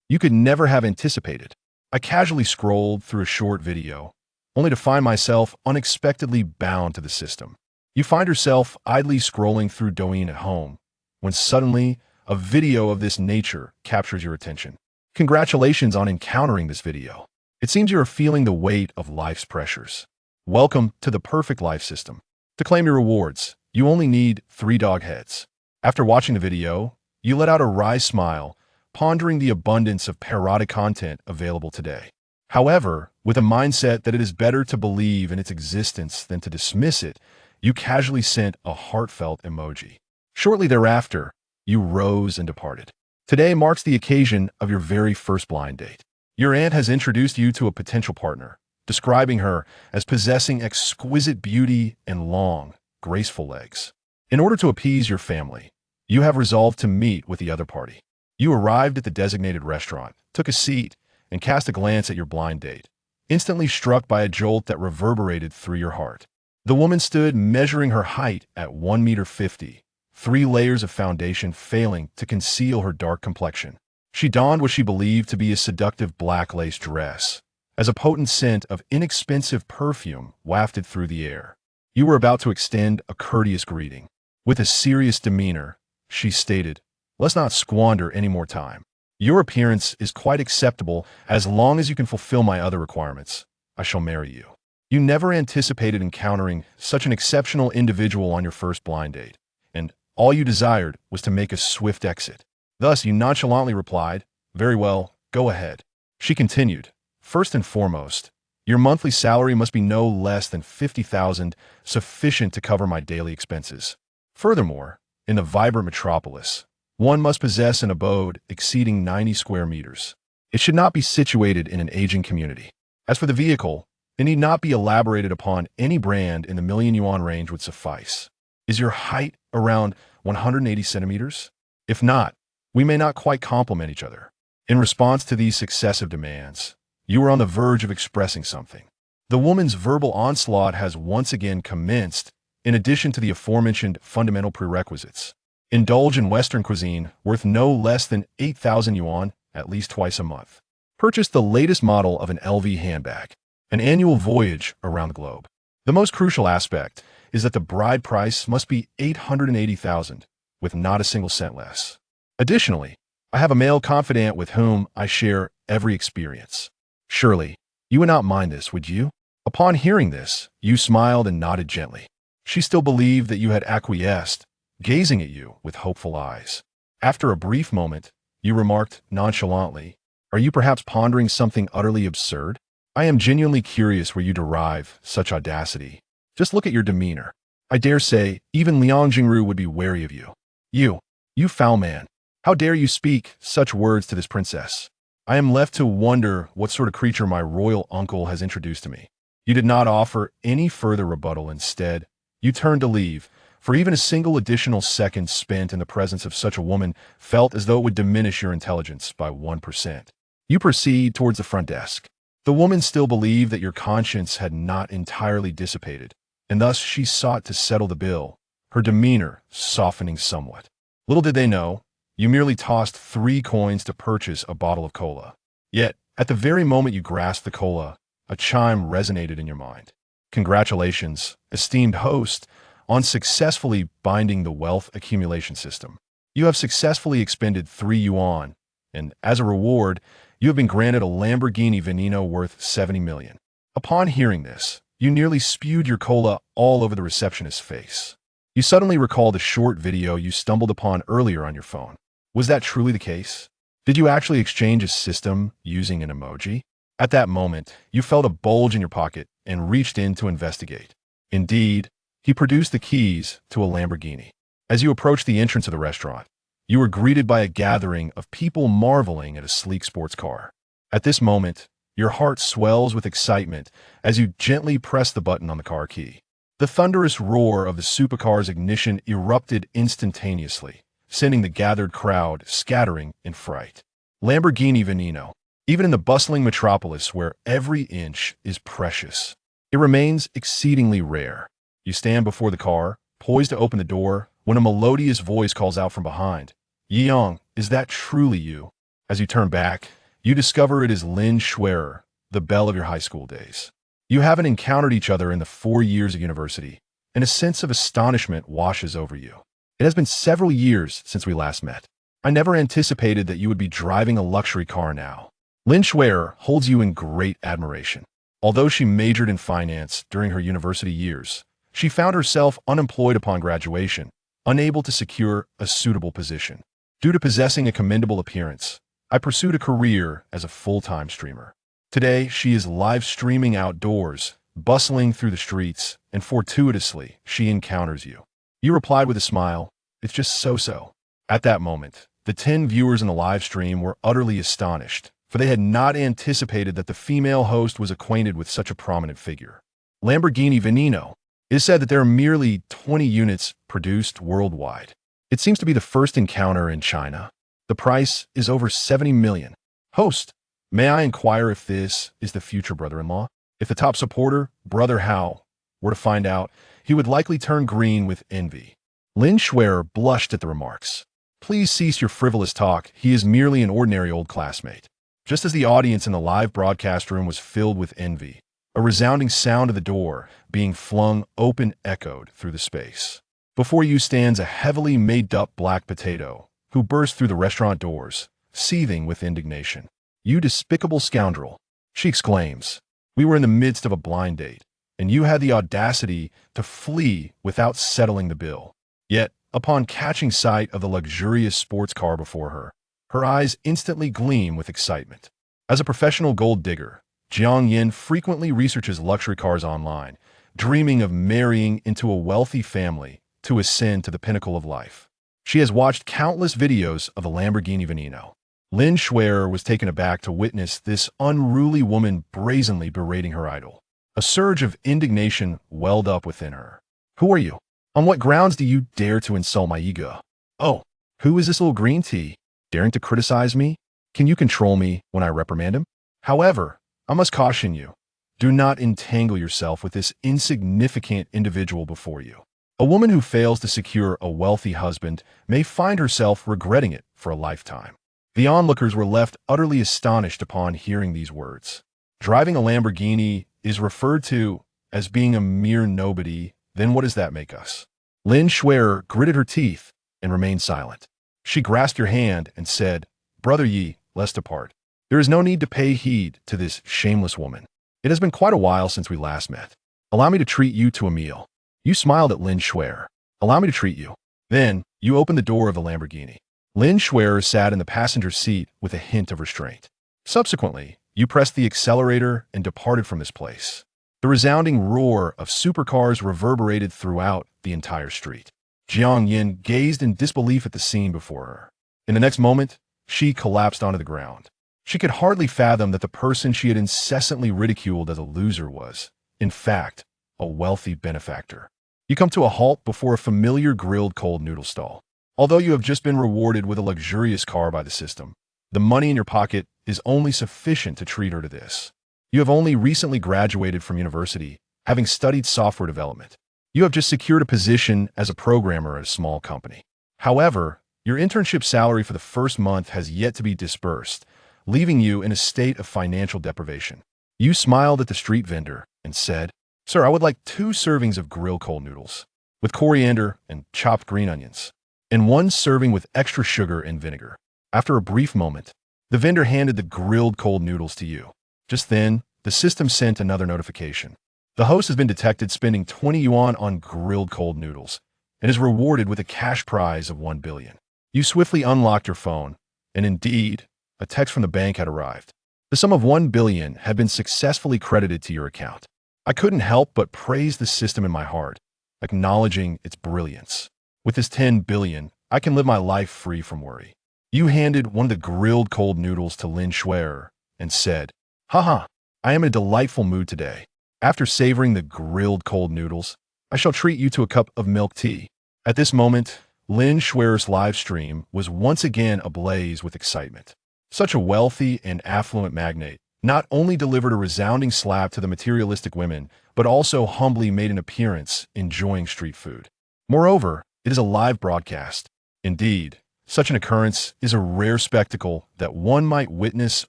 you could never have anticipated. I casually scrolled through a short video, only to find myself unexpectedly bound to the system. You find yourself idly scrolling through Douyin at home, when suddenly a video of this nature captures your attention. Congratulations on encountering this video. It seems you are feeling the weight of life's pressures. Welcome to the perfect life system. To claim your rewards, you only need 3 dog heads. After watching the video, you let out a wry smile, pondering the abundance of parodic content available today. However, with a mindset that it is better to believe in its existence than to dismiss it, you casually sent a heartfelt emoji. Shortly thereafter, you rose and departed. Today marks the occasion of your very first blind date. Your aunt has introduced you to a potential partner, describing her as possessing exquisite beauty and long, graceful legs. In order to appease your family, you have resolved to meet with the other party. You arrived at the designated restaurant, took a seat, and cast a glance at your blind date, instantly struck by a jolt that reverberated through your heart. The woman stood measuring her height at 1.50 meters, 3 layers of foundation failing to conceal her dark complexion. She donned what she believed to be a seductive black lace dress, as a potent scent of inexpensive perfume wafted through the air. You were about to extend a courteous greeting. With a serious demeanor, she stated, "Let's not squander any more time. Your appearance is quite acceptable as long as you can fulfill my other requirements. I shall marry you." You never anticipated encountering such an exceptional individual on your first blind date, and all you desired was to make a swift exit. Thus, you nonchalantly replied, "Very well, go ahead." She continued, "First and foremost, your monthly salary must be no less than 50,000, sufficient to cover my daily expenses. Furthermore, in the vibrant metropolis, one must possess an abode exceeding 90 square meters. It should not be situated in an aging community. As for the vehicle, it need not be elaborated upon. Any brand in the million yuan range would suffice. Is your height around 180 centimeters? If not, we may not quite complement each other." In response to these successive demands, you were on the verge of expressing something. The woman's verbal onslaught has once again commenced, in addition to the aforementioned fundamental prerequisites. Indulge in Western cuisine worth no less than 8,000 yuan at least twice a month. Purchase the latest model of an LV handbag. An annual voyage around the globe. The most crucial aspect is that the bride price must be 880,000, with not a single cent less. Additionally, I have a male confidant with whom I share every experience. Surely, you would not mind this, would you? Upon hearing this, you smiled and nodded gently. She still believed that you had acquiesced, gazing at you with hopeful eyes. After a brief moment, you remarked nonchalantly, "Are you perhaps pondering something utterly absurd? I am genuinely curious where you derive such audacity. Just look at your demeanor. I dare say even Jiangjing Real would be wary of you. You foul man. How dare you speak such words to this princess? I am left to wonder what sort of creature my royal uncle has introduced to me." You did not offer any further rebuttal. Instead, you turned to leave, for even a single additional second spent in the presence of such a woman felt as though it would diminish your intelligence by 1%. You proceed towards the front desk. The woman still believed that your conscience had not entirely dissipated, and thus she sought to settle the bill, her demeanor softening somewhat. Little did they know, you merely tossed 3 coins to purchase a bottle of cola. Yet, at the very moment you grasped the cola, a chime resonated in your mind. Congratulations, esteemed host, on successfully binding the wealth accumulation system. You have successfully expended 3 yuan, and as a reward, you have been granted a Lamborghini Venom worth 70 million. Upon hearing this, you nearly spewed your cola all over the receptionist's face. You suddenly recalled a short video you stumbled upon earlier on your phone. Was that truly the case? Did you actually exchange a system using an emoji? At that moment, you felt a bulge in your pocket and reached in to investigate. Indeed, he produced the keys to a Lamborghini. As you approached the entrance of the restaurant, you were greeted by a gathering of people marveling at a sleek sports car. At this moment, your heart swells with excitement as you gently press the button on the car key. The thunderous roar of the supercar's ignition erupted instantaneously, sending the gathered crowd scattering in fright. Lamborghini Venom. Even in the bustling metropolis where every inch is precious, it remains exceedingly rare. You stand before the car, poised to open the door, when a melodious voice calls out from behind, "Yang, is that truly you?" As you turn back, you discover it is Lynn Schwerer, the belle of your high school days. You haven't encountered each other in the 4 years of university, and a sense of astonishment washes over you. It has been several years since we last met. I never anticipated that you would be driving a luxury car now. Lynn Schwerer holds you in great admiration. Although she majored in finance during her university years, she found herself unemployed upon graduation, unable to secure a suitable position. Due to possessing a commendable appearance, I pursued a career as a full-time streamer. Today, she is live streaming outdoors, bustling through the streets, and fortuitously, she encounters you. You replied with a smile, "It's just so-so." At that moment, the 10 viewers in the live stream were utterly astonished, for they had not anticipated that the female host was acquainted with such a prominent figure. Lamborghini Venom. It is said that there are merely 20 units produced worldwide. It seems to be the first encounter in China. The price is over 70 million. Host, may I inquire if this is the future brother-in-law? If the top supporter, Brother Hao, were to find out, he would likely turn green with envy. Lynn Schwerer blushed at the remarks. Please cease your frivolous talk. He is merely an ordinary old classmate. Just as the audience in the live broadcast room was filled with envy, a resounding sound of the door being flung open echoed through the space. Before you stands a heavily made-up black potato, who burst through the restaurant doors, seething with indignation. "You despicable scoundrel," she exclaims. "We were in the midst of a blind date, and you had the audacity to flee without settling the bill." Yet, upon catching sight of the luxurious sports car before her, her eyes instantly gleam with excitement. As a professional gold digger, Jiangjing frequently researches luxury cars online, dreaming of marrying into a wealthy family to ascend to the pinnacle of life. She has watched countless videos of the Lamborghini Venom. Lynn Schwerer was taken aback to witness this unruly woman brazenly berating her idol. A surge of indignation welled up within her. "Who are you? On what grounds do you dare to insult my ego? Oh, who is this little green tea, daring to criticize me? Can you control me when I reprimand him? However, I must caution you, do not entangle yourself with this insignificant individual before you. A woman who fails to secure a wealthy husband may find herself regretting it for a lifetime." The onlookers were left utterly astonished upon hearing these words. Driving a Lamborghini is referred to as being a mere nobody, then what does that make us? Lynn Schwerer gritted her teeth and remained silent. She grasped your hand and said, "Brother Yi, let's depart. There is no need to pay heed to this shameless woman. It has been quite a while since we last met. Allow me to treat you to a meal." You smiled at Lynn Schwerer. "Allow me to treat you." Then, you opened the door of the Lamborghini. Lynn Schwerer sat in the passenger seat with a hint of restraint. Subsequently, you pressed the accelerator and departed from this place. The resounding roar of supercars reverberated throughout the entire street. Jiangjing gazed in disbelief at the scene before her. In the next moment, she collapsed onto the ground. She could hardly fathom that the person she had incessantly ridiculed as a loser was, in fact, a wealthy benefactor. You come to a halt before a familiar grilled cold noodle stall. Although you have just been rewarded with a luxurious car by the system, the money in your pocket is only sufficient to treat her to this. You have only recently graduated from university, having studied software development. You have just secured a position as a programmer at a small company. However, your internship salary for the first month has yet to be disbursed, leaving you in a state of financial deprivation. You smiled at the street vendor and said, "Sir, I would like 2 servings of grilled cold noodles, with coriander and chopped green onions, and 1 serving with extra sugar and vinegar." After a brief moment, the vendor handed the grilled cold noodles to you. Just then, the system sent another notification. The host has been detected spending 20 yuan on grilled cold noodles and is rewarded with a cash prize of 1 billion. You swiftly unlocked your phone, and indeed, a text from the bank had arrived. The sum of 1 billion had been successfully credited to your account. I couldn't help but praise the system in my heart, acknowledging its brilliance. With this 10 billion, I can live my life free from worry. You handed one of the grilled cold noodles to Lynn Schwerer and said, "Haha, I am in a delightful mood today. After savoring the grilled cold noodles, I shall treat you to a cup of milk tea." At this moment, Lynn Schwerer's live stream was once again ablaze with excitement. Such a wealthy and affluent magnate not only delivered a resounding slap to the materialistic women, but also humbly made an appearance enjoying street food. Moreover, it is a live broadcast. Indeed, Such an occurrence is a rare spectacle that one might witness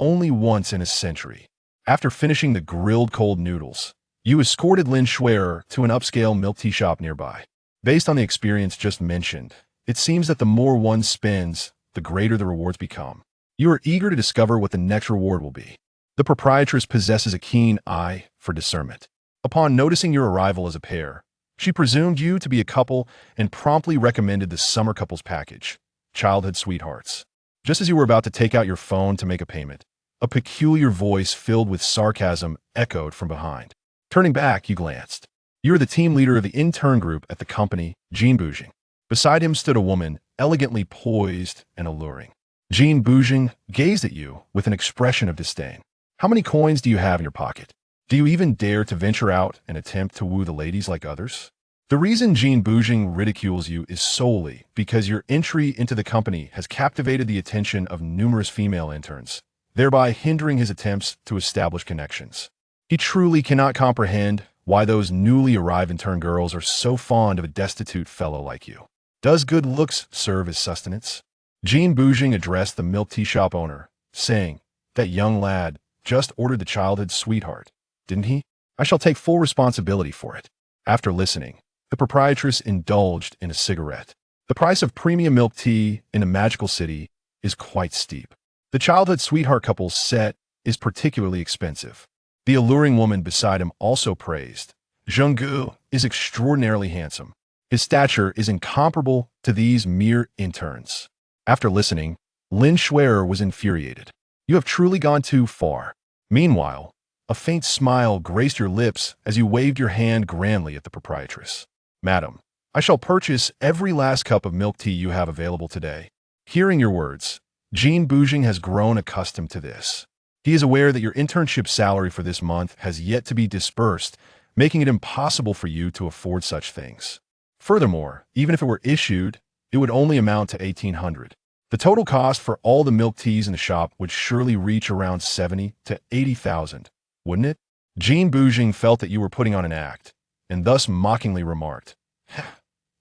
only once in a century. After finishing the grilled cold noodles, you escorted Lynn Schwerer to an upscale milk tea shop nearby. Based on the experience just mentioned, it seems that the more one spends, the greater the rewards become. You are eager to discover what the next reward will be. The proprietress possesses a keen eye for discernment. Upon noticing your arrival as a pair, she presumed you to be a couple and promptly recommended the summer couples package, childhood sweethearts. Just as you were about to take out your phone to make a payment, a peculiar voice filled with sarcasm echoed from behind. Turning back, you glanced. You are the team leader of the intern group at the company, Jiangjing. Beside him stood a woman, elegantly poised and alluring. Jiangjing gazed at you with an expression of disdain. How many coins do you have in your pocket? Do you even dare to venture out and attempt to woo the ladies like others? The reason Jiangjing ridicules you is solely because your entry into the company has captivated the attention of numerous female interns, thereby hindering his attempts to establish connections. He truly cannot comprehend why those newly arrived intern girls are so fond of a destitute fellow like you. Does good looks serve as sustenance? Jiangjing addressed the milk tea shop owner, saying, "That young lad just ordered the childhood sweetheart, didn't he? I shall take full responsibility for it." After listening, the proprietress indulged in a cigarette. The price of premium milk tea in a magical city is quite steep. The childhood sweetheart couple's set is particularly expensive. The alluring woman beside him also praised. Zhenggu is extraordinarily handsome. His stature is incomparable to these mere interns. After listening, Lynn Schwerer was infuriated. You have truly gone too far. Meanwhile, a faint smile graced your lips as you waved your hand grandly at the proprietress. "Madam, I shall purchase every last cup of milk tea you have available today." Hearing your words, Jiangjing has grown accustomed to this. He is aware that your internship salary for this month has yet to be disbursed, making it impossible for you to afford such things. Furthermore, even if it were issued, it would only amount to 1,800. The total cost for all the milk teas in the shop would surely reach around 70 to 80,000, wouldn't it? Jiangjing felt that you were putting on an act, and thus mockingly remarked,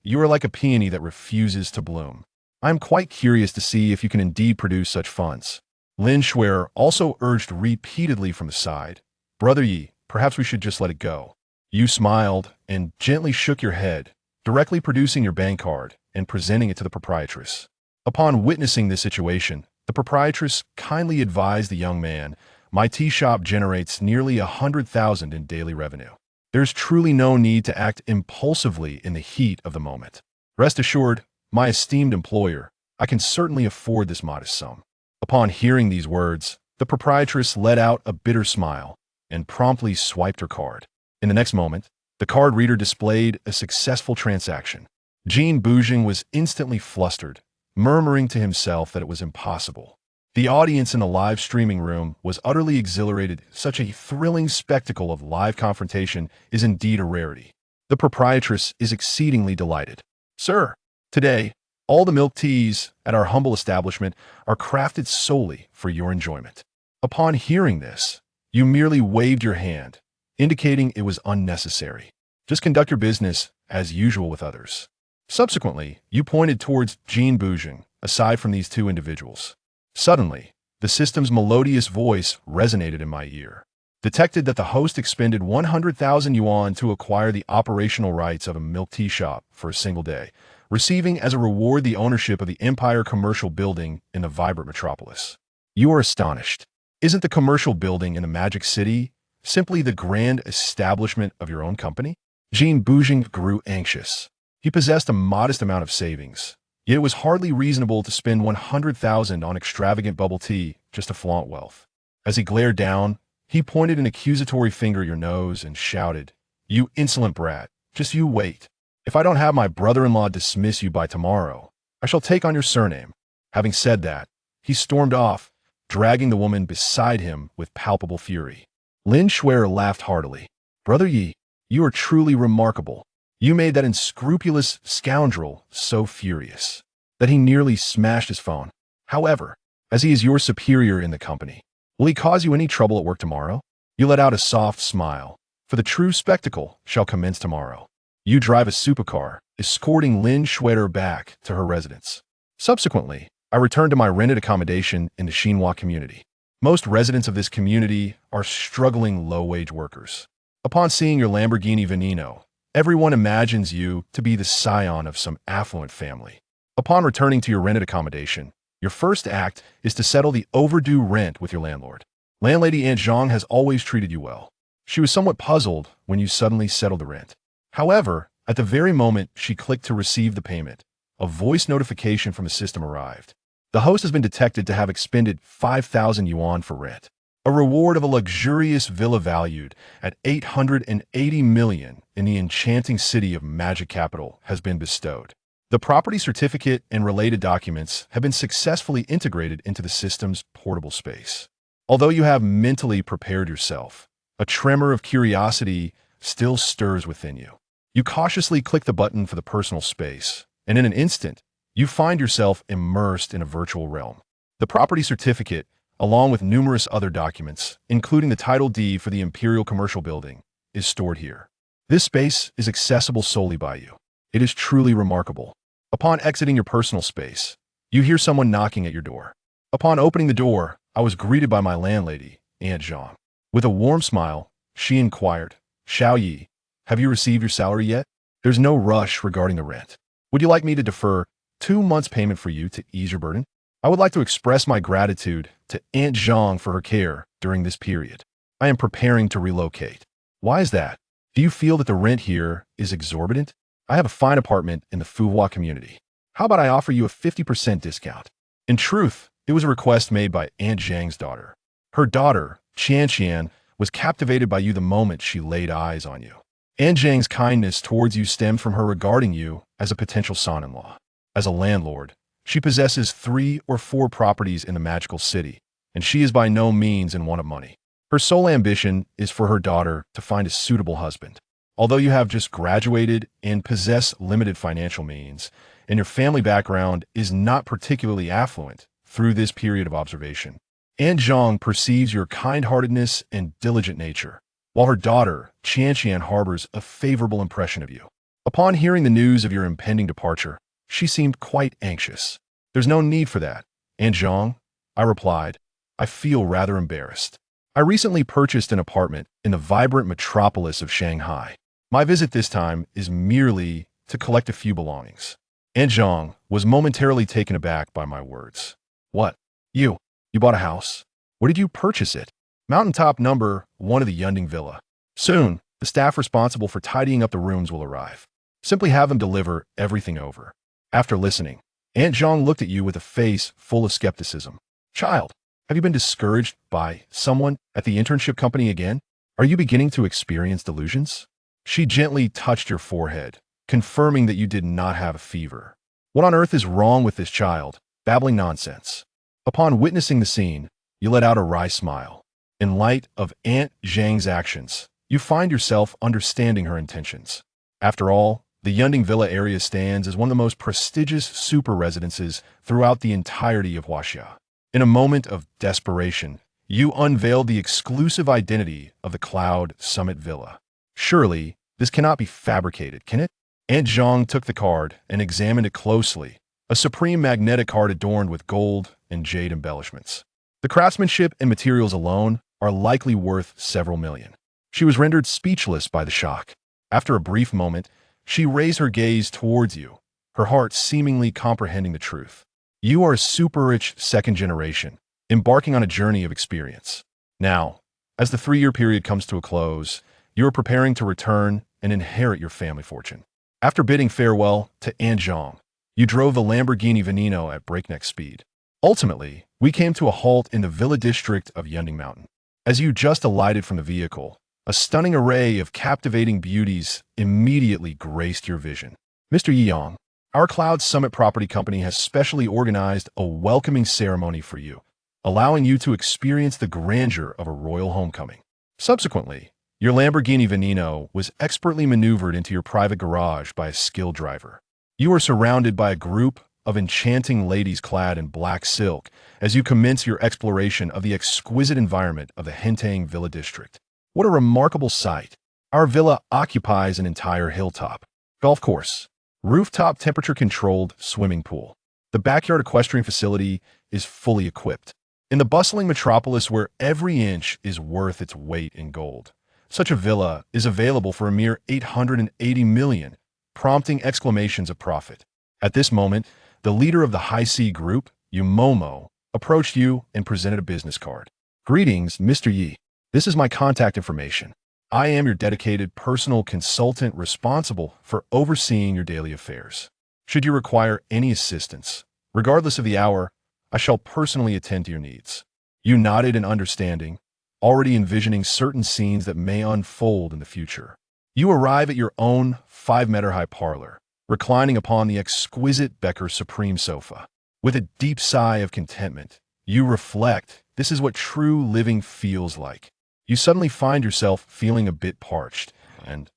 "You are like a peony that refuses to bloom. I am quite curious to see if you can indeed produce such funds." Lynn Schwerer also urged repeatedly from the side, "Brother Yi, perhaps we should just let it go." You smiled and gently shook your head, directly producing your bank card and presenting it to the proprietress. Upon witnessing this situation, the proprietress kindly advised the young man, "My tea shop generates nearly 100,000 in daily revenue. There's truly no need to act impulsively in the heat of the moment. Rest assured, my esteemed employer, I can certainly afford this modest sum." Upon hearing these words, the proprietress let out a bitter smile and promptly swiped her card. In the next moment, the card reader displayed a successful transaction. Jiangjing was instantly flustered, murmuring to himself that it was impossible. The audience in the live streaming room was utterly exhilarated. Such a thrilling spectacle of live confrontation is indeed a rarity. The proprietress is exceedingly delighted. "Sir, today, all the milk teas at our humble establishment are crafted solely for your enjoyment." Upon hearing this, you merely waved your hand, indicating it was unnecessary. Just conduct your business as usual with others. Subsequently, you pointed towards Jiangjing, aside from these two individuals. Suddenly, the system's melodious voice resonated in my ear. Detected that the host expended 100,000 yuan to acquire the operational rights of a milk tea shop for a single day, receiving as a reward the ownership of the Empire Commercial Building in the vibrant metropolis. You are astonished. Isn't the commercial building in the Magic City simply the grand establishment of your own company? Jiangjing grew anxious. He possessed a modest amount of savings, yet it was hardly reasonable to spend 100,000 on extravagant bubble tea just to flaunt wealth. As he glared down, he pointed an accusatory finger at your nose and shouted, "You insolent brat, just you wait. If I don't have my brother-in-law dismiss you by tomorrow, I shall take on your surname." Having said that, he stormed off, dragging the woman beside him with palpable fury. Lynn Schwerer laughed heartily. "Brother Yi, you are truly remarkable. You made that unscrupulous scoundrel so furious that he nearly smashed his phone. However, as he is your superior in the company, will he cause you any trouble at work tomorrow?" You let out a soft smile, "For the true spectacle shall commence tomorrow." You drive a supercar, escorting Lynn Schwerer back to her residence. Subsequently, I returned to my rented accommodation in the Xinhua community. Most residents of this community are struggling low-wage workers. Upon seeing your Lamborghini Veneno, everyone imagines you to be the scion of some affluent family. Upon returning to your rented accommodation, your first act is to settle the overdue rent with your landlord. Landlady Aunt Zhang has always treated you well. She was somewhat puzzled when you suddenly settled the rent. However, at the very moment she clicked to receive the payment, a voice notification from the system arrived. The host has been detected to have expended 5,000 yuan for rent. A reward of a luxurious villa valued at 880 million in the enchanting city of Magic Capital has been bestowed. The property certificate and related documents have been successfully integrated into the system's portable space. Although you have mentally prepared yourself, a tremor of curiosity still stirs within you. You cautiously click the button for the personal space, and in an instant, you find yourself immersed in a virtual realm. The property certificate, along with numerous other documents, including the title deed for the Imperial Commercial Building, is stored here. This space is accessible solely by you. It is truly remarkable. Upon exiting your personal space, you hear someone knocking at your door. Upon opening the door, I was greeted by my landlady, Aunt Zhang. With a warm smile, she inquired, "Xiao Yi, have you received your salary yet? There's no rush regarding the rent. Would you like me to defer 2 months' payment for you to ease your burden? I would like to express my gratitude to Aunt Zhang for her care during this period. I am preparing to relocate." "Why is that? Do you feel that the rent here is exorbitant? I have a fine apartment in the Fuhua community. How about I offer you a 50% discount?" In truth, it was a request made by Aunt Zhang's daughter. Her daughter, Qian, was captivated by you the moment she laid eyes on you. Aunt Zhang's kindness towards you stemmed from her regarding you as a potential son-in-law. As a landlord, she possesses 3 or 4 properties in the magical city, and she is by no means in want of money. Her sole ambition is for her daughter to find a suitable husband. Although you have just graduated and possess limited financial means, and your family background is not particularly affluent through this period of observation, Aunt Zhang perceives your kind-heartedness and diligent nature, while her daughter, Qian, harbors a favorable impression of you. Upon hearing the news of your impending departure, she seemed quite anxious. "There's no need for that, Aunt Zhang," I replied. "I feel rather embarrassed. I recently purchased an apartment in the vibrant metropolis of Shanghai. My visit this time is merely to collect a few belongings." Aunt Zhang was momentarily taken aback by my words. "What? You bought a house? Where did you purchase it?" "Mountaintop number 1 of the Yunding Villa. Soon, the staff responsible for tidying up the rooms will arrive. Simply have them deliver everything over." After listening, Aunt Zhang looked at you with a face full of skepticism. "Child, have you been discouraged by someone at the internship company again? Are you beginning to experience delusions?" She gently touched your forehead, confirming that you did not have a fever. "What on earth is wrong with this child? Babbling nonsense." Upon witnessing the scene, you let out a wry smile. In light of Aunt Zhang's actions, you find yourself understanding her intentions. After all, the Yunding Villa area stands as one of the most prestigious super residences throughout the entirety of Huaxia. In a moment of desperation, you unveiled the exclusive identity of the Cloud Summit Villa. Surely, this cannot be fabricated, can it? Aunt Zhang took the card and examined it closely, a supreme magnetic card adorned with gold and jade embellishments. The craftsmanship and materials alone are likely worth several million. She was rendered speechless by the shock. After a brief moment, she raised her gaze towards you, her heart seemingly comprehending the truth. You are a super-rich second generation, embarking on a journey of experience. Now, as the 3-year period comes to a close, you are preparing to return and inherit your family fortune. After bidding farewell to Aunt Zhang, you drove the Lamborghini Veneno at breakneck speed. Ultimately, we came to a halt in the villa district of Yunding Mountain. As you just alighted from the vehicle, a stunning array of captivating beauties immediately graced your vision. "Mr. Yang, our Cloud Summit Property Company has specially organized a welcoming ceremony for you, allowing you to experience the grandeur of a royal homecoming." Subsequently, your Lamborghini Veneno was expertly maneuvered into your private garage by a skilled driver. You are surrounded by a group of enchanting ladies clad in black silk as you commence your exploration of the exquisite environment of the Hentang Villa District. What a remarkable sight! Our villa occupies an entire hilltop, golf course, rooftop temperature-controlled swimming pool. The backyard equestrian facility is fully equipped. In the bustling metropolis where every inch is worth its weight in gold, such a villa is available for a mere 880 million, prompting exclamations of profit. At this moment, the leader of the High C Group, Momo, approached you and presented a business card. Greetings, Mr. Yi. This is my contact information. I am your dedicated personal consultant responsible for overseeing your daily affairs. Should you require any assistance, regardless of the hour, I shall personally attend to your needs. You nodded in understanding, already envisioning certain scenes that may unfold in the future. You arrive at your own 5-meter-high parlor, reclining upon the exquisite Becker Supreme sofa. With a deep sigh of contentment, you reflect, this is what true living feels like. You suddenly find yourself feeling a bit parched, and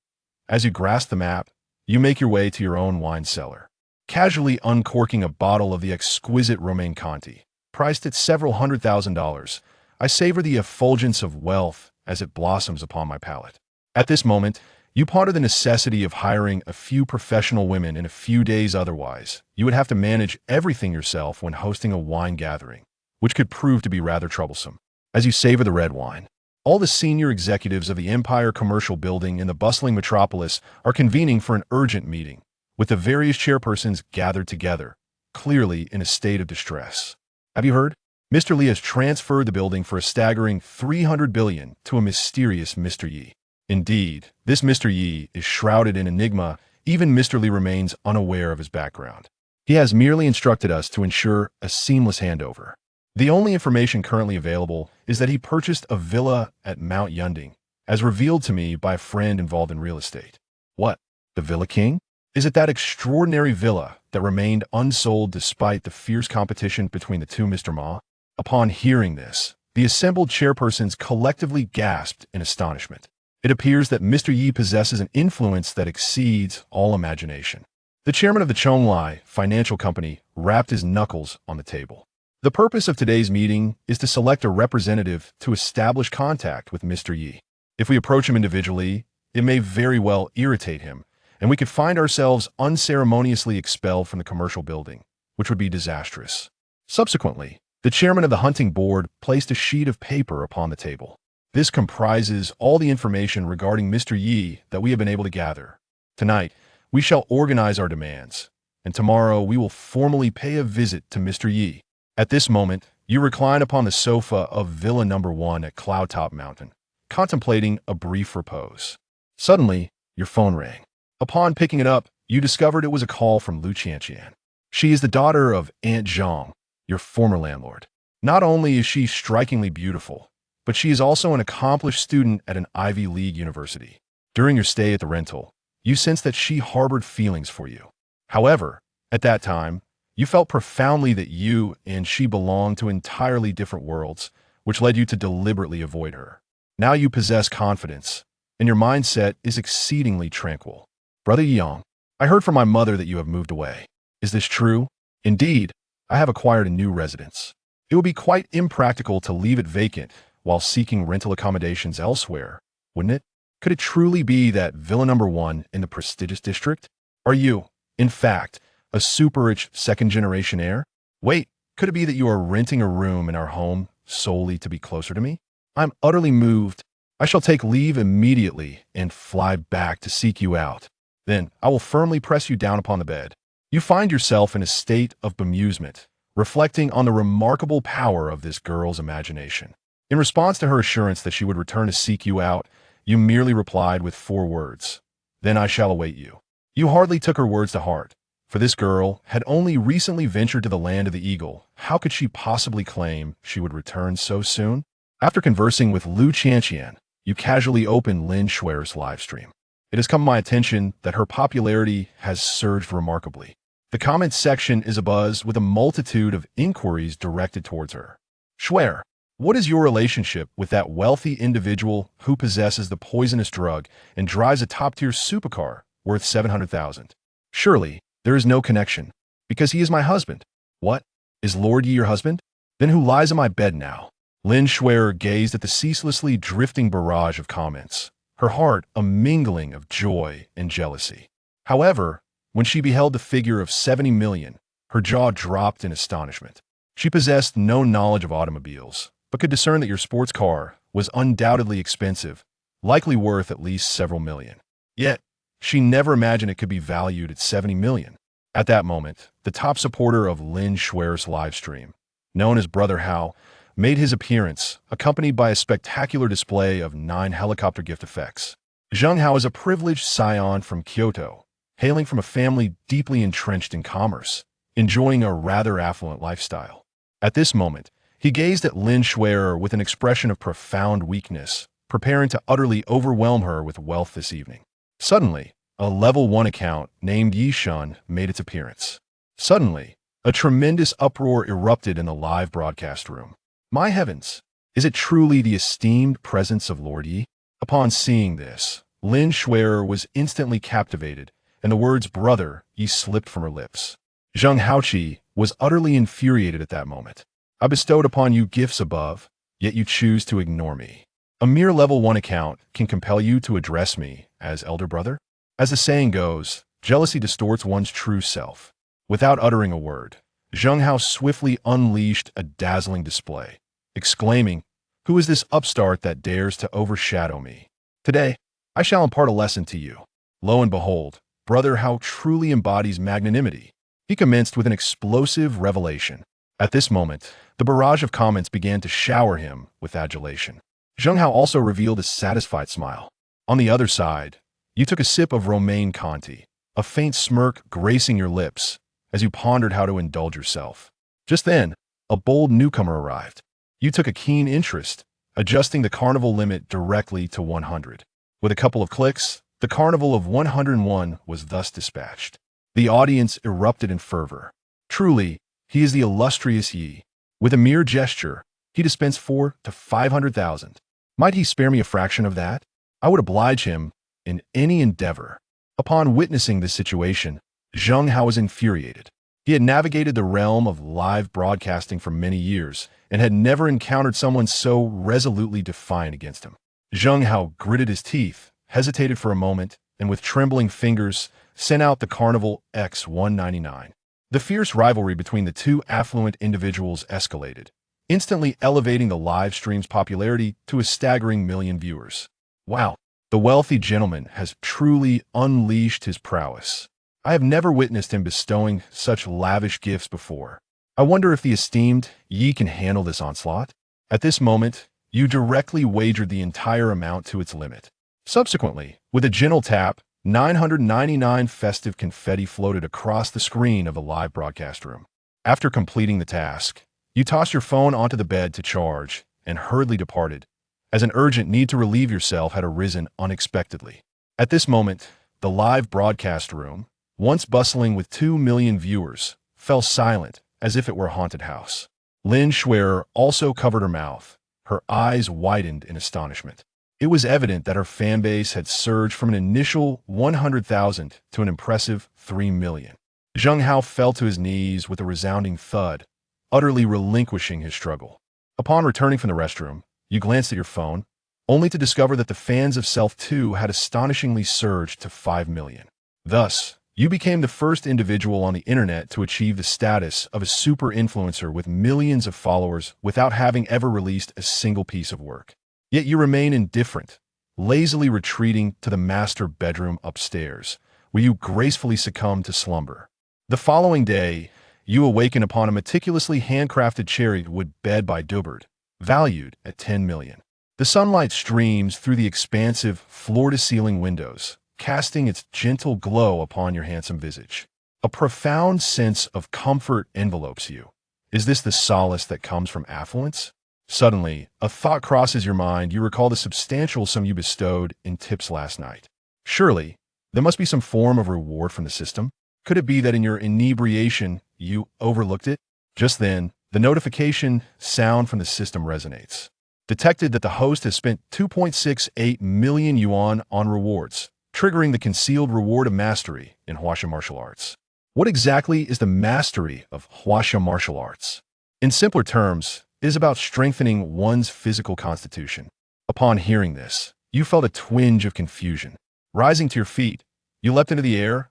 as you grasp the map, you make your way to your own wine cellar. Casually uncorking a bottle of the exquisite Romaine Conti, priced at several $100,000, I savor the effulgence of wealth as it blossoms upon my palate. At this moment, you ponder the necessity of hiring a few professional women in a few days. Otherwise, you would have to manage everything yourself when hosting a wine gathering, which could prove to be rather troublesome. As you savor the red wine, all the senior executives of the Empire Commercial Building in the bustling metropolis are convening for an urgent meeting, with the various chairpersons gathered together, clearly in a state of distress. Have you heard? Mr. Li has transferred the building for a staggering $300 billion to a mysterious Mr. Yi. Indeed, this Mr. Yi is shrouded in enigma. Even Mr. Li remains unaware of his background. He has merely instructed us to ensure a seamless handover. The only information currently available is that he purchased a villa at Mount Yunding, as revealed to me by a friend involved in real estate. What? The Villa King? Is it that extraordinary villa that remained unsold despite the fierce competition between the two Mr. Ma? Upon hearing this, the assembled chairpersons collectively gasped in astonishment. It appears that Mr. Yi possesses an influence that exceeds all imagination. The chairman of the Chonglai Financial Company rapped his knuckles on the table. The purpose of today's meeting is to select a representative to establish contact with Mr. Yi. If we approach him individually, it may very well irritate him, and we could find ourselves unceremoniously expelled from the commercial building, which would be disastrous. Subsequently, the chairman of the hunting board placed a sheet of paper upon the table. This comprises all the information regarding Mr. Yi that we have been able to gather. Tonight, we shall organize our demands, and tomorrow we will formally pay a visit to Mr. Yi. At this moment, you recline upon the sofa of Villa Number 1 at Cloudtop Mountain, contemplating a brief repose. Suddenly, your phone rang. Upon picking it up, you discovered it was a call from Lu Qianqian. She is the daughter of Aunt Zhang, your former landlord. Not only is she strikingly beautiful, but she is also an accomplished student at an Ivy League university. During your stay at the rental, you sensed that she harbored feelings for you. However, at that time, you felt profoundly that you and she belonged to entirely different worlds, which led you to deliberately avoid her. Now you possess confidence, and your mindset is exceedingly tranquil. Brother Yang, I heard from my mother that you have moved away. Is this true? Indeed, I have acquired a new residence. It would be quite impractical to leave it vacant while seeking rental accommodations elsewhere, wouldn't it? Could it truly be that Villa Number 1 in the prestigious district? Are you, in fact, a super-rich second-generation heir? Wait, could it be that you are renting a room in our home solely to be closer to me? I'm utterly moved. I shall take leave immediately and fly back to seek you out. Then I will firmly press you down upon the bed. You find yourself in a state of bemusement, reflecting on the remarkable power of this girl's imagination. In response to her assurance that she would return to seek you out, you merely replied with 4 words, "Then I shall await you." You hardly took her words to heart, for this girl had only recently ventured to the land of the eagle. How could she possibly claim she would return so soon? After conversing with Lu Qianqian, you casually opened Lin Shuer's livestream. It has come to my attention that her popularity has surged remarkably. The comments section is abuzz with a multitude of inquiries directed towards her. Shuer, what is your relationship with that wealthy individual who possesses the poisonous drug and drives a top-tier supercar worth $700,000? Surely, there is no connection, because he is my husband. What? Is Lord Yi your husband? Then who lies in my bed now? Lin Shuer gazed at the ceaselessly drifting barrage of comments, her heart a mingling of joy and jealousy. However, when she beheld the figure of 70 million, Her jaw dropped in astonishment. She possessed no knowledge of automobiles, but could discern that your sports car was undoubtedly expensive, likely worth at least several million. Yet, she never imagined it could be valued at 70 million. At that moment, the top supporter of Lin Schwer's livestream, known as Brother Hao, made his appearance, accompanied by a spectacular display of 9 helicopter gift effects. Zheng Hao is a privileged scion from Kyoto, hailing from a family deeply entrenched in commerce, enjoying a rather affluent lifestyle. At this moment, he gazed at Lin Schwer with an expression of profound weakness, preparing to utterly overwhelm her with wealth this evening. Suddenly, a level 1 account named Yishun made its appearance. Suddenly, a tremendous uproar erupted in the live broadcast room. My heavens! Is it truly the esteemed presence of Lord Yi? Upon seeing this, Lin Schwer was instantly captivated, and the words brother Yi slipped from her lips. Zheng Haoqi was utterly infuriated at that moment. I bestowed upon you gifts above, yet you choose to ignore me. A mere level 1 account can compel you to address me as elder brother? As the saying goes, jealousy distorts one's true self. Without uttering a word, Zheng Hao swiftly unleashed a dazzling display, exclaiming, "Who is this upstart that dares to overshadow me? Today, I shall impart a lesson to you." Lo and behold, Brother Hao truly embodies magnanimity. He commenced with an explosive revelation. At this moment, the barrage of comments began to shower him with adulation. Zheng Hao also revealed a satisfied smile. On the other side, you took a sip of Romaine Conti, a faint smirk gracing your lips as you pondered how to indulge yourself. Just then, a bold newcomer arrived. You took a keen interest, adjusting the carnival limit directly to 100. With a couple of clicks, the carnival of 101 was thus dispatched. The audience erupted in fervor. Truly, he is the illustrious Yi. With a mere gesture, he dispensed 4 to 500,000. Might he spare me a fraction of that? I would oblige him in any endeavor. Upon witnessing this situation, Zheng Hao was infuriated. He had navigated the realm of live broadcasting for many years and had never encountered someone so resolutely defiant against him. Zheng Hao gritted his teeth, hesitated for a moment, and with trembling fingers, sent out the Carnival X-199. The fierce rivalry between the two affluent individuals escalated, instantly elevating the live stream's popularity to a staggering 1 million viewers. Wow, the wealthy gentleman has truly unleashed his prowess. I have never witnessed him bestowing such lavish gifts before. I wonder if the esteemed Yi can handle this onslaught? At this moment, you directly wagered the entire amount to its limit. Subsequently, with a gentle tap, 999 festive confetti floated across the screen of the live broadcast room. After completing the task, you tossed your phone onto the bed to charge and hurriedly departed, as an urgent need to relieve yourself had arisen unexpectedly. At this moment, the live broadcast room, once bustling with 2 million viewers, fell silent as if it were a haunted house. Lin Schwer also covered her mouth, her eyes widened in astonishment. It was evident that her fanbase had surged from an initial 100,000 to an impressive 3 million. Zheng Hao fell to his knees with a resounding thud, utterly relinquishing his struggle. Upon returning from the restroom, you glanced at your phone, only to discover that the fans of Self 2 had astonishingly surged to 5 million. Thus, you became the first individual on the internet to achieve the status of a super influencer with millions of followers without having ever released a single piece of work. Yet you remain indifferent, lazily retreating to the master bedroom upstairs, where you gracefully succumb to slumber. The following day, you awaken upon a meticulously handcrafted cherry wood bed by Dubert, valued at 10 million. The sunlight streams through the expansive floor-to-ceiling windows, casting its gentle glow upon your handsome visage. A profound sense of comfort envelopes you. Is this the solace that comes from affluence? Suddenly, a thought crosses your mind. You recall the substantial sum you bestowed in tips last night. Surely, there must be some form of reward from the system. Could it be that in your inebriation, you overlooked it? Just then, the notification sound from the system resonates. Detected that the host has spent 2.68 million yuan on rewards, triggering the concealed reward of mastery in Huaxia martial arts. What exactly is the mastery of Huaxia martial arts? In simpler terms, it is about strengthening one's physical constitution. Upon hearing this, you felt a twinge of confusion. Rising to your feet, you leapt into the air,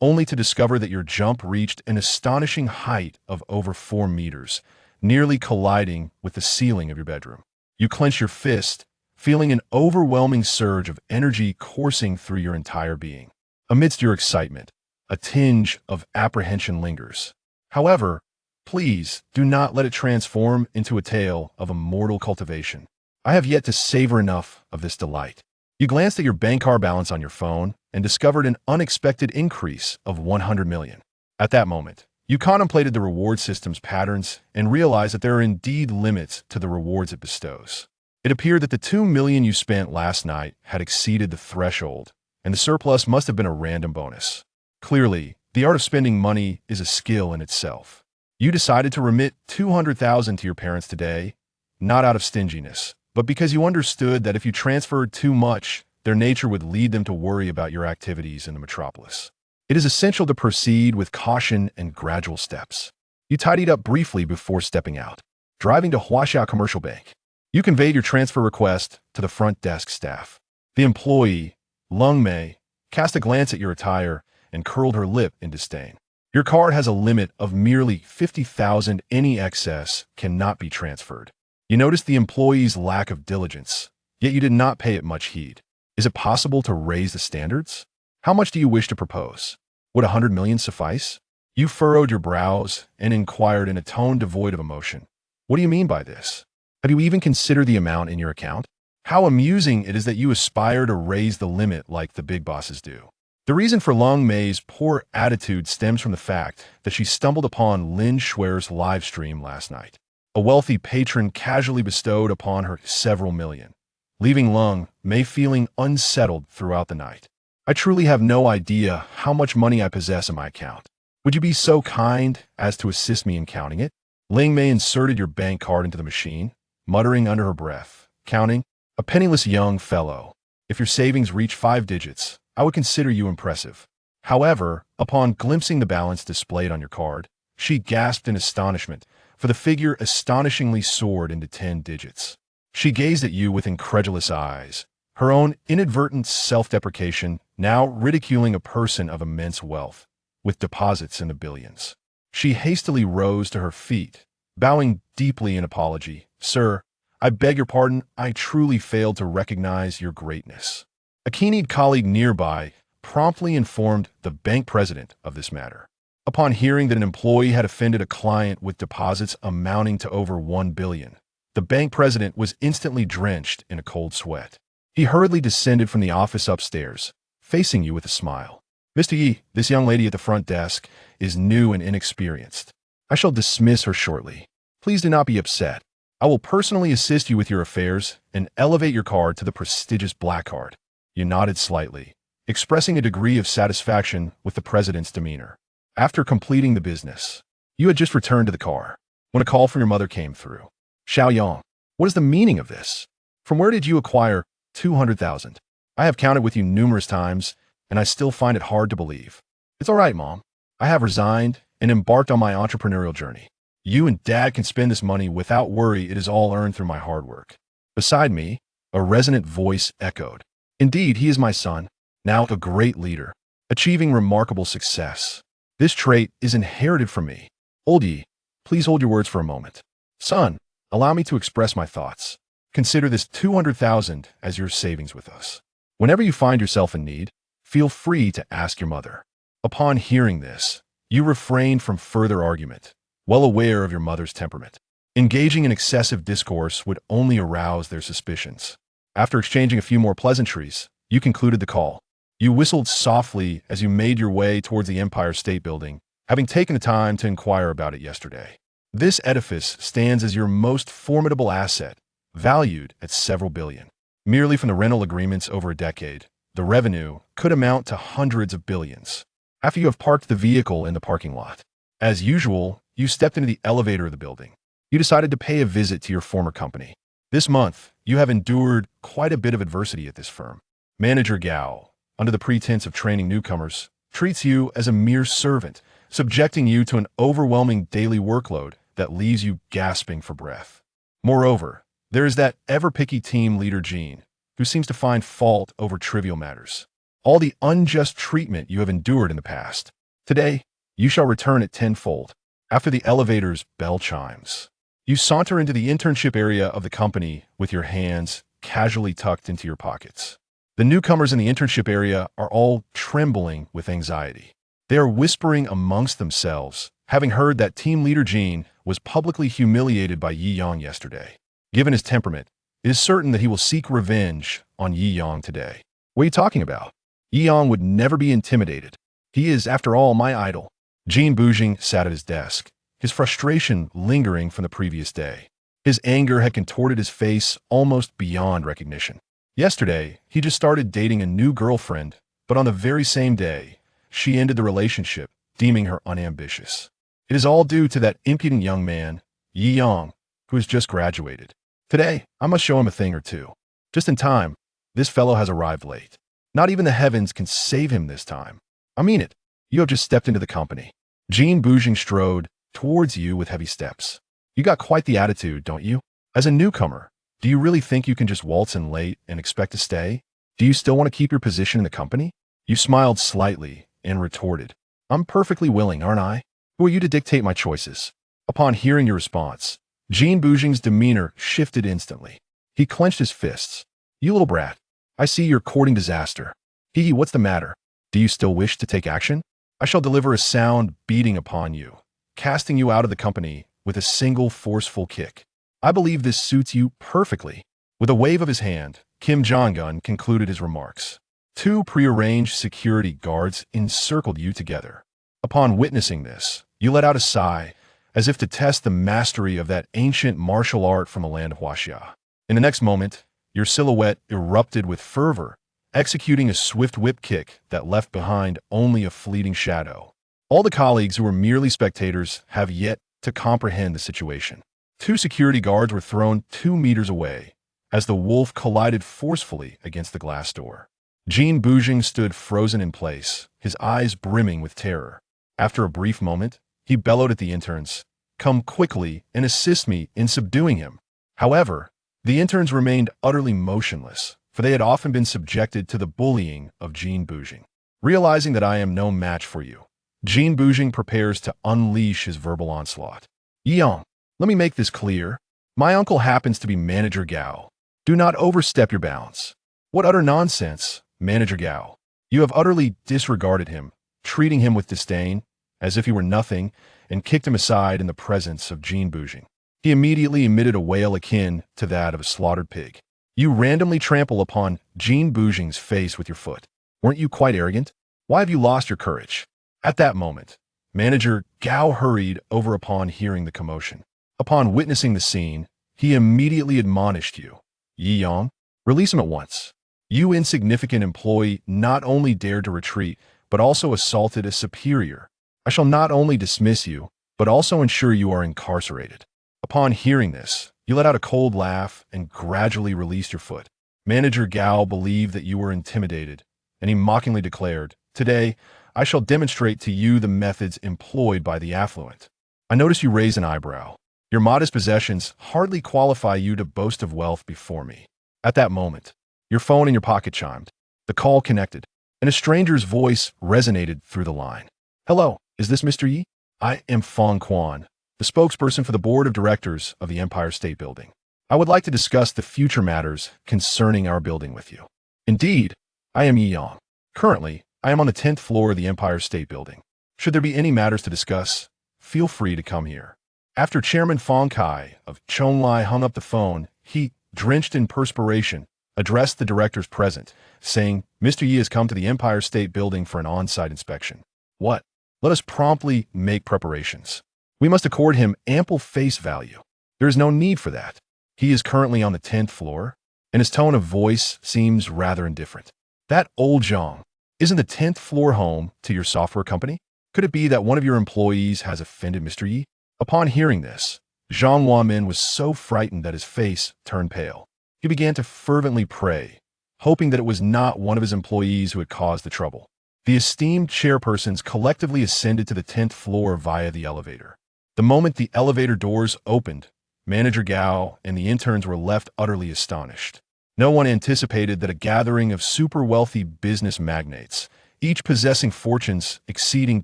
only to discover that your jump reached an astonishing height of over 4 meters, nearly colliding with the ceiling of your bedroom. You clench your fist, feeling an overwhelming surge of energy coursing through your entire being. Amidst your excitement, a tinge of apprehension lingers. However, please do not let it transform into a tale of immortal cultivation. I have yet to savor enough of this delight. You glanced at your bank card balance on your phone and discovered an unexpected increase of 100 million. At that moment, you contemplated the reward system's patterns and realized that there are indeed limits to the rewards it bestows. It appeared that the 2 million you spent last night had exceeded the threshold, and the surplus must have been a random bonus. Clearly, the art of spending money is a skill in itself. You decided to remit 200,000 to your parents today, not out of stinginess, but because you understood that if you transferred too much, their nature would lead them to worry about your activities in the metropolis. It is essential to proceed with caution and gradual steps. You tidied up briefly before stepping out. Driving to Huaxia Commercial Bank, you conveyed your transfer request to the front desk staff. The employee, Lung Mei, cast a glance at your attire and curled her lip in disdain. Your card has a limit of merely 50,000. Any excess cannot be transferred. You noticed the employee's lack of diligence, yet you did not pay it much heed. Is it possible to raise the standards? How much do you wish to propose? Would 100 million suffice? You furrowed your brows and inquired in a tone devoid of emotion. What do you mean by this? Have you even considered the amount in your account? How amusing it is that you aspire to raise the limit like the big bosses do. The reason for Lung Mei's poor attitude stems from the fact that she stumbled upon Lin Shuer's live stream last night. A wealthy patron casually bestowed upon her several million, leaving Lung Mei feeling unsettled throughout the night. I truly have no idea how much money I possess in my account. Would you be so kind as to assist me in counting it? Ling Mei inserted your bank card into the machine, muttering under her breath, counting, a penniless young fellow. If your savings reach 5 digits, I would consider you impressive. However, upon glimpsing the balance displayed on your card, she gasped in astonishment, for the figure astonishingly soared into 10 digits. She gazed at you with incredulous eyes, her own inadvertent self-deprecation now ridiculing a person of immense wealth, with deposits in the billions. She hastily rose to her feet, bowing deeply in apology. Sir, I beg your pardon, I truly failed to recognize your greatness. A keen-eyed colleague nearby promptly informed the bank president of this matter. Upon hearing that an employee had offended a client with deposits amounting to over 1 billion, the bank president was instantly drenched in a cold sweat. He hurriedly descended from the office upstairs, facing you with a smile. Mr. Yi, this young lady at the front desk is new and inexperienced. I shall dismiss her shortly. Please do not be upset. I will personally assist you with your affairs and elevate your card to the prestigious black card. You nodded slightly, expressing a degree of satisfaction with the president's demeanor. After completing the business, you had just returned to the car when a call from your mother came through. Xiaoyang, what is the meaning of this? From where did you acquire 200,000? I have counted with you numerous times, and I still find it hard to believe. It's all right, Mom. I have resigned and embarked on my entrepreneurial journey. You and Dad can spend this money without worry. It is all earned through my hard work. Beside me, a resonant voice echoed. Indeed, he is my son, now a great leader, achieving remarkable success. This trait is inherited from me. Old Yi, please hold your words for a moment. Son, allow me to express my thoughts. Consider this 200,000 as your savings with us. Whenever you find yourself in need, feel free to ask your mother. Upon hearing this, you refrained from further argument, well aware of your mother's temperament. Engaging in excessive discourse would only arouse their suspicions. After exchanging a few more pleasantries, you concluded the call. You whistled softly as you made your way towards the Empire State Building, having taken the time to inquire about it yesterday. This edifice stands as your most formidable asset, valued at several billion. Merely from the rental agreements over a decade, the revenue could amount to hundreds of billions. After you have parked the vehicle in the parking lot, as usual, you stepped into the elevator of the building. You decided to pay a visit to your former company. This month, you have endured quite a bit of adversity at this firm. Manager Gao, under the pretense of training newcomers, treats you as a mere servant, subjecting you to an overwhelming daily workload that leaves you gasping for breath. Moreover, there is that ever-picky team leader Jean, who seems to find fault over trivial matters. all the unjust treatment you have endured in the past. Today, you shall return it tenfold. After the elevator's bell chimes, you saunter into the internship area of the company with your hands casually tucked into your pockets. The newcomers in the internship area are all trembling with anxiety. They are whispering amongst themselves, having heard that team leader Jean was publicly humiliated by Yi Yang yesterday. Given his temperament, it is certain that he will seek revenge on Yi Yang today. What are you talking about? Yi Yang would never be intimidated. He is, after all, my idol. Jean Boujing sat at his desk, his frustration lingering from the previous day. His anger had contorted his face almost beyond recognition. Yesterday, he just started dating a new girlfriend, but on the very same day, she ended the relationship, deeming her unambitious. It is all due to that impudent young man, Yi Yang, who has just graduated. Today, I must show him a thing or two. Just in time, this fellow has arrived late. Not even the heavens can save him this time. I mean it. You have just stepped into the company. Jean Boujing strode towards you with heavy steps. You got quite the attitude, don't you? As a newcomer, do you really think you can just waltz in late and expect to stay? Do you still want to keep your position in the company? You smiled slightly and retorted, I'm perfectly willing, aren't I? Who are you to dictate my choices? Upon hearing your response, Jean Boujing's demeanor shifted instantly. He clenched his fists. You little brat. I see you're courting disaster. Hee, what's the matter? Do you still wish to take action? I shall deliver a sound beating upon you, casting you out of the company with a single forceful kick. I believe this suits you perfectly. With a wave of his hand, Kim Jong-un concluded his remarks. Two prearranged security guards encircled you together. Upon witnessing this, you let out a sigh, as if to test the mastery of that ancient martial art from the land of Huaxia. In the next moment, your silhouette erupted with fervor, executing a swift whip kick that left behind only a fleeting shadow. All the colleagues who were merely spectators have yet to comprehend the situation. Two security guards were thrown 2 meters away as the wolf collided forcefully against the glass door. Jean Boujing stood frozen in place, his eyes brimming with terror. After a brief moment, he bellowed at the interns, "Come quickly and assist me in subduing him." However, the interns remained utterly motionless, for they had often been subjected to the bullying of Jean Boujing. Realizing that I am no match for you, Jean Boujing prepares to unleash his verbal onslaught. Yi Yang, let me make this clear. My uncle happens to be Manager Gao. Do not overstep your bounds. What utter nonsense, Manager Gao. You have utterly disregarded him, treating him with disdain, as if he were nothing, and kicked him aside in the presence of Jean Boujing. He immediately emitted a wail akin to that of a slaughtered pig. You randomly trample upon Jean Boujing's face with your foot. Weren't you quite arrogant? Why have you lost your courage? At that moment, Manager Gao hurried over upon hearing the commotion. Upon witnessing the scene, he immediately admonished you. Yi Yang, release him at once. You insignificant employee not only dared to retreat, but also assaulted a superior. I shall not only dismiss you, but also ensure you are incarcerated. Upon hearing this, you let out a cold laugh and gradually released your foot. Manager Gao believed that you were intimidated, and he mockingly declared, Today, I shall demonstrate to you the methods employed by the affluent. I notice you raise an eyebrow. Your modest possessions hardly qualify you to boast of wealth before me. At that moment, your phone in your pocket chimed. The call connected, and a stranger's voice resonated through the line. Hello, is this Mr. Yi? I am Fong Quan, the spokesperson for the board of directors of the Empire State Building. I would like to discuss the future matters concerning our building with you. Indeed, I am Yi Yang. Currently, I am on the 10th floor of the Empire State Building. Should there be any matters to discuss, feel free to come here. After Chairman Fong Kai of Chonglai hung up the phone, he, drenched in perspiration, addressed the directors present, saying, Mr. Yi has come to the Empire State Building for an on-site inspection. What? Let us promptly make preparations. We must accord him ample face value. There is no need for that. He is currently on the 10th floor, and his tone of voice seems rather indifferent. That old Zhang, isn't the 10th floor home to your software company? Could it be that one of your employees has offended Mr. Yi? Upon hearing this, Zhang Wanmin was so frightened that his face turned pale. He began to fervently pray, hoping that it was not one of his employees who had caused the trouble. The esteemed chairpersons collectively ascended to the 10th floor via the elevator. The moment the elevator doors opened, Manager Gao and the interns were left utterly astonished. No one anticipated that a gathering of super wealthy business magnates, each possessing fortunes exceeding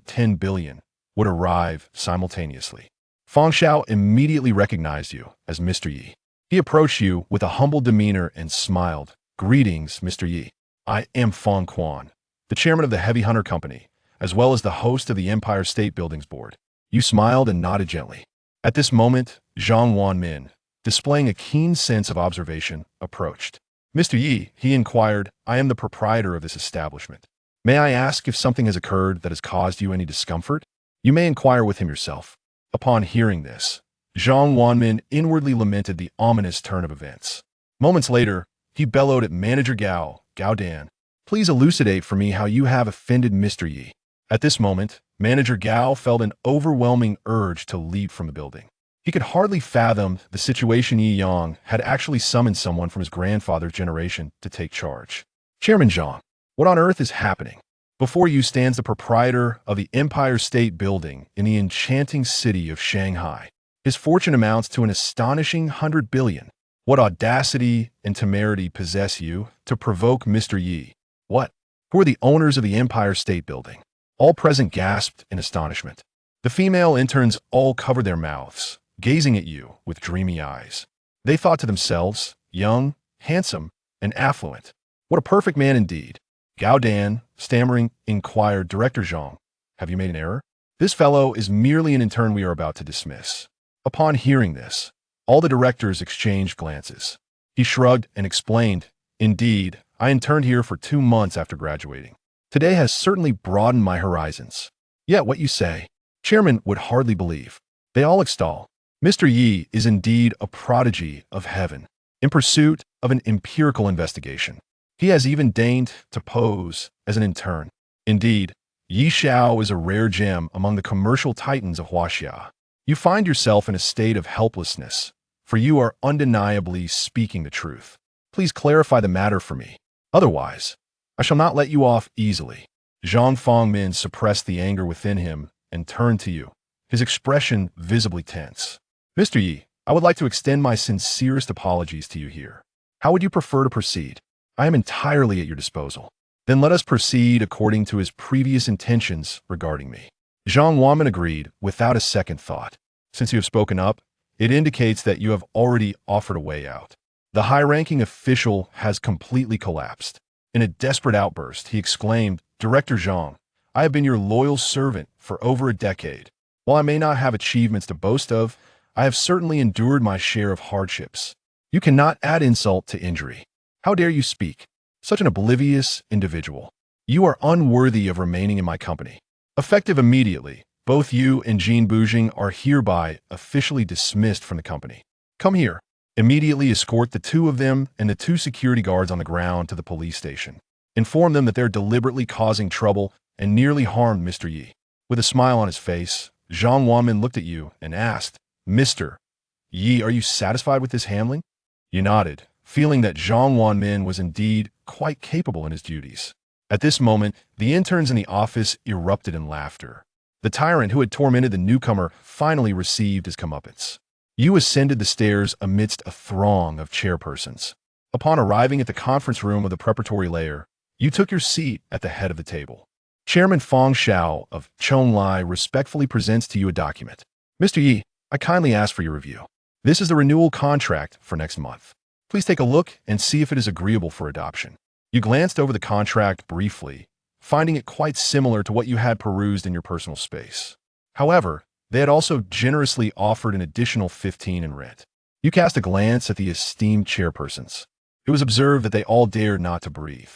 10 billion, would arrive simultaneously. Feng Xiao immediately recognized you as Mr. Yi. He approached you with a humble demeanor and smiled. Greetings, Mr. Yi. I am Feng Quan, the chairman of the Heavy Hunter Company, as well as the host of the Empire State Buildings Board. You smiled and nodded gently. At this moment, Zhang Wanmin, displaying a keen sense of observation, approached. Mr. Yi, he inquired, I am the proprietor of this establishment. May I ask if something has occurred that has caused you any discomfort? You may inquire with him yourself. Upon hearing this, Zhang Wanmin inwardly lamented the ominous turn of events. Moments later, he bellowed at manager Gao Dan. Please elucidate for me how you have offended Mr. Yi. At this moment, manager Gao felt an overwhelming urge to leap from the building. He could hardly fathom the situation Yi Yang had actually summoned someone from his grandfather's generation to take charge. Chairman Zhang, what on earth is happening? Before you stands the proprietor of the Empire State Building in the enchanting city of Shanghai. His fortune amounts to an astonishing 100 billion. What audacity and temerity possess you to provoke Mr. Yi? What? Who are the owners of the Empire State Building? All present gasped in astonishment. The female interns all covered their mouths, gazing at you with dreamy eyes. They thought to themselves, young, handsome, and affluent. What a perfect man indeed. Gao Dan, stammering, inquired, Director Zhang, have you made an error? This fellow is merely an intern we are about to dismiss. Upon hearing this, all the directors exchanged glances. He shrugged and explained, indeed, I interned here for 2 months after graduating. Today has certainly broadened my horizons. Yet what you say, Chairman would hardly believe. They all extol. Mr. Yi is indeed a prodigy of heaven, in pursuit of an empirical investigation. He has even deigned to pose as an intern. Indeed, Yi Xiao is a rare gem among the commercial titans of Huaxia. You find yourself in a state of helplessness, for you are undeniably speaking the truth. Please clarify the matter for me. Otherwise, I shall not let you off easily. Zhang Fangmin suppressed the anger within him and turned to you, his expression visibly tense. Mr. Yi, I would like to extend my sincerest apologies to you here. How would you prefer to proceed? I am entirely at your disposal. Then let us proceed according to his previous intentions regarding me. Zhang Wanmin agreed without a second thought. Since you have spoken up, it indicates that you have already offered a way out. The high-ranking official has completely collapsed. In a desperate outburst, he exclaimed, Director Zhang, I have been your loyal servant for over a decade. While I may not have achievements to boast of, I have certainly endured my share of hardships. You cannot add insult to injury. How dare you speak? Such an oblivious individual. You are unworthy of remaining in my company. Effective immediately, both you and Jean Boujing are hereby officially dismissed from the company. Come here. Immediately escort the 2 of them and the 2 security guards on the ground to the police station. Inform them that they're deliberately causing trouble and nearly harmed Mr. Yi. With a smile on his face, Zhang Wanmin looked at you and asked, Mr. Yi, are you satisfied with this handling? You nodded, feeling that Zhang Wanmin was indeed quite capable in his duties. At this moment, the interns in the office erupted in laughter. The tyrant who had tormented the newcomer finally received his comeuppance. You ascended the stairs amidst a throng of chairpersons. Upon arriving at the conference room of the preparatory layer, you took your seat at the head of the table. Chairman Feng Xiao of Chonglai respectfully presents to you a document. Mr. Yi, I kindly ask for your review. This is the renewal contract for next month. Please take a look and see if it is agreeable for adoption. You glanced over the contract briefly, finding it quite similar to what you had perused in your personal space. However, they had also generously offered an additional 15 in rent. You cast a glance at the esteemed chairpersons. It was observed that they all dared not to breathe.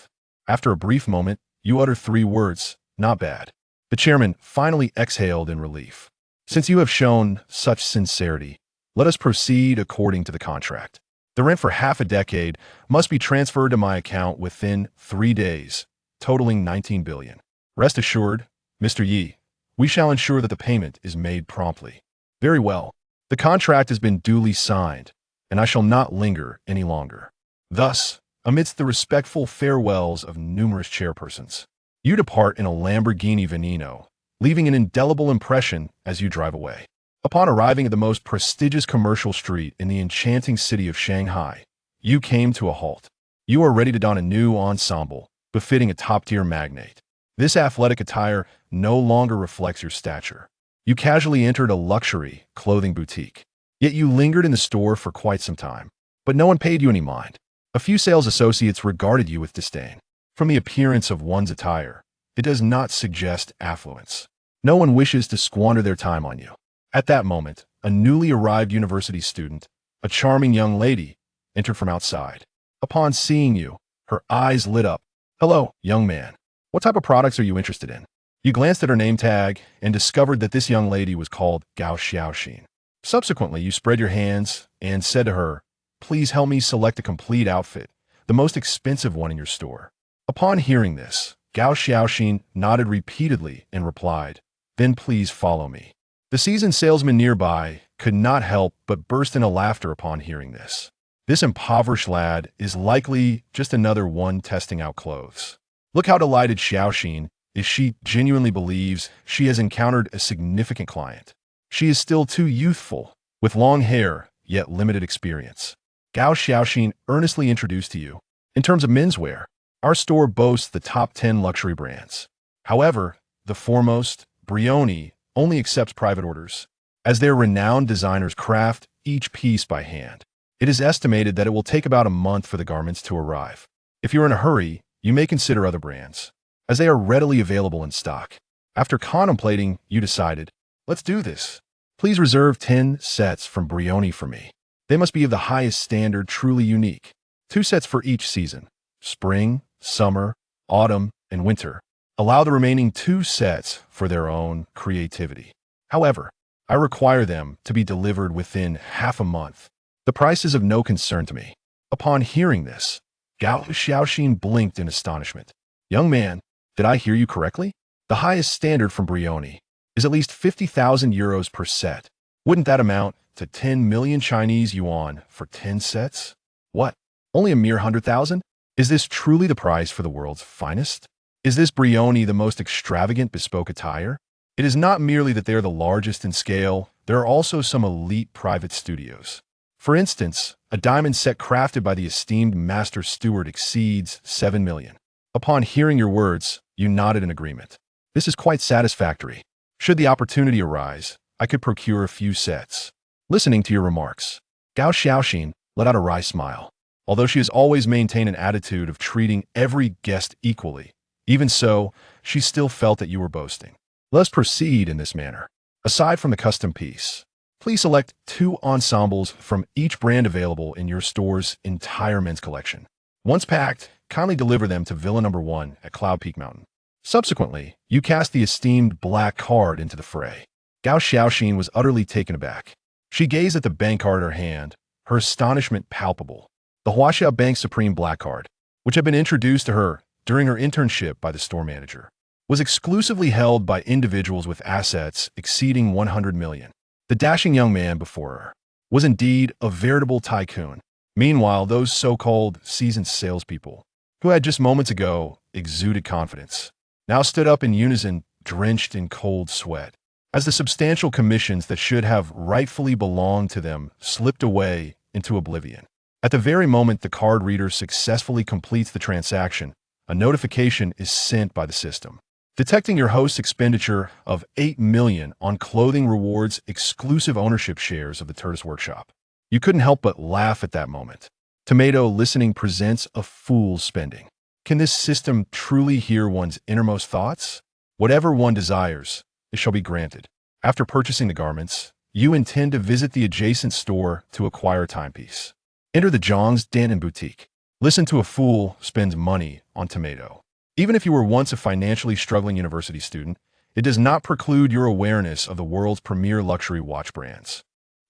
After a brief moment, you uttered 3 words, not bad. The chairman finally exhaled in relief. Since you have shown such sincerity, let us proceed according to the contract. The rent for half a decade must be transferred to my account within 3 days, totaling 19 billion. Rest assured, Mr. Yi, we shall ensure that the payment is made promptly. Very well. The contract has been duly signed, and I shall not linger any longer. Thus, amidst the respectful farewells of numerous chairpersons, you depart in a Lamborghini Venom, leaving an indelible impression as you drive away. Upon arriving at the most prestigious commercial street in the enchanting city of Shanghai, you came to a halt. You are ready to don a new ensemble, befitting a top-tier magnate. This athletic attire no longer reflects your stature. You casually entered a luxury clothing boutique. Yet you lingered in the store for quite some time. But no one paid you any mind. A few sales associates regarded you with disdain. From the appearance of one's attire, it does not suggest affluence. No one wishes to squander their time on you. At that moment, a newly arrived university student, a charming young lady, entered from outside. Upon seeing you, her eyes lit up. "Hello, young man. What type of products are you interested in?" You glanced at her name tag and discovered that this young lady was called Gao Xiaoxin. Subsequently, you spread your hands and said to her, "Please help me select a complete outfit, the most expensive one in your store." Upon hearing this, Gao Xiaoxin nodded repeatedly and replied, "Then please follow me." The seasoned salesman nearby could not help but burst into laughter upon hearing this. This impoverished lad is likely just another one testing out clothes. Look how delighted Xiaoxin is. She genuinely believes she has encountered a significant client. She is still too youthful, with long hair, yet limited experience. Gao Xiaoxin earnestly introduced to you. In terms of menswear, our store boasts the top 10 luxury brands. However, the foremost, Brioni, only accepts private orders, as their renowned designers craft each piece by hand. It is estimated that it will take about a month for the garments to arrive. If you're in a hurry, you may consider other brands, as they are readily available in stock. After contemplating, you decided, "Let's do this. Please reserve 10 sets from Brioni for me. They must be of the highest standard, truly unique. 2 sets for each season: spring, summer, autumn, and winter. Allow the remaining 2 sets for their own creativity. However, I require them to be delivered within half a month. The price is of no concern to me." Upon hearing this, Gao Xiaoxin blinked in astonishment. "Young man, did I hear you correctly? The highest standard from Brioni is at least 50,000 euros per set. Wouldn't that amount to 10 million Chinese yuan for 10 sets? What? Only a mere 100,000? Is this truly the price for the world's finest? Is this Brioni the most extravagant bespoke attire? It is not merely that they are the largest in scale, there are also some elite private studios. For instance, a diamond set crafted by the esteemed master steward exceeds 7 million. Upon hearing your words, you nodded in agreement. This is quite satisfactory. Should the opportunity arise, I could procure a few sets. Listening to your remarks, Gao Xiaoxin let out a wry smile. Although she has always maintained an attitude of treating every guest equally, even so, she still felt that you were boasting. Let's proceed in this manner. Aside from the custom piece, please select 2 ensembles from each brand available in your store's entire men's collection. Once packed, kindly deliver them to Villa Number 1 at Cloud Peak Mountain. Subsequently, you cast the esteemed black card into the fray. Gao Xiaoxin was utterly taken aback. She gazed at the bank card in her hand, her astonishment palpable. The Huaxia Bank Supreme Black Card, which had been introduced to her during her internship by the store manager, was exclusively held by individuals with assets exceeding 100 million. The dashing young man before her was indeed a veritable tycoon. Meanwhile, those so-called seasoned salespeople, who had just moments ago exuded confidence, now stood up in unison, drenched in cold sweat, as the substantial commissions that should have rightfully belonged to them slipped away into oblivion. At the very moment the card reader successfully completes the transaction, a notification is sent by the system, detecting your host's expenditure of 8 million on clothing rewards exclusive ownership shares of the Tortoise Workshop. You couldn't help but laugh at that moment. Tomato listening presents a fool's spending. Can this system truly hear one's innermost thoughts? Whatever one desires, it shall be granted. After purchasing the garments, you intend to visit the adjacent store to acquire a timepiece. Enter the Jiangjing boutique. Listen to a fool spends money on Tomato. Even if you were once a financially struggling university student, it does not preclude your awareness of the world's premier luxury watch brands.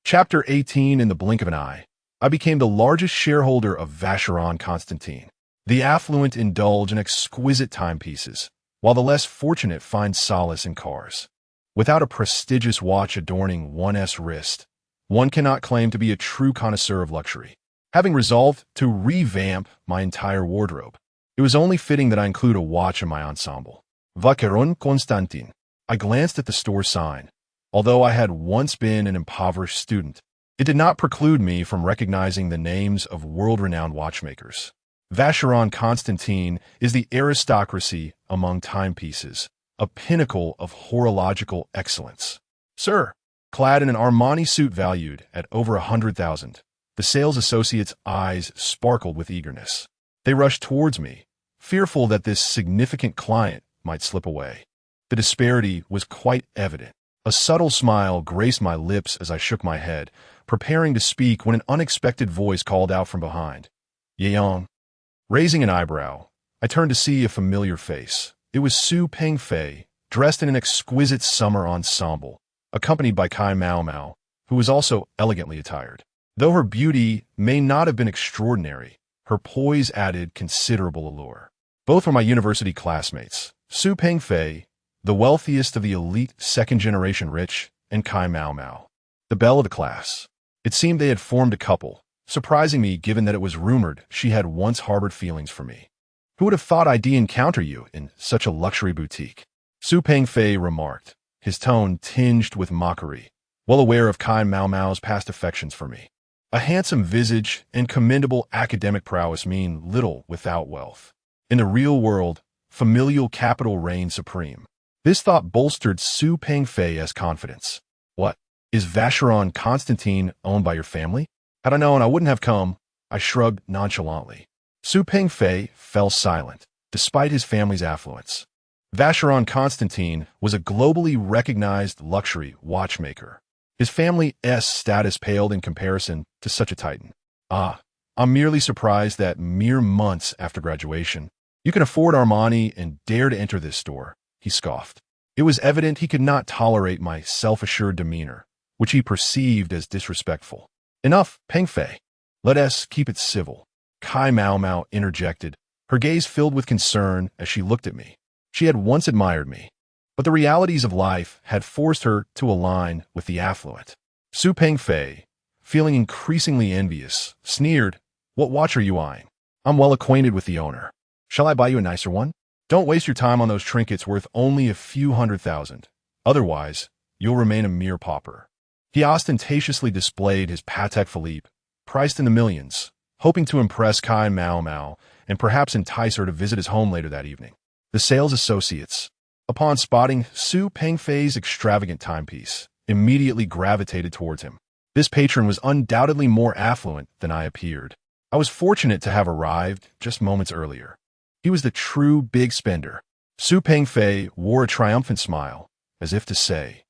Chapter 18. In the blink of an eye, I became the largest shareholder of Vacheron Constantin. The affluent indulge in exquisite timepieces, while the less fortunate find solace in cars. Without a prestigious watch adorning one's wrist, one cannot claim to be a true connoisseur of luxury. Having resolved to revamp my entire wardrobe, it was only fitting that I include a watch in my ensemble. Vacheron Constantin. I glanced at the store sign. Although I had once been an impoverished student, it did not preclude me from recognizing the names of world-renowned watchmakers. Vacheron Constantin is the aristocracy among timepieces, a pinnacle of horological excellence. Sir, clad in an Armani suit valued at over 100,000, the sales associate's eyes sparkled with eagerness. They rushed towards me, fearful that this significant client might slip away. The disparity was quite evident. A subtle smile graced my lips as I shook my head, preparing to speak when an unexpected voice called out from behind. Yang. Raising an eyebrow, I turned to see a familiar face. It was Su Pengfei, dressed in an exquisite summer ensemble, accompanied by Kai Mao Mao, who was also elegantly attired. Though her beauty may not have been extraordinary, her poise added considerable allure. Both were my university classmates, Su Pengfei, the wealthiest of the elite second-generation rich, and Kai Mao Mao, the belle of the class. It seemed they had formed a couple, surprising me given that it was rumored she had once harbored feelings for me. Who would have thought I'd encounter you in such a luxury boutique? Su Pengfei remarked, his tone tinged with mockery, well aware of Kai Mao Mao's past affections for me. A handsome visage and commendable academic prowess mean little without wealth. In the real world, familial capital reigns supreme. This thought bolstered Su Pengfei's confidence. What? Is Vacheron Constantin owned by your family? Had I known, I wouldn't have come. I shrugged nonchalantly. Su Pengfei fell silent, despite his family's affluence. Vacheron Constantin was a globally recognized luxury watchmaker. His family's status paled in comparison to such a titan. I'm merely surprised that mere months after graduation, you can afford Armani and dare to enter this store, he scoffed. It was evident he could not tolerate my self-assured demeanor, which he perceived as disrespectful. Enough, Pengfei. Let us keep it civil. Kai Mao Mao interjected, her gaze filled with concern as she looked at me. She had once admired me, but the realities of life had forced her to align with the affluent. Su Pengfei, feeling increasingly envious, sneered, "What watch are you eyeing? I'm well acquainted with the owner. Shall I buy you a nicer one? Don't waste your time on those trinkets worth only a few 100,000. Otherwise, you'll remain a mere pauper." He ostentatiously displayed his Patek Philippe, priced in the millions, hoping to impress Kai Mao Mao and perhaps entice her to visit his home later that evening. The sales associates, upon spotting Su Pengfei's extravagant timepiece, immediately gravitated towards him. This patron was undoubtedly more affluent than I appeared. I was fortunate to have arrived just moments earlier. He was the true big spender. Su Pengfei wore a triumphant smile, as if to say,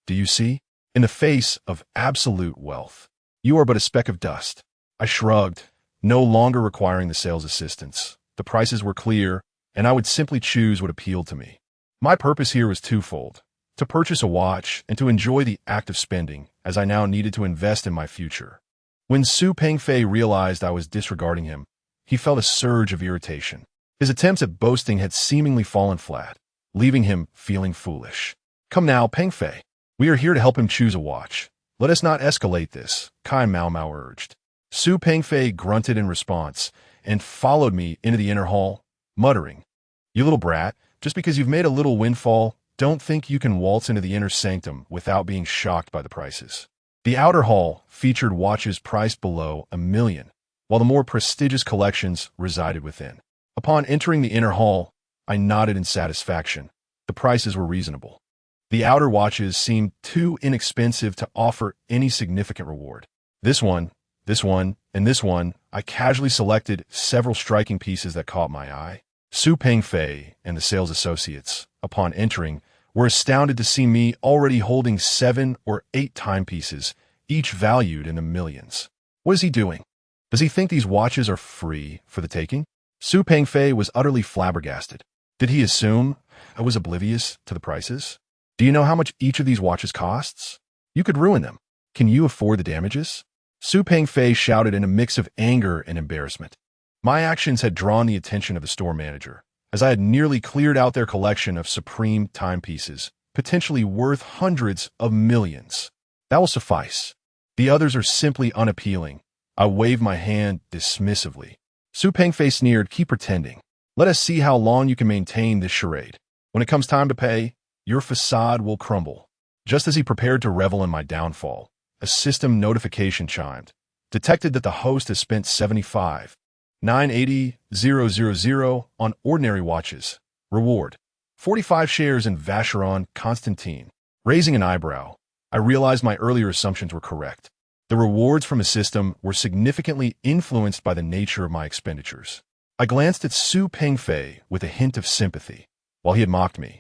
"Do you see? In the face of absolute wealth, you are but a speck of dust." I shrugged, no longer requiring the sales assistance. The prices were clear, and I would simply choose what appealed to me. My purpose here was twofold: to purchase a watch and to enjoy the act of spending, as I now needed to invest in my future. When Su Pengfei realized I was disregarding him, he felt a surge of irritation. His attempts at boasting had seemingly fallen flat, leaving him feeling foolish. "Come now, Pengfei. We are here to help him choose a watch. Let us not escalate this," Kai Mao Mao urged. Su Pengfei grunted in response and followed me into the inner hall, muttering, "You little brat, just because you've made a little windfall, don't think you can waltz into the inner sanctum without being shocked by the prices." The outer hall featured watches priced below $1 million, while the more prestigious collections resided within. Upon entering the inner hall, I nodded in satisfaction. The prices were reasonable. The outer watches seemed too inexpensive to offer any significant reward. This one, and this one, I casually selected several striking pieces that caught my eye. Su Pengfei and the sales associates, upon entering, were astounded to see me already holding 7 or 8 timepieces, each valued in the millions. What is he doing? Does he think these watches are free for the taking? Su Pengfei was utterly flabbergasted. Did he assume I was oblivious to the prices? Do you know how much each of these watches costs? You could ruin them. Can you afford the damages? Su Pengfei shouted in a mix of anger and embarrassment. My actions had drawn the attention of the store manager, as I had nearly cleared out their collection of supreme timepieces, potentially worth hundreds of millions. That will suffice. The others are simply unappealing. I waved my hand dismissively. Su Pengfei sneered, "Keep pretending. Let us see how long you can maintain this charade. When it comes time to pay, your facade will crumble." Just as he prepared to revel in my downfall, a system notification chimed, detected that the host has spent 75. 980,000 on ordinary watches. Reward: 45 shares in Vacheron Constantin. Raising an eyebrow, I realized my earlier assumptions were correct. The rewards from a system were significantly influenced by the nature of my expenditures. I glanced at Su Pengfei with a hint of sympathy. While he had mocked me,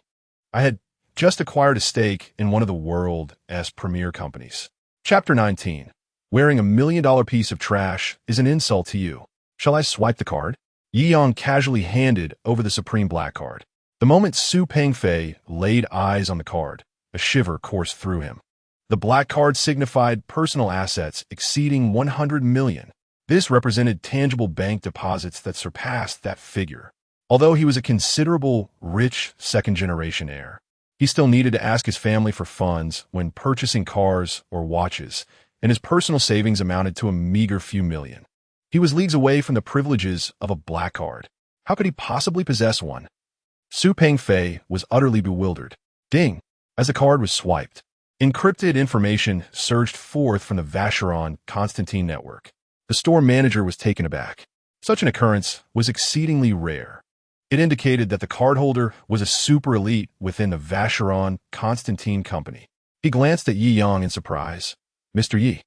I had just acquired a stake in one of the world's premier companies. Chapter 19. Wearing $1 million piece of trash is an insult to you. Shall I swipe the card? Yi Yang casually handed over the supreme black card. The moment Su Pengfei laid eyes on the card, a shiver coursed through him. The black card signified personal assets exceeding 100 million. This represented tangible bank deposits that surpassed that figure. Although he was a considerable, rich second-generation heir, he still needed to ask his family for funds when purchasing cars or watches, and his personal savings amounted to a meager few million. He was leagues away from the privileges of a black card. How could he possibly possess one? Su Pengfei was utterly bewildered. Ding! As the card was swiped, encrypted information surged forth from the Vacheron Constantin network. The store manager was taken aback. Such an occurrence was exceedingly rare. It indicated that the cardholder was a super elite within the Vacheron Constantin company. He glanced at Yi Yang in surprise. Mr. Yi,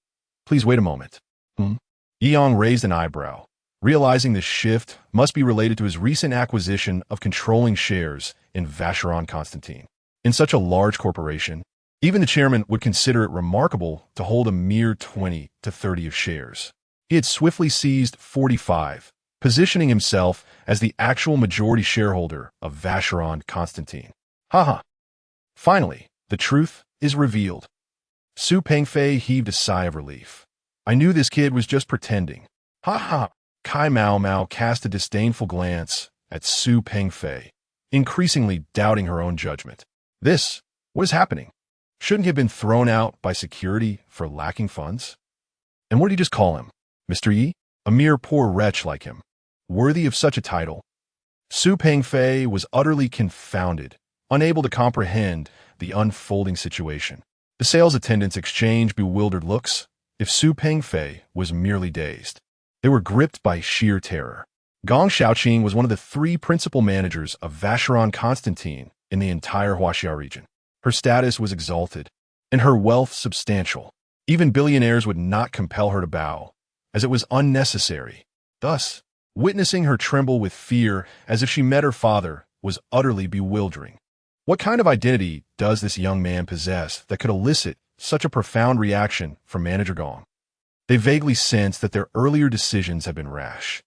please wait a moment. Yi Yang raised an eyebrow, realizing this shift must be related to his recent acquisition of controlling shares in Vacheron Constantin. In such a large corporation, even the chairman would consider it remarkable to hold a mere 20 to 30 of shares. He had swiftly seized 45, positioning himself as the actual majority shareholder of Vacheron Constantin. Haha. Finally, the truth is revealed. Su Pengfei heaved a sigh of relief. I knew this kid was just pretending. Ha. Kai Mao Mao cast a disdainful glance at Su Pengfei, increasingly doubting her own judgment. What is happening? Shouldn't he have been thrown out by security for lacking funds? And what did he just call him? Mr. Yi? A mere poor wretch like him. Worthy of such a title? Su Pengfei was utterly confounded, unable to comprehend the unfolding situation. The sales attendants exchanged bewildered looks. If Su Pengfei was merely dazed, they were gripped by sheer terror. Gong Xiaoqing was one of the 3 principal managers of Vacheron Constantin in the entire Huaxia region. Her status was exalted, and her wealth substantial. Even billionaires would not compel her to bow, as it was unnecessary. Thus, witnessing her tremble with fear as if she met her father was utterly bewildering. What kind of identity does this young man possess that could elicit such a profound reaction from Manager Gong? They vaguely sensed that their earlier decisions had been rash.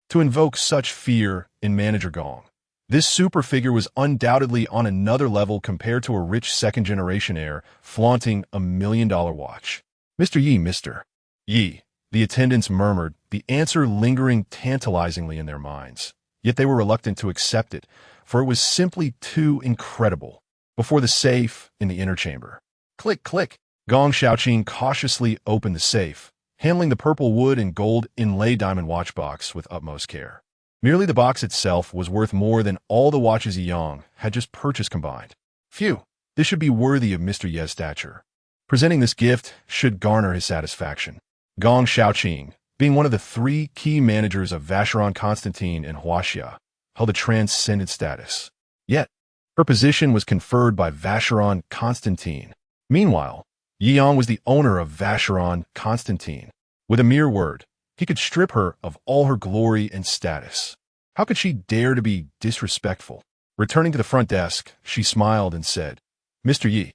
To invoke such fear in Manager Gong, this super figure was undoubtedly on another level compared to a rich second-generation heir flaunting $1 million watch. Mr. Yi, Mr. Yi, the attendants murmured, the answer lingering tantalizingly in their minds. Yet they were reluctant to accept it, for it was simply too incredible. Before the safe in the inner chamber. Click, click. Gong Xiaoqing cautiously opened the safe, handling the purple wood and gold inlay diamond watch box with utmost care. Merely the box itself was worth more than all the watches Yi Yang had just purchased combined. Phew, this should be worthy of Mr. Ye's stature. Presenting this gift should garner his satisfaction. Gong Xiaoqing, being one of the 3 key managers of Vacheron Constantin and Huaxia, held a transcendent status. Yet, her position was conferred by Vacheron Constantin. Meanwhile, Yi Yang was the owner of Vacheron Constantin. With a mere word, he could strip her of all her glory and status. How could she dare to be disrespectful? Returning to the front desk, she smiled and said, Mr. Yi,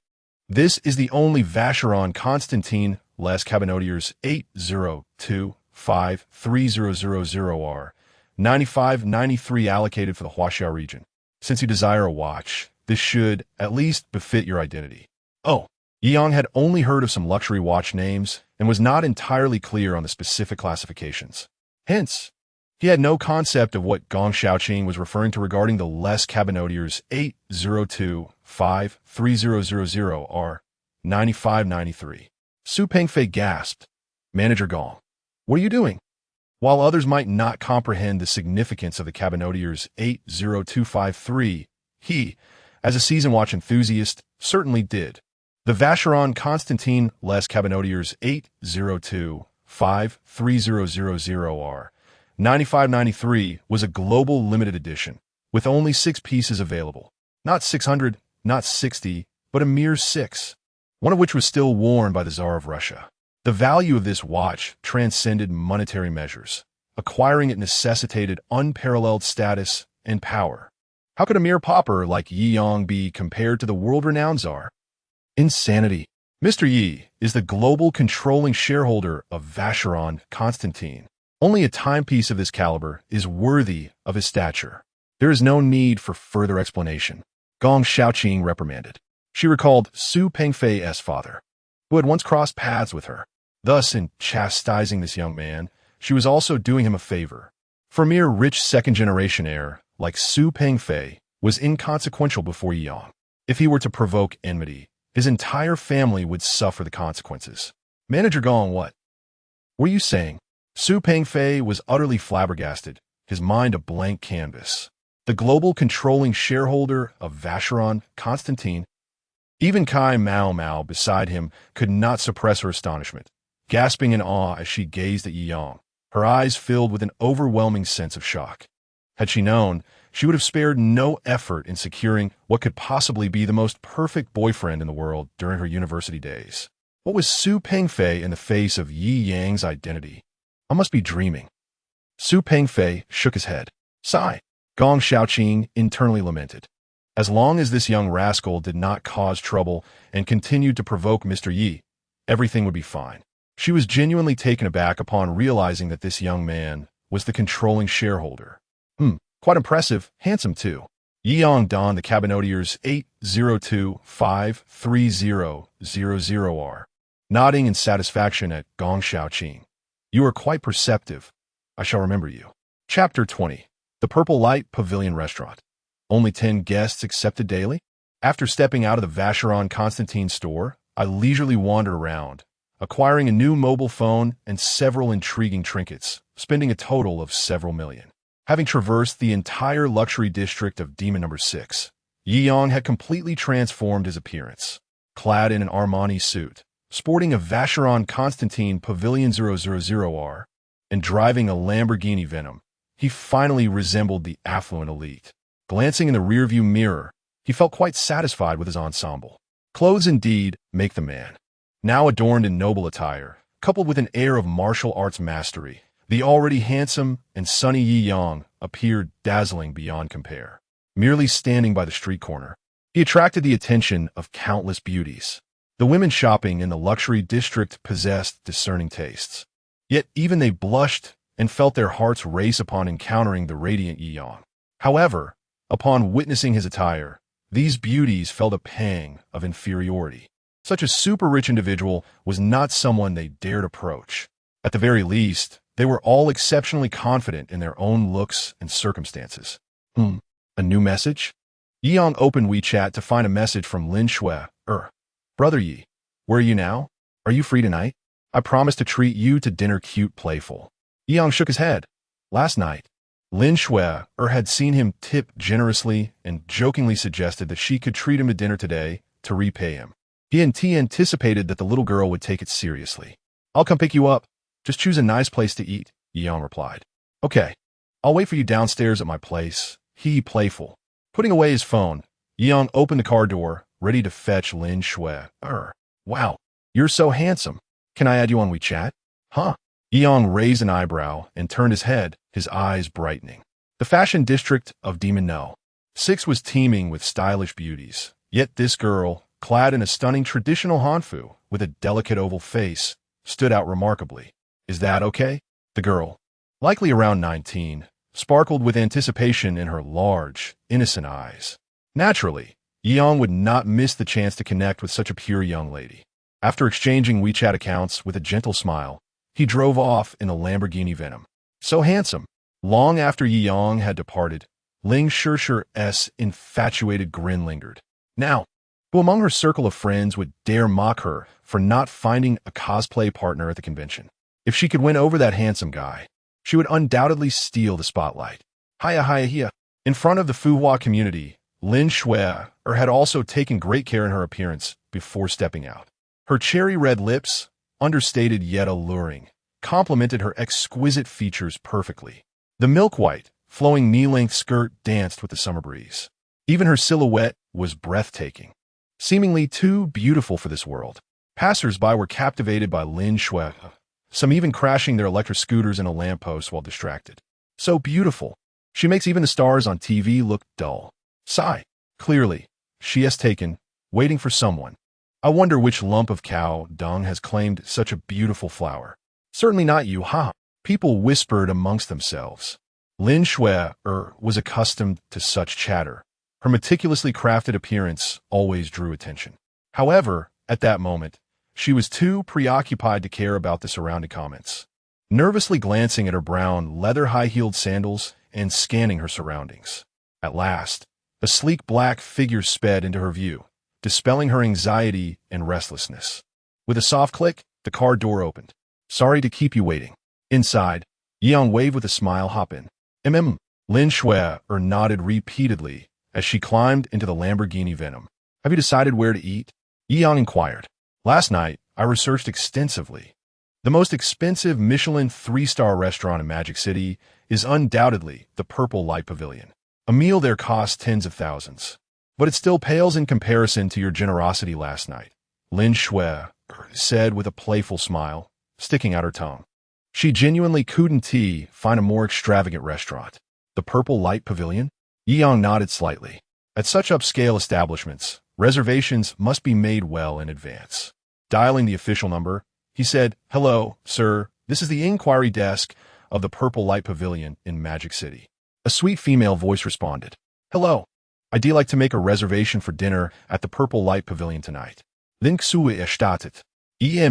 this is the only Vacheron Constantin Les Cabinotiers 8025300R 9593 allocated for the Huaxia region. Since you desire a watch, this should at least befit your identity. Oh, Yi Yang had only heard of some luxury watch names and was not entirely clear on the specific classifications. Hence, he had no concept of what Gong Xiaoqing was referring to regarding the Les Cabinotiers 8025300R 9593. Su Pengfei gasped. Manager Gong, what are you doing? While others might not comprehend the significance of the Cabinotiers 80253, he, as a seasoned watch enthusiast, certainly did. The Vacheron Constantin Les Cabinotiers 8025300R 95.93 was a global limited edition, with only 6 pieces available. Not 600, not 60, but a mere 6, one of which was still worn by the Tsar of Russia. The value of this watch transcended monetary measures. Acquiring it necessitated unparalleled status and power. How could a mere pauper like Yi Yang be compared to the world-renowned Tsar? Insanity. Mr. Yi is the global controlling shareholder of Vacheron Constantin. Only a timepiece of this caliber is worthy of his stature. There is no need for further explanation. Gong Xiaoqing reprimanded. She recalled Su Pengfei's father, who had once crossed paths with her. Thus, in chastising this young man, she was also doing him a favor. For mere rich second-generation heir, like Su Pengfei, was inconsequential before Yi Yang. If he were to provoke enmity, his entire family would suffer the consequences. Manager Gong, what were you saying? Su Pengfei was utterly flabbergasted, his mind a blank canvas. The global controlling shareholder of Vacheron Constantin. Even Kai Mao Mao beside him could not suppress her astonishment, gasping in awe as she gazed at Yi Yang, her eyes filled with an overwhelming sense of shock. Had she known, she would have spared no effort in securing what could possibly be the most perfect boyfriend in the world during her university days. What was Su Pengfei in the face of Yi Yang's identity? I must be dreaming. Su Pengfei shook his head. Sigh. Gong Xiaoqing internally lamented. As long as this young rascal did not cause trouble and continued to provoke Mr. Yi, everything would be fine. She was genuinely taken aback upon realizing that this young man was the controlling shareholder. Quite impressive, handsome too. Yi Yang donned the cabinotier's 802-53000R, nodding in satisfaction at Gong Xiaoqing. You are quite perceptive. I shall remember you. Chapter 20. The Purple Light Pavilion Restaurant. Only 10 guests accepted daily? After stepping out of the Vacheron Constantin store, I leisurely wandered around, acquiring a new mobile phone and several intriguing trinkets, spending a total of several million. Having traversed the entire luxury district of Demon No. 6, Yi Yang had completely transformed his appearance. Clad in an Armani suit, sporting a Vacheron Constantin Pavilion 000R, and driving a Lamborghini Venom, he finally resembled the affluent elite. Glancing in the rearview mirror, he felt quite satisfied with his ensemble. Clothes indeed make the man. Now adorned in noble attire, coupled with an air of martial arts mastery, the already handsome and sunny Yi Yang appeared dazzling beyond compare. Merely standing by the street corner, he attracted the attention of countless beauties. The women shopping in the luxury district possessed discerning tastes. Yet even they blushed and felt their hearts race upon encountering the radiant Yi Yang. However, upon witnessing his attire, these beauties felt a pang of inferiority. Such a super-rich individual was not someone they dared approach. At the very least, they were all exceptionally confident in their own looks and circumstances. A new message? Yi Yang opened WeChat to find a message from Lin Shui. Brother Yi, where are you now? Are you free tonight? I promised to treat you to dinner cute playful. Yi Yang shook his head. Last night, Lin Shui had seen him tip generously and jokingly suggested that she could treat him to dinner today to repay him. He anticipated that the little girl would take it seriously. I'll come pick you up. Just choose a nice place to eat, Yi Yang replied. Okay, I'll wait for you downstairs at my place. He playful. Putting away his phone, Yi Yang opened the car door, ready to fetch Lin Shui. Wow, you're so handsome. Can I add you on WeChat? Huh? Yi Yang raised an eyebrow and turned his head, his eyes brightening. The fashion district of Demon No. 6 was teeming with stylish beauties. Yet this girl, clad in a stunning traditional hanfu with a delicate oval face, stood out remarkably. Is that okay? The girl, likely around 19, sparkled with anticipation in her large, innocent eyes. Naturally, Yi Yang would not miss the chance to connect with such a pure young lady. After exchanging WeChat accounts with a gentle smile, he drove off in a Lamborghini Venom. So handsome. Long after Yi Yang had departed, Ling Shishir's infatuated grin lingered. Now, who among her circle of friends would dare mock her for not finding a cosplay partner at the convention? If she could win over that handsome guy, she would undoubtedly steal the spotlight. Hiya. In front of the Fuhua community, Lin Shui had also taken great care in her appearance before stepping out. Her cherry-red lips, understated yet alluring, complemented her exquisite features perfectly. The milk-white, flowing knee-length skirt danced with the summer breeze. Even her silhouette was breathtaking, seemingly too beautiful for this world. Passers-by were captivated by Lin Shui, some even crashing their electric scooters in a lamppost while distracted. So beautiful. She makes even the stars on TV look dull. Sigh. Clearly, she has taken, waiting for someone. I wonder which lump of cow dung has claimed such a beautiful flower. Certainly not you, ha! People whispered amongst themselves. Lin Shui was accustomed to such chatter. Her meticulously crafted appearance always drew attention. However, at that moment, she was too preoccupied to care about the surrounding comments. Nervously glancing at her brown, leather high-heeled sandals and scanning her surroundings. At last, a sleek black figure sped into her view, dispelling her anxiety and restlessness. With a soft click, the car door opened. Sorry to keep you waiting. Inside, Yang waved with a smile. Hop in. Lin Shui nodded repeatedly as she climbed into the Lamborghini Venom. Have you decided where to eat? Yang inquired. Last night, I researched extensively. The most expensive Michelin 3-star restaurant in Magic City is undoubtedly the Purple Light Pavilion. A meal there costs tens of thousands. But it still pales in comparison to your generosity last night, Lin Shui said with a playful smile, sticking out her tongue. She genuinely couldn't find a more extravagant restaurant. The Purple Light Pavilion? Yang nodded slightly. At such upscale establishments, reservations must be made well in advance. Dialing the official number, he said, Hello, sir, this is the inquiry desk of the Purple Light Pavilion in Magic City. A sweet female voice responded. Hello. I'd like to make a reservation for dinner at the Purple Light Pavilion tonight. Link sue erstattet.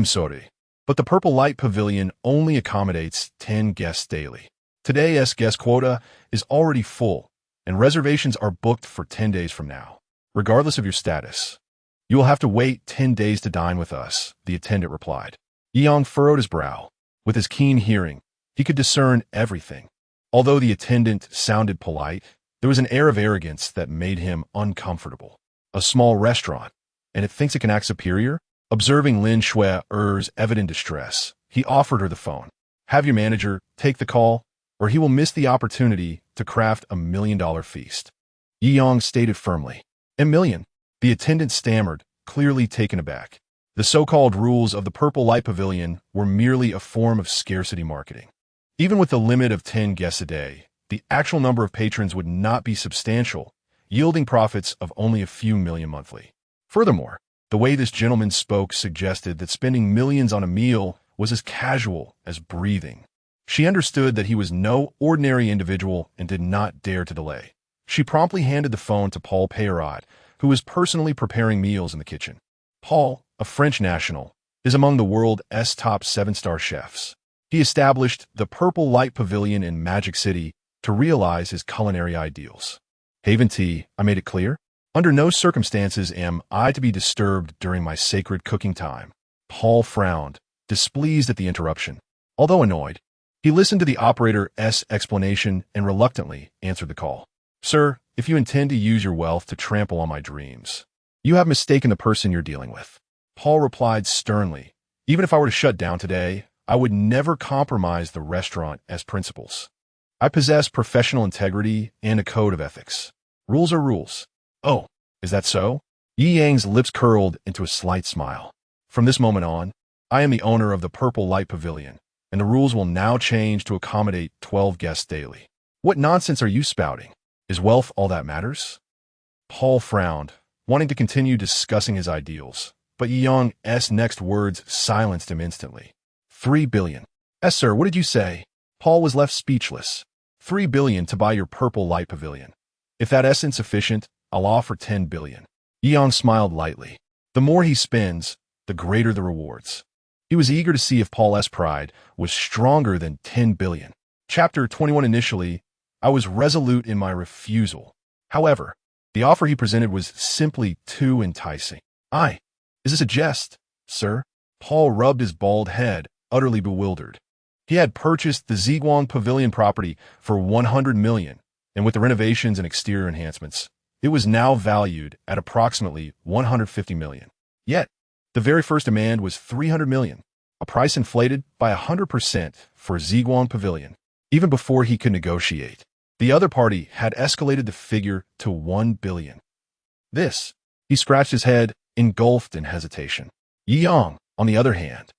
Sorry. But the Purple Light Pavilion only accommodates 10 guests daily. Today's guest quota is already full, and reservations are booked for 10 days from now. Regardless of your status, you will have to wait 10 days to dine with us, the attendant replied. Yang furrowed his brow. With his keen hearing, he could discern everything. Although the attendant sounded polite, there was an air of arrogance that made him uncomfortable. A small restaurant, and it thinks it can act superior? Observing Lin Shui's evident distress, he offered her the phone. Have your manager take the call, or he will miss the opportunity to craft $1 million feast. Yang stated firmly. $1 million? The attendant stammered, clearly taken aback. The so-called rules of the Purple Light Pavilion were merely a form of scarcity marketing. Even with the limit of 10 guests a day, the actual number of patrons would not be substantial, yielding profits of only a few million monthly. Furthermore, the way this gentleman spoke suggested that spending millions on a meal was as casual as breathing. She understood that he was no ordinary individual and did not dare to delay. She promptly handed the phone to Paul Peyrat, who was personally preparing meals in the kitchen. Paul, a French national, is among the world's top 7-star chefs. He established the Purple Light Pavilion in Magic City to realize his culinary ideals. Haven tea, I made it clear. Under no circumstances am I to be disturbed during my sacred cooking time. Paul frowned, displeased at the interruption. Although annoyed, he listened to the operator's explanation and reluctantly answered the call. Sir, if you intend to use your wealth to trample on my dreams, you have mistaken the person you're dealing with. Paul replied sternly. Even if I were to shut down today, I would never compromise the restaurant as principles. I possess professional integrity and a code of ethics. Rules are rules. Oh, is that so? Yi Yang's lips curled into a slight smile. From this moment on, I am the owner of the Purple Light Pavilion, and the rules will now change to accommodate 12 guests daily. What nonsense are you spouting? Is wealth all that matters? Paul frowned, wanting to continue discussing his ideals, but Yi Yang's next words silenced him instantly. 3 billion. Sir, what did you say? Paul was left speechless. 3 billion to buy your Purple Light Pavilion. If that's insufficient, I'll offer 10 billion. Yi Yang smiled lightly. The more he spends, the greater the rewards. He was eager to see if Paul's pride was stronger than 10 billion. Chapter 21. Initially, I was resolute in my refusal. However, the offer he presented was simply too enticing. Is this a jest, sir? Paul rubbed his bald head, utterly bewildered. He had purchased the Ziguang Pavilion property for 100 million, and with the renovations and exterior enhancements, it was now valued at approximately 150 million. Yet, the very first demand was 300 million, a price inflated by 100% for Ziguang Pavilion. even before he could negotiate. The other party had escalated the figure to 1 billion. This, he scratched his head, engulfed in hesitation. Yi Yang, on the other hand,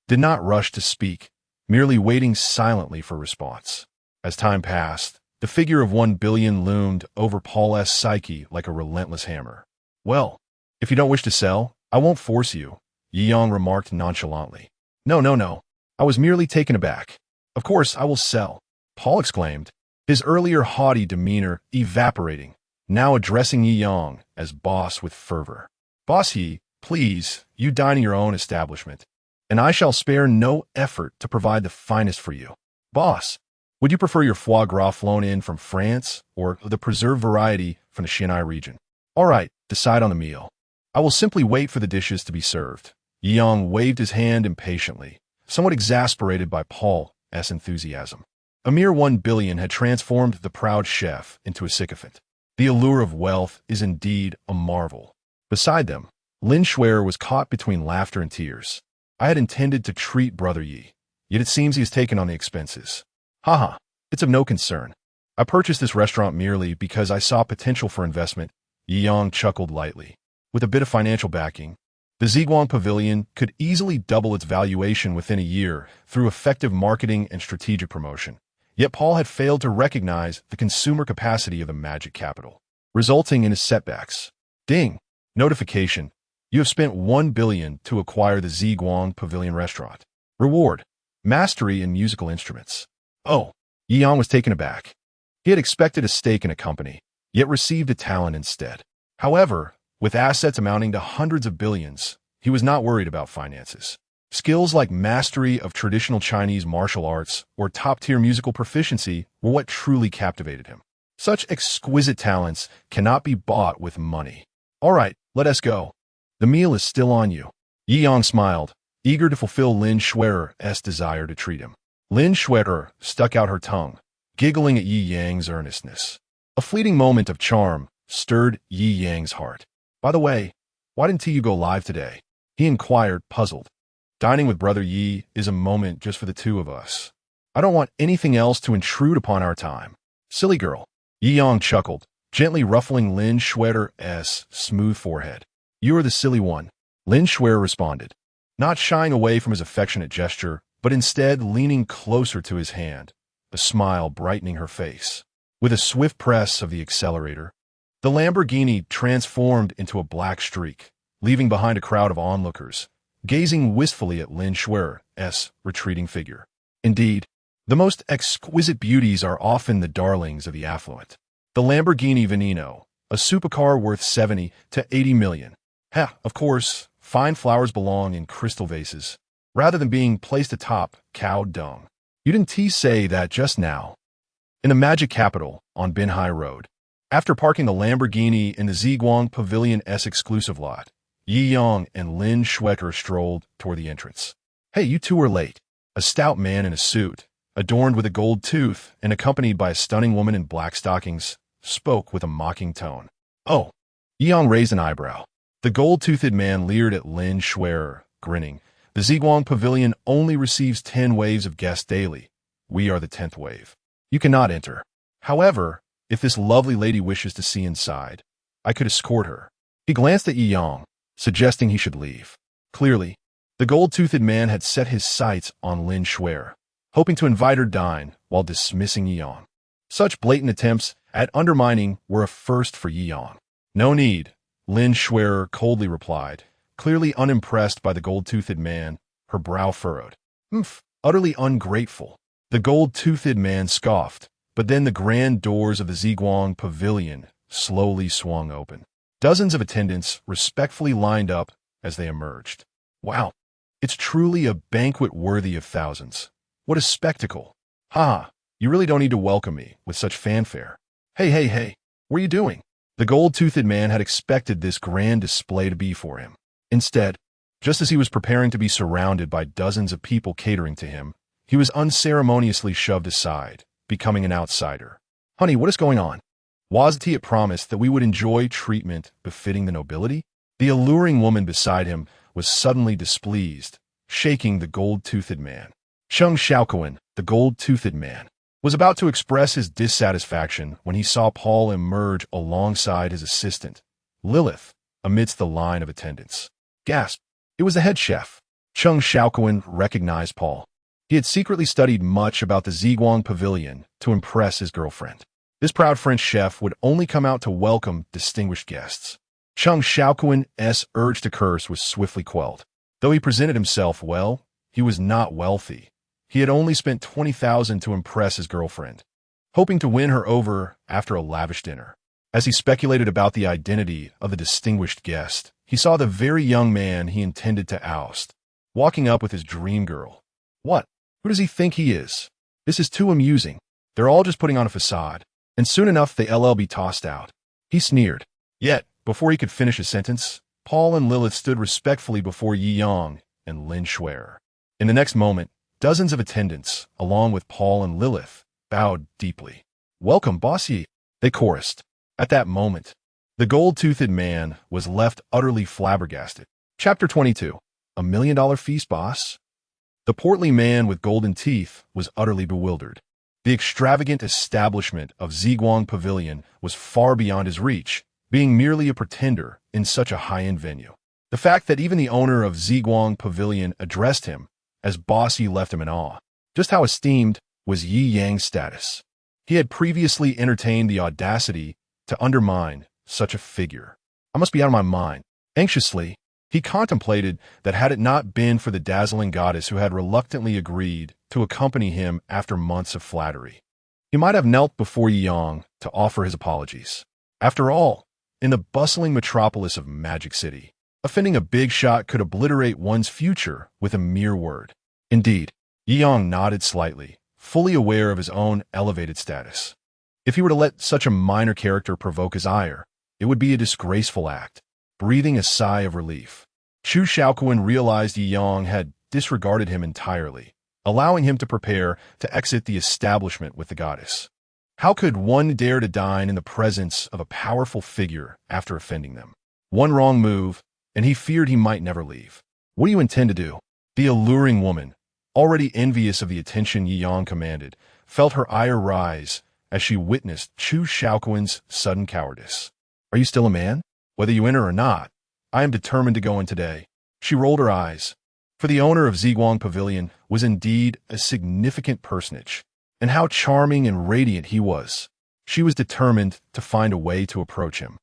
did not rush to speak, merely waiting silently for response. As time passed, the figure of 1 billion loomed over Paul's psyche like a relentless hammer. Well, if you don't wish to sell, I won't force you, Yi Yang remarked nonchalantly. No. I was merely taken aback. Of course I will sell, Paul exclaimed, his earlier haughty demeanor evaporating, now addressing Yi Yang as boss with fervor. Boss Yi, please, you dine in your own establishment, and I shall spare no effort to provide the finest for you. Boss, would you prefer your foie gras flown in from France or the preserved variety from the Xianai region? All right, decide on the meal. I will simply wait for the dishes to be served. Yi Yang waved his hand impatiently, somewhat exasperated by Paul's enthusiasm. A mere 1 billion had transformed the proud chef into a sycophant. The allure of wealth is indeed a marvel. Beside them, Lin Shuer was caught between laughter and tears. I had intended to treat Brother Yi, yet it seems he has taken on the expenses. Haha, it's of no concern. I purchased this restaurant merely because I saw potential for investment. Yi Yang chuckled lightly. With a bit of financial backing, the Ziguang Pavilion could easily double its valuation within a year through effective marketing and strategic promotion. Yet Paul had failed to recognize the consumer capacity of the magic capital, resulting in his setbacks. Ding! Notification. You have spent 1 billion to acquire the Ziguang Pavilion restaurant. Reward. Mastery in musical instruments. Oh, Yi Yang was taken aback. He had expected a stake in a company, yet received a talent instead. However, with assets amounting to hundreds of billions, he was not worried about finances. Skills like mastery of traditional Chinese martial arts or top-tier musical proficiency were what truly captivated him. Such exquisite talents cannot be bought with money. All right, let us go. The meal is still on you. Yi Yang smiled, eager to fulfill Lin Shuer's desire to treat him. Lin Shuer stuck out her tongue, giggling at Yi Yang's earnestness. A fleeting moment of charm stirred Yi Yang's heart. By the way, why didn't you go live today? He inquired, puzzled. Dining with Brother Yi is a moment just for the two of us. I don't want anything else to intrude upon our time. Silly girl. Yi Yang chuckled, gently ruffling Lin Shuer's smooth forehead. You are the silly one, Lin Shuer responded, not shying away from his affectionate gesture, but instead leaning closer to his hand, a smile brightening her face. With a swift press of the accelerator, the Lamborghini transformed into a black streak, leaving behind a crowd of onlookers, gazing wistfully at Lin Shuer's retreating figure. Indeed, the most exquisite beauties are often the darlings of the affluent. The Lamborghini Venom, a supercar worth 70 to 80 million. Of course, fine flowers belong in crystal vases, rather than being placed atop cow dung. You didn't say that just now. In the Magic Capital, on Binhai Road, after parking the Lamborghini in the Ziguang Pavilion's exclusive lot, Yi Yang and Lin Shuer strolled toward the entrance. Hey, you two are late. A stout man in a suit, adorned with a gold tooth and accompanied by a stunning woman in black stockings, spoke with a mocking tone. Oh, Yi Yang raised an eyebrow. The gold-toothed man leered at Lin Shuer, grinning. The Ziguang Pavilion only receives 10 waves of guests daily. We are the 10th wave. You cannot enter. However, if this lovely lady wishes to see inside, I could escort her. He glanced at Yi Yang, suggesting he should leave. Clearly, the gold-toothed man had set his sights on Lin Shuer, hoping to invite her dine while dismissing Yi Yang. Such blatant attempts at undermining were a first for Yi Yang. No need, Lin Shuer coldly replied, clearly unimpressed by the gold-toothed man, her brow furrowed. Utterly ungrateful. The gold-toothed man scoffed, but then the grand doors of the Ziguang Pavilion slowly swung open. Dozens of attendants respectfully lined up as they emerged. Wow, it's truly a banquet worthy of thousands. What a spectacle. You really don't need to welcome me with such fanfare. Hey, what are you doing? The gold-toothed man had expected this grand display to be for him. Instead, just as he was preparing to be surrounded by dozens of people catering to him, he was unceremoniously shoved aside, becoming an outsider. Honey, what is going on? Wasn't it promised that we would enjoy treatment befitting the nobility? The alluring woman beside him was suddenly displeased, shaking the gold-toothed man. Cheng Xiaoquan, the gold-toothed man. was about to express his dissatisfaction when he saw Paul emerge alongside his assistant, Lilith, amidst the line of attendants. Gasp! It was the head chef. Chung Xiaoquan recognized Paul. He had secretly studied much about the Ziguang Pavilion to impress his girlfriend. This proud French chef would only come out to welcome distinguished guests. Chung Xiaoquan's urge to curse was swiftly quelled. Though he presented himself well, he was not wealthy. He had only spent 20,000 to impress his girlfriend, hoping to win her over after a lavish dinner. As he speculated about the identity of the distinguished guest, he saw the very young man he intended to oust, walking up with his dream girl. What? Who does he think he is? This is too amusing. They're all just putting on a facade, and soon enough they'll be tossed out. He sneered. Yet, before he could finish his sentence, Paul and Lilith stood respectfully before Yi Yang and Lin Shuer. In the next moment, dozens of attendants, along with Paul and Lilith, bowed deeply. "Welcome, bossy," they chorused. At that moment, the gold-toothed man was left utterly flabbergasted. Chapter 22. $1 million feast, boss? The portly man with golden teeth was utterly bewildered. The extravagant establishment of Ziguang Pavilion was far beyond his reach, being merely a pretender in such a high-end venue. The fact that even the owner of Ziguang Pavilion addressed him as bossy left him in awe. Just how esteemed was Yi Yang's status? He had previously entertained the audacity to undermine such a figure. I must be out of my mind. Anxiously, he contemplated that had it not been for the dazzling goddess who had reluctantly agreed to accompany him after months of flattery, he might have knelt before Yi Yang to offer his apologies. After all, in the bustling metropolis of Magic City, offending a big shot could obliterate one's future with a mere word. Indeed, Yi Yang nodded slightly, fully aware of his own elevated status. If he were to let such a minor character provoke his ire, it would be a disgraceful act. Breathing a sigh of relief, Chu Xiaoquan realized Yi Yang had disregarded him entirely, allowing him to prepare to exit the establishment with the goddess. How could one dare to dine in the presence of a powerful figure after offending them? One wrong move, and he feared he might never leave. What do you intend to do? The alluring woman, already envious of the attention Yi Yang commanded, felt her ire rise as she witnessed Chu Xiaoquan's sudden cowardice. Are you still a man? Whether you enter or not, I am determined to go in today. She rolled her eyes, for the owner of Ziguang Pavilion was indeed a significant personage, and how charming and radiant he was. She was determined to find a way to approach him,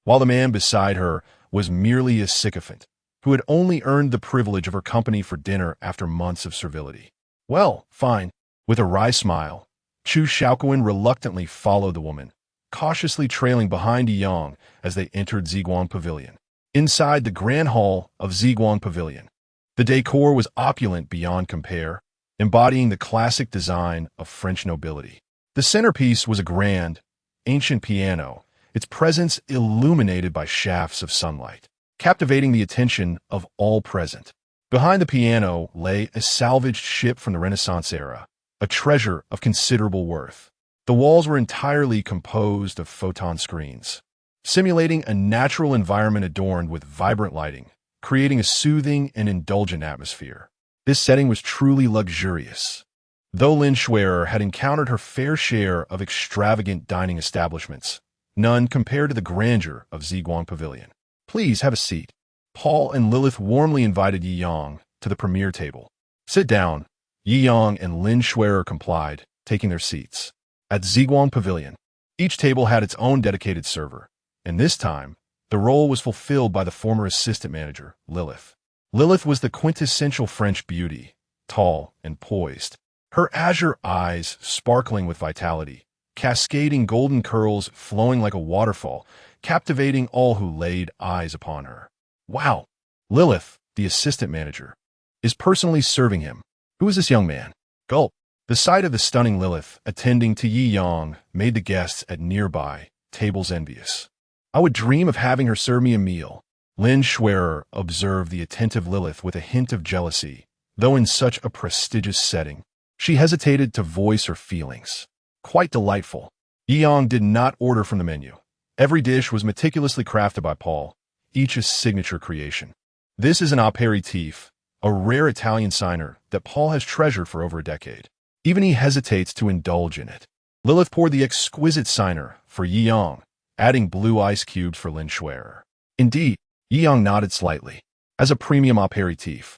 while the man beside her was merely a sycophant, who had only earned the privilege of her company for dinner after months of servility. Well, fine. With a wry smile, Chu Xiaoquan reluctantly followed the woman, cautiously trailing behind Yi Yang as they entered Ziguang Pavilion. Inside the grand hall of Ziguang Pavilion, the decor was opulent beyond compare, embodying the classic design of French nobility. The centerpiece was a grand, ancient piano, its presence illuminated by shafts of sunlight, captivating the attention of all present. Behind the piano lay a salvaged ship from the Renaissance era, a treasure of considerable worth. The walls were entirely composed of photon screens, simulating a natural environment adorned with vibrant lighting, creating a soothing and indulgent atmosphere. This setting was truly luxurious. Though Lin Shuer had encountered her fair share of extravagant dining establishments, none compared to the grandeur of Ziguang Pavilion. Please have a seat. Paul and Lilith warmly invited Yi Yang to the premier table. Sit down. Yi Yang and Lin Shuer complied, taking their seats. At Ziguang Pavilion, each table had its own dedicated server, and this time, the role was fulfilled by the former assistant manager, Lilith. Lilith was the quintessential French beauty, tall and poised, her azure eyes sparkling with vitality, cascading golden curls flowing like a waterfall, captivating all who laid eyes upon her. Wow! Lilith, the assistant manager, is personally serving him. Who is this young man? Gulp. The sight of the stunning Lilith attending to Yi Yang made the guests at nearby tables envious. I would dream of having her serve me a meal. Lin Shuer observed the attentive Lilith with a hint of jealousy, though in such a prestigious setting. She hesitated to voice her feelings. Quite delightful. Yi Yang did not order from the menu. Every dish was meticulously crafted by Paul, each a signature creation. This is an aperitif, a rare Italian signer that Paul has treasured for over a decade. Even he hesitates to indulge in it. Lilith poured the exquisite Signer for Yang, adding blue ice cubes for Lin Schwerer. Indeed, Yang nodded slightly. As a premium aperitif,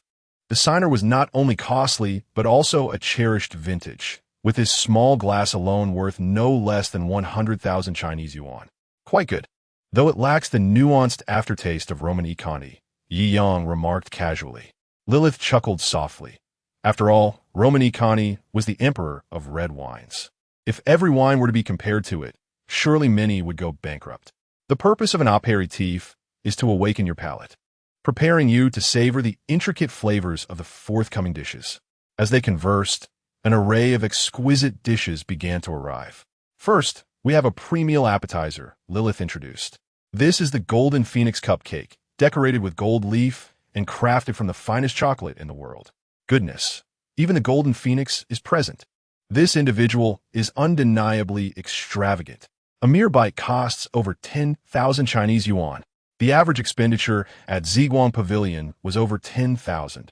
the Signer was not only costly, but also a cherished vintage, with his small glass alone worth no less than 100,000 Chinese yuan. Quite good. Though it lacks the nuanced aftertaste of Roman economy, Yang remarked casually. Lilith chuckled softly. After all, Roman economy was the emperor of red wines. If every wine were to be compared to it, surely many would go bankrupt. The purpose of an aperitif is to awaken your palate, preparing you to savor the intricate flavors of the forthcoming dishes. As they conversed, an array of exquisite dishes began to arrive. First, we have a premium appetizer, Lilith introduced. This is the Golden Phoenix Cupcake, decorated with gold leaf and crafted from the finest chocolate in the world. Goodness, even the Golden Phoenix is present. This individual is undeniably extravagant. A mere bite costs over 10,000 Chinese yuan. The average expenditure at Ziguang Pavilion was over 10,000,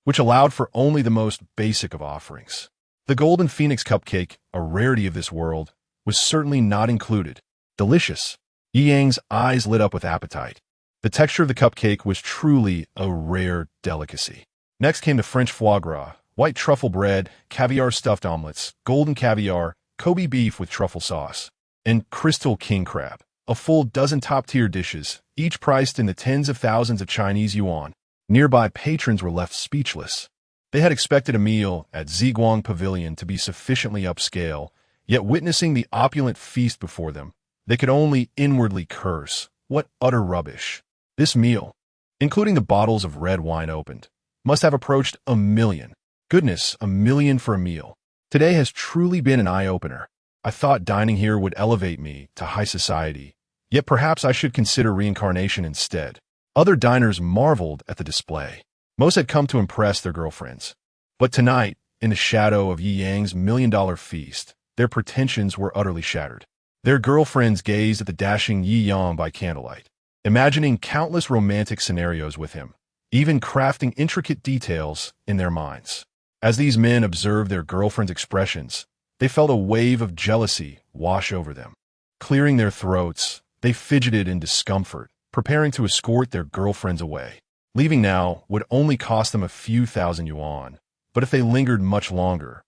which allowed for only the most basic of offerings. The Golden Phoenix Cupcake, a rarity of this world, was certainly not included. Delicious. Yang's eyes lit up with appetite. The texture of the cupcake was truly a rare delicacy. Next came the French foie gras, white truffle bread, caviar stuffed omelets, golden caviar, Kobe beef with truffle sauce, and crystal king crab, a full dozen top-tier dishes, each priced in the tens of thousands of Chinese yuan. Nearby patrons were left speechless. They had expected a meal at Ziguang Pavilion to be sufficiently upscale, yet witnessing the opulent feast before them, they could only inwardly curse. What utter rubbish. This meal, including the bottles of red wine opened, must have approached 1 million. Goodness, 1 million for a meal. Today has truly been an eye-opener. I thought dining here would elevate me to high society, yet perhaps I should consider reincarnation instead. Other diners marveled at the display. Most had come to impress their girlfriends. But tonight, in the shadow of Yi Yang's million-dollar feast, their pretensions were utterly shattered. Their girlfriends gazed at the dashing Yi Yang by candlelight, imagining countless romantic scenarios with him, even crafting intricate details in their minds. As these men observed their girlfriends' expressions, they felt a wave of jealousy wash over them. Clearing their throats, they fidgeted in discomfort, preparing to escort their girlfriends away. Leaving now would only cost them a few thousand yuan, but if they lingered much longer,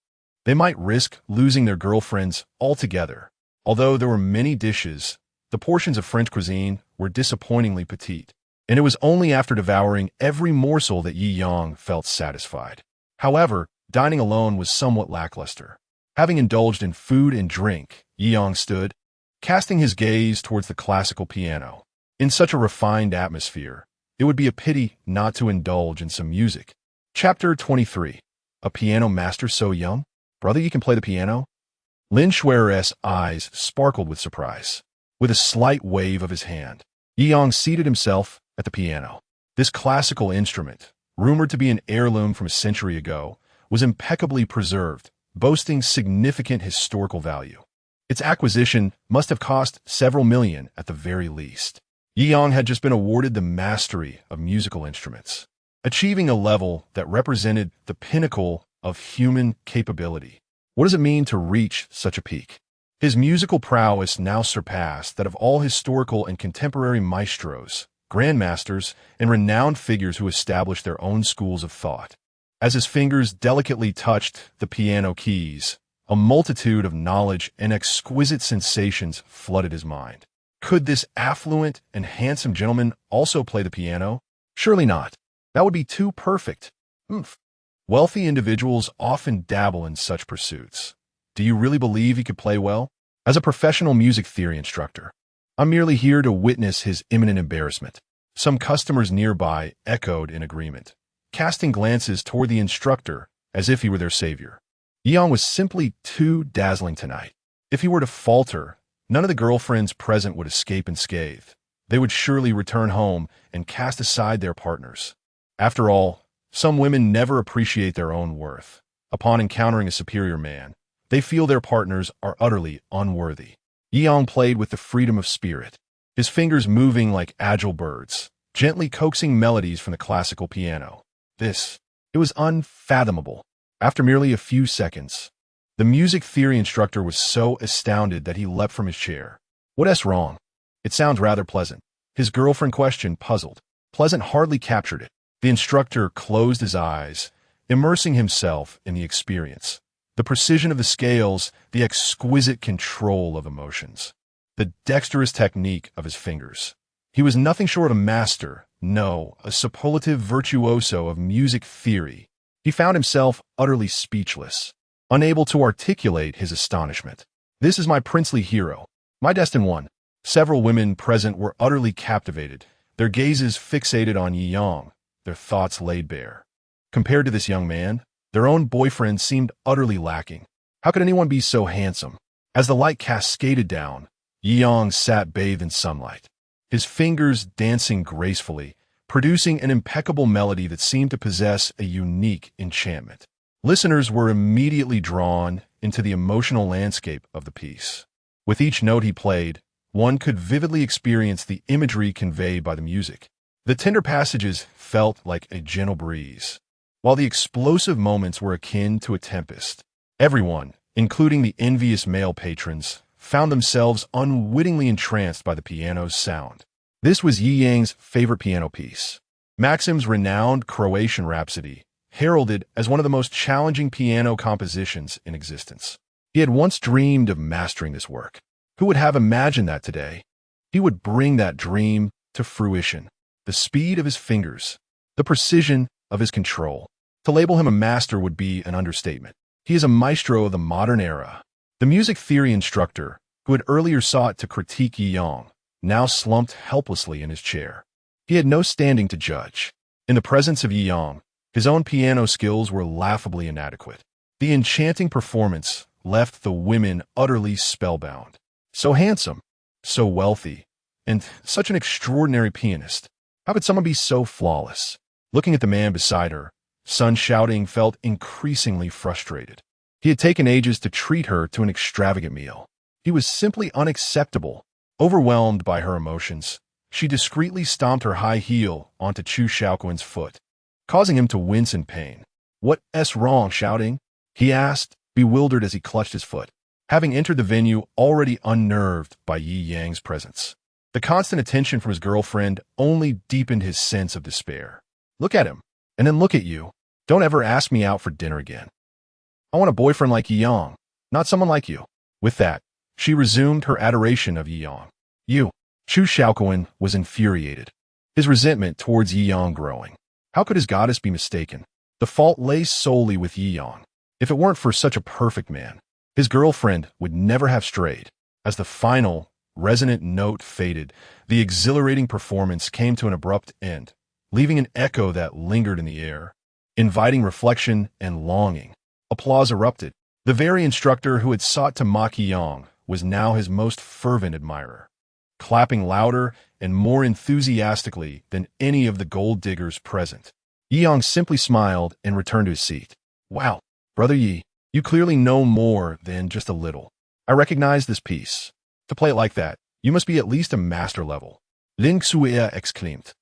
they might risk losing their girlfriends altogether. Although there were many dishes, the portions of French cuisine were disappointingly petite, and it was only after devouring every morsel that Yi Yang felt satisfied. However, dining alone was somewhat lackluster. Having indulged in food and drink, Yi Yang stood, casting his gaze towards the classical piano. In such a refined atmosphere, it would be a pity not to indulge in some music. Chapter 23. A piano master so young? Brother, you can play the piano? Lin Schwerer's eyes sparkled with surprise. With a slight wave of his hand, Yi Yang seated himself at the piano. This classical instrument, rumored to be an heirloom from a century ago, was impeccably preserved, boasting significant historical value. Its acquisition must have cost several million at the very least. Yi Yang had just been awarded the mastery of musical instruments, achieving a level that represented the pinnacle of human capability. What does it mean to reach such a peak? His musical prowess now surpassed that of all historical and contemporary maestros, grandmasters, and renowned figures who established their own schools of thought. As his fingers delicately touched the piano keys, a multitude of knowledge and exquisite sensations flooded his mind. Could this affluent and handsome gentleman also play the piano? Surely not. That would be too perfect. Wealthy individuals often dabble in such pursuits. Do you really believe he could play well? As a professional music theory instructor, I'm merely here to witness his imminent embarrassment. Some customers nearby echoed in agreement, casting glances toward the instructor as if he were their savior. Yang was simply too dazzling tonight. If he were to falter, none of the girlfriends present would escape unscathed. They would surely return home and cast aside their partners. After all, some women never appreciate their own worth. Upon encountering a superior man, they feel their partners are utterly unworthy. Yi Yang played with the freedom of spirit, his fingers moving like agile birds, gently coaxing melodies from the classical piano. It was unfathomable. After merely a few seconds, The music theory instructor was so astounded that he leapt from his chair. What's wrong? It sounds rather pleasant. His girlfriend questioned, puzzled. Pleasant hardly captured it. The instructor closed his eyes, immersing himself in the experience. The precision of the scales, the exquisite control of emotions, the dexterous technique of his fingers. He was nothing short of a master, no, a superlative virtuoso of music theory. He found himself utterly speechless, unable to articulate his astonishment. This is my princely hero, my destined one. Several women present were utterly captivated, their gazes fixated on Yi Yang, their thoughts laid bare. Compared to this young man, their own boyfriend seemed utterly lacking. How could anyone be so handsome? As the light cascaded down, Yi Yang sat bathed in sunlight, his fingers dancing gracefully, producing an impeccable melody that seemed to possess a unique enchantment. Listeners were immediately drawn into the emotional landscape of the piece. With each note he played, one could vividly experience the imagery conveyed by the music. The tender passages felt like a gentle breeze, while the explosive moments were akin to a tempest. Everyone, including the envious male patrons, found themselves unwittingly entranced by the piano's sound. This was Yi Yang's favorite piano piece, Maxim's renowned Croatian Rhapsody, heralded as one of the most challenging piano compositions in existence. He had once dreamed of mastering this work. Who would have imagined that today? He would bring that dream to fruition. The speed of his fingers, the precision of his control. To label him a master would be an understatement. He is a maestro of the modern era. The music theory instructor, who had earlier sought to critique Yi Yang, now slumped helplessly in his chair. He had no standing to judge. In the presence of Yi Yang, his own piano skills were laughably inadequate. The enchanting performance left the women utterly spellbound. So handsome, so wealthy, and such an extraordinary pianist. How could someone be so flawless? Looking at the man beside her, Sun Shouting felt increasingly frustrated. He had taken ages to treat her to an extravagant meal. He was simply unacceptable. Overwhelmed by her emotions, she discreetly stomped her high heel onto Chu Xiaoquan's foot, causing him to wince in pain. What's wrong, Shouting? He asked, bewildered as he clutched his foot, having entered the venue already unnerved by Yi Yang's presence. The constant attention from his girlfriend only deepened his sense of despair. Look at him, and then look at you. Don't ever ask me out for dinner again. I want a boyfriend like Yi Yang, not someone like you. With that, she resumed her adoration of Yi Yang. You. Chu Xiaoquan was infuriated, his resentment towards Yi Yang growing. How could his goddess be mistaken? The fault lay solely with Yi Yang. If it weren't for such a perfect man, his girlfriend would never have strayed. As the final, resonant note faded, the exhilarating performance came to an abrupt end, leaving an echo that lingered in the air, inviting reflection and longing. Applause erupted. The very instructor who had sought to mock Yi Yang was now his most fervent admirer, clapping louder and more enthusiastically than any of the gold diggers present. Yi Yang simply smiled and returned to his seat. Wow, Brother Yi, you clearly know more than just a little. I recognize this piece. To play it like that, you must be at least a master level. Lin Xue exclaimed,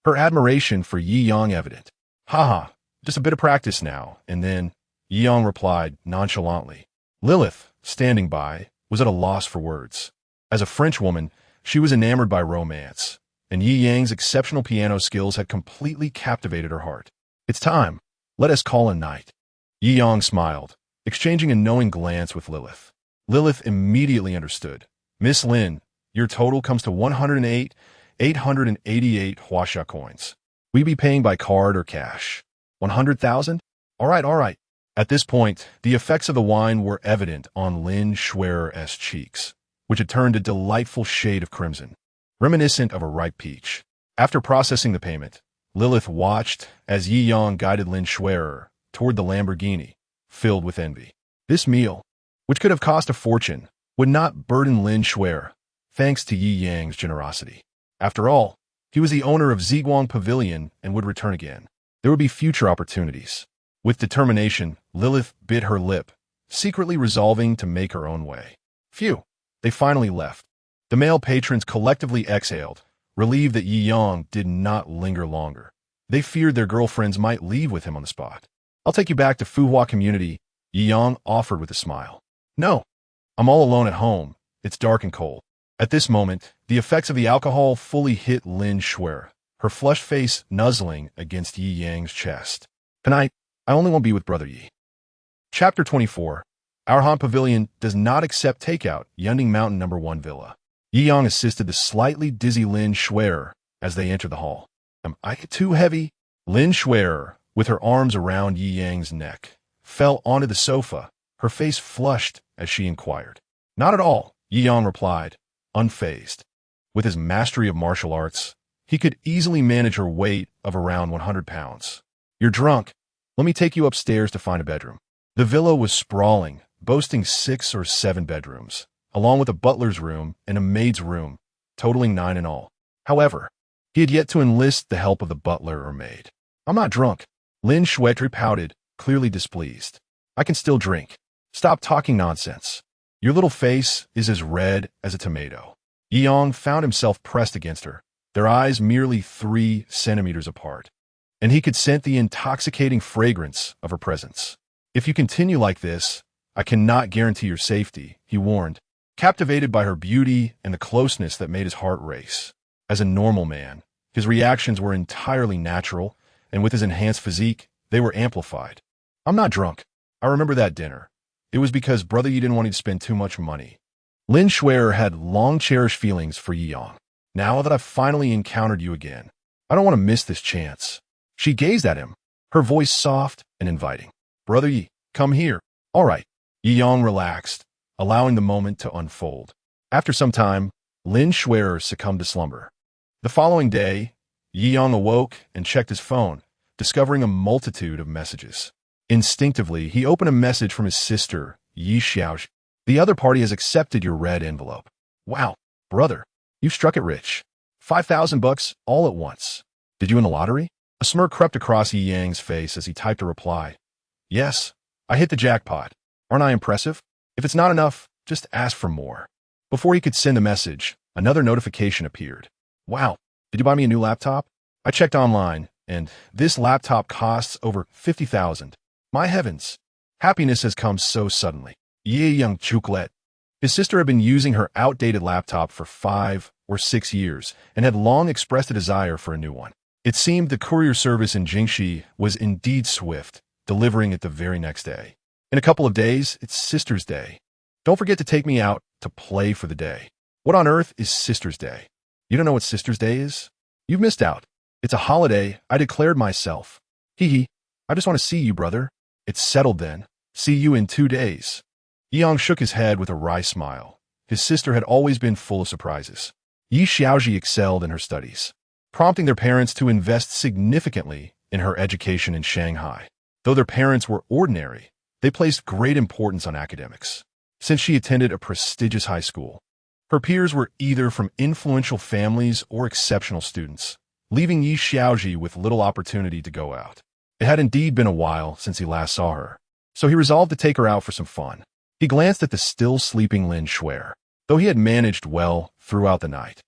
her admiration for Yi Yang evident. Haha, just a bit of practice now, and then, Yi Yang replied nonchalantly. Lilith, standing by, was at a loss for words. As a French woman, she was enamored by romance, and Yi Yang's exceptional piano skills had completely captivated her heart. It's time. Let us call a night. Yi Yang smiled, exchanging a knowing glance with Lilith. Lilith immediately understood. Miss Lin, your total comes to 108,888 Huaxia coins. We be paying by card or cash. 100,000? All right. At this point, the effects of the wine were evident on Lin Schwerer's cheeks, which had turned a delightful shade of crimson, reminiscent of a ripe peach. After processing the payment, Lilith watched as Yi Yang guided Lin Schwerer toward the Lamborghini, filled with envy. This meal, which could have cost a fortune, would not burden Lin Schwerer, thanks to Yi Yang's generosity. After all, he was the owner of Ziguang Pavilion and would return again. There would be future opportunities. With determination, Lilith bit her lip, secretly resolving to make her own way. Phew, they finally left. The male patrons collectively exhaled, relieved that Yi Yang did not linger longer. They feared their girlfriends might leave with him on the spot. I'll take you back to Fuhua Community Yi Yang offered with a smile. No, I'm all alone at home. It's dark and cold. At this moment, the effects of the alcohol fully hit Lin Shui, her flushed face nuzzling against Yi Yang's chest. Tonight, I only want to be with Brother Yi. Chapter 24. Our Han Pavilion does not accept takeout. Yunding Mountain No. 1 Villa. Yi Yang assisted the slightly dizzy Lin Shui as they entered the hall. Am I too heavy? Lin Shui, with her arms around Yi Yang's neck, fell onto the sofa, her face flushed as she inquired. Not at all, Yi Yang replied, unfazed. With his mastery of martial arts, he could easily manage her weight of around 100 pounds. You're drunk. Let me take you upstairs to find a bedroom. The villa was sprawling, boasting 6 or 7 bedrooms, along with a butler's room and a maid's room, totaling 9 in all. However, he had yet to enlist the help of the butler or maid. I'm not drunk. Lin Shui pouted, clearly displeased. I can still drink. Stop talking nonsense. Your little face is as red as a tomato. Yi Yang found himself pressed against her, their eyes merely 3 centimeters apart, and he could scent the intoxicating fragrance of her presence. If you continue like this, I cannot guarantee your safety, he warned, captivated by her beauty and the closeness that made his heart race. As a normal man, his reactions were entirely natural, and with his enhanced physique, they were amplified. I'm not drunk. I remember that dinner. It was because Brother Yi didn't want you to spend too much money. Lin Shui had long-cherished feelings for Yi Yang. Now that I've finally encountered you again, I don't want to miss this chance. She gazed at him, her voice soft and inviting. Brother Yi, come here. All right. Yi Yang relaxed, allowing the moment to unfold. After some time, Lin Shui succumbed to slumber. The following day, Yi Yang awoke and checked his phone, discovering a multitude of messages. Instinctively, he opened a message from his sister, Yi Xiaoxi. The other party has accepted your red envelope. Wow, brother, you've struck it rich. $5,000 all at once. Did you win the lottery? A smirk crept across Yi Yang's face as he typed a reply. Yes, I hit the jackpot. Aren't I impressive? If it's not enough, just ask for more. Before he could send the message, another notification appeared. Wow, did you buy me a new laptop? I checked online, and this laptop costs over $50,000. My heavens, happiness has come so suddenly. Yi Yang Chuklet. His sister had been using her outdated laptop for 5 or 6 years and had long expressed a desire for a new one. It seemed the courier service in Jingxi was indeed swift, delivering it the very next day. In a couple of days, it's Sister's Day. Don't forget to take me out to play for the day. What on earth is Sister's Day? You don't know what Sister's Day is? You've missed out. It's a holiday I declared myself. Hee hee. I just want to see you, brother. It's settled then. See you in 2 days. Yi Yang shook his head with a wry smile. His sister had always been full of surprises. Yi Xiaoxi excelled in her studies, prompting their parents to invest significantly in her education in Shanghai. Though their parents were ordinary, they placed great importance on academics. Since she attended a prestigious high school, her peers were either from influential families or exceptional students, leaving Yi Xiaoxi with little opportunity to go out. It had indeed been a while since he last saw her, so he resolved to take her out for some fun. He glanced at the still sleeping Lin Shui. Though he had managed well throughout the night,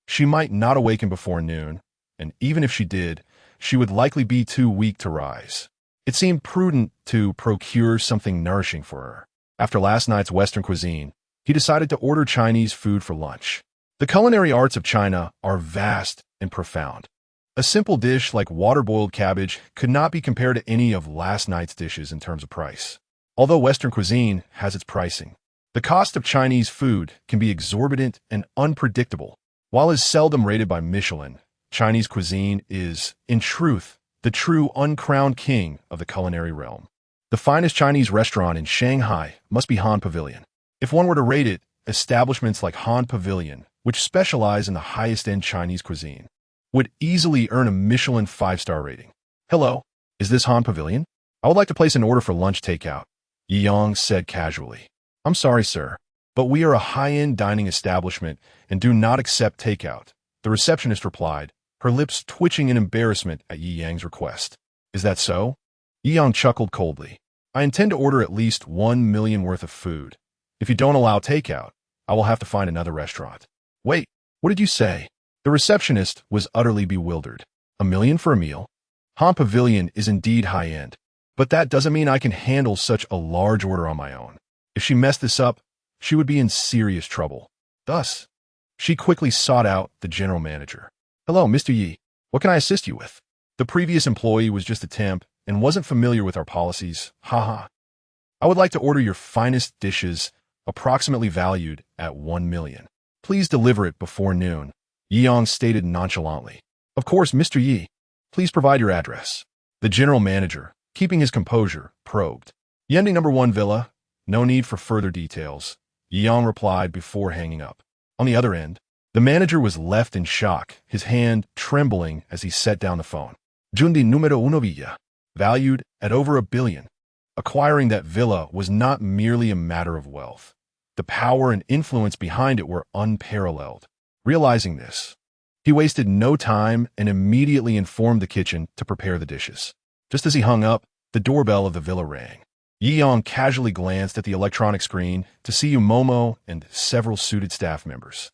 she might not awaken before noon, and even if she did, she would likely be too weak to rise. It seemed prudent to procure something nourishing for her. After last night's Western cuisine, he decided to order Chinese food for lunch. The culinary arts of China are vast and profound. A simple dish like water-boiled cabbage could not be compared to any of last night's dishes in terms of price. Although Western cuisine has its pricing, the cost of Chinese food can be exorbitant and unpredictable. While it is seldom rated by Michelin, Chinese cuisine is, in truth, the true uncrowned king of the culinary realm. The finest Chinese restaurant in Shanghai must be Han Pavilion. If one were to rate it, establishments like Han Pavilion, which specialize in the highest-end Chinese cuisine, would easily earn a Michelin 5-star rating. Hello, is this Han Pavilion? I would like to place an order for lunch takeout, Yi Yang said casually. I'm sorry, sir, but we are a high-end dining establishment and do not accept takeout, the receptionist replied, her lips twitching in embarrassment at Yi Yang's request. Is that so? Yi Yang chuckled coldly. I intend to order at least 1 million worth of food. If you don't allow takeout, I will have to find another restaurant. Wait, what did you say? The receptionist was utterly bewildered. $1 million for a meal? Han Pavilion is indeed high-end, But that doesn't mean I can handle such a large order on my own. If she messed this up, she would be in serious trouble. Thus, she quickly sought out the general manager. "Hello, Mr. Yi. What can I assist you with?" The previous employee was just a temp and wasn't familiar with our policies. Haha. "I would like to order your finest dishes, approximately valued at 1 million. Please deliver it before noon," Yeong stated nonchalantly. "Of course, Mr. Yi. Please provide your address." The general manager, keeping his composure, probed. "Yending number 1 villa. No need for further details," Yeong replied before hanging up. On the other end, the manager was left in shock, his hand trembling as he set down the phone. "Jundi numero uno villa. Valued at over 1 billion. Acquiring that villa was not merely a matter of wealth. The power and influence behind it were unparalleled. Realizing this, he wasted no time and immediately informed the kitchen to prepare the dishes. Just as he hung up, the doorbell of the villa rang. Yeong casually glanced at the electronic screen to see Momo and several suited staff members.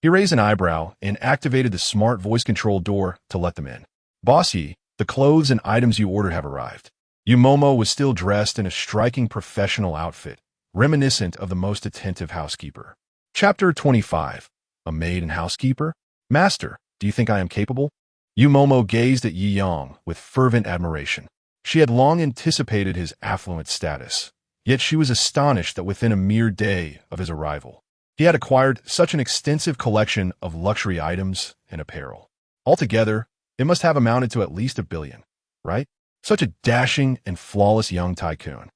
He raised an eyebrow and activated the smart voice control door to let them in. "Boss Yi, the clothes and items you ordered have arrived." Momo was still dressed in a striking professional outfit, reminiscent of the most attentive housekeeper. Chapter 25. A maid and housekeeper? "Master, do you think I am capable?" Momo gazed at Yeong with fervent admiration. She had long anticipated his affluent status, yet she was astonished that within a mere day of his arrival, he had acquired such an extensive collection of luxury items and apparel. Altogether, it must have amounted to at least 1 billion, right? Such a dashing and flawless young tycoon.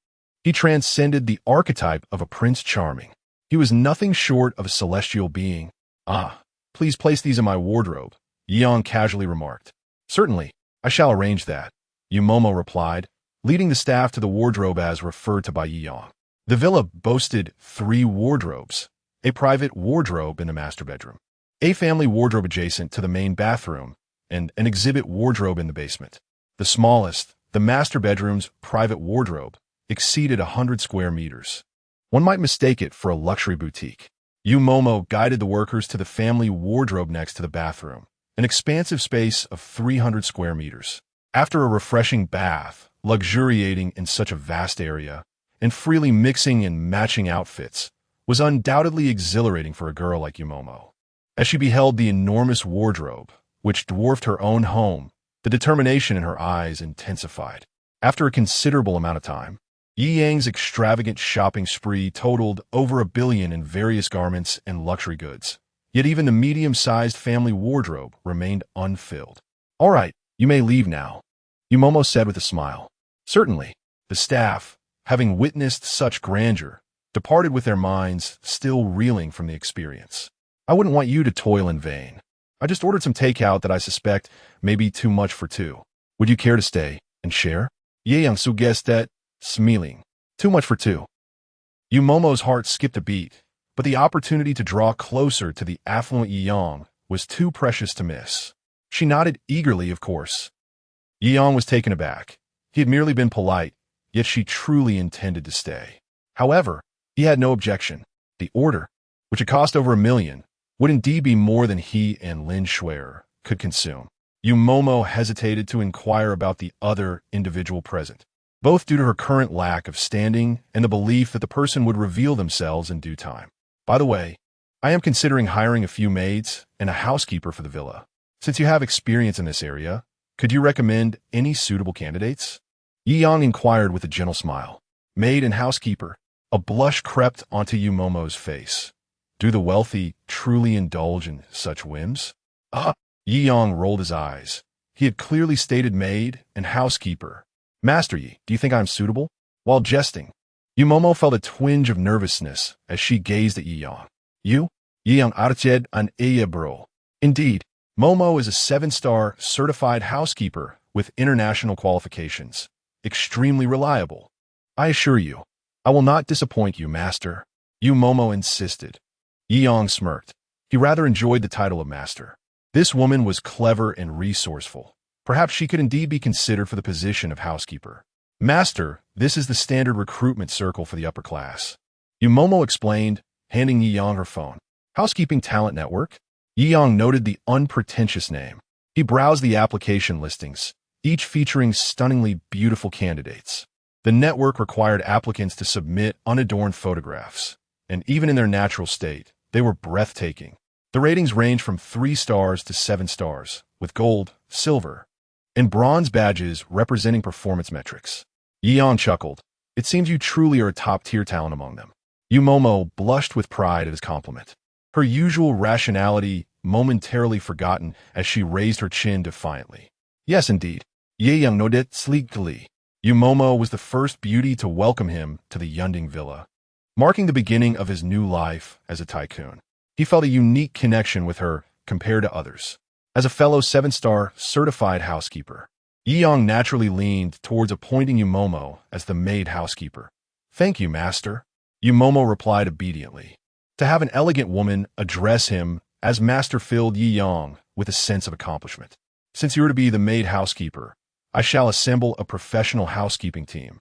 He transcended the archetype of a Prince Charming. He was nothing short of a celestial being. "Ah, please place these in my wardrobe," Yeong casually remarked. "Certainly, I shall arrange that," Momo replied, leading the staff to the wardrobe as referred to by Yeong. The villa boasted 3 wardrobes, a private wardrobe in the master bedroom, a family wardrobe adjacent to the main bathroom, and an exhibit wardrobe in the basement. The smallest, the master bedroom's private wardrobe, exceeded 100 square meters. One might mistake it for a luxury boutique. Momo guided the workers to the family wardrobe next to the bathroom, an expansive space of 300 square meters. After a refreshing bath, luxuriating in such a vast area, and freely mixing and matching outfits, was undoubtedly exhilarating for a girl like Momo. As she beheld the enormous wardrobe, which dwarfed her own home, the determination in her eyes intensified. After a considerable amount of time, Yi Yang's extravagant shopping spree totaled over 1 billion in various garments and luxury goods. Yet even the medium-sized family wardrobe remained unfilled. "All right, you may leave now," Momo said with a smile. Certainly, the staff, having witnessed such grandeur, departed with their minds still reeling from the experience. "I wouldn't want you to toil in vain. I just ordered some takeout that I suspect may be too much for 2. Would you care to stay and share?" Yeong suggested, smiling. "Too much for 2. Momo's heart skipped a beat, but the opportunity to draw closer to the affluent Yeong was too precious to miss. She nodded eagerly, of course. Yeong was taken aback. He had merely been polite, yet she truly intended to stay. However, he had no objection. The order, which had cost over 1 million, would indeed be more than he and Lin Shuer could consume. Momo hesitated to inquire about the other individual present, both due to her current lack of standing and the belief that the person would reveal themselves in due time. "By the way, I am considering hiring a few maids and a housekeeper for the villa. Since you have experience in this area, could you recommend any suitable candidates?" Yeong inquired with a gentle smile. Maid and housekeeper. A blush crept onto Momo's face. Do the wealthy truly indulge in such whims? Yeong rolled his eyes. He had clearly stated maid and housekeeper. "Master Yi, do you think I am suitable?" While jesting, Momo felt a twinge of nervousness as she gazed at Yeong. "You? Yeong Arched an Iya bro." Indeed, Momo is a 7-star certified housekeeper with international qualifications. Extremely reliable. "I assure you, I will not disappoint you, master," Momo insisted. Yeong smirked. He rather enjoyed the title of master. This woman was clever and resourceful. Perhaps she could indeed be considered for the position of housekeeper. "Master, this is the standard recruitment circle for the upper class," Momo explained, handing Yeong her phone. "Housekeeping Talent Network?" Yeong noted the unpretentious name. He browsed the application listings, each featuring stunningly beautiful candidates. The network required applicants to submit unadorned photographs, and even in their natural state, they were breathtaking. The ratings ranged from 3 stars to 7 stars, with gold, silver, and bronze badges representing performance metrics. Yeong chuckled. It seems you truly are a top-tier talent among them. Yumomo blushed with pride at his compliment. Her usual rationality momentarily forgotten as she raised her chin defiantly. Yes, indeed. Yeong nodded sleekly. Yumomo was the first beauty to welcome him to the Jiangjing Villa, marking the beginning of his new life as a tycoon. He felt a unique connection with her compared to others. As a fellow 7-star certified housekeeper, Yeong naturally leaned towards appointing Yumomo as the maid housekeeper. Thank you, master. Yumomo replied obediently. To have an elegant woman address him as master filled Yeong with a sense of accomplishment. Since you are to be the maid housekeeper, I shall assemble a professional housekeeping team.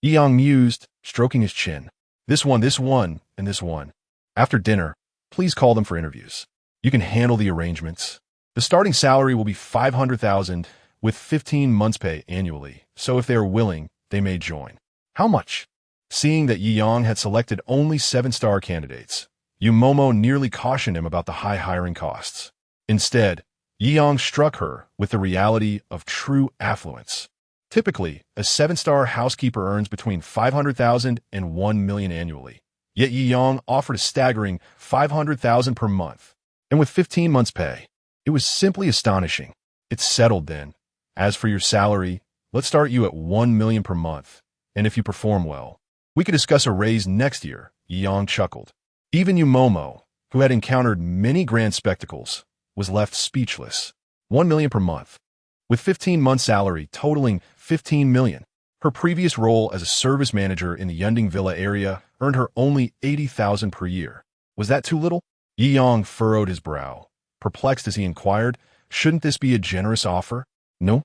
Yeong mused, stroking his chin. This one, and this one. After dinner, please call them for interviews. You can handle the arrangements. The starting salary will be 500,000 with 15 months' pay annually, so if they are willing, they may join. How much? Seeing that Yeong had selected only 7-star candidates, Yumomo nearly cautioned him about the high hiring costs. Instead, Yeong struck her with the reality of true affluence. Typically, a 7-star housekeeper earns between 500,000 and 1 million annually. Yet Yeong offered a staggering 500,000 per month, and with 15 months' pay. It was simply astonishing. It's settled then. As for your salary, let's start you at 1 million per month, and if you perform well, we could discuss a raise next year, Yeong chuckled. Even Yumomo, who had encountered many grand spectacles, was left speechless. 1 million per month. With 15 months' salary totaling 15 million, her previous role as a service manager in the Jiangjing Villa area earned her only 80,000 per year. Was that too little? Yeong furrowed his brow, perplexed as he inquired, shouldn't this be a generous offer? No.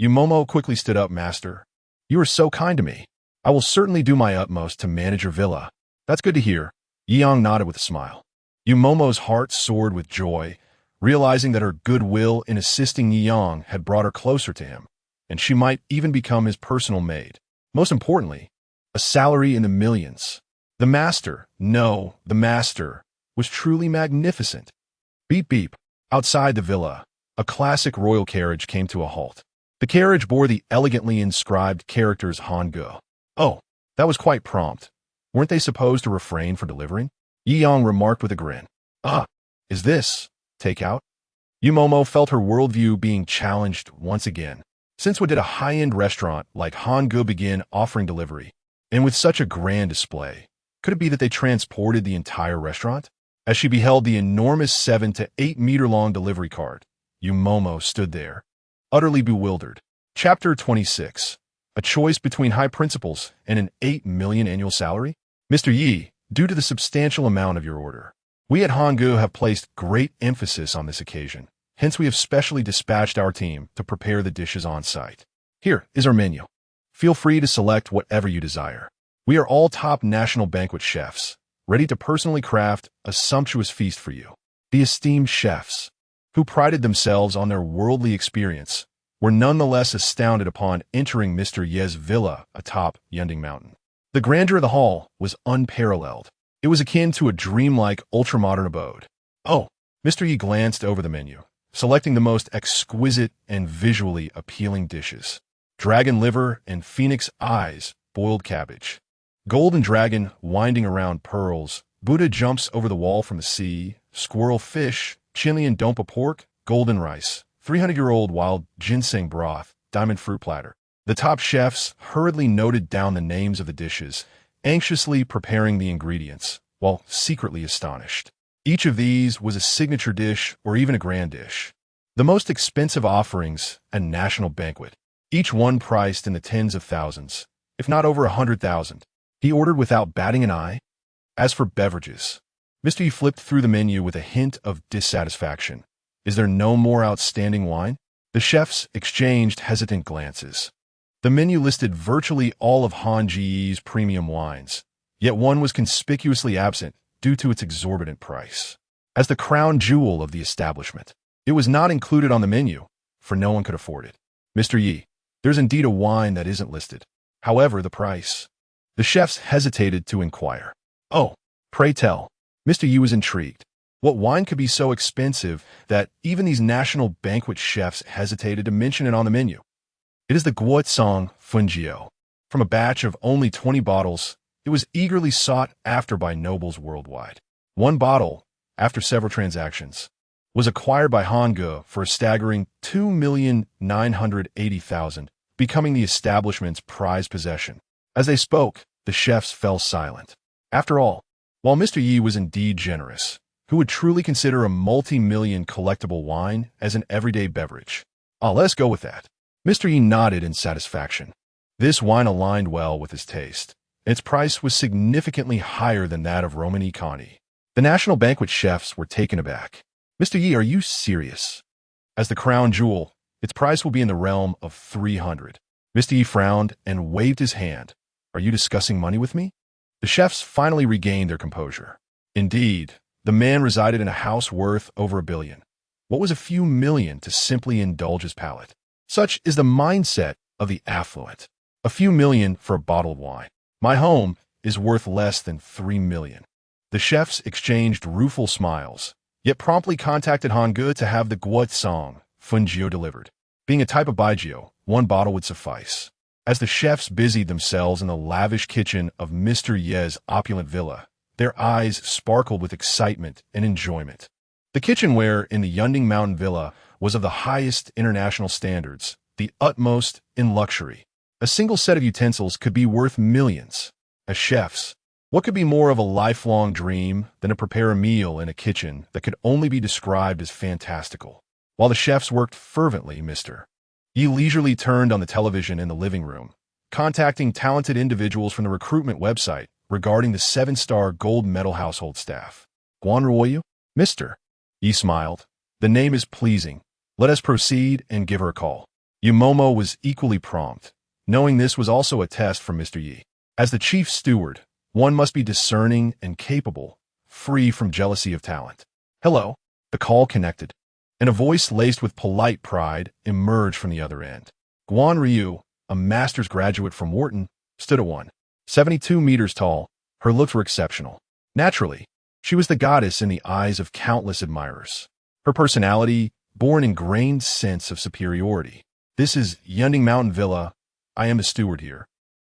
Yumomo quickly stood up, master. You are so kind to me. I will certainly do my utmost to manage your villa. That's good to hear. Yeong nodded with a smile. Yumomo's heart soared with joy, realizing that her goodwill in assisting Yeong had brought her closer to him, and she might even become his personal maid. Most importantly, a salary in the millions. The master was truly magnificent. Beep beep. Outside the villa, a classic royal carriage came to a halt. The carriage bore the elegantly inscribed characters Hangul. Oh, that was quite prompt. Weren't they supposed to refrain from delivering? Yeong remarked with a grin. Is this takeout? Yumomo felt her worldview being challenged once again. Since when did a high-end restaurant like Hangul begin offering delivery? And with such a grand display, could it be that they transported the entire restaurant? As she beheld the enormous 7 to 8 meter long delivery cart, Yumomo stood there, utterly bewildered. Chapter 26. A choice between high principles and an 8 million annual salary? Mr. Yi, due to the substantial amount of your order, we at Hangul have placed great emphasis on this occasion. Hence, we have specially dispatched our team to prepare the dishes on site. Here is our menu. Feel free to select whatever you desire. We are all top national banquet chefs, ready to personally craft a sumptuous feast for you. The esteemed chefs, who prided themselves on their worldly experience, were nonetheless astounded upon entering Mr. Ye's villa atop Jiangjing Mountain. The grandeur of the hall was unparalleled. It was akin to a dreamlike ultramodern abode. Oh, Mr. Yi glanced over the menu, selecting the most exquisite and visually appealing dishes. Dragon liver and phoenix eyes, boiled cabbage. Golden dragon winding around pearls. Buddha jumps over the wall from the sea. Squirrel fish, Chilean dompa pork, golden rice. 300-year-old wild ginseng broth, diamond fruit platter. The top chefs hurriedly noted down the names of the dishes, anxiously preparing the ingredients, while secretly astonished. Each of these was a signature dish or even a grand dish. The most expensive offerings, a national banquet, each one priced in the tens of thousands, if not over 100,000. He ordered without batting an eye. As for beverages, Mr. Yi flipped through the menu with a hint of dissatisfaction. Is there no more outstanding wine? The chefs exchanged hesitant glances. The menu listed virtually all of Han Ji's premium wines, yet one was conspicuously absent due to its exorbitant price. As the crown jewel of the establishment, it was not included on the menu, for no one could afford it. Mr. Yi, There's indeed a wine that isn't listed. However, the price. The chefs hesitated to inquire. Oh, pray tell. Mr. Yu was intrigued. What wine could be so expensive that even these national banquet chefs hesitated to mention it on the menu? It is the Guotsong Fungio. From a batch of only 20 bottles, it was eagerly sought after by nobles worldwide. One bottle, after several transactions, was acquired by Hangge for a staggering 2,980,000, becoming the establishment's prized possession. As they spoke, the chefs fell silent. After all, while Mr. Yi was indeed generous, who would truly consider a multi-million collectible wine as an everyday beverage? Let's go with that. Mr. Yi nodded in satisfaction. This wine aligned well with his taste. Its price was significantly higher than that of Romani Conti. The national banquet chefs were taken aback. Mr. Yi, are you serious? As the crown jewel, its price will be in the realm of 300. Mr. Yi frowned and waved his hand. Are you discussing money with me? The chefs finally regained their composure. Indeed, the man resided in a house worth over $1 billion. What was a few million to simply indulge his palate? Such is the mindset of the affluent. A few million for a bottle of wine. My home is worth less than 3 million. The chefs exchanged rueful smiles, yet promptly contacted Hangge to have the Guotsong Fungio delivered. Being a type of Baijio, one bottle would suffice. As the chefs busied themselves in the lavish kitchen of Mr. Ye's opulent villa, their eyes sparkled with excitement and enjoyment. The kitchenware in the Jiangjing Mountain Villa was of the highest international standards, the utmost in luxury. A single set of utensils could be worth millions. As chefs, what could be more of a lifelong dream than to prepare a meal in a kitchen that could only be described as fantastical? While the chefs worked fervently, Mr. Yi leisurely turned on the television in the living room, contacting talented individuals from the recruitment website regarding the 7-star gold medal household staff. Guanruoyu? Mr. Yi smiled. The name is pleasing. Let us proceed and give her a call. Yumomo was equally prompt, knowing this was also a test from Mr. Yi. As the chief steward, one must be discerning and capable, free from jealousy of talent. Hello. The call connected, and a voice laced with polite pride emerged from the other end. Guan Ryu, a master's graduate from Wharton, stood at 172 meters tall. Her looks were exceptional. Naturally, she was the goddess in the eyes of countless admirers. Her personality bore an ingrained sense of superiority. This is Jiangjing Mountain Villa. I am the steward here,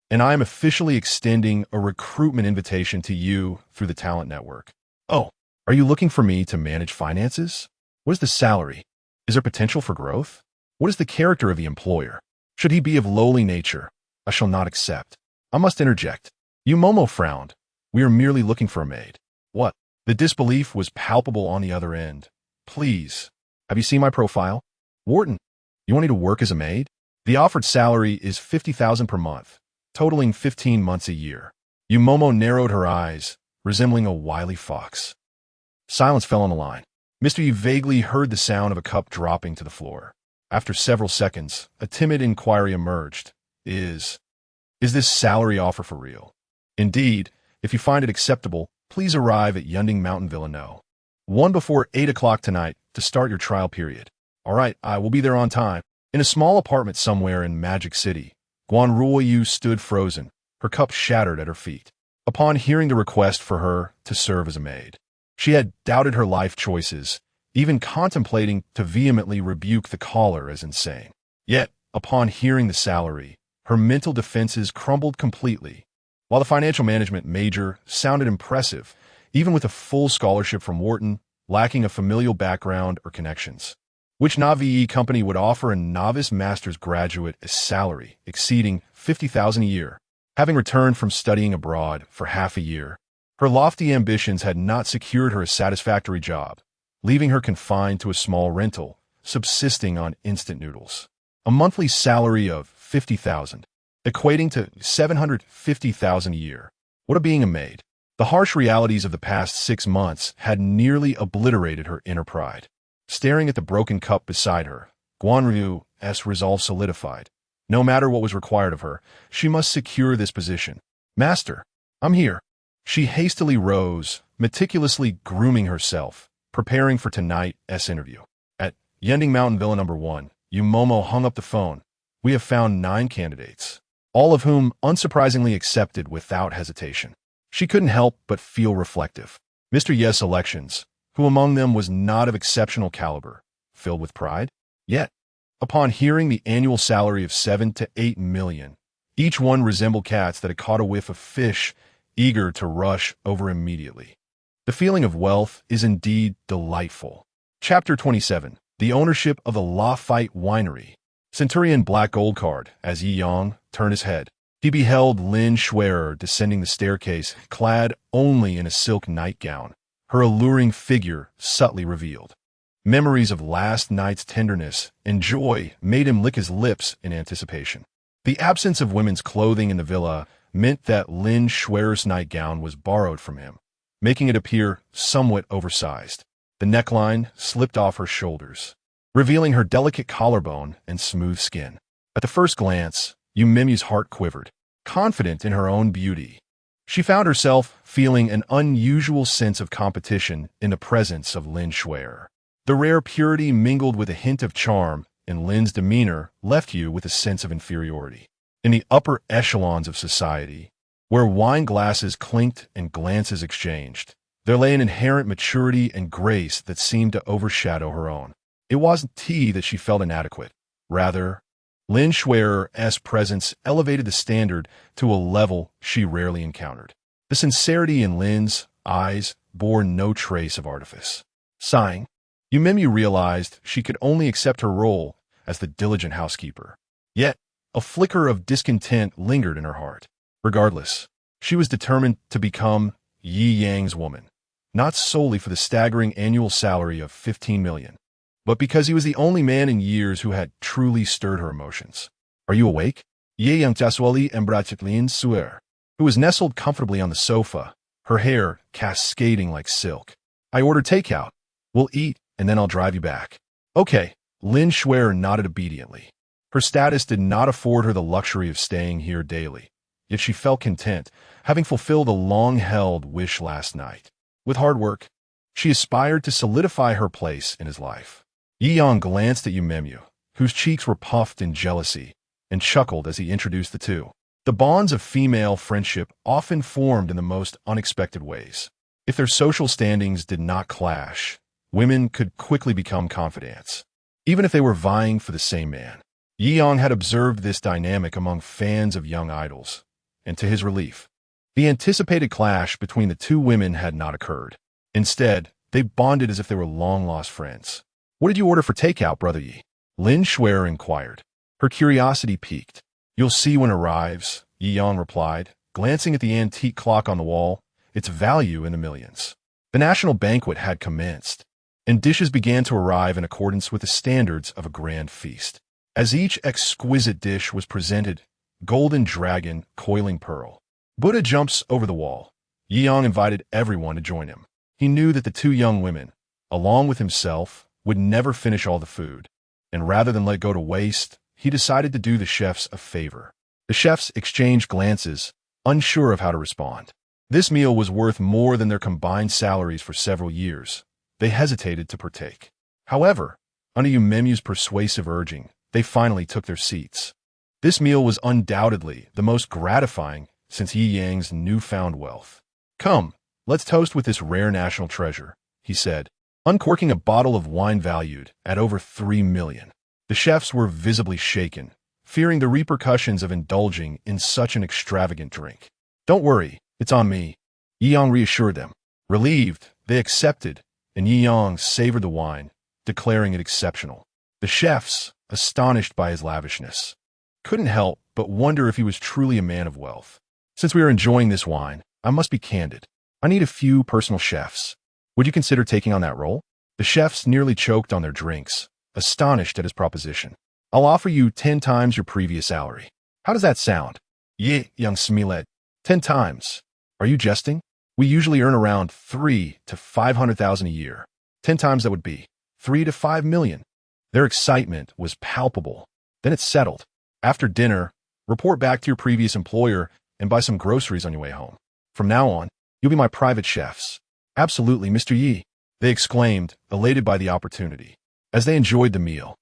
and I am officially extending a recruitment invitation to you through the talent network. Oh, are you looking for me to manage finances? What is the salary? Is there potential for growth? What is the character of the employer? Should he be of lowly nature? I shall not accept. I must interject. Yumomo frowned. We are merely looking for a maid. What? The disbelief was palpable on the other end. Please, have you seen my profile? Wharton, you want me to work as a maid? The offered salary is $50,000 per month, totaling 15 months a year. Yumomo narrowed her eyes, resembling a wily fox. Silence fell on the line. Mr. Yu vaguely heard the sound of a cup dropping to the floor. After several seconds, a timid inquiry emerged. Is this salary offer for real? Indeed, if you find it acceptable, please arrive at Jiangjing Mountain Villa No. 1 before 8 o'clock tonight to start your trial period. All right, I will be there on time. In a small apartment somewhere in Magic City, Guan Ruoyu stood frozen, her cup shattered at her feet. Upon hearing the request for her to serve as a maid, she had doubted her life choices, even contemplating to vehemently rebuke the caller as insane. Yet, upon hearing the salary, her mental defenses crumbled completely. While the financial management major sounded impressive, even with a full scholarship from Wharton, lacking a familial background or connections, which Navi company would offer a novice master's graduate a salary exceeding $50,000 a year. Having returned from studying abroad for half a year, her lofty ambitions had not secured her a satisfactory job, leaving her confined to a small rental, subsisting on instant noodles. A monthly salary of $50,000, equating to $750,000 a year. What a being a maid. The harsh realities of the past 6 months had nearly obliterated her inner pride. Staring at the broken cup beside her, Guan Ryu's resolve solidified. No matter what was required of her, she must secure this position. Master, I'm here. She hastily rose, meticulously grooming herself, preparing for tonight's interview. At Jiangjing Mountain Villa No. 1, Yumomo hung up the phone, We have found 9 candidates, all of whom unsurprisingly accepted without hesitation. She couldn't help but feel reflective. Mr. Ye's selections, who among them was not of exceptional caliber, filled with pride? Yet, upon hearing the annual salary of 7 to 8 million, each one resembled cats that had caught a whiff of fish, eager to rush over immediately. The feeling of wealth is indeed delightful. Chapter 27. The ownership of the Lafayette Winery. Centurion Black Gold Card. As Yi Yang turned his head, he beheld Lin Schwerer descending the staircase, clad only in a silk nightgown, her alluring figure subtly revealed. Memories of last night's tenderness and joy made him lick his lips in anticipation. The absence of women's clothing in the villa meant that Lin Schwerer's nightgown was borrowed from him, making it appear somewhat oversized. The neckline slipped off her shoulders, revealing her delicate collarbone and smooth skin. At the first glance, Yu Mimi's heart quivered. Confident in her own beauty, she found herself feeling an unusual sense of competition in the presence of Lin Schwerer. The rare purity mingled with a hint of charm in Lin's demeanor left you with a sense of inferiority. In the upper echelons of society, where wine glasses clinked and glances exchanged, there lay an inherent maturity and grace that seemed to overshadow her own. It wasn't tea that she felt inadequate. Rather, Lin Schwerer's presence elevated the standard to a level she rarely encountered. The sincerity in Lin's eyes bore no trace of artifice. Sighing, Yu Mimi realized she could only accept her role as the diligent housekeeper. Yet, a flicker of discontent lingered in her heart. Regardless, she was determined to become Yi Yang's woman, not solely for the staggering annual salary of 15 million, but because he was the only man in years who had truly stirred her emotions. Are you awake? Ye Yang Taswali Embrachitlin Suer, who was nestled comfortably on the sofa, her hair cascading like silk. I ordered takeout. We'll eat, and then I'll drive you back. Okay. Lin Schwerer nodded obediently. Her status did not afford her the luxury of staying here daily, yet she felt content, having fulfilled a long-held wish last night. With hard work, she aspired to solidify her place in his life. Yi Yang glanced at Yu Mimi, whose cheeks were puffed in jealousy, and chuckled as he introduced the two. The bonds of female friendship often formed in the most unexpected ways. If their social standings did not clash, women could quickly become confidants, even if they were vying for the same man. Yi Yang had observed this dynamic among fans of young idols, and to his relief, the anticipated clash between the two women had not occurred. Instead, they bonded as if they were long-lost friends. What did you order for takeout, Brother Yi? Lin Schwerer inquired. Her curiosity piqued. You'll see when it arrives, Yi Yang replied, glancing at the antique clock on the wall, its value in the millions. The national banquet had commenced, and dishes began to arrive in accordance with the standards of a grand feast. As each exquisite dish was presented, golden dragon, coiling pearl, Buddha jumps over the wall. Yi Yang invited everyone to join him. He knew that the two young women, along with himself, would never finish all the food, and rather than let it go to waste, he decided to do the chefs a favor. The chefs exchanged glances, unsure of how to respond. This meal was worth more than their combined salaries for several years. They hesitated to partake. However, under Yu Mimi's persuasive urging, they finally took their seats. This meal was undoubtedly the most gratifying since Yi Yang's newfound wealth. Come, let's toast with this rare national treasure, he said, uncorking a bottle of wine valued at over 3 million. The chefs were visibly shaken, fearing the repercussions of indulging in such an extravagant drink. Don't worry, it's on me, Yi Yang reassured them. Relieved, they accepted, and Yi Yang savored the wine, declaring it exceptional. The chefs, astonished by his lavishness, couldn't help but wonder if he was truly a man of wealth. Since we are enjoying this wine, I must be candid. I need a few personal chefs. Would you consider taking on that role? The chefs nearly choked on their drinks, astonished at his proposition. I'll offer you 10 times your previous salary. How does that sound? Ye, young Smilet. 10 times. Are you jesting? We usually earn around 3 to 500,000 a year. 10 times that would be 3 to 5 million. Their excitement was palpable. Then it's settled. After dinner, report back to your previous employer and buy some groceries on your way home. From now on, you'll be my private chefs. Absolutely, Mr. Yi, they exclaimed, elated by the opportunity. As they enjoyed the meal,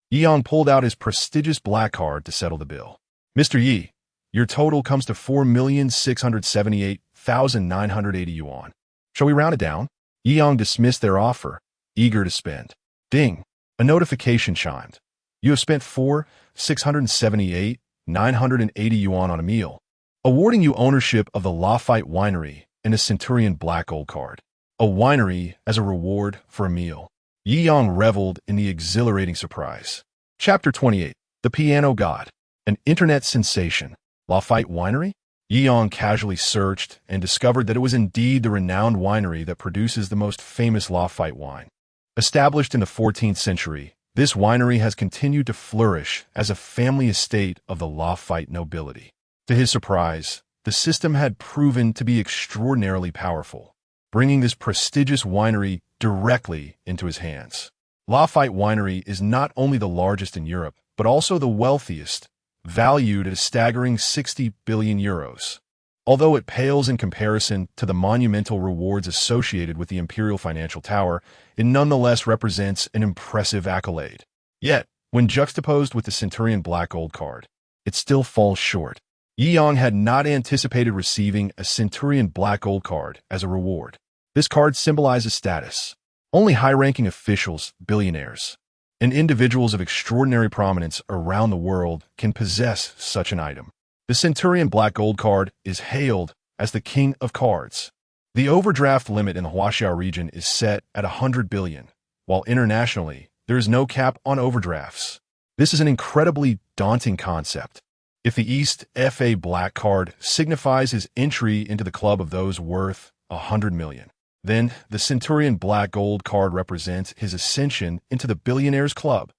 Yang pulled out his prestigious black card to settle the bill. Mr. Yi, your total comes to 4,678,980 yuan. Shall we round it down? Yang dismissed their offer, eager to spend. Ding! A notification chimed. You have spent 4,678,980 yuan on a meal, awarding you ownership of the Lafite Winery and a Centurion Black Gold card. A winery as a reward for a meal. Yi Yang reveled in the exhilarating surprise. Chapter 28. The Piano God. An internet sensation. Lafite Winery? Yi Yang casually searched and discovered that it was indeed the renowned winery that produces the most famous Lafite wine. Established in the 14th century, this winery has continued to flourish as a family estate of the Lafite nobility. To his surprise, the system had proven to be extraordinarily powerful, bringing this prestigious winery directly into his hands. Lafite Winery is not only the largest in Europe, but also the wealthiest, valued at a staggering 60 billion euros. Although it pales in comparison to the monumental rewards associated with the Imperial Financial Tower, it nonetheless represents an impressive accolade. Yet, when juxtaposed with the Centurion Black Gold card, it still falls short. Yi Yang had not anticipated receiving a Centurion Black Gold card as a reward. This card symbolizes status. Only high-ranking officials, billionaires, and individuals of extraordinary prominence around the world can possess such an item. The Centurion Black Gold card is hailed as the king of cards. The overdraft limit in the Huaxiao region is set at 100 billion, while internationally, there is no cap on overdrafts. This is an incredibly daunting concept. If the East FA Black card signifies his entry into the club of those worth 100 million, then the Centurion Black Gold card represents his ascension into the billionaires' club.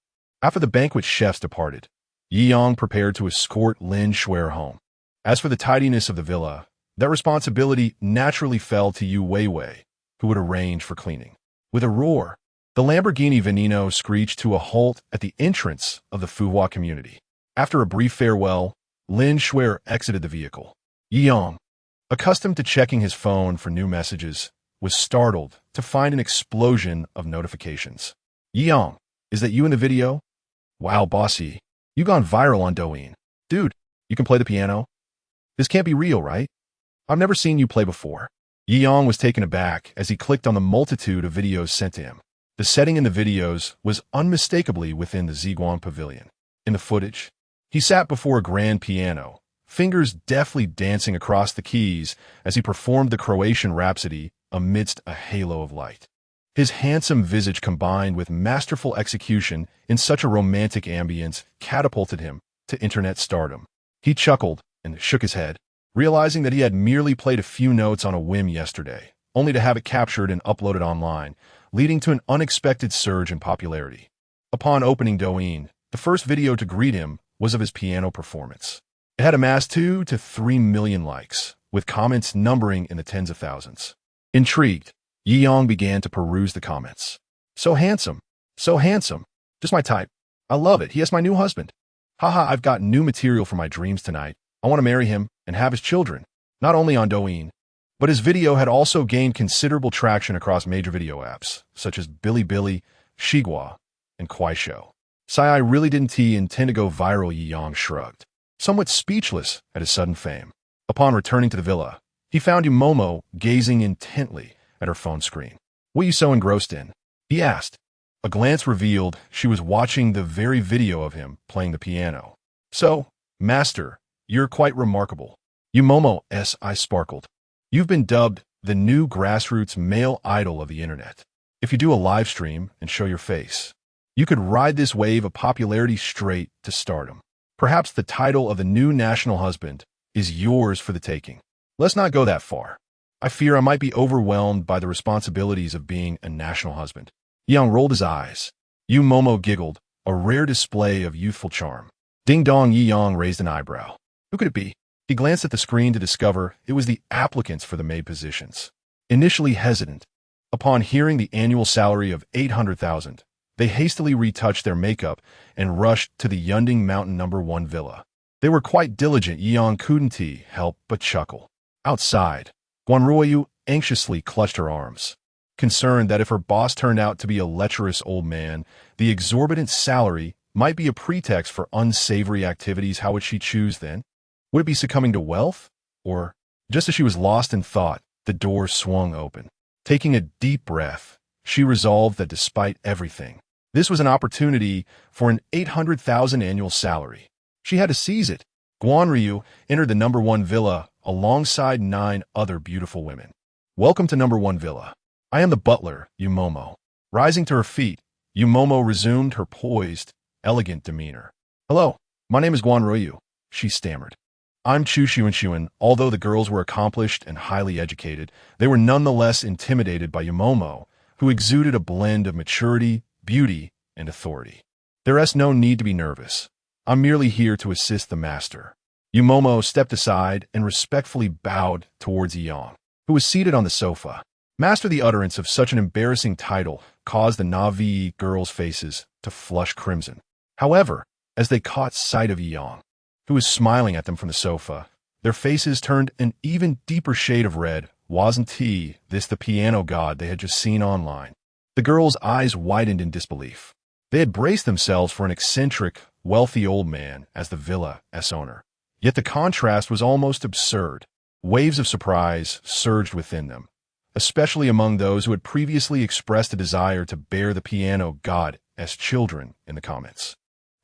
After the banquet chefs departed, Yi Yang prepared to escort Lin Shuer home. As for the tidiness of the villa, that responsibility naturally fell to Yu Weiwei, who would arrange for cleaning. With a roar, the Lamborghini Venom screeched to a halt at the entrance of the Fuhua community. After a brief farewell, Lin Shuer exited the vehicle. Yi Yang, accustomed to checking his phone for new messages, was startled to find an explosion of notifications. Yi Yang, is that you in the video? Wow, bossy. You gone viral on Douyin. Dude, you can play the piano? This can't be real, right? I've never seen you play before. Yi Yang was taken aback as he clicked on the multitude of videos sent to him. The setting in the videos was unmistakably within the Ziguan Pavilion. In the footage, he sat before a grand piano, fingers deftly dancing across the keys as he performed the Croatian Rhapsody amidst a halo of light. His handsome visage combined with masterful execution in such a romantic ambience catapulted him to internet stardom. He chuckled and shook his head, realizing that he had merely played a few notes on a whim yesterday, only to have it captured and uploaded online, leading to an unexpected surge in popularity. Upon opening Douyin, the first video to greet him was of his piano performance. It had amassed 2 to 3 million likes, with comments numbering in the tens of thousands. Intrigued, Yi Yang began to peruse the comments. So handsome, just my type. I love it, he is my new husband. Haha, I've got new material for my dreams tonight. I want to marry him and have his children, not only on Douyin, but his video had also gained considerable traction across major video apps, such as Bilibili, Shigua, and Kuaishou. I really didn't intend to go viral, Yi Yang shrugged, somewhat speechless at his sudden fame. Upon returning to the villa, he found Momo gazing intently at her phone screen. What are you so engrossed in? He asked. A glance revealed she was watching the very video of him playing the piano. So, master, you're quite remarkable. Momo's eyes sparkled. You've been dubbed the new grassroots male idol of the internet. If you do a live stream and show your face, you could ride this wave of popularity straight to stardom. Perhaps the title of the new national husband is yours for the taking. Let's not go that far. I fear I might be overwhelmed by the responsibilities of being a national husband. Yang rolled his eyes. Momo giggled, a rare display of youthful charm. Ding dong, Yi Yang raised an eyebrow. Who could it be? He glanced at the screen to discover it was the applicants for the maid positions. Initially hesitant, upon hearing the annual salary of 800,000, they hastily retouched their makeup and rushed to the Yunding Mountain No. 1 villa. They were quite diligent. Yi Yang couldn't help but chuckle. Outside, Guanruoyu anxiously clutched her arms, concerned that if her boss turned out to be a lecherous old man, the exorbitant salary might be a pretext for unsavory activities. How would she choose then? Would it be succumbing to wealth? Or, just as she was lost in thought, the door swung open. Taking a deep breath, she resolved that despite everything, this was an opportunity for an 800,000 annual salary. She had to seize it. Guanryu entered the number 1 villa alongside 9 other beautiful women. Welcome to number 1 villa. I am the butler, Yumomo. Rising to her feet, Yumomo resumed her poised, elegant demeanor. Hello, my name is Guanryu, she stammered. I'm Chu Xuan. Although the girls were accomplished and highly educated, they were nonetheless intimidated by Yumomo, who exuded a blend of maturity, beauty, and authority. There is no need to be nervous. I'm merely here to assist the master. Yumomo stepped aside and respectfully bowed towards Yang, who was seated on the sofa. Master, the utterance of such an embarrassing title caused the Navi girls' faces to flush crimson. However, as they caught sight of Yang, who was smiling at them from the sofa, their faces turned an even deeper shade of red. Wasn't this the piano god they had just seen online? The girls' eyes widened in disbelief. They had braced themselves for an eccentric, wealthy old man as the villa's owner. Yet the contrast was almost absurd. Waves of surprise surged within them, especially among those who had previously expressed a desire to bear the piano god as children in the comments.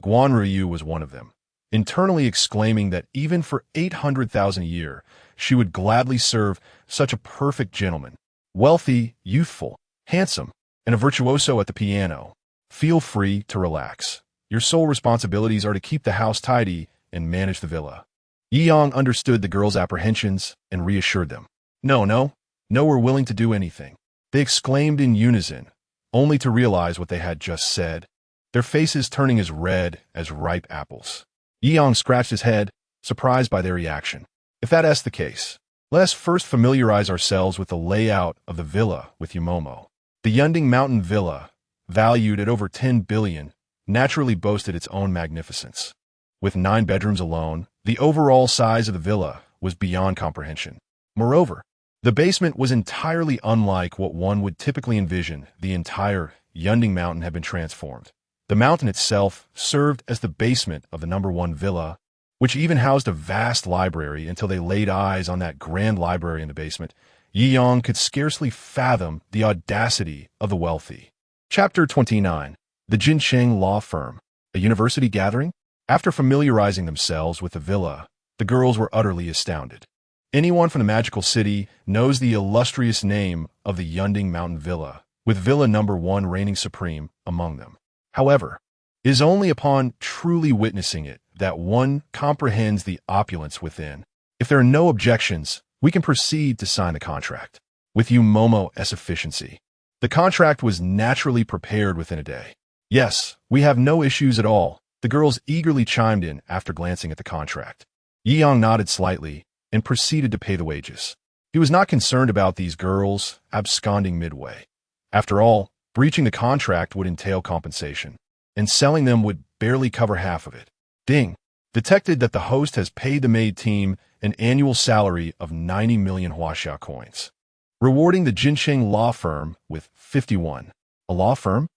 Guanryu was one of them, internally exclaiming that even for 800,000 a year, she would gladly serve such a perfect gentleman. Wealthy, youthful, handsome, and a virtuoso at the piano. Feel free to relax. Your sole responsibilities are to keep the house tidy and manage the villa. Yang understood the girls' apprehensions and reassured them. No, we're willing to do anything. They exclaimed in unison, only to realize what they had just said, their faces turning as red as ripe apples. Yang scratched his head, surprised by their reaction. If that is the case, let us first familiarize ourselves with the layout of the villa with Yumomo. The Jiangjing Mountain Villa, valued at over 10 billion, naturally boasted its own magnificence. With 9 bedrooms alone, the overall size of the villa was beyond comprehension. Moreover, the basement was entirely unlike what one would typically envision. The entire Jiangjing Mountain had been transformed. The mountain itself served as the basement of the number 1 villa, which even housed a vast library. Until they laid eyes on that grand library in the basement, Yang could scarcely fathom the audacity of the wealthy. Chapter 29. The Jiangjing Law Firm. A university gathering? After familiarizing themselves with the villa, the girls were utterly astounded. Anyone from the magical city knows the illustrious name of the Jiangjing Mountain Villa, with Villa number 1 reigning supreme among them. However, it is only upon truly witnessing it that one comprehends the opulence within. If there are no objections, we can proceed to sign the contract. With Yumomo's efficiency, the contract was naturally prepared within a day. Yes, we have no issues at all, the girls eagerly chimed in after glancing at the contract. Yang nodded slightly and proceeded to pay the wages. He was not concerned about these girls absconding midway. After all, breaching the contract would entail compensation, and selling them would barely cover half of it. Ding! Detected that the host has paid the maid team an annual salary of 90 million Huaxia coins, rewarding the Jiangjing law firm with 51. A law firm?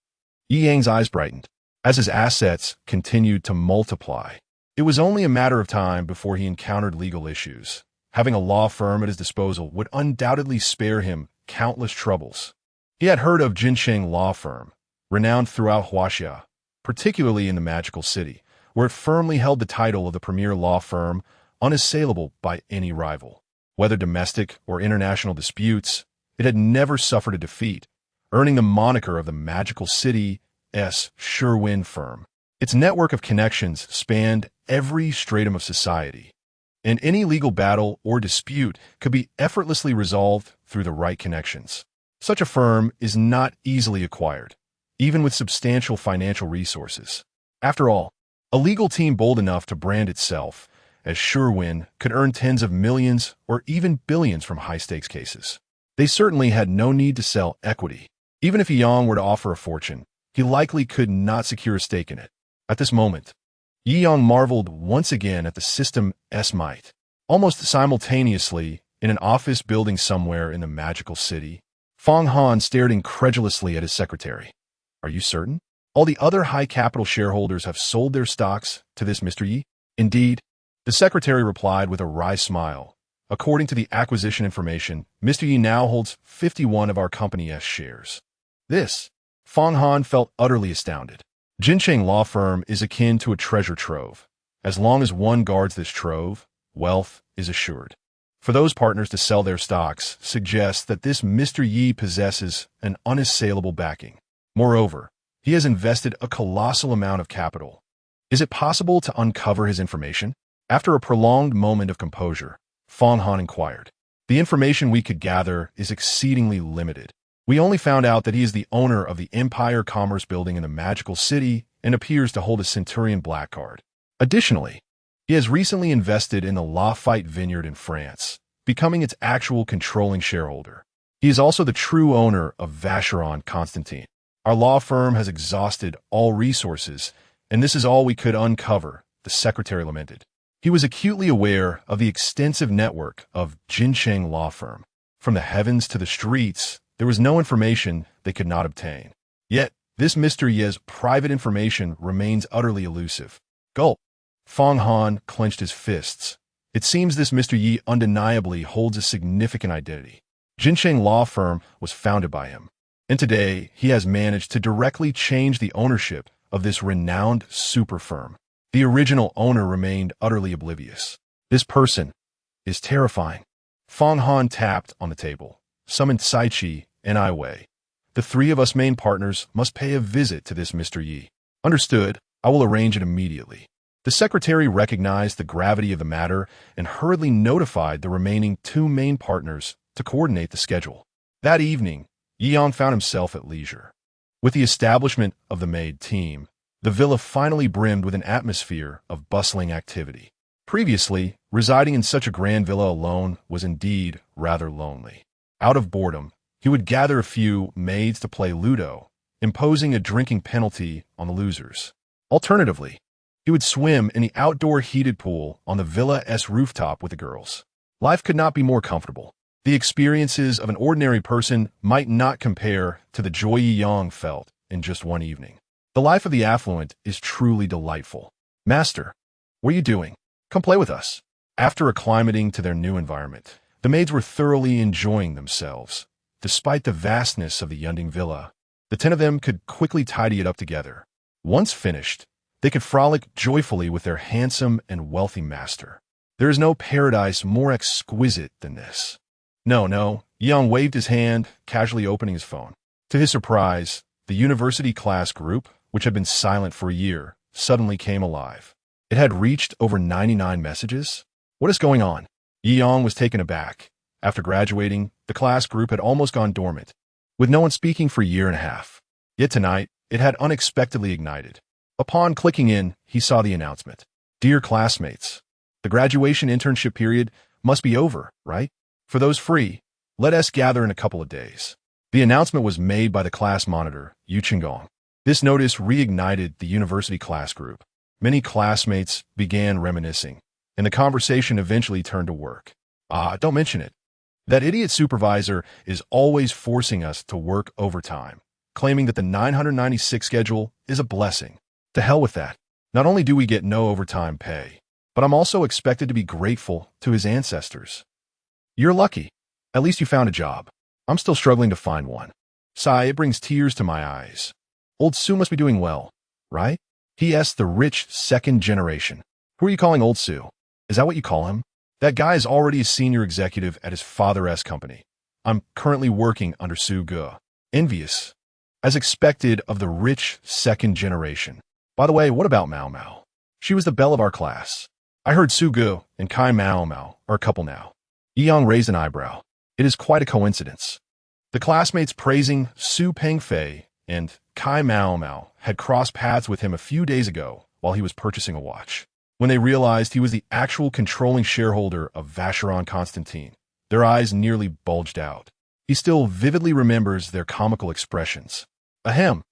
Yi Yang's eyes brightened. As his assets continued to multiply, it was only a matter of time before he encountered legal issues. Having a law firm at his disposal would undoubtedly spare him countless troubles. He had heard of Jiangjing Law Firm, renowned throughout Huaxia, particularly in the magical city, where it firmly held the title of the premier law firm, unassailable by any rival. Whether domestic or international disputes, it had never suffered a defeat, earning the moniker of the magical city's sure-win firm. Its network of connections spanned every stratum of society, and any legal battle or dispute could be effortlessly resolved through the right connections. Such a firm is not easily acquired, even with substantial financial resources. After all, a legal team bold enough to brand itself as sure-win could earn tens of millions or even billions from high-stakes cases. They certainly had no need to sell equity. Even if Yang were to offer a fortune, he likely could not secure a stake in it. At this moment, Yi Yang marveled once again at the system's might. Almost simultaneously, in an office building somewhere in the magical city, Fang Han stared incredulously at his secretary. Are you certain? All the other high-capital shareholders have sold their stocks to this Mr. Yi? Indeed. The secretary replied with a wry smile. According to the acquisition information, Mr. Yi now holds 51 of our company's shares. This, Fang Han felt utterly astounded. Jiangjing law firm is akin to a treasure trove. As long as one guards this trove, wealth is assured. For those partners to sell their stocks suggests that this Mr. Yi possesses an unassailable backing. Moreover, he has invested a colossal amount of capital. Is it possible to uncover his information? After a prolonged moment of composure, Fang Han inquired. The information we could gather is exceedingly limited. We only found out that he is the owner of the Empire Commerce Building in the Magical City and appears to hold a Centurion Black Card. Additionally, he has recently invested in the Lafayette Vineyard in France, becoming its actual controlling shareholder. He is also the true owner of Vacheron Constantin. Our law firm has exhausted all resources, and this is all we could uncover, the secretary lamented. He was acutely aware of the extensive network of Jiangjing law firm. From the heavens to the streets, there was no information they could not obtain. Yet, this Mr. Ye's private information remains utterly elusive. Gulp. Fang Han clenched his fists. It seems this Mr. Yi undeniably holds a significant identity. Jiangjing law firm was founded by him, and today he has managed to directly change the ownership of this renowned super firm. The original owner remained utterly oblivious. This person is terrifying. Fang Han tapped on the table, summoned Saichi and Ai Wei. The three of us main partners must pay a visit to this Mr. Yi. Understood. I will arrange it immediately. The secretary recognized the gravity of the matter and hurriedly notified the remaining two main partners to coordinate the schedule. That evening, Yang found himself at leisure. With the establishment of the maid team, the villa finally brimmed with an atmosphere of bustling activity. Previously, residing in such a grand villa alone was indeed rather lonely. Out of boredom, he would gather a few maids to play Ludo, imposing a drinking penalty on the losers. Alternatively, he would swim in the outdoor heated pool on the villa's rooftop with the girls. Life could not be more comfortable. The experiences of an ordinary person might not compare to the joy Yang felt in just one evening. The life of the affluent is truly delightful. Master, what are you doing? Come play with us. After acclimating to their new environment, the maids were thoroughly enjoying themselves. Despite the vastness of the Yunding villa, the 10 of them could quickly tidy it up together. Once finished, they could frolic joyfully with their handsome and wealthy master. There is no paradise more exquisite than this. No, Yang waved his hand, casually opening his phone. To his surprise, the university class group, which had been silent for a year, suddenly came alive. It had reached over 99 messages. What is going on? Yang was taken aback. After graduating, the class group had almost gone dormant, with no one speaking for a year and a half. Yet tonight, it had unexpectedly ignited. Upon clicking in, he saw the announcement. Dear classmates, the graduation internship period must be over, right? For those free, let us gather in a couple of days. The announcement was made by the class monitor, Yu Qinggong. This notice reignited the university class group. Many classmates began reminiscing, and the conversation eventually turned to work. Don't mention it. That idiot supervisor is always forcing us to work overtime, claiming that the 996 schedule is a blessing. To hell with that. Not only do we get no overtime pay, but I'm also expected to be grateful to his ancestors. You're lucky. At least you found a job. I'm still struggling to find one. Sigh, it brings tears to my eyes. Old Su must be doing well, right? P.S. the rich second generation. Who are you calling Old Su? Is that what you call him? That guy is already a senior executive at his father's company. I'm currently working under Su Ge. Envious. As expected of the rich second generation. By the way, what about Mao Mao? She was the belle of our class. I heard Su Ge and Kai Mao Mao are a couple now. Yang raised an eyebrow. It is quite a coincidence. The classmates praising Su Pengfei and Kai Mao Mao had crossed paths with him a few days ago while he was purchasing a watch. When they realized he was the actual controlling shareholder of Vacheron Constantin, their eyes nearly bulged out. He still vividly remembers their comical expressions. Ahem.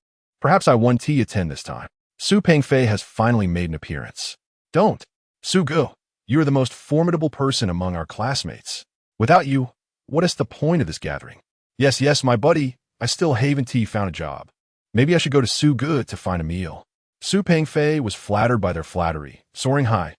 Perhaps I won tea at 10 this time. Su Pengfei has finally made an appearance. Don't. Su Ge, you are the most formidable person among our classmates. Without you, what is the point of this gathering? Yes, my buddy, I still haven't found a job. Maybe I should go to Shrugged to find a meal. Su Pengfei was flattered by their flattery, soaring high.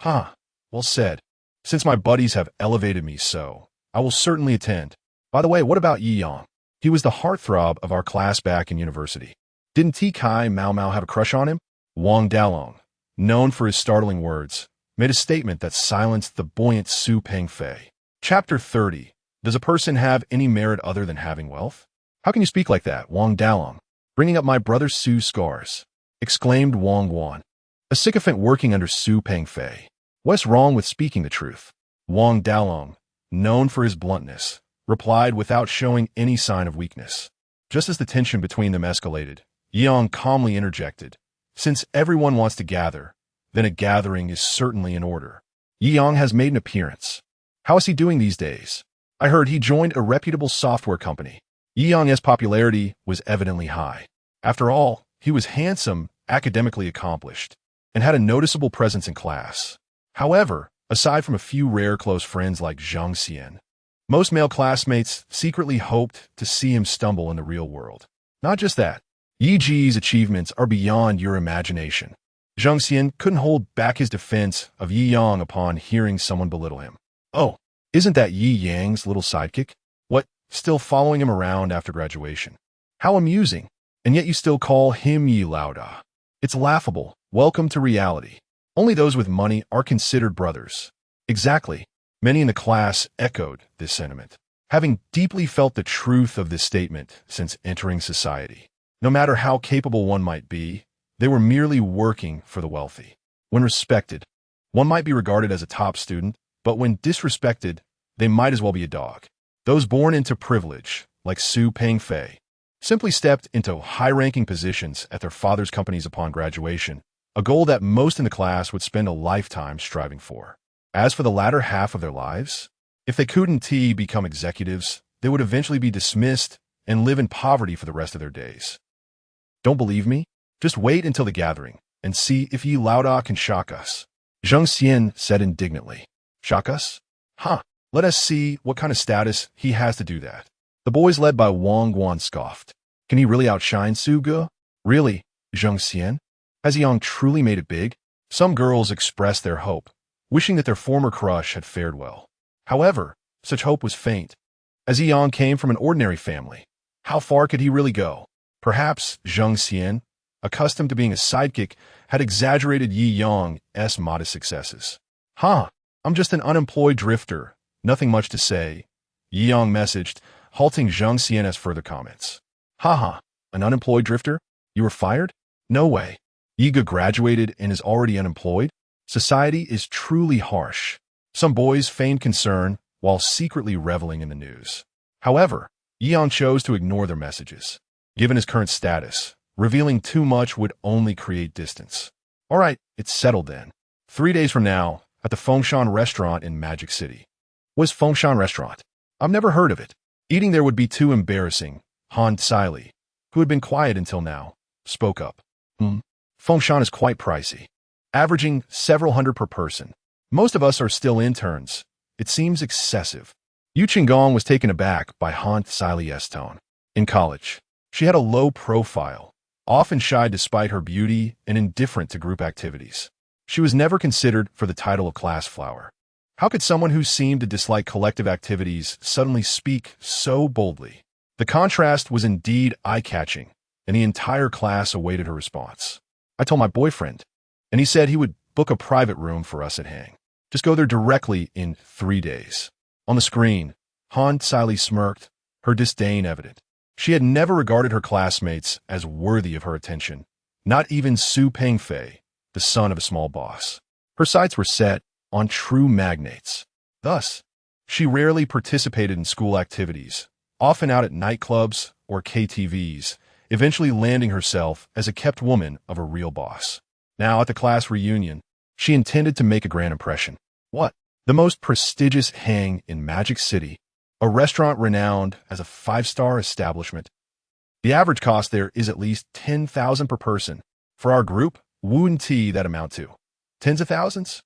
Huh, well said. Since my buddies have elevated me so, I will certainly attend. By the way, what about Yi Yang? He was the heartthrob of our class back in university. Didn't T Kai Mao Mao have a crush on him? Wang Dalong, known for his startling words, made a statement that silenced the buoyant Su Pengfei. Chapter 30. Does a person have any merit other than having wealth? How can you speak like that, Wang Dalong? Bringing up my brother Su's scars, exclaimed Wang Guan, a sycophant working under Su Pengfei. What's wrong with speaking the truth? Wang Dalong, known for his bluntness, replied without showing any sign of weakness. Just as the tension between them escalated, Yang calmly interjected, since everyone wants to gather, then a gathering is certainly in order. Yi Yang has made an appearance. How is he doing these days? I heard he joined a reputable software company. Yi Yang's popularity was evidently high. After all, he was handsome, academically accomplished, and had a noticeable presence in class. However, aside from a few rare close friends like Zhang Xian, most male classmates secretly hoped to see him stumble in the real world. Not just that, Yi Ji's achievements are beyond your imagination. Zhang Xian couldn't hold back his defense of Yi Yang upon hearing someone belittle him. Oh, isn't that Yi Yang's little sidekick? What, still following him around after graduation? How amusing. And yet you still call him Yi Laoda. It's laughable. Welcome to reality. Only those with money are considered brothers. Exactly. Many in the class echoed this sentiment, having deeply felt the truth of this statement since entering society. No matter how capable one might be, they were merely working for the wealthy. When respected, one might be regarded as a top student, but when disrespected, they might as well be a dog. Those born into privilege, like Su Pengfei, simply stepped into high-ranking positions at their father's companies upon graduation, a goal that most in the class would spend a lifetime striving for. As for the latter half of their lives, if they couldn't become executives, they would eventually be dismissed and live in poverty for the rest of their days. Don't believe me? Just wait until the gathering and see if Yi Laoda can shock us. Zhang Xian said indignantly. Shock us? Huh. Let us see what kind of status he has to do that. The boys led by Wang Guan scoffed. Can he really outshine Shrugged? Really, Zhang Xian? Has Yang truly made it big? Some girls expressed their hope, wishing that their former crush had fared well. However, such hope was faint, as Yang came from an ordinary family. How far could he really go? Perhaps Zhang Xian, accustomed to being a sidekick, had exaggerated Yi Yang's modest successes. Huh, I'm just an unemployed drifter. Nothing much to say, Yi Yang messaged, halting Zhang Xian's further comments. Haha, an unemployed drifter? You were fired? No way. Yiga graduated and is already unemployed? Society is truly harsh. Some boys feigned concern while secretly reveling in the news. However, Yi Yang chose to ignore their messages. Given his current status, revealing too much would only create distance. All right, it's settled then. 3 days from now, at the Fengshan restaurant in Magic City. What is Fengshan restaurant? I've never heard of it. Eating there would be too embarrassing. Han Tsai, who had been quiet until now, spoke up. Fengshan is quite pricey, averaging several hundred per person. Most of us are still interns. It seems excessive. Yu Qinggong was taken aback by Han Tsai's tone. In college, she had a low profile, often shy despite her beauty and indifferent to group activities. She was never considered for the title of class flower. How could someone who seemed to dislike collective activities suddenly speak so boldly? The contrast was indeed eye-catching, and the entire class awaited her response. I told my boyfriend, and he said he would book a private room for us at Hang. Just go there directly in 3 days. On the screen, Han Tsai smirked, her disdain evident. She had never regarded her classmates as worthy of her attention, not even Su Pengfei, the son of a small boss. Her sights were set on true magnates. Thus, she rarely participated in school activities, often out at nightclubs or KTVs, eventually landing herself as a kept woman of a real boss. Now, at the class reunion, she intended to make a grand impression. What? The most prestigious Hang in Magic City, a restaurant renowned as a 5-star establishment. The average cost there is at least 10,000 per person. For our group, wouldn't that amount to? Tens of thousands?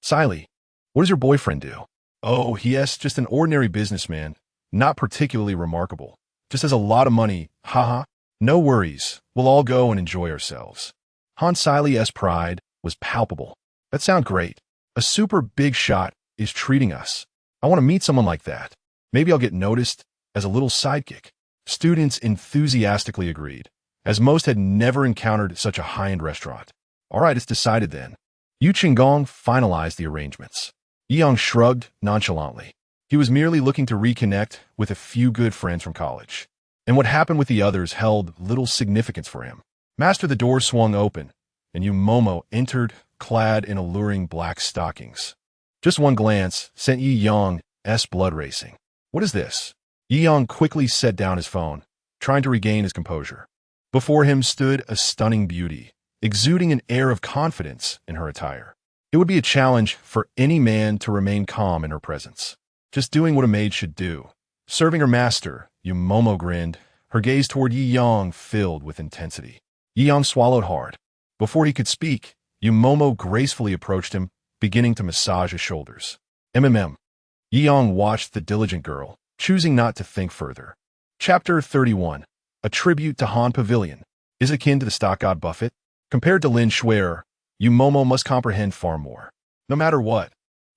Siley, what does your boyfriend do? Oh, yes, just an ordinary businessman, not particularly remarkable. Just has a lot of money, haha. No worries, we'll all go and enjoy ourselves. Han Sili's pride was palpable. That sounds great. A super big shot is treating us. I want to meet someone like that. Maybe I'll get noticed as a little sidekick. Students enthusiastically agreed, as most had never encountered such a high-end restaurant. All right, it's decided then. Yu Qinggong finalized the arrangements. Yiyang shrugged nonchalantly. He was merely looking to reconnect with a few good friends from college. And what happened with the others held little significance for him. Master, the door swung open, and Yu Momo entered, clad in alluring black stockings. Just one glance sent Yi Yang's blood racing. What is this? Yi Yang quickly set down his phone, trying to regain his composure. Before him stood a stunning beauty, exuding an air of confidence in her attire. It would be a challenge for any man to remain calm in her presence. Just doing what a maid should do. Serving her master, Yu Momo grinned, her gaze toward Yi Yang filled with intensity. Yi Yang swallowed hard. Before he could speak, Yu Momo gracefully approached him, beginning to massage his shoulders. Yi Yang watched the diligent girl, choosing not to think further. Chapter 31. A tribute to Han Pavilion. Is akin to the stock god Buffett? Compared to Lin Shuer, Yu Momo must comprehend far more. No matter what,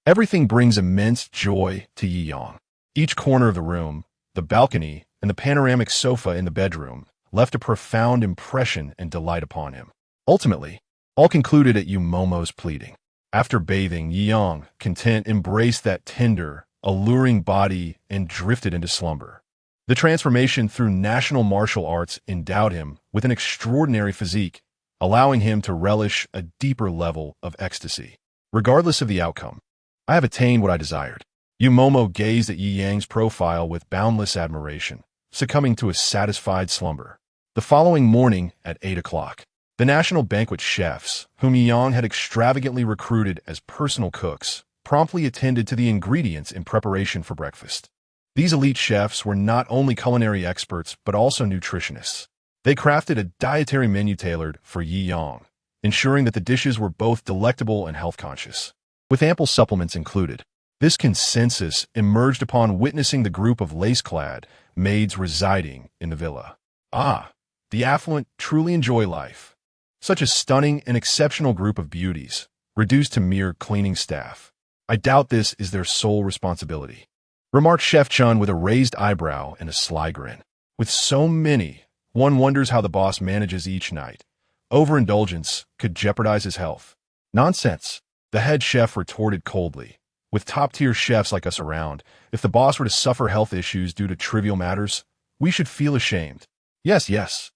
everything brings immense joy to Yi Yang. Each corner of the room, the balcony, and the panoramic sofa in the bedroom left a profound impression and delight upon him. Ultimately, all concluded at Yu Momo's pleading. After bathing, Yi Yang, content, embraced that tender, alluring body and drifted into slumber. The transformation through national martial arts endowed him with an extraordinary physique, allowing him to relish a deeper level of ecstasy. Regardless of the outcome, I have attained what I desired. Yu Momo gazed at Yi Yang's profile with boundless admiration, succumbing to a satisfied slumber. The following morning at 8 o'clock, the national banquet chefs, whom Yi Yang had extravagantly recruited as personal cooks, promptly attended to the ingredients in preparation for breakfast. These elite chefs were not only culinary experts but also nutritionists. They crafted a dietary menu tailored for Yi Yang, ensuring that the dishes were both delectable and health-conscious, with ample supplements included. This consensus emerged upon witnessing the group of lace-clad maids residing in the villa. The affluent truly enjoy life. Such a stunning and exceptional group of beauties, reduced to mere cleaning staff. I doubt this is their sole responsibility, remarked Chef Chun with a raised eyebrow and a sly grin. With so many, one wonders how the boss manages each night. Overindulgence could jeopardize his health. Nonsense, the head chef retorted coldly. With top-tier chefs like us around, if the boss were to suffer health issues due to trivial matters, we should feel ashamed. Yes.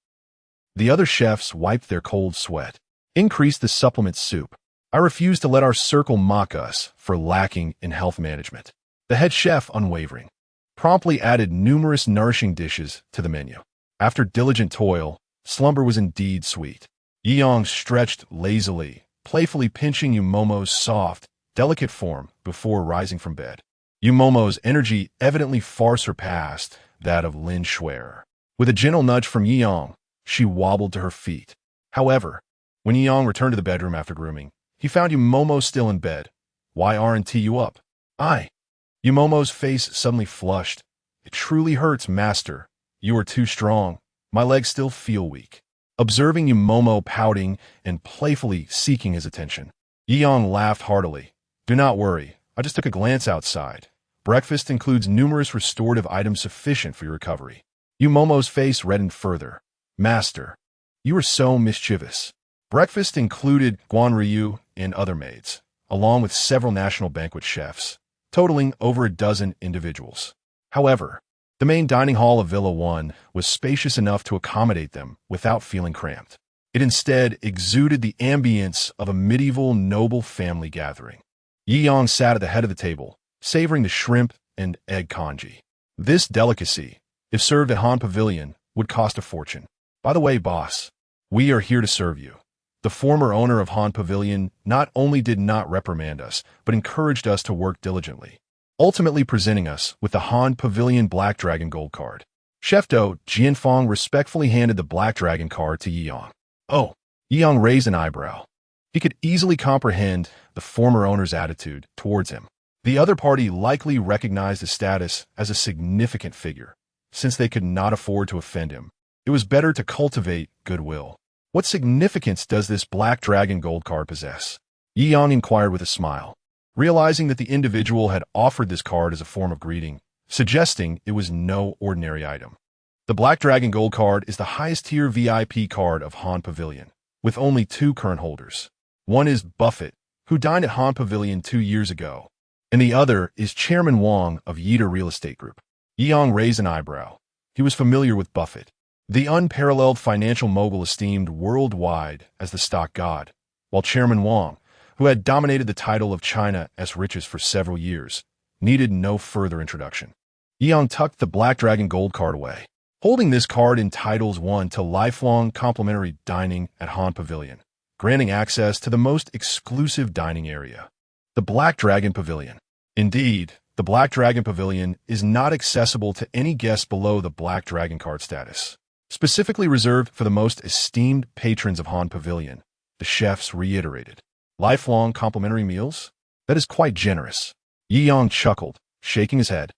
The other chefs wiped their cold sweat. Increase the supplement soup. I refuse to let our circle mock us for lacking in health management. The head chef, unwavering, promptly added numerous nourishing dishes to the menu. After diligent toil, slumber was indeed sweet. Yi Yang stretched lazily, playfully pinching Yu Momo's soft, delicate form before rising from bed. Yu Momo's energy evidently far surpassed that of Lin Shuer. With a gentle nudge from Yi Yang, she wobbled to her feet. However, when Yi Yang returned to the bedroom after grooming, he found Yu Momo still in bed. Why aren't you up? Yu Momo's face suddenly flushed. It truly hurts, master. You are too strong. My legs still feel weak. Observing Yu Momo pouting and playfully seeking his attention, Yi Yang laughed heartily. Do not worry, I just took a glance outside. Breakfast includes numerous restorative items sufficient for your recovery. Yu Momo's face reddened further. Master, you are so mischievous. Breakfast included Guan Ryu and other maids, along with several national banquet chefs, totaling over a dozen individuals. However, the main dining hall of Villa 1 was spacious enough to accommodate them without feeling cramped. It instead exuded the ambience of a medieval noble family gathering. Yi Yang sat at the head of the table, savoring the shrimp and egg congee. This delicacy, if served at Han Pavilion, would cost a fortune. By the way, boss, we are here to serve you. The former owner of Han Pavilion not only did not reprimand us, but encouraged us to work diligently, ultimately presenting us with the Han Pavilion Black Dragon Gold Card. Chef Do Jianfang respectfully handed the Black Dragon card to Yi Yang. Yi Yang raised an eyebrow. He could easily comprehend the former owner's attitude towards him. The other party likely recognized his status as a significant figure, since they could not afford to offend him. It was better to cultivate goodwill. What significance does this Black Dragon gold card possess? Yi Yang inquired with a smile, realizing that the individual had offered this card as a form of greeting, suggesting it was no ordinary item. The Black Dragon gold card is the highest-tier VIP card of Han Pavilion, with only 2 current holders. One is Buffett, who dined at Han Pavilion 2 years ago, and the other is Chairman Wang of Jiangjing Real Estate Group. Yi Yang raised an eyebrow. He was familiar with Buffett, the unparalleled financial mogul esteemed worldwide as the stock god, while Chairman Wang, who had dominated the title of China as richest for several years, needed no further introduction. Yi Yang tucked the Black Dragon gold card away. Holding this card entitles one to lifelong complimentary dining at Han Pavilion, granting access to the most exclusive dining area, the Black Dragon Pavilion. Indeed, the Black Dragon Pavilion is not accessible to any guest below the Black Dragon card status. Specifically reserved for the most esteemed patrons of Han Pavilion, the chefs reiterated. Lifelong complimentary meals? That is quite generous. Yi Yang chuckled, shaking his head.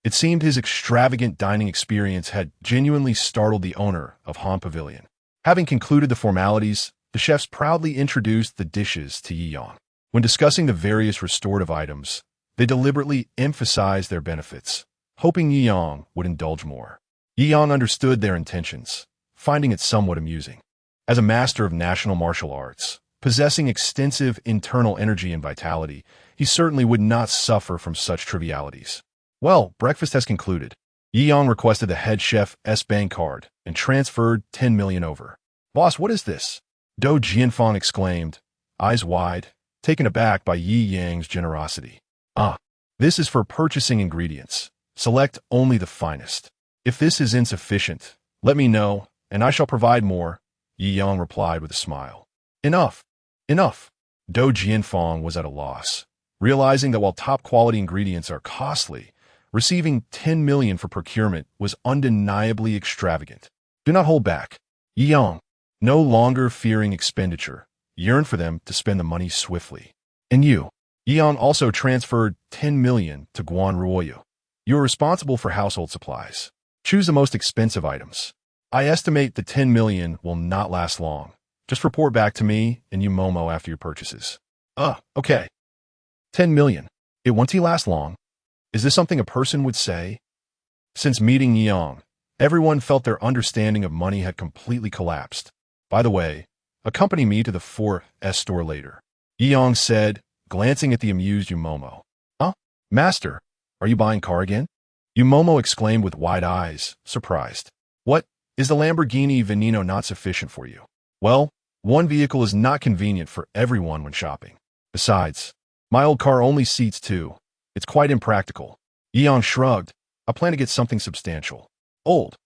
It seemed his extravagant dining experience had genuinely startled the owner of Han Pavilion. Having concluded the formalities, the chefs proudly introduced the dishes to Yi Yang. When discussing the various restorative items, they deliberately emphasized their benefits, hoping Yi Yang would indulge more. Yi Yang understood their intentions, finding it somewhat amusing. As a master of national martial arts, possessing extensive internal energy and vitality, he certainly would not suffer from such trivialities. Well, breakfast has concluded. Yi Yang requested the head chef S-Bank card and transferred 10 million over. Boss, what is this? Do Jianfang exclaimed, eyes wide, taken aback by Yi Yang's generosity. This is for purchasing ingredients. Select only the finest. If this is insufficient, let me know, and I shall provide more, Yi Yang replied with a smile. Enough. Enough. Do Jianfang was at a loss, realizing that while top-quality ingredients are costly, receiving 10 million for procurement was undeniably extravagant. Do not hold back. Yi Yang, no longer fearing expenditure, yearned for them to spend the money swiftly. And you? Yi Yang also transferred 10 million to Guan Ruoyu. You are responsible for household supplies. Choose the most expensive items. I estimate the 10 million will not last long. Just report back to me and you Momo after your purchases. Okay. 10 million. It won't last long. Is this something a person would say? Since meeting Yi Yang, everyone felt their understanding of money had completely collapsed. By the way, accompany me to the 4S store later, Yi Yang said, glancing at the amused Yumomo. Master, are you buying car again? Yumomo exclaimed with wide eyes, surprised. What, is the Lamborghini Venom not sufficient for you? Well, one vehicle is not convenient for everyone when shopping. Besides, my old car only seats 2. It's quite impractical. Yi Yang shrugged. I plan to get something substantial. Old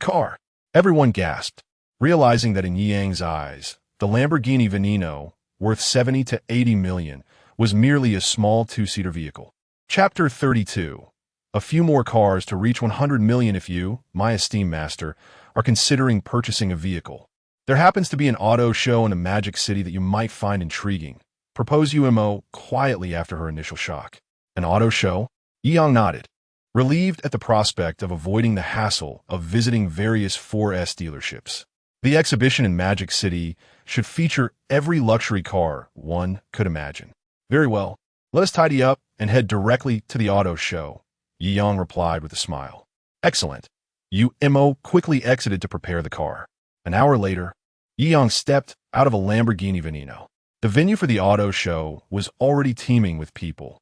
car. Everyone gasped, realizing that in Yi Yang's eyes, the Lamborghini Venom, worth 70 to 80 million, was merely a small 2-seater vehicle. Chapter 32. A few more cars to reach 100 million if you, my esteemed master, are considering purchasing a vehicle. There happens to be an auto show in a magic city that you might find intriguing, proposed Umo quietly after her initial shock. An auto show? Yi Yang nodded, relieved at the prospect of avoiding the hassle of visiting various 4S dealerships. The exhibition in Magic City should feature every luxury car one could imagine. Very well, let us tidy up and head directly to the auto show, Yi Yang replied with a smile. Excellent. Umo quickly exited to prepare the car. An hour later, Yi Yang stepped out of a Lamborghini Veneno. The venue for the auto show was already teeming with people,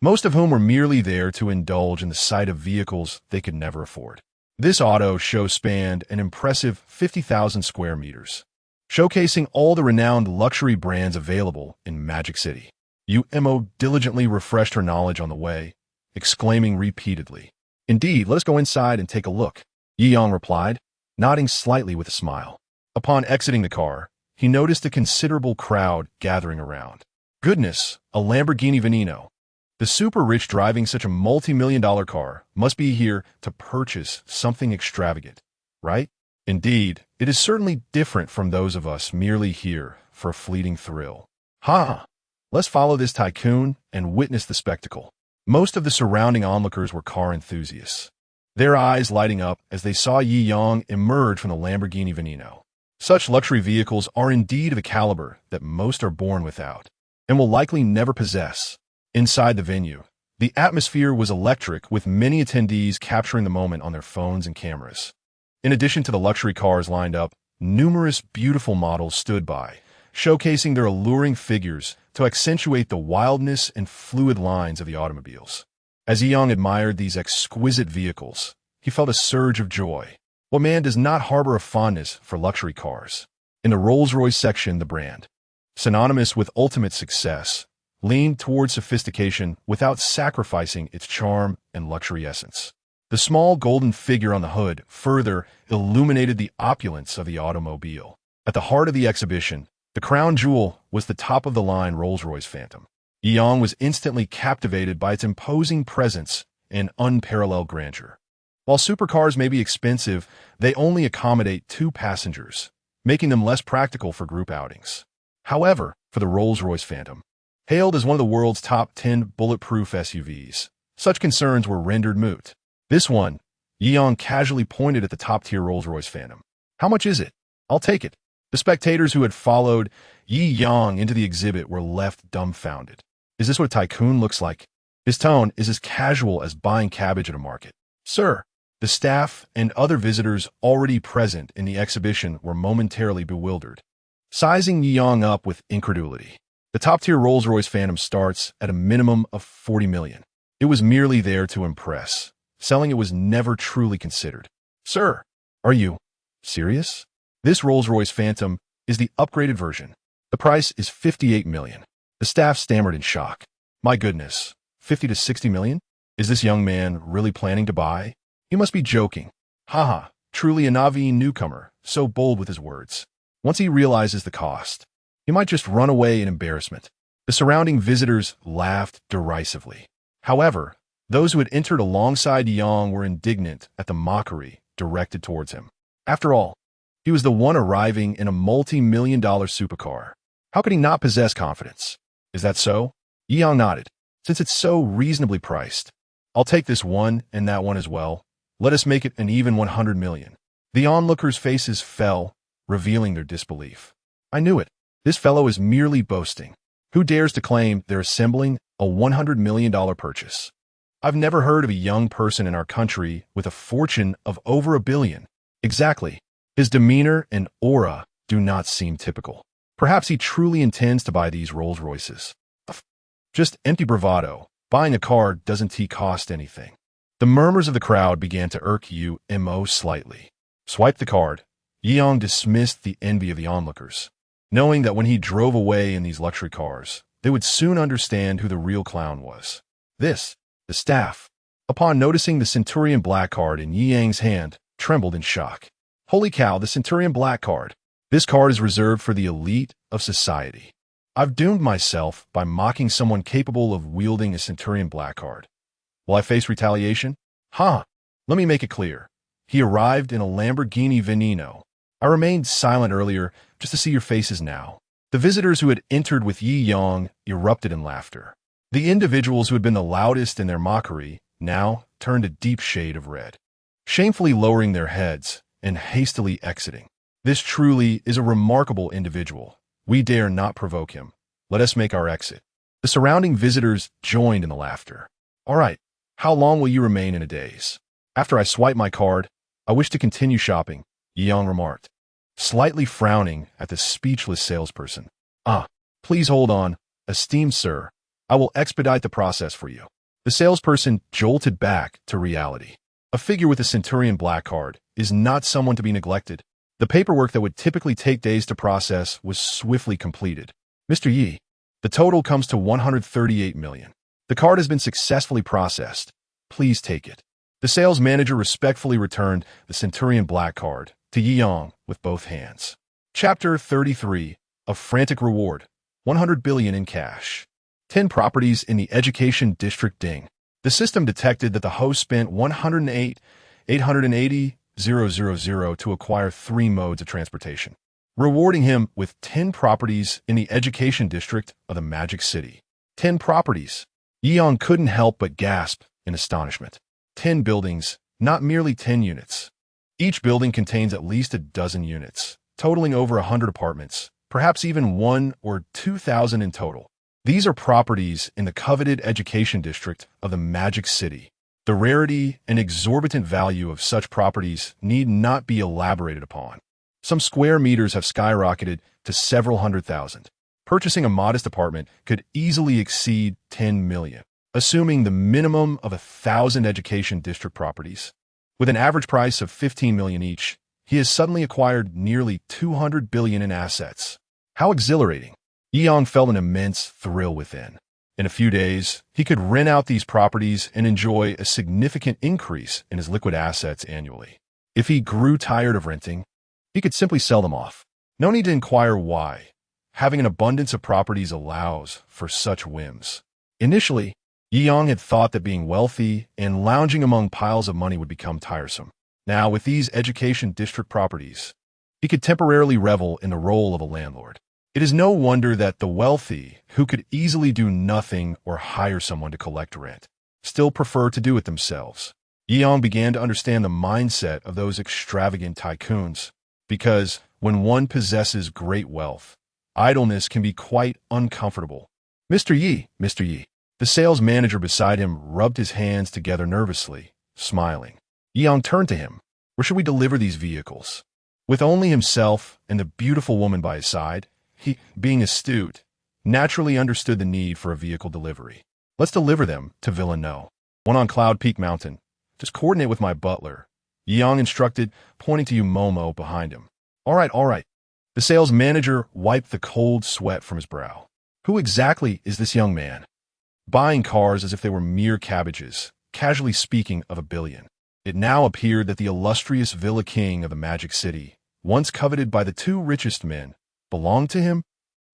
most of whom were merely there to indulge in the sight of vehicles they could never afford. This auto show spanned an impressive 50,000 square meters, showcasing all the renowned luxury brands available in Magic City. Umo diligently refreshed her knowledge on the way, exclaiming repeatedly, Indeed, let us go inside and take a look, Yi Yang replied, nodding slightly with a smile. Upon exiting the car, he noticed a considerable crowd gathering around. Goodness, a Lamborghini Veneno. The super rich driving such a multi-million-dollar car must be here to purchase something extravagant, right? Indeed, it is certainly different from those of us merely here for a fleeting thrill. Let's follow this tycoon and witness the spectacle. Most of the surrounding onlookers were car enthusiasts. their eyes lighting up as they saw Yi Yang emerge from the Lamborghini Venom. Such luxury vehicles are indeed of a caliber that most are born without, and will likely never possess. Inside the venue, the atmosphere was electric, with many attendees capturing the moment on their phones and cameras. In addition to the luxury cars lined up, numerous beautiful models stood by, showcasing their alluring figures to accentuate the wildness and fluid lines of the automobiles. As Yang admired these exquisite vehicles, he felt a surge of joy. What man does not harbor a fondness for luxury cars? In the Rolls-Royce section, the brand, synonymous with ultimate success, leaned toward sophistication without sacrificing its charm and luxury essence. The small golden figure on the hood further illuminated the opulence of the automobile. At the heart of the exhibition, the crown jewel was the top-of-the-line Rolls-Royce Phantom. Yang was instantly captivated by its imposing presence and unparalleled grandeur. While supercars may be expensive, they only accommodate 2 passengers, making them less practical for group outings. However, for the Rolls-Royce Phantom, hailed as one of the world's top 10 bulletproof SUVs, such concerns were rendered moot. This one, Yang casually pointed at the top-tier Rolls-Royce Phantom. "How much is it? I'll take it." The spectators who had followed Yi Yang into the exhibit were left dumbfounded. Is this what a tycoon looks like? His tone is as casual as buying cabbage at a market. "Sir." The staff and other visitors already present in the exhibition were momentarily bewildered, sizing Yi Yang up with incredulity. The top-tier Rolls-Royce Phantom starts at a minimum of $40 million. It was merely there to impress. Selling it was never truly considered. "Sir, are you serious? This Rolls-Royce Phantom is the upgraded version. The price is $58 million. The staff stammered in shock. "My goodness, 50 to 60 million? Is this young man really planning to buy? You must be joking." Haha, truly a Navi newcomer, so bold with his words. Once he realizes the cost, he might just run away in embarrassment. The surrounding visitors laughed derisively. However, those who had entered alongside Yang were indignant at the mockery directed towards him. After all, he was the one arriving in a multi-million-dollar supercar. How could he not possess confidence? "Is that so?" Yang nodded. "Since it's so reasonably priced, I'll take this one and that one as well. Let us make it an even 100 million. The onlookers' faces fell, revealing their disbelief. "I knew it. This fellow is merely boasting. Who dares to claim they're assembling a $100 million purchase? I've never heard of a young person in our country with a fortune of over $1 billion. Exactly. His demeanor and aura do not seem typical. Perhaps he truly intends to buy these Rolls Royces. Just empty bravado. Buying a car doesn't cost anything." The murmurs of the crowd began to irk Yu Mo slightly. Swipe the card. Yang dismissed the envy of the onlookers, knowing that when he drove away in these luxury cars, they would soon understand who the real clown was. The staff, upon noticing the Centurion Black card in Yi Yang's hand, trembled in shock. "Holy cow, the Centurion Black card. This card is reserved for the elite of society. I've doomed myself by mocking someone capable of wielding a Centurion Black card. Will I face retaliation? Let me make it clear. He arrived in a Lamborghini Venom. I remained silent earlier just to see your faces now." The visitors who had entered with Yi Yang erupted in laughter. The individuals who had been the loudest in their mockery now turned a deep shade of red, shamefully lowering their heads and hastily exiting. "This truly is a remarkable individual. We dare not provoke him. Let us make our exit." The surrounding visitors joined in the laughter. "All right, how long will you remain in a daze?" "After I swipe my card, I wish to continue shopping," Yang remarked, slightly frowning at the speechless salesperson. Please hold on, esteemed sir. I will expedite the process for you." The salesperson jolted back to reality. A figure with a Centurion Black card is not someone to be neglected. The paperwork that would typically take days to process was swiftly completed. "Mr. Yi, the total comes to 138 million. The card has been successfully processed. Please take it." The sales manager respectfully returned the Centurion Black card to Yi Yang with both hands. Chapter 33. A Frantic Reward. 100 billion in cash. 10 properties in the Education District Ding. The system detected that the host spent 108,880,000 to acquire 3 modes of transportation, rewarding him with 10 properties in the Education District of the Magic City. 10 properties. Yi Yang couldn't help but gasp in astonishment. 10 buildings, not merely 10 units. Each building contains at least a dozen units, totaling over 100 apartments, perhaps even 1 or 2,000 in total. These are properties in the coveted education district of the Magic City. The rarity and exorbitant value of such properties need not be elaborated upon. Some square meters have skyrocketed to several hundred thousand. Purchasing a modest apartment could easily exceed 10 million, assuming the minimum of 1,000 education district properties. With an average price of 15 million each, he has suddenly acquired nearly 200 billion in assets. How exhilarating! Yang felt an immense thrill within. In a few days, he could rent out these properties and enjoy a significant increase in his liquid assets annually. If he grew tired of renting, he could simply sell them off. No need to inquire why. Having an abundance of properties allows for such whims. Initially, Yang had thought that being wealthy and lounging among piles of money would become tiresome. Now, with these education district properties, he could temporarily revel in the role of a landlord. It is no wonder that the wealthy, who could easily do nothing or hire someone to collect rent, still prefer to do it themselves. Yang began to understand the mindset of those extravagant tycoons, because when one possesses great wealth, idleness can be quite uncomfortable. Mr. Yi. The sales manager beside him rubbed his hands together nervously, smiling. Yang turned to him. Where should we deliver these vehicles? With only himself and the beautiful woman by his side, he, being astute, naturally understood the need for a vehicle delivery. Let's deliver them to Villa No. One on Cloud Peak Mountain. Just coordinate with my butler, Yang instructed, pointing to Momo behind him. All right. The sales manager wiped the cold sweat from his brow. Who exactly is this young man? Buying cars as if they were mere cabbages, casually speaking of 1 billion. It now appeared that the illustrious Villa King of the Magic City, once coveted by the 2 richest men, belonged to him?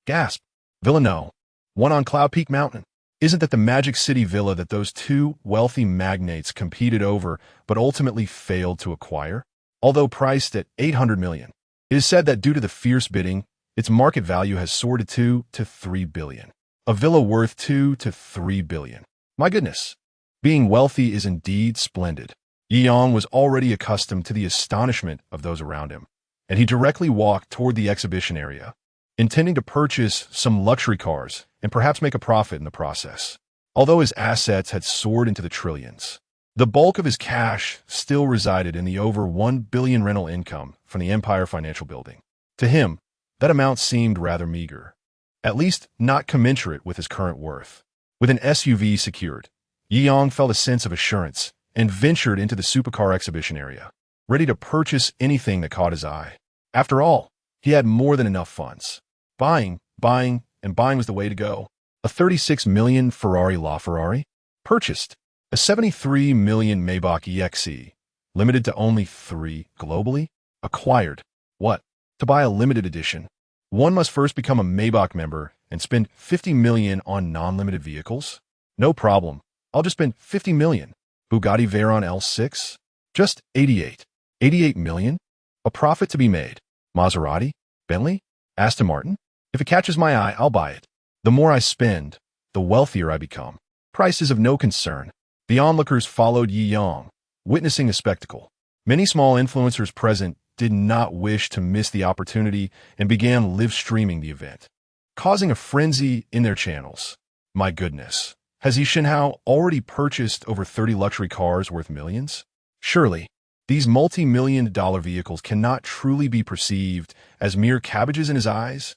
Gasp. Villa No. One on Cloud Peak Mountain. Isn't that the Magic City villa that those 2 wealthy magnates competed over but ultimately failed to acquire? Although priced at 800 million. It is said that due to the fierce bidding, its market value has soared to 2 to 3 billion. A villa worth 2 to 3 billion. My goodness. Being wealthy is indeed splendid. Yang was already accustomed to the astonishment of those around him, and he directly walked toward the exhibition area, intending to purchase some luxury cars and perhaps make a profit in the process. Although his assets had soared into the trillions, the bulk of his cash still resided in the over 1 billion rental income from the Empire Financial Building. To him, that amount seemed rather meager, at least not commensurate with his current worth. With an SUV secured, Yang felt a sense of assurance and ventured into the supercar exhibition area, ready to purchase anything that caught his eye. After all, he had more than enough funds. Buying was the way to go. A 36 million Ferrari LaFerrari? Purchased. A 73 million Maybach EXE, limited to only 3 globally? Acquired. What? To buy a limited edition, one must first become a Maybach member and spend 50 million on non-limited vehicles? No problem. I'll just spend 50 million. Bugatti Veyron L6? Just 88. 88 million? A profit to be made. Maserati? Bentley? Aston Martin? If it catches my eye, I'll buy it. The more I spend, the wealthier I become. Price is of no concern. The onlookers followed Yi Yang, witnessing the spectacle. Many small influencers present did not wish to miss the opportunity and began live streaming the event, causing a frenzy in their channels. My goodness, has Yi Shenhao already purchased over 30 luxury cars worth millions? Surely, these multi-million-dollar vehicles cannot truly be perceived as mere cabbages in his eyes.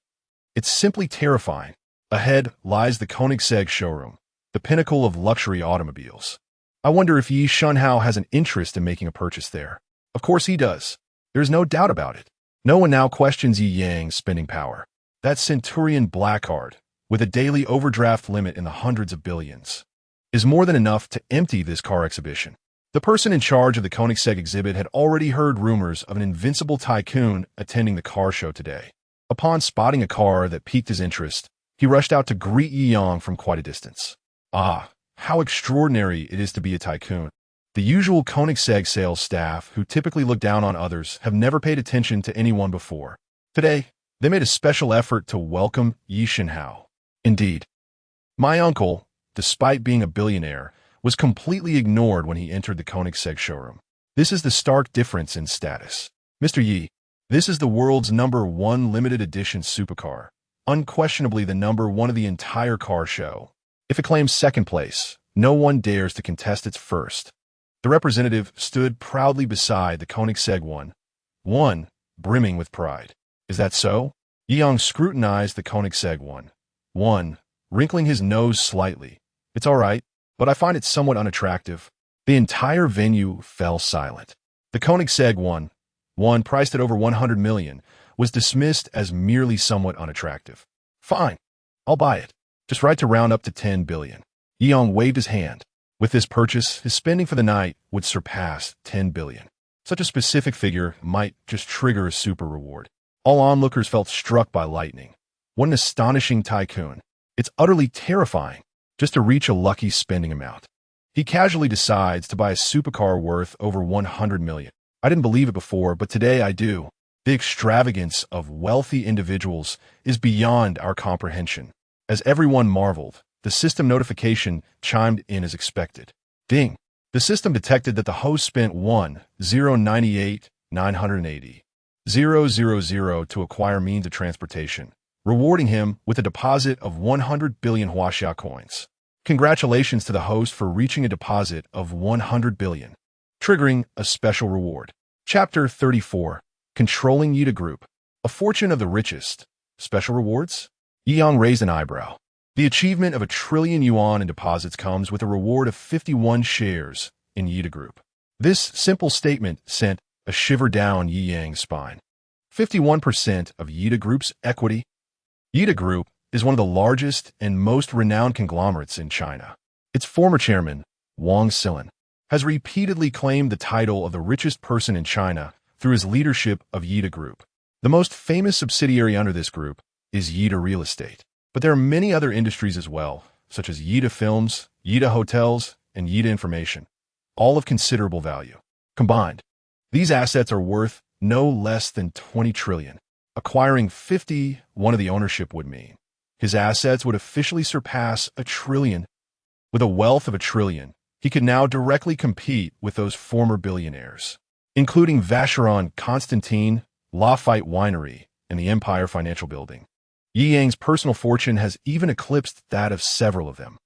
It's simply terrifying. Ahead lies the Koenigsegg showroom, the pinnacle of luxury automobiles. I wonder if Yi Shenhao has an interest in making a purchase there. Of course he does. There's no doubt about it. No one now questions Yi Yang's spending power. That Centurion Blackguard, with a daily overdraft limit in the hundreds of billions, is more than enough to empty this car exhibition. The person in charge of the Koenigsegg exhibit had already heard rumors of an invincible tycoon attending the car show today. Upon spotting a car that piqued his interest, he rushed out to greet Yi Yang from quite a distance. Ah, how extraordinary it is to be a tycoon. The usual Koenigsegg sales staff, who typically look down on others, have never paid attention to anyone before. Today, they made a special effort to welcome Yi Shenhao. Indeed, my uncle, despite being a billionaire, was completely ignored when he entered the Koenigsegg showroom. This is the stark difference in status. Mr. Yi, this is the world's #1 limited edition supercar, unquestionably the #1 of the entire car show. If it claims second place, no one dares to contest its first. The representative stood proudly beside the Koenigsegg 1, brimming with pride. Is that so? Jiang scrutinized the Koenigsegg 1, wrinkling his nose slightly. It's all right, but I find it somewhat unattractive. The entire venue fell silent. The Koenigsegg 1, priced at over 100 million, was dismissed as merely somewhat unattractive. Fine, I'll buy it. Just right to round up to 10 billion. Jiang waved his hand. With this purchase, his spending for the night would surpass 10 billion. Such a specific figure might just trigger a super reward. All onlookers felt struck by lightning. What an astonishing tycoon. It's utterly terrifying just to reach a lucky spending amount. He casually decides to buy a supercar worth over 100 million. I didn't believe it before, but today I do. The extravagance of wealthy individuals is beyond our comprehension. As everyone marveled, the system notification chimed in as expected. Ding! The system detected that the host spent 1,098,980,000 to acquire means of transportation, rewarding him with a deposit of 100 billion Huaxia coins. Congratulations to the host for reaching a deposit of 100 billion, triggering a special reward. Chapter 34. Controlling Yida Group. A fortune of the richest. Special rewards? Jiang raised an eyebrow. The achievement of 1 trillion yuan in deposits comes with a reward of 51 shares in Yida Group. This simple statement sent a shiver down Yi Yang's spine. 51% of Yida Group's equity. Yida Group is one of the largest and most renowned conglomerates in China. Its former chairman, Wang Xilin, has repeatedly claimed the title of the richest person in China through his leadership of Yida Group. The most famous subsidiary under this group is Yida Real Estate. But there are many other industries as well, such as Yida Films, Yida Hotels, and Yida Information, all of considerable value. Combined, these assets are worth no less than 20 trillion. Acquiring 51% of the ownership would mean his assets would officially surpass 1 trillion. With a wealth of 1 trillion, he could now directly compete with those former billionaires, including Vacheron Constantin, Lafite Winery, and the Empire Financial Building. Yi Yang's personal fortune has even eclipsed that of several of them.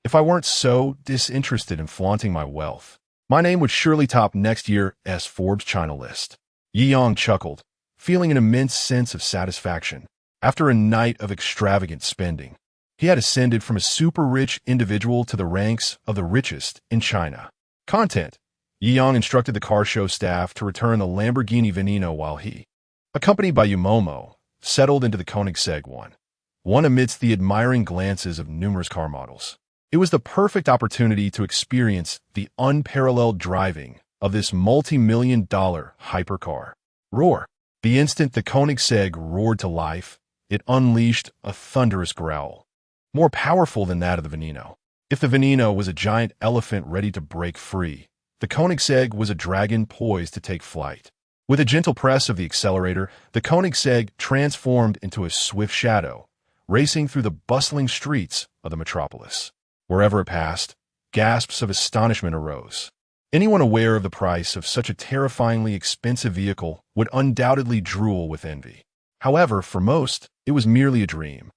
If I weren't so disinterested in flaunting my wealth, my name would surely top next year's Forbes China list. Yi Yang chuckled, feeling an immense sense of satisfaction. After a night of extravagant spending, he had ascended from a super-rich individual to the ranks of the richest in China. Content. Yi Yang instructed the car show staff to return the Lamborghini Venom while he, accompanied by Yumomo, settled into the Koenigsegg 1 amidst the admiring glances of numerous car models. It was the perfect opportunity to experience the unparalleled driving of this multi-million-dollar hypercar. Roar! The instant the Koenigsegg roared to life, it unleashed a thunderous growl, more powerful than that of the Veneno. If the Veneno was a giant elephant ready to break free, the Koenigsegg was a dragon poised to take flight. With a gentle press of the accelerator, the Koenigsegg transformed into a swift shadow, racing through the bustling streets of the metropolis. Wherever it passed, gasps of astonishment arose. Anyone aware of the price of such a terrifyingly expensive vehicle would undoubtedly drool with envy. However, for most, it was merely a dream.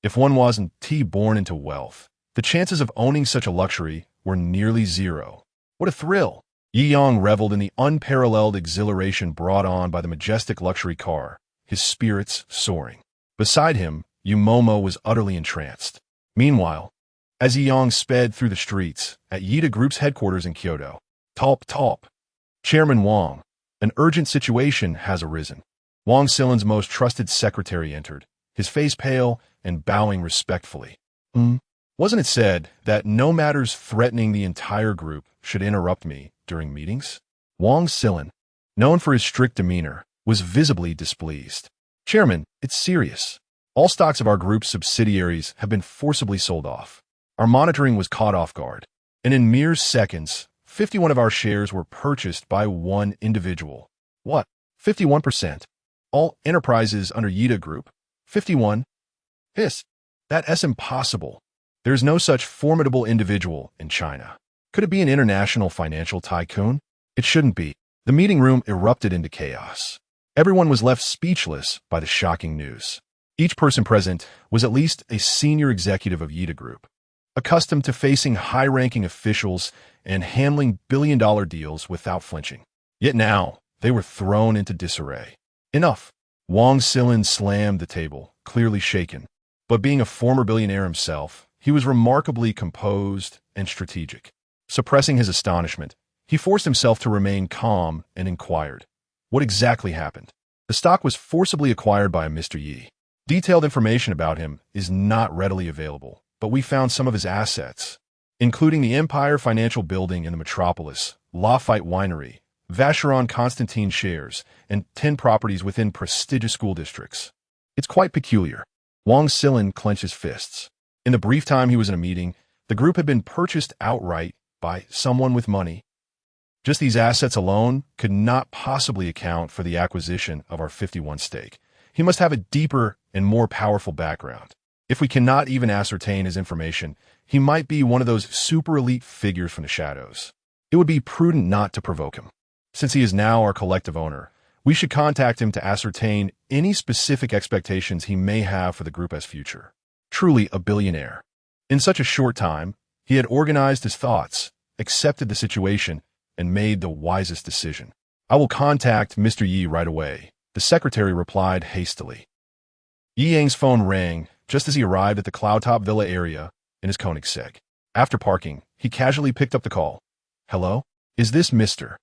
If one wasn't born into wealth, the chances of owning such a luxury were nearly zero. What a thrill! Yi Yang reveled in the unparalleled exhilaration brought on by the majestic luxury car, his spirits soaring. Beside him, Yumomo was utterly entranced. Meanwhile, as Yi Yang sped through the streets at Yida Group's headquarters in Kyoto, Talp. Chairman Wang, an urgent situation has arisen. Wang Xilin's most trusted secretary entered, his face pale and bowing respectfully. Wasn't it said that no matters threatening the entire group should interrupt me during meetings? Wang Xilin, known for his strict demeanor, was visibly displeased. Chairman, it's serious. All stocks of our group's subsidiaries have been forcibly sold off. Our monitoring was caught off guard, and in mere seconds, 51 of our shares were purchased by one individual. What? 51%? All enterprises under Yida Group? 51? Hiss. That's impossible. There's no such formidable individual in China. Could it be an international financial tycoon? It shouldn't be. The meeting room erupted into chaos. Everyone was left speechless by the shocking news. Each person present was at least a senior executive of Yida Group, accustomed to facing high-ranking officials and handling billion-dollar deals without flinching. Yet now, they were thrown into disarray. Enough. Wang Silin slammed the table, clearly shaken. But being a former billionaire himself, he was remarkably composed and strategic. Suppressing his astonishment, he forced himself to remain calm and inquired, "What exactly happened?" The stock was forcibly acquired by a Mr. Yi. Detailed information about him is not readily available, but we found some of his assets, including the Empire Financial Building in the Metropolis, Lafayette Winery, Vacheron Constantine shares, and 10 properties within prestigious school districts. It's quite peculiar. Wang Silin clenched his fists. In the brief time he was in a meeting, the group had been purchased outright by someone with money. Just these assets alone could not possibly account for the acquisition of our 51 stake. He must have a deeper and more powerful background. If we cannot even ascertain his information, he might be one of those super elite figures from the shadows. It would be prudent not to provoke him. Since he is now our collective owner, we should contact him to ascertain any specific expectations he may have for the group as future. Truly a billionaire. In such a short time, he had organized his thoughts, accepted the situation, and made the wisest decision. "I will contact Mr. Yi right away," the secretary replied hastily. Yi Yang's phone rang just as he arrived at the Cloudtop Villa area in his Koenigsegg. After parking, he casually picked up the call. "Hello? Is this Mr.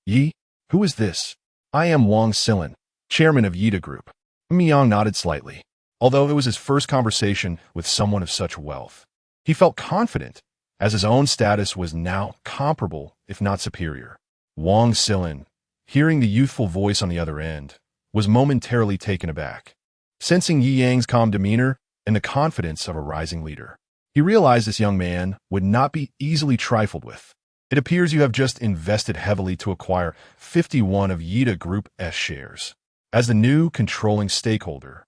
Yi? Who is this?" "I am Wang Silin, chairman of Yida Group." Yang nodded slightly. Although it was his first conversation with someone of such wealth, he felt confident, as his own status was now comparable, if not superior. Wang Silin, hearing the youthful voice on the other end, was momentarily taken aback. Sensing Yi Yang's calm demeanor and the confidence of a rising leader, he realized this young man would not be easily trifled with. "It appears you have just invested heavily to acquire 51 of Yida Group S shares. As the new controlling stakeholder,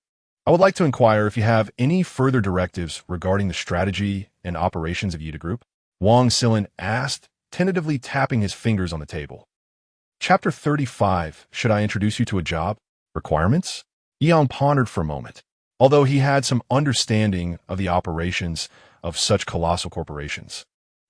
I would like to inquire if you have any further directives regarding the strategy and operations of Yida Group?" Wang Silin asked, tentatively tapping his fingers on the table. Chapter 35, Should I Introduce You to a Job? Requirements? Yang pondered for a moment. Although he had some understanding of the operations of such colossal corporations,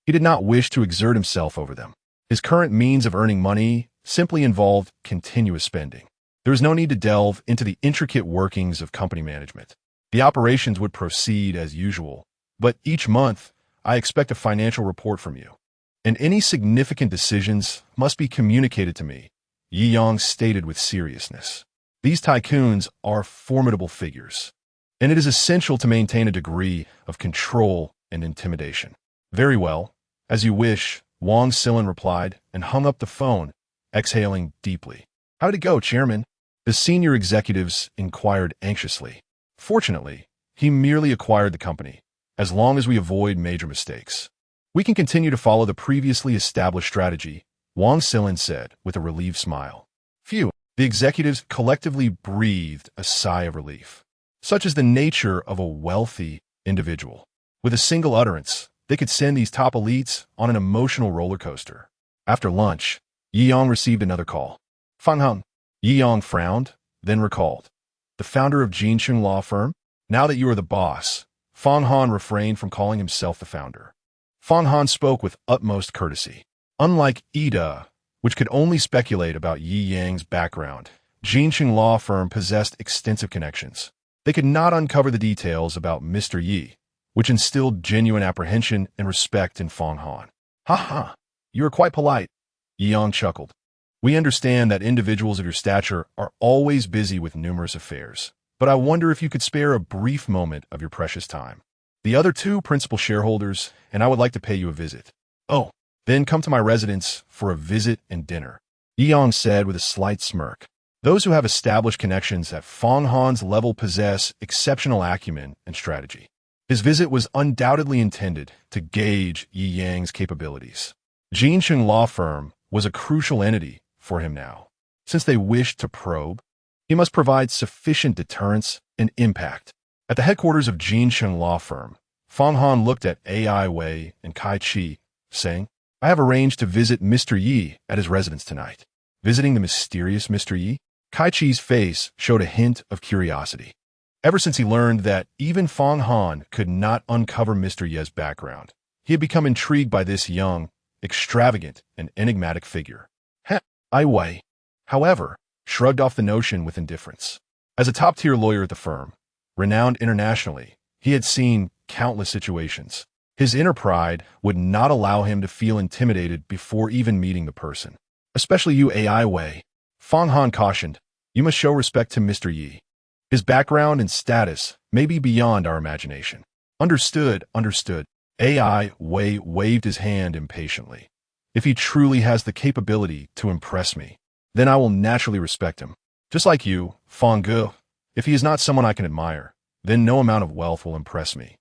he did not wish to exert himself over them. His current means of earning money simply involved continuous spending. There was no need to delve into the intricate workings of company management. The operations would proceed as usual, but each month, I expect a financial report from you, and any significant decisions must be communicated to me, Yi Yang stated with seriousness. These tycoons are formidable figures, and it is essential to maintain a degree of control and intimidation. "Very well, as you wish," Wang Silin replied and hung up the phone, exhaling deeply. "How did it go, Chairman?" the senior executives inquired anxiously. "Fortunately, he merely acquired the company, as long as we avoid major mistakes. We can continue to follow the previously established strategy," Wang Silin said with a relieved smile. Phew, the executives collectively breathed a sigh of relief. Such is the nature of a wealthy individual. With a single utterance, they could send these top elites on an emotional roller coaster. After lunch, Yi Yang received another call. "Fang Heng." Yi Yang frowned, then recalled. "The founder of Jiangjing Law Firm? Now that you are the boss." Fang Han refrained from calling himself the founder. Fang Han spoke with utmost courtesy. Unlike Ida, which could only speculate about Yi Yang's background, Jiangjing Law Firm possessed extensive connections. They could not uncover the details about Mr. Yi, which instilled genuine apprehension and respect in Fang Han. "Ha ha, you are quite polite," Yi Yang chuckled. "We understand that individuals of your stature are always busy with numerous affairs, but I wonder if you could spare a brief moment of your precious time. The other two principal shareholders, and I would like to pay you a visit." "Oh, then come to my residence for a visit and dinner," Yi Yang said with a slight smirk. Those who have established connections at Fang Han's level possess exceptional acumen and strategy. His visit was undoubtedly intended to gauge Yi Yang's capabilities. Jiangjing Law Firm was a crucial entity for him now. Since they wished to probe, he must provide sufficient deterrence and impact. At the headquarters of Jiangjing Law Firm, Fang Han looked at Ai Wei and Kai Chi, saying, I have arranged to visit Mr. Yi at his residence tonight. Visiting the mysterious Mr. Yi? Kai Chi's face showed a hint of curiosity. Ever since he learned that even Fang Han could not uncover Mr. Ye's background, he had become intrigued by this young, extravagant, and enigmatic figure. Heh, Ai Wei, however, shrugged off the notion with indifference. As a top-tier lawyer at the firm, renowned internationally, he had seen countless situations. His inner pride would not allow him to feel intimidated before even meeting the person. Especially you, Ai Wei. Fang Han cautioned, you must show respect to Mr. Yi. His background and status may be beyond our imagination. Understood, understood. Ai Wei waved his hand impatiently. If he truly has the capability to impress me, then I will naturally respect him. Just like you, Fang Ge. If he is not someone I can admire, then no amount of wealth will impress me.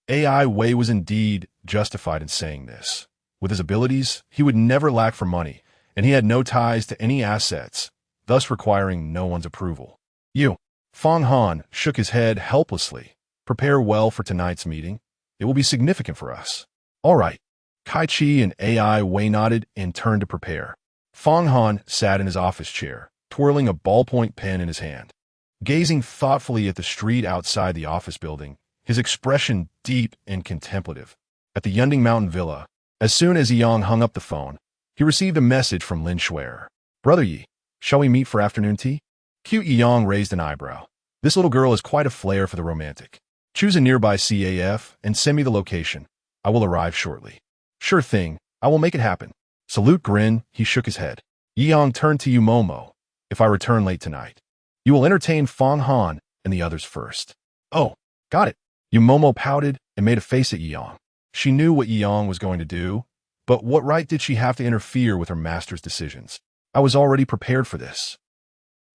Ai Wei was indeed justified in saying this. With his abilities, he would never lack for money, and he had no ties to any assets, thus requiring no one's approval. You. Fang Han shook his head helplessly. Prepare well for tonight's meeting. It will be significant for us. All right. Kai Chi and Ai Wei nodded and turned to prepare. Fang Han sat in his office chair, twirling a ballpoint pen in his hand. Gazing thoughtfully at the street outside the office building, his expression deep and contemplative. At the Yunding Mountain Villa, as soon as Yang hung up the phone, he received a message from Lin Shuer. Brother Yi, shall we meet for afternoon tea? Cute Yang raised an eyebrow. This little girl has quite a flair for the romantic. Choose a nearby CAF and send me the location. I will arrive shortly. Sure thing, I will make it happen. Salute grin, he shook his head. Yang turned to Momo. If I return late tonight, you will entertain Fang Han and the others first. Oh, got it. Momo pouted and made a face at Yang. She knew what Yang was going to do, but what right did she have to interfere with her master's decisions? I was already prepared for this.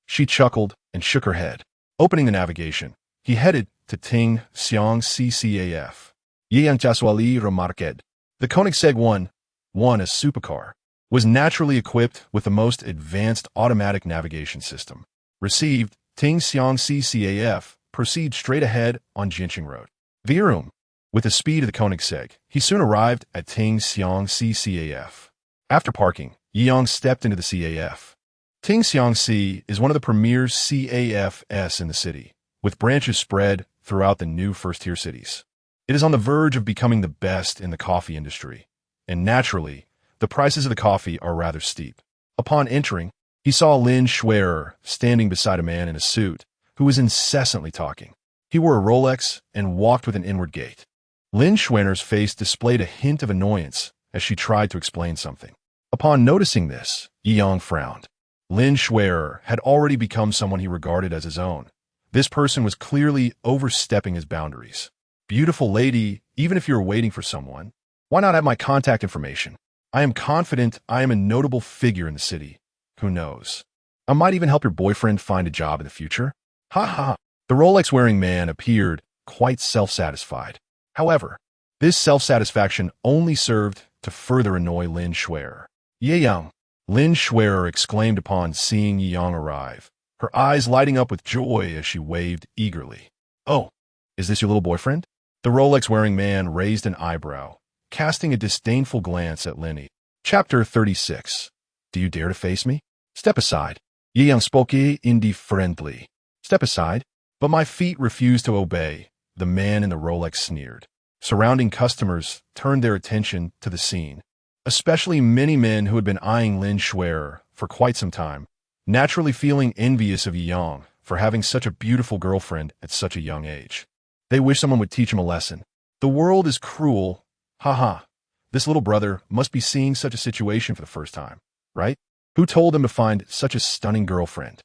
She chuckled and shook her head. Opening the navigation, he headed to Ting Xiang CCAF. Yang Jaswali remarqued. The Koenigsegg 1, a supercar, was naturally equipped with the most advanced automatic navigation system. Received, Ting Xiang CCAF, proceed straight ahead on Jiangjing Road. Virum. With the speed of the Koenigsegg, he soon arrived at Ting Xiang CCAF. After parking, Yang stepped into the CAF. Ting Xiang C is one of the premier CAFs in the city, with branches spread throughout the new first-tier cities. It is on the verge of becoming the best in the coffee industry, and naturally, the prices of the coffee are rather steep. Upon entering, he saw Lin Shuer standing beside a man in a suit who was incessantly talking. He wore a Rolex and walked with an inward gait. Lin Shuer's face displayed a hint of annoyance as she tried to explain something. Upon noticing this, Yang frowned. Lin Shuer had already become someone he regarded as his own. This person was clearly overstepping his boundaries. Beautiful lady, even if you're waiting for someone, why not have my contact information? I am confident I am a notable figure in the city. Who knows? I might even help your boyfriend find a job in the future. Ha ha. The Rolex-wearing man appeared quite self-satisfied. However, this self-satisfaction only served to further annoy Lin Shuer. Yang. Lin Shuer exclaimed upon seeing Yang arrive, her eyes lighting up with joy as she waved eagerly. Oh, is this your little boyfriend? The Rolex-wearing man raised an eyebrow, casting a disdainful glance at Linny. Chapter 36. Do you dare to face me? Step aside. Yang spoke indifferently. Step aside. But my feet refused to obey, the man in the Rolex sneered. Surrounding customers turned their attention to the scene, especially many men who had been eyeing Lin Shuer for quite some time, naturally feeling envious of Yang for having such a beautiful girlfriend at such a young age. They wish someone would teach him a lesson. The world is cruel. Ha. This little brother must be seeing such a situation for the first time, right? Who told him to find such a stunning girlfriend?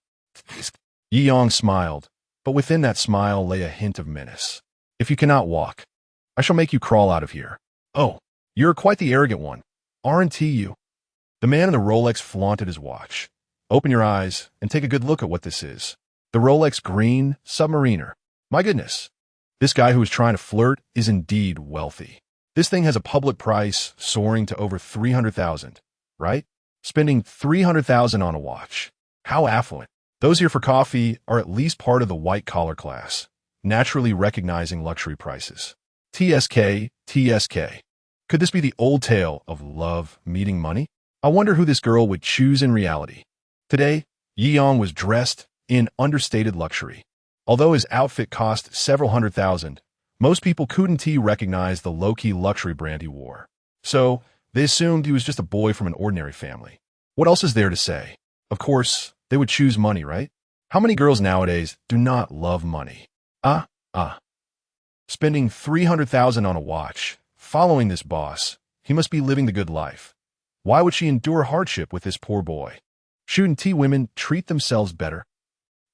Yang smiled, but within that smile lay a hint of menace. If you cannot walk, I shall make you crawl out of here. Oh, you're quite the arrogant one, aren't you? The man in the Rolex flaunted his watch. Open your eyes and take a good look at what this is. The Rolex Green Submariner. My goodness. This guy who is trying to flirt is indeed wealthy. This thing has a public price soaring to over $300,000, right? Spending $300,000 on a watch. How affluent. Those here for coffee are at least part of the white-collar class, naturally recognizing luxury prices. TSK. Could this be the old tale of love meeting money? I wonder who this girl would choose in reality. Today, Yi Yang was dressed in understated luxury. Although his outfit cost several $100,000, most people couldn't recognize the low-key luxury brand he wore. So, they assumed he was just a boy from an ordinary family. What else is there to say? Of course, they would choose money, right? How many girls nowadays do not love money? Spending $300,000 on a watch, following this boss, he must be living the good life. Why would she endure hardship with this poor boy? Shouldn't women treat themselves better?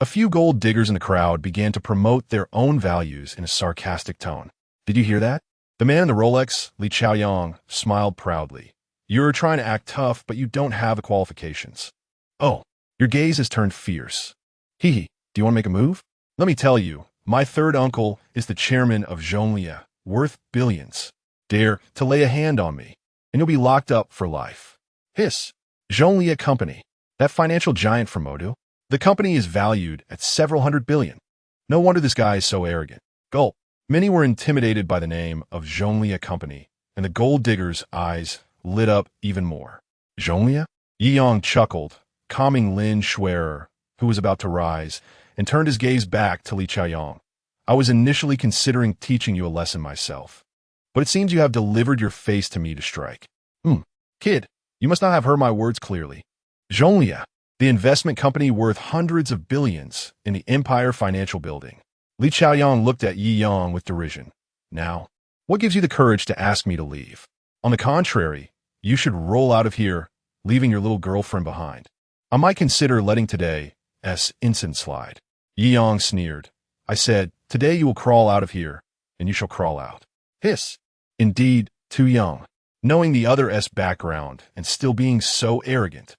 A few gold diggers in the crowd began to promote their own values in a sarcastic tone. Did you hear that? The man in the Rolex, Li Chaoyang, smiled proudly. You're trying to act tough, but you don't have the qualifications. Oh, your gaze has turned fierce. Hee, do you want to make a move? Let me tell you, my third uncle is the chairman of Zhonglia, worth billions. Dare to lay a hand on me, and you'll be locked up for life. Hiss. Zhonglia Company, that financial giant from Modu. The company is valued at several hundred billion. No wonder this guy is so arrogant. Gulp. Many were intimidated by the name of Zhonglia Company, and the gold digger's eyes lit up even more. Zhonglia? Yi Yang chuckled, calming Lin Schwerer, who was about to rise, and turned his gaze back to Li Chaoyang. I was initially considering teaching you a lesson myself, but it seems you have delivered your face to me to strike. Kid, you must not have heard my words clearly. Zhonglia, the investment company worth hundreds of billions in the Empire Financial Building. Li Chaoyang looked at Yi Yang with derision. Now, what gives you the courage to ask me to leave? On the contrary, you should roll out of here, leaving your little girlfriend behind. I might consider letting today's incident slide. Yi Yang sneered. I said, today you will crawl out of here, and you shall crawl out. Hiss. Indeed, too young. Knowing the other's background and still being so arrogant.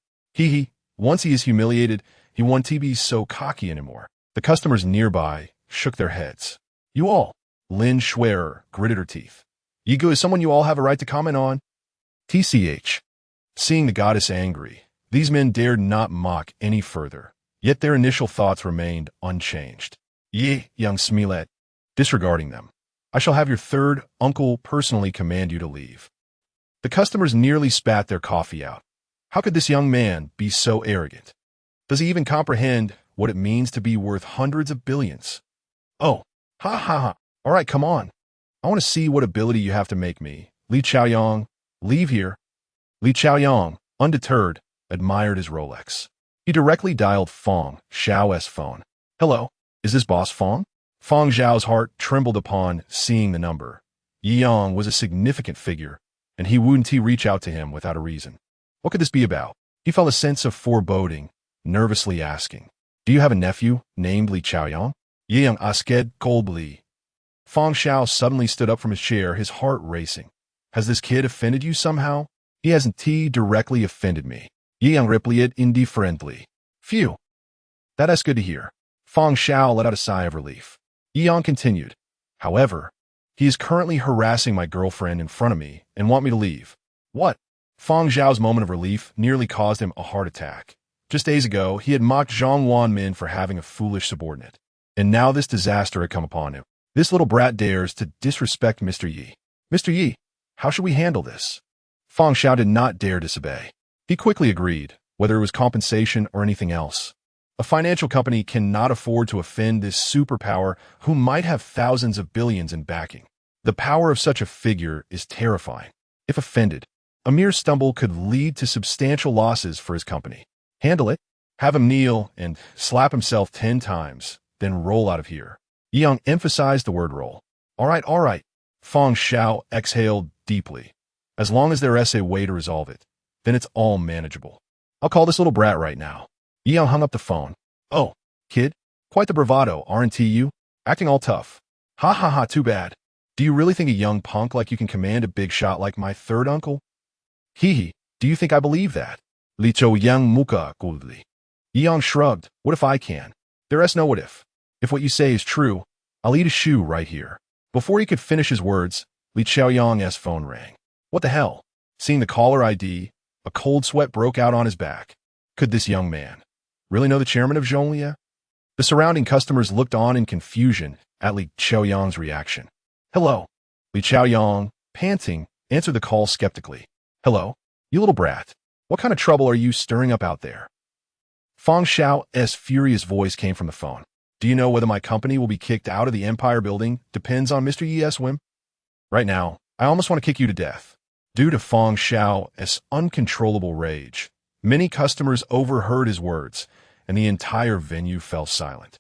Once he is humiliated, he won't be so cocky anymore. The customers nearby shook their heads. You all. Lin Schwerer gritted her teeth. Yigu is someone you all have a right to comment on. TCH. Seeing the goddess angry, these men dared not mock any further, yet their initial thoughts remained unchanged. Yi, young Smilet. Disregarding them. I shall have your third uncle personally command you to leave. The customers nearly spat their coffee out. How could this young man be so arrogant? Does he even comprehend what it means to be worth hundreds of billions? Oh, ha. All right, come on. I want to see what ability you have to make me. Li Chaoyang, leave here. Li Chaoyang, undeterred, admired his Rolex. He directly dialed Fong Xiao's phone. Hello, is this boss Fong? Fong Zhao's heart trembled upon seeing the number. Yi Yang was a significant figure, and he wouldn't reach out to him without a reason. What could this be about? He felt a sense of foreboding, nervously asking, Do you have a nephew named Li Chaoyang? Yi Yang asked coldly. Fong Xiao suddenly stood up from his chair, his heart racing. Has this kid offended you somehow? He hasn't directly offended me. Yi Yang replied indifferently. Phew. That's good to hear. Fong Xiao let out a sigh of relief. Yi Yang continued. However, he is currently harassing my girlfriend in front of me and want me to leave. What? Fong Zhao's moment of relief nearly caused him a heart attack. Just days ago, he had mocked Zhang Wanmin for having a foolish subordinate. And now this disaster had come upon him. This little brat dares to disrespect Mr. Yi. Mr. Yi, how should we handle this? Fong Xiao did not dare disobey. He quickly agreed, whether it was compensation or anything else. A financial company cannot afford to offend this superpower who might have thousands of billions in backing. The power of such a figure is terrifying. If offended, a mere stumble could lead to substantial losses for his company. Handle it. Have him kneel and slap himself 10 times, then roll out of here. Yi Yang emphasized the word roll. All right. Fong Xiao exhaled deeply. As long as there is a way to resolve it, then it's all manageable. I'll call this little brat right now. Yi Yang hung up the phone. Oh, kid, quite the bravado, aren't you? Acting all tough. Ha, too bad. Do you really think a young punk like you can command a big shot like my third uncle? Do you think I believe that? Li Chaoyang muka coldly. Yi Yang shrugged. What if I can? There is no what if. If what you say is true, I'll eat a shoe right here. Before he could finish his words, Li Chaoyang's phone rang. What the hell? Seeing the caller ID, a cold sweat broke out on his back. Could this young man really know the chairman of Zhonglia? The surrounding customers looked on in confusion at Li Chaoyang's reaction. Hello. Li Chaoyang, panting, answered the call skeptically. Hello? You little brat. What kind of trouble are you stirring up out there? Fang Xiao's furious voice came from the phone. Do you know whether my company will be kicked out of the Empire building depends on Mr. Yi's whim? Right now, I almost want to kick you to death. Due to Fang Xiao's uncontrollable rage, many customers overheard his words, and the entire venue fell silent.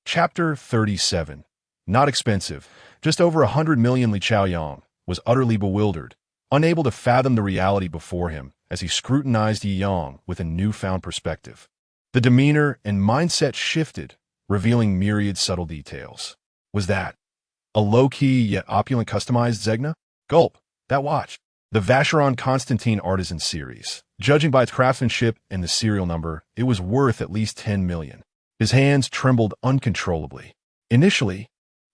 Chapter 37. Not expensive. Just over 100 million. Li Chaoyang was utterly bewildered, unable to fathom the reality before him as he scrutinized Yi Yang with a newfound perspective. The demeanor and mindset shifted, revealing myriad subtle details. Was that a low-key yet opulent customized Zegna? Gulp. That watch. The Vacheron Constantin Artisan Series. Judging by its craftsmanship and the serial number, it was worth at least 10 million. His hands trembled uncontrollably. Initially,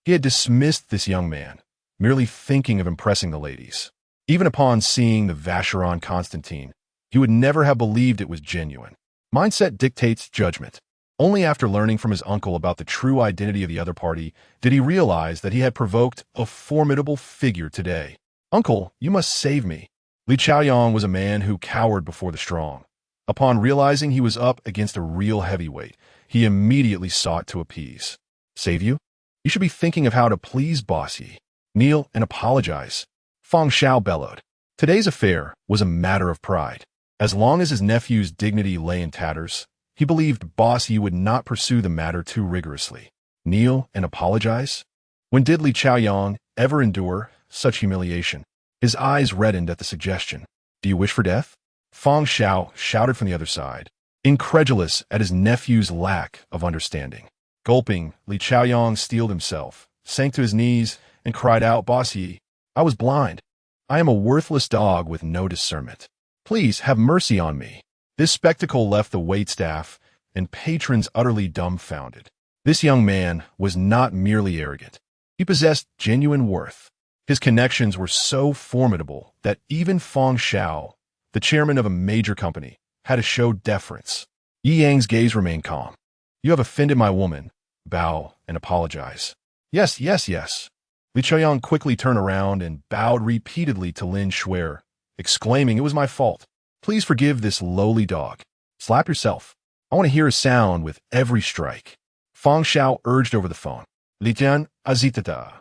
he had dismissed this young man, merely thinking of impressing the ladies. Even upon seeing the Vacheron Constantin, he would never have believed it was genuine. Mindset dictates judgment. Only after learning from his uncle about the true identity of the other party did he realize that he had provoked a formidable figure today. Uncle, you must save me. Li Chaoyang was a man who cowered before the strong. Upon realizing he was up against a real heavyweight, he immediately sought to appease. Save you? You should be thinking of how to please Boss Yi. Kneel and apologize. Fang Xiao bellowed. Today's affair was a matter of pride. As long as his nephew's dignity lay in tatters, he believed Boss Yi would not pursue the matter too rigorously. Kneel and apologize? When did Li Chaoyang ever endure such humiliation? His eyes reddened at the suggestion. Do you wish for death? Fang Xiao shouted from the other side, incredulous at his nephew's lack of understanding. Gulping, Li Chaoyang steeled himself, sank to his knees, and cried out, Boss Yi, I was blind. I am a worthless dog with no discernment. Please have mercy on me. This spectacle left the waitstaff and patrons utterly dumbfounded. This young man was not merely arrogant. He possessed genuine worth. His connections were so formidable that even Fang Xiao, the chairman of a major company, had to show deference. Yi Yang's gaze remained calm. You have offended my woman. Bow and apologize. Yes, yes, yes. Li Chaoyang quickly turned around and bowed repeatedly to Lin Shuer, exclaiming, It was my fault. Please forgive this lowly dog. Slap yourself. I want to hear a sound with every strike. Fang Xiao urged over the phone. Li Jian azitata.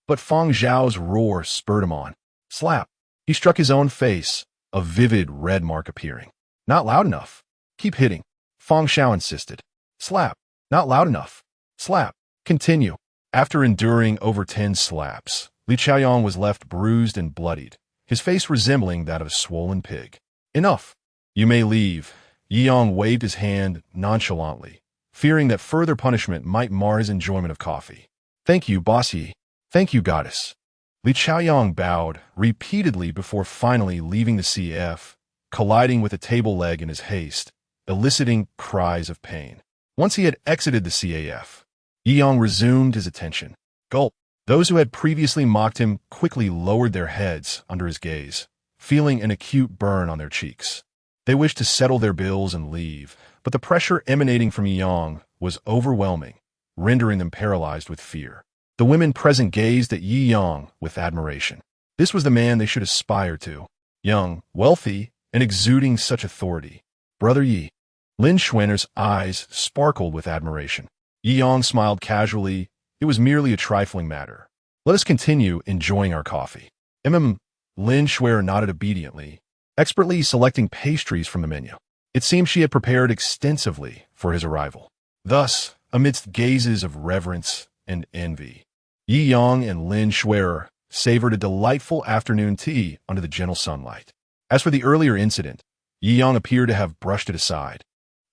But Fang Zhao's roar spurred him on. Slap. He struck his own face, a vivid red mark appearing. Not loud enough. Keep hitting. Fang Xiao insisted. Slap. Not loud enough. Slap. Continue. After enduring over 10 slaps, Li Chaoyang was left bruised and bloodied, his face resembling that of a swollen pig. Enough. You may leave. Yi Yang waved his hand nonchalantly, fearing that further punishment might mar his enjoyment of coffee. Thank you, Boss Yi. Thank you, goddess. Li Chaoyang bowed repeatedly before finally leaving the CF, colliding with a table leg in his haste, eliciting cries of pain. Once he had exited the CAF, Yi Yang resumed his attention. Gulp. Those who had previously mocked him quickly lowered their heads under his gaze, feeling an acute burn on their cheeks. They wished to settle their bills and leave, but the pressure emanating from Yi Yang was overwhelming, rendering them paralyzed with fear. The women present gazed at Yi Yang with admiration. This was the man they should aspire to. Young, wealthy, and exuding such authority. Brother Yi. Lin Shuer's eyes sparkled with admiration. Yi Yang smiled casually. It was merely a trifling matter. Let us continue enjoying our coffee. Lin Shuer nodded obediently, expertly selecting pastries from the menu. It seemed she had prepared extensively for his arrival. Thus, amidst gazes of reverence and envy, Yi Yang and Lin Shuer savored a delightful afternoon tea under the gentle sunlight. As for the earlier incident, Yi Yang appeared to have brushed it aside.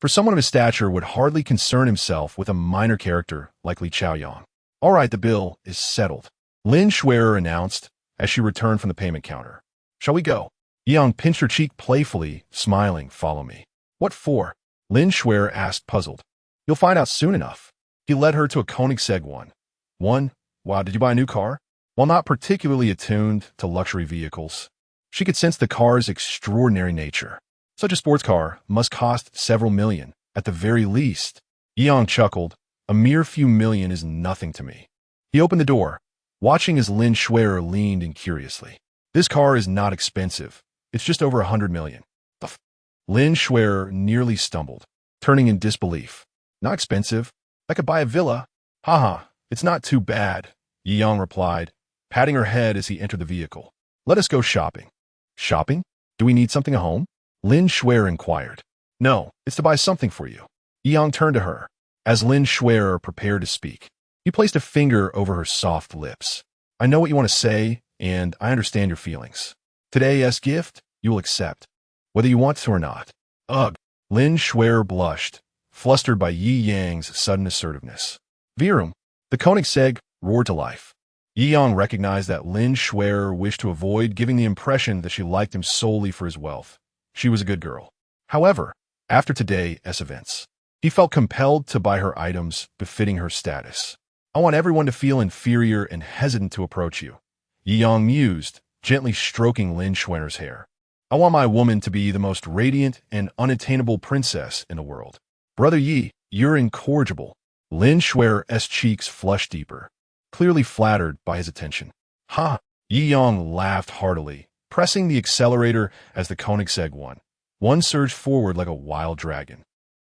For someone of his stature would hardly concern himself with a minor character like Li Chaoyang. All right, the bill is settled, Lin Shuer announced as she returned from the payment counter. Shall we go? Yi Yang pinched her cheek playfully, smiling. Follow me. What for? Lin Shuer asked, puzzled. You'll find out soon enough. He led her to a Koenigsegg one. Wow, did you buy a new car? While not particularly attuned to luxury vehicles, she could sense the car's extraordinary nature. Such a sports car must cost several million, at the very least. Yi Yang chuckled. A mere few million is nothing to me. He opened the door, watching as Lin Shuer leaned in curiously. This car is not expensive. It's just over 100 million. The f. Lin Schwerer nearly stumbled, turning in disbelief. Not expensive? I could buy a villa. Haha, it's not too bad, Yang replied, patting her head as he entered the vehicle. Let us go shopping. Shopping? Do we need something at home? Lin Schwerer inquired. No, it's to buy something for you. Yang turned to her. As Lin Schwerer prepared to speak, he placed a finger over her soft lips. I know what you want to say, and I understand your feelings. Today's gift, you will accept, whether you want to or not. Ugh. Lin Schwerer blushed, flustered by Yi Yang's sudden assertiveness. Virum, the Koenigsegg, roared to life. Yi Yang recognized that Lin Schwerer wished to avoid giving the impression that she liked him solely for his wealth. She was a good girl. However, after today's events, he felt compelled to buy her items befitting her status. I want everyone to feel inferior and hesitant to approach you, Yi Yang mused, gently stroking Lin Schwerer's hair. I want my woman to be the most radiant and unattainable princess in the world. Brother Yi, you're incorrigible. Lin Schwerer's cheeks flushed deeper, clearly flattered by his attention. Ha! Yi Yang laughed heartily, pressing the accelerator as the Koenigsegg won. One surged forward like a wild dragon,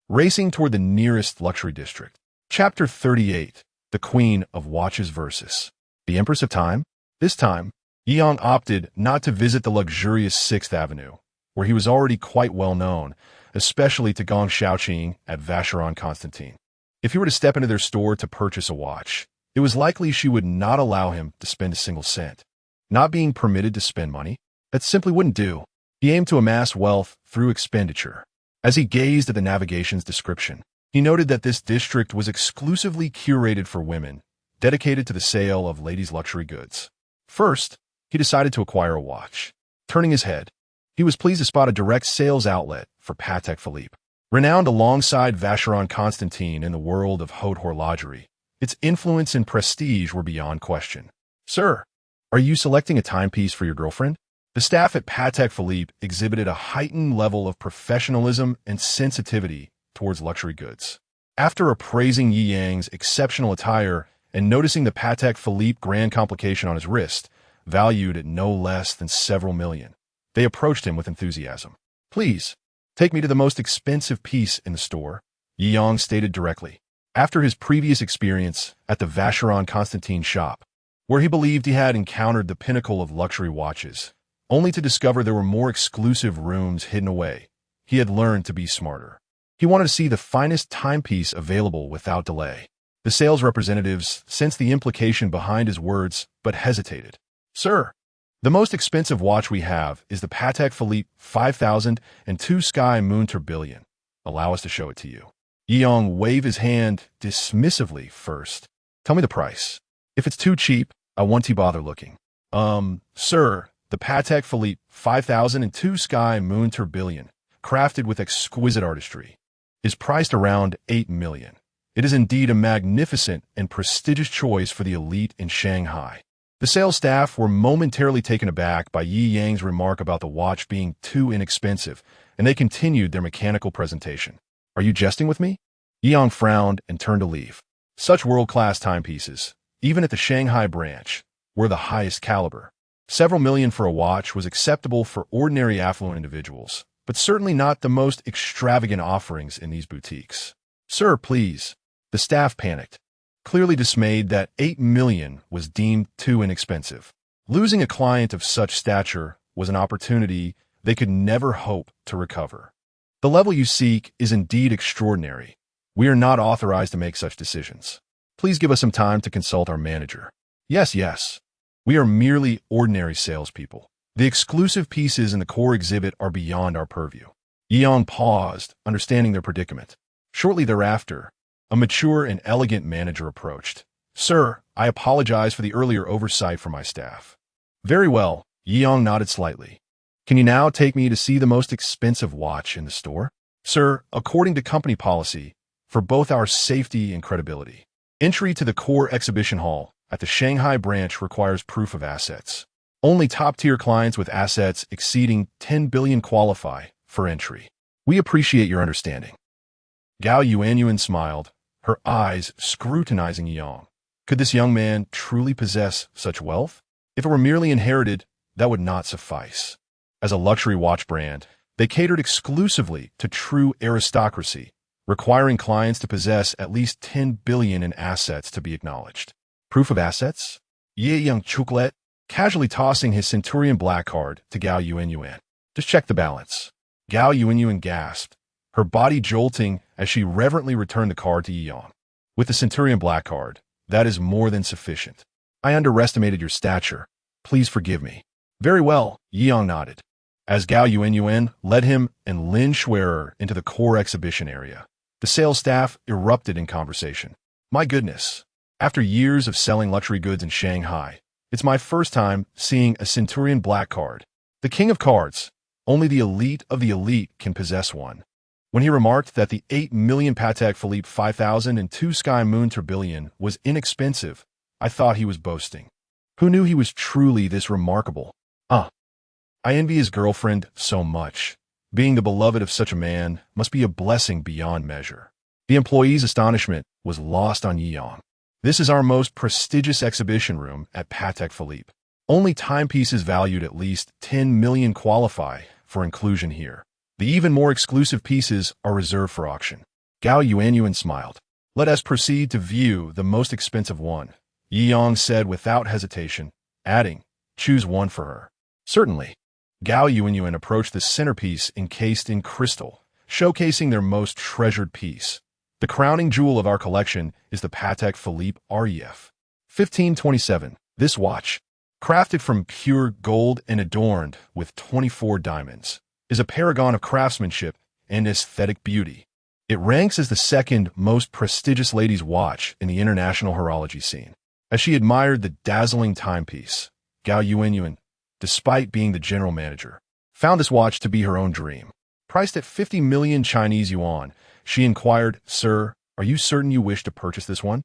racing toward the nearest luxury district. Chapter 38. The Queen of Watches versus the Empress of Time. This time, Yi Yang opted not to visit the luxurious 6th Avenue, where he was already quite well known, especially to Gong Xiaoqing at Vacheron Constantin. If he were to step into their store to purchase a watch, it was likely she would not allow him to spend a single cent. Not being permitted to spend money, that simply wouldn't do. He aimed to amass wealth through expenditure. As he gazed at the navigation's description, he noted that this district was exclusively curated for women, dedicated to the sale of ladies' luxury goods. First, he decided to acquire a watch. Turning his head, he was pleased to spot a direct sales outlet for Patek Philippe. Renowned alongside Vacheron Constantin in the world of haute horlogerie, its influence and prestige were beyond question. Sir, are you selecting a timepiece for your girlfriend? The staff at Patek Philippe exhibited a heightened level of professionalism and sensitivity towards luxury goods. After appraising Yi Yang's exceptional attire and noticing the Patek Philippe grand complication on his wrist, valued at no less than several million, they approached him with enthusiasm. Please, take me to the most expensive piece in the store, Yi Yang stated directly. After his previous experience at the Vacheron Constantin shop, where he believed he had encountered the pinnacle of luxury watches, only to discover there were more exclusive rooms hidden away, he had learned to be smarter. He wanted to see the finest timepiece available without delay. The sales representatives sensed the implication behind his words, but hesitated. Sir, the most expensive watch we have is the Patek Philippe 5002 Sky Moon Tourbillon. Allow us to show it to you. Yi Yang waved his hand dismissively first. Tell me the price. If it's too cheap, I won't bother looking. Sir, the Patek Philippe 5002 Sky Moon Tourbillon, crafted with exquisite artistry, is priced around 8 million. It is indeed a magnificent and prestigious choice for the elite in Shanghai. The sales staff were momentarily taken aback by Yi Yang's remark about the watch being too inexpensive, and they continued their mechanical presentation. Are you jesting with me? Yi Yang frowned and turned to leave. Such world-class timepieces, even at the Shanghai branch, were the highest caliber. Several million for a watch was acceptable for ordinary affluent individuals, but certainly not the most extravagant offerings in these boutiques. Sir, please. The staff panicked, clearly dismayed that 8 million was deemed too inexpensive. Losing a client of such stature was an opportunity they could never hope to recover. The level you seek is indeed extraordinary. We are not authorized to make such decisions. Please give us some time to consult our manager. Yes. We are merely ordinary salespeople. The exclusive pieces in the core exhibit are beyond our purview. Yi Yang paused, understanding their predicament. Shortly thereafter, a mature and elegant manager approached. Sir, I apologize for the earlier oversight from my staff. Very well, Yi Yang nodded slightly. Can you now take me to see the most expensive watch in the store? Sir, according to company policy, for both our safety and credibility, entry to the core exhibition hall at the Shanghai branch requires proof of assets. Only top-tier clients with assets exceeding 10 billion qualify for entry. We appreciate your understanding. Gao Yuanyuan smiled, her eyes scrutinizing Yang. Could this young man truly possess such wealth? If it were merely inherited, that would not suffice. As a luxury watch brand, they catered exclusively to true aristocracy, requiring clients to possess at least 10 billion in assets to be acknowledged. Proof of assets? Ye Young Chuklet, casually tossing his Centurion Black card to Gao Yuanyuan. Just check the balance. Gao Yuanyuan gasped, her body jolting as she reverently returned the card to Yi Yang. With the Centurion Black card, that is more than sufficient. I underestimated your stature. Please forgive me. Very well, Yi Yang nodded. As Gao Yuanyuan led him and Lin Schwerer into the core exhibition area, the sales staff erupted in conversation. My goodness. After years of selling luxury goods in Shanghai, it's my first time seeing a Centurion Black card. The king of cards. Only the elite of the elite can possess one. When he remarked that the 8 million Patek Philippe 5002 Sky Moon Tourbillon was inexpensive, I thought he was boasting. Who knew he was truly this remarkable? I envy his girlfriend so much. Being the beloved of such a man must be a blessing beyond measure. The employee's astonishment was lost on Yi Yang. This is our most prestigious exhibition room at Patek Philippe. Only timepieces valued at least 10 million qualify for inclusion here. The even more exclusive pieces are reserved for auction. Gao Yuanyuan smiled. Let us proceed to view the most expensive one, Yi Yang said without hesitation, adding, choose one for her. Certainly. Gao Yuanyuan approached the centerpiece encased in crystal, showcasing their most treasured piece. The crowning jewel of our collection is the Patek Philippe REF 1527. This watch, crafted from pure gold and adorned with 24 diamonds, is a paragon of craftsmanship and aesthetic beauty. It ranks as the second most prestigious ladies' watch in the international horology scene. As she admired the dazzling timepiece, Gao Yuanyuan, despite being the general manager, found this watch to be her own dream. Priced at 50 million Chinese yuan, she inquired, Sir, are you certain you wish to purchase this one?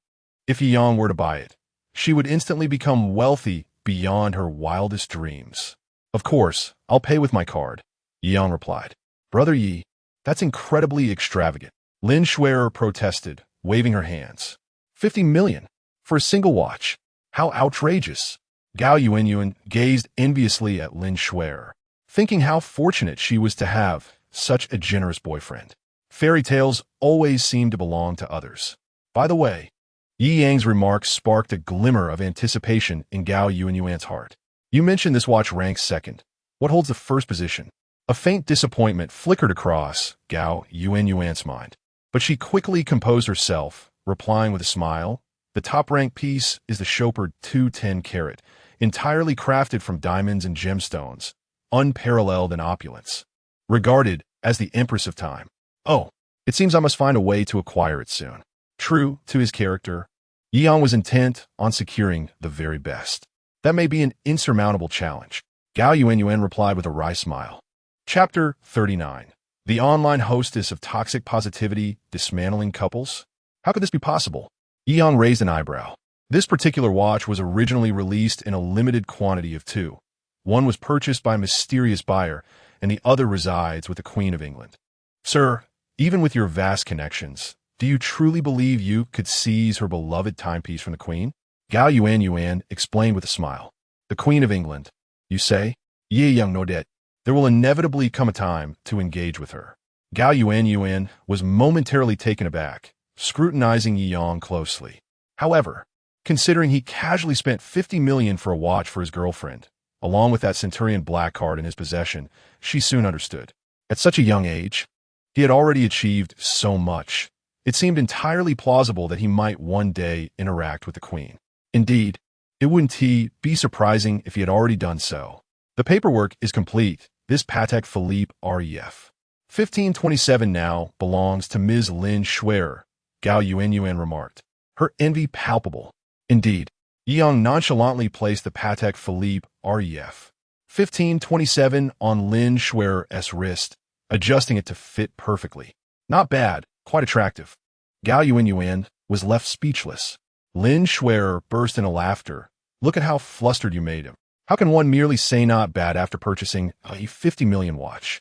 If Yi Yang were to buy it, she would instantly become wealthy beyond her wildest dreams. Of course, I'll pay with my card, Yi Yang replied. Brother Yi, that's incredibly extravagant. Lin Schwerer protested, waving her hands. 50 million? For a single watch? How outrageous! Gao Yuanyuan gazed enviously at Lin Schwerer, thinking how fortunate she was to have such a generous boyfriend. Fairy tales always seem to belong to others. By the way, Yi Yang's remarks sparked a glimmer of anticipation in Gao Yuanyuan's heart. You mentioned this watch ranks second. What holds the first position? A faint disappointment flickered across Gao Yuanyuan's mind, but she quickly composed herself, replying with a smile, the top-ranked piece is the Chopard 210 carat, entirely crafted from diamonds and gemstones, unparalleled in opulence. Regarded as the Empress of Time. Oh, it seems I must find a way to acquire it soon. True to his character, Yi Yang was intent on securing the very best. That may be an insurmountable challenge. Gao Yuanyuan replied with a wry smile. Chapter 39. The online hostess of toxic positivity dismantling couples? How could this be possible? Yi Yang raised an eyebrow. This particular watch was originally released in a limited quantity of 2. One was purchased by a mysterious buyer, and the other resides with the Queen of England. Sir, even with your vast connections, do you truly believe you could seize her beloved timepiece from the Queen? Gao Yuanyuan explained with a smile. The Queen of England, you say? Ye Young nodded. There will inevitably come a time to engage with her. Gao Yuanyuan was momentarily taken aback, scrutinizing Yi Yang closely. However, considering he casually spent 50 million for a watch for his girlfriend, along with that Centurion Black card in his possession, she soon understood. At such a young age, he had already achieved so much. It seemed entirely plausible that he might one day interact with the Queen. Indeed, it wouldn't be surprising if he had already done so. The paperwork is complete. This Patek Philippe REF 1527 now belongs to Ms. Lin Schwerer, Gao Yuanyuan remarked, her envy palpable. Indeed, Yi Yang nonchalantly placed the Patek Philippe REF 1527 on Lin Schwerer's wrist, adjusting it to fit perfectly. Not bad, quite attractive. Gao Yuanyuan was left speechless. Lin Schwerer burst into laughter. Look at how flustered you made him. How can one merely say not bad after purchasing a 50 million watch?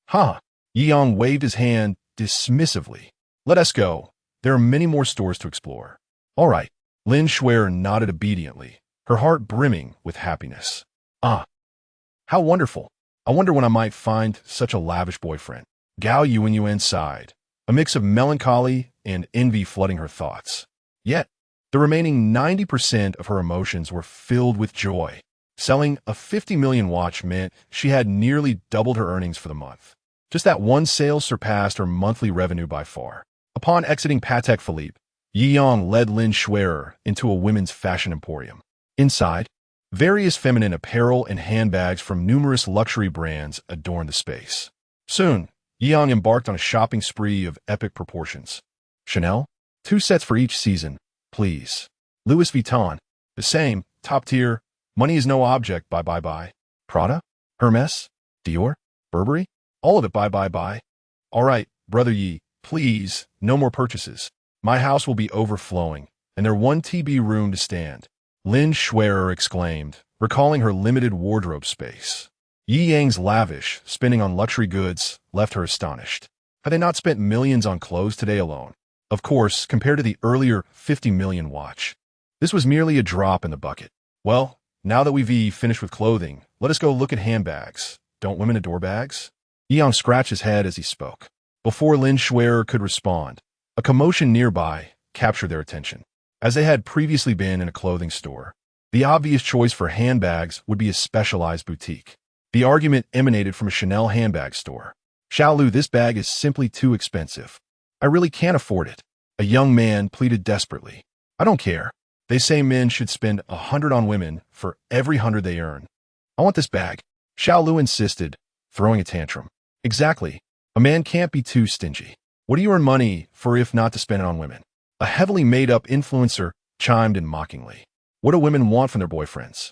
Huh. Yi Yang waved his hand dismissively. Let us go. There are many more stores to explore. All right. Lin Schwerer nodded obediently, her heart brimming with happiness. How wonderful. I wonder when I might find such a lavish boyfriend. Gao Yuan sighed, a mix of melancholy and envy flooding her thoughts. Yet, the remaining 90% of her emotions were filled with joy. Selling a 50 million watch meant she had nearly doubled her earnings for the month. Just that one sale surpassed her monthly revenue by far. Upon exiting Patek Philippe, Yi Yang led Lin Schwerer into a women's fashion emporium. Inside, various feminine apparel and handbags from numerous luxury brands adorned the space. Soon, Yi Yang embarked on a shopping spree of epic proportions. Chanel? 2 sets for each season, please. Louis Vuitton? The same, top tier, money is no object, bye. Prada? Hermes? Dior? Burberry? All of it, bye. All right, Brother Yi, please, no more purchases. My house will be overflowing, and there won't be room to stand. Lin Schwerer exclaimed, recalling her limited wardrobe space. Yi Yang's lavish spending on luxury goods left her astonished. Had they not spent millions on clothes today alone? Of course, compared to the earlier 50 million watch. This was merely a drop in the bucket. Well, now that we've finished with clothing, let us go look at handbags. Don't women adore bags? Yi Yang scratched his head as he spoke. Before Lin Schwerer could respond, a commotion nearby captured their attention. As they had previously been in a clothing store, the obvious choice for handbags would be a specialized boutique. The argument emanated from a Chanel handbag store. Xiaolu, this bag is simply too expensive. I really can't afford it. A young man pleaded desperately. I don't care. They say men should spend 100 on women for every 100 they earn. I want this bag. Xiaolu insisted, throwing a tantrum. Exactly. A man can't be too stingy. What do you earn money for if not to spend it on women? A heavily made-up influencer chimed in mockingly. What do women want from their boyfriends?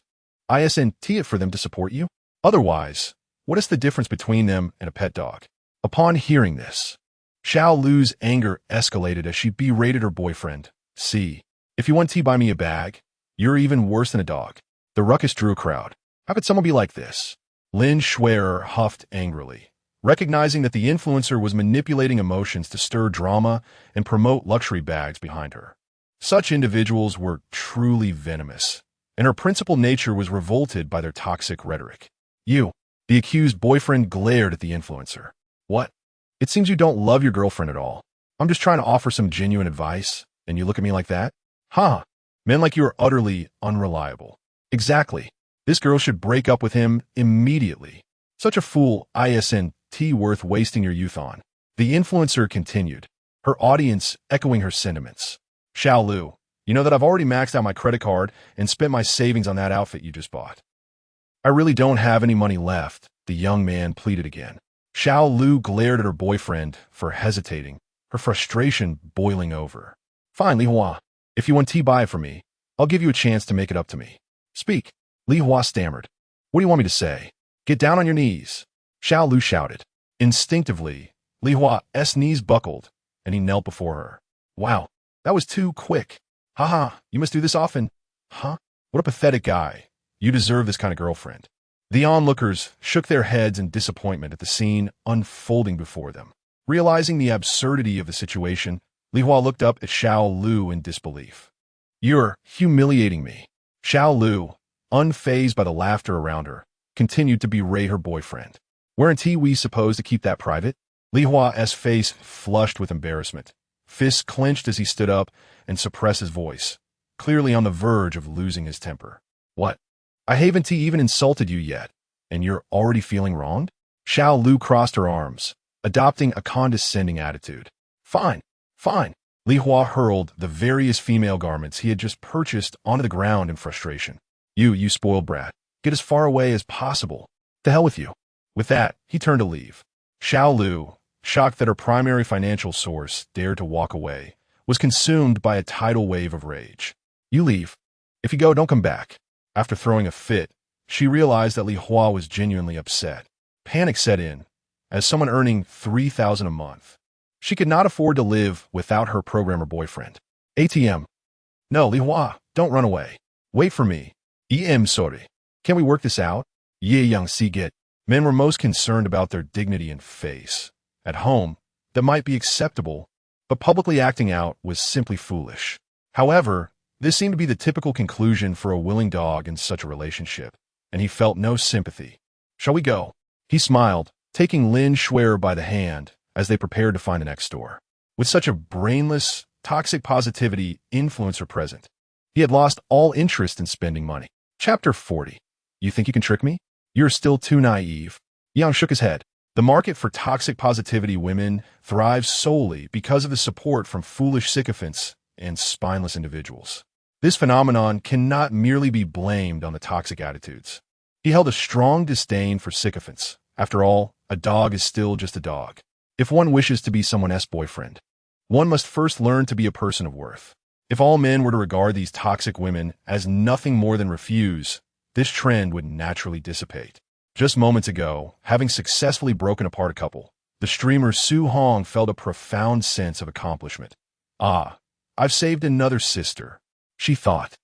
Isn't it for them to support you? Otherwise, what is the difference between them and a pet dog? Upon hearing this, Xiaolu's anger escalated as she berated her boyfriend. See, if you want to buy me a bag, you're even worse than a dog. The ruckus drew a crowd. How could someone be like this? Lin Schwerer huffed angrily, recognizing that the influencer was manipulating emotions to stir drama and promote luxury bags behind her. Such individuals were truly venomous, and her principal nature was revolted by their toxic rhetoric. You, the accused boyfriend, glared at the influencer. What? It seems you don't love your girlfriend at all. I'm just trying to offer some genuine advice, and you look at me like that? Huh. Men like you are utterly unreliable. Exactly. This girl should break up with him immediately. Such a fool isn't worth wasting your youth on. The influencer continued, her audience echoing her sentiments. Xiaolu, you know that I've already maxed out my credit card and spent my savings on that outfit you just bought. I really don't have any money left, the young man pleaded again. Xiaolu glared at her boyfriend for hesitating, her frustration boiling over. Fine, Li Hua. If you want to buy it for me, I'll give you a chance to make it up to me. Speak. Li Hua stammered. What do you want me to say? Get down on your knees. Xiaolu shouted. Instinctively, Li Hua's knees buckled, and he knelt before her. Wow, that was too quick. Haha, you must do this often. Huh? What a pathetic guy. You deserve this kind of girlfriend. The onlookers shook their heads in disappointment at the scene unfolding before them. Realizing the absurdity of the situation, Li Hua looked up at Xiaolu in disbelief. You're humiliating me. Xiaolu, unfazed by the laughter around her, continued to berate her boyfriend. Weren't we supposed to keep that private? Li Hua's face flushed with embarrassment. Fists clenched as he stood up and suppressed his voice, clearly on the verge of losing his temper. What? I haven't even insulted you yet, and you're already feeling wronged? Xiaolu crossed her arms, adopting a condescending attitude. Fine. Li Hua hurled the various female garments he had just purchased onto the ground in frustration. You spoiled brat. Get as far away as possible. To hell with you. With that, he turned to leave. Xiaolu, shocked that her primary financial source dared to walk away, was consumed by a tidal wave of rage. You leave. If you go, don't come back. After throwing a fit, she realized that Li Hua was genuinely upset. Panic set in, as someone earning $3,000 a month. She could not afford to live without her programmer boyfriend. ATM. No, Li Hua, don't run away. Wait for me. Sorry. Can we work this out? Ye Young Get. Men were most concerned about their dignity and face. At home, that might be acceptable, but publicly acting out was simply foolish. However, this seemed to be the typical conclusion for a willing dog in such a relationship, and he felt no sympathy. Shall we go? He smiled, taking Lin Shuer by the hand as they prepared to find the next store. With such a brainless, toxic positivity influencer present, he had lost all interest in spending money. Chapter 40. You think you can trick me? You're still too naive. Yang shook his head. The market for toxic positivity women thrives solely because of the support from foolish sycophants and spineless individuals. This phenomenon cannot merely be blamed on the toxic attitudes. He held a strong disdain for sycophants. After all, a dog is still just a dog. If one wishes to be someone else's boyfriend, one must first learn to be a person of worth. If all men were to regard these toxic women as nothing more than refuse, this trend would naturally dissipate. Just moments ago, having successfully broken apart a couple, the streamer Su Hong felt a profound sense of accomplishment. Ah, I've saved another sister, she thought.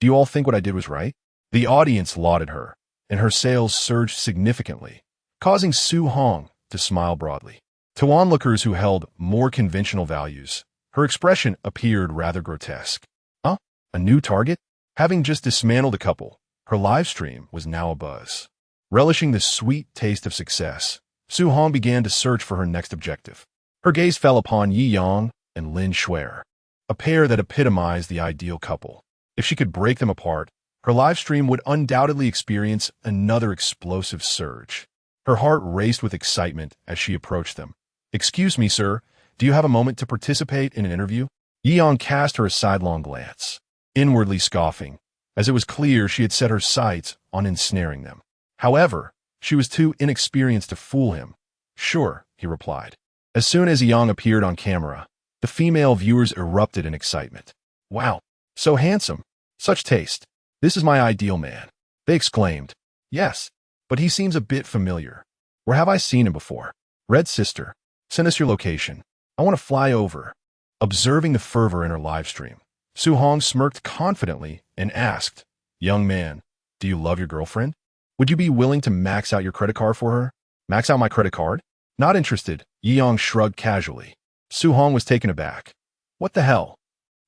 Do you all think what I did was right? The audience lauded her, and her sales surged significantly, causing Su Hong to smile broadly. To onlookers who held more conventional values, her expression appeared rather grotesque. Huh? A new target? Having just dismantled a couple, her live stream was now abuzz. Relishing the sweet taste of success, Su Hong began to search for her next objective. Her gaze fell upon Yi Yang and Lin Shuer, a pair that epitomized the ideal couple. If she could break them apart, her live stream would undoubtedly experience another explosive surge. Her heart raced with excitement as she approached them. Excuse me, sir, do you have a moment to participate in an interview? Yi Yang cast her a sidelong glance, inwardly scoffing, as it was clear she had set her sights on ensnaring them. However, she was too inexperienced to fool him. Sure, he replied. As soon as Yang appeared on camera, the female viewers erupted in excitement. Wow, so handsome, such taste. This is my ideal man, they exclaimed. Yes, but he seems a bit familiar. Where have I seen him before? Red sister, send us your location. I want to fly over. Observing the fervor in her live stream, Su Hong smirked confidently and asked, Young man, do you love your girlfriend? Would you be willing to max out your credit card for her? Max out my credit card? Not interested, Yi Yang shrugged casually. Su Hong was taken aback. What the hell?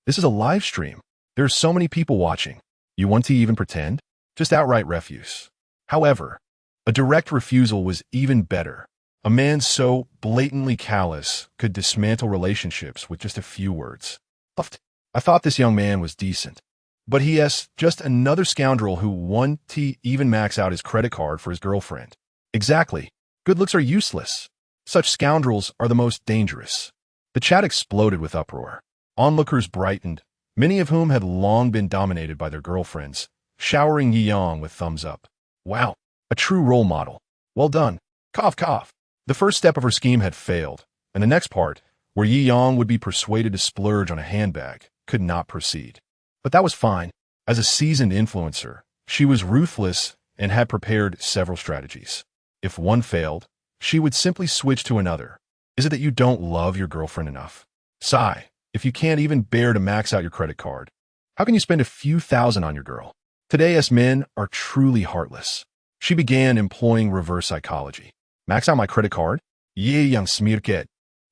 This is a live stream. There are so many people watching. You want to even pretend? Just outright refuse. However, a direct refusal was even better. A man so blatantly callous could dismantle relationships with just a few words. I thought this young man was decent. But he is just another scoundrel who wants to even max out his credit card for his girlfriend. Exactly. Good looks are useless. Such scoundrels are the most dangerous. The chat exploded with uproar. Onlookers brightened, many of whom had long been dominated by their girlfriends, showering Yi Yang with thumbs up. Wow, a true role model. Well done. Cough, cough. The first step of her scheme had failed, and the next part, where Yi Yang would be persuaded to splurge on a handbag, could not proceed. But that was fine. As a seasoned influencer, she was ruthless and had prepared several strategies. If one failed, she would simply switch to another. Is it that you don't love your girlfriend enough? Sigh, if you can't even bear to max out your credit card, how can you spend a few thousand on your girl? Today's men are truly heartless. She began employing reverse psychology. Max out my credit card? Ye young smirket.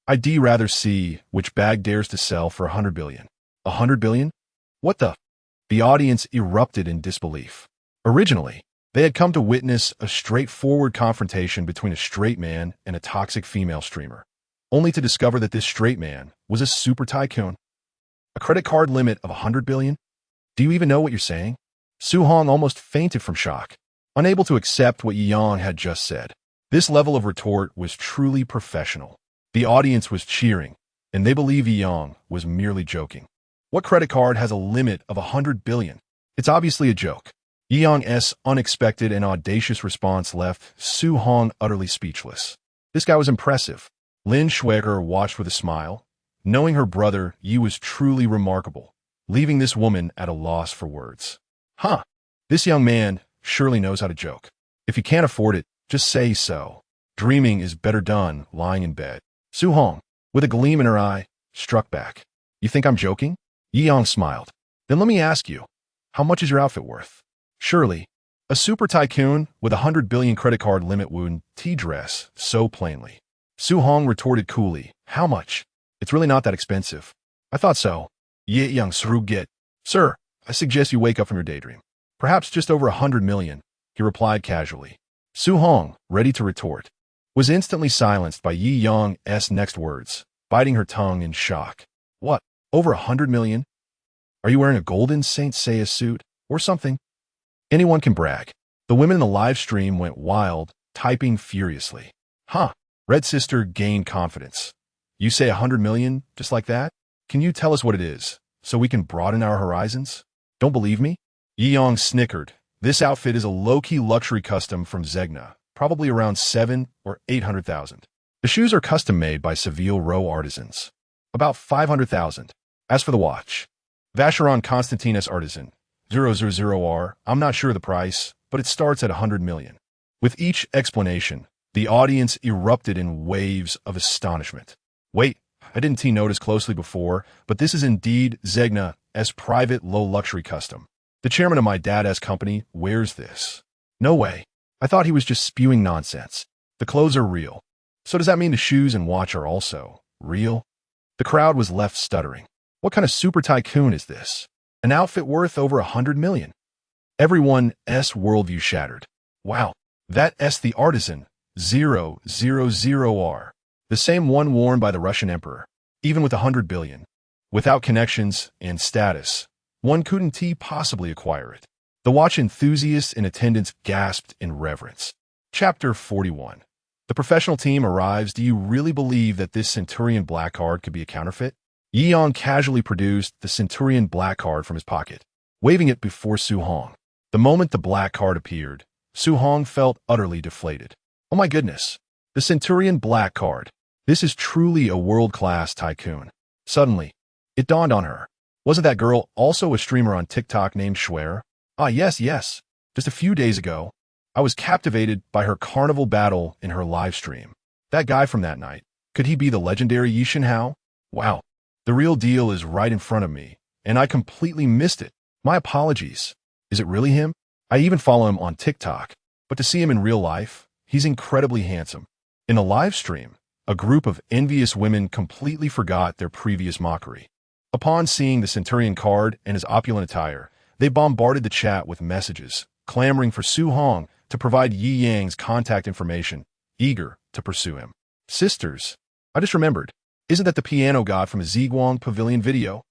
I'd rather see which bag dares to sell for 100 billion. 100 billion? What the? The audience erupted in disbelief. Originally, they had come to witness a straightforward confrontation between a straight man and a toxic female streamer, only to discover that this straight man was a super tycoon. A credit card limit of 100 billion? Do you even know what you're saying? Su Hong almost fainted from shock, unable to accept what Yi Yang had just said. This level of retort was truly professional. The audience was cheering, and they believed Yi Yang was merely joking. What credit card has a limit of 100 billion? It's obviously a joke. Yi Yang's unexpected and audacious response left Su Hong utterly speechless. This guy was impressive. Lin Shuer watched with a smile, knowing her brother Yi was truly remarkable, leaving this woman at a loss for words. Huh, this young man surely knows how to joke. If you can't afford it, just say so. Dreaming is better done lying in bed. Su Hong, with a gleam in her eye, struck back. You think I'm joking? Yi Yang smiled. Then let me ask you, how much is your outfit worth? Surely, a super tycoon with 100 billion credit card limit wouldn't dress so plainly. Su Hong retorted coolly, how much? It's really not that expensive. I thought so. Ye Yang shrugged. Sir, I suggest you wake up from your daydream. Perhaps just over 100 million, he replied casually. Su Hong, ready to retort, was instantly silenced by Yi Yang's next words, biting her tongue in shock. What? Over 100 million? Are you wearing a golden Saint Seiya suit or something? Anyone can brag. The women in the live stream went wild, typing furiously. Huh. Red Sister gained confidence. You say 100 million, just like that? Can you tell us what it is, so we can broaden our horizons? Don't believe me? Yi Yang snickered. This outfit is a low-key luxury custom from Zegna, probably around 7 or 800,000. The shoes are custom-made by Seville Row artisans. About 500,000. As for the watch, Vacheron Constantinus Artisan, 000R, I'm not sure of the price, but it starts at 100 million. With each explanation, the audience erupted in waves of astonishment. Wait, I didn't notice closely before, but this is indeed Zegna's private low-luxury custom. The chairman of my dad's company wears this. No way. I thought he was just spewing nonsense. The clothes are real. So does that mean the shoes and watch are also real? The crowd was left stuttering. What kind of super tycoon is this? An outfit worth over 100 million. Everyone's worldview shattered. Wow, that's the artisan, 000R. The same one worn by the Russian emperor, even with 100 billion. Without connections and status, one couldn't possibly acquire it. The watch enthusiasts in attendance gasped in reverence. Chapter 41. The professional team arrives. Do you really believe that this Centurion black card could be a counterfeit? Yi Yang casually produced the Centurion black card from his pocket, waving it before Su Hong. The moment the black card appeared, Su Hong felt utterly deflated. Oh my goodness, the Centurion black card. This is truly a world-class tycoon. Suddenly, it dawned on her. Wasn't that girl also a streamer on TikTok named Schwer? Ah, yes. Just a few days ago, I was captivated by her carnival battle in her live stream. That guy from that night, could he be the legendary Yi Shenhao? Wow, the real deal is right in front of me, and I completely missed it. My apologies. Is it really him? I even follow him on TikTok, but to see him in real life, he's incredibly handsome. In the live stream, a group of envious women completely forgot their previous mockery. Upon seeing the Centurion card and his opulent attire, they bombarded the chat with messages, clamoring for Su Hong to provide Yi Yang's contact information, eager to pursue him. Sisters, I just remembered, isn't that the piano god from a Ziguang Pavilion video?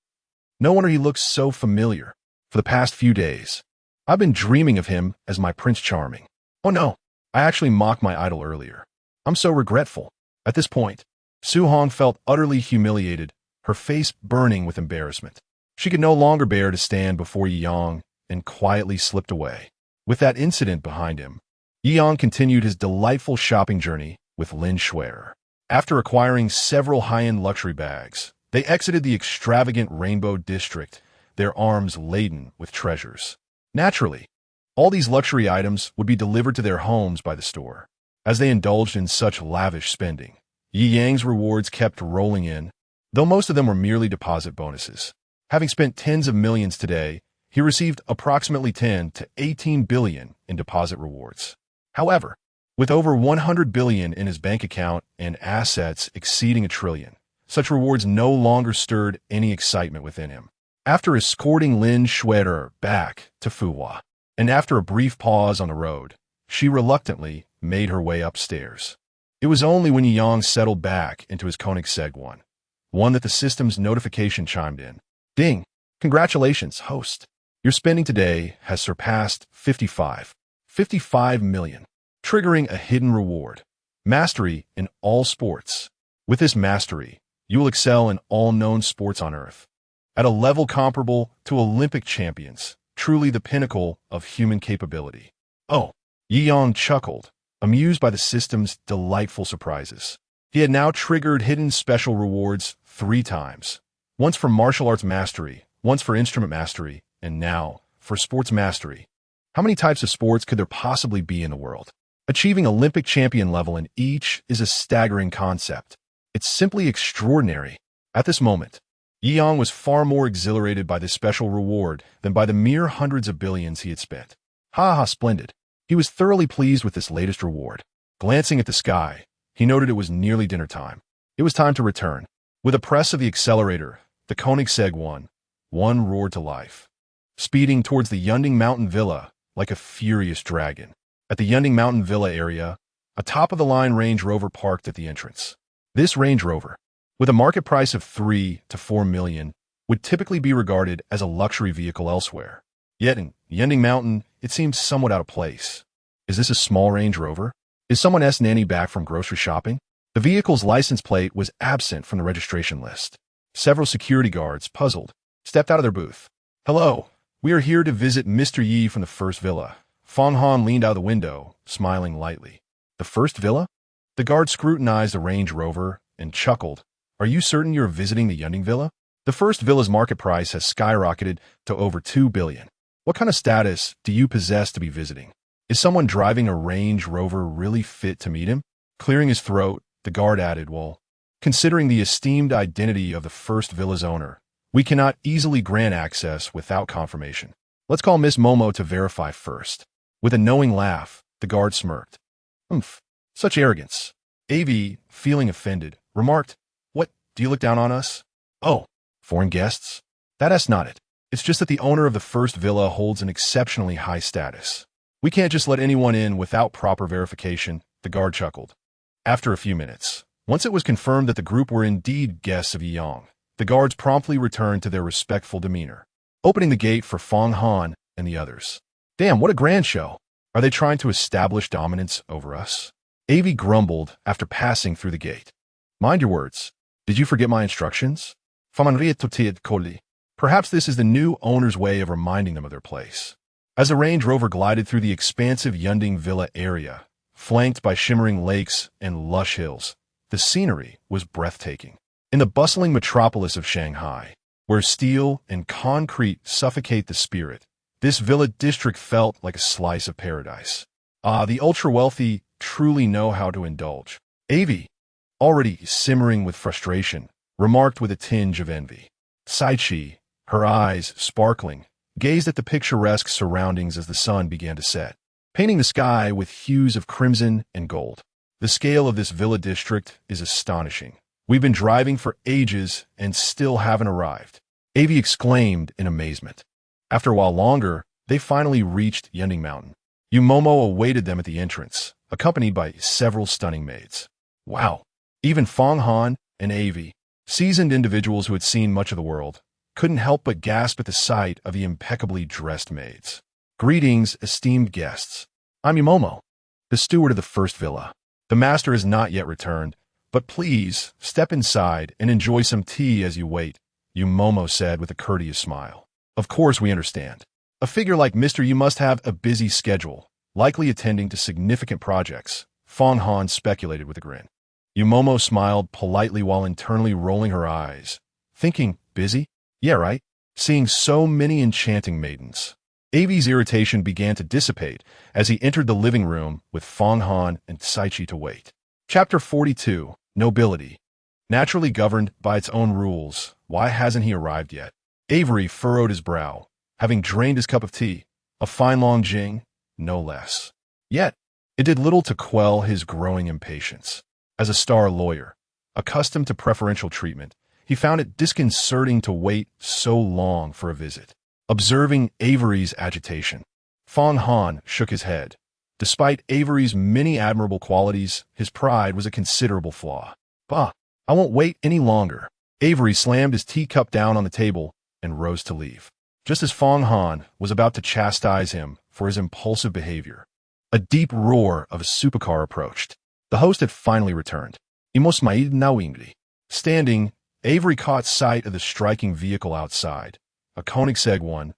No wonder he looks so familiar. For the past few days, I've been dreaming of him as my Prince Charming. Oh no, I actually mocked my idol earlier. I'm so regretful. At this point, Su Hong felt utterly humiliated, her face burning with embarrassment. She could no longer bear to stand before Yi Yang and quietly slipped away. With that incident behind him, Yi Yang continued his delightful shopping journey with Lin Schwer. After acquiring several high-end luxury bags, they exited the extravagant Rainbow District, their arms laden with treasures. Naturally, all these luxury items would be delivered to their homes by the store. As they indulged in such lavish spending, Yi Yang's rewards kept rolling in, though most of them were merely deposit bonuses. Having spent tens of millions today, he received approximately 10 to 18 billion in deposit rewards. However, with over 100 billion in his bank account and assets exceeding $1 trillion, such rewards no longer stirred any excitement within him. After escorting Lin Schwer back to Fuhua, and after a brief pause on the road, she reluctantly made her way upstairs. It was only when Yi Yang settled back into his Koenigsegg one that the system's notification chimed in. Ding! Congratulations, host. Your spending today has surpassed 55 million, triggering a hidden reward. Mastery in all sports. With this mastery, you will excel in all known sports on Earth. At a level comparable to Olympic champions, truly the pinnacle of human capability. Oh, Yi Yang chuckled, amused by the system's delightful surprises. He had now triggered hidden special rewards 3 times. Once for martial arts mastery, once for instrument mastery, and now for sports mastery. How many types of sports could there possibly be in the world? Achieving Olympic champion level in each is a staggering concept. It's simply extraordinary. At this moment, Yi Yang was far more exhilarated by this special reward than by the mere hundreds of billions he had spent. Splendid. He was thoroughly pleased with this latest reward. Glancing at the sky, he noted it was nearly dinner time. It was time to return. With a press of the accelerator, the Koenigsegg one roared to life, speeding towards the Yunding Mountain Villa like a furious dragon. At the Jiangjing Mountain Villa area, a top-of-the-line Range Rover parked at the entrance. This Range Rover, with a market price of $3 to $4 million, would typically be regarded as a luxury vehicle elsewhere. Yet in Jiangjing Mountain, it seemed somewhat out of place. Is this a small Range Rover? Is someone S nanny back from grocery shopping? The vehicle's license plate was absent from the registration list. Several security guards, puzzled, stepped out of their booth. "Hello, we are here to visit Mr. Yi from the first villa." Fong Han leaned out of the window, smiling lightly. "The first villa?" The guard scrutinized the Range Rover and chuckled. "Are you certain you're visiting the Jiangjing Villa? The first villa's market price has skyrocketed to over $2 billion. What kind of status do you possess to be visiting? Is someone driving a Range Rover really fit to meet him?" Clearing his throat, the guard added, "Well, considering the esteemed identity of the first villa's owner, we cannot easily grant access without confirmation. Let's call Miss Momo to verify first." With a knowing laugh, the guard smirked. "Humph, such arrogance." AV, feeling offended, remarked, "What, do you look down on us? Oh, foreign guests? That's not it. It's just that the owner of the first villa holds an exceptionally high status. We can't just let anyone in without proper verification," the guard chuckled. After a few minutes, once it was confirmed that the group were indeed guests of Yang, the guards promptly returned to their respectful demeanor, opening the gate for Fong Han and the others. "Damn, what a grand show. Are they trying to establish dominance over us?" AV grumbled after passing through the gate. "Mind your words. Did you forget my instructions?" Perhaps this is the new owner's way of reminding them of their place. As the Range Rover glided through the expansive Jiangjing Villa area, flanked by shimmering lakes and lush hills, the scenery was breathtaking. In the bustling metropolis of Shanghai, where steel and concrete suffocate the spirit, this villa district felt like a slice of paradise. The ultra-wealthy truly know how to indulge. AV, already simmering with frustration, remarked with a tinge of envy. Saichi, her eyes sparkling, gazed at the picturesque surroundings as the sun began to set, painting the sky with hues of crimson and gold. "The scale of this villa district is astonishing. We've been driving for ages and still haven't arrived," AV exclaimed in amazement. After a while longer, they finally reached Jiangjing Mountain. Yumomo awaited them at the entrance, accompanied by several stunning maids. Wow! Even Fong Han and AV, seasoned individuals who had seen much of the world, couldn't help but gasp at the sight of the impeccably dressed maids. "Greetings, esteemed guests. I'm Yumomo, the steward of the first villa. The master has not yet returned, but please step inside and enjoy some tea as you wait," Yumomo said with a courteous smile. "Of course we understand. A figure like Mr. Yu must have a busy schedule, likely attending to significant projects," Fong Han speculated with a grin. Yumomo smiled politely while internally rolling her eyes, thinking, busy? Yeah, right. Seeing so many enchanting maidens. AV's irritation began to dissipate as he entered the living room with Fong Han and Saichi to wait. Chapter 42, Nobility. Naturally governed by its own rules, why hasn't he arrived yet? Avery furrowed his brow, having drained his cup of tea, a fine long jing, no less. Yet, it did little to quell his growing impatience. As a star lawyer, accustomed to preferential treatment, he found it disconcerting to wait so long for a visit. Observing Avery's agitation, Fong Han shook his head. Despite Avery's many admirable qualities, his pride was a considerable flaw. "Bah, I won't wait any longer." Avery slammed his teacup down on the table and rose to leave. Just as Fong Han was about to chastise him for his impulsive behavior, a deep roar of a supercar approached. The host had finally returned. "Imosmaid Nawingli." Standing, Avery caught sight of the striking vehicle outside, a Koenigsegg one.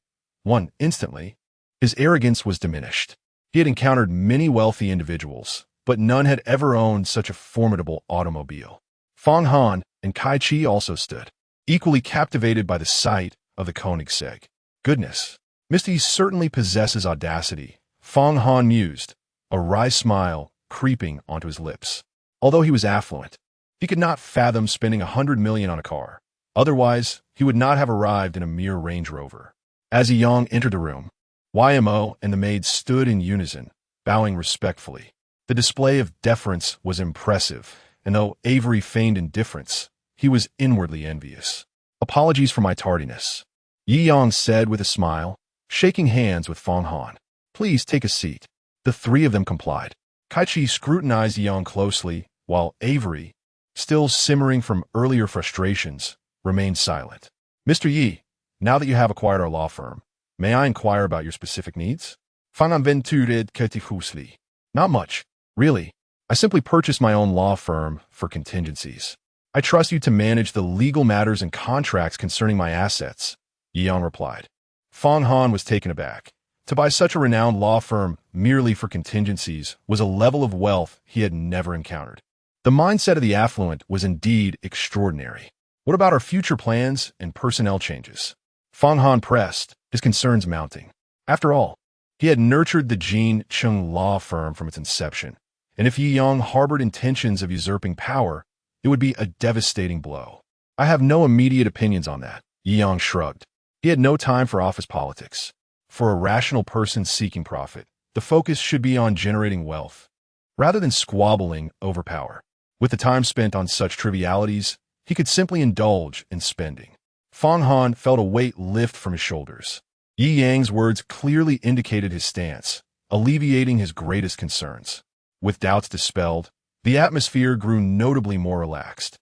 Instantly, his arrogance was diminished. He had encountered many wealthy individuals, but none had ever owned such a formidable automobile. Fong Han and Kai Chi also stood, equally captivated by the sight of the Koenigsegg. Goodness, Mr. Yi certainly possesses audacity, Fong Han mused, a wry smile creeping onto his lips. Although he was affluent, he could not fathom spending $100 million on a car. Otherwise, he would not have arrived in a mere Range Rover. As Yang entered the room, YMO and the maid stood in unison, bowing respectfully. The display of deference was impressive, and though Avery feigned indifference, he was inwardly envious. "Apologies for my tardiness," Yi Yang said with a smile, shaking hands with Fong Han. "Please take a seat." The three of them complied. Kai-Chi scrutinized Yang closely, while Avery, still simmering from earlier frustrations, remained silent. Mr. Yi, now that you have acquired our law firm, may I inquire about your specific needs? Fananventured Ketifusli. Not much, really. I simply purchased my own law firm for contingencies. I trust you to manage the legal matters and contracts concerning my assets, Yang replied. Fang Han was taken aback. To buy such a renowned law firm merely for contingencies was a level of wealth he had never encountered. The mindset of the affluent was indeed extraordinary. What about our future plans and personnel changes? Fang Han pressed, his concerns mounting. After all, he had nurtured the Jiangjing law firm from its inception, and if Yi Yang harbored intentions of usurping power, it would be a devastating blow. I have no immediate opinions on that, Yi Yang shrugged. He had no time for office politics. For a rational person seeking profit, the focus should be on generating wealth, rather than squabbling over power. With the time spent on such trivialities, he could simply indulge in spending. Fang Han felt a weight lift from his shoulders. Yi Yang's words clearly indicated his stance, alleviating his greatest concerns. With doubts dispelled, the atmosphere grew notably more relaxed.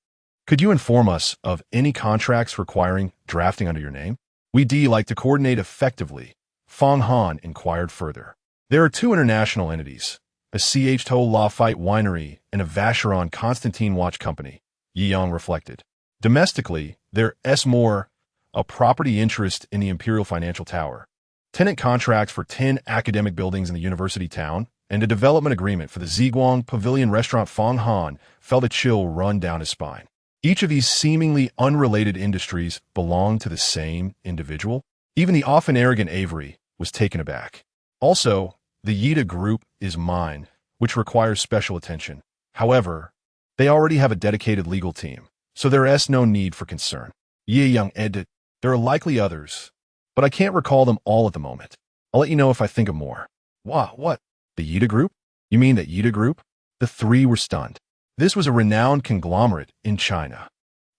Could you inform us of any contracts requiring drafting under your name? We'd like to coordinate effectively, Fang Han inquired further. There are two international entities, a Ch To Lafite Winery and a Vacheron Constantine Watch Company, Yi Yang reflected. Domestically, there is more, a property interest in the Imperial Financial Tower, tenant contracts for 10 academic buildings in the university town, and a development agreement for the Ziguang Pavilion restaurant. Fang Han felt a chill run down his spine. Each of these seemingly unrelated industries belonged to the same individual. Even the often arrogant Avery was taken aback. Also, the Yida Group is mine, which requires special attention. However, they already have a dedicated legal team, so there is no need for concern. Yi Yang added, there are likely others, but I can't recall them all at the moment. I'll let you know if I think of more. What? The Yida Group? You mean the Yida Group? The three were stunned. This was a renowned conglomerate in China.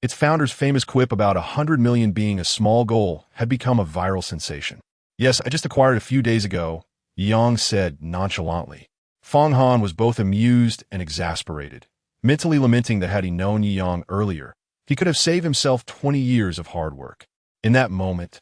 Its founder's famous quip about 100 million being a small goal had become a viral sensation. Yes, I just acquired it a few days ago, Yang said nonchalantly. Fang Han was both amused and exasperated, mentally lamenting that had he known Yi Yang earlier, he could have saved himself 20 years of hard work. In that moment,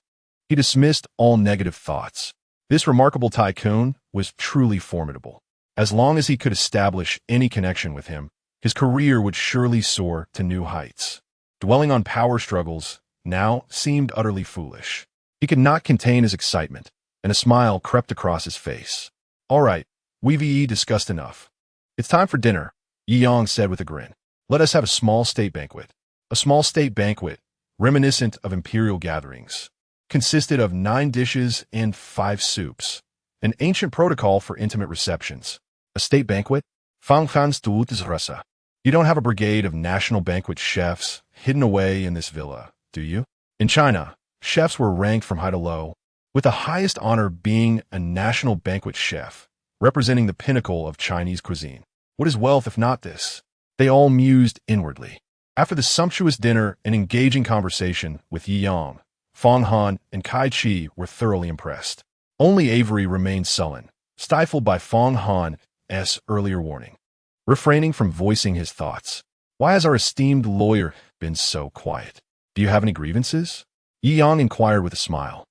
he dismissed all negative thoughts. This remarkable tycoon was truly formidable. As long as he could establish any connection with him, his career would surely soar to new heights. Dwelling on power struggles now seemed utterly foolish. He could not contain his excitement, and a smile crept across his face. All right, we've discussed enough. It's time for dinner, Yi Yang said with a grin. Let us have a small state banquet. A small state banquet, reminiscent of imperial gatherings, consisted of 9 dishes and 5 soups, an ancient protocol for intimate receptions. A state banquet? Fang Fan's Rasa. You don't have a brigade of national banquet chefs hidden away in this villa, do you? In China, chefs were ranked from high to low, with the highest honor being a national banquet chef, representing the pinnacle of Chinese cuisine. What is wealth if not this? They all mused inwardly. After the sumptuous dinner and engaging conversation with Yi Yang, Fang Han and Kai-Chi were thoroughly impressed. Only Avery remained sullen, stifled by Fang Han's earlier warning. Refraining from voicing his thoughts. Why has our esteemed lawyer been so quiet? Do you have any grievances? Yi Yang inquired with a smile.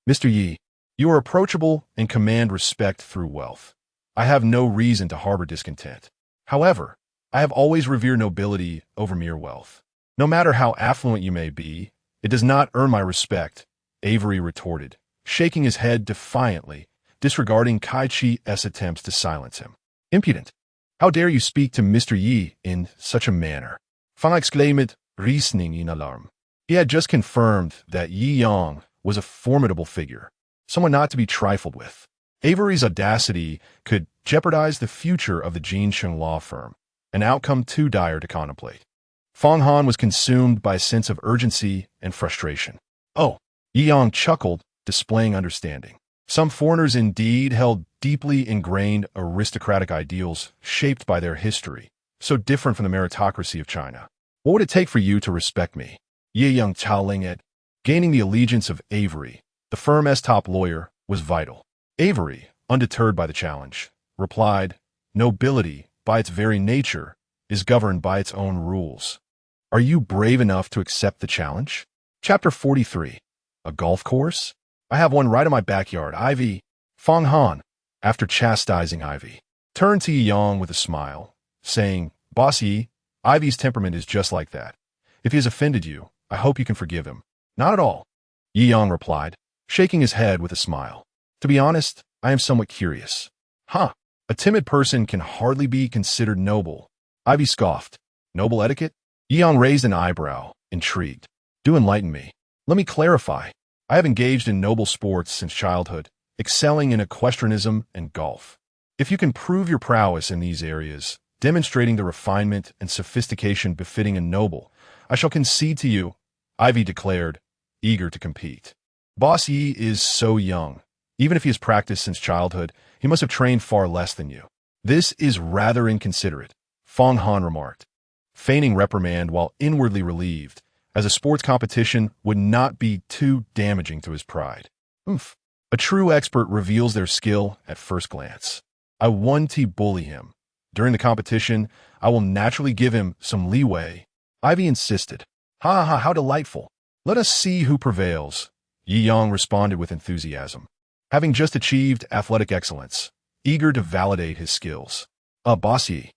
Mr. Yi, you are approachable and command respect through wealth. I have no reason to harbor discontent. However, I have always revered nobility over mere wealth. No matter how affluent you may be, it does not earn my respect, Avery retorted, shaking his head defiantly, disregarding Kai-Chi's attempts to silence him. Impudent! How dare you speak to Mr. Yi in such a manner? Fang exclaimed, reasoning in alarm. He had just confirmed that Yi Yang was a formidable figure, someone not to be trifled with. Avery's audacity could jeopardize the future of the Jiangjing law firm, an outcome too dire to contemplate. Fang Han was consumed by a sense of urgency and frustration. Oh, Yi Yang chuckled, displaying understanding. Some foreigners indeed held deeply ingrained aristocratic ideals shaped by their history, so different from the meritocracy of China. What would it take for you to respect me? Yi Yang challenged it. Gaining the allegiance of Avery, the firm's top lawyer, was vital. Avery, undeterred by the challenge, replied, "Nobility, by its very nature, is governed by its own rules. Are you brave enough to accept the challenge?" Chapter 43. A golf course? I have one right in my backyard, Ivy. Fang Han, after chastising Ivy, turned to Yi Yang with a smile, saying, "Boss Yi, Ivy's temperament is just like that. If he has offended you, I hope you can forgive him." "Not at all," Yi Yang replied, shaking his head with a smile. "To be honest, I am somewhat curious." "Huh, a timid person can hardly be considered noble," Ivy scoffed. "Noble etiquette?" Yi Yang raised an eyebrow, intrigued. "Do enlighten me. Let me clarify. I have engaged in noble sports since childhood, excelling in equestrianism and golf. If you can prove your prowess in these areas, demonstrating the refinement and sophistication befitting a noble, I shall concede to you," Ivy declared, eager to compete. "Boss Yi is so young. Even if he has practiced since childhood, he must have trained far less than you." "This is rather inconsiderate," Fang Han remarked, feigning reprimand while inwardly relieved, as a sports competition would not be too damaging to his pride. "Oomph. A true expert reveals their skill at first glance. I want to bully him. During the competition, I will naturally give him some leeway." Ivy insisted. "Ha ha, how delightful. Let us see who prevails." Yi Yang responded with enthusiasm, having just achieved athletic excellence, eager to validate his skills. Boss Yi."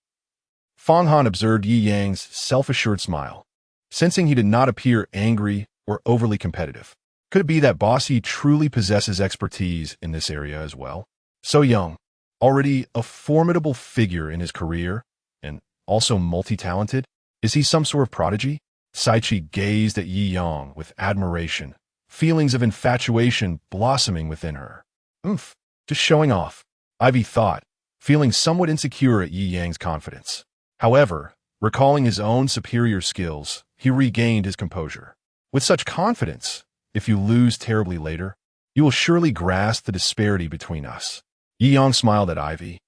Fang Han observed Yi Yang's self-assured smile, sensing he did not appear angry or overly competitive. Could it be that Boss Yi truly possesses expertise in this area as well? So young, already a formidable figure in his career, and also multi-talented? Is he some sort of prodigy? Saichi gazed at Yi Yang with admiration, feelings of infatuation blossoming within her. "Oomph, just showing off," Ivy thought, feeling somewhat insecure at Yi Yang's confidence. However, recalling his own superior skills, he regained his composure. "With such confidence, if you lose terribly later, you will surely grasp the disparity between us." Yi Yang smiled at Ivy,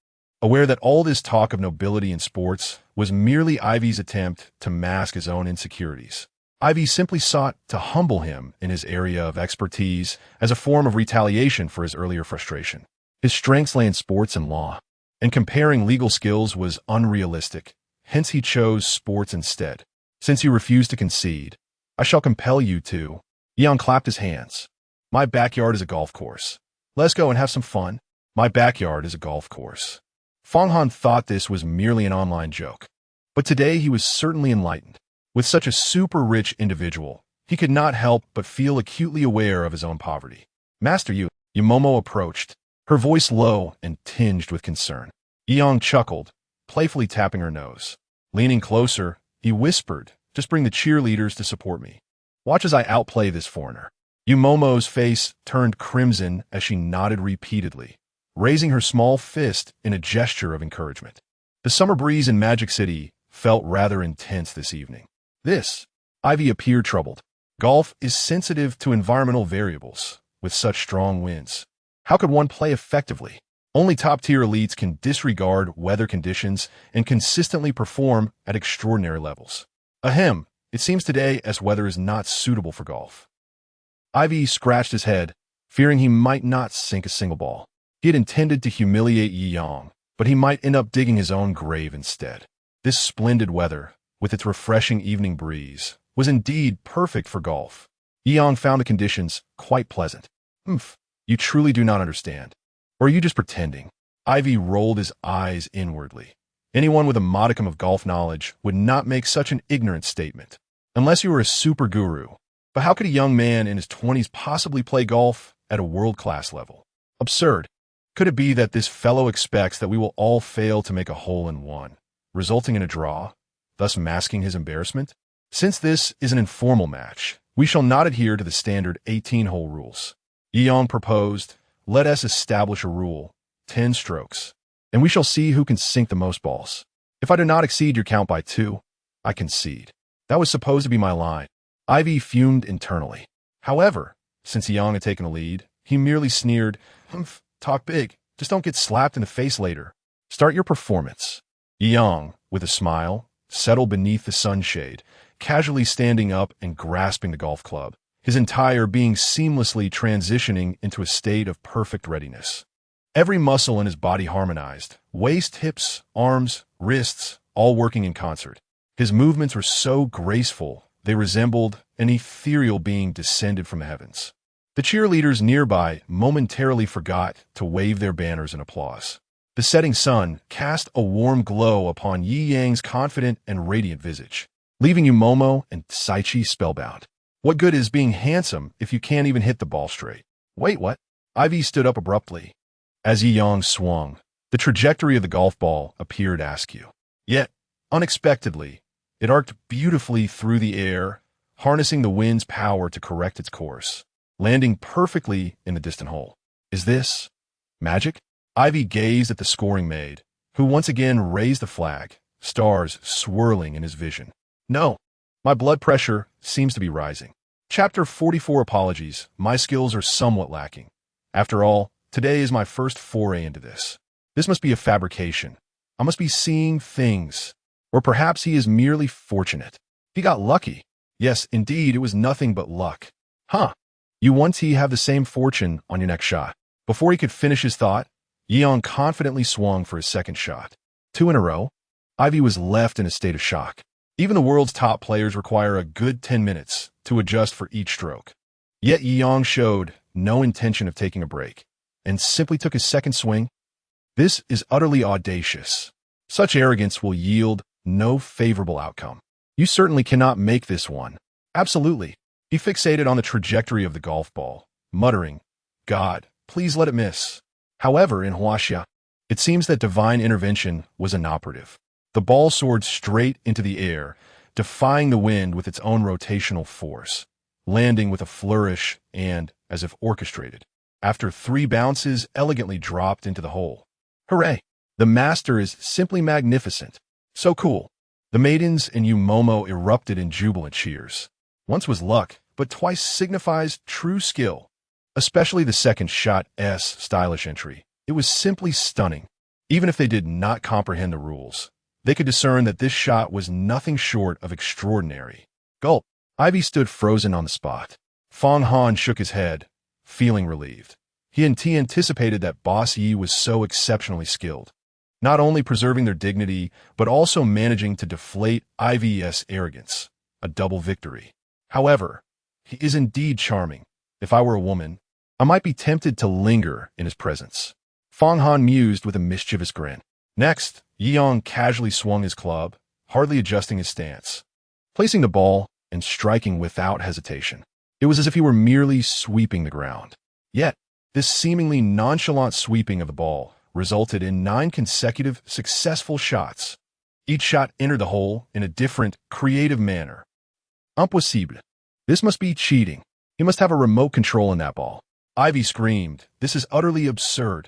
aware that all this talk of nobility in sports was merely Ivy's attempt to mask his own insecurities. Ivy simply sought to humble him in his area of expertise as a form of retaliation for his earlier frustration. His strengths lay in sports and law, and comparing legal skills was unrealistic. Hence he chose sports instead. "Since you refuse to concede, I shall compel you to." Yang clapped his hands. "My backyard is a golf course. Let's go and have some fun." My backyard is a golf course. Fang Han thought this was merely an online joke, but today he was certainly enlightened. With such a super-rich individual, he could not help but feel acutely aware of his own poverty. "Master Yu," Yamomo approached, her voice low and tinged with concern. Yang chuckled, playfully tapping her nose. Leaning closer, he whispered, "Just bring the cheerleaders to support me. Watch as I outplay this foreigner." Yumomo's face turned crimson as she nodded repeatedly, raising her small fist in a gesture of encouragement. The summer breeze in Magic City felt rather intense this evening. Ivy appeared troubled. Golf is sensitive to environmental variables, with such strong winds. How could one play effectively? Only top-tier elites can disregard weather conditions and consistently perform at extraordinary levels. Ahem, it seems today as weather is not suitable for golf. Ivy scratched his head, fearing he might not sink a single ball. He had intended to humiliate Yi Yang, but he might end up digging his own grave instead. This splendid weather, with its refreshing evening breeze, was indeed perfect for golf. Yi Yang found the conditions quite pleasant. "Oomph, you truly do not understand. Or are you just pretending?" Ivy rolled his eyes inwardly. Anyone with a modicum of golf knowledge would not make such an ignorant statement, unless you were a super guru. But how could a young man in his 20s possibly play golf at a world-class level? Absurd. Could it be that this fellow expects that we will all fail to make a hole-in-one, resulting in a draw, thus masking his embarrassment? Since this is an informal match, we shall not adhere to the standard 18-hole rules. Yi Yang proposed, "Let us establish a rule, 10 strokes, and we shall see who can sink the most balls. If I do not exceed your count by 2, I concede." That was supposed to be my line. Ivy fumed internally. However, since Yang had taken the lead, he merely sneered, "Humph, talk big, just don't get slapped in the face later. Start your performance." Yang, with a smile, settled beneath the sunshade, casually standing up and grasping the golf club, his entire being seamlessly transitioning into a state of perfect readiness. Every muscle in his body harmonized, waist, hips, arms, wrists, all working in concert. His movements were so graceful, they resembled an ethereal being descended from the heavens. The cheerleaders nearby momentarily forgot to wave their banners in applause. The setting sun cast a warm glow upon Yi Yang's confident and radiant visage, leaving you Momo and Saichi spellbound. What good is being handsome if you can't even hit the ball straight? Wait, what? Ivy stood up abruptly. As Yi Yang swung, the trajectory of the golf ball appeared askew. Yet, unexpectedly, it arced beautifully through the air, harnessing the wind's power to correct its course, landing perfectly in the distant hole. Is this magic? Ivy gazed at the scoring maid, who once again raised the flag, stars swirling in his vision. No, my blood pressure seems to be rising. Chapter 44 Apologies. My skills are somewhat lacking. After all, today is my first foray into this. This must be a fabrication. I must be seeing things. Or perhaps he is merely fortunate. He got lucky. Yes, indeed, it was nothing but luck. Huh. You once have the same fortune on your next shot. Before he could finish his thought, Yeong confidently swung for his second shot. 2 in a row? Ivy was left in a state of shock. Even the world's top players require a good 10 minutes to adjust for each stroke. Yet Yeong showed no intention of taking a break, and simply took his second swing. This is utterly audacious. Such arrogance will yield no favorable outcome. You certainly cannot make this one. Absolutely. He fixated on the trajectory of the golf ball, muttering, God, please let it miss. However, in Huaxia, it seems that divine intervention was inoperative. The ball soared straight into the air, defying the wind with its own rotational force, landing with a flourish and, as if orchestrated, after 3 bounces, elegantly dropped into the hole. Hooray! The master is simply magnificent. So cool. The maidens in Momo erupted in jubilant cheers. Once was luck, but twice signifies true skill. Especially the second shot's stylish entry. It was simply stunning. Even if they did not comprehend the rules, they could discern that this shot was nothing short of extraordinary. Gulp. Ivy stood frozen on the spot. Fong Han shook his head, feeling relieved. He anticipated that Boss Yi was so exceptionally skilled, not only preserving their dignity, but also managing to deflate Ivy's arrogance. A double victory. However, he is indeed charming. If I were a woman, I might be tempted to linger in his presence. Fong Han mused with a mischievous grin. Next, Yeong casually swung his club, hardly adjusting his stance, placing the ball and striking without hesitation. It was as if he were merely sweeping the ground. Yet, this seemingly nonchalant sweeping of the ball resulted in 9 consecutive successful shots. Each shot entered the hole in a different, creative manner. Impossible. This must be cheating. He must have a remote control in that ball. Ivy screamed, this is utterly absurd.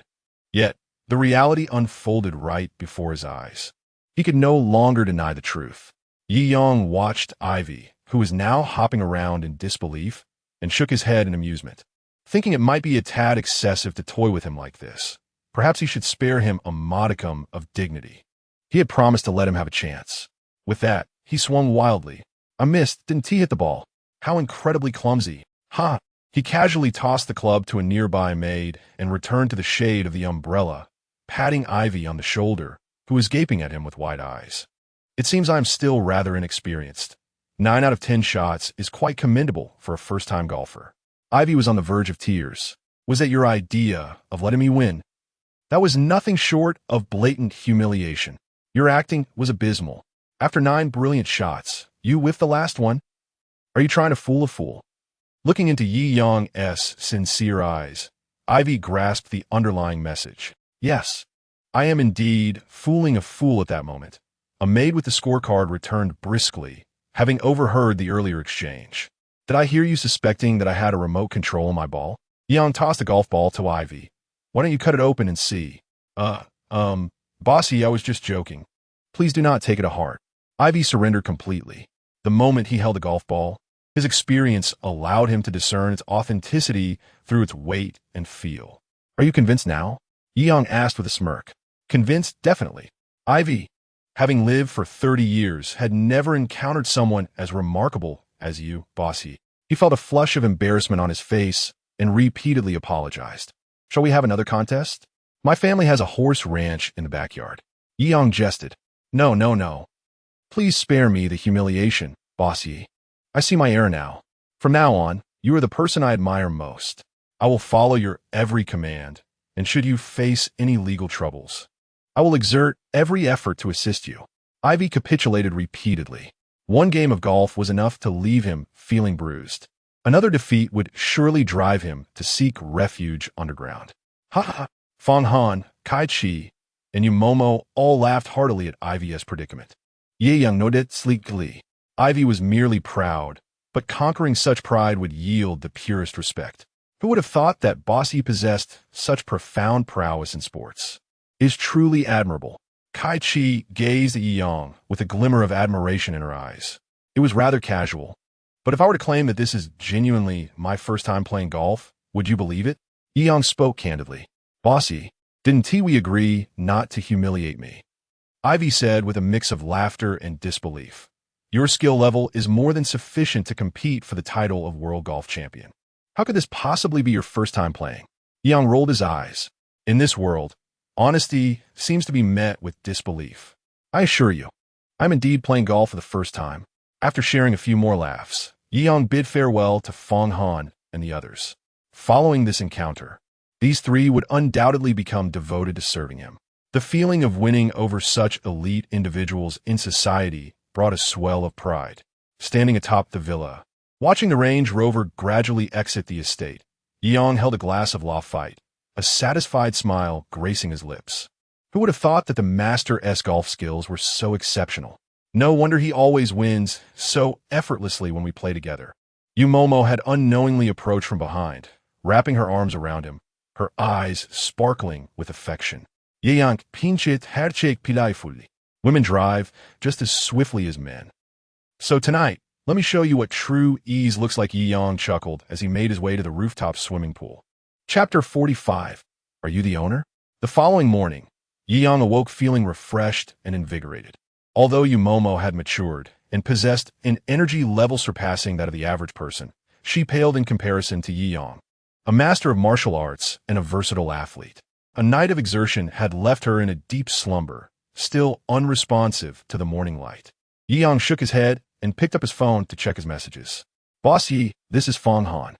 Yet, the reality unfolded right before his eyes. He could no longer deny the truth. Yi Yang watched Ivy, who was now hopping around in disbelief, and shook his head in amusement, thinking it might be a tad excessive to toy with him like this. Perhaps he should spare him a modicum of dignity. He had promised to let him have a chance. With that, he swung wildly. I missed, didn't he hit the ball? How incredibly clumsy. Ha! He casually tossed the club to a nearby maid and returned to the shade of the umbrella, patting Ivy on the shoulder, who was gaping at him with wide eyes. It seems I am still rather inexperienced. 9 out of 10 shots is quite commendable for a first-time golfer. Ivy was on the verge of tears. Was that your idea of letting me win? That was nothing short of blatant humiliation. Your acting was abysmal. After 9 brilliant shots, you whiffed the last one? Are you trying to fool a fool? Looking into Yi Yang's sincere eyes, Ivy grasped the underlying message. Yes, I am indeed fooling a fool at that moment. A maid with the scorecard returned briskly, having overheard the earlier exchange. Did I hear you suspecting that I had a remote control on my ball? Yang tossed the golf ball to Ivy. Why don't you cut it open and see? Bossy, I was just joking. Please do not take it to heart. Ivy surrendered completely. The moment he held the golf ball, his experience allowed him to discern its authenticity through its weight and feel. Are you convinced now? Yeong asked with a smirk. Convinced, definitely. Ivy, having lived for 30 years, had never encountered someone as remarkable as you, Bossy. He felt a flush of embarrassment on his face and repeatedly apologized. Shall we have another contest? My family has a horse ranch in the backyard. Yang jested. No, no, no. Please spare me the humiliation, Boss Yi. I see my error now. From now on, you are the person I admire most. I will follow your every command, and should you face any legal troubles, I will exert every effort to assist you. Ivy capitulated repeatedly. One game of golf was enough to leave him feeling bruised. Another defeat would surely drive him to seek refuge underground. Ha ha! Fang Han, Kai Chi, and Yu Momo all laughed heartily at Ivy's predicament. Ye Yang nodded sleekly. Ivy was merely proud, but conquering such pride would yield the purest respect. Who would have thought that Boss Yi possessed such profound prowess in sports? It is truly admirable. Kai Chi gazed at Yi Yang with a glimmer of admiration in her eyes. It was rather casual, but if I were to claim that this is genuinely my first time playing golf, would you believe it? Yi Yang spoke candidly. Bossy, didn't we agree not to humiliate me? Ivy said with a mix of laughter and disbelief. Your skill level is more than sufficient to compete for the title of World Golf Champion. How could this possibly be your first time playing? Yang rolled his eyes. In this world, honesty seems to be met with disbelief. I assure you, I'm indeed playing golf for the first time. After sharing a few more laughs, Yi Yang bid farewell to Fang Han and the others. Following this encounter, these three would undoubtedly become devoted to serving him. The feeling of winning over such elite individuals in society brought a swell of pride. Standing atop the villa, watching the Range Rover gradually exit the estate, Yi Yang held a glass of Lafite, a satisfied smile gracing his lips. Who would have thought that the Master's golf skills were so exceptional? No wonder he always wins so effortlessly when we play together. Yu Momo had unknowingly approached from behind, wrapping her arms around him, her eyes sparkling with affection. Ye Yang pinchit herchek playfully. Women drive just as swiftly as men. So tonight, let me show you what true ease looks like. Yi Yang chuckled as he made his way to the rooftop swimming pool. Chapter 45. Are you the owner? The following morning, Yi Yang awoke feeling refreshed and invigorated. Although Yu Momo had matured and possessed an energy level surpassing that of the average person, she paled in comparison to Yi Yang. A master of martial arts and a versatile athlete, a night of exertion had left her in a deep slumber, still unresponsive to the morning light. Yi Yang shook his head and picked up his phone to check his messages. Boss Yi, this is Fang Han.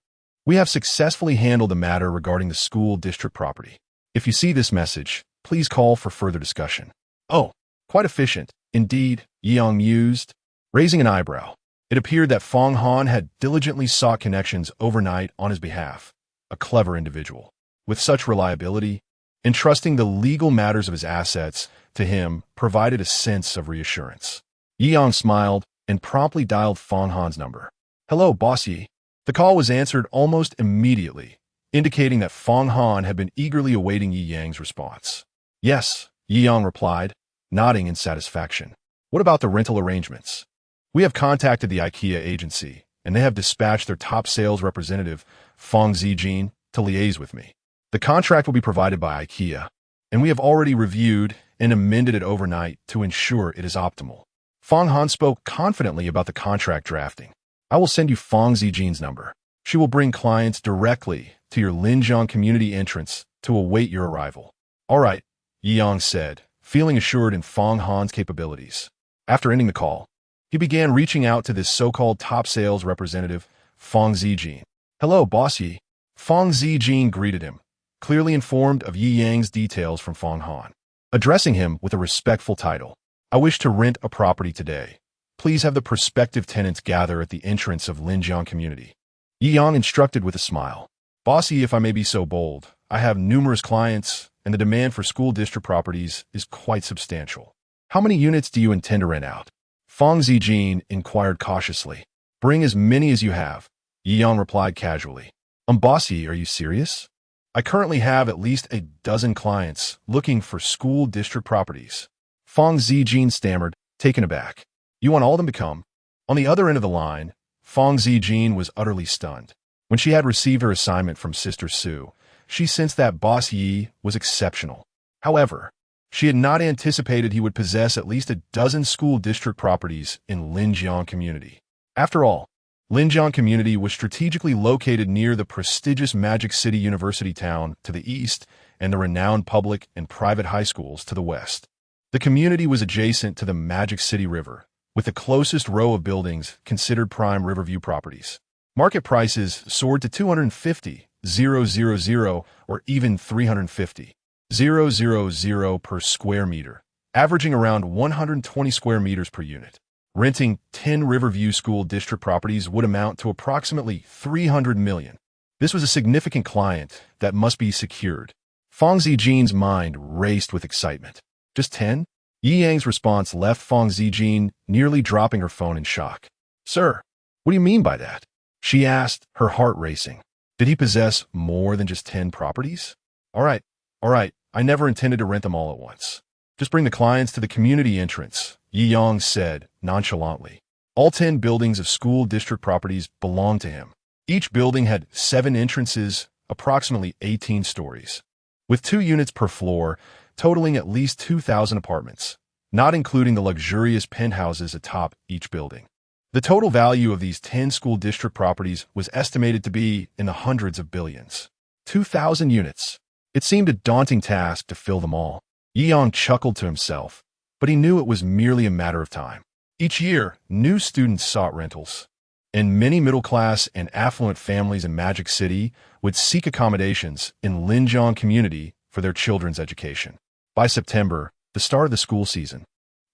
We have successfully handled the matter regarding the school district property. If you see this message, please call for further discussion. Oh, quite efficient, indeed, Yi Yang mused, raising an eyebrow. It appeared that Fang Han had diligently sought connections overnight on his behalf. A clever individual. With such reliability, entrusting the legal matters of his assets to him provided a sense of reassurance. Yi Yang smiled and promptly dialed Fang Han's number. Hello, Boss Yi. The call was answered almost immediately, indicating that Fang Han had been eagerly awaiting Yi Yang's response. Yes, Yi Yang replied, nodding in satisfaction. What about the rental arrangements? We have contacted the IKEA agency, and they have dispatched their top sales representative, Fang Zijin, to liaise with me. The contract will be provided by IKEA, and we have already reviewed and amended it overnight to ensure it is optimal. Fang Han spoke confidently about the contract drafting. I will send you Fang Zijin's number. She will bring clients directly to your Linjiang community entrance to await your arrival. All right, Yi Yang said, feeling assured in Fang Han's capabilities. After ending the call, he began reaching out to this so-called top sales representative, Fang Zijin. Hello, Boss Yi. Fang Zijin greeted him, clearly informed of Yi Yang's details from Fang Han. Addressing him with a respectful title, I wish to rent a property today. Please have the prospective tenants gather at the entrance of Linjiang community. Yi Yang instructed with a smile. Boss Yi, if I may be so bold, I have numerous clients, and the demand for school district properties is quite substantial. How many units do you intend to rent out? Fang Zijin inquired cautiously. Bring as many as you have, Yi Yang replied casually. Boss Yi, are you serious? I currently have at least a dozen clients looking for school district properties. Fang Zijin stammered, taken aback. You want all of them to come? On the other end of the line, Fang Zijin was utterly stunned. When she had received her assignment from Sister Sue, she sensed that Boss Yi was exceptional. However, she had not anticipated he would possess at least a dozen school district properties in Linjiang community. After all, Linjiang community was strategically located near the prestigious Magic City University town to the east and the renowned public and private high schools to the west. The community was adjacent to the Magic City River, with the closest row of buildings considered prime Riverview properties. Market prices soared to $250,000 or even $350,000 per square meter, averaging around 120 square meters per unit. Renting 10 Riverview School District properties would amount to approximately $300 million. This was a significant client that must be secured. Fang Zijin's mind raced with excitement. Just 10? Yi Yang's response left Fang Zijin nearly dropping her phone in shock. Sir, what do you mean by that? She asked, her heart racing. Did he possess more than just 10 properties? All right. I never intended to rent them all at once. Just bring the clients to the community entrance, Yi Yang said nonchalantly. All 10 buildings of school district properties belonged to him. Each building had 7 entrances, approximately 18 stories, with 2 units per floor, totaling at least 2,000 apartments, not including the luxurious penthouses atop each building. The total value of these 10 school district properties was estimated to be in the hundreds of billions. 2,000 units. It seemed a daunting task to fill them all. Yi Yang chuckled to himself, but he knew it was merely a matter of time. Each year, new students sought rentals, and many middle-class and affluent families in Magic City would seek accommodations in Linjiang community for their children's education. By September, the start of the school season,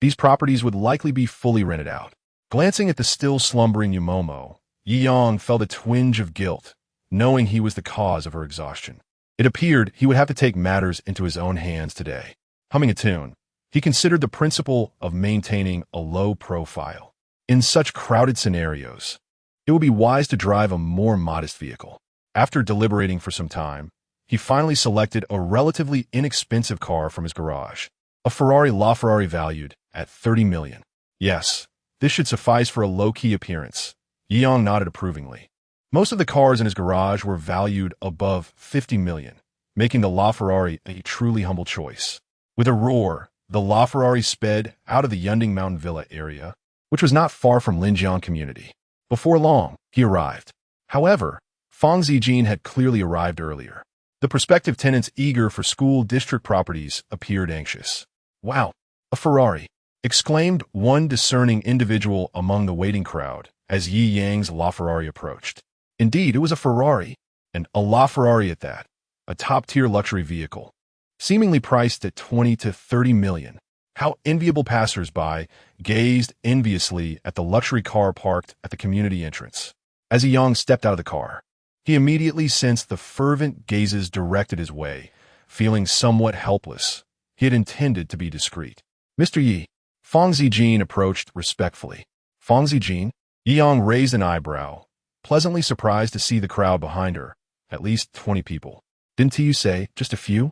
these properties would likely be fully rented out. Glancing at the still slumbering Yumomo, Yi Yang felt a twinge of guilt, knowing he was the cause of her exhaustion. It appeared he would have to take matters into his own hands today. Humming a tune, he considered the principle of maintaining a low profile. In such crowded scenarios, it would be wise to drive a more modest vehicle. After deliberating for some time, he finally selected a relatively inexpensive car from his garage, a Ferrari LaFerrari valued at $30 million. Yes, this should suffice for a low-key appearance. Yi Yang nodded approvingly. Most of the cars in his garage were valued above $50 million, making the LaFerrari a truly humble choice. With a roar, the LaFerrari sped out of the Yunding Mountain Villa area, which was not far from Linjiang community. Before long, he arrived. However, Fang Zijin had clearly arrived earlier. The prospective tenants eager for school district properties appeared anxious. Wow, a Ferrari! Exclaimed one discerning individual among the waiting crowd as Yi Yang's LaFerrari approached. Indeed, it was a Ferrari, and a LaFerrari at that, a top-tier luxury vehicle, seemingly priced at 20 to 30 million. How enviable passers-by gazed enviously at the luxury car parked at the community entrance. As Yi Yang stepped out of the car, he immediately sensed the fervent gazes directed his way. Feeling somewhat helpless, he had intended to be discreet. Mr. Yi, Fang Zijin approached respectfully. Fang Zijin? Yi Yang raised an eyebrow, pleasantly surprised to see the crowd behind her, at least 20 people. Didn't you say just a few?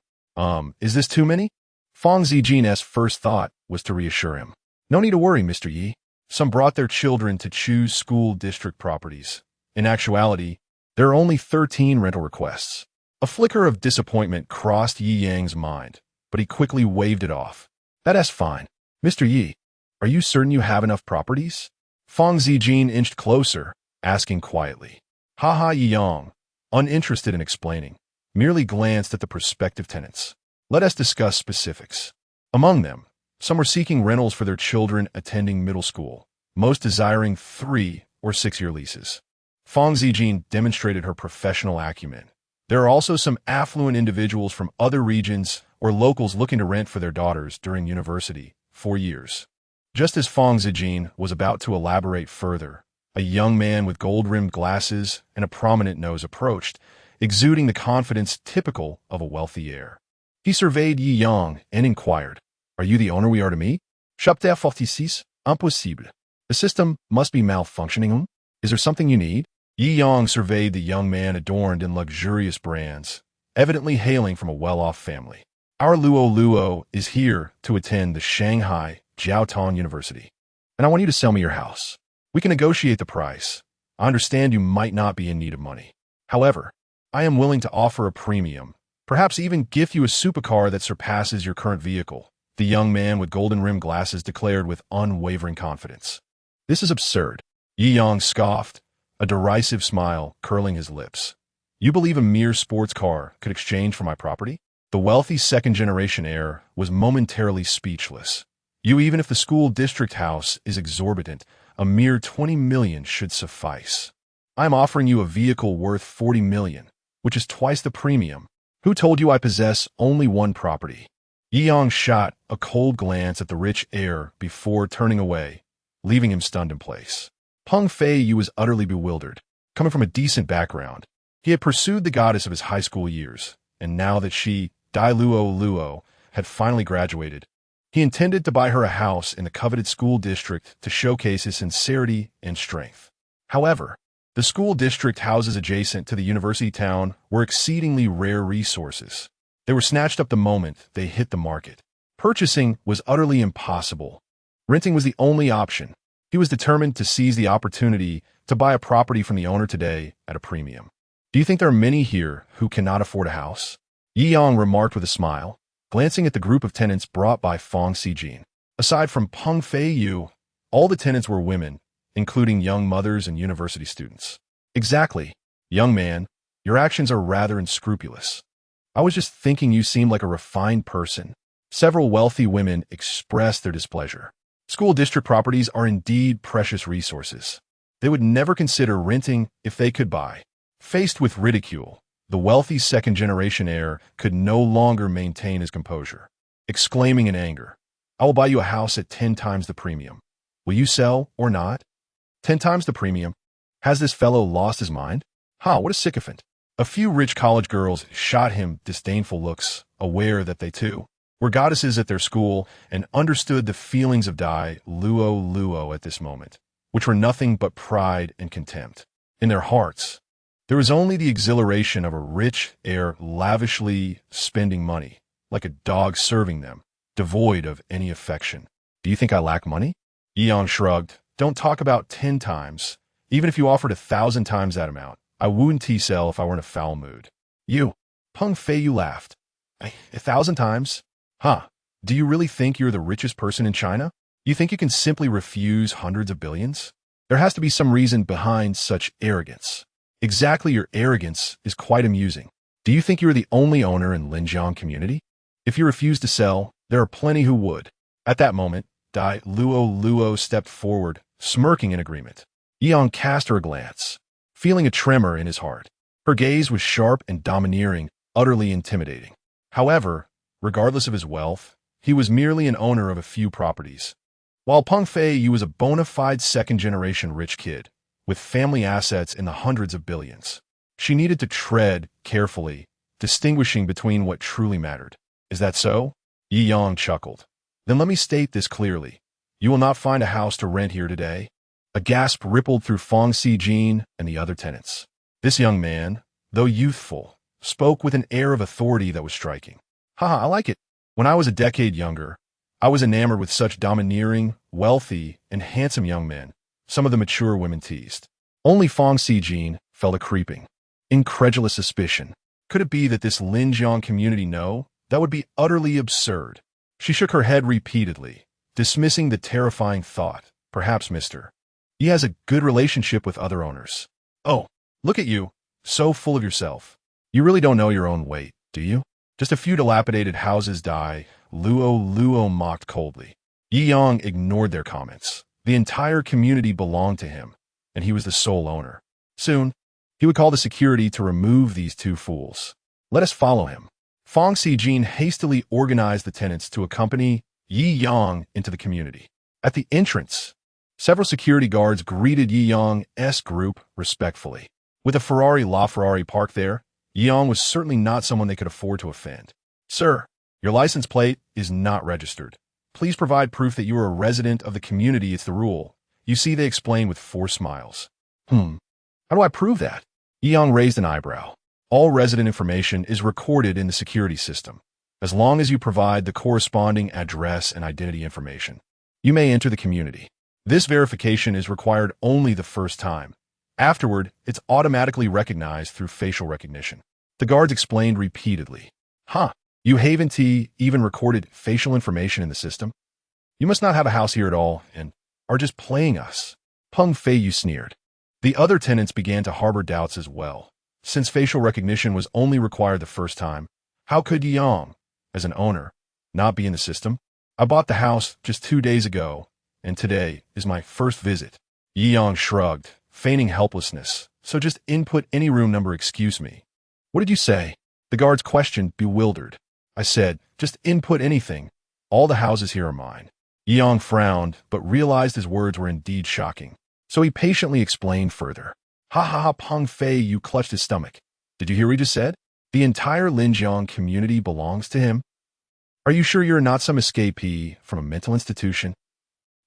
Is this too many? Fang Zijin's first thought was to reassure him. No need to worry, Mr. Yi. Some brought their children to choose school district properties. In actuality, there are only 13 rental requests. A flicker of disappointment crossed Yi Yang's mind, but he quickly waved it off. That's fine. Mr. Yi, are you certain you have enough properties? Fang Zijin inched closer, asking quietly. Yi Yang, uninterested in explaining, merely glanced at the prospective tenants. Let us discuss specifics. Among them, some were seeking rentals for their children attending middle school, most desiring 3- or 6-year leases. Fang Zijin demonstrated her professional acumen. There are also some affluent individuals from other regions or locals looking to rent for their daughters during university, 4 years. Just as Fang Zijin was about to elaborate further, a young man with gold-rimmed glasses and a prominent nose approached, exuding the confidence typical of a wealthy heir. He surveyed Yi Yang and inquired, "Are you the owner we are to meet?" Chapter 46, Impossible. The system must be malfunctioning. Is there something you need? Yi Yang surveyed the young man adorned in luxurious brands, evidently hailing from a well-off family. Our Luo is here to attend the Shanghai Jiaotong University, and I want you to sell me your house. We can negotiate the price. I understand you might not be in need of money. However, I am willing to offer a premium, perhaps even gift you a supercar that surpasses your current vehicle, the young man with golden-rimmed glasses declared with unwavering confidence. This is absurd. Yi Yang scoffed, a derisive smile curling his lips. You believe a mere sports car could exchange for my property? The wealthy second-generation heir was momentarily speechless. Even if the school district house is exorbitant, a mere 20 million should suffice. I'm offering you a vehicle worth 40 million, which is twice the premium. Who told you I possess only one property? Yang shot a cold glance at the rich heir before turning away, leaving him stunned in place. Peng Feiyu was utterly bewildered. Coming from a decent background, he had pursued the goddess of his high school years, and now that she, Dai Luo, had finally graduated, he intended to buy her a house in the coveted school district to showcase his sincerity and strength. However, the school district houses adjacent to the university town were exceedingly rare resources. They were snatched up the moment they hit the market. Purchasing was utterly impossible. Renting was the only option. He was determined to seize the opportunity to buy a property from the owner today at a premium. Do you think there are many here who cannot afford a house? Yang remarked with a smile, glancing at the group of tenants brought by Fong Sijin. Aside from Peng Feiyu, all the tenants were women, including young mothers and university students. Exactly. Young man, your actions are rather unscrupulous. I was just thinking you seemed like a refined person. Several wealthy women expressed their displeasure. School district properties are indeed precious resources. They would never consider renting if they could buy. Faced with ridicule, the wealthy second-generation heir could no longer maintain his composure. Exclaiming in anger, I will buy you a house at 10 times the premium. Will you sell or not? 10 times the premium? Has this fellow lost his mind? What a sycophant. A few rich college girls shot him disdainful looks, aware that they too were goddesses at their school and understood the feelings of Dai Luo at this moment, which were nothing but pride and contempt. In their hearts, there was only the exhilaration of a rich heir lavishly spending money, like a dog serving them, devoid of any affection. Do you think I lack money? Yang shrugged. Don't talk about 10 times. Even if you offered 1,000 times that amount, I wouldn't sell if I were in a foul mood. You. Peng Feiyu laughed. 1,000 times? Do you really think you're the richest person in China? You think you can simply refuse hundreds of billions? There has to be some reason behind such arrogance. Exactly, your arrogance is quite amusing. Do you think you're the only owner in Linjiang community? If you refuse to sell, there are plenty who would. At that moment, Dai Luo stepped forward, smirking in agreement. Yang cast her a glance, feeling a tremor in his heart. Her gaze was sharp and domineering, utterly intimidating. However, regardless of his wealth, he was merely an owner of a few properties. While Peng Feiyu was a bona fide second-generation rich kid, with family assets in the hundreds of billions. She needed to tread carefully, distinguishing between what truly mattered. Is that so? Yi Yang chuckled. Then let me state this clearly. You will not find a house to rent here today. A gasp rippled through Fong Sijin and the other tenants. This young man, though youthful, spoke with an air of authority that was striking. I like it. When I was a decade younger, I was enamored with such domineering, wealthy, and handsome young men, some of the mature women teased. Only Fong Sijin felt a creeping, incredulous suspicion. Could it be that this Linjiang community know? That would be utterly absurd. She shook her head repeatedly, dismissing the terrifying thought. Perhaps Mr. He has a good relationship with other owners. Oh, look at you, so full of yourself. You really don't know your own weight, do you? Just a few dilapidated houses. Dai Luo mocked coldly. Yi Yang ignored their comments. The entire community belonged to him, and he was the sole owner. Soon, he would call the security to remove these two fools. Let us follow him. Fong Sijin hastily organized the tenants to accompany Yi Yang into the community. At the entrance, several security guards greeted Yi Yang's group respectfully. With a LaFerrari parked there, Yi Yang was certainly not someone they could afford to offend. Sir, your license plate is not registered. Please provide proof that you are a resident of the community. It's the rule. You see, they explained with 4 smiles. How do I prove that? Yi Yang raised an eyebrow. All resident information is recorded in the security system. As long as you provide the corresponding address and identity information, you may enter the community. This verification is required only the first time. Afterward, it's automatically recognized through facial recognition. The guards explained repeatedly. You haven't even recorded facial information in the system? You must not have a house here at all and are just playing us. Peng Feiyu sneered. The other tenants began to harbor doubts as well. Since facial recognition was only required the first time, How could Yang, as an owner, not be in the system? I bought the house just 2 days ago, and today is my first visit. Yang shrugged, feigning helplessness. So just input any room number, excuse me. What did you say? The guards questioned, bewildered. I said, just input anything. All the houses here are mine. Yang frowned, but realized his words were indeed shocking. So he patiently explained further. Ha ha ha, Peng Fei, you clutched his stomach. Did you hear what he just said? The entire Linjiang community belongs to him? Are you sure you're not some escapee from a mental institution?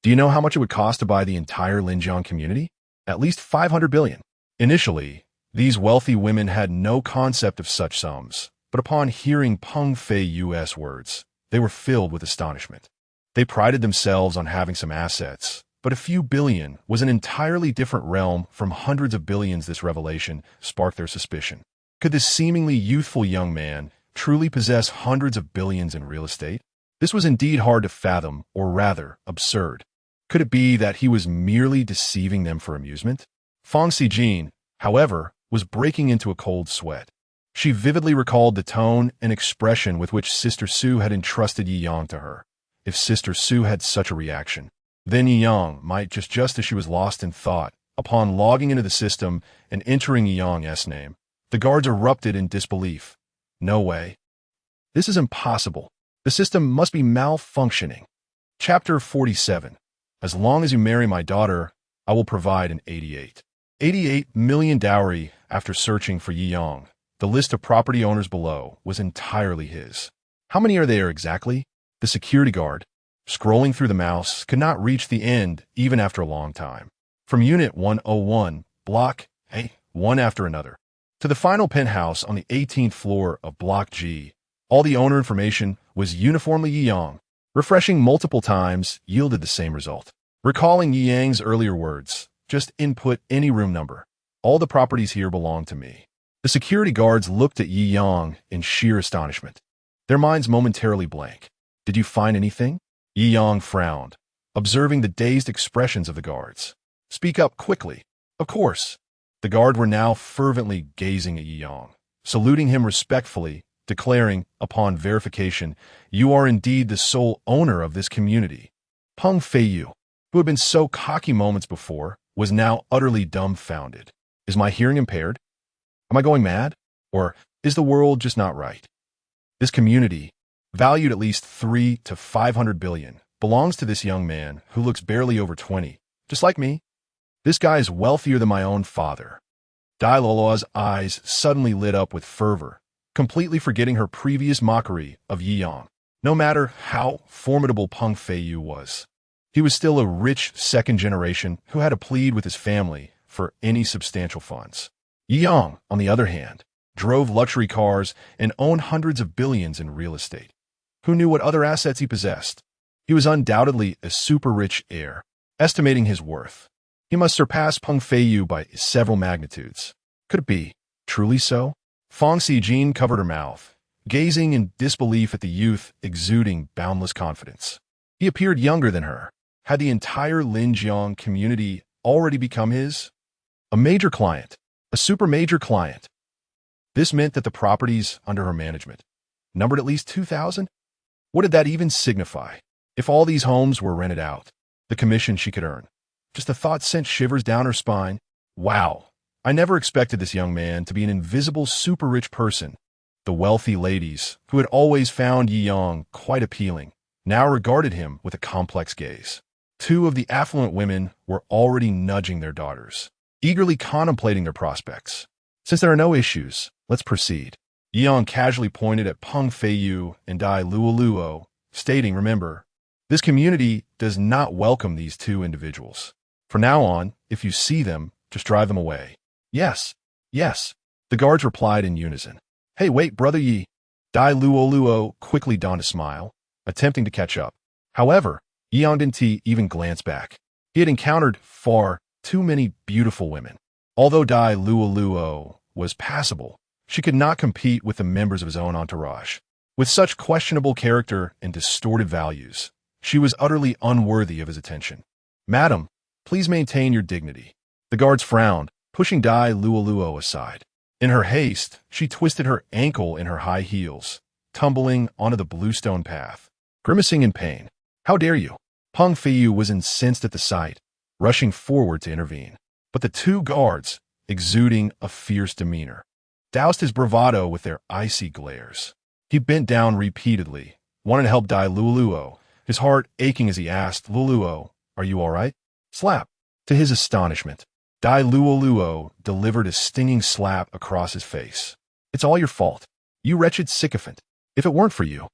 Do you know how much it would cost to buy the entire Linjiang community? At least 500 billion. Initially, these wealthy women had no concept of such sums, but upon hearing Peng Fei Yu's words, they were filled with astonishment. They prided themselves on having some assets, but a few billion was an entirely different realm from hundreds of billions. This revelation sparked their suspicion. Could this seemingly youthful young man truly possess hundreds of billions in real estate? This was indeed hard to fathom, or rather, absurd. Could it be that he was merely deceiving them for amusement? Fang Xijin, however, was breaking into a cold sweat. She vividly recalled the tone and expression with which Sister Su had entrusted Yi Yang to her. If Sister Su had such a reaction, then Yi Yang might just as she was lost in thought. Upon logging into the system and entering Yi Yang's name, the guards erupted in disbelief. No way. This is impossible. The system must be malfunctioning. Chapter 47. As long as you marry my daughter, I will provide an 88 million dowry. After searching for Yi Yang, the list of property owners below was entirely his. How many are there exactly? The security guard, scrolling through the mouse, could not reach the end even after a long time. From Unit 101, Block A, one after another, to the final penthouse on the 18th floor of Block G, all the owner information was uniformly Yi Yang. Refreshing multiple times yielded the same result. Recalling Yi Yang's earlier words, just input any room number. All the properties here belong to me. The security guards looked at Yi Yang in sheer astonishment, their minds momentarily blank. Did you find anything? Yi Yang frowned, observing the dazed expressions of the guards. Speak up quickly. Of course. The guards were now fervently gazing at Yi Yang, saluting him respectfully, declaring, upon verification, you are indeed the sole owner of this community. Peng Fei Yu, who had been so cocky moments before, was now utterly dumbfounded. Is my hearing impaired? Am I going mad? Or is the world just not right? This community, valued at least 300 to 500 billion, belongs to this young man who looks barely over 20, just like me. This guy is wealthier than my own father. Dai Lola's eyes suddenly lit up with fervor, completely forgetting her previous mockery of Yi Yang. No matter how formidable Peng Fei Yu was, he was still a rich second generation who had to plead with his family for any substantial funds. Yi Yang, on the other hand, drove luxury cars and owned hundreds of billions in real estate. Who knew what other assets he possessed? He was undoubtedly a super-rich heir. Estimating his worth, he must surpass Peng Fei Yu by several magnitudes. Could it be truly so? Fang Xijin covered her mouth, gazing in disbelief at the youth exuding boundless confidence. He appeared younger than her. Had the entire Linjiang community already become his? A major client, a super major client. This meant that the properties under her management numbered at least 2,000? What did that even signify? If all these homes were rented out, the commission she could earn. Just the thought sent shivers down her spine. Wow, I never expected this young man to be an invisible super-rich person. The wealthy ladies, who had always found Yi Yang quite appealing, now regarded him with a complex gaze. Two of the affluent women were already nudging their daughters, eagerly contemplating their prospects. Since there are no issues, let's proceed. Yi Yang casually pointed at Peng Fei Yu and Dai Luoluo, stating, remember, this community does not welcome these two individuals. From now on, if you see them, just drive them away. Yes, yes, the guards replied in unison. Hey, wait, Brother Yi. Dai Luoluo quickly donned a smile, attempting to catch up. However, Yi Yang didn't even glance back. He had encountered far too many beautiful women. Although Dai Luoluo was passable, she could not compete with the members of his own entourage. With such questionable character and distorted values, she was utterly unworthy of his attention. Madam, please maintain your dignity. The guards frowned, pushing Dai Luoluo aside. In her haste, she twisted her ankle in her high heels, tumbling onto the bluestone path, grimacing in pain. "How dare you?" Peng Feiyu was incensed at the sight, rushing forward to intervene. But the two guards, exuding a fierce demeanor, doused his bravado with their icy glares. He bent down repeatedly, wanting to help Dai Luoluo, his heart aching as he asked, "Luoluo, are you all right?" Slap. To his astonishment, Dai Luoluo delivered a stinging slap across his face. "It's all your fault, you wretched sycophant. If it weren't for you,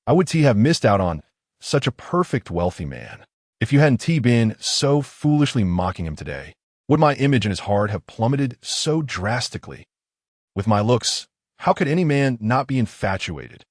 I would have missed out on such a perfect wealthy man. If you hadn't been so foolishly mocking him today, would my image in his heart have plummeted so drastically? With my looks, how could any man not be infatuated?"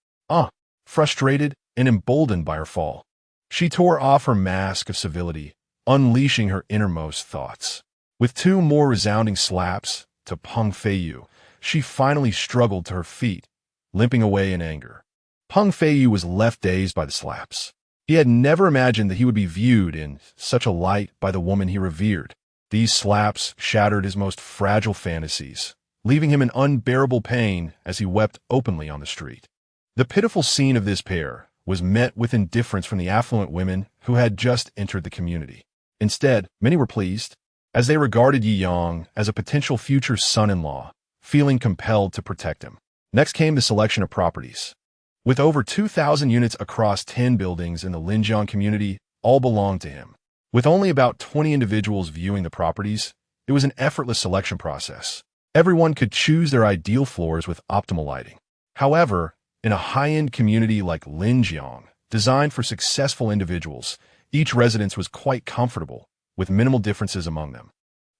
Frustrated and emboldened by her fall, she tore off her mask of civility, unleashing her innermost thoughts. With two more resounding slaps to Peng Feiyu, she finally struggled to her feet, limping away in anger. Peng Feiyu was left dazed by the slaps. He had never imagined that he would be viewed in such a light by the woman he revered. These slaps shattered his most fragile fantasies, leaving him in unbearable pain as he wept openly on the street. The pitiful scene of this pair was met with indifference from the affluent women who had just entered the community. Instead, many were pleased, as they regarded Yi Yang as a potential future son-in-law, feeling compelled to protect him. Next came the selection of properties. With over 2,000 units across 10 buildings in the Linjiang community, all belonged to him. With only about 20 individuals viewing the properties, it was an effortless selection process. Everyone could choose their ideal floors with optimal lighting. However, in a high-end community like Linjiang, designed for successful individuals, each residence was quite comfortable, with minimal differences among them.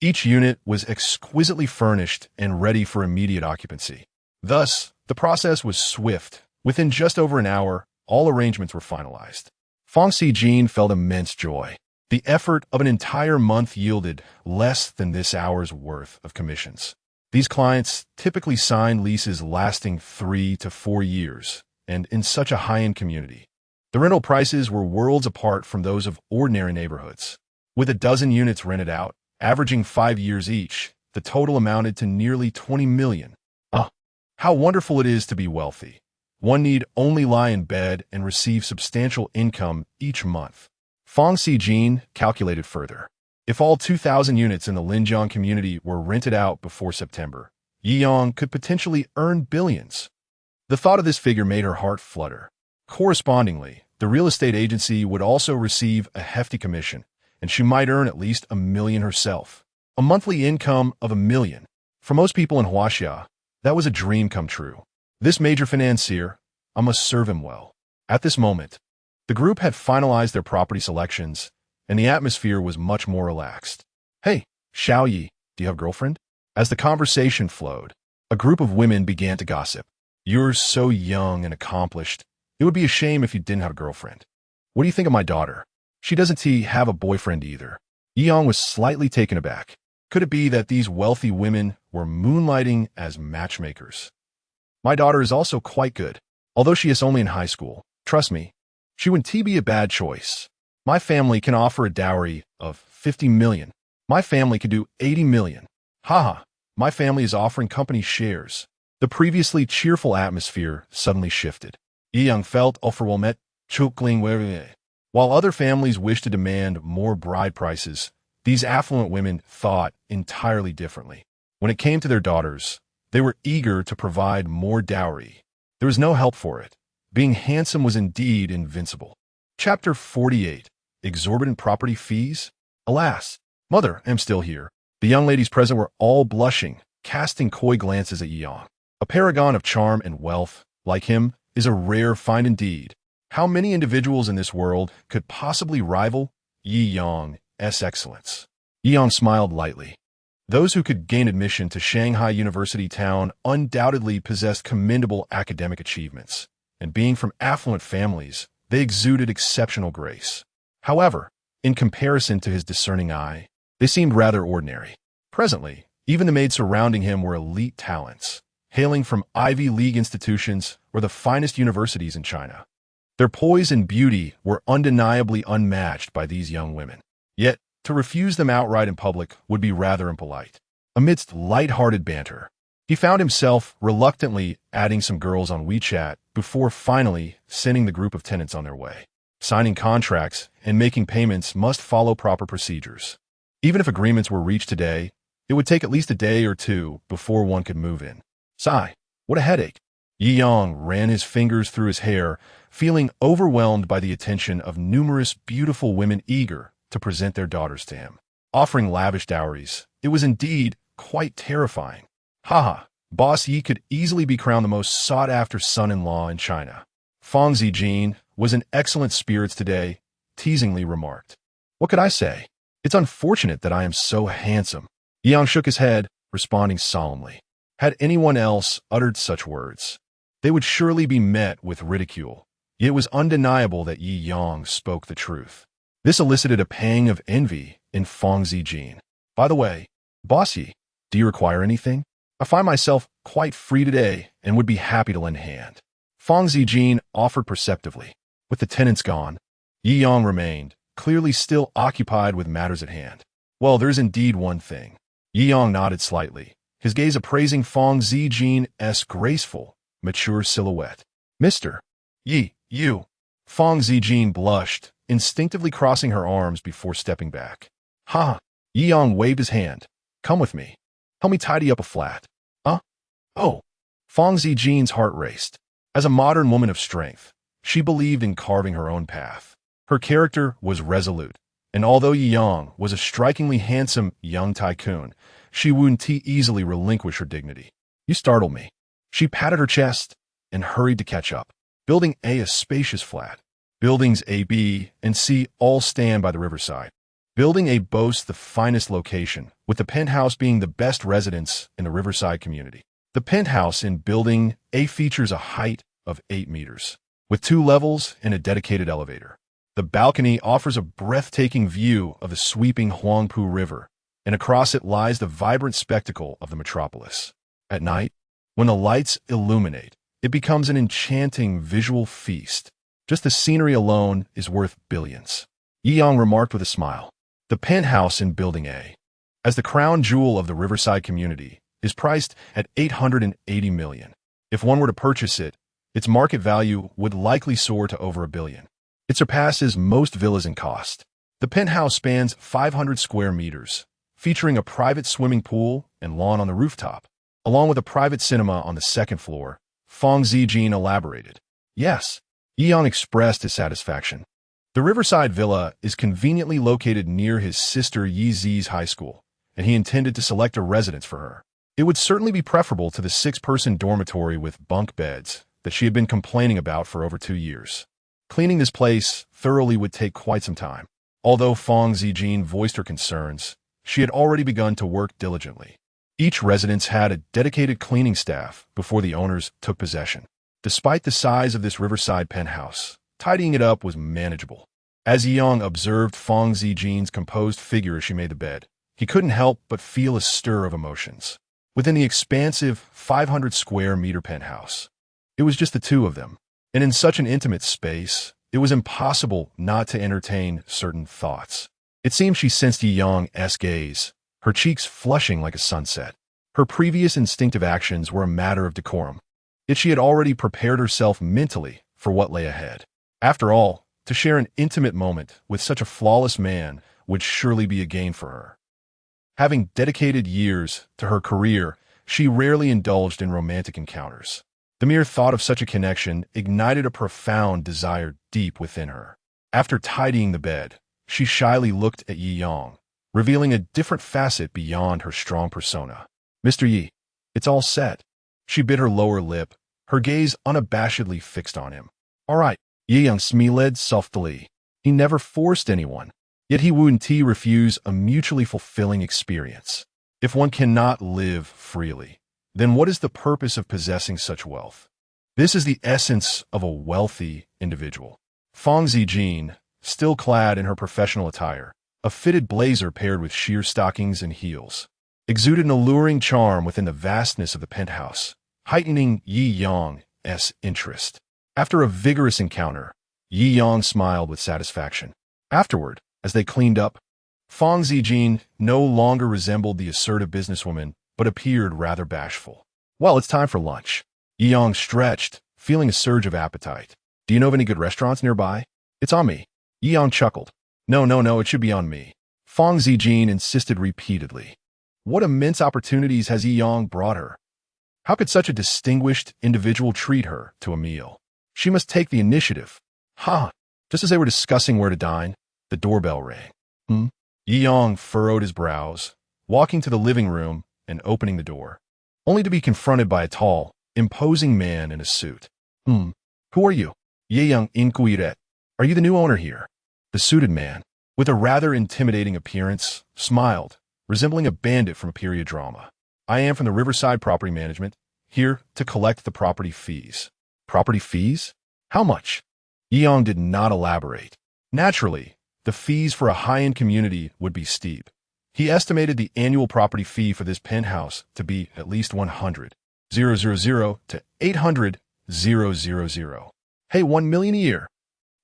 Each unit was exquisitely furnished and ready for immediate occupancy. Thus, the process was swift. Within just over an hour, all arrangements were finalized. Fang Xijin felt immense joy. The effort of an entire month yielded less than this hour's worth of commissions. These clients typically signed leases lasting 3 to 4 years, and in such a high-end community, the rental prices were worlds apart from those of ordinary neighborhoods. With a dozen units rented out, averaging 5 years each, the total amounted to nearly 20 million. How wonderful it is to be wealthy. One need only lie in bed and receive substantial income each month. Fang Xijin calculated further. If all 2,000 units in the Linjiang community were rented out before September, Yi Yang could potentially earn billions. The thought of this figure made her heart flutter. Correspondingly, the real estate agency would also receive a hefty commission, and she might earn at least 1 million herself. A monthly income of 1 million. For most people in Huaxia, that was a dream come true. This major financier, I must serve him well. At this moment, the group had finalized their property selections, and the atmosphere was much more relaxed. "Hey, Xiao Yi, do you have a girlfriend?" As the conversation flowed, a group of women began to gossip. "You're so young and accomplished. It would be a shame if you didn't have a girlfriend. What do you think of my daughter? She doesn't have a boyfriend either." Yi Yang was slightly taken aback. Could it be that these wealthy women were moonlighting as matchmakers? "My daughter is also quite good. Although she is only in high school, trust me, she wouldn't be a bad choice. My family can offer a dowry of 50 million. My family could do 80 million. Haha, my family is offering company shares." The previously cheerful atmosphere suddenly shifted. Yi Yang felt overwhelmed. While other families wished to demand more bride prices, these affluent women thought entirely differently. When it came to their daughters, they were eager to provide more dowry. There was no help for it. Being handsome was indeed invincible. Chapter 48. Exorbitant Property Fees? Alas, mother, I am still here. The young ladies present were all blushing, casting coy glances at Yi Yang. A paragon of charm and wealth, like him, is a rare find indeed. How many individuals in this world could possibly rival Yi Yang's excellence? Yi Yang smiled lightly. Those who could gain admission to Shanghai University Town undoubtedly possessed commendable academic achievements, and being from affluent families, they exuded exceptional grace. However, in comparison to his discerning eye, they seemed rather ordinary. Presently, even the maids surrounding him were elite talents, hailing from Ivy League institutions or the finest universities in China. Their poise and beauty were undeniably unmatched by these young women. Yet, to refuse them outright in public would be rather impolite. Amidst light-hearted banter, he found himself reluctantly adding some girls on WeChat before finally sending the group of tenants on their way. Signing contracts and making payments must follow proper procedures. Even if agreements were reached today, it would take at least a day or two before one could move in. Sigh, what a headache. Yi Yang ran his fingers through his hair, feeling overwhelmed by the attention of numerous beautiful women eager to present their daughters to him. Offering lavish dowries, it was indeed quite terrifying. Haha, Boss Yi could easily be crowned the most sought-after son-in-law in China. Fang Zijin was in excellent spirits today, teasingly remarked. What could I say? It's unfortunate that I am so handsome. Yi Yang shook his head, responding solemnly. Had anyone else uttered such words, they would surely be met with ridicule. Yet it was undeniable that Yi Yang spoke the truth. This elicited a pang of envy in Fang Zijin. By the way, Boss Yi, do you require anything? I find myself quite free today and would be happy to lend a hand. Fang Zijin offered perceptively. With the tenants gone, Yi Yang remained, clearly still occupied with matters at hand. Well, there's indeed one thing. Yi Yang nodded slightly, his gaze appraising Fang Zijin's graceful, mature silhouette. Mr. Yi, you. Fang Zijin blushed, instinctively crossing her arms before stepping back. Ha! Yi Yang waved his hand. Come with me. Help me tidy up a flat. Huh? Oh. Fang Zijin's heart raced. As a modern woman of strength, she believed in carving her own path. Her character was resolute, and although Yi Yang was a strikingly handsome young tycoon, she wouldn't easily relinquish her dignity. You startled me. She patted her chest and hurried to catch up. Building A, a spacious flat. Buildings A, B, and C all stand by the riverside. Building A boasts the finest location, with the penthouse being the best residence in the riverside community. The penthouse in Building A features a height of 8 meters, with 2 levels and a dedicated elevator. The balcony offers a breathtaking view of the sweeping Huangpu River, and across it lies the vibrant spectacle of the metropolis. At night, when the lights illuminate, it becomes an enchanting visual feast. Just the scenery alone is worth billions. Yi Yang remarked with a smile. The penthouse in Building A, as the crown jewel of the riverside community, is priced at $880 million. If one were to purchase it, its market value would likely soar to over $1 billion. It surpasses most villas in cost. The penthouse spans 500 square meters, featuring a private swimming pool and lawn on the rooftop, along with a private cinema on the second floor. Fang Zijin elaborated. Yes, Yi Yang expressed his satisfaction. The Riverside Villa is conveniently located near his sister Yi Zi's high school, and he intended to select a residence for her. It would certainly be preferable to the 6-person dormitory with bunk beds that she had been complaining about for over 2 years. Cleaning this place thoroughly would take quite some time. Although Fang Zijin voiced her concerns, she had already begun to work diligently. Each residence had a dedicated cleaning staff before the owners took possession. Despite the size of this riverside penthouse, tidying it up was manageable. As Yi Yang observed Fang Zijin's composed figure as she made the bed, he couldn't help but feel a stir of emotions. Within the expansive 500-square-meter penthouse, it was just the two of them, and in such an intimate space, it was impossible not to entertain certain thoughts. It seemed she sensed Yi Yang's gaze, her cheeks flushing like a sunset. Her previous instinctive actions were a matter of decorum, yet she had already prepared herself mentally for what lay ahead. After all, to share an intimate moment with such a flawless man would surely be a gain for her. Having dedicated years to her career, she rarely indulged in romantic encounters. The mere thought of such a connection ignited a profound desire deep within her. After tidying the bed, she shyly looked at Yi Yang, revealing a different facet beyond her strong persona. Mr. Yi, it's all set. She bit her lower lip, her gaze unabashedly fixed on him. All right, Yi Yang smiled softly. He never forced anyone, yet he wouldn't refuse a mutually fulfilling experience. If one cannot live freely, then what is the purpose of possessing such wealth? This is the essence of a wealthy individual. Fang Zijin, still clad in her professional attire, a fitted blazer paired with sheer stockings and heels, exuded an alluring charm within the vastness of the penthouse, heightening Yi Yang's interest. After a vigorous encounter, Yi Yang smiled with satisfaction. Afterward, as they cleaned up, Fang Zijin no longer resembled the assertive businesswoman, but appeared rather bashful. Well, it's time for lunch. Yi Yang stretched, feeling a surge of appetite. Do you know of any good restaurants nearby? It's on me. Yang chuckled. No, it should be on me. Fong Zijin insisted repeatedly. What immense opportunities has Yang brought her? How could such a distinguished individual treat her to a meal? She must take the initiative. Just as they were discussing where to dine, the doorbell rang. Yang furrowed his brows, walking to the living room and opening the door, only to be confronted by a tall, imposing man in a suit. Who are you? Yang inquired. Are you the new owner here? The suited man, with a rather intimidating appearance, smiled, resembling a bandit from a period drama. I am from the Riverside Property Management, here to collect the property fees. Property fees? How much? Yang did not elaborate. Naturally, the fees for a high-end community would be steep. He estimated the annual property fee for this penthouse to be at least 100,000 to 800,000. Hey, 1 million a year.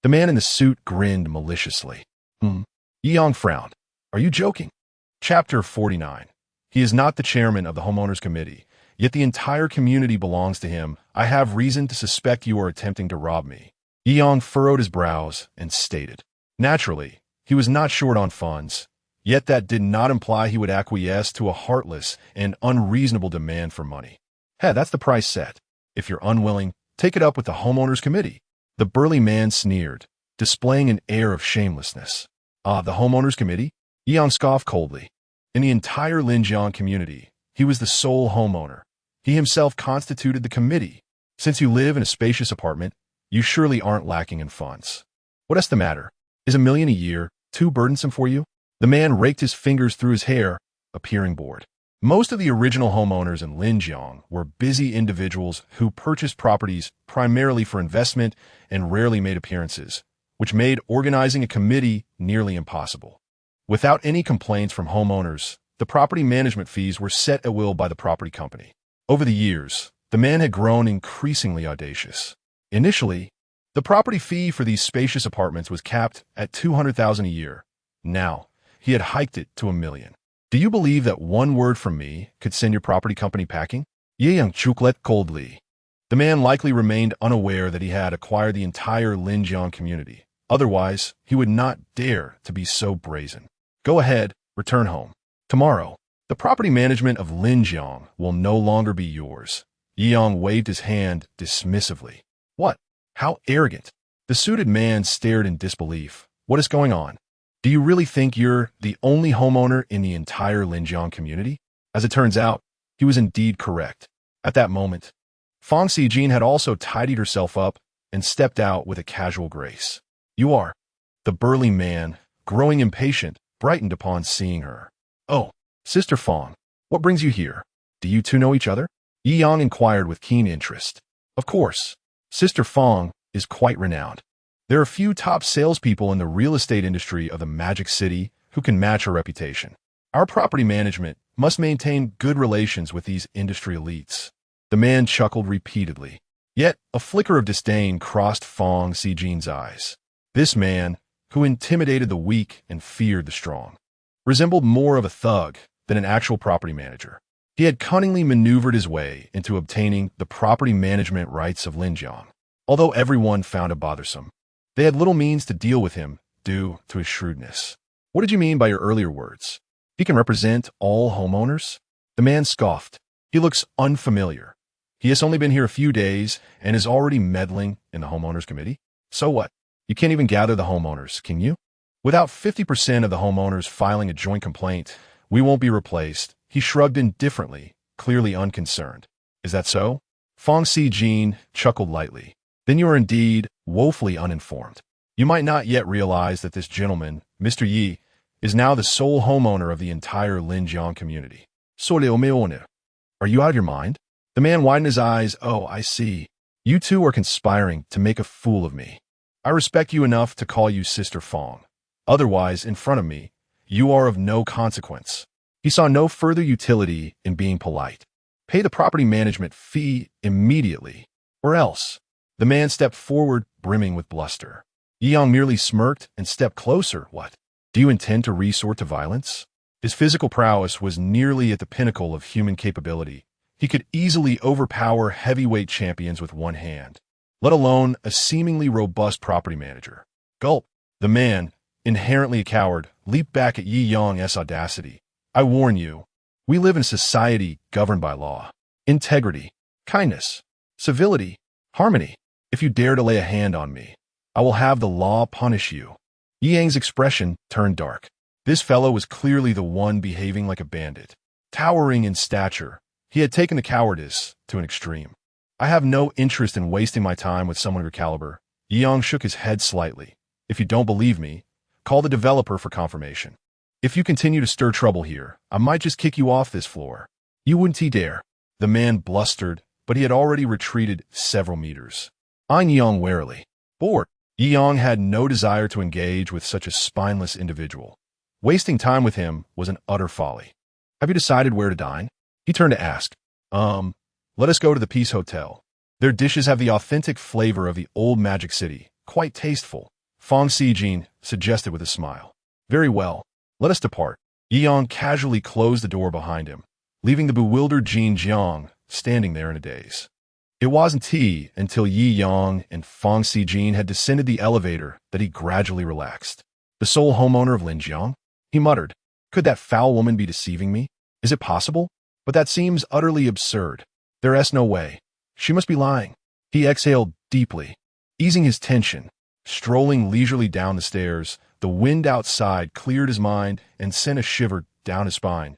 The man in the suit grinned maliciously. Yang frowned. Are you joking? Chapter 49. He is not the chairman of the homeowners committee, yet the entire community belongs to him. I have reason to suspect you are attempting to rob me. Yang furrowed his brows and stated. Naturally, he was not short on funds, yet that did not imply he would acquiesce to a heartless and unreasonable demand for money. Hey, that's the price set. If you're unwilling, take it up with the homeowners committee. The burly man sneered, displaying an air of shamelessness. The homeowners committee? Yang scoffed coldly. In the entire Linjiang community, he was the sole homeowner. He himself constituted the committee. Since you live in a spacious apartment, you surely aren't lacking in funds. What's the matter? Is 1 million a year too burdensome for you? The man raked his fingers through his hair, appearing bored. Most of the original homeowners in Linjiang were busy individuals who purchased properties primarily for investment and rarely made appearances, which made organizing a committee nearly impossible. Without any complaints from homeowners, the property management fees were set at will by the property company. Over the years, the man had grown increasingly audacious. Initially, the property fee for these spacious apartments was capped at 200,000 a year. Now, he had hiked it to 1 million. Do you believe that one word from me could send your property company packing? Jiangjing chuckled coldly. The man likely remained unaware that he had acquired the entire Linjiang community. Otherwise, he would not dare to be so brazen. Go ahead, return home. Tomorrow, the property management of Linjiang will no longer be yours. Yang waved his hand dismissively. What? How arrogant. The suited man stared in disbelief. What is going on? Do you really think you're the only homeowner in the entire Linjiang community? As it turns out, he was indeed correct. At that moment, Fong Zijin had also tidied herself up and stepped out with a casual grace. You are. The burly man, growing impatient, brightened upon seeing her. Oh, Sister Fong, what brings you here? Do you two know each other? Yi Yang inquired with keen interest. Of course. Sister Fong is quite renowned. There are few top salespeople in the real estate industry of the Magic City who can match her reputation. Our property management must maintain good relations with these industry elites. The man chuckled repeatedly. Yet, a flicker of disdain crossed Fong Zijin's eyes. This man, who intimidated the weak and feared the strong, resembled more of a thug than an actual property manager. He had cunningly maneuvered his way into obtaining the property management rights of Linjiang. Although everyone found him bothersome, they had little means to deal with him due to his shrewdness. What did you mean by your earlier words? He can represent all homeowners? The man scoffed. He looks unfamiliar. He has only been here a few days and is already meddling in the homeowners committee. So what? You can't even gather the homeowners, can you? Without 50% of the homeowners filing a joint complaint, we won't be replaced. He shrugged indifferently, clearly unconcerned. Is that so? Fong Zijin chuckled lightly. Then you are indeed woefully uninformed. You might not yet realize that this gentleman, Mr. Yi, is now the sole homeowner of the entire Linjiang community. Are you out of your mind? The man widened his eyes. Oh, I see. You two are conspiring to make a fool of me. I respect you enough to call you Sister Fong. Otherwise, in front of me, you are of no consequence. He saw no further utility in being polite. Pay the property management fee immediately, or else. The man stepped forward, brimming with bluster. Yi Yang merely smirked and stepped closer. What? Do you intend to resort to violence? His physical prowess was nearly at the pinnacle of human capability. He could easily overpower heavyweight champions with one hand. let alone a seemingly robust property manager. Gulp. The man, inherently a coward, leaped back at Yi Yang's audacity. I warn you, we live in a society governed by law, integrity, kindness, civility, harmony. If you dare to lay a hand on me, I will have the law punish you. Yi Yang's expression turned dark. This fellow was clearly the one behaving like a bandit. Towering in stature, he had taken the cowardice to an extreme. I have no interest in wasting my time with someone of your caliber. Yi Yang shook his head slightly. If you don't believe me, call the developer for confirmation. If you continue to stir trouble here, I might just kick you off this floor. You wouldn't dare. The man blustered, but he had already retreated several meters. Eying Yi Yang warily. Bored, Yi Yang had no desire to engage with such a spineless individual. Wasting time with him was an utter folly. Have you decided where to dine? He turned to ask. Let us go to the Peace Hotel. Their dishes have the authentic flavor of the old Magic City, quite tasteful. Fong Sijin suggested with a smile. Very well, let us depart. Yi Yang casually closed the door behind him, leaving the bewildered Jiang standing there in a daze. It wasn't until Yi Yang and Fong Sijin had descended the elevator that he gradually relaxed. The sole homeowner of Linjiang? He muttered. Could that foul woman be deceiving me? Is it possible? But that seems utterly absurd. There's no way. She must be lying. He exhaled deeply, easing his tension. Strolling leisurely down the stairs, the wind outside cleared his mind and sent a shiver down his spine.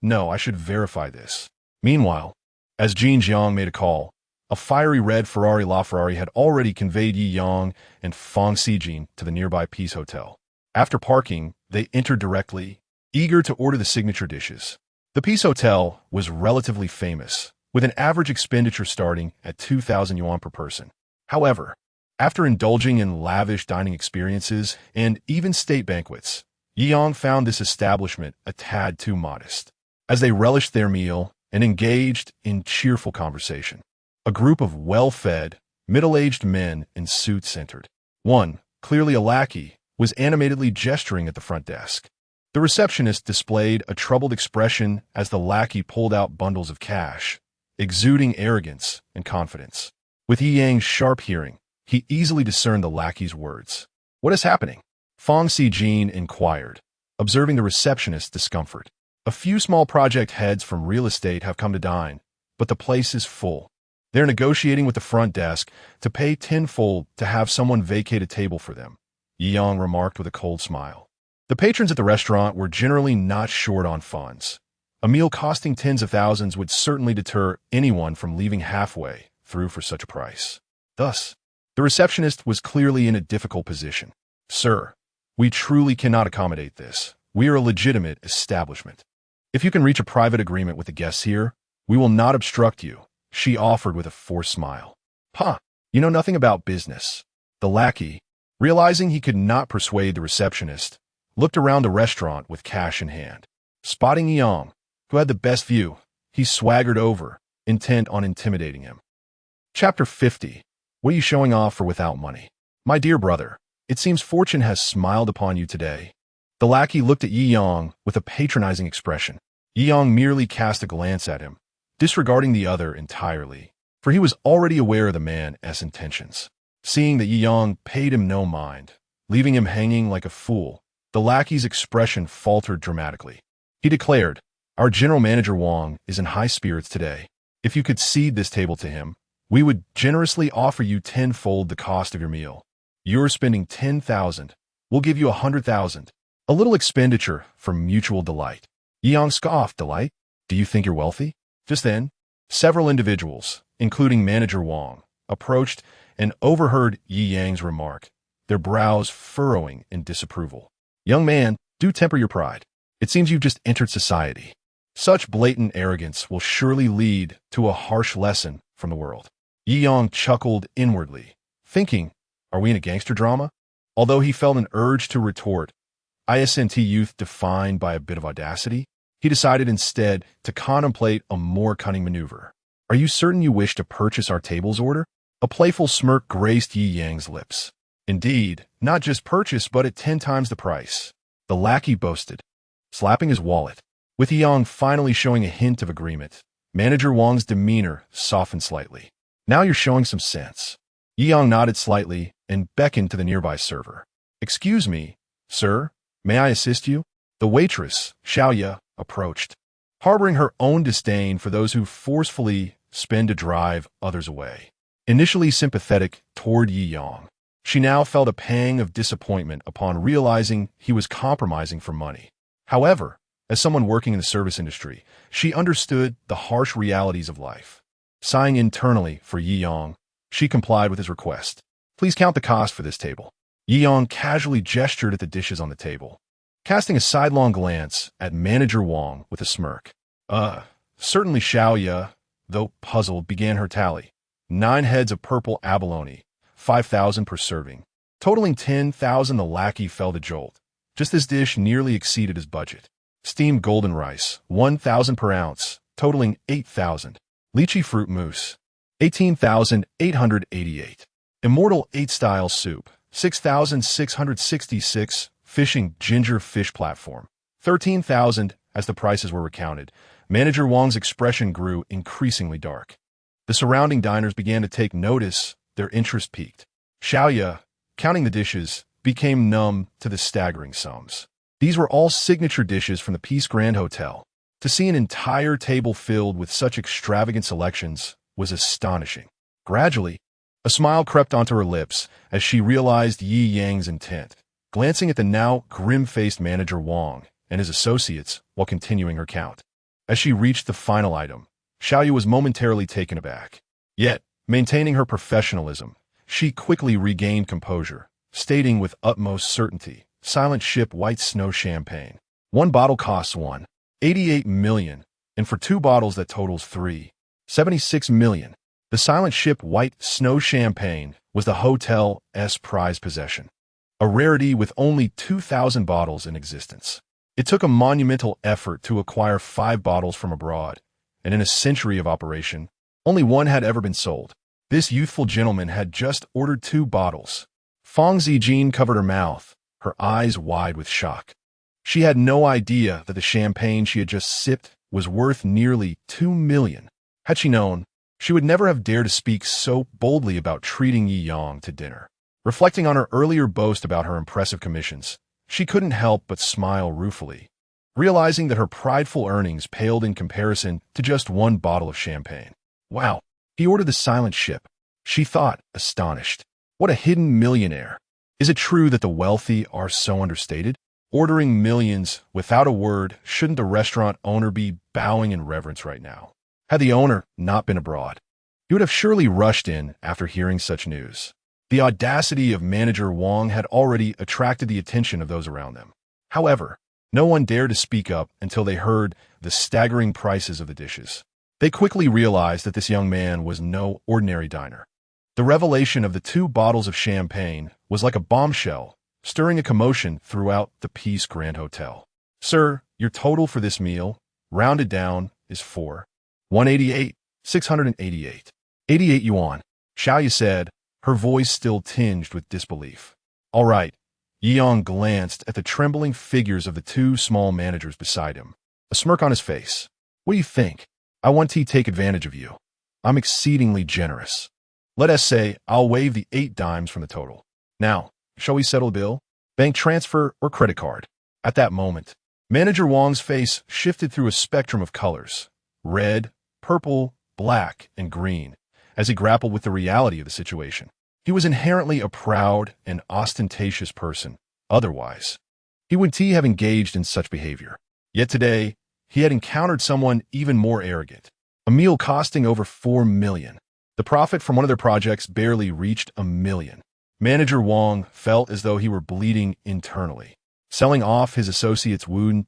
No, I should verify this. Meanwhile, as Jiang made a call, a fiery red Ferrari LaFerrari had already conveyed Yi Yang and Fong Sijin to the nearby Peace Hotel. After parking, they entered directly, eager to order the signature dishes. The Peace Hotel was relatively famous, with an average expenditure starting at 2,000 yuan per person. However, after indulging in lavish dining experiences and even state banquets, Yi Yang found this establishment a tad too modest. As they relished their meal and engaged in cheerful conversation, a group of well-fed, middle-aged men in suits entered. One, clearly a lackey, was animatedly gesturing at the front desk. The receptionist displayed a troubled expression as the lackey pulled out bundles of cash, exuding arrogance and confidence. With Yi Yang's sharp hearing, he easily discerned the lackey's words. What is happening? Fong Sijin inquired, observing the receptionist's discomfort. A few small project heads from real estate have come to dine, but the place is full. They're negotiating with the front desk to pay tenfold to have someone vacate a table for them, Yi Yang remarked with a cold smile. The patrons at the restaurant were generally not short on funds. A meal costing tens of thousands would certainly deter anyone from leaving halfway through for such a price. Thus, the receptionist was clearly in a difficult position. Sir, we truly cannot accommodate this. We are a legitimate establishment. If you can reach a private agreement with the guests here, we will not obstruct you, she offered with a forced smile. You know nothing about business. The lackey, realizing he could not persuade the receptionist, looked around the restaurant with cash in hand. Spotting Yang, who had the best view, he swaggered over, intent on intimidating him. Chapter 50. What are you showing off for without money? My dear brother, it seems fortune has smiled upon you today. The lackey looked at Yi Yang with a patronizing expression. Yi Yang merely cast a glance at him, disregarding the other entirely, for he was already aware of the man's intentions. Seeing that Yi Yang paid him no mind, leaving him hanging like a fool, the lackey's expression faltered dramatically. He declared, Our general manager Wang is in high spirits today. If you could cede this table to him, we would generously offer you tenfold the cost of your meal. You're spending 10,000. We'll give you 100,000. A little expenditure for mutual delight. Yi Yang scoffed. Delight? Do you think you're wealthy? Just then, several individuals, including manager Wang, approached and overheard Yi Yang's remark, their brows furrowing in disapproval. Young man, do temper your pride. It seems you've just entered society. Such blatant arrogance will surely lead to a harsh lesson from the world. Yi Yang chuckled inwardly, thinking, are we in a gangster drama? Although he felt an urge to retort, isn't youth defined by a bit of audacity? He decided instead to contemplate a more cunning maneuver. Are you certain you wish to purchase our table's order? A playful smirk graced Yi Yang's lips. Indeed, not just purchase, but at 10 times the price. The lackey boasted, slapping his wallet. With Yi Yang finally showing a hint of agreement, Manager Wang's demeanor softened slightly. Now you're showing some sense. Yi Yang nodded slightly and beckoned to the nearby server. "Excuse me, sir, may I assist you?" The waitress, Xiaoya, approached, harboring her own disdain for those who forcefully spend to drive others away. Initially sympathetic toward Yi Yang, she now felt a pang of disappointment upon realizing he was compromising for money. However, as someone working in the service industry, she understood the harsh realities of life. Sighing internally for Yi Yang, she complied with his request. "Please count the cost for this table." Yi Yang casually gestured at the dishes on the table, casting a sidelong glance at Manager Wang with a smirk. Certainly Xiaoya, though puzzled, began her tally. 9 heads of purple abalone, 5,000 per serving. Totaling 10,000, the lackey felt a jolt. Just this dish nearly exceeded his budget. Steamed golden rice, 1,000 per ounce, totaling 8,000. Lychee fruit mousse, 18,888. Immortal 8-style soup, 6,666. Fishing ginger fish platform, 13,000. As the prices were recounted, Manager Wang's expression grew increasingly dark. The surrounding diners began to take notice, their interest peaked. Xiaoya, counting the dishes, became numb to the staggering sums. These were all signature dishes from the Peace Grand Hotel. To see an entire table filled with such extravagant selections was astonishing. Gradually, a smile crept onto her lips as she realized Yi Yang's intent, glancing at the now grim-faced Manager Wang and his associates while continuing her count. As she reached the final item, Xiaoyu was momentarily taken aback. Yet, maintaining her professionalism, she quickly regained composure, stating with utmost certainty, "Silent Ship White Snow Champagne. 1 bottle costs 1.88 million, and for 2 bottles that totals 3.76 million. The Silent Ship White Snow Champagne was the hotel's prized possession, a rarity with only 2,000 bottles in existence. It took a monumental effort to acquire 5 bottles from abroad, and in a century of operation, only 1 had ever been sold. This youthful gentleman had just ordered 2 bottles." Fang Zijin covered her mouth, her eyes wide with shock. She had no idea that the champagne she had just sipped was worth nearly 2 million. Had she known, she would never have dared to speak so boldly about treating Yi Yang to dinner. Reflecting on her earlier boast about her impressive commissions, she couldn't help but smile ruefully, realizing that her prideful earnings paled in comparison to just 1 bottle of champagne. Wow, he ordered the Silent Ship, she thought, astonished. What a hidden millionaire. Is it true that the wealthy are so understated? Ordering millions without a word, shouldn't the restaurant owner be bowing in reverence right now? Had the owner not been abroad, he would have surely rushed in after hearing such news. The audacity of Manager Wang had already attracted the attention of those around them. However, no one dared to speak up until they heard the staggering prices of the dishes. They quickly realized that this young man was no ordinary diner. The revelation of the 2 bottles of champagne was like a bombshell, stirring a commotion throughout the Peace Grand Hotel. "Sir, your total for this meal, rounded down, is 4,188,688. 88 yuan, Xiaoyu said, her voice still tinged with disbelief. "All right." Yi Yang glanced at the trembling figures of the 2 small managers beside him, a smirk on his face. "What do you think? I want to take advantage of you. I'm exceedingly generous. Let us say I'll waive the 8 dimes from the total. Now, shall we settle the bill? Bank transfer or credit card?" At that moment, Manager Wang's face shifted through a spectrum of colors, red, purple, black, and green, as he grappled with the reality of the situation. He was inherently a proud and ostentatious person. Otherwise, he wouldn't have engaged in such behavior. Yet today, he had encountered someone even more arrogant. A meal costing over 4 million. The profit from one of their projects barely reached 1 million. Manager Wang felt as though he were bleeding internally. Selling off his associates wouldn't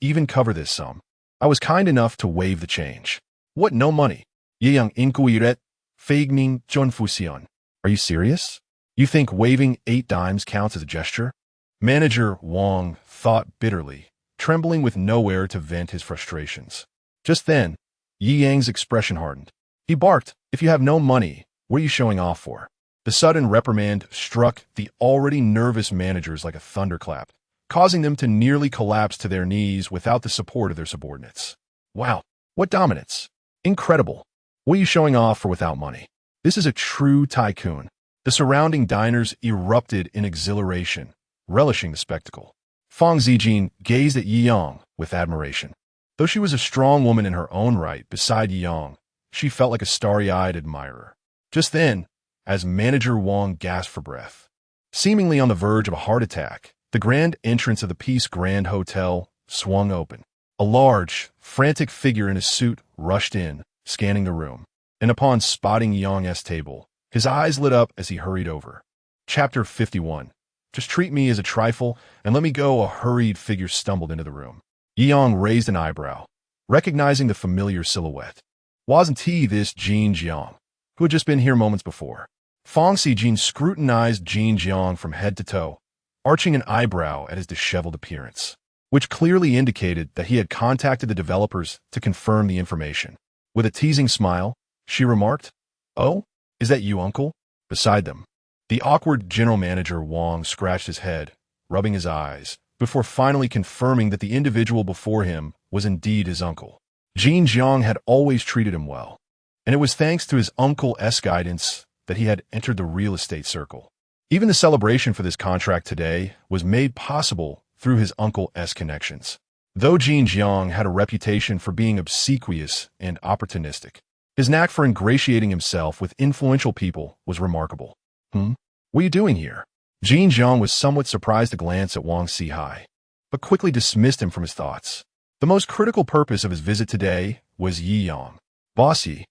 even cover this sum. "I was kind enough to waive the change." "What, no money?" "Yi Yang inquiret, feigning Junfusion." "Are you serious? You think waiving 8 dimes counts as a gesture?" Manager Wang thought bitterly, trembling with nowhere to vent his frustrations. Just then, Yi Yang's expression hardened. He barked, "If you have no money, what are you showing off for?" The sudden reprimand struck the already nervous managers like a thunderclap, causing them to nearly collapse to their knees without the support of their subordinates. "Wow, what dominance! Incredible! What are you showing off for without money?" This is a true tycoon. The surrounding diners erupted in exhilaration, relishing the spectacle. Fang Zijin gazed at Yi Yang with admiration. Though she was a strong woman in her own right beside Yi Yang, she felt like a starry-eyed admirer. Just then, as manager Wang gasped for breath, seemingly on the verge of a heart attack, the grand entrance of the Peace Grand Hotel swung open. A large, frantic figure in a suit rushed in, scanning the room, and upon spotting Yang's table, his eyes lit up as he hurried over. Chapter 51. Just treat me as a trifle and let me go. A hurried figure stumbled into the room. Yi Yang raised an eyebrow, recognizing the familiar silhouette. Wasn't he this Jiangjing, who had just been here moments before? Fang Zijin scrutinized Jiangjing from head to toe, arching an eyebrow at his disheveled appearance, which clearly indicated that he had contacted the developers to confirm the information. With a teasing smile, she remarked, "Oh, is that you, uncle?" Beside them, the awkward general manager Wang scratched his head, rubbing his eyes, before finally confirming that the individual before him was indeed his uncle. Jiangjing had always treated him well, and it was thanks to his uncle's guidance that he had entered the real estate circle. Even the celebration for this contract today was made possible through his uncle's connections. Though Jiangjing had a reputation for being obsequious and opportunistic, his knack for ingratiating himself with influential people was remarkable. What are you doing here? Jiangjing was somewhat surprised to glance at Wang Sihai, but quickly dismissed him from his thoughts. The most critical purpose of his visit today was Yi Yang. Bossy,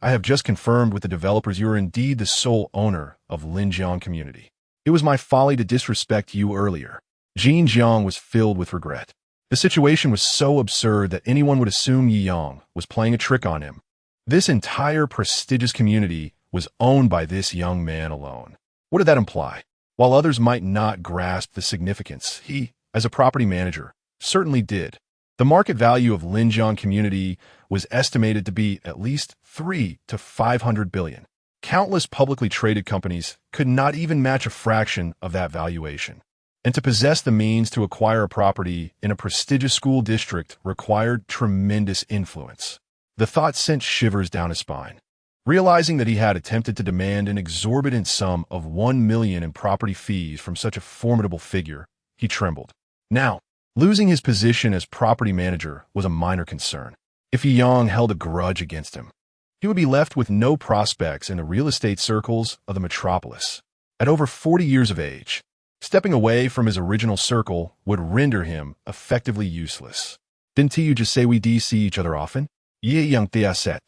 I have just confirmed with the developers you are indeed the sole owner of Linjiang community. It was my folly to disrespect you earlier. Jiangjing was filled with regret. The situation was so absurd that anyone would assume Yi Yang was playing a trick on him. This entire prestigious community was owned by this young man alone. What did that imply? While others might not grasp the significance, he, as a property manager, certainly did. The market value of Linjiang community was estimated to be at least 3 to 500 billion. Countless publicly traded companies could not even match a fraction of that valuation. And to possess the means to acquire a property in a prestigious school district required tremendous influence. The thought sent shivers down his spine. Realizing that he had attempted to demand an exorbitant sum of 1 million in property fees from such a formidable figure, he trembled. Now, losing his position as property manager was a minor concern. If Yi Yang held a grudge against him, he would be left with no prospects in the real estate circles of the metropolis. At over 40 years of age, stepping away from his original circle would render him effectively useless. Didn't you just say we see each other often? Yi Yang said.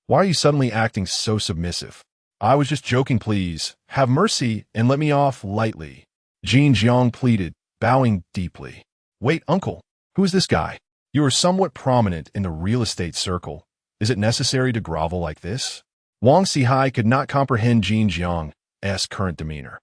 Why are you suddenly acting so submissive? I was just joking, please. Have mercy and let me off lightly. Jiangjing pleaded, bowing deeply. Wait, uncle, who is this guy? You are somewhat prominent in the real estate circle. Is it necessary to grovel like this? Wang Sihai could not comprehend Jiangjing's current demeanor.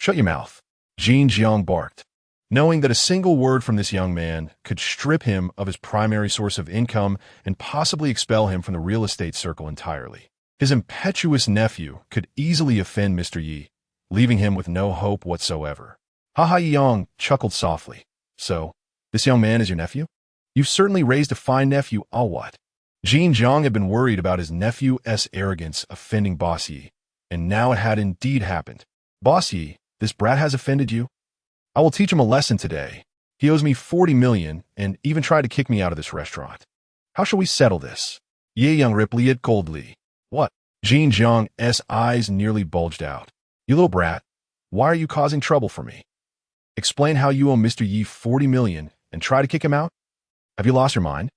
Shut your mouth, Jiangjing barked, knowing that a single word from this young man could strip him of his primary source of income and possibly expel him from the real estate circle entirely. His impetuous nephew could easily offend Mr. Yi, leaving him with no hope whatsoever. Haha, Yang chuckled softly. So, this young man is your nephew? You've certainly raised a fine nephew, all what? Jiangjing had been worried about his nephew's arrogance offending Boss Yi, and now it had indeed happened. Boss Yi, this brat has offended you? I will teach him a lesson today. He owes me 40 million and even tried to kick me out of this restaurant. How shall we settle this? Yi Yang replied coldly. What? Jiangjing's eyes nearly bulged out. You little brat, why are you causing trouble for me? Explain how you owe Mr. Yi 40 million and try to kick him out? Have you lost your mind?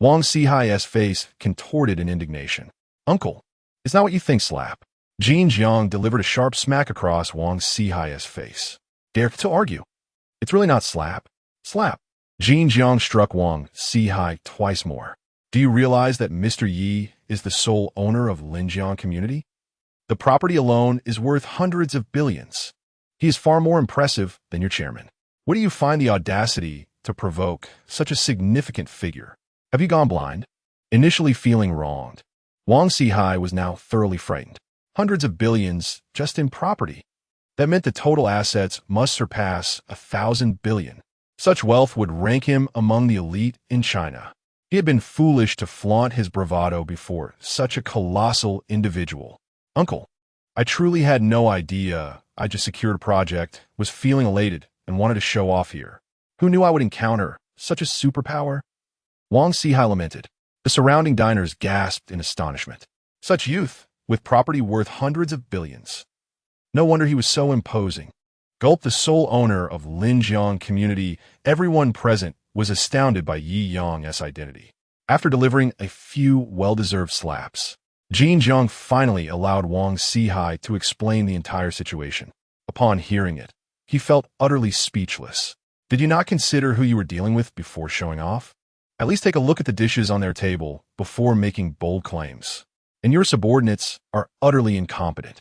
Wang Sihai's face contorted in indignation. Uncle, it's not what you think, slap. Jiangjing delivered a sharp smack across Wang Sihai's face. Dare to argue? It's really not slap. Slap. Jiangjing struck Wang Sihai twice more. Do you realize that Mr. Yi is the sole owner of Linjiang community? The property alone is worth hundreds of billions. He is far more impressive than your chairman. Where do you find the audacity to provoke such a significant figure? Have you gone blind? Initially feeling wronged, Wang Sihai was now thoroughly frightened. Hundreds of billions just in property. That meant the total assets must surpass 1,000 billion. Such wealth would rank him among the elite in China. He had been foolish to flaunt his bravado before such a colossal individual. Uncle, I truly had no idea. I just secured a project, was feeling elated, and wanted to show off here. Who knew I would encounter such a superpower? Wang Sihai lamented. The surrounding diners gasped in astonishment. Such youth, with property worth hundreds of billions. No wonder he was so imposing. Gulp, the sole owner of Linjiang community, everyone present was astounded by Yi Yang's identity. After delivering a few well-deserved slaps, Jiangjing finally allowed Wang Sihai to explain the entire situation. Upon hearing it, he felt utterly speechless. Did you not consider who you were dealing with before showing off? At least take a look at the dishes on their table before making bold claims. And your subordinates are utterly incompetent.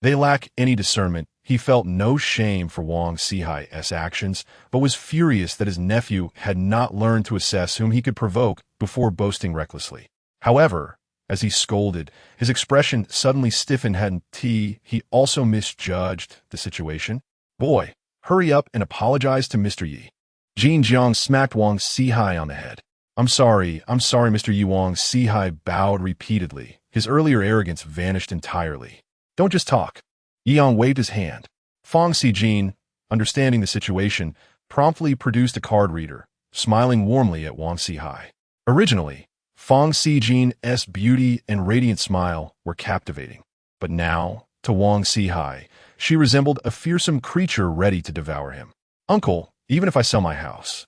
They lack any discernment. He felt no shame for Wang Sihai's actions, but was furious that his nephew had not learned to assess whom he could provoke before boasting recklessly. However, as he scolded, his expression suddenly stiffened. Hadn't he also misjudged the situation? Boy, hurry up and apologize to Mr. Yi. Jiangjing smacked Wang Sihai on the head. I'm sorry, Mr. Yi. Wang Sihai bowed repeatedly. His earlier arrogance vanished entirely. Don't just talk. Yang waved his hand. Fong Sijin, understanding the situation, promptly produced a card reader, smiling warmly at Wang Sihai. Originally, Fong Sijin's beauty and radiant smile were captivating. But now, to Wang Sihai, she resembled a fearsome creature ready to devour him. Uncle, even if I sell my house,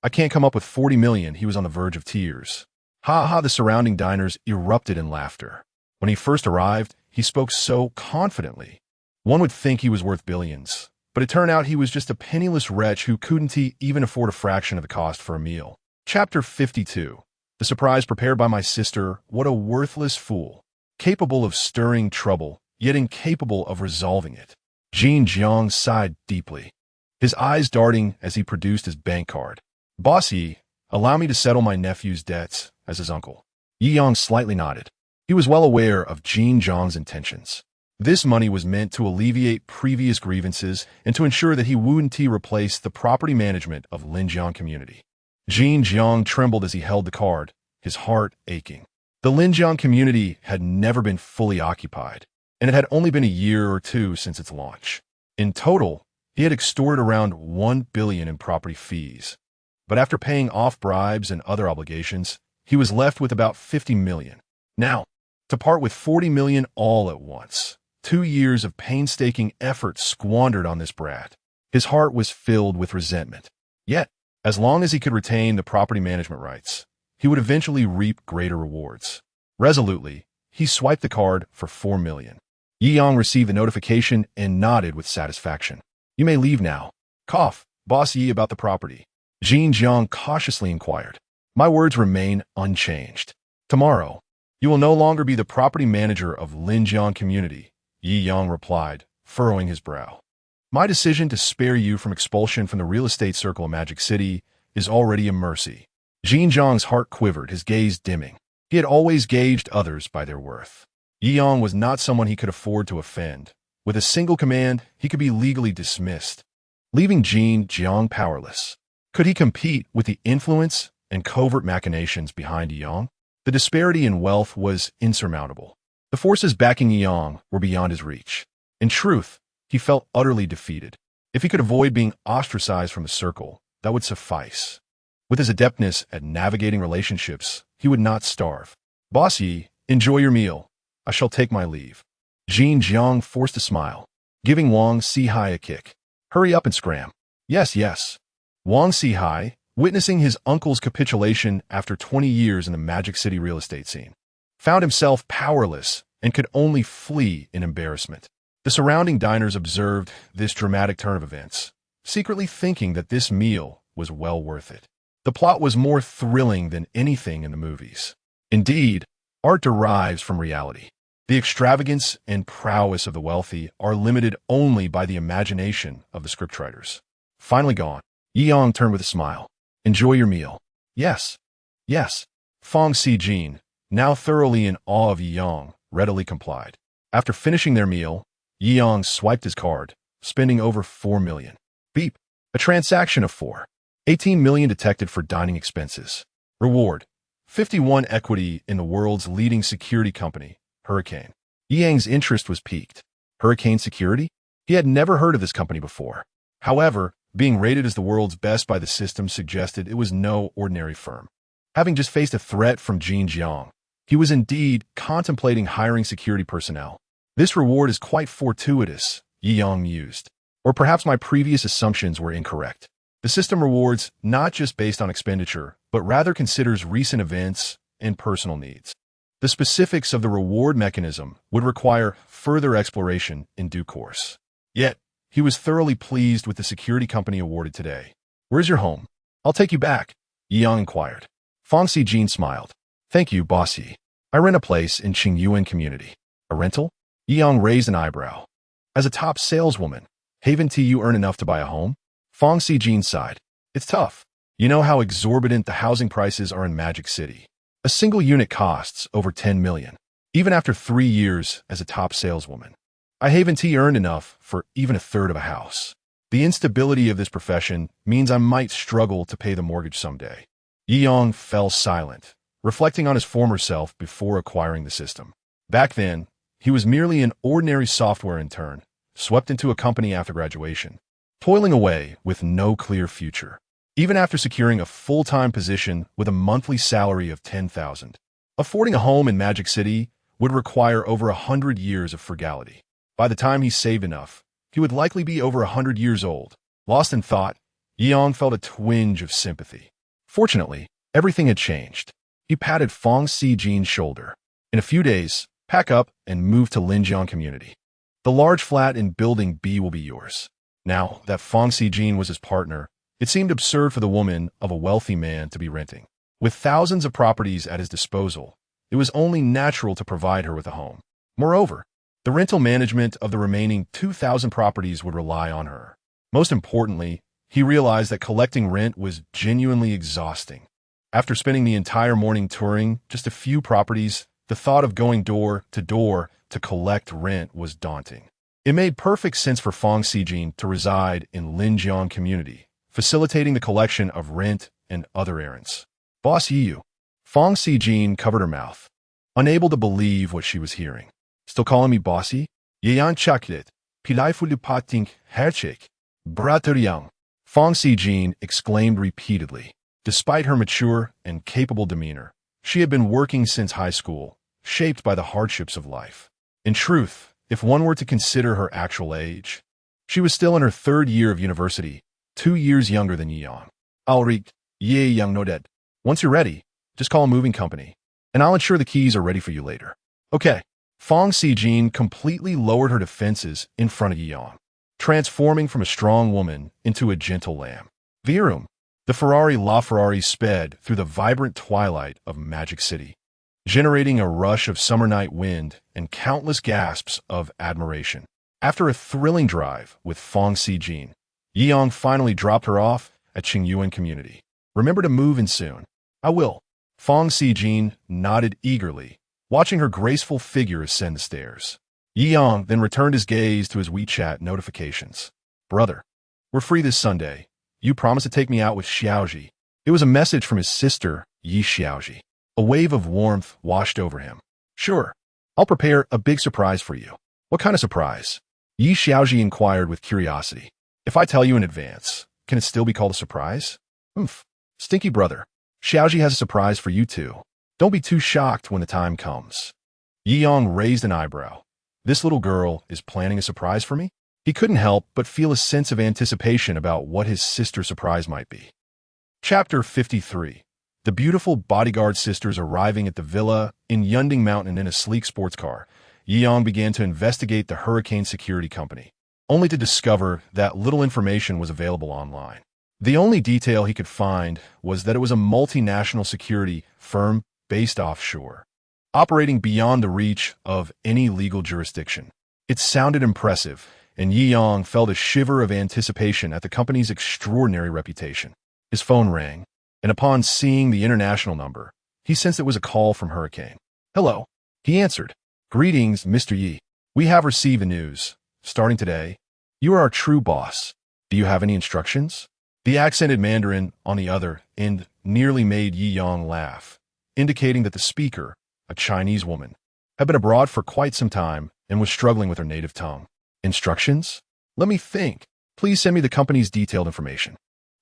I can't come up with 40 million. He was on the verge of tears. Ha ha, the surrounding diners erupted in laughter. When he first arrived, he spoke so confidently. One would think he was worth billions, but it turned out he was just a penniless wretch who couldn't even afford a fraction of the cost for a meal. Chapter 52. The surprise prepared by my sister. What a worthless fool. Capable of stirring trouble, yet incapable of resolving it. Jiangjing sighed deeply, his eyes darting as he produced his bank card. Boss Yi, allow me to settle my nephew's debts as his uncle. Yi Yang slightly nodded. He was well aware of Jiangjing's intentions. This money was meant to alleviate previous grievances and to ensure that he wouldn't replace the property management of Linjiang community. Jiangjing trembled as he held the card, his heart aching. The Linjiang community had never been fully occupied, and it had only been a year or two since its launch. In total, he had extorted around 1 billion in property fees. But after paying off bribes and other obligations, he was left with about 50 million. Now, to part with 40 million all at once. 2 years of painstaking effort squandered on this brat. His heart was filled with resentment. Yet, as long as he could retain the property management rights, he would eventually reap greater rewards. Resolutely, he swiped the card for 4 million. Yi Yang received the notification and nodded with satisfaction. You may leave now. Cough, Boss Yi, about the property. Jiangjing cautiously inquired. My words remain unchanged. Tomorrow, you will no longer be the property manager of Linjiang community, Yi Yang replied, furrowing his brow. My decision to spare you from expulsion from the real estate circle of Magic City is already a mercy. Jiangjing's heart quivered, his gaze dimming. He had always gauged others by their worth. Yi Yang was not someone he could afford to offend. With a single command, he could be legally dismissed, leaving Jiangjing powerless. Could he compete with the influence and covert machinations behind Yi Yang? The disparity in wealth was insurmountable. The forces backing Yi Yang were beyond his reach. In truth, he felt utterly defeated. If he could avoid being ostracized from the circle, that would suffice. With his adeptness at navigating relationships, he would not starve. Boss Yi, enjoy your meal. I shall take my leave. Jiangjing forced a smile, giving Wang Sihai a kick. Hurry up and scram. Yes, yes. Wang Sihai, witnessing his uncle's capitulation after 20 years in the Magic City real estate scene, found himself powerless and could only flee in embarrassment. The surrounding diners observed this dramatic turn of events, secretly thinking that this meal was well worth it. The plot was more thrilling than anything in the movies. Indeed, art derives from reality. The extravagance and prowess of the wealthy are limited only by the imagination of the scriptwriters. Finally gone, Yi Yang turned with a smile. Enjoy your meal. Yes, yes. Fong Sijin, now thoroughly in awe of Yi Yang, readily complied. After finishing their meal, Yi Yang swiped his card, spending over 4 million. Beep. A transaction of 18 million detected for dining expenses. Reward. 51 equity in the world's leading security company, Hurricane. Yang's interest was piqued. Hurricane Security? He had never heard of this company before. However, being rated as the world's best by the system suggested it was no ordinary firm. Having just faced a threat from Jiangjing, he was indeed contemplating hiring security personnel. This reward is quite fortuitous, Yang mused. Or perhaps my previous assumptions were incorrect. The system rewards not just based on expenditure, but rather considers recent events and personal needs. The specifics of the reward mechanism would require further exploration in due course. Yet, he was thoroughly pleased with the security company awarded today. Where's your home? I'll take you back, Yang inquired. Fong Sijin smiled. Thank you, bossy. I rent a place in Qingyuan community. A rental? Yang raised an eyebrow. As a top saleswoman, haven't you earn enough to buy a home? Fong Sijin sighed. It's tough. You know how exorbitant the housing prices are in Magic City. A single unit costs over 10 million, even after 3 years as a top saleswoman. I haven't earned enough for even a third of a house. The instability of this profession means I might struggle to pay the mortgage someday. Yang fell silent, reflecting on his former self before acquiring the system. Back then, he was merely an ordinary software intern, swept into a company after graduation, toiling away with no clear future. Even after securing a full-time position with a monthly salary of 10,000, affording a home in Magic City would require over 100 years of frugality. By the time he saved enough, he would likely be over 100 years old. Lost in thought, Yang felt a twinge of sympathy. Fortunately, everything had changed. He patted Fong Sijin's shoulder. In a few days, pack up and move to Linjiang community. The large flat in Building B will be yours. Now that Fong Sijin was his partner, it seemed absurd for the woman of a wealthy man to be renting. With thousands of properties at his disposal, it was only natural to provide her with a home. Moreover, the rental management of the remaining 2,000 properties would rely on her. Most importantly, he realized that collecting rent was genuinely exhausting. After spending the entire morning touring just a few properties, the thought of going door to collect rent was daunting. It made perfect sense for Fong Sijin to reside in Linjiang community, facilitating the collection of rent and other errands. Boss you. Fong Sijin covered her mouth, unable to believe what she was hearing. Still calling me bossy? Yeyan chaklet, pilaifu patink herchik, braturyang. Fong Sijin exclaimed repeatedly. Despite her mature and capable demeanor, she had been working since high school, shaped by the hardships of life. In truth, if one were to consider her actual age, she was still in her 3rd year of university, 2 years younger than Yang. Alright, ye young nodet. Once you're ready, just call a moving company, and I'll ensure the keys are ready for you later. Okay. Fong Sijin completely lowered her defenses in front of Yang, transforming from a strong woman into a gentle lamb. Virum. The LaFerrari sped through the vibrant twilight of Magic City, generating a rush of summer night wind and countless gasps of admiration. After a thrilling drive with Fong Sijin, Yang finally dropped her off at Qingyuan community. Remember to move in soon. I will. Fong Sijin nodded eagerly, watching her graceful figure ascend the stairs. Yang then returned his gaze to his WeChat notifications. Brother, we're free this Sunday. You promised to take me out with Xiaoji. It was a message from his sister, Yi Xiaoji. A wave of warmth washed over him. Sure. I'll prepare a big surprise for you. What kind of surprise? Yi Xiaoji inquired with curiosity. If I tell you in advance, can it still be called a surprise? Stinky brother. Xiaoji has a surprise for you too. Don't be too shocked when the time comes. Yi Yang raised an eyebrow. This little girl is planning a surprise for me? He couldn't help but feel a sense of anticipation about what his sister's surprise might be. Chapter 53. The beautiful bodyguard sisters arriving at the villa in Yunding Mountain in a sleek sports car, Yi Yang began to investigate the Hurricane Security Company, only to discover that little information was available online. The only detail he could find was that it was a multinational security firm based offshore, operating beyond the reach of any legal jurisdiction. It sounded impressive, and Yi Yang felt a shiver of anticipation at the company's extraordinary reputation. His phone rang, and upon seeing the international number, he sensed it was a call from Hurricane. Hello, he answered. Greetings, Mr. Yi. We have received the news. Starting today, you are our true boss. Do you have any instructions? The accented Mandarin on the other end nearly made Yi Yang laugh, indicating that the speaker, a Chinese woman, had had been abroad for quite some time and was struggling with her native tongue. Instructions? Let me think. Please send me the company's detailed information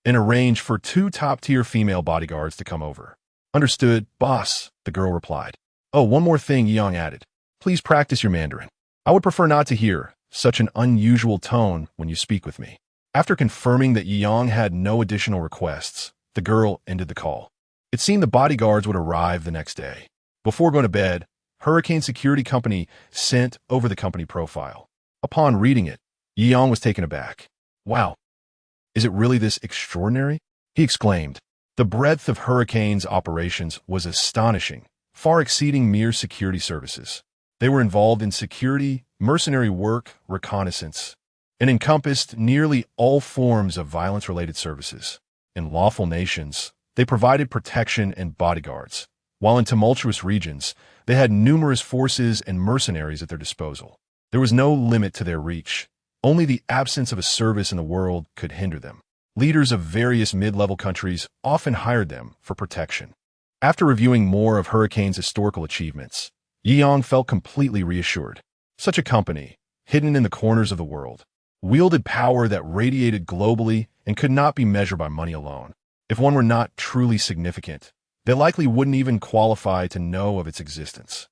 and arrange for 2 top-tier female bodyguards to come over. Understood, boss, the girl replied. Oh, one more thing, Yang added. Please practice your Mandarin. I would prefer not to hear such an unusual tone when you speak with me. After confirming that Yang had no additional requests, the girl ended the call. It seemed the bodyguards would arrive the next day. Before going to bed, Hurricane Security Company sent over the company profile. Upon reading it, Yang was taken aback. Wow, is it really this extraordinary? He exclaimed. The breadth of Hurricane's operations was astonishing, far exceeding mere security services. They were involved in security, mercenary work, reconnaissance, and encompassed nearly all forms of violence-related services. In lawful nations, they provided protection and bodyguards, while in tumultuous regions, they had numerous forces and mercenaries at their disposal. There was no limit to their reach. Only the absence of a service in the world could hinder them. Leaders of various mid-level countries often hired them for protection. After reviewing more of Hurricane's historical achievements, Yang felt completely reassured. Such a company, hidden in the corners of the world, wielded power that radiated globally and could not be measured by money alone. If one were not truly significant, they likely wouldn't even qualify to know of its existence.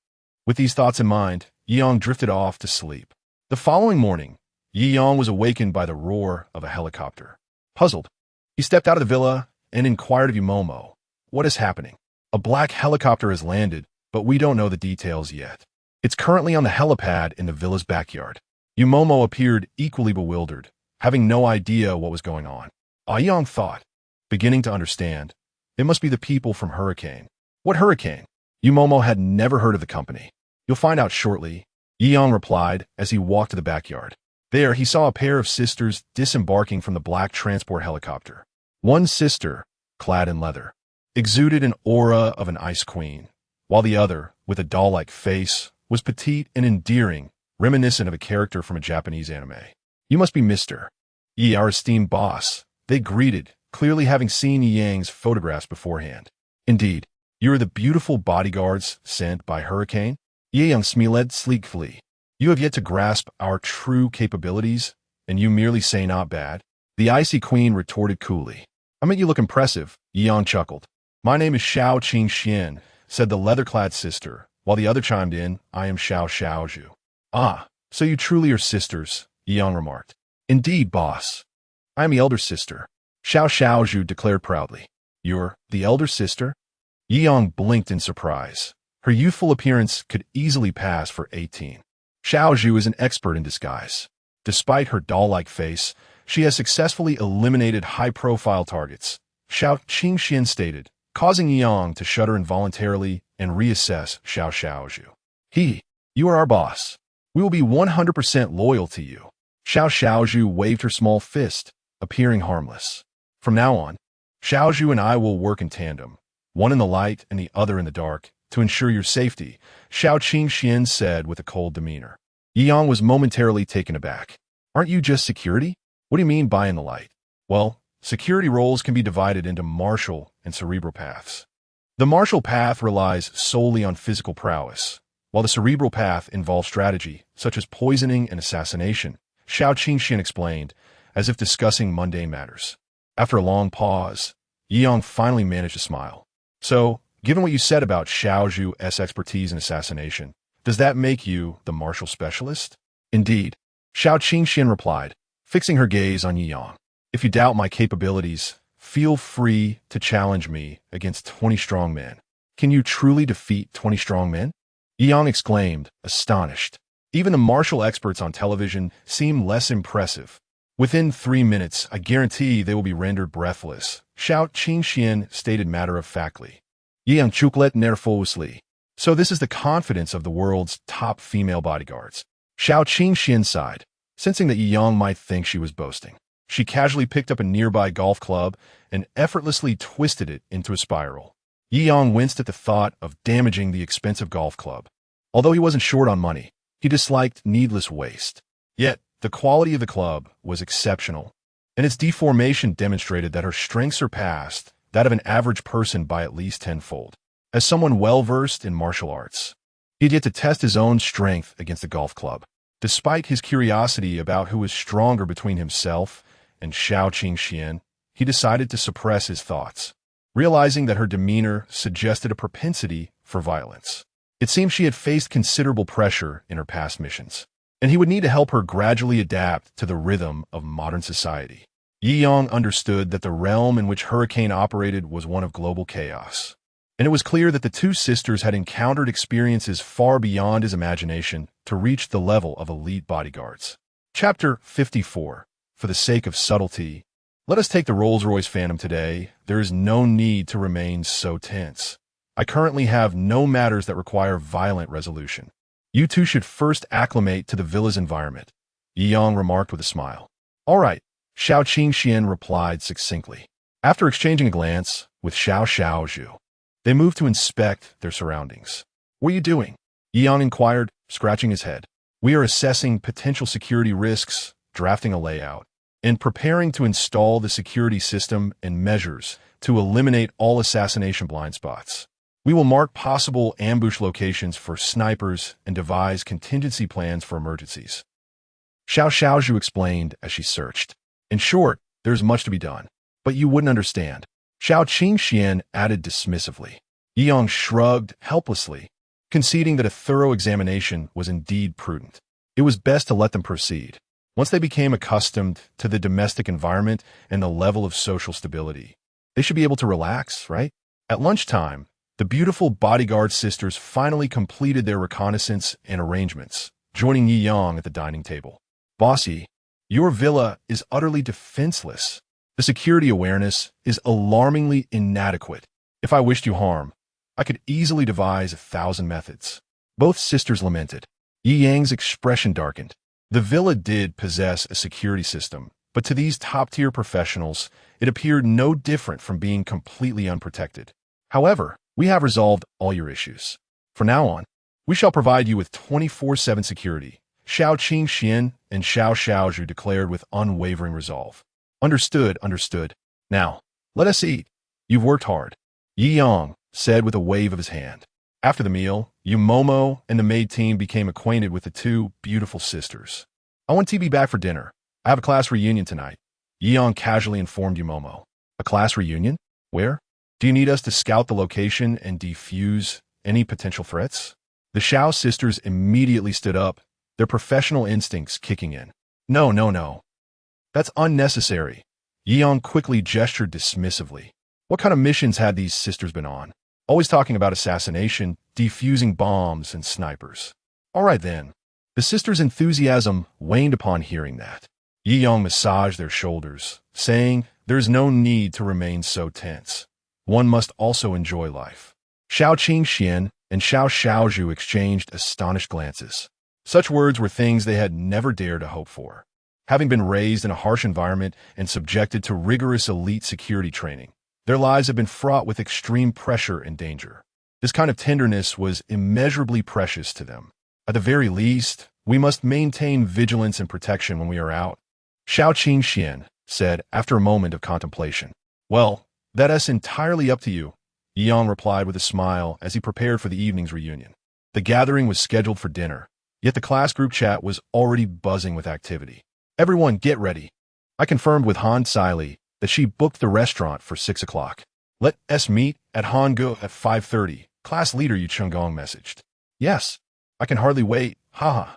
With these thoughts in mind, Yang drifted off to sleep. The following morning, Yang was awakened by the roar of a helicopter. Puzzled, he stepped out of the villa and inquired of Yumomo, "What is happening?" "A black helicopter has landed, but we don't know the details yet. It's currently on the helipad in the villa's backyard." Yumomo appeared equally bewildered, having no idea what was going on. Yang thought, beginning to understand, it must be the people from Hurricane. What Hurricane? Yumomo had never heard of the company. "You'll find out shortly," Yang replied as he walked to the backyard. There, he saw a pair of sisters disembarking from the black transport helicopter. One sister, clad in leather, exuded an aura of an ice queen, while the other, with a doll-like face, was petite and endearing, reminiscent of a character from a Japanese anime. "You must be Mr. Yi, our esteemed boss," they greeted, clearly having seen Yang's photographs beforehand. "Indeed, you are the beautiful bodyguards sent by Hurricane?" Yang smiled sleekly. "You have yet to grasp our true capabilities, and you merely say not bad?" The icy queen retorted coolly. "I mean, you look impressive," Yang chuckled. "My name is Xiao Qingxian," said the leather-clad sister, while the other chimed in, "I am Xiao Xiaozhu." "Ah, so you truly are sisters," Yang remarked. "Indeed, boss. I am the elder sister," Xiao Xiaozhu declared proudly. "You're the elder sister?" Yang blinked in surprise. Her youthful appearance could easily pass for 18. Xiaozhu is an expert in disguise. Despite her doll-like face, she has successfully eliminated high-profile targets, Xiao Qingxian stated, causing Yang to shudder involuntarily and reassess Xiao Xiaozhu. You are our boss. We will be 100% loyal to you." Xiao Xiaozhu waved her small fist, appearing harmless. "From now on, Xiaozhu and I will work in tandem, one in the light and the other in the dark, to ensure your safety," Xiao Qingxian said with a cold demeanor. Yang was momentarily taken aback. "Aren't you just security? What do you mean by in the light?" "Well, security roles can be divided into martial and cerebral paths. The martial path relies solely on physical prowess, while the cerebral path involves strategy, such as poisoning and assassination," Xiao Qingxian explained, as if discussing mundane matters. After a long pause, Yang finally managed to smile. "So, given what you said about Xiaozhu's expertise in assassination, does that make you the martial specialist?" "Indeed," Xiao Qingxian replied, fixing her gaze on Yang. "If you doubt my capabilities, feel free to challenge me against 20 strong men." "Can you truly defeat 20 strong men?" Yang exclaimed, astonished. Even the martial experts on television seem less impressive. "Within 3 minutes, I guarantee they will be rendered breathless," Xiao Qingxian stated matter-of-factly. Yang chucklet nervously. "So this is the confidence of the world's top female bodyguards." Xiao Qingxian sighed, sensing that Yang might think she was boasting. She casually picked up a nearby golf club and effortlessly twisted it into a spiral. Yang winced at the thought of damaging the expensive golf club. Although he wasn't short on money, he disliked needless waste. Yet, the quality of the club was exceptional, and its deformation demonstrated that her strength surpassed that of an average person by at least tenfold. As someone well-versed in martial arts, He had yet to test his own strength against the golf club. Despite his curiosity about who was stronger between himself and Xiao Qingxian, he decided to suppress his thoughts, realizing that her demeanor suggested a propensity for violence. It seemed she had faced considerable pressure in her past missions, and he would need to help her gradually adapt to the rhythm of modern society. Yi Yang understood that the realm in which Hurricane operated was one of global chaos, and it was clear that the two sisters had encountered experiences far beyond his imagination to reach the level of elite bodyguards. Chapter 54. For the sake of subtlety, let us take the Rolls-Royce Phantom today. There is no need to remain so tense. I currently have no matters that require violent resolution. You two should first acclimate to the villa's environment, Yi Yang remarked with a smile. All right, Xiao Qingxian replied succinctly. After exchanging a glance with Xiao Xiaozhu, they moved to inspect their surroundings. What are you doing? Yi Yang inquired, scratching his head. We are assessing potential security risks, drafting a layout, and preparing to install the security system and measures to eliminate all assassination blind spots. We will mark possible ambush locations for snipers and devise contingency plans for emergencies. Xiao Xiaozhu explained as she searched. In short, there's much to be done, but you wouldn't understand. Xiao Qingxian added dismissively. Yi Yang shrugged helplessly, conceding that a thorough examination was indeed prudent. It was best to let them proceed. Once they became accustomed to the domestic environment and the level of social stability, they should be able to relax, right? At lunchtime, the beautiful bodyguard sisters finally completed their reconnaissance and arrangements, joining Yi Yang at the dining table. Bossy, your villa is utterly defenseless. The security awareness is alarmingly inadequate. If I wished you harm, I could easily devise 1,000 methods. Both sisters lamented. Yi Yang's expression darkened. The villa did possess a security system, but to these top-tier professionals, it appeared no different from being completely unprotected. However, we have resolved all your issues. From now on, we shall provide you with 24/7 security, Xiao Qingxian and Xiao Xiaozhu declared with unwavering resolve. Understood, understood. Now, let us eat. You've worked hard, Yi Yang said with a wave of his hand. After the meal, Momo and the maid team became acquainted with the two beautiful sisters. I want TB back for dinner. I have a class reunion tonight, Yi Yang casually informed Momo. A class reunion? Where? Do you need us to scout the location and defuse any potential threats? The Xiao sisters immediately stood up, their professional instincts kicking in. No. That's unnecessary. Yi Yang quickly gestured dismissively. What kind of missions had these sisters been on? Always talking about assassination, defusing bombs, and snipers. All right then. The sisters' enthusiasm waned upon hearing that. Yi Yang massaged their shoulders, saying, there's no need to remain so tense. One must also enjoy life. Xiao Qingxian and Xiao Xiaozhu exchanged astonished glances. Such words were things they had never dared to hope for. Having been raised in a harsh environment and subjected to rigorous elite security training, their lives had been fraught with extreme pressure and danger. This kind of tenderness was immeasurably precious to them. At the very least, we must maintain vigilance and protection when we are out, Xiao Qingxian said after a moment of contemplation. Well, that's entirely up to you, Yi Yang replied with a smile as he prepared for the evening's reunion. The gathering was scheduled for dinner, yet the class group chat was already buzzing with activity. Everyone get ready. I confirmed with Han Siley that she booked the restaurant for 6 o'clock. Let us meet at Hanggu at 5:30, class leader Yu Chunggong messaged. Yes, I can hardly wait, haha,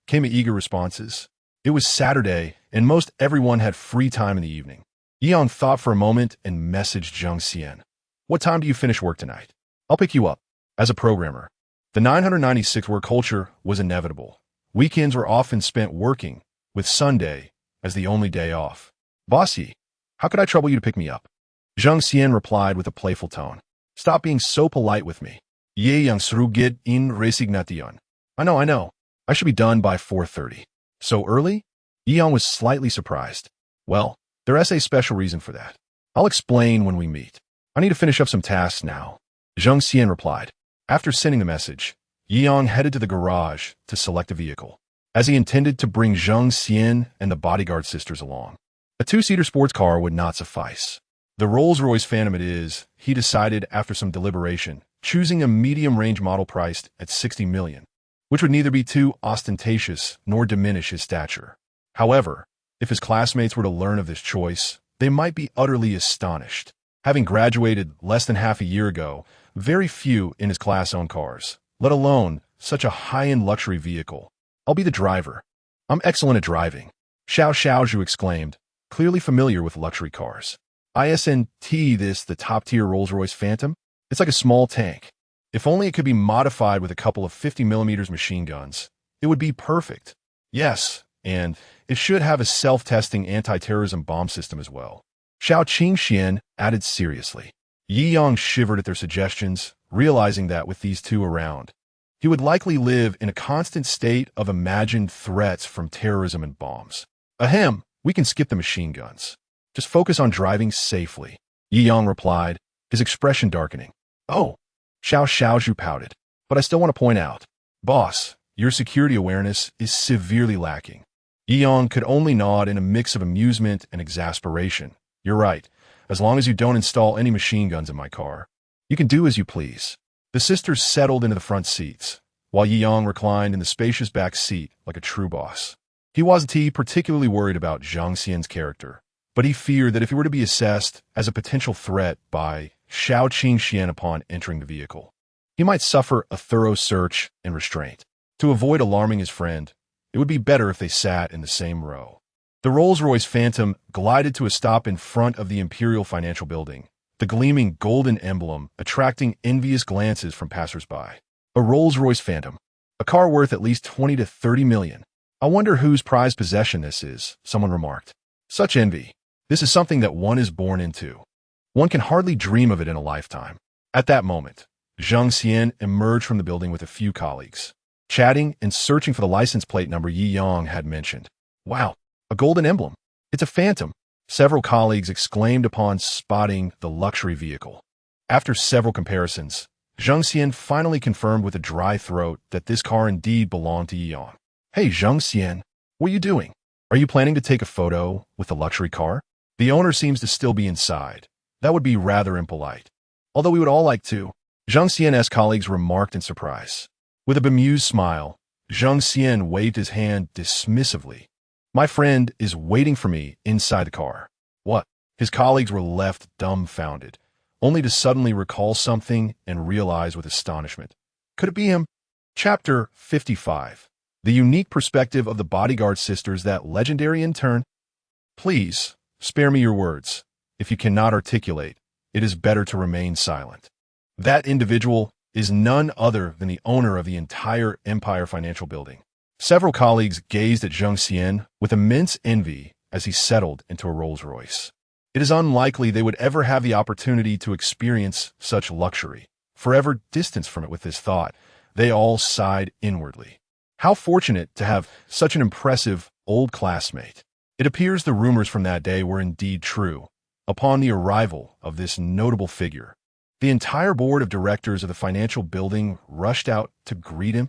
came the eager responses. It was Saturday, and most everyone had free time in the evening. Yi Yang thought for a moment and messaged Zheng Xian. What time do you finish work tonight? I'll pick you up. As a programmer, the 996 work culture was inevitable. Weekends were often spent working, with Sunday as the only day off. Bossy, how could I trouble you to pick me up? Zheng Xian replied with a playful tone. Stop being so polite with me. Ye yang shrugged in resignation. I know. I should be done by 4:30. So early? Yi Yang was slightly surprised. Well, there is a special reason for that. I'll explain when we meet. I need to finish up some tasks now, Zheng Xian replied. After sending the message, Yi Yang headed to the garage to select a vehicle, as he intended to bring Zheng Xian and the bodyguard sisters along. A two-seater sports car would not suffice. The Rolls-Royce Phantom it is, he decided after some deliberation, choosing a medium-range model priced at $60 million, which would neither be too ostentatious nor diminish his stature. However, if his classmates were to learn of this choice, they might be utterly astonished. Having graduated less than half a year ago, very few in his class own cars, let alone such a high-end luxury vehicle. "I'll be the driver. I'm excellent at driving," Xiao Xiaozhu exclaimed, clearly familiar with luxury cars. "Isn't this the top-tier Rolls-Royce Phantom? It's like a small tank. If only it could be modified with a couple of 50mm machine guns, it would be perfect. Yes, and it should have a self-testing anti-terrorism bomb system as well," Xiao Qingxian added seriously. Yi Yang shivered at their suggestions, realizing that with these two around, he would likely live in a constant state of imagined threats from terrorism and bombs. "Ahem, we can skip the machine guns. Just focus on driving safely," Yi Yang replied, his expression darkening. "Oh," Xiao Xiaozhu pouted, "but I still want to point out, boss, your security awareness is severely lacking." Yi Yang could only nod in a mix of amusement and exasperation. "You're right. As long as you don't install any machine guns in my car, you can do as you please." The sisters settled into the front seats, while Yi Yang reclined in the spacious back seat like a true boss. He wasn't particularly worried about Zhang Xian's character, but he feared that if he were to be assessed as a potential threat by Xiao Qingxian upon entering the vehicle, he might suffer a thorough search and restraint. To avoid alarming his friend, it would be better if they sat in the same row. The Rolls-Royce Phantom glided to a stop in front of the Imperial Financial Building, the gleaming golden emblem attracting envious glances from passers-by. A Rolls-Royce Phantom, a car worth at least 20 to 30 million. "I wonder whose prized possession this is," someone remarked. "Such envy. This is something that one is born into. One can hardly dream of it in a lifetime." At that moment, Zhang Xian emerged from the building with a few colleagues, chatting and searching for the license plate number Yi Yang had mentioned. "Wow, a golden emblem. It's a Phantom," several colleagues exclaimed upon spotting the luxury vehicle. After several comparisons, Zhang Xian finally confirmed with a dry throat that this car indeed belonged to Yi Yang. "Hey, Zhang Xian, what are you doing? Are you planning to take a photo with the luxury car? The owner seems to still be inside. That would be rather impolite. Although we would all like to," Zhang Xian's colleagues remarked in surprise. With a bemused smile, Zhang Xian waved his hand dismissively. "My friend is waiting for me inside the car." "What?" His colleagues were left dumbfounded, only to suddenly recall something and realize with astonishment. Could it be him? Chapter 55. The unique perspective of the bodyguard sisters, that legendary intern. "Please, spare me your words. If you cannot articulate, it is better to remain silent." That individual is none other than the owner of the entire Empire Financial Building. Several colleagues gazed at Zhang Xian with immense envy as he settled into a Rolls-Royce. It is unlikely they would ever have the opportunity to experience such luxury. Forever distanced from it with this thought, they all sighed inwardly. How fortunate to have such an impressive old classmate. It appears the rumors from that day were indeed true. Upon the arrival of this notable figure, the entire board of directors of the financial building rushed out to greet him.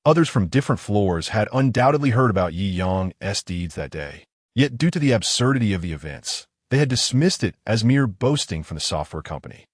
Others from different floors had undoubtedly heard about Yi Yang's deeds that day. Yet due to the absurdity of the events, they had dismissed it as mere boasting from the software company.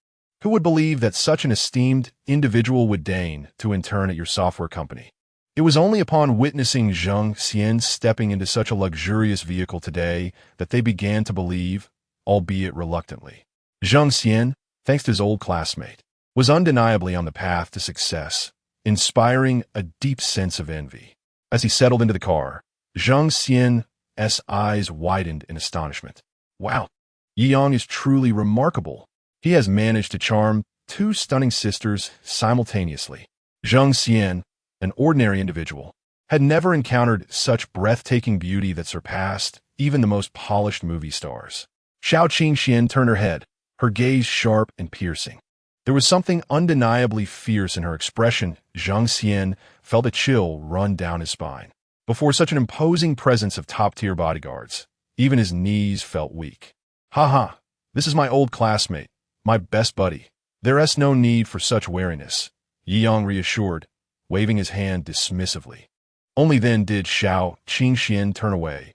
Who would believe that such an esteemed individual would deign to intern at your software company? It was only upon witnessing Zhang Xian stepping into such a luxurious vehicle today that they began to believe, albeit reluctantly. Zhang Xian, thanks to his old classmate, was undeniably on the path to success, inspiring a deep sense of envy. As he settled into the car, Zhang Xian's eyes widened in astonishment. "Wow, Yi Yang is truly remarkable. He has managed to charm two stunning sisters simultaneously." Zhang Xian, an ordinary individual, had never encountered such breathtaking beauty that surpassed even the most polished movie stars. Xiao Qingxian turned her head, her gaze sharp and piercing. There was something undeniably fierce in her expression. Zhang Xian felt a chill run down his spine. Before such an imposing presence of top-tier bodyguards, even his knees felt weak. "Ha, this is my old classmate, my best buddy. There's no need for such wariness," Yi Yang reassured, waving his hand dismissively. Only then did Xiao Qingxian turn away.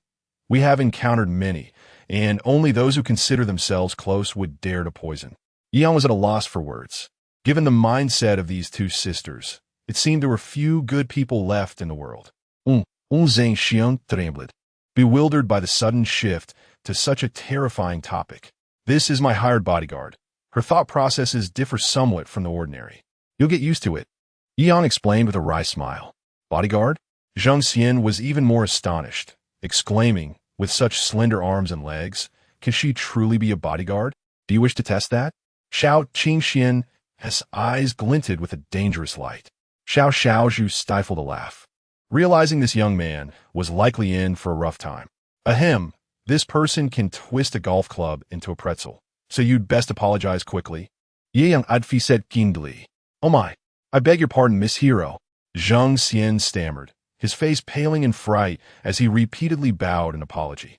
"We have encountered many, and only those who consider themselves close would dare to poison." Yi Yang was at a loss for words. Given the mindset of these two sisters, it seemed there were few good people left in the world. Zhang Xian trembled, bewildered by the sudden shift to such a terrifying topic. This is my hired bodyguard. Her thought processes differ somewhat from the ordinary. You'll get used to it, Yang explained with a wry smile. Bodyguard? Zhang Xian was even more astonished, exclaiming, with such slender arms and legs, can she truly be a bodyguard? Do you wish to test that? Xiao Qingxian's eyes glinted with a dangerous light. Xiao Xiaozhu stifled a laugh, realizing this young man was likely in for a rough time. Ahem, this person can twist a golf club into a pretzel, so you'd best apologize quickly. Ye Yang Adfi said keenly. Oh my, I beg your pardon, Miss Hero. Zhang Xian stammered, his face paling in fright as he repeatedly bowed in apology.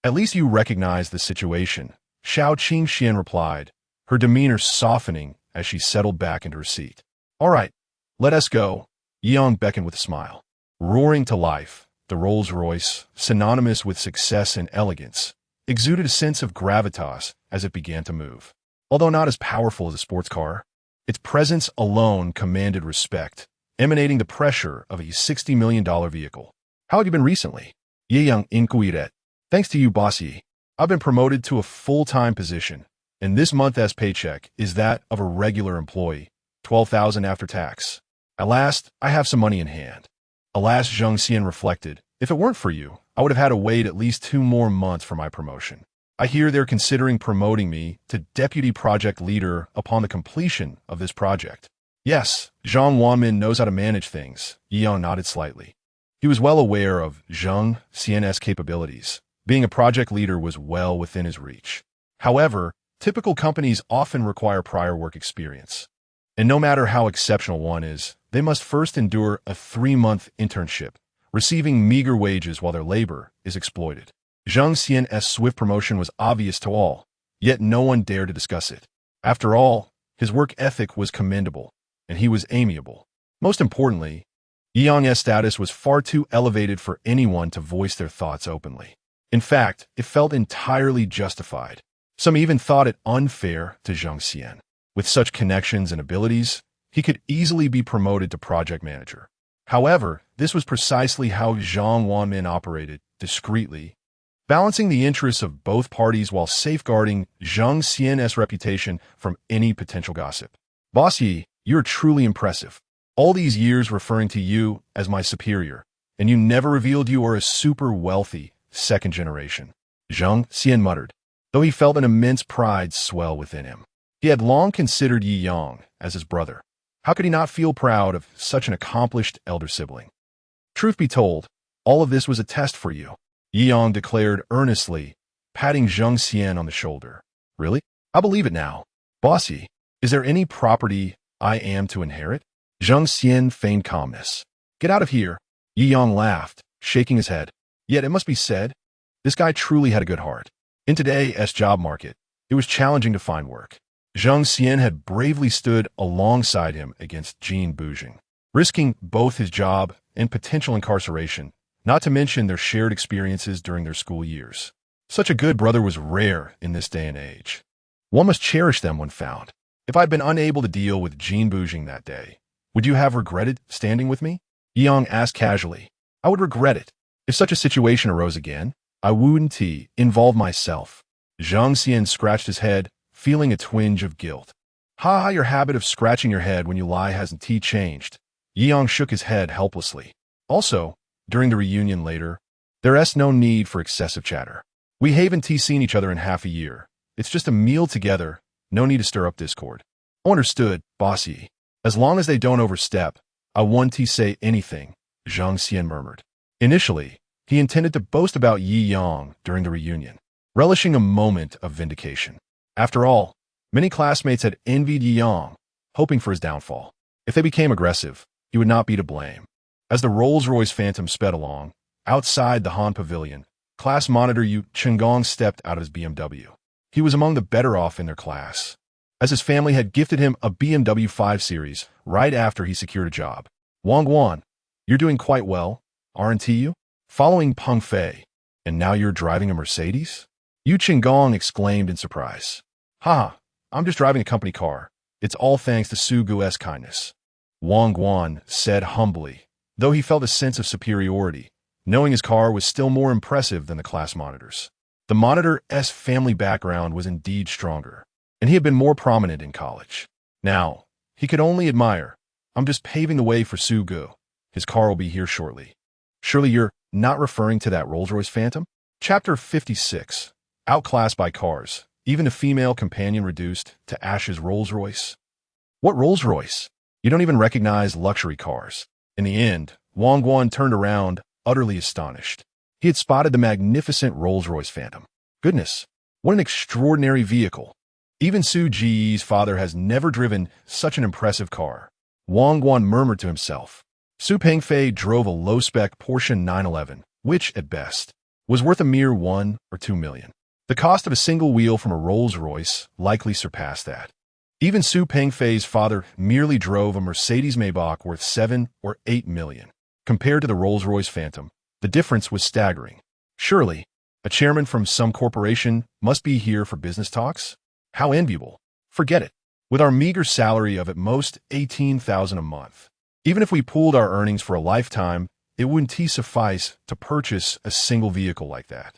At least you recognize the situation, Xiao Qingxian replied, her demeanor softening as she settled back into her seat. All right, let us go, Yang beckoned with a smile. Roaring to life, the Rolls-Royce, synonymous with success and elegance, exuded a sense of gravitas as it began to move. Although not as powerful as a sports car, its presence alone commanded respect, emanating the pressure of a $60 million vehicle. How have you been recently? Ye Yang inquired. Thanks to you, bossy. I've been promoted to a full-time position, and this month's paycheck is that of a regular employee, $12,000 after tax. At last, I have some money in hand. Alas, Zhang Xian reflected, if it weren't for you, I would have had to wait at least 2 more months for my promotion. I hear they're considering promoting me to deputy project leader upon the completion of this project. Yes, Zhang Wanmin knows how to manage things, Yang nodded slightly. He was well aware of Zhang Xian's capabilities. Being a project leader was well within his reach. However, typical companies often require prior work experience. And no matter how exceptional one is, they must first endure a 3-month internship, receiving meager wages while their labor is exploited. Zhang Xian's swift promotion was obvious to all, yet no one dared to discuss it. After all, his work ethic was commendable, and he was amiable. Most importantly, Yang's status was far too elevated for anyone to voice their thoughts openly. In fact, it felt entirely justified. Some even thought it unfair to Zhang Xian. With such connections and abilities, he could easily be promoted to project manager. However, this was precisely how Zhang Wanmin operated, discreetly, balancing the interests of both parties while safeguarding Zhang Xian's reputation from any potential gossip. Bossy, you're truly impressive. All these years referring to you as my superior, and you never revealed you are a super wealthy second generation. Zhang Xian muttered, though he felt an immense pride swell within him. He had long considered Yi Yang as his brother. How could he not feel proud of such an accomplished elder sibling? Truth be told, all of this was a test for you, Yi Yang declared earnestly, patting Zhang Xian on the shoulder. Really? I believe it now. Bossy, is there any property I am to inherit? Zhang Xian feigned calmness. Get out of here, Yi Yang laughed, shaking his head. Yet it must be said, this guy truly had a good heart. In today's job market, it was challenging to find work. Zhang Xian had bravely stood alongside him against Jin Bujing, risking both his job and potential incarceration, not to mention their shared experiences during their school years. Such a good brother was rare in this day and age. One must cherish them when found. If I'd been unable to deal with Jin Bujing that day, would you have regretted standing with me? Yang asked casually. I would regret it. If such a situation arose again, I wouldn't involve myself. Zhang Xian scratched his head, feeling a twinge of guilt. Ha, your habit of scratching your head when you lie hasn't changed. Yang shook his head helplessly. Also, during the reunion later, there's no need for excessive chatter. We haven't seen each other in half a year. It's just a meal together, no need to stir up discord. Understood, bossy. As long as they don't overstep, I won't say anything, Zhang Xian murmured. Initially, he intended to boast about Yi Yang during the reunion, relishing a moment of vindication. After all, many classmates had envied Yi Yang, hoping for his downfall. If they became aggressive, he would not be to blame. As the Rolls-Royce Phantom sped along, outside the Han Pavilion, class monitor Yu Chenggong stepped out of his BMW. He was among the better off in their class, as his family had gifted him a BMW 5 Series right after he secured a job. Wang Guan, you're doing quite well, aren't you? Following Peng Fei, and now you're driving a Mercedes? Yu Chenggong exclaimed in surprise. Ha, I'm just driving a company car. It's all thanks to Su Gu's kindness. Wang Guan said humbly, though he felt a sense of superiority, knowing his car was still more impressive than the class monitor's. The monitor's family background was indeed stronger, and he had been more prominent in college. Now, he could only admire. I'm just paving the way for Su Gu. His car will be here shortly. Surely you're not referring to that Rolls-Royce Phantom? Chapter 56. Outclassed by cars. Even a female companion reduced to Ash's Rolls-Royce. What Rolls-Royce? You don't even recognize luxury cars. In the end, Wang Guan turned around, utterly astonished. He had spotted the magnificent Rolls-Royce Phantom. Goodness, what an extraordinary vehicle. Even Su Ji's father has never driven such an impressive car. Wang Guan murmured to himself. Su Pengfei drove a low-spec Porsche 911, which, at best, was worth a mere 1 or 2 million. The cost of a single wheel from a Rolls-Royce likely surpassed that. Even Su Pengfei's father merely drove a Mercedes Maybach worth 7 or 8 million. Compared to the Rolls-Royce Phantom, the difference was staggering. Surely, a chairman from some corporation must be here for business talks? How enviable. Forget it. With our meager salary of at most 18,000 a month, even if we pooled our earnings for a lifetime, it wouldn't suffice to purchase a single vehicle like that.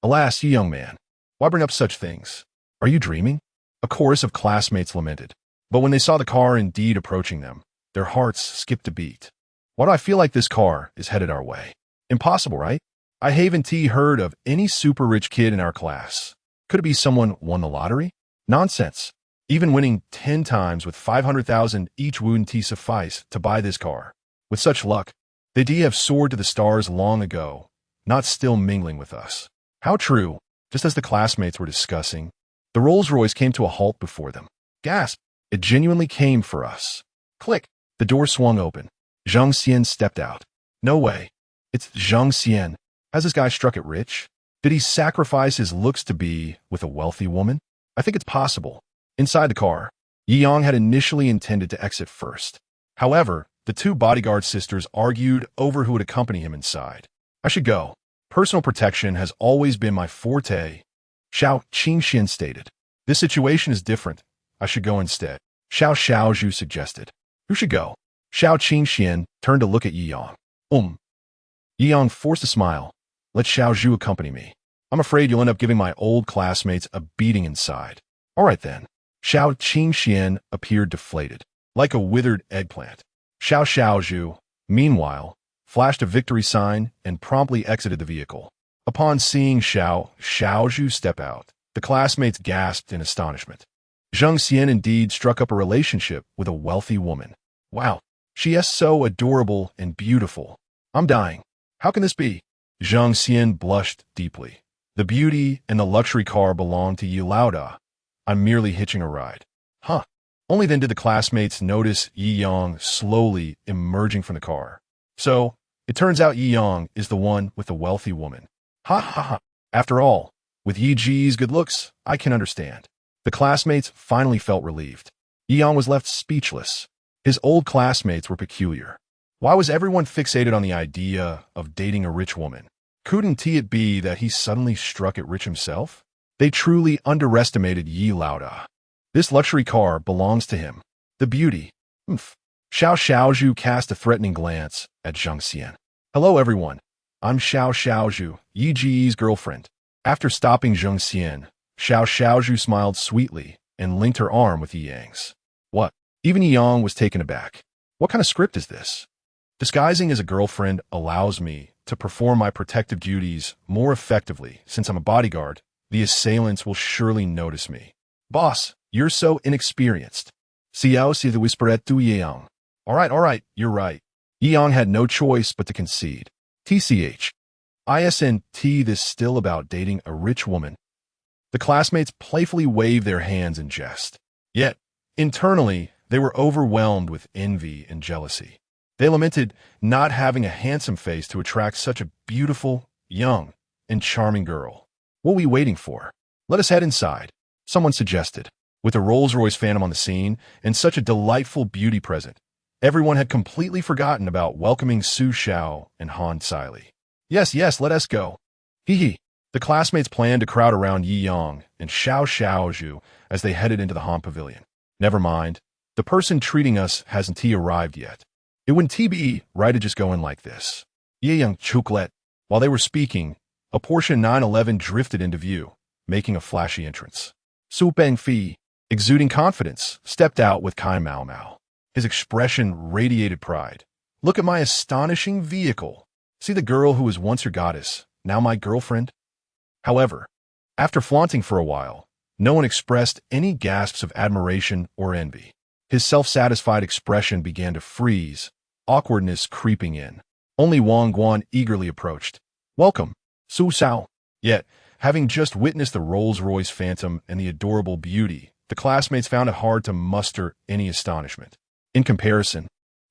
Alas, you young man, why bring up such things? Are you dreaming? A chorus of classmates lamented. But when they saw the car indeed approaching them, their hearts skipped a beat. Why do I feel like this car is headed our way? Impossible, right? I haven't heard of any super rich kid in our class. Could it be someone won the lottery? Nonsense. Even winning 10 times with 500,000 each wouldn't suffice to buy this car. With such luck, they'd have soared to the stars long ago, not still mingling with us. How true. Just as the classmates were discussing, the Rolls-Royce came to a halt before them. Gasp! It genuinely came for us. Click! The door swung open. Zhang Xian stepped out. No way. It's Zhang Xian. Has this guy struck it rich? Did he sacrifice his looks to be with a wealthy woman? I think it's possible. Inside the car, Yi Yang had initially intended to exit first. However, the two bodyguard sisters argued over who would accompany him inside. I should go. Personal protection has always been my forte, Xiao Qingxian stated. This situation is different. I should go instead. Xiao Xiaozhu suggested. Who should go? Xiao Qingxian turned to look at Yi Yang. Yi Yang forced a smile. Let Xiaozhu accompany me. I'm afraid you'll end up giving my old classmates a beating inside. All right then. Xiao Qingxian appeared deflated, like a withered eggplant. Xiao Xiaozhu, meanwhile, flashed a victory sign and promptly exited the vehicle. Upon seeing Xiao Xiaozhu step out, the classmates gasped in astonishment. Zhang Xian indeed struck up a relationship with a wealthy woman. Wow, she is so adorable and beautiful. I'm dying. How can this be? Zhang Xian blushed deeply. The beauty and the luxury car belonged to Yi Laoda. I'm merely hitching a ride. Huh. Only then did the classmates notice Yi Yang slowly emerging from the car. So, it turns out Yi Yang is the one with the wealthy woman. Ha ha ha. After all, with Yi Ji's good looks, I can understand. The classmates finally felt relieved. Yi Yang was left speechless. His old classmates were peculiar. Why was everyone fixated on the idea of dating a rich woman? Couldn't it be that he suddenly struck it rich himself? They truly underestimated Yi Laoda. This luxury car belongs to him. The beauty. Xiao Xiaozhu cast a threatening glance at Zhang Xian. Hello everyone. I'm Xiao Xiaozhu, Yi Ji's girlfriend. After stopping Zhang Xian, Xiao Xiaozhu smiled sweetly and linked her arm with Yi Yang's. What? Even Yi Yang was taken aback. What kind of script is this? Disguising as a girlfriend allows me to perform my protective duties more effectively. Since I'm a bodyguard, the assailants will surely notice me. Boss, you're so inexperienced. Xiao si the whispered to Yi Yang. All right, you're right. Yi Yang had no choice but to concede. TCH. ISNT this still about dating a rich woman. The classmates playfully waved their hands in jest. Yet, internally, they were overwhelmed with envy and jealousy. They lamented not having a handsome face to attract such a beautiful, young, and charming girl. What are we waiting for? Let us head inside, someone suggested. With a Rolls-Royce Phantom on the scene and such a delightful beauty present, everyone had completely forgotten about welcoming Su Xiao and Han Siley. Yes, let us go. Hee hee. The classmates planned to crowd around Yi Yang and Xiaozhu as they headed into the Han Pavilion. Never mind. The person treating us hasn't arrived yet. It wouldn't be right to just go in like this. Yi Yang Chuklet. While they were speaking, a Porsche 911 drifted into view, making a flashy entrance. Su Pengfei, exuding confidence, stepped out with Kai Mao Mao. His expression radiated pride. Look at my astonishing vehicle. See the girl who was once your goddess, now my girlfriend? However, after flaunting for a while, no one expressed any gasps of admiration or envy. His self-satisfied expression began to freeze, awkwardness creeping in. Only Wang Guan eagerly approached. Welcome, Su Sao. Yet, having just witnessed the Rolls-Royce Phantom and the adorable beauty, the classmates found it hard to muster any astonishment. In comparison,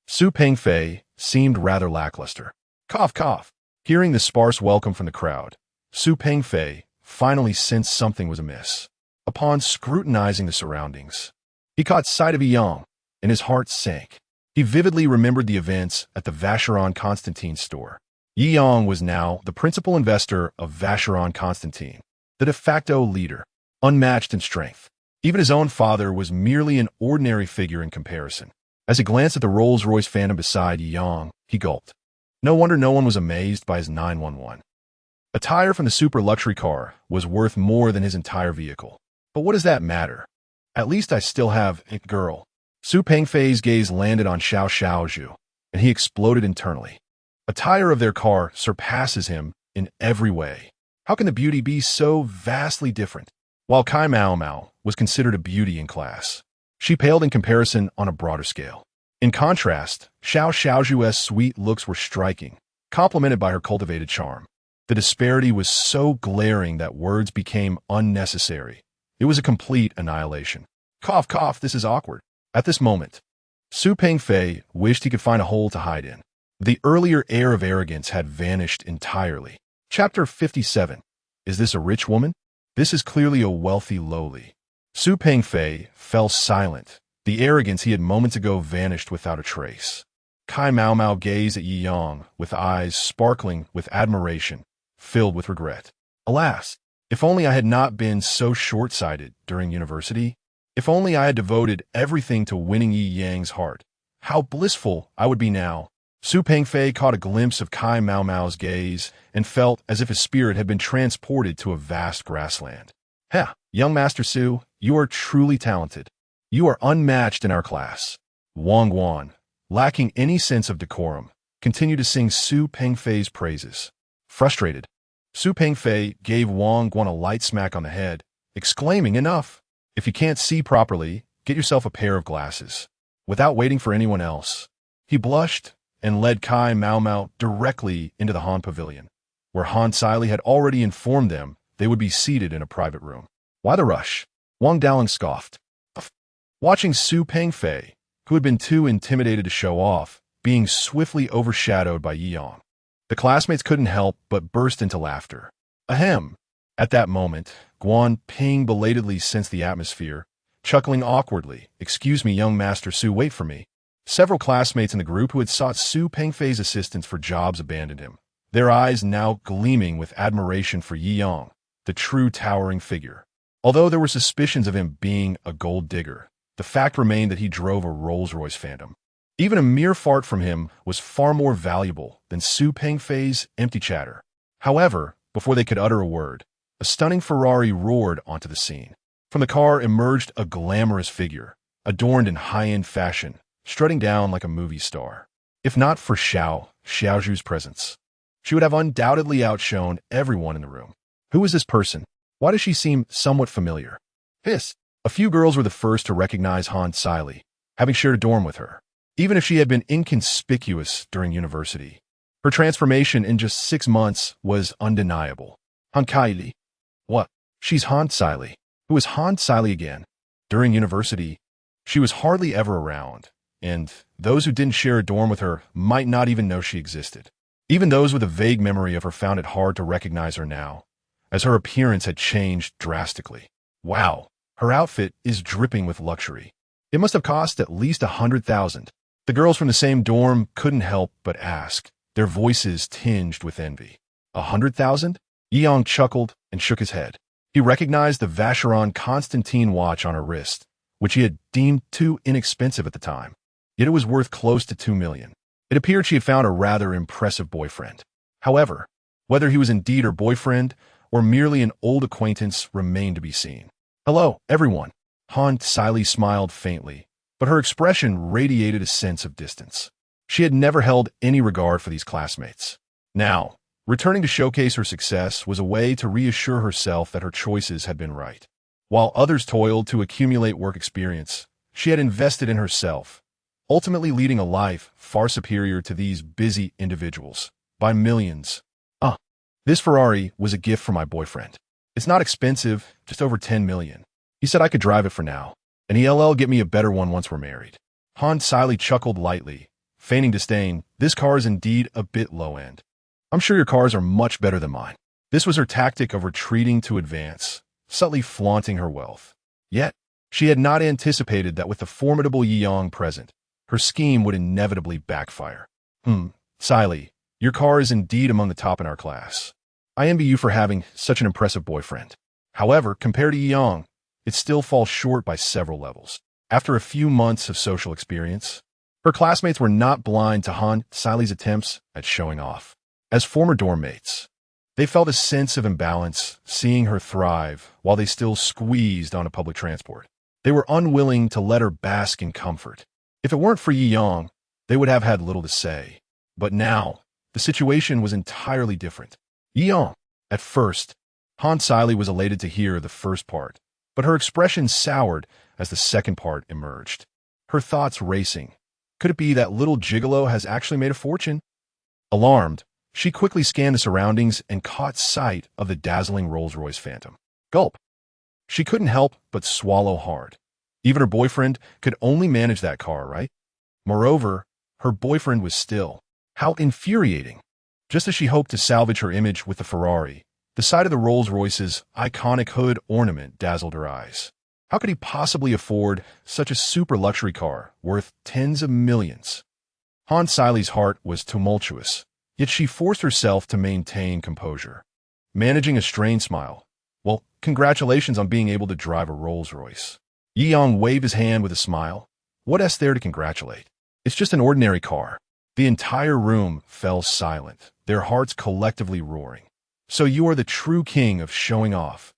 Su Pengfei seemed rather lackluster. Cough, cough. Hearing the sparse welcome from the crowd, Su Pengfei finally sensed something was amiss. Upon scrutinizing the surroundings, he caught sight of Yi Yang, and his heart sank. He vividly remembered the events at the Vacheron Constantin store. Yi Yang was now the principal investor of Vacheron Constantin, the de facto leader, unmatched in strength. Even his own father was merely an ordinary figure in comparison. As he glanced at the Rolls-Royce Phantom beside Yi Yang, he gulped. No wonder no one was amazed by his 911. A tire from the super luxury car was worth more than his entire vehicle. But what does that matter? At least I still have a girl. Su Pengfei's gaze landed on Xiaozhu, and he exploded internally. A tire of their car surpasses him in every way. How can the beauty be so vastly different? While Kai Mao Mao was considered a beauty in class, she paled in comparison on a broader scale. In contrast, Xiaozhu's sweet looks were striking, complemented by her cultivated charm. The disparity was so glaring that words became unnecessary. It was a complete annihilation. Cough, cough, this is awkward. At this moment, Su Pengfei wished he could find a hole to hide in. The earlier air of arrogance had vanished entirely. Chapter 57. Is this a rich woman? This is clearly a wealthy lowly. Su Pengfei fell silent. The arrogance he had moments ago vanished without a trace. Kai Mao Mao gazed at Yi Yang with eyes sparkling with admiration, filled with regret. Alas, if only I had not been so short-sighted during university. If only I had devoted everything to winning Yi Yang's heart. How blissful I would be now. Su Pengfei caught a glimpse of Kai Mao Mao's gaze and felt as if his spirit had been transported to a vast grassland. Heh, young Master Su, you are truly talented. You are unmatched in our class. Wang Guan, lacking any sense of decorum, continued to sing Su Pengfei's praises. Frustrated, Su Pengfei gave Wang Guan a light smack on the head, exclaiming, "Enough! If you can't see properly, get yourself a pair of glasses." Without waiting for anyone else, he blushed and led Kai Mao Mao directly into the Han Pavilion, where Han Sili had already informed them they would be seated in a private room. Why the rush? Wang Daling scoffed. Watching Su Pengfei, who had been too intimidated to show off, being swiftly overshadowed by Yi Yang. The classmates couldn't help but burst into laughter. Ahem! At that moment, Guan Ping belatedly sensed the atmosphere, chuckling awkwardly. "Excuse me, young Master Su, wait for me." Several classmates in the group who had sought Su Pengfei's assistance for jobs abandoned him, their eyes now gleaming with admiration for Yi Yang, the true towering figure. Although there were suspicions of him being a gold digger, the fact remained that he drove a Rolls-Royce Phantom. Even a mere fart from him was far more valuable than Su Pengfei's empty chatter. However, before they could utter a word, a stunning Ferrari roared onto the scene. From the car emerged a glamorous figure, adorned in high-end fashion, strutting down like a movie star. If not for Xiaozhu's presence, she would have undoubtedly outshone everyone in the room. Who is this person? Why does she seem somewhat familiar? Hiss! A few girls were the first to recognize Han Sili, having shared a dorm with her. Even if she had been inconspicuous during university, her transformation in just 6 months was undeniable. Han Kaili. What? She's Han Sili. Who is Han Sili again? During university, she was hardly ever around, and those who didn't share a dorm with her might not even know she existed. Even those with a vague memory of her found it hard to recognize her now, as her appearance had changed drastically. Wow, her outfit is dripping with luxury. It must have cost at least 100,000. The girls from the same dorm couldn't help but ask, their voices tinged with envy. 100,000? Yeong chuckled and shook his head. He recognized the Vacheron Constantine watch on her wrist, which he had deemed too inexpensive at the time. Yet it was worth close to 2 million. It appeared she had found a rather impressive boyfriend. However, whether he was indeed her boyfriend or merely an old acquaintance remained to be seen. "Hello, everyone." Han Siley smiled faintly, but her expression radiated a sense of distance. She had never held any regard for these classmates. Now, returning to showcase her success was a way to reassure herself that her choices had been right. While others toiled to accumulate work experience, she had invested in herself, ultimately leading a life far superior to these busy individuals, by millions. This Ferrari was a gift from my boyfriend. It's not expensive, just over 10 million. He said I could drive it for now, and he'll get me a better one once we're married. Han Siley chuckled lightly, feigning disdain. This car is indeed a bit low-end. I'm sure your cars are much better than mine. This was her tactic of retreating to advance, subtly flaunting her wealth. Yet, she had not anticipated that with the formidable Yeong present, her scheme would inevitably backfire. Siley, your car is indeed among the top in our class. I envy you for having such an impressive boyfriend. However, compared to Yeong, it still falls short by several levels. After a few months of social experience, her classmates were not blind to Han Siley's attempts at showing off. As former dorm mates, they felt a sense of imbalance seeing her thrive while they still squeezed onto public transport. They were unwilling to let her bask in comfort. If it weren't for Yeong, they would have had little to say. But now, the situation was entirely different. Yeong. At first, Han Siley was elated to hear the first part, but her expression soured as the second part emerged. Her thoughts racing. Could it be that little gigolo has actually made a fortune? Alarmed, she quickly scanned the surroundings and caught sight of the dazzling Rolls-Royce Phantom. Gulp. She couldn't help but swallow hard. Even her boyfriend could only manage that car, right? Moreover, her boyfriend was still. How infuriating. Just as she hoped to salvage her image with the Ferrari, the sight of the Rolls-Royce's iconic hood ornament dazzled her eyes. How could he possibly afford such a super luxury car worth tens of millions? Han Siley's heart was tumultuous, yet she forced herself to maintain composure. Managing a strained smile. Well, congratulations on being able to drive a Rolls-Royce. Yeong waved his hand with a smile. What's there to congratulate? It's just an ordinary car. The entire room fell silent, their hearts collectively roaring. So you are the true king of showing off.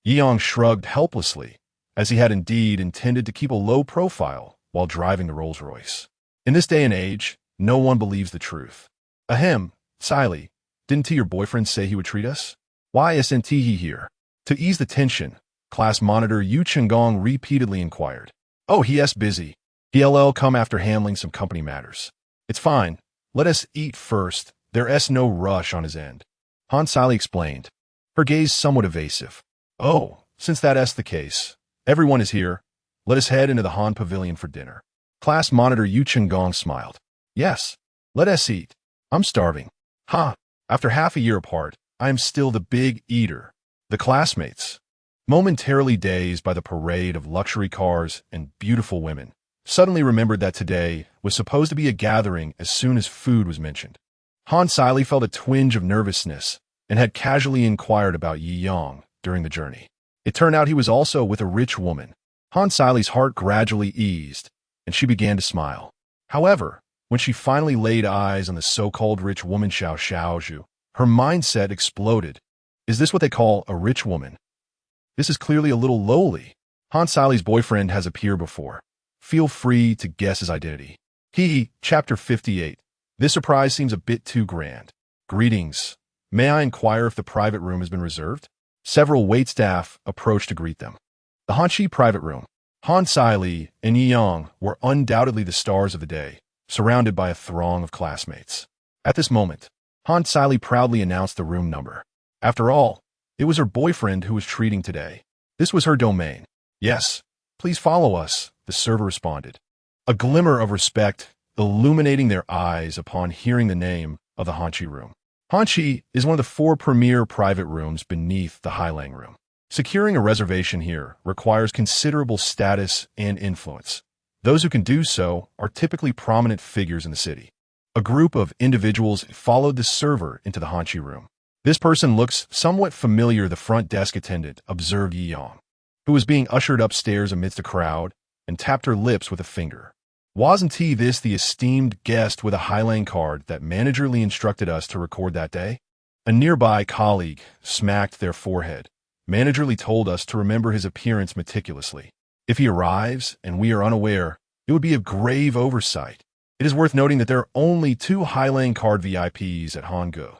Yeong shrugged helplessly, as he had indeed intended to keep a low profile while driving the Rolls-Royce. In this day and age, no one believes the truth. Ahem, Siley, didn't your boyfriend say he would treat us? Why isn't he here? To ease the tension, class monitor Yu Chenggong repeatedly inquired. Oh, he's busy. He'll come after handling some company matters. It's fine. Let us eat first. There's no rush on his end. Han Siley explained, her gaze somewhat evasive. Oh, since that's the case, everyone is here. Let us head into the Han Pavilion for dinner. Class monitor Yu Chenggong smiled. Yes, let us eat. I'm starving. After half a year apart, I am still the big eater. The classmates, momentarily dazed by the parade of luxury cars and beautiful women, suddenly remembered that today was supposed to be a gathering as soon as food was mentioned. Han Siley felt a twinge of nervousness and had casually inquired about Yeong during the journey. It turned out he was also with a rich woman. Han Siley's heart gradually eased, and she began to smile. However, when she finally laid eyes on the so-called rich woman Xiao Xiaozhu, her mindset exploded. Is this what they call a rich woman? This is clearly a little lowly. Han Siley's boyfriend has appeared before. Feel free to guess his identity. Chapter 58. This surprise seems a bit too grand. Greetings. May I inquire if the private room has been reserved? Several waitstaff approached to greet them. The Hanchi private room. Han Siley and Yeong were undoubtedly the stars of the day, surrounded by a throng of classmates. At this moment, Han Siley proudly announced the room number. After all, it was her boyfriend who was treating today. This was her domain. Yes, please follow us, the server responded. A glimmer of respect illuminating their eyes upon hearing the name of the Hanchi room. Hanchi is one of the 4 premier private rooms beneath the Hailang room. Securing a reservation here requires considerable status and influence. Those who can do so are typically prominent figures in the city. A group of individuals followed the server into the Hanchi room. This person looks somewhat familiar, the front desk attendant observed Yi Yang, who was being ushered upstairs amidst a crowd, and tapped her lips with a finger. Wasn't he this the esteemed guest with a Highland card that managerly instructed us to record that day? A nearby colleague smacked their forehead. Managerly told us to remember his appearance meticulously. If he arrives and we are unaware, it would be a grave oversight. It is worth noting that there are only two Highland card VIPs at Hangzhou.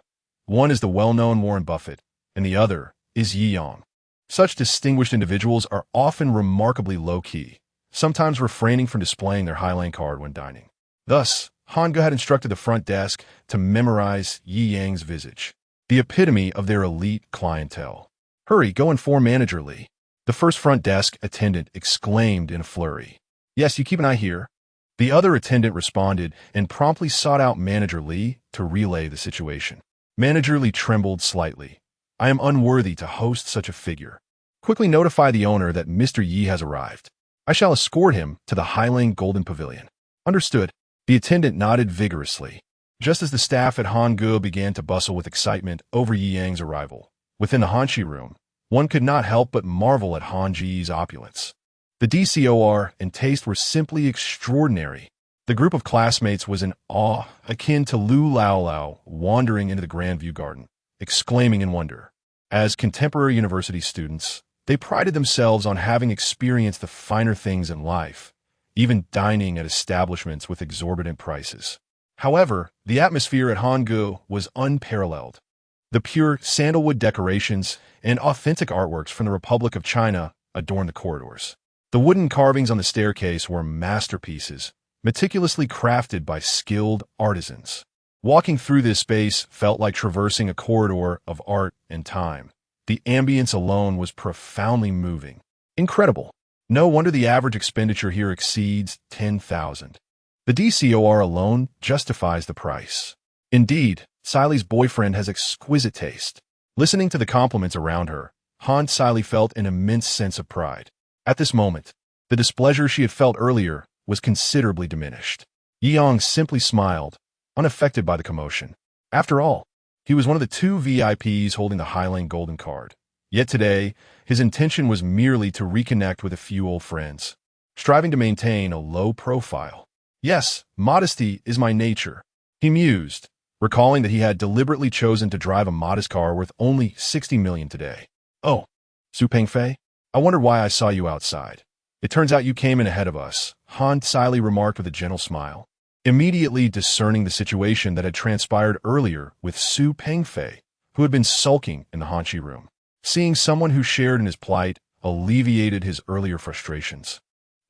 One is the well-known Warren Buffett, and the other is Yi Yang. Such distinguished individuals are often remarkably low-key, sometimes refraining from displaying their Highland card when dining. Thus, Hangzhou had instructed the front desk to memorize Yi Yang's visage, the epitome of their elite clientele. "Hurry, go inform Manager Li," the first front desk attendant exclaimed in a flurry. "Yes, you keep an eye here." The other attendant responded and promptly sought out Manager Li to relay the situation. Manager Li trembled slightly. "I am unworthy to host such a figure. Quickly notify the owner that Mr. Yi has arrived. I shall escort him to the Highland Golden Pavilion." "Understood." The attendant nodded vigorously. Just as the staff at Hangzhou began to bustle with excitement over Yi Yang's arrival, within the Hanshi room, one could not help but marvel at Han Ji's opulence. The DCOR and taste were simply extraordinary. The group of classmates was in awe, akin to Lu Lao Lao wandering into the Grand View Garden, exclaiming in wonder. As contemporary university students, they prided themselves on having experienced the finer things in life, even dining at establishments with exorbitant prices. However, the atmosphere at Hangzhou was unparalleled. The pure sandalwood decorations and authentic artworks from the Republic of China adorned the corridors. The wooden carvings on the staircase were masterpieces, meticulously crafted by skilled artisans. Walking through this space felt like traversing a corridor of art and time. The ambience alone was profoundly moving. Incredible. No wonder the average expenditure here exceeds 10,000. The DCOR alone justifies the price. Indeed, Siley's boyfriend has exquisite taste. Listening to the compliments around her, Han Siley felt an immense sense of pride. At this moment, the displeasure she had felt earlier was considerably diminished. Yi Yang simply smiled, unaffected by the commotion. After all, he was one of the two VIPs holding the Highland Golden Card. Yet today, his intention was merely to reconnect with a few old friends, striving to maintain a low profile. "Yes, modesty is my nature," he mused, recalling that he had deliberately chosen to drive a modest car worth only 60 million today. "Oh, Su Pengfei, I wondered why I saw you outside. It turns out you came in ahead of us," Han Siley remarked with a gentle smile, immediately discerning the situation that had transpired earlier with Su Pengfei, who had been sulking in the Hanshi room. Seeing someone who shared in his plight alleviated his earlier frustrations,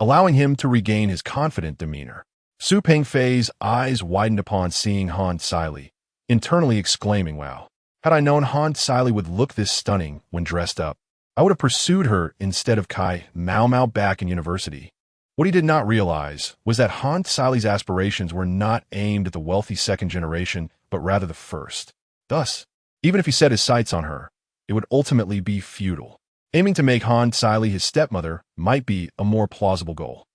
allowing him to regain his confident demeanor. Su Pengfei's eyes widened upon seeing Han Siley, internally exclaiming, "Wow, had I known Han Siley would look this stunning when dressed up, I would have pursued her instead of Kai Mao Mao back in university." What he did not realize was that Han Siley's aspirations were not aimed at the wealthy second generation, but rather the first. Thus, even if he set his sights on her, it would ultimately be futile. Aiming to make Han Siley his stepmother might be a more plausible goal.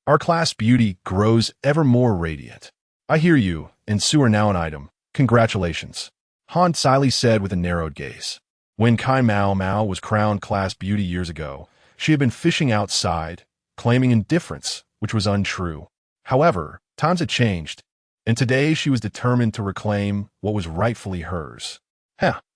Our class beauty grows ever more radiant. I hear you, and Su are now an item. Congratulations," Han Siley said with a narrowed gaze. When Kai Mao Mao was crowned class beauty years ago, she had been fishing outside, claiming indifference, which was untrue. However, times had changed, and today she was determined to reclaim what was rightfully hers.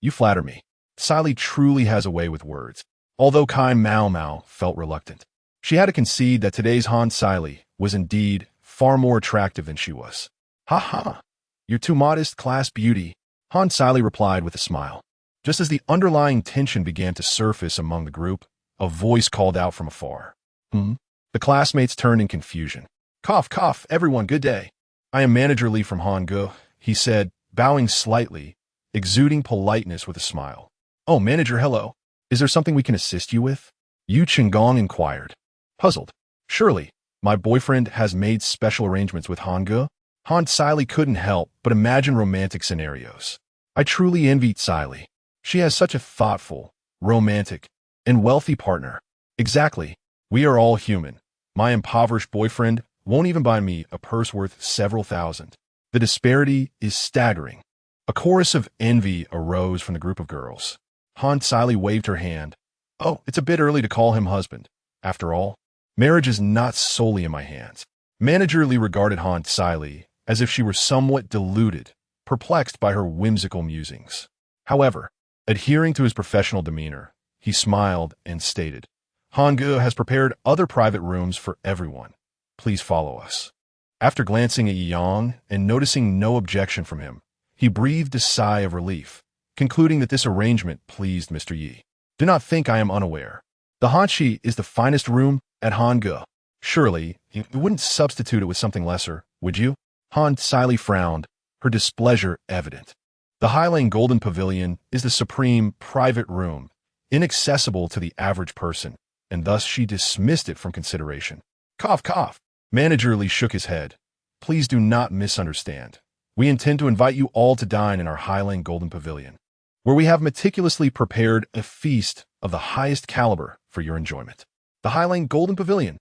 You flatter me. Siley truly has a way with words. Although Kai Mao Mao felt reluctant, she had to concede that today's Han Siley was indeed far more attractive than she was. "Ha ha, you're too modest, class beauty," Han Siley replied with a smile. Just as the underlying tension began to surface among the group, a voice called out from afar. The classmates turned in confusion. "Cough, cough, everyone, good day. I am Manager Li from Hangzhou," he said, bowing slightly, exuding politeness with a smile. "Oh, manager, hello. Is there something we can assist you with?" Yu Qinggong inquired, puzzled. "Surely, my boyfriend has made special arrangements with Hangzhou." Han Siley couldn't help but imagine romantic scenarios. "I truly envy Siley. She has such a thoughtful, romantic, and wealthy partner." "Exactly. We are all human. My impoverished boyfriend won't even buy me a purse worth several thousand. The disparity is staggering." A chorus of envy arose from the group of girls. Han Siley waved her hand. Oh, it's a bit early to call him husband. After all, marriage is not solely in my hands. Manager Lee regarded Han Siley as if she were somewhat deluded, perplexed by her whimsical musings. However, adhering to his professional demeanor, he smiled and stated, Hangul has prepared other private rooms for everyone. Please follow us. After glancing at Yi Yang and noticing no objection from him, he breathed a sigh of relief, concluding that this arrangement pleased Mr. Yi. Do not think I am unaware. The Hanshi is the finest room at Hangul. Surely, you wouldn't substitute it with something lesser, would you? Han Siley frowned, her displeasure evident. The Highland Golden Pavilion is the supreme private room, inaccessible to the average person, and thus she dismissed it from consideration. Cough, cough. Manager Lee shook his head. Please do not misunderstand. We intend to invite you all to dine in our Highland Golden Pavilion, where we have meticulously prepared a feast of the highest caliber for your enjoyment. The Highland Golden Pavilion.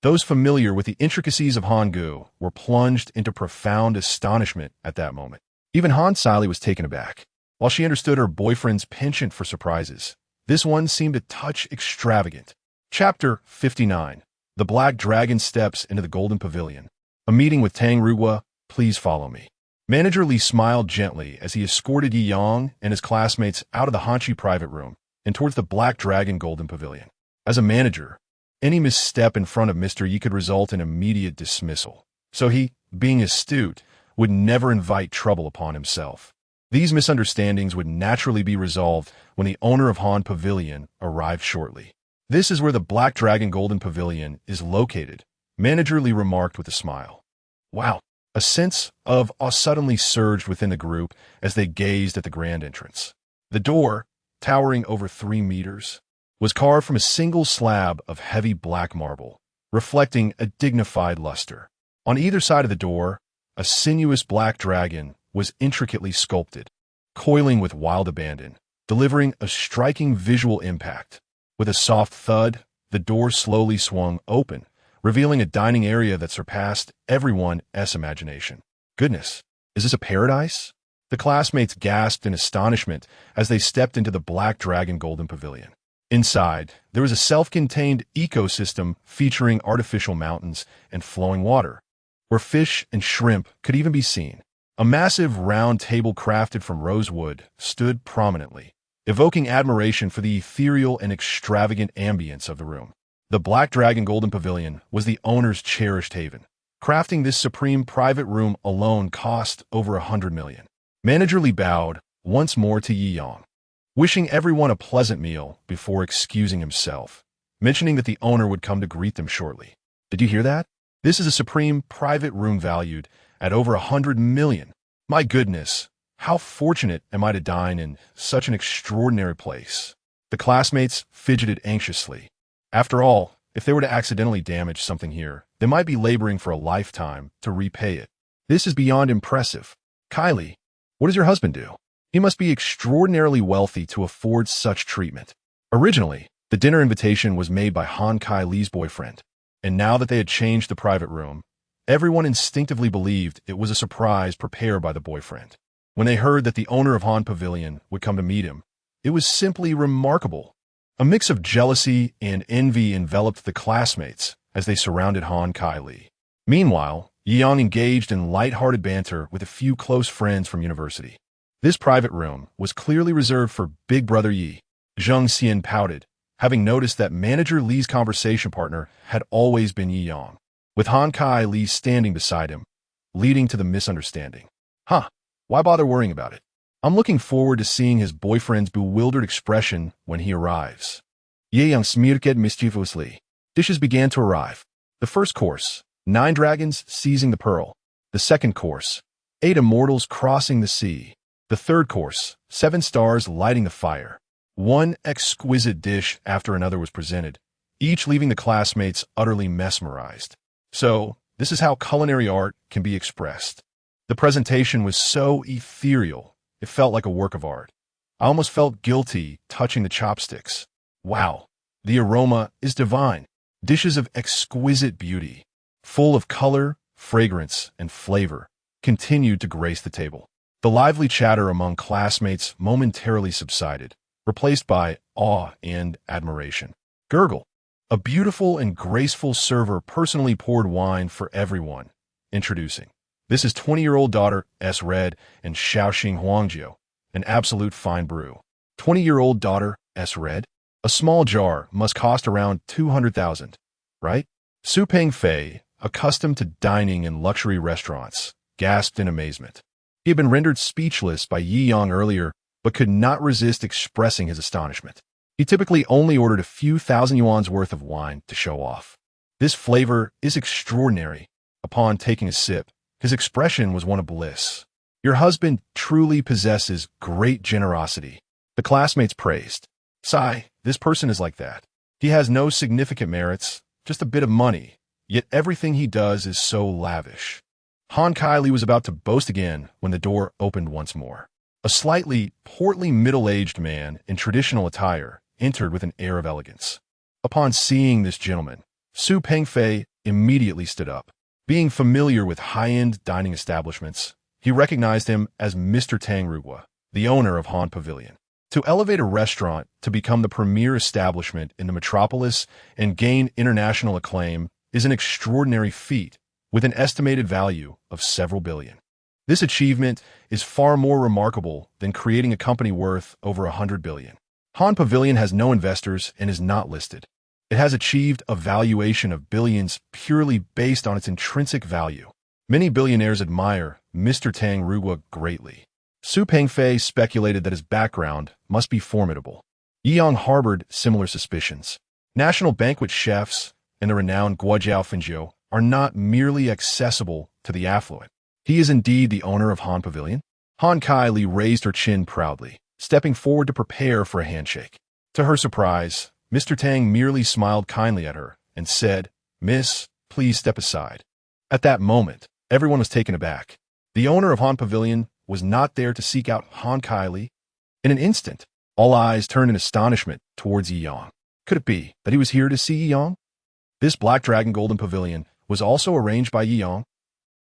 Those familiar with the intricacies of Hangul were plunged into profound astonishment at that moment. Even Han Siley was taken aback. While she understood her boyfriend's penchant for surprises, this one seemed a touch extravagant. Chapter 59. The Black Dragon steps into the Golden Pavilion. A meeting with Tang Ruwa. Please follow me. Manager Lee smiled gently as he escorted Yi Yang and his classmates out of the Hanshi private room and towards the Black Dragon Golden Pavilion. As a manager, any misstep in front of Mr. Yi could result in immediate dismissal. So he, being astute, would never invite trouble upon himself. These misunderstandings would naturally be resolved when the owner of Han Pavilion arrived shortly. This is where the Black Dragon Golden Pavilion is located, Manager Lee remarked with a smile. Wow. A sense of awe suddenly surged within the group as they gazed at the grand entrance. The door, towering over 3 meters, was carved from a single slab of heavy black marble, reflecting a dignified luster. On either side of the door, a sinuous black dragon was intricately sculpted, coiling with wild abandon, delivering a striking visual impact. With a soft thud, the door slowly swung open, revealing a dining area that surpassed everyone's imagination. Goodness, is this a paradise? The classmates gasped in astonishment as they stepped into the Black Dragon Golden Pavilion. Inside, there was a self-contained ecosystem featuring artificial mountains and flowing water, where fish and shrimp could even be seen. A massive round table crafted from rosewood stood prominently, evoking admiration for the ethereal and extravagant ambience of the room. The Black Dragon Golden Pavilion was the owner's cherished haven. Crafting this supreme private room alone cost over 100 million. Manager Lee bowed once more to Yi Yang, wishing everyone a pleasant meal before excusing himself, mentioning that the owner would come to greet them shortly. Did you hear that? This is a supreme private room valued at over 100 million. My goodness, how fortunate am I to dine in such an extraordinary place? The classmates fidgeted anxiously. After all, if they were to accidentally damage something here, they might be laboring for a lifetime to repay it. This is beyond impressive. Kylie, what does your husband do? He must be extraordinarily wealthy to afford such treatment. Originally, the dinner invitation was made by Han Kylie's boyfriend, and now that they had changed the private room, everyone instinctively believed it was a surprise prepared by the boyfriend. When they heard that the owner of Han Pavilion would come to meet him, it was simply remarkable. A mix of jealousy and envy enveloped the classmates as they surrounded Han Kylie. Meanwhile, Yi Yang engaged in light-hearted banter with a few close friends from university. This private room was clearly reserved for Big Brother Yi. Zheng Xian pouted, having noticed that Manager Lee's conversation partner had always been Yi Yang, with Han Kylie standing beside him, leading to the misunderstanding. Why bother worrying about it? I'm looking forward to seeing his boyfriend's bewildered expression when he arrives. Ye Yang smirked mischievously. Dishes began to arrive. The first course, 9 dragons seizing the pearl. The second course, 8 immortals crossing the sea. The third course, 7 stars lighting the fire. One exquisite dish after another was presented, each leaving the classmates utterly mesmerized. So, this is how culinary art can be expressed. The presentation was so ethereal, it felt like a work of art. I almost felt guilty touching the chopsticks. Wow, the aroma is divine. Dishes of exquisite beauty, full of color, fragrance, and flavor, continued to grace the table. The lively chatter among classmates momentarily subsided, replaced by awe and admiration. Gurgle. A beautiful and graceful server personally poured wine for everyone. Introducing. This is 20-year-old daughter S. Red and Shaoxing Huangjiu, an absolute fine brew. 20-year-old daughter S. Red? A small jar must cost around 200,000, right? Su Pengfei, accustomed to dining in luxury restaurants, gasped in amazement. He had been rendered speechless by Yi Yang earlier, but could not resist expressing his astonishment. He typically only ordered a few thousand yuan's worth of wine to show off. This flavor is extraordinary. Upon taking a sip, his expression was one of bliss. Your husband truly possesses great generosity. The classmates praised. Sigh, this person is like that. He has no significant merits, just a bit of money, yet everything he does is so lavish. Han Kaili was about to boast again when the door opened once more. A slightly, portly middle-aged man in traditional attire entered with an air of elegance. Upon seeing this gentleman, Su Pengfei immediately stood up. Being familiar with high-end dining establishments, he recognized him as Mr. Tang Rugua, the owner of Han Pavilion. To elevate a restaurant to become the premier establishment in the metropolis and gain international acclaim is an extraordinary feat with an estimated value of several billion. This achievement is far more remarkable than creating a company worth over 100 billion. Han Pavilion has no investors and is not listed. It has achieved a valuation of billions purely based on its intrinsic value. Many billionaires admire Mr. Tang Rugua greatly. Su Pengfei speculated that his background must be formidable. Yi Yang harbored similar suspicions. National banquet chefs and the renowned Guojiao Fengjiu are not merely accessible to the affluent. He is indeed the owner of Han Pavilion. Han Kaili raised her chin proudly, stepping forward to prepare for a handshake. To her surprise, Mr. Tang merely smiled kindly at her and said, "Miss, please step aside." At that moment, everyone was taken aback. The owner of Han Pavilion was not there to seek out Han Kaili. In an instant, all eyes turned in astonishment towards Yi Yang. Could it be that he was here to see Yi Yang? This Black Dragon Golden Pavilion was also arranged by Yi Yang.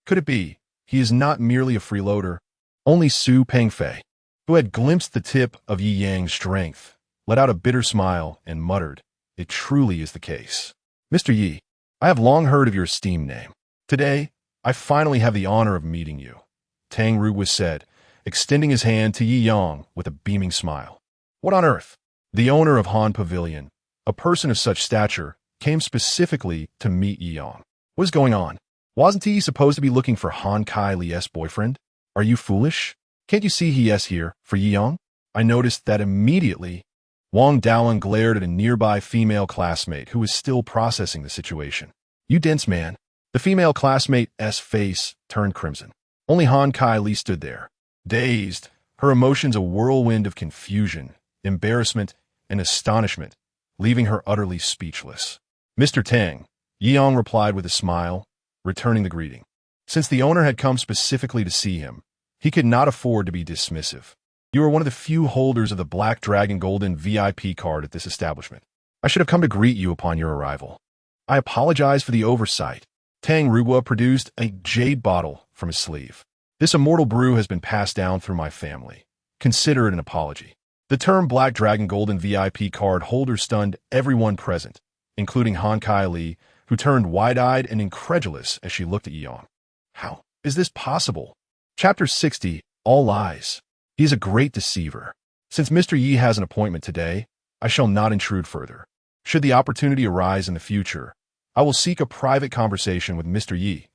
Could it be he is not merely a freeloader? Only Su Pengfei, who had glimpsed the tip of Yi Yang's strength, let out a bitter smile and muttered, "It truly is the case. Mr. Yi, I have long heard of your esteemed name. Today, I finally have the honor of meeting you," Tang Rugua said, extending his hand to Yi Yang with a beaming smile. What on earth? The owner of Han Pavilion, a person of such stature, came specifically to meet Yi Yang. What is going on? Wasn't he supposed to be looking for Han Kaili's boyfriend? Are you foolish? Can't you see he is here for Yi Yang? I noticed that immediately. Wang Daoan glared at a nearby female classmate who was still processing the situation. You dense man. The female classmate's face turned crimson. Only Han Kaili stood there, dazed, her emotions a whirlwind of confusion, embarrassment, and astonishment, leaving her utterly speechless. Mr. Tang, Yi Yang replied with a smile, returning the greeting. Since the owner had come specifically to see him, he could not afford to be dismissive. You are one of the few holders of the Black Dragon Golden VIP card at this establishment. I should have come to greet you upon your arrival. I apologize for the oversight. Tang Rugua produced a jade bottle from his sleeve. This immortal brew has been passed down through my family. Consider it an apology. The term Black Dragon Golden VIP card holder stunned everyone present, including Han Kaili, who turned wide-eyed and incredulous as she looked at Yi Yang. How is this possible? Chapter 60, All Lies. He is a great deceiver. Since Mr. Yi has an appointment today, I shall not intrude further. Should the opportunity arise in the future, I will seek a private conversation with Mr. Yi,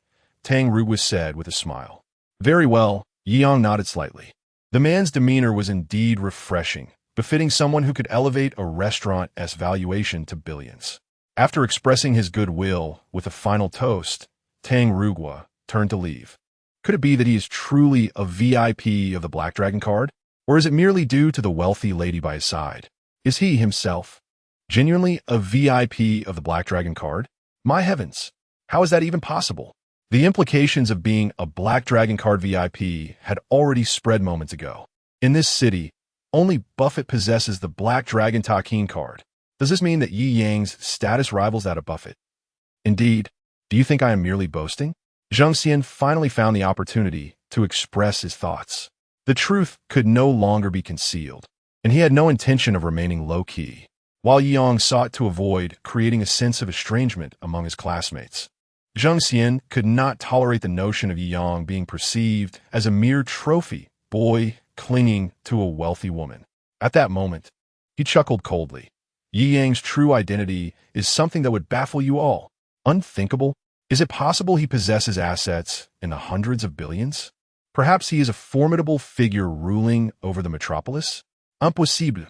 Tang Rugua said with a smile. Very well, Yi Yang nodded slightly. The man's demeanor was indeed refreshing, befitting someone who could elevate a restaurant's valuation to billions. After expressing his goodwill with a final toast, Tang Rugua turned to leave. Could it be that he is truly a VIP of the Black Dragon card? Or is it merely due to the wealthy lady by his side? Is he himself genuinely a VIP of the Black Dragon card? My heavens, how is that even possible? The implications of being a Black Dragon card VIP had already spread moments ago. In this city, only Buffett possesses the Black Dragon Takin card. Does this mean that Yi Yang's status rivals that of Buffett? Indeed, do you think I am merely boasting? Zhang Xian finally found the opportunity to express his thoughts. The truth could no longer be concealed, and he had no intention of remaining low-key, while Yang sought to avoid creating a sense of estrangement among his classmates. Zheng Xian could not tolerate the notion of Yang being perceived as a mere trophy boy clinging to a wealthy woman. At that moment, he chuckled coldly. Yang's true identity is something that would baffle you all. Unthinkable? Is it possible he possesses assets in the hundreds of billions? Perhaps he is a formidable figure ruling over the metropolis? Impossible.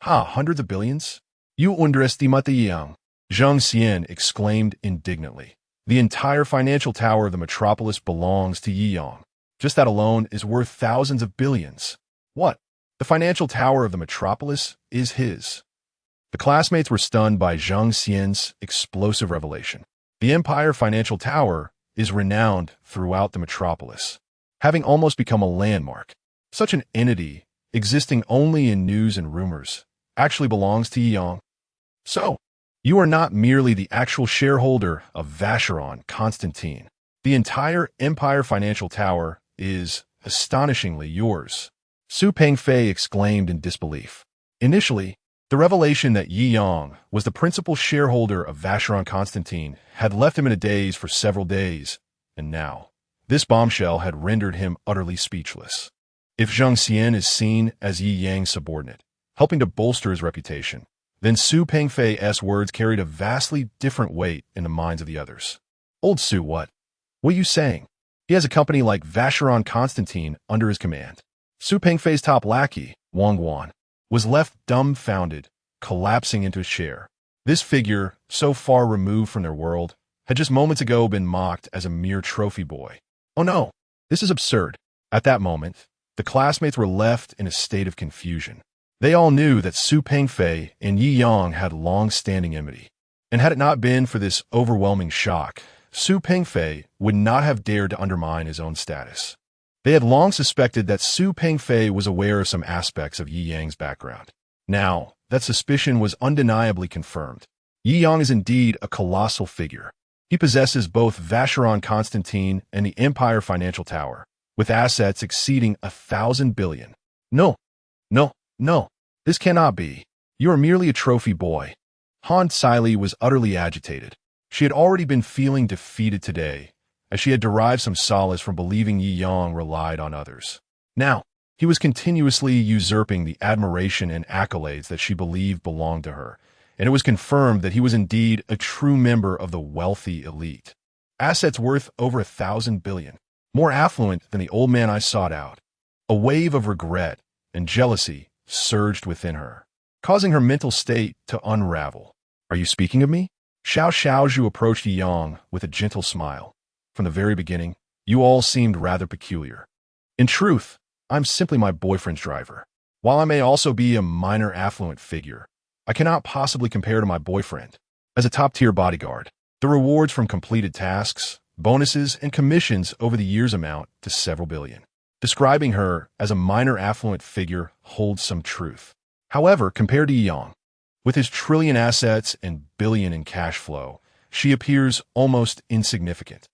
Hundreds of billions? You underestimate Yang. Zheng Xian exclaimed indignantly. The entire financial tower of the metropolis belongs to Yang. Just that alone is worth thousands of billions. What? The financial tower of the metropolis is his. The classmates were stunned by Zheng Xian's explosive revelation. The Empire Financial Tower is renowned throughout the metropolis, having almost become a landmark. Such an entity, existing only in news and rumors, actually belongs to Yang. So, you are not merely the actual shareholder of Vacheron Constantine. The entire Empire Financial Tower is astonishingly yours. Su Pengfei exclaimed in disbelief. Initially, the revelation that Yi Yang was the principal shareholder of Vacheron Constantine had left him in a daze for several days, and now, this bombshell had rendered him utterly speechless. If Zheng Xian is seen as Yi Yang's subordinate, helping to bolster his reputation, then Su Pengfei's words carried a vastly different weight in the minds of the others. Old Su, what? What are you saying? He has a company like Vacheron Constantine under his command. Su Pengfei's top lackey, Wang Guan, was left dumbfounded, collapsing into his chair. This figure, so far removed from their world, had just moments ago been mocked as a mere trophy boy. Oh no, this is absurd. At that moment, the classmates were left in a state of confusion. They all knew that Su Pengfei and Yi Yang had long-standing enmity, and had it not been for this overwhelming shock, Su Pengfei would not have dared to undermine his own status. They had long suspected that Su Pengfei was aware of some aspects of Yi Yang's background. Now, that suspicion was undeniably confirmed. Yi Yang is indeed a colossal figure. He possesses both Vacheron Constantine and the Empire Financial Tower, with assets exceeding 1,000 billion. No, this cannot be. You are merely a trophy boy. Han Siley was utterly agitated. She had already been feeling defeated today, as she had derived some solace from believing Yi Yang relied on others. Now, he was continuously usurping the admiration and accolades that she believed belonged to her, and it was confirmed that he was indeed a true member of the wealthy elite. Assets worth over 1,000 billion, more affluent than the old man I sought out. A wave of regret and jealousy surged within her, causing her mental state to unravel. Are you speaking of me? Xiao Xiaozhu approached Yi Yang with a gentle smile. From the very beginning, you all seemed rather peculiar. In truth, I'm simply my boyfriend's driver. While I may also be a minor affluent figure, I cannot possibly compare to my boyfriend. As a top-tier bodyguard, the rewards from completed tasks, bonuses, and commissions over the years amount to several billion. Describing her as a minor affluent figure holds some truth. However, compared to Yang, with his trillion assets and billion in cash flow, she appears almost insignificant.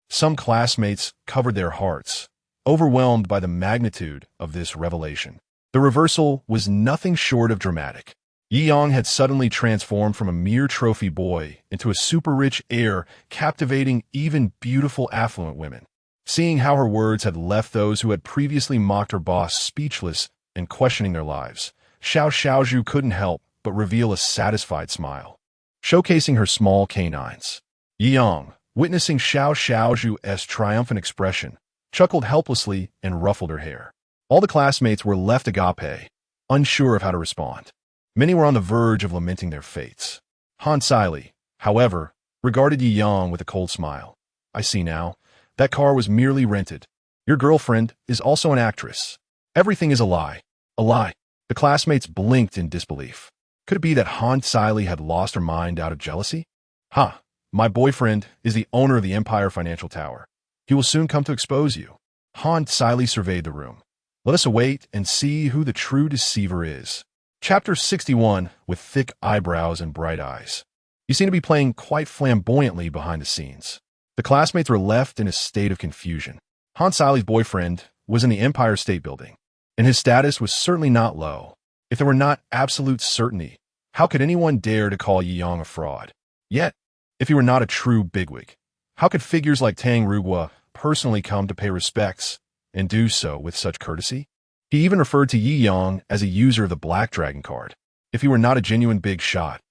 Some classmates covered their hearts, overwhelmed by the magnitude of this revelation. The reversal was nothing short of dramatic. Yi Yang had suddenly transformed from a mere trophy boy into a super-rich heir, captivating even beautiful affluent women. Seeing how her words had left those who had previously mocked her boss speechless and questioning their lives, Xiao Xiaozhu couldn't help but reveal a satisfied smile, showcasing her small canines. Yi Yang, witnessing Xiao Xiaozhu's triumphant expression, chuckled helplessly and ruffled her hair. All the classmates were left agape, unsure of how to respond. Many were on the verge of lamenting their fates. Han Siley, however, regarded Yi Yang with a cold smile. I see now. That car was merely rented. Your girlfriend is also an actress. Everything is a lie. A lie. The classmates blinked in disbelief. Could it be that Han Siley had lost her mind out of jealousy? My boyfriend is the owner of the Empire Financial Tower. He will soon come to expose you. Han Siley surveyed the room. Let us await and see who the true deceiver is. Chapter 61, with thick eyebrows and bright eyes. You seem to be playing quite flamboyantly behind the scenes. The classmates were left in a state of confusion. Han Siley's boyfriend was in the Empire State Building, and his status was certainly not low. If there were not absolute certainty, how could anyone dare to call Yi Yang a fraud? Yet, if he were not a true bigwig, how could figures like Tang Rugua personally come to pay respects and do so with such courtesy? He even referred to Yi Yang as a user of the Black Dragon card. If he were not a genuine big shot,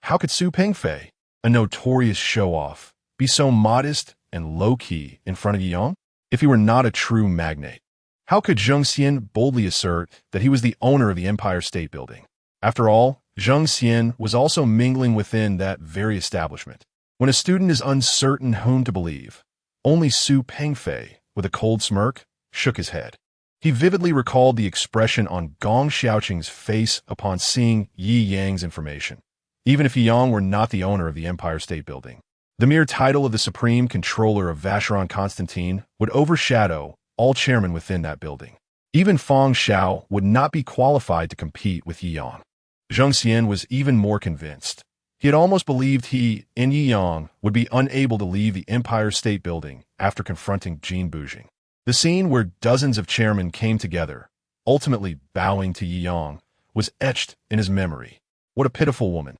how could Su Pengfei, a notorious show-off, be so modest and low-key in front of Yi Yang? If he were not a true magnate, how could Zheng Xian boldly assert that he was the owner of the Empire State Building? After all, Zheng Xian was also mingling within that very establishment. When a student is uncertain whom to believe, only Su Pengfei, with a cold smirk, shook his head. He vividly recalled the expression on Gong Xiaoqing's face upon seeing Yi Yang's information. Even if Yi Yang were not the owner of the Empire State Building, the mere title of the Supreme Controller of Vacheron Constantine would overshadow all chairmen within that building. Even Fang Xiao would not be qualified to compete with Yi Yang. Zheng Xian was even more convinced. He had almost believed he and Yi Yang would be unable to leave the Empire State Building after confronting Jin Bujing. The scene where dozens of chairmen came together, ultimately bowing to Yi Yang, was etched in his memory. What a pitiful woman.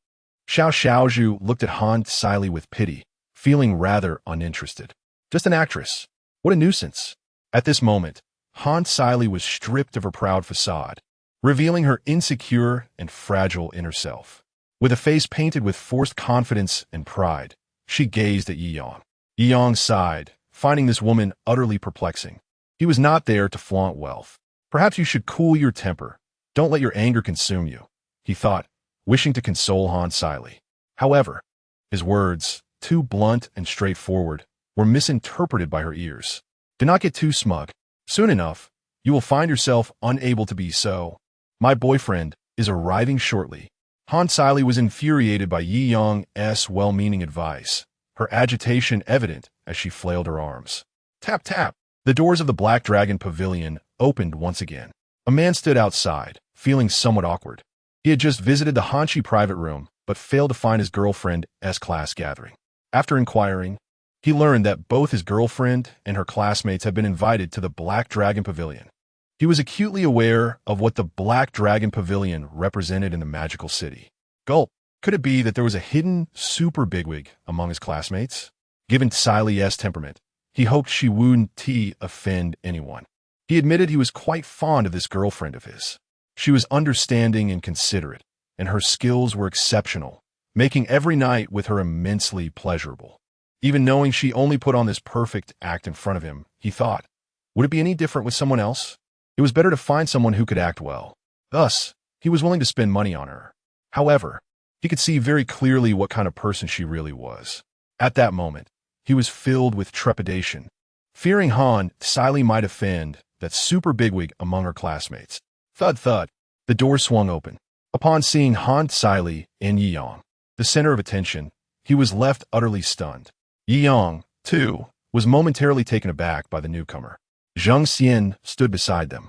Xiao Xiaozhu looked at Han Sili with pity, feeling rather uninterested. Just an actress. What a nuisance. At this moment, Han Sili was stripped of her proud facade, revealing her insecure and fragile inner self. With a face painted with forced confidence and pride, she gazed at Yi Yang. Yi Yang sighed, finding this woman utterly perplexing. He was not there to flaunt wealth. Perhaps you should cool your temper. Don't let your anger consume you, he thought, wishing to console Han Sili. However, his words, too blunt and straightforward, were misinterpreted by her ears. Do not get too smug. Soon enough, you will find yourself unable to be so. My boyfriend is arriving shortly. Han Sili was infuriated by Yi Yang's well-meaning advice, her agitation evident as she flailed her arms. Tap, tap. The doors of the Black Dragon Pavilion opened once again. A man stood outside, feeling somewhat awkward. He had just visited the Hanshi private room, but failed to find his girlfriend's class gathering. After inquiring, he learned that both his girlfriend and her classmates had been invited to the Black Dragon Pavilion. He was acutely aware of what the Black Dragon Pavilion represented in the magical city. Gulp. Could it be that there was a hidden super bigwig among his classmates? Given Sili's temperament, he hoped she wouldn't offend anyone. He admitted he was quite fond of this girlfriend of his. She was understanding and considerate, and her skills were exceptional, making every night with her immensely pleasurable. Even knowing she only put on this perfect act in front of him, he thought, would it be any different with someone else? It was better to find someone who could act well. Thus, he was willing to spend money on her. However, he could see very clearly what kind of person she really was. At that moment, he was filled with trepidation, fearing Han Sili might offend that super bigwig among her classmates. Thud thud, the door swung open. Upon seeing Han Sili and Yi Yang, the center of attention, he was left utterly stunned. Yi Yang, too, was momentarily taken aback by the newcomer. Zheng Xian stood beside them,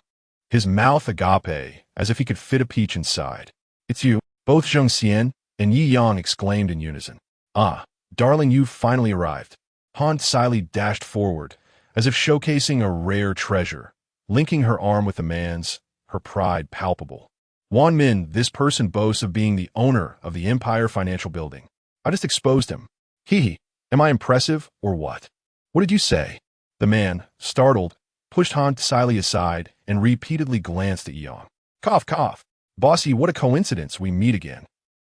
his mouth agape, as if he could fit a peach inside. It's you, both Zheng Xian and Yi Yang exclaimed in unison. Ah, darling, you've finally arrived. Han Sili dashed forward, as if showcasing a rare treasure, linking her arm with the man's, her pride palpable. Wan Min, this person boasts of being the owner of the Empire Financial Building. I just exposed him. Hee. Am I impressive, or what? What did you say? The man, startled, pushed Han Sili aside and repeatedly glanced at Yi Yang. Cough, cough. Bossy, what a coincidence we meet again.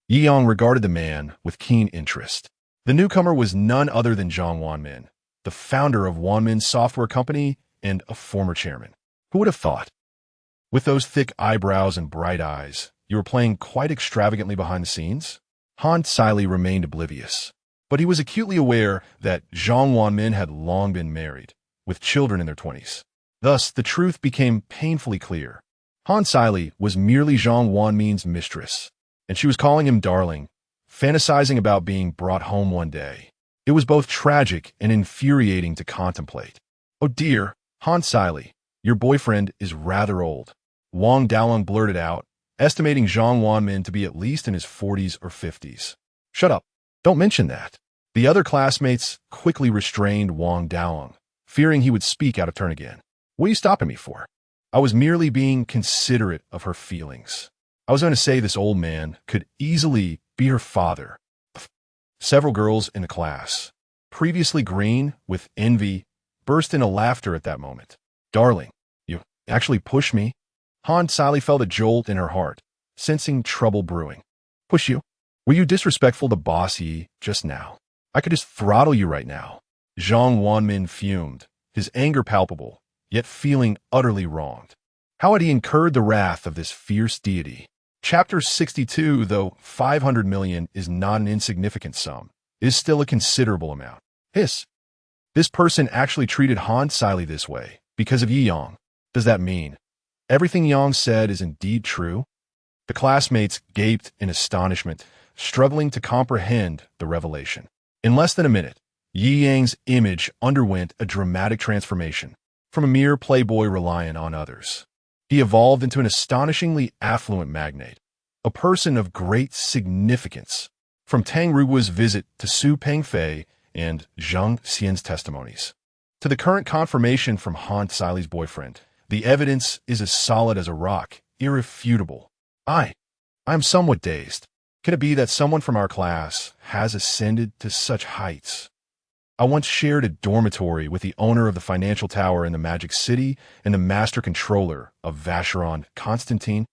Yi Yang regarded the man with keen interest. The newcomer was none other than Zhang Wanmin, the founder of Wanmin Software Company and a former chairman. Who would have thought? With those thick eyebrows and bright eyes, you were playing quite extravagantly behind the scenes? Han Sili remained oblivious, but he was acutely aware that Zhang Wanmin had long been married, with children in their 20s. Thus, the truth became painfully clear. Han Sili was merely Zhang Wanmin's mistress, and she was calling him darling, fantasizing about being brought home one day. It was both tragic and infuriating to contemplate. Oh dear, Han Sili, your boyfriend is rather old, Wang Daolong blurted out, estimating Zhang Wanmin to be at least in his 40s or 50s. Shut up. Don't mention that. The other classmates quickly restrained Wang Daolong, fearing he would speak out of turn again. What are you stopping me for? I was merely being considerate of her feelings. I was going to say this old man could easily be her father. Several girls in the class, previously green with envy, burst into laughter at that moment. Darling, you actually pushed me? Han Sally felt a jolt in her heart, sensing trouble brewing. Push you? Were you disrespectful to Boss Yi just now? I could just throttle you right now. Zhang Wanmin fumed, his anger palpable, yet feeling utterly wronged. How had he incurred the wrath of this fierce deity? Chapter 62, though 500 million is not an insignificant sum, is still a considerable amount. This person actually treated Han Sily this way because of Yi Yang. Does that mean everything Yang said is indeed true? The classmates gaped in astonishment, struggling to comprehend the revelation. In less than a minute, Yi Yang's image underwent a dramatic transformation. From a mere playboy reliant on others, he evolved into an astonishingly affluent magnate, a person of great significance. From Tang Rugua's visit to Su Pengfei and Zhang Xian's testimonies, to the current confirmation from Han Sily's boyfriend, the evidence is as solid as a rock, irrefutable. I'm somewhat dazed. Can it be that someone from our class has ascended to such heights? I once shared a dormitory with the owner of the financial tower in the Magic City and the master controller of Vacheron, Constantine.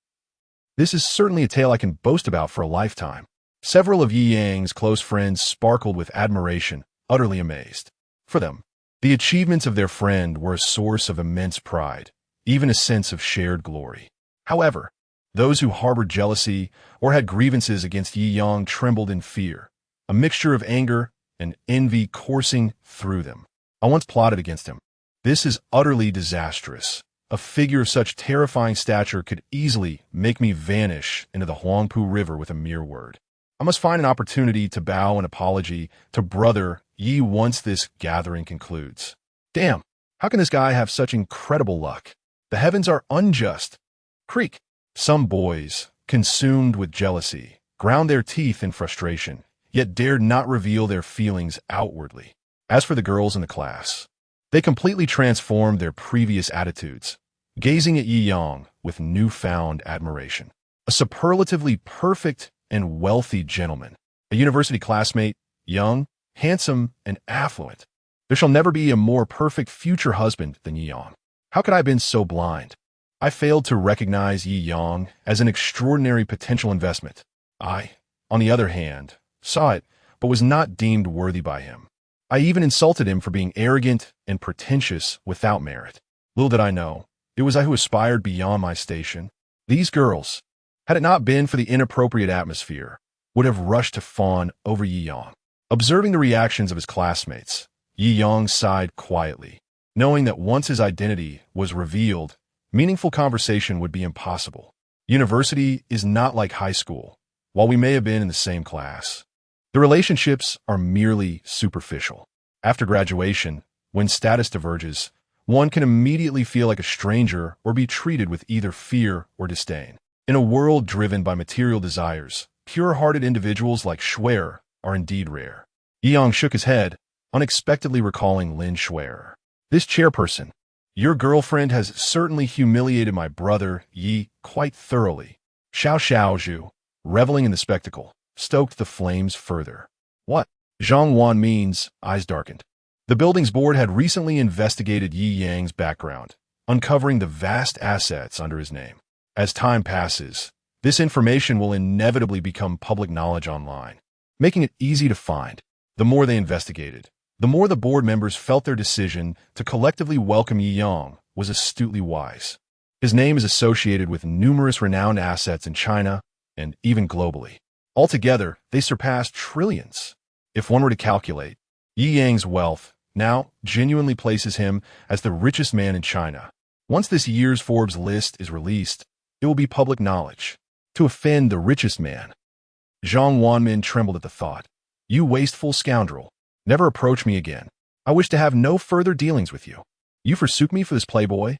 This is certainly a tale I can boast about for a lifetime. Several of Yi Yang's close friends sparkled with admiration, utterly amazed. For them, the achievements of their friend were a source of immense pride, even a sense of shared glory. However, those who harbored jealousy or had grievances against Yi Yang trembled in fear, a mixture of anger and envy coursing through them. I once plotted against him. This is utterly disastrous. A figure of such terrifying stature could easily make me vanish into the Huangpu River with a mere word. I must find an opportunity to bow an apology to brother Yi once this gathering concludes. Damn, how can this guy have such incredible luck? The heavens are unjust. Creak. Some boys, consumed with jealousy, ground their teeth in frustration, yet dared not reveal their feelings outwardly. As for the girls in the class, they completely transformed their previous attitudes, gazing at Yi Yang with newfound admiration. A superlatively perfect and wealthy gentleman, a university classmate, young, handsome, and affluent. There shall never be a more perfect future husband than Yi Yang. How could I have been so blind? I failed to recognize Yi Yang as an extraordinary potential investment. I, on the other hand, saw it, but was not deemed worthy by him. I even insulted him for being arrogant and pretentious without merit. Little did I know, it was I who aspired beyond my station. These girls, had it not been for the inappropriate atmosphere, would have rushed to fawn over Yi Yang. Observing the reactions of his classmates, Yi Yang sighed quietly, knowing that once his identity was revealed, meaningful conversation would be impossible. University is not like high school, while we may have been in the same class. The relationships are merely superficial. After graduation, when status diverges, one can immediately feel like a stranger or be treated with either fear or disdain. In a world driven by material desires, pure-hearted individuals like Schwer are indeed rare. Yi Yang shook his head, unexpectedly recalling Lin Schwer. This chairperson, your girlfriend has certainly humiliated my brother Yi quite thoroughly. Xiao Xiaozhu, reveling in the spectacle, stoked the flames further. What? Zhang Wanmin's eyes darkened. The building's board had recently investigated Yi Yang's background, uncovering the vast assets under his name. As time passes, this information will inevitably become public knowledge online, making it easy to find. The more they investigated, the more the board members felt their decision to collectively welcome Yi Yang was astutely wise. His name is associated with numerous renowned assets in China and even globally. Altogether, they surpass trillions. If one were to calculate, Yi Yang's wealth now genuinely places him as the richest man in China. Once this year's Forbes list is released, it will be public knowledge. To offend the richest man. Zhang Wanmin trembled at the thought. You wasteful scoundrel. Never approach me again. I wish to have no further dealings with you. You forsook me for this playboy?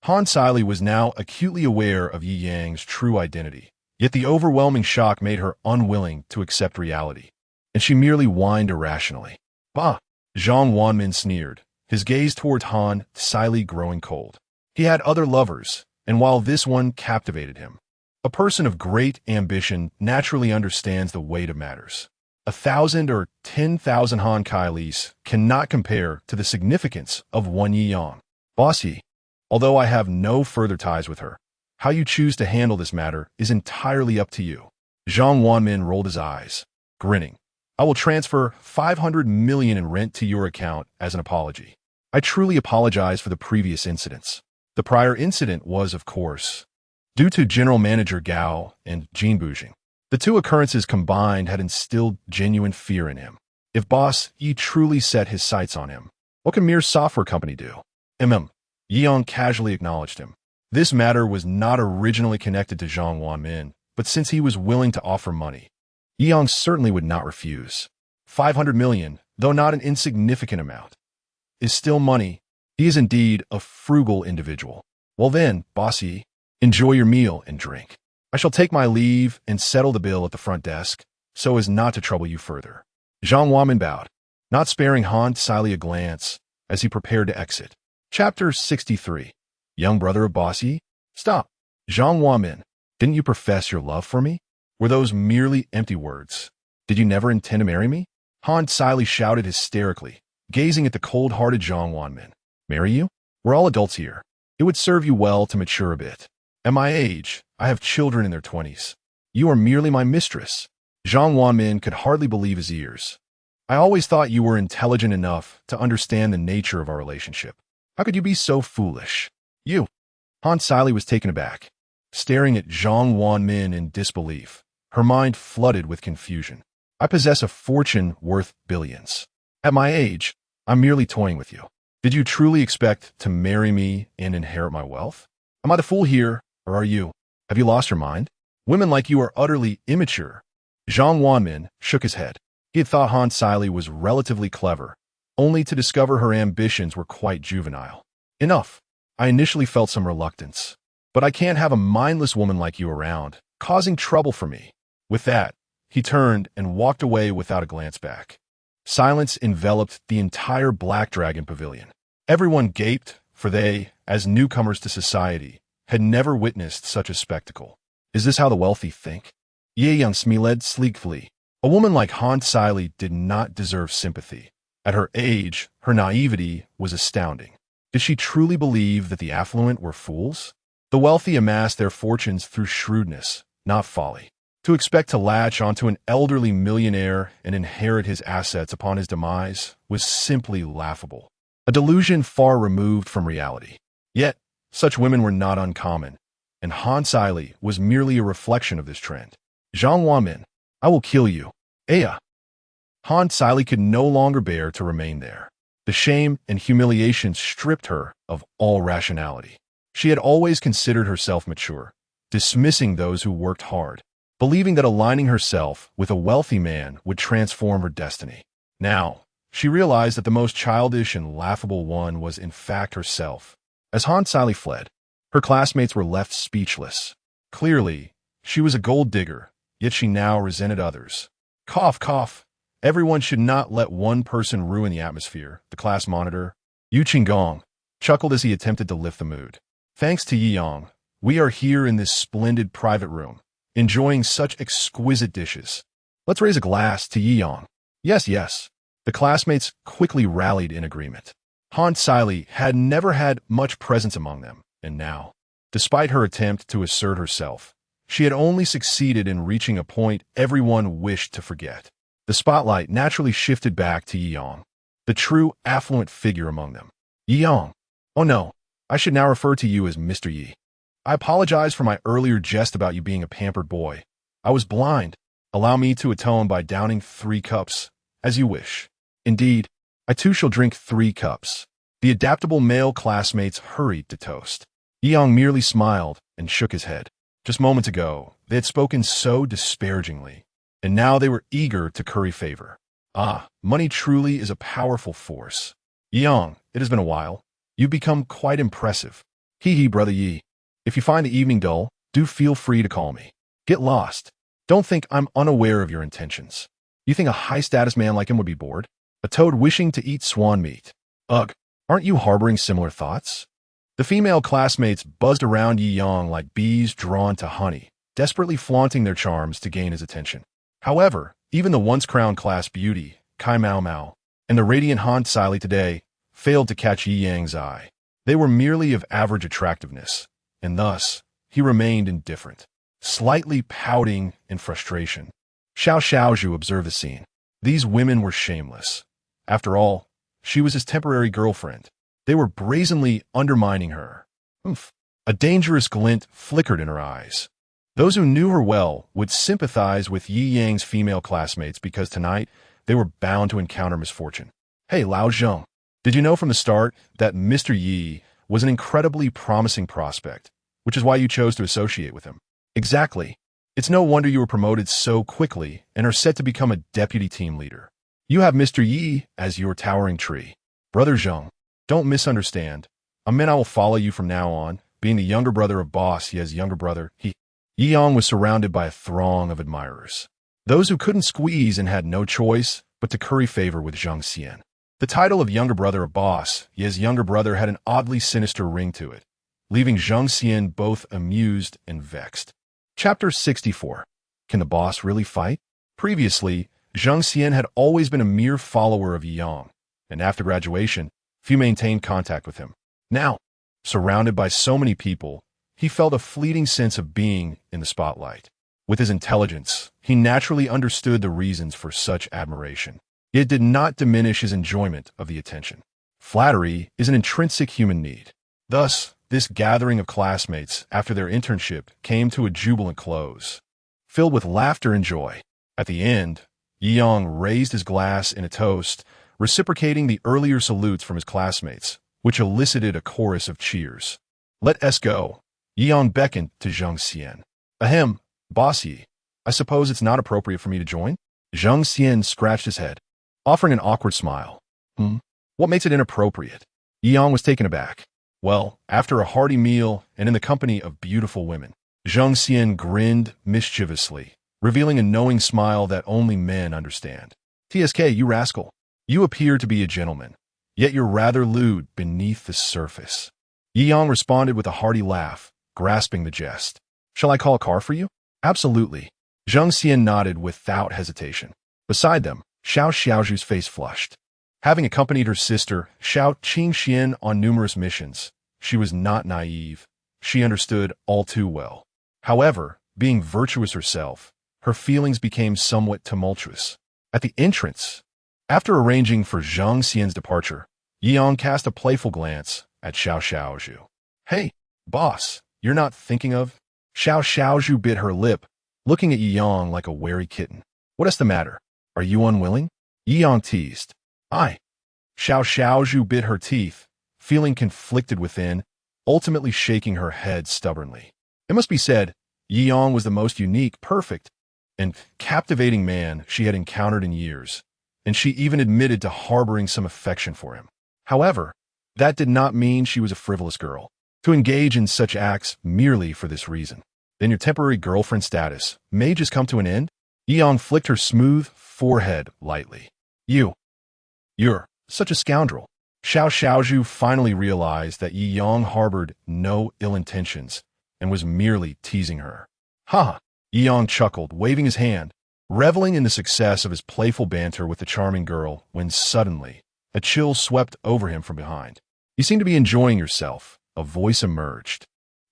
Han Sily was now acutely aware of Yi Yang's true identity, yet the overwhelming shock made her unwilling to accept reality, and she merely whined irrationally. Bah! Zhang Wanmin sneered, his gaze towards Han silently growing cold. He had other lovers, and while this one captivated him, a person of great ambition naturally understands the weight of matters. 1,000 or 10,000 Han Kailis cannot compare to the significance of one Yang. Boss Yi, although I have no further ties with her, how you choose to handle this matter is entirely up to you. Zhang Wanmin rolled his eyes, grinning. I will transfer 500 million in rent to your account as an apology. I truly apologize for the previous incidents. The prior incident was, of course, due to General Manager Gao and Jin Bujing. The two occurrences combined had instilled genuine fear in him. If Boss Yi truly set his sights on him, what can mere software company do? Yang casually acknowledged him. This matter was not originally connected to Zhang Wanmin, but since he was willing to offer money, Yang certainly would not refuse. 500 million, though not an insignificant amount, is still money. He is indeed a frugal individual. Well then, Boss Yi, enjoy your meal and drink. I shall take my leave and settle the bill at the front desk, so as not to trouble you further. Zhang Wanmin bowed, not sparing Han Siley a glance as he prepared to exit. Chapter 63. Young brother of Boss Yi? Stop. Zhang Wanmin, didn't you profess your love for me? Were those merely empty words? Did you never intend to marry me? Han Siley shouted hysterically, gazing at the cold-hearted Zhang Wanmin. Marry you? We're all adults here. It would serve you well to mature a bit. At my age, I have children in their 20s. You are merely my mistress. Zhang Wanmin could hardly believe his ears. I always thought you were intelligent enough to understand the nature of our relationship. How could you be so foolish? You. Han Siley was taken aback, staring at Zhang Wanmin in disbelief, her mind flooded with confusion. I possess a fortune worth billions. At my age, I'm merely toying with you. Did you truly expect to marry me and inherit my wealth? Am I the fool here, or are you? Have you lost your mind? Women like you are utterly immature. Zhang Wanmin shook his head. He had thought Han Siley was relatively clever, only to discover her ambitions were quite juvenile. Enough. I initially felt some reluctance, but I can't have a mindless woman like you around, causing trouble for me. With that, he turned and walked away without a glance back. Silence enveloped the entire Black Dragon Pavilion. Everyone gaped, for they, as newcomers to society, had never witnessed such a spectacle. Is this how the wealthy think? Ye Young smiled sleekly. A woman like Han Siley did not deserve sympathy. At her age, her naivety was astounding. Did she truly believe that the affluent were fools? The wealthy amassed their fortunes through shrewdness, not folly. To expect to latch onto an elderly millionaire and inherit his assets upon his demise was simply laughable. A delusion far removed from reality. Yet, such women were not uncommon, and Han Siley was merely a reflection of this trend. Zhang Wanmin, I will kill you. Aya. Han Siley could no longer bear to remain there. The shame and humiliation stripped her of all rationality. She had always considered herself mature, dismissing those who worked hard, believing that aligning herself with a wealthy man would transform her destiny. Now, she realized that the most childish and laughable one was in fact herself. As Han Siley fled, her classmates were left speechless. Clearly, she was a gold digger, yet she now resented others. Cough, cough. Everyone should not let one person ruin the atmosphere, the class monitor, Yu Qinggong, chuckled as he attempted to lift the mood. Thanks to Yi Yang, we are here in this splendid private room, enjoying such exquisite dishes. Let's raise a glass to Yi Yang. Yes, yes. The classmates quickly rallied in agreement. Han Siley had never had much presence among them, and now, despite her attempt to assert herself, she had only succeeded in reaching a point everyone wished to forget. The spotlight naturally shifted back to Yi Yang, the true affluent figure among them. Yi Yang. Oh no, I should now refer to you as Mr. Yi. I apologize for my earlier jest about you being a pampered boy. I was blind. Allow me to atone by downing 3 cups, as you wish. Indeed, I too shall drink 3 cups. The adaptable male classmates hurried to toast. Yi Yang merely smiled and shook his head. Just moments ago, they had spoken so disparagingly, and now they were eager to curry favor. Ah, money truly is a powerful force. Yi Yang, it has been a while. You've become quite impressive. Hee, brother Yi. If you find the evening dull, do feel free to call me. Get lost. Don't think I'm unaware of your intentions. You think a high-status man like him would be bored? A toad wishing to eat swan meat. Ugh. Aren't you harboring similar thoughts? The female classmates buzzed around Yi Yang like bees drawn to honey, desperately flaunting their charms to gain his attention. However, even the once crowned class beauty, Kai Mao Mao, and the radiant Han Sili today failed to catch Yi Yang's eye. They were merely of average attractiveness, and thus, he remained indifferent, slightly pouting in frustration. Xiao Xiaozhu observed the scene. These women were shameless. After all, she was his temporary girlfriend. They were brazenly undermining her. Oof. A dangerous glint flickered in her eyes. Those who knew her well would sympathize with Yi Yang's female classmates because tonight they were bound to encounter misfortune. Hey, Lao Zheng, did you know from the start that Mr. Yi was an incredibly promising prospect, which is why you chose to associate with him? Exactly. It's no wonder you were promoted so quickly and are set to become a deputy team leader. You have Mr. Yi as your towering tree. Brother Zheng, don't misunderstand. I meant I will follow you from now on, being the younger brother of Boss Ye's younger brother. Yi Yang was surrounded by a throng of admirers. Those who couldn't squeeze and had no choice but to curry favor with Zhang Xian. The title of younger brother of Boss Ye's younger brother had an oddly sinister ring to it, leaving Zhang Xian both amused and vexed. Chapter 64. Can the boss really fight? Previously, Zhang Xian had always been a mere follower of Yi Yang, and after graduation, few maintained contact with him. Now, surrounded by so many people, he felt a fleeting sense of being in the spotlight. With his intelligence, he naturally understood the reasons for such admiration. It did not diminish his enjoyment of the attention. Flattery is an intrinsic human need. Thus, this gathering of classmates after their internship came to a jubilant close, filled with laughter and joy. At the end, Yi Yang raised his glass in a toast, reciprocating the earlier salutes from his classmates, which elicited a chorus of cheers. Let us go. Yi Yang beckoned to Zhang Xian. Ahem, Boss Yi, I suppose it's not appropriate for me to join? Zhang Xian scratched his head, offering an awkward smile. What makes it inappropriate? Yi Yang was taken aback. Well, after a hearty meal and in the company of beautiful women, Zhang Xian grinned mischievously, revealing a knowing smile that only men understand. TSK, you rascal. You appear to be a gentleman, yet you're rather lewd beneath the surface. Yi Yang responded with a hearty laugh, grasping the jest. Shall I call a car for you? Absolutely. Zhang Xian nodded without hesitation. Beside them, Xiao Xiaozhu's face flushed. Having accompanied her sister, Xiao Qingxian, on numerous missions, she was not naive. She understood all too well. However, being virtuous herself, her feelings became somewhat tumultuous. At the entrance, after arranging for Zhang Xian's departure, Yi Yang cast a playful glance at Xiao Xiaozhu. Hey, boss, you're not thinking of? Xiao Xiaozhu bit her lip, looking at Yi Yang like a wary kitten. What is the matter? Are you unwilling? Yi Yang teased. Xiao Xiaozhu bit her teeth, feeling conflicted within, ultimately shaking her head stubbornly. It must be said, Yi Yang was the most unique, perfect, and captivating man she had encountered in years, and she even admitted to harboring some affection for him. However, that did not mean she was a frivolous girl, to engage in such acts merely for this reason. Then your temporary girlfriend status may just come to an end? Yi Yang flicked her smooth forehead lightly. You're such a scoundrel. Xiao Xiaozhu finally realized that Yi Yang harbored no ill intentions and was merely teasing her. Ha! Yi Yang chuckled, waving his hand, reveling in the success of his playful banter with the charming girl, when suddenly a chill swept over him from behind. You seem to be enjoying yourself, a voice emerged,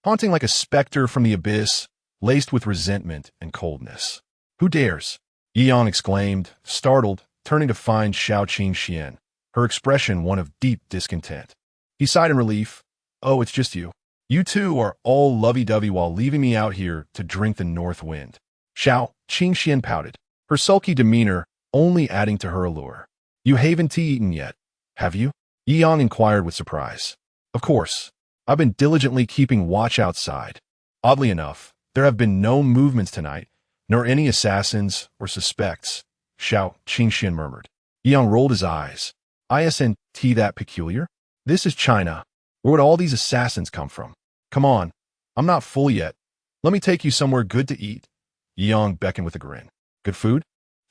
haunting like a specter from the abyss, laced with resentment and coldness. Who dares? Yi Yang exclaimed, startled, turning to find Xiao Qingxian, her expression one of deep discontent. He sighed in relief. Oh, it's just you. You two are all lovey-dovey while leaving me out here to drink the north wind. Xiao Qingxian pouted, her sulky demeanor only adding to her allure. You haven't tea eaten yet, have you? Yi Yang inquired with surprise. Of course. I've been diligently keeping watch outside. Oddly enough, there have been no movements tonight, nor any assassins or suspects, Xiao Qingxian murmured. Yi Yang rolled his eyes. Isn't that peculiar? This is China. Where would all these assassins come from? Come on, I'm not full yet. Let me take you somewhere good to eat. Yi Yang beckoned with a grin. Good food?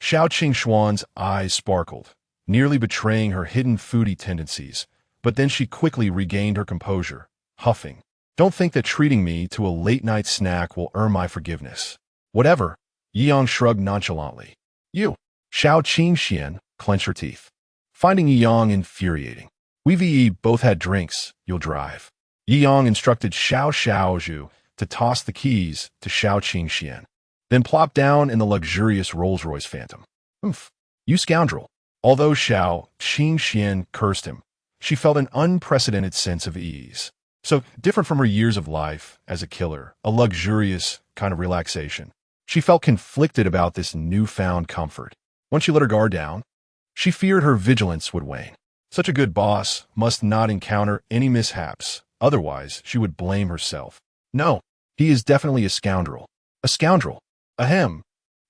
Xiao Qingxuan's eyes sparkled, nearly betraying her hidden foodie tendencies, But then she quickly regained her composure, huffing. Don't think that treating me to a late-night snack will earn my forgiveness. Whatever, Yang shrugged nonchalantly. You, Xiao Qingxian, clenched her teeth, finding Yang infuriating. We both had drinks, you'll drive. Yang instructed Xiao Xiaozhu to toss the keys to Xiao Qingxian, then plop down in the luxurious Rolls-Royce Phantom. Oof, you scoundrel. Although Xiao Qingxian cursed him, she felt an unprecedented sense of ease. So different from her years of life as a killer, a luxurious kind of relaxation. She felt conflicted about this newfound comfort. Once she let her guard down, she feared her vigilance would wane. Such a good boss must not encounter any mishaps, otherwise she would blame herself. No, he is definitely a scoundrel. A scoundrel. Ahem.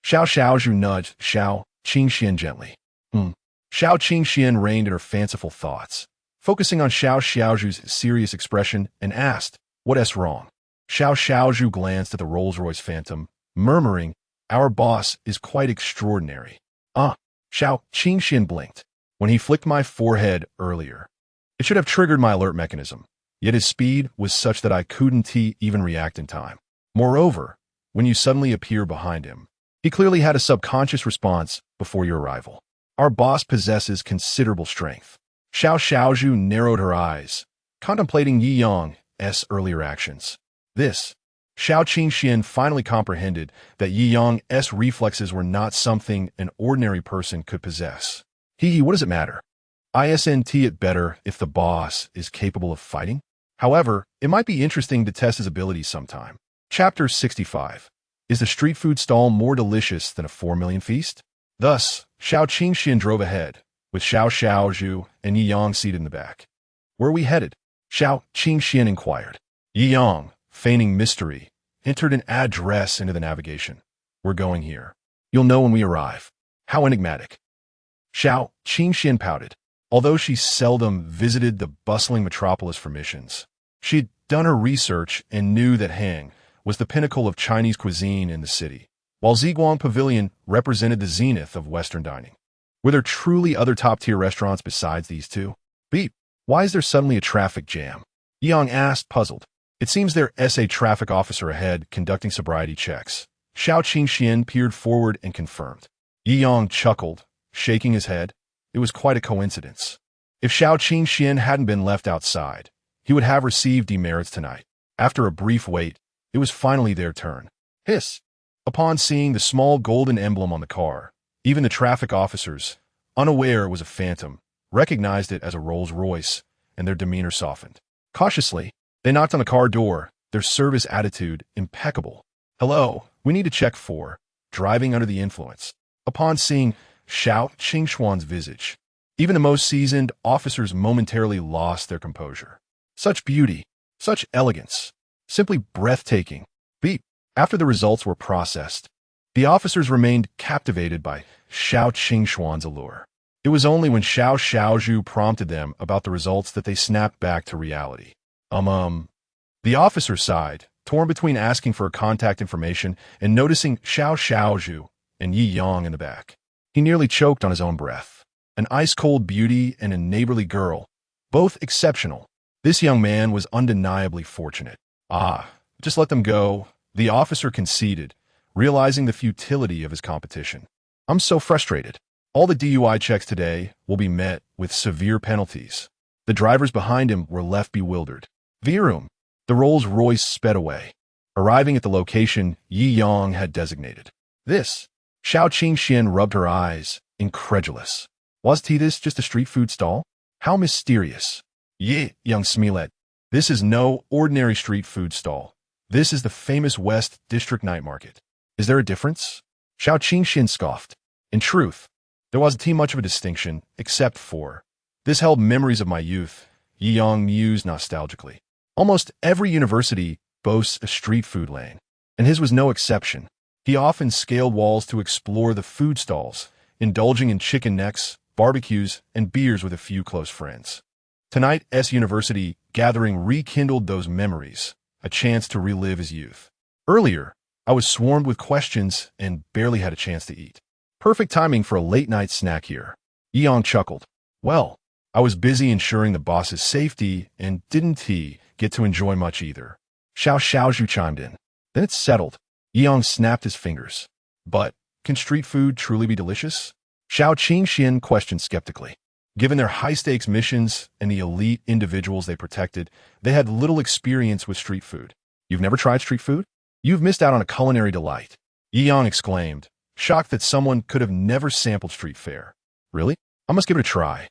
Xiao Xiaozhu nudged Xiao Qingxian gently. Xiao Qingxian reined in her fanciful thoughts, focusing on Xiao Xiaozhu's serious expression, and asked, "What's wrong?" Xiao Xiaozhu glanced at the Rolls-Royce Phantom, murmuring, "Our boss is quite extraordinary." Xiao Qingxian blinked. When he flicked my forehead earlier, it should have triggered my alert mechanism, yet his speed was such that I couldn't even react in time. Moreover, when you suddenly appear behind him, he clearly had a subconscious response before your arrival. Our boss possesses considerable strength. Xiao Xiaozhu narrowed her eyes, contemplating Yi Yang's earlier actions. Xiao Qingxian finally comprehended that Yi Yang's reflexes were not something an ordinary person could possess. What does it matter? Isn't it better if the boss is capable of fighting? However, it might be interesting to test his abilities sometime. Chapter 65. Is the street food stall more delicious than a 4 million feast? Thus, Xiao Qingxian drove ahead, with Xiao Xiaozhu and Yi Yang seated in the back. Where are we headed? Xiao Qingxian inquired. Yi Yang, feigning mystery, entered an address into the navigation. We're going here. You'll know when we arrive. How enigmatic. Xiao Qingxian pouted. Although she seldom visited the bustling metropolis for missions, she had done her research and knew that Hang was the pinnacle of Chinese cuisine in the city, while Ziguang Pavilion represented the zenith of Western dining. Were there truly other top-tier restaurants besides these two? Beep. Why is there suddenly a traffic jam? Yang asked, puzzled. It seems there's a traffic officer ahead conducting sobriety checks. Xiao Qingxian peered forward and confirmed. Yi Yang chuckled, shaking his head. It was quite a coincidence. If Xiao Qingxian hadn't been left outside, he would have received demerits tonight. After a brief wait, it was finally their turn. Hiss! Upon seeing the small golden emblem on the car, even the traffic officers, unaware it was a phantom, recognized it as a Rolls-Royce, and their demeanor softened. Cautiously, they knocked on the car door, their service attitude impeccable. "Hello, we need to check for driving under the influence." Upon seeing Xiao Qingxuan's visage, even the most seasoned officers momentarily lost their composure. Such beauty, such elegance, simply breathtaking. Beep. After the results were processed, the officers remained captivated by Xiao Qingxuan's allure. It was only when Xiao Xiaozhu prompted them about the results that they snapped back to reality. The officer sighed, torn between asking for contact information and noticing Xiao Xiaozhu and Yi Yang in the back. He nearly choked on his own breath. An ice-cold beauty and a neighborly girl, both exceptional. This young man was undeniably fortunate. Just let them go, the officer conceded, realizing the futility of his competition. I'm so frustrated. All the DUI checks today will be met with severe penalties. The drivers behind him were left bewildered. Virum. The Rolls-Royce sped away, arriving at the location Yi Yang had designated. Xiao Qingxian rubbed her eyes, incredulous. Was this just a street food stall? How mysterious. Young Smilet. This is no ordinary street food stall. This is the famous West District night market. Is there a difference? Xiao Qingxian scoffed. In truth, there wasn't much of a distinction, except for this held memories of my youth, Yi Yang mused nostalgically. Almost every university boasts a street food lane, and his was no exception. He often scaled walls to explore the food stalls, indulging in chicken necks, barbecues, and beers with a few close friends. Tonight's university gathering rekindled those memories, a chance to relive his youth. Earlier, I was swarmed with questions and barely had a chance to eat. Perfect timing for a late-night snack here. Yi Yang chuckled. Well, I was busy ensuring the boss's safety, and didn't he get to enjoy much either. Xiao Xiaozhu chimed in. Then it's settled. Yang snapped his fingers. But can street food truly be delicious? Xiao Qingxian questioned skeptically. Given their high-stakes missions and the elite individuals they protected, they had little experience with street food. You've never tried street food? You've missed out on a culinary delight. Yang exclaimed, shocked that someone could have never sampled street fare. Really? I must give it a try.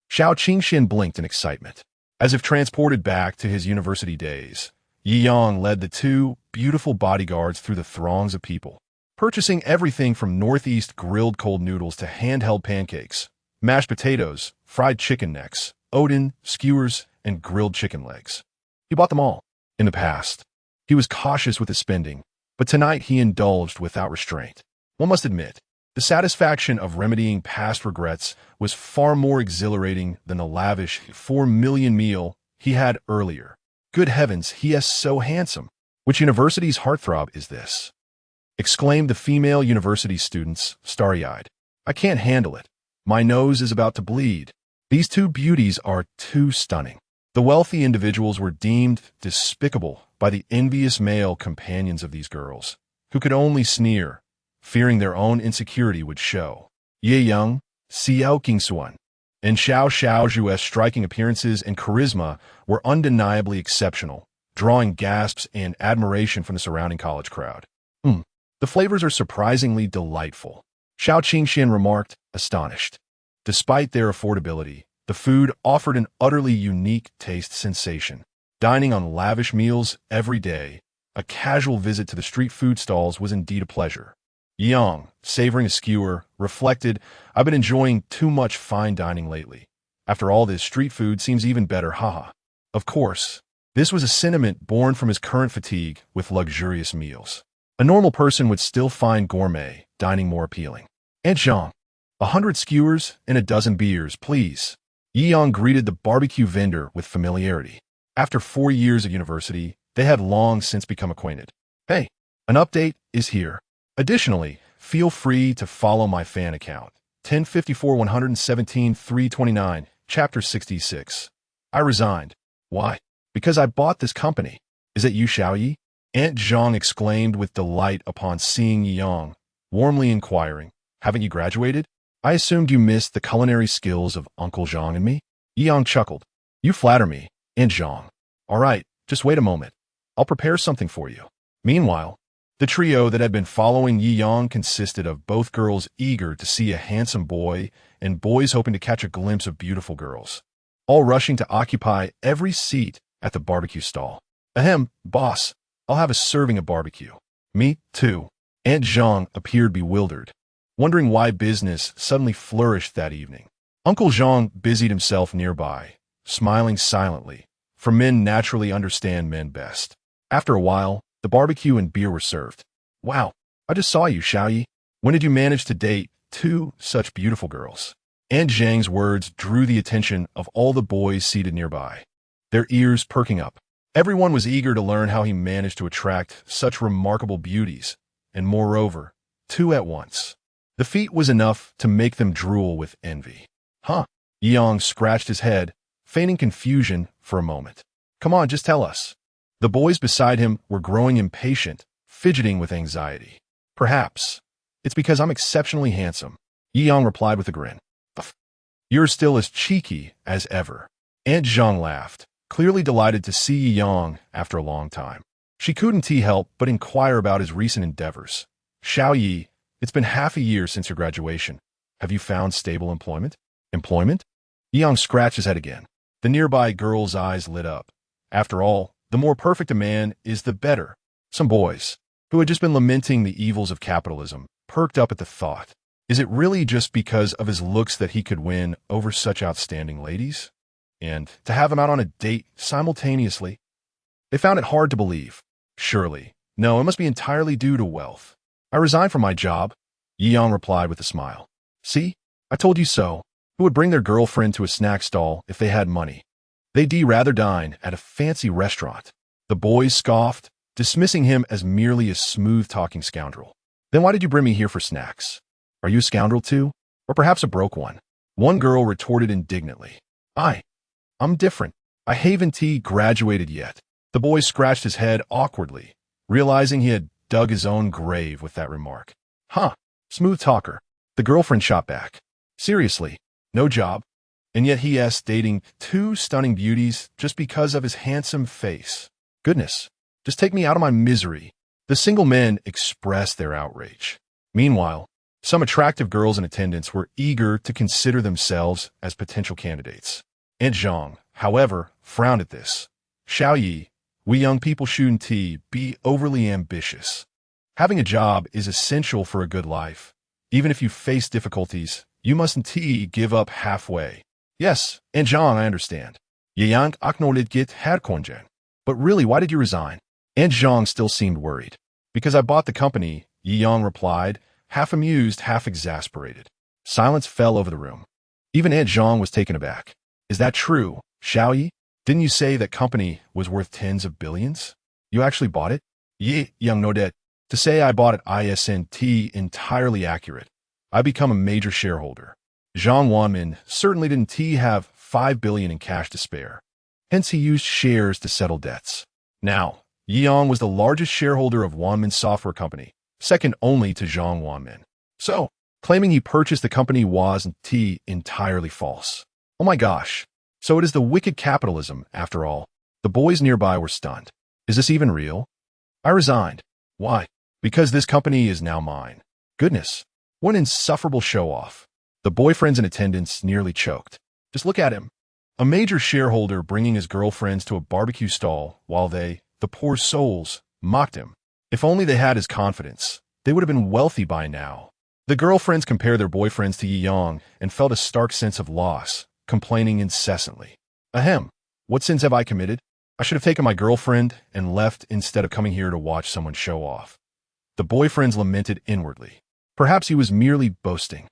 Xiao Qingxian blinked in excitement. As if transported back to his university days, Yang led the two beautiful bodyguards through the throngs of people, purchasing everything from Northeast grilled cold noodles to handheld pancakes, mashed potatoes, fried chicken necks, oden, skewers, and grilled chicken legs. He bought them all. In the past, he was cautious with his spending, but tonight he indulged without restraint. One must admit, the satisfaction of remedying past regrets was far more exhilarating than the lavish 4 million meal he had earlier. Good heavens, he is so handsome. Which university's heartthrob is this? Exclaimed the female university students, starry-eyed. I can't handle it. My nose is about to bleed. These two beauties are too stunning. The wealthy individuals were deemed despicable by the envious male companions of these girls, who could only sneer, fearing their own insecurity would show. Ye Yang, Xiao Qingsuan, and Xiao Xiaozhu's striking appearances and charisma were undeniably exceptional, drawing gasps and admiration from the surrounding college crowd. The flavors are surprisingly delightful, Xiao Qingxian remarked, astonished. Despite their affordability, the food offered an utterly unique taste sensation. Dining on lavish meals every day, a casual visit to the street food stalls was indeed a pleasure. Yang, savoring a skewer, reflected, I've been enjoying too much fine dining lately. After all this, street food seems even better, haha. Of course, this was a sentiment born from his current fatigue with luxurious meals. A normal person would still find gourmet dining more appealing. Aunt Zhang, 100 skewers and a dozen beers, please. Yi Yang greeted the barbecue vendor with familiarity. After 4 years of university, they had long since become acquainted. Hey, an update is here. Additionally, feel free to follow my fan account, 1054-117-329, Chapter 66. I resigned. Why? Because I bought this company. Is it you, Xiaoyi? Aunt Zhang exclaimed with delight upon seeing Yi Yang, warmly inquiring, haven't you graduated? I assumed you missed the culinary skills of Uncle Zhang and me? Yi Yang chuckled. You flatter me, Aunt Zhang. All right, just wait a moment. I'll prepare something for you. Meanwhile, the trio that had been following Yi Yang consisted of both girls eager to see a handsome boy and boys hoping to catch a glimpse of beautiful girls, all rushing to occupy every seat at the barbecue stall. Ahem, boss, I'll have a serving of barbecue. Me, too. Aunt Zhang appeared bewildered, wondering why business suddenly flourished that evening. Uncle Zhang busied himself nearby, smiling silently, for men naturally understand men best. After a while, the barbecue and beer were served. Wow, I just saw you, Xiaoyi. When did you manage to date two such beautiful girls? Aunt Zhang's words drew the attention of all the boys seated nearby, their ears perking up. Everyone was eager to learn how he managed to attract such remarkable beauties, and moreover, two at once. The feat was enough to make them drool with envy. Huh? Yang scratched his head, feigning confusion for a moment. Come on, just tell us. The boys beside him were growing impatient, fidgeting with anxiety. Perhaps it's because I'm exceptionally handsome, Yi Yang replied with a grin. You're still as cheeky as ever. Aunt Zhang laughed, clearly delighted to see Yi Yang after a long time. She couldn't help but inquire about his recent endeavors. Xiaoyi, it's been half a year since your graduation. Have you found stable employment? Employment? Yi Yang scratched his head again. The nearby girl's eyes lit up. After all, the more perfect a man is, the better. Some boys, who had just been lamenting the evils of capitalism, perked up at the thought. Is it really just because of his looks that he could win over such outstanding ladies? And to have him out on a date simultaneously? They found it hard to believe. Surely, no, it must be entirely due to wealth. I resigned from my job, Yi Yang replied with a smile. See, I told you so. Who would bring their girlfriend to a snack stall if they had money? They'd rather dine at a fancy restaurant. The boys scoffed, dismissing him as merely a smooth-talking scoundrel. Then why did you bring me here for snacks? Are you a scoundrel too? Or perhaps a broke one? One girl retorted indignantly. I, I'm different. I haven't graduated yet. The boy scratched his head awkwardly, realizing he had dug his own grave with that remark. Huh, smooth talker. The girlfriend shot back. Seriously, no job? And yet he's dating two stunning beauties just because of his handsome face. Goodness, just take me out of my misery. The single men expressed their outrage. Meanwhile, some attractive girls in attendance were eager to consider themselves as potential candidates. Aunt Zhang, however, frowned at this. Xiaoyi, we young people shouldn't be overly ambitious. Having a job is essential for a good life. Even if you face difficulties, you mustn't give up halfway. Yes, Aunt Zhang, I understand. Yang acknowledged get herkonjen. But really, why did you resign? Aunt Zhang still seemed worried. Because I bought the company, Yang replied, half amused, half exasperated. Silence fell over the room. Even Aunt Zhang was taken aback. Is that true, Xiaoyi? Didn't you say that company was worth tens of billions? You actually bought it? Ye, Young nodet. To say I bought it isn't entirely accurate. I become a major shareholder. Zhang Wanmin certainly didn't have 5 billion in cash to spare. Hence he used shares to settle debts. Now, Yang was the largest shareholder of Wanmin Software Company, second only to Zhang Wanmin. So, claiming he purchased the company wasn't entirely false. Oh my gosh. So it is the wicked capitalism, after all. The boys nearby were stunned. Is this even real? I resigned. Why? Because this company is now mine. Goodness. What an insufferable show-off. The boyfriends in attendance nearly choked. Just look at him. A major shareholder bringing his girlfriends to a barbecue stall while they, the poor souls, mocked him. If only they had his confidence, they would have been wealthy by now. The girlfriends compared their boyfriends to Yi Yang and felt a stark sense of loss, complaining incessantly. Ahem, what sins have I committed? I should have taken my girlfriend and left instead of coming here to watch someone show off. The boyfriends lamented inwardly. Perhaps he was merely boasting.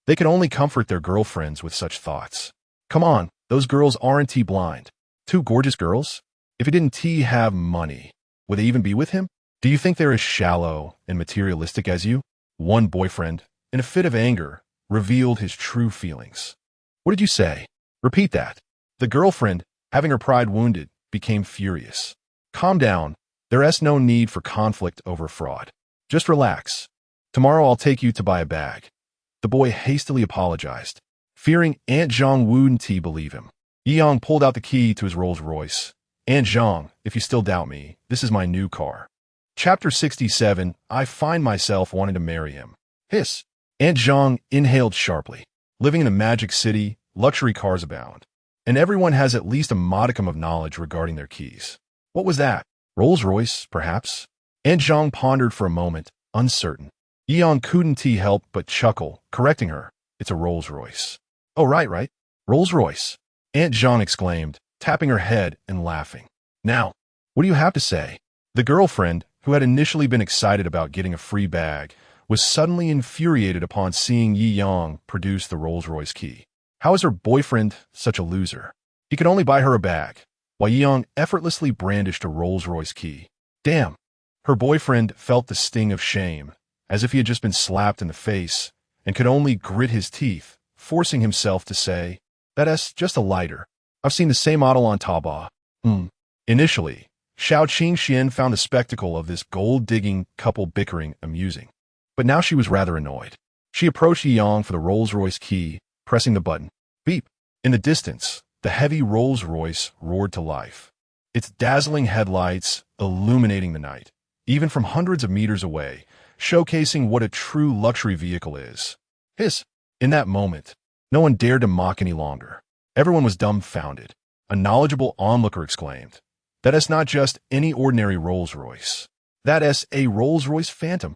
They could only comfort their girlfriends with such thoughts. Come on, those girls aren't blind. Two gorgeous girls? If he didn't have money, would they even be with him? Do you think they're as shallow and materialistic as you? One boyfriend, in a fit of anger, revealed his true feelings. What did you say? Repeat that. The girlfriend, having her pride wounded, became furious. Calm down. There's no need for conflict over fraud. Just relax. Tomorrow I'll take you to buy a bag. The boy hastily apologized, fearing Aunt Zhang wouldn't believe him. Yang pulled out the key to his Rolls-Royce. Aunt Zhang, if you still doubt me, this is my new car. Chapter 67, I find myself wanting to marry him. Hiss. Aunt Zhang inhaled sharply. Living in a magic city, luxury cars abound. And everyone has at least a modicum of knowledge regarding their keys. What was that? Rolls-Royce, perhaps? Aunt Zhang pondered for a moment, uncertain. Yang couldn't help but chuckle, correcting her. It's a Rolls-Royce. Oh, right. Rolls-Royce. Aunt Zhang exclaimed, tapping her head and laughing. Now, what do you have to say? The girlfriend, who had initially been excited about getting a free bag, was suddenly infuriated upon seeing Yi Yang produce the Rolls-Royce key. How is her boyfriend such a loser? He could only buy her a bag, while Yi Yang effortlessly brandished a Rolls-Royce key. Damn. Her boyfriend felt the sting of shame, as if he had just been slapped in the face, and could only grit his teeth, forcing himself to say, That's just a lighter. I've seen the same model on Taobao. Initially, Xiao Qingxian found the spectacle of this gold-digging couple bickering amusing. But now she was rather annoyed. She approached Yi Yang for the Rolls-Royce key, pressing the button. Beep. In the distance, the heavy Rolls-Royce roared to life. Its dazzling headlights illuminating the night, even from hundreds of meters away, showcasing what a true luxury vehicle is. Hiss. In that moment, no one dared to mock any longer. Everyone was dumbfounded. A knowledgeable onlooker exclaimed, That's not just any ordinary Rolls-Royce. That is a Rolls-Royce Phantom.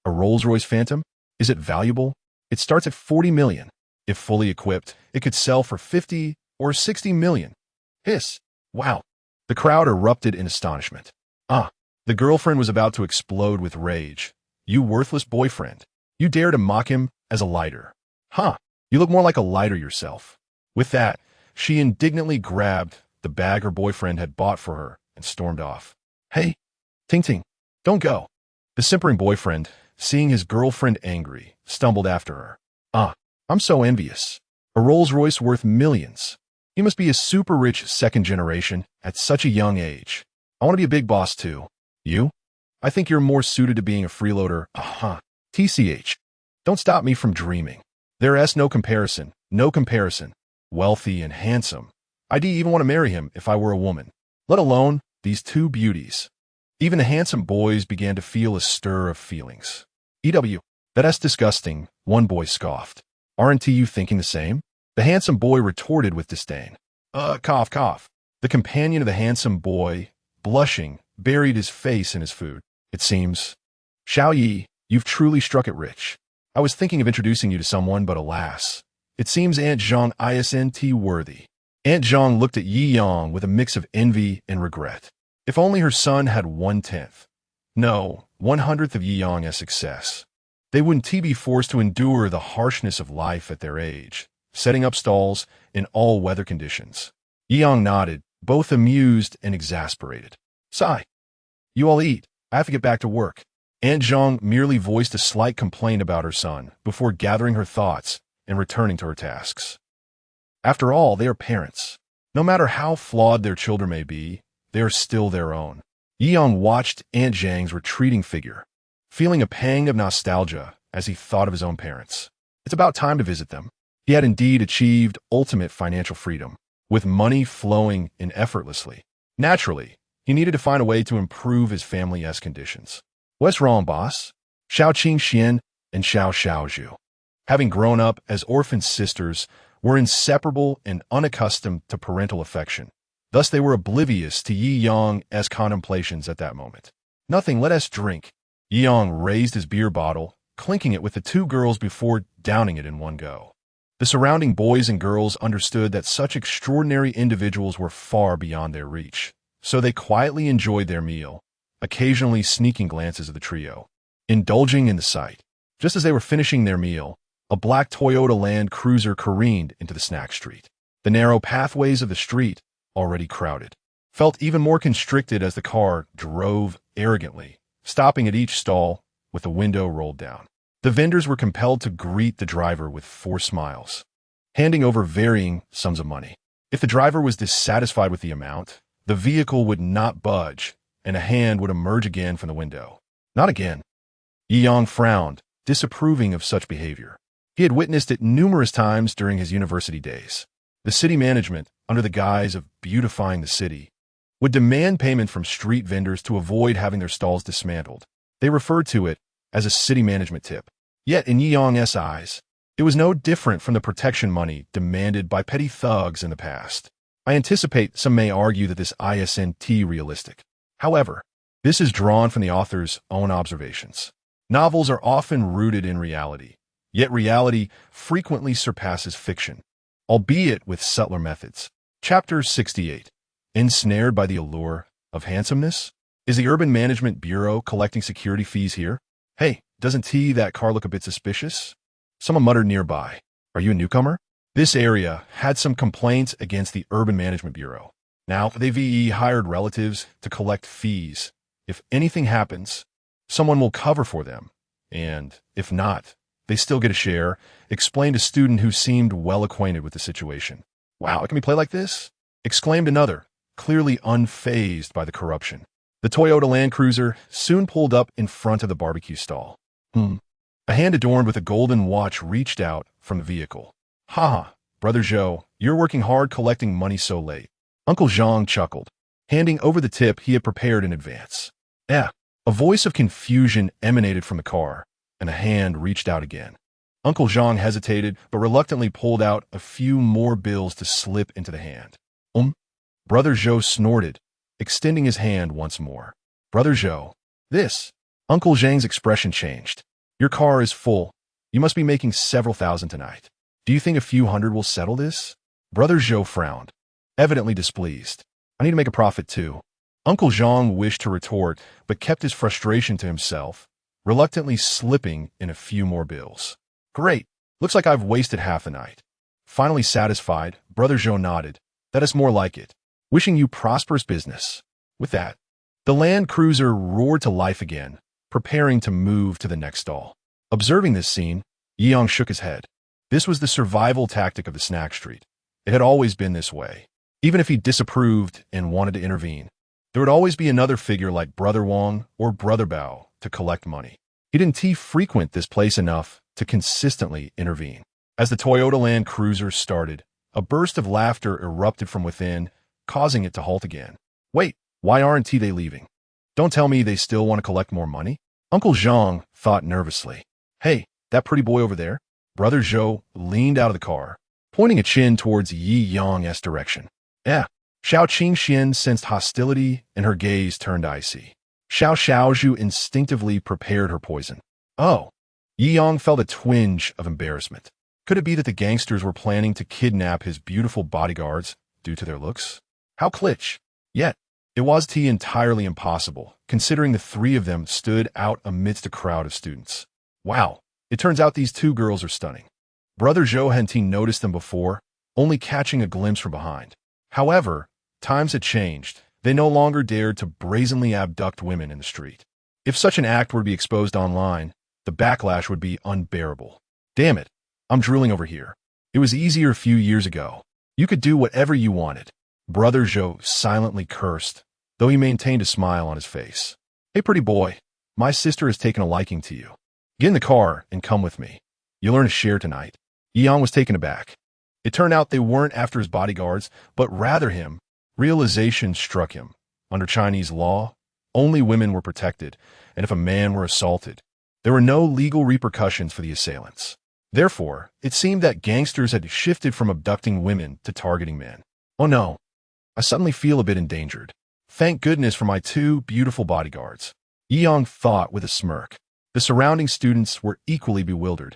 A Rolls-Royce Phantom? Is it valuable? It starts at 40 million. If fully equipped, it could sell for 50 or 60 million. Hiss. Wow. The crowd erupted in astonishment. The girlfriend was about to explode with rage. You worthless boyfriend. You dare to mock him as a lighter. You look more like a lighter yourself. With that, she indignantly grabbed the bag her boyfriend had bought for her and stormed off. Hey, Ting Ting, don't go. The simpering boyfriend, seeing his girlfriend angry, stumbled after her. I'm so envious. A Rolls-Royce worth millions. You must be a super rich second generation at such a young age. I want to be a big boss too. You? I think you're more suited to being a freeloader. TCH. Don't stop me from dreaming. There's no comparison. No comparison. Wealthy and handsome. I'd even want to marry him if I were a woman. Let alone these two beauties. Even the handsome boys began to feel a stir of feelings. EW. That's disgusting, one boy scoffed. Aren't you thinking the same? The handsome boy retorted with disdain. Cough, cough. The companion of the handsome boy, blushing, buried his face in his food. It seems. Xiao Yi, you've truly struck it rich. I was thinking of introducing you to someone, but alas. It seems Aunt Zhang isn't worthy. Aunt Zhang looked at Yi Yang with a mix of envy and regret. If only her son had 1/10. No, 1/100th of Yi Yang's success. They wouldn't be forced to endure the harshness of life at their age, setting up stalls in all weather conditions. Yi Yang nodded, both amused and exasperated. Sigh. You all eat. I have to get back to work. Aunt Zhang merely voiced a slight complaint about her son before gathering her thoughts and returning to her tasks. After all, they are parents. No matter how flawed their children may be, they are still their own. Yi Yang watched Aunt Zhang's retreating figure, feeling a pang of nostalgia as he thought of his own parents. It's about time to visit them. He had indeed achieved ultimate financial freedom, with money flowing in effortlessly. Naturally, he needed to find a way to improve his family's conditions. What's wrong, boss? Xiao Qingxian and Xiao Xiaozhu, having grown up as orphan sisters, were inseparable and unaccustomed to parental affection. Thus they were oblivious to Yi Yang's contemplations at that moment. Nothing, let us drink. Yi Yang raised his beer bottle, clinking it with the two girls before downing it in one go. The surrounding boys and girls understood that such extraordinary individuals were far beyond their reach, so they quietly enjoyed their meal, occasionally sneaking glances at the trio, indulging in the sight. Just as they were finishing their meal, a black Toyota Land Cruiser careened into the snack street. The narrow pathways of the street, already crowded, felt even more constricted as the car drove arrogantly, stopping at each stall with the window rolled down. The vendors were compelled to greet the driver with forced smiles, handing over varying sums of money. If the driver was dissatisfied with the amount, the vehicle would not budge, and a hand would emerge again from the window. Not again. Yi Yang frowned, disapproving of such behavior. He had witnessed it numerous times during his university days. The city management, under the guise of beautifying the city, would demand payment from street vendors to avoid having their stalls dismantled. They referred to it as a city management tip. Yet in Yi Yang's eyes, it was no different from the protection money demanded by petty thugs in the past. I anticipate some may argue that this isn't realistic. However, this is drawn from the author's own observations. Novels are often rooted in reality, yet reality frequently surpasses fiction, albeit with subtler methods. Chapter 68. Ensnared by the allure of handsomeness? Is the Urban Management Bureau collecting security fees here? Hey, doesn't that car look a bit suspicious? Someone muttered nearby. Are you a newcomer? This area had some complaints against the Urban Management Bureau. Now, they've hired relatives to collect fees. If anything happens, someone will cover for them. And if not, they still get a share, explained a student who seemed well acquainted with the situation. Wow, it can be played like this? Exclaimed another, clearly unfazed by the corruption. The Toyota Land Cruiser soon pulled up in front of the barbecue stall. A hand adorned with a golden watch reached out from the vehicle. Ha, Brother Zhou, you're working hard collecting money so late. Uncle Zhang chuckled, handing over the tip he had prepared in advance. A voice of confusion emanated from the car, and a hand reached out again. Uncle Zhang hesitated, but reluctantly pulled out a few more bills to slip into the hand. Brother Zhou snorted, extending his hand once more. Brother Zhou, this. Uncle Zhang's expression changed. Your car is full. You must be making several thousand tonight. Do you think a few hundred will settle this? Brother Zhou frowned, evidently displeased. I need to make a profit too. Uncle Zhang wished to retort, but kept his frustration to himself, reluctantly slipping in a few more bills. Great. Looks like I've wasted half the night. Finally satisfied, Brother Zhou nodded. That is more like it. Wishing you prosperous business. With that, the Land Cruiser roared to life again, preparing to move to the next stall. Observing this scene, Yi Yang shook his head. This was the survival tactic of the snack street. It had always been this way. Even if he disapproved and wanted to intervene, there would always be another figure like Brother Wong or Brother Bao to collect money. He didn't frequent this place enough to consistently intervene. As the Toyota Land Cruiser started, a burst of laughter erupted from within, causing it to halt again. Wait, why aren't they leaving? Don't tell me they still want to collect more money? Uncle Zhang thought nervously. Hey, that pretty boy over there? Brother Zhou leaned out of the car, pointing a chin towards Yi Yang's direction. Yeah. Xiao Qingxian sensed hostility and her gaze turned icy. Xiao Xiaozhu instinctively prepared her poison. Oh. Yi Yang felt a twinge of embarrassment. Could it be that the gangsters were planning to kidnap his beautiful bodyguards due to their looks? How kitsch. Yet, it was entirely impossible, considering the three of them stood out amidst a crowd of students. Wow, it turns out these two girls are stunning. Brother Zhou hadn't noticed them before, only catching a glimpse from behind. However, times had changed. They no longer dared to brazenly abduct women in the street. If such an act were to be exposed online, the backlash would be unbearable. Damn it, I'm drooling over here. It was easier a few years ago. You could do whatever you wanted. Brother Zhou silently cursed, though he maintained a smile on his face. Hey, pretty boy, my sister has taken a liking to you. Get in the car and come with me. You'll earn a share tonight. Yi Yang was taken aback. It turned out they weren't after his bodyguards, but rather him. Realization struck him. Under Chinese law, only women were protected, and if a man were assaulted, there were no legal repercussions for the assailants. Therefore, it seemed that gangsters had shifted from abducting women to targeting men. Oh no, I suddenly feel a bit endangered. Thank goodness for my two beautiful bodyguards. Yi Yang thought with a smirk. The surrounding students were equally bewildered,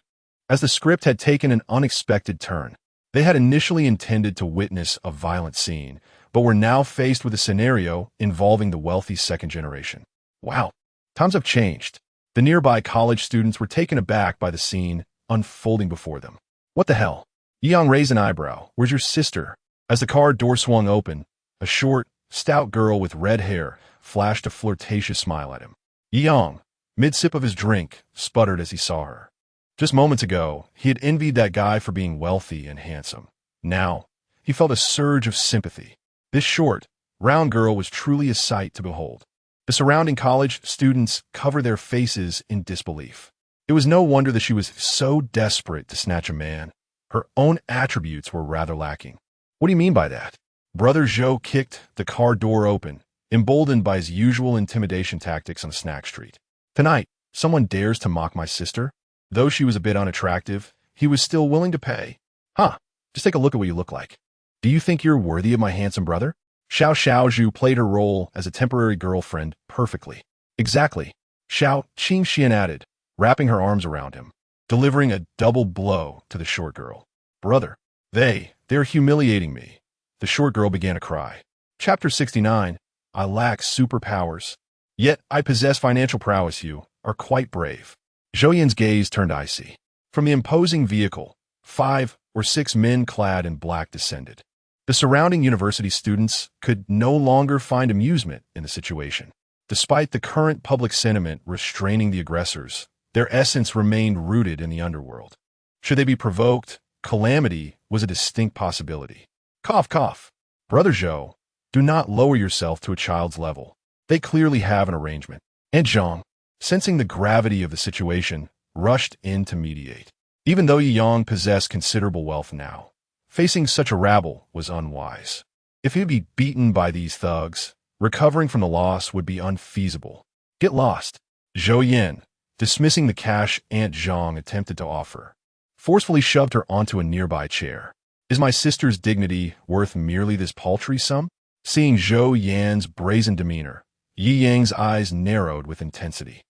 as the script had taken an unexpected turn. They had initially intended to witness a violent scene, but were now faced with a scenario involving the wealthy second generation. Wow, times have changed. The nearby college students were taken aback by the scene unfolding before them. What the hell? Yi Yang raised an eyebrow. Where's your sister? As the car door swung open, a short, stout girl with red hair flashed a flirtatious smile at him. Yi Yang, mid-sip of his drink, sputtered as he saw her. Just moments ago, he had envied that guy for being wealthy and handsome. Now, he felt a surge of sympathy. This short, round girl was truly a sight to behold. The surrounding college students covered their faces in disbelief. It was no wonder that she was so desperate to snatch a man. Her own attributes were rather lacking. What do you mean by that? Brother Zhou kicked the car door open, emboldened by his usual intimidation tactics on a snack street. Tonight, someone dares to mock my sister? Though she was a bit unattractive, he was still willing to pay. Huh, just take a look at what you look like. Do you think you're worthy of my handsome brother? Xiao Xiaozhu played her role as a temporary girlfriend perfectly. Exactly, Xiao Qingxian added, wrapping her arms around him, delivering a double blow to the short girl. Brother, they're humiliating me. The short girl began to cry. Chapter 69, I lack superpowers. Yet I possess financial prowess. You are quite brave. Zhou Yan's gaze turned icy. From the imposing vehicle, 5 or 6 men clad in black descended. The surrounding university students could no longer find amusement in the situation. Despite the current public sentiment restraining the aggressors, their essence remained rooted in the underworld. Should they be provoked, calamity was a distinct possibility. Cough, cough. Brother Zhou, do not lower yourself to a child's level. They clearly have an arrangement. Aunt Zhang, sensing the gravity of the situation, rushed in to mediate. Even though Yi Yang possessed considerable wealth now, facing such a rabble was unwise. If he'd be beaten by these thugs, recovering from the loss would be unfeasible. Get lost. Zhou Yan, dismissing the cash Aunt Zhang attempted to offer, forcefully shoved her onto a nearby chair. Is my sister's dignity worth merely this paltry sum? Seeing Zhou Yan's brazen demeanor, Yi Yang's eyes narrowed with intensity.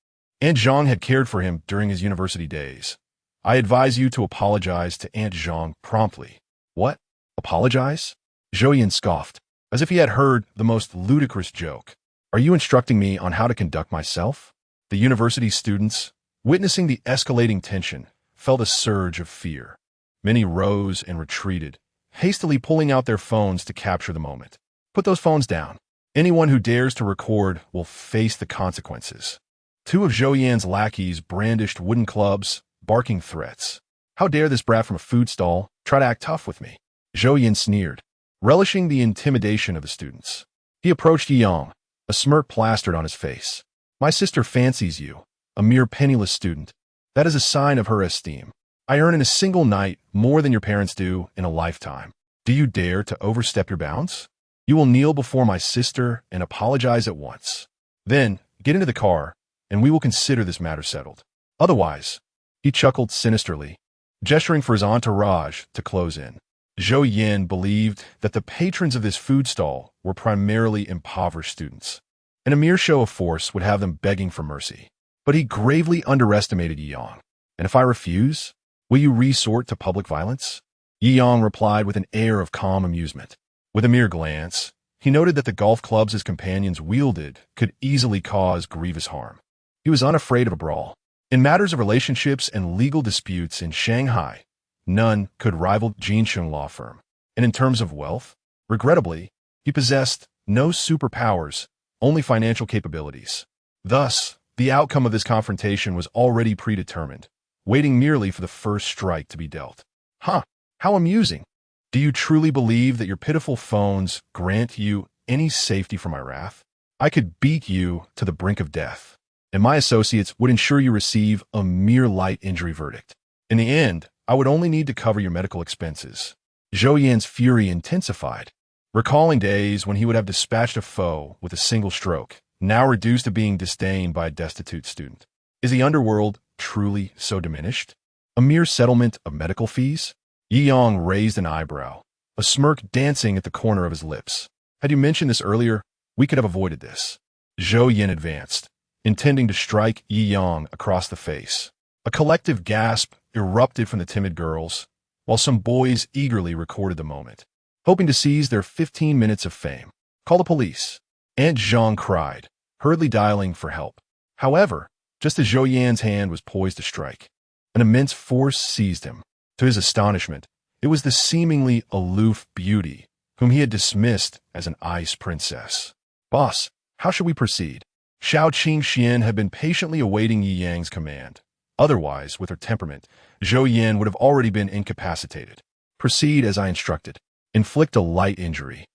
Aunt Zhang had cared for him during his university days. I advise you to apologize to Aunt Zhang promptly. What? Apologize? Zhou Yan scoffed, as if he had heard the most ludicrous joke. Are you instructing me on how to conduct myself? The university students, witnessing the escalating tension, felt a surge of fear. Many rose and retreated, hastily pulling out their phones to capture the moment. Put those phones down. Anyone who dares to record will face the consequences. 2 of Zhou Yan's lackeys brandished wooden clubs, barking threats. How dare this brat from a food stall try to act tough with me? Zhou Yin sneered, relishing the intimidation of the students. He approached Yang, a smirk plastered on his face. My sister fancies you, a mere penniless student. That is a sign of her esteem. I earn in a single night more than your parents do in a lifetime. Do you dare to overstep your bounds? You will kneel before my sister and apologize at once. Then, get into the car, and we will consider this matter settled. Otherwise, he chuckled sinisterly, gesturing for his entourage to close in. Zhou Yin believed that the patrons of this food stall were primarily impoverished students, and a mere show of force would have them begging for mercy. But he gravely underestimated Yi Yang. And if I refuse, will you resort to public violence? Yi Yang replied with an air of calm amusement. With a mere glance, he noted that the golf clubs his companions wielded could easily cause grievous harm. He was unafraid of a brawl. In matters of relationships and legal disputes in Shanghai, none could rival Jiangjing law firm. And in terms of wealth, regrettably, he possessed no superpowers, only financial capabilities. Thus, the outcome of this confrontation was already predetermined, waiting merely for the first strike to be dealt. Huh, how amusing. Do you truly believe that your pitiful phones grant you any safety from my wrath? I could beat you to the brink of death, and my associates would ensure you receive a mere light injury verdict. In the end, I would only need to cover your medical expenses. Zhou Yan's fury intensified, recalling days when he would have dispatched a foe with a single stroke, now reduced to being disdained by a destitute student. Is the underworld truly so diminished? A mere settlement of medical fees? Yi Yang raised an eyebrow, a smirk dancing at the corner of his lips. Had you mentioned this earlier, we could have avoided this. Zhou Yin advanced, intending to strike Yi Yang across the face. A collective gasp erupted from the timid girls, while some boys eagerly recorded the moment, hoping to seize their 15 minutes of fame. Call the police. Aunt Zhang cried, hurriedly dialing for help. However, just as Zhou Yan's hand was poised to strike, an immense force seized him. To his astonishment, it was the seemingly aloof beauty whom he had dismissed as an ice princess. Boss, how should we proceed? Xiao Qingxian had been patiently awaiting Yi Yang's command. Otherwise, with her temperament, Zhou Yin would have already been incapacitated. Proceed as I instructed. Inflict a light injury,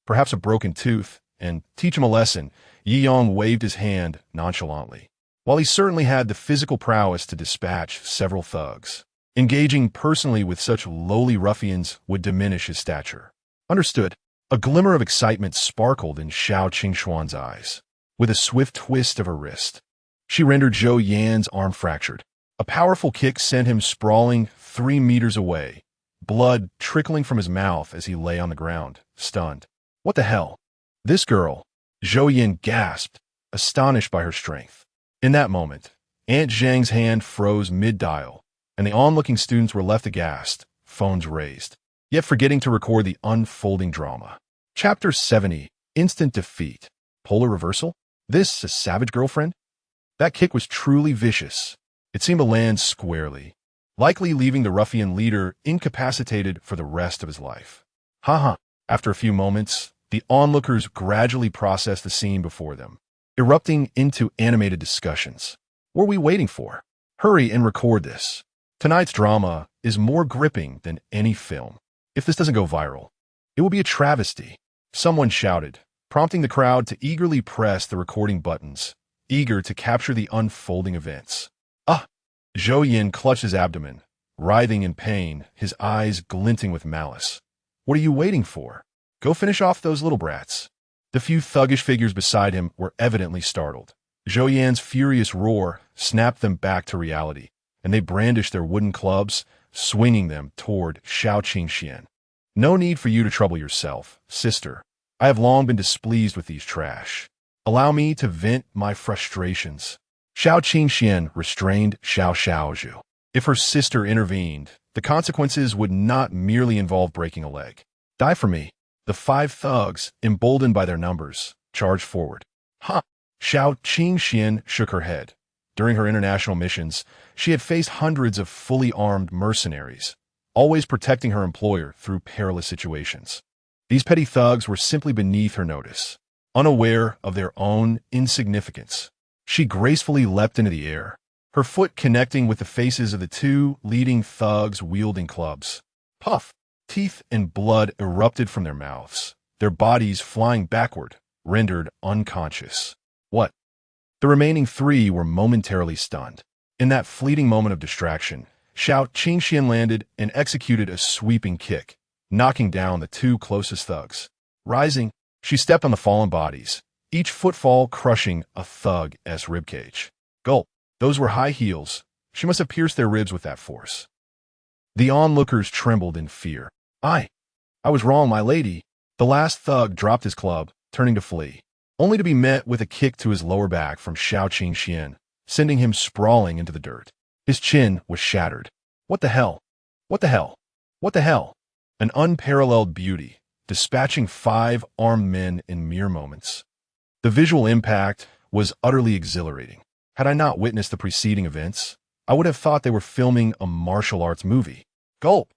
perhaps a broken tooth, and teach him a lesson. Yi Yang waved his hand nonchalantly. While he certainly had the physical prowess to dispatch several thugs, engaging personally with such lowly ruffians would diminish his stature. Understood. A glimmer of excitement sparkled in Xiao Qingxuan's eyes. With a swift twist of her wrist, she rendered Zhou Yan's arm fractured. A powerful kick sent him sprawling 3 meters away, blood trickling from his mouth as he lay on the ground, stunned. What the hell? This girl, Zhou Yin gasped, astonished by her strength. In that moment, Aunt Zhang's hand froze mid-dial, and the onlooking students were left aghast, phones raised, yet forgetting to record the unfolding drama. Chapter 70, Instant Defeat. Polar reversal? This a savage girlfriend? That kick was truly vicious. It seemed to land squarely, likely leaving the ruffian leader incapacitated for the rest of his life. Haha. After a few moments, the onlookers gradually processed the scene before them, erupting into animated discussions. What are we waiting for? Hurry and record this. Tonight's drama is more gripping than any film. If this doesn't go viral, it will be a travesty. Someone shouted, prompting the crowd to eagerly press the recording buttons, eager to capture the unfolding events. Ah! Zhou Yin clutched his abdomen, writhing in pain, his eyes glinting with malice. What are you waiting for? Go finish off those little brats. The few thuggish figures beside him were evidently startled. Zhou Yan's furious roar snapped them back to reality, and they brandished their wooden clubs, swinging them toward Xiao Qingxian. No need for you to trouble yourself, sister. I have long been displeased with these trash. Allow me to vent my frustrations. Xiao Qingxian restrained Xiao Xiaozhu. If her sister intervened, the consequences would not merely involve breaking a leg. Die for me. The 5 thugs, emboldened by their numbers, charged forward. Ha! Xiao Qingxian shook her head. During her international missions, she had faced hundreds of fully armed mercenaries, always protecting her employer through perilous situations. These petty thugs were simply beneath her notice, unaware of their own insignificance. She gracefully leapt into the air, her foot connecting with the faces of the 2 leading thugs wielding clubs. Puff! Teeth and blood erupted from their mouths, their bodies flying backward, rendered unconscious. What? The remaining three were momentarily stunned. In that fleeting moment of distraction, Jiangjing landed and executed a sweeping kick, knocking down the two closest thugs. Rising, she stepped on the fallen bodies, each footfall crushing a thug's ribcage. Gulp. Those were high heels. She must have pierced their ribs with that force. The onlookers trembled in fear. I was wrong, my lady. The last thug dropped his club, turning to flee, only to be met with a kick to his lower back from Jiangjing, sending him sprawling into the dirt. His chin was shattered. What the hell? What the hell? What the hell? An unparalleled beauty, dispatching 5 armed men in mere moments. The visual impact was utterly exhilarating. Had I not witnessed the preceding events, I would have thought they were filming a martial arts movie. Gulp!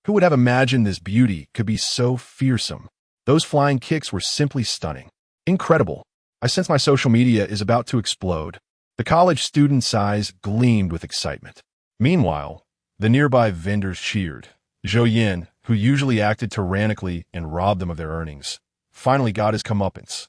Who would have imagined this beauty could be so fearsome? Those flying kicks were simply stunning. Incredible. I sense my social media is about to explode. The college student's eyes gleamed with excitement. Meanwhile, the nearby vendors cheered. Zhou Yin, who usually acted tyrannically and robbed them of their earnings, finally got his comeuppance.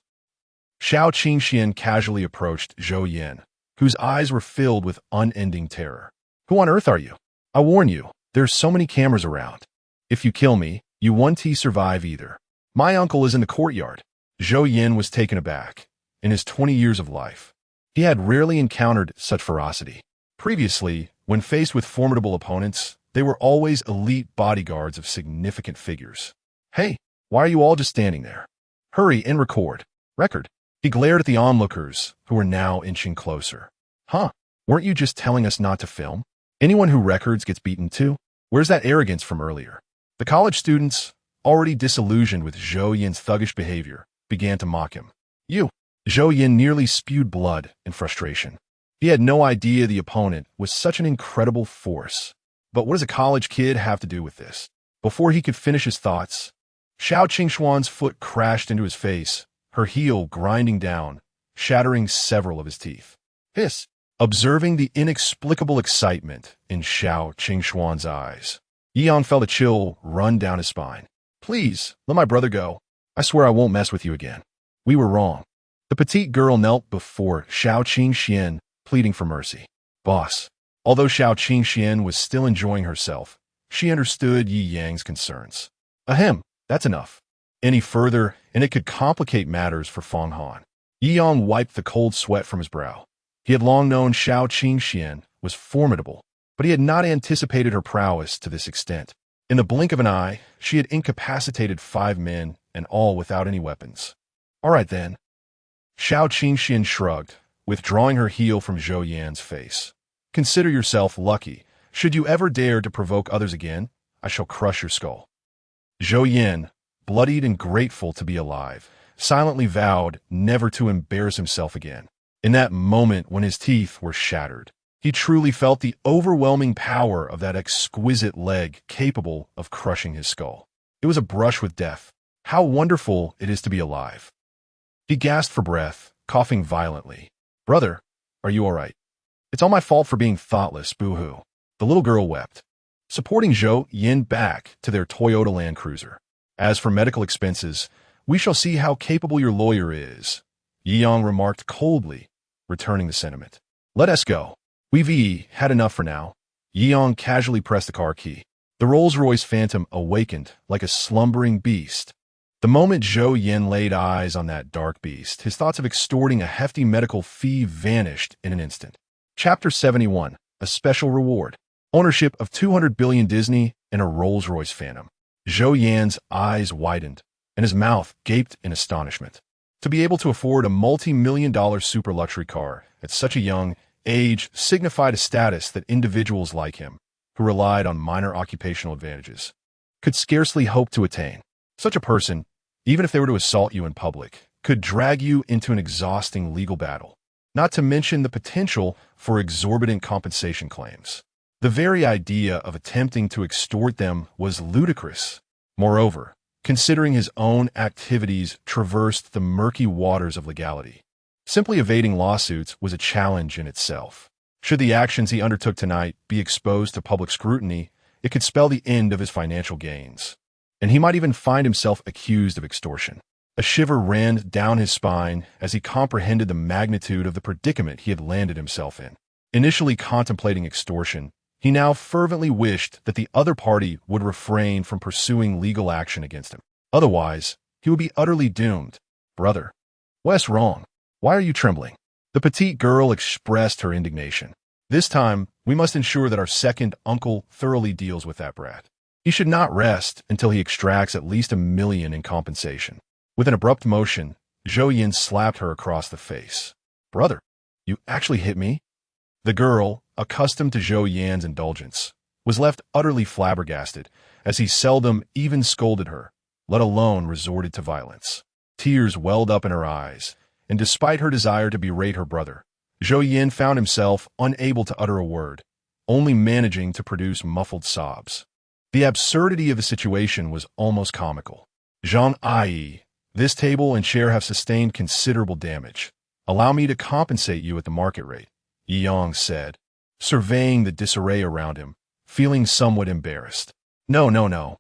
Jiangjing casually approached Zhou Yin, whose eyes were filled with unending terror. Who on earth are you? I warn you, there's so many cameras around. If you kill me, you won't survive either. My uncle is in the courtyard. Zhou Yin was taken aback. In his 20 years of life, he had rarely encountered such ferocity. Previously, when faced with formidable opponents, they were always elite bodyguards of significant figures. Hey, why are you all just standing there? Hurry and record. Record. He glared at the onlookers, who were now inching closer. Huh? Weren't you just telling us not to film? Anyone who records gets beaten too? Where's that arrogance from earlier? The college students, already disillusioned with Zhou Yin's thuggish behavior, began to mock him. You! Zhou Yin nearly spewed blood in frustration. He had no idea the opponent was such an incredible force. But what does a college kid have to do with this? Before he could finish his thoughts, Jiangjing's foot crashed into his face, her heel grinding down, shattering several of his teeth. Hiss! Observing the inexplicable excitement in Jiangjing's eyes, Yian felt a chill run down his spine. Please, let my brother go. I swear I won't mess with you again. We were wrong. The petite girl knelt before Jiangjing, pleading for mercy. Boss. Although Jiangjing was still enjoying herself, she understood Yi Yang's concerns. Ahem, that's enough. Any further, and it could complicate matters for Feng Han. Yi Yang wiped the cold sweat from his brow. He had long known Jiangjing was formidable, but he had not anticipated her prowess to this extent. In the blink of an eye, she had incapacitated 5 men, and all without any weapons. All right then. Jiangjing shrugged, withdrawing her heel from Zhou Yan's face. Consider yourself lucky. Should you ever dare to provoke others again, I shall crush your skull. Zhou Yan, bloodied and grateful to be alive, silently vowed never to embarrass himself again. In that moment when his teeth were shattered, he truly felt the overwhelming power of that exquisite leg capable of crushing his skull. It was a brush with death. How wonderful it is to be alive. He gasped for breath, coughing violently. Brother, are you all right? It's all my fault for being thoughtless, boo-hoo. The little girl wept, supporting Zhou Yin back to their Toyota Land Cruiser. As for medical expenses, we shall see how capable your lawyer is, Yi Yang remarked coldly, returning the sentiment. Let us go. We've had enough for now. Yi Yang casually pressed the car key. The Rolls-Royce Phantom awakened like a slumbering beast. The moment Zhou Yin laid eyes on that dark beast, his thoughts of extorting a hefty medical fee vanished in an instant. Chapter 71, A Special Reward. Ownership of 200 billion Disney and a Rolls-Royce Phantom. Zhou Yan's eyes widened, and his mouth gaped in astonishment. To be able to afford a multi-million-dollar super luxury car at such a young age signified a status that individuals like him, who relied on minor occupational advantages, could scarcely hope to attain. Such a person, even if they were to assault you in public, could drag you into an exhausting legal battle, not to mention the potential for exorbitant compensation claims. The very idea of attempting to extort them was ludicrous. Moreover, considering his own activities traversed the murky waters of legality, simply evading lawsuits was a challenge in itself. Should the actions he undertook tonight be exposed to public scrutiny, it could spell the end of his financial gains. and he might even find himself accused of extortion. A shiver ran down his spine as he comprehended the magnitude of the predicament he had landed himself in. Initially contemplating extortion, he now fervently wished that the other party would refrain from pursuing legal action against him. Otherwise, he would be utterly doomed. "Brother, what's wrong? Why are you trembling?" The petite girl expressed her indignation. "This time, we must ensure that our second uncle thoroughly deals with that brat. He should not rest until he extracts at least $1 million in compensation." With an abrupt motion, Zhou Yin slapped her across the face. "Brother, you actually hit me?" The girl, accustomed to Zhou Yan's indulgence, was left utterly flabbergasted, as he seldom even scolded her, let alone resorted to violence. Tears welled up in her eyes, and despite her desire to berate her brother, Zhou Yin found himself unable to utter a word, only managing to produce muffled sobs. The absurdity of the situation was almost comical. "Jiang, this table and chair have sustained considerable damage. Allow me to compensate you at the market rate," Yang said, surveying the disarray around him, feeling somewhat embarrassed. No.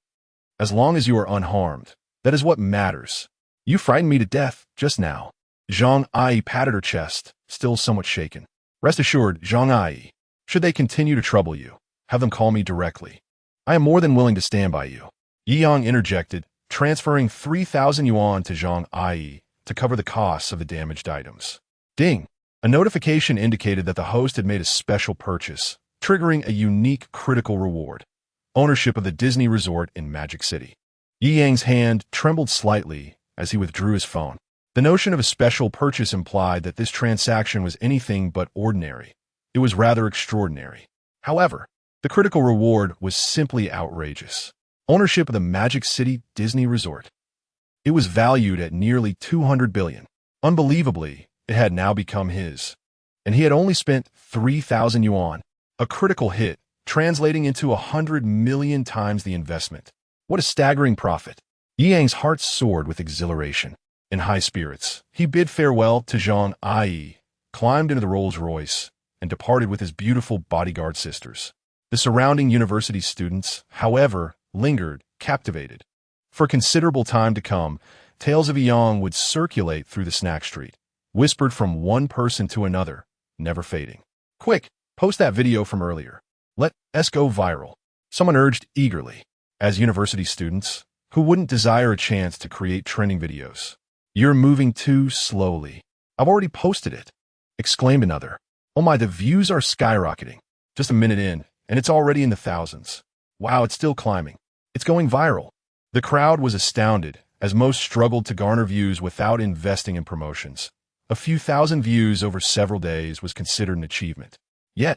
As long as you are unharmed, that is what matters. You frightened me to death just now." Zhang Ai patted her chest, still somewhat shaken. "Rest assured, Zhang Ai, should they continue to trouble you, have them call me directly. I am more than willing to stand by you." Yang interjected, transferring 3,000 yuan to Zhang Ai to cover the costs of the damaged items. Ding! A notification indicated that the host had made a special purchase, triggering a unique critical reward: ownership of the Disney resort in Magic City. Yi Yang's hand trembled slightly as he withdrew his phone. The notion of a special purchase implied that this transaction was anything but ordinary. It was rather extraordinary. However, the critical reward was simply outrageous. Ownership of the Magic City Disney resort. It was valued at nearly 200 billion. Unbelievably, it had now become his. And he had only spent 3,000 yuan. A critical hit, translating into 100 million times the investment. What a staggering profit. Yi Yang's heart soared with exhilaration. In high spirits, he bid farewell to Zhang Ai, climbed into the Rolls-Royce, and departed with his beautiful bodyguard sisters. The surrounding university students, however, lingered, captivated. For considerable time to come, tales of Yang would circulate through the snack street, whispered from one person to another, never fading. "Quick, post that video from earlier. Let us go viral," someone urged eagerly. As university students, who wouldn't desire a chance to create trending videos? "You're moving too slowly. I've already posted it," exclaimed another. "Oh my, the views are skyrocketing. Just a minute in, and it's already in the thousands. Wow, it's still climbing. It's going viral." The crowd was astounded, as most struggled to garner views without investing in promotions. A few thousand views over several days was considered an achievement. Yet,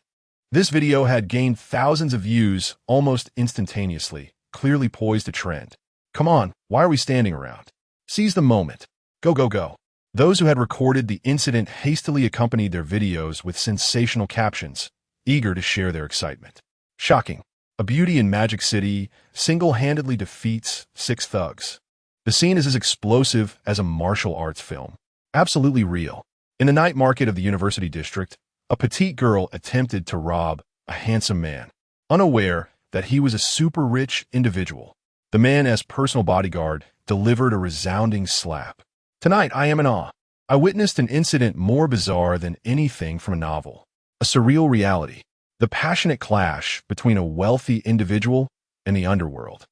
this video had gained thousands of views almost instantaneously, clearly poised to trend. Come on, why are we standing around? Seize the moment. Go. Those who had recorded the incident hastily accompanied their videos with sensational captions, eager to share their excitement. Shocking. A beauty in Magic City single-handedly defeats 6 thugs. The scene is as explosive as a martial arts film. Absolutely real. In the night market of the University District, a petite girl attempted to rob a handsome man, unaware that he was a super-rich individual. The man, as personal bodyguard, delivered a resounding slap. Tonight, I am in awe. I witnessed an incident more bizarre than anything from a novel. A surreal reality. The passionate clash between a wealthy individual and the underworld.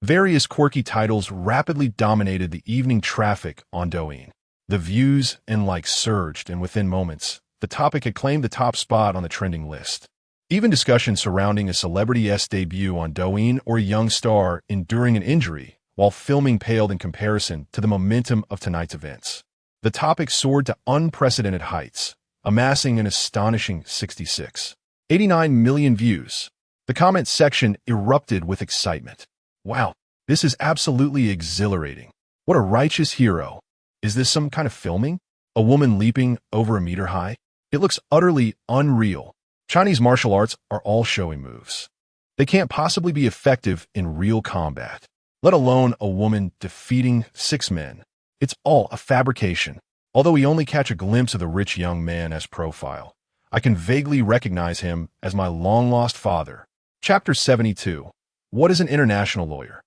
Various quirky titles rapidly dominated the evening traffic on Douyin. The views and likes surged, and within moments, the topic had claimed the top spot on the trending list. Even discussion surrounding a celebrity's debut on Douyin or a young star enduring an injury while filming paled in comparison to the momentum of tonight's events. The topic soared to unprecedented heights, amassing an astonishing 86.89 million views. The comment section erupted with excitement. Wow, this is absolutely exhilarating. What a righteous hero. Is this some kind of filming? A woman leaping over a meter high? It looks utterly unreal. Chinese martial arts are all showy moves. They can't possibly be effective in real combat, let alone a woman defeating 6 men. It's all a fabrication. Although we only catch a glimpse of the rich young man as profile, I can vaguely recognize him as my long-lost father. Chapter 72. What is an international lawyer?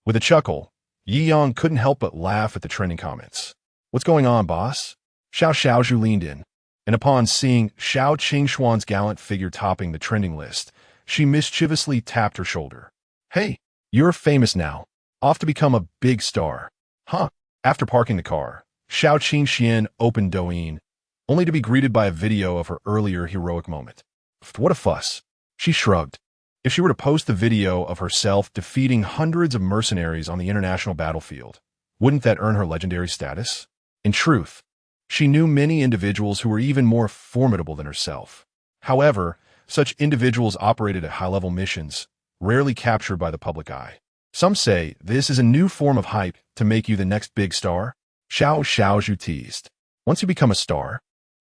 With a chuckle, Yi Yang couldn't help but laugh at the trending comments. "What's going on, boss?" Xiao Xiaozhu leaned in, and upon seeing Xiao Qingxuan's gallant figure topping the trending list, she mischievously tapped her shoulder. "Hey, you're famous now. Off to become a big star." Huh? After parking the car, Xiao Qingxian opened Douyin, only to be greeted by a video of her earlier heroic moment. What a fuss. She shrugged. If she were to post the video of herself defeating hundreds of mercenaries on the international battlefield, wouldn't that earn her legendary status? In truth, she knew many individuals who were even more formidable than herself. However, such individuals operated at high-level missions, rarely captured by the public eye. Some say this is a new form of hype to make you the next big star. Xiao Xiaozhu teased. Once you become a star,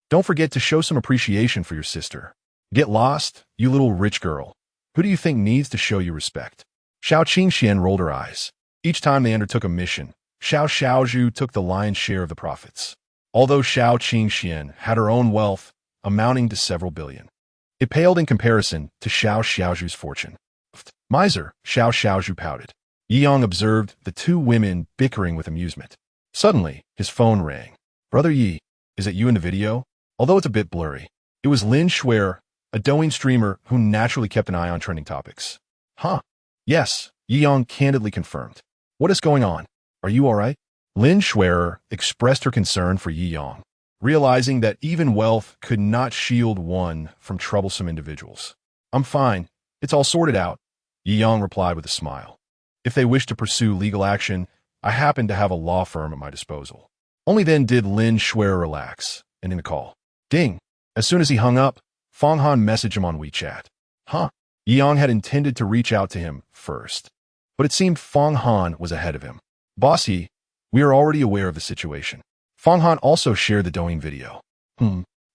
don't forget to show some appreciation for your sister. Get lost, you little rich girl. Who do you think needs to show you respect? Xiao Qingxian rolled her eyes. Each time they undertook a mission, Xiao Xiaozhu took the lion's share of the profits. Although Xiao Qingxian had her own wealth, amounting to several billion, it paled in comparison to Xiao Xiaozhu's fortune. Miser, Xiao Xiaozhu pouted. Yi Yang observed the two women bickering with amusement. Suddenly, his phone rang. "Brother Yi, is it you in the video?" Although it's a bit blurry, it was Lin Shuer, a Douyin streamer who naturally kept an eye on trending topics. "Huh? Yes," Yi Yang candidly confirmed. "What is going on? Are you all right?" Lin Shuer expressed her concern for Yi Yang, realizing that even wealth could not shield one from troublesome individuals. "I'm fine. It's all sorted out," Yi Yang replied with a smile. "If they wish to pursue legal action, I happen to have a law firm at my disposal." Only then did Lin Shuer relax, ending the call. Ding! As soon as he hung up, Fang Han messaged him on WeChat. Huh? Yi Yang had intended to reach out to him first, but it seemed Fang Han was ahead of him. "Bossy, we are already aware of the situation." Fang Han also shared the Douyin video.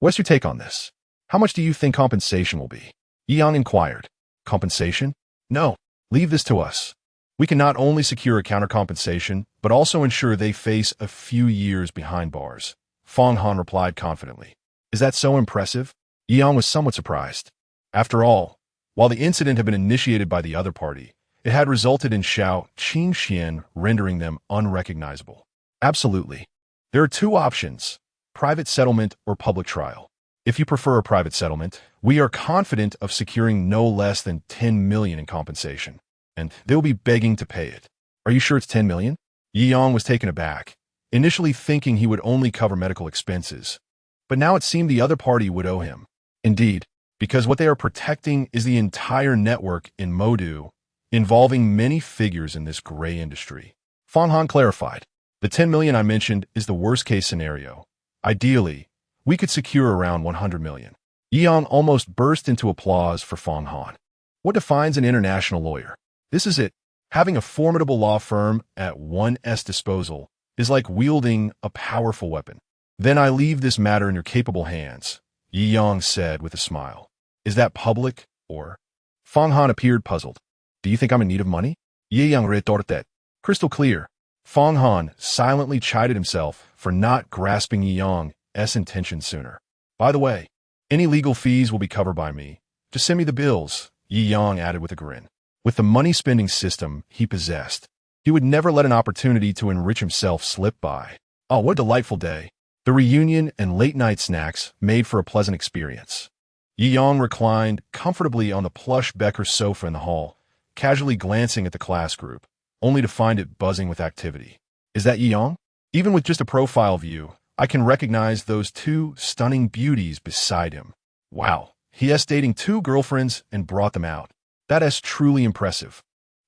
What's your take on this? How much do you think compensation will be?" Yi Yang inquired. "Compensation? No, leave this to us. We can not only secure a counter-compensation, but also ensure they face a few years behind bars," Fang Han replied confidently. "Is that so impressive?" Yi Yang was somewhat surprised. After all, while the incident had been initiated by the other party, it had resulted in Xiao Qingxian rendering them unrecognizable. "Absolutely. There are two options, private settlement or public trial. If you prefer a private settlement, we are confident of securing no less than 10 million in compensation, and they'll be begging to pay it." "Are you sure it's 10 million? Yi Yang was taken aback, initially thinking he would only cover medical expenses, but now it seemed the other party would owe him. Indeed, because what they are protecting is the entire network in Modu, involving many figures in this gray industry. Fang Han clarified. "The 10 million I mentioned is the worst-case scenario. Ideally, we could secure around 100 million. Yi Yang almost burst into applause for Fang Han. What defines an international lawyer? This is it. Having a formidable law firm at one's disposal is like wielding a powerful weapon. "Then I leave this matter in your capable hands," Yi Yang said with a smile. "Is that public, or?" Fang Han appeared puzzled. "Do you think I'm in need of money?" Yi Yang retorted. Crystal clear. Fang Han silently chided himself for not grasping Yi Yang's intentions sooner. "By the way, any legal fees will be covered by me. Just send me the bills," Yi Yang added with a grin. With the money-spending system he possessed, he would never let an opportunity to enrich himself slip by. Oh, what a delightful day. The reunion and late-night snacks made for a pleasant experience. Yi Yang reclined comfortably on the plush Becker sofa in the hall, casually glancing at the class group, only to find it buzzing with activity. "Is that Yi Yang? Even with just a profile view, I can recognize those two stunning beauties beside him. Wow, he is dating 2 girlfriends and brought them out. That is truly impressive.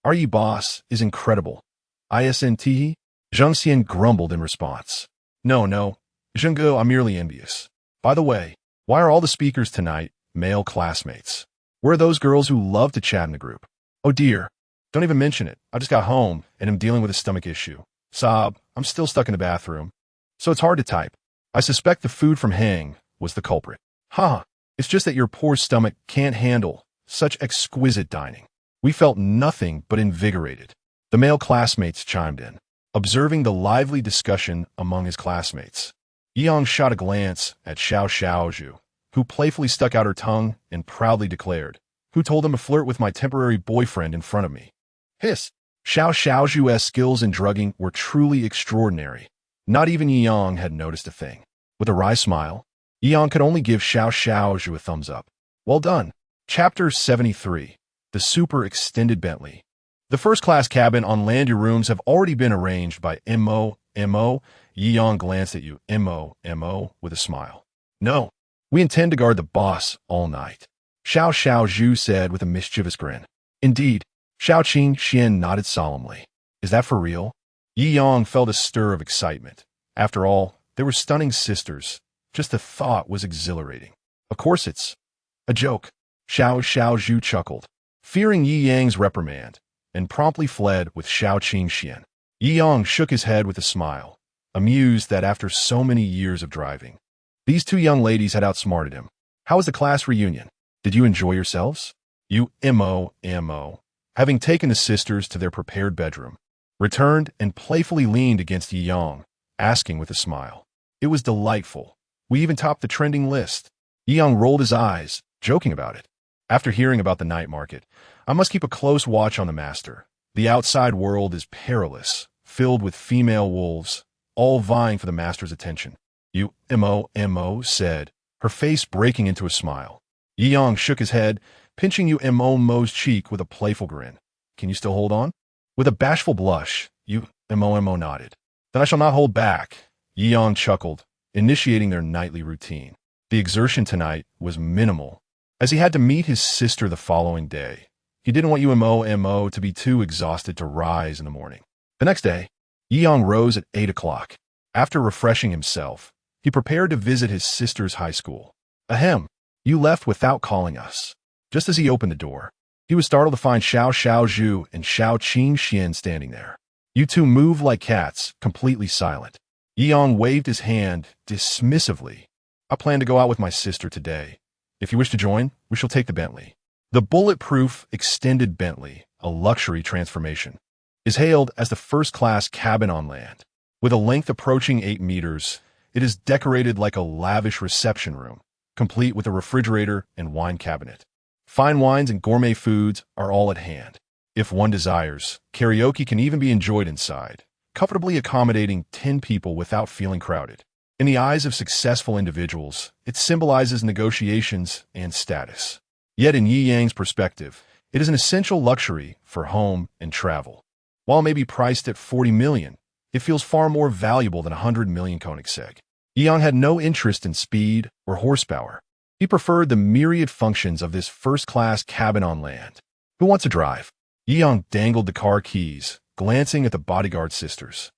Our Yi boss is incredible. Isn't? Zheng Xian grumbled in response. No, Zhengguo, I'm merely envious. By the way, why are all the speakers tonight male classmates? Where are those girls who love to chat in the group? Oh dear, don't even mention it. I just got home and am dealing with a stomach issue. Sob, I'm still stuck in the bathroom. So it's hard to type. I suspect the food from Hang was the culprit. It's just that your poor stomach can't handle such exquisite dining. We felt nothing but invigorated. The male classmates chimed in, observing the lively discussion among his classmates. Yang shot a glance at Xiao Xiaozhu, who playfully stuck out her tongue and proudly declared, "Who told him to flirt with my temporary boyfriend in front of me?" Hiss! Xiao Xiaoju's skills in drugging were truly extraordinary. Not even Yang had noticed a thing. With a wry smile, Yang could only give Xiao Xiaoju a thumbs up. Well done. Chapter 73. The Super Extended Bentley. The first-class cabin on land your rooms have already been arranged by M.O. Yang glanced at you, M.O. with a smile. No, we intend to guard the boss all night. Xiao Xiaoju said with a mischievous grin. Indeed, Xiaoqing Xian nodded solemnly. Is that for real? Yi Yang felt a stir of excitement. After all, they were stunning sisters. Just the thought was exhilarating. Of course it's a joke. Xiao Xiaoju chuckled, fearing Yi Yang's reprimand, and promptly fled with Xiaoqing Xian. Yi Yang shook his head with a smile, amused that after so many years of driving, these two young ladies had outsmarted him. How was the class reunion? Did you enjoy yourselves? You M.O. Having taken the sisters to their prepared bedroom, returned and playfully leaned against Yi Yang, asking with a smile. It was delightful. We even topped the trending list. Yi Yang rolled his eyes, joking about it. After hearing about the night market, I must keep a close watch on the master. The outside world is perilous, filled with female wolves, all vying for the master's attention. You M.O. said, her face breaking into a smile. Yi Yang shook his head, pinching you M.O.'s cheek with a playful grin. Can you still hold on? With a bashful blush, you M.O. nodded. Then I shall not hold back. Yi Yang chuckled, initiating their nightly routine. The exertion tonight was minimal, as he had to meet his sister the following day. He didn't want you M.O. to be too exhausted to rise in the morning. The next day, Yi Yang rose at 8 o'clock. After refreshing himself, he prepared to visit his sister's high school. Ahem, you left without calling us. Just as he opened the door, he was startled to find Xiao Xiaoju and Xiaoqing Xian standing there. You two moved like cats, completely silent. Yi Yang waved his hand dismissively. I plan to go out with my sister today. If you wish to join, we shall take the Bentley. The bulletproof extended Bentley, a luxury transformation, is hailed as the first-class cabin on land. With a length approaching 8 meters, it is decorated like a lavish reception room, complete with a refrigerator and wine cabinet. Fine wines and gourmet foods are all at hand. If one desires, karaoke can even be enjoyed inside, comfortably accommodating 10 people without feeling crowded. In the eyes of successful individuals, it symbolizes negotiations and status. Yet in Yi Yang's perspective, it is an essential luxury for home and travel. While it may be priced at 40 million, it feels far more valuable than 100 million Koenigsegg. Yi Yang had no interest in speed or horsepower. He preferred the myriad functions of this first-class cabin on land. Who wants to drive? Yi Yang dangled the car keys, glancing at the bodyguard sisters.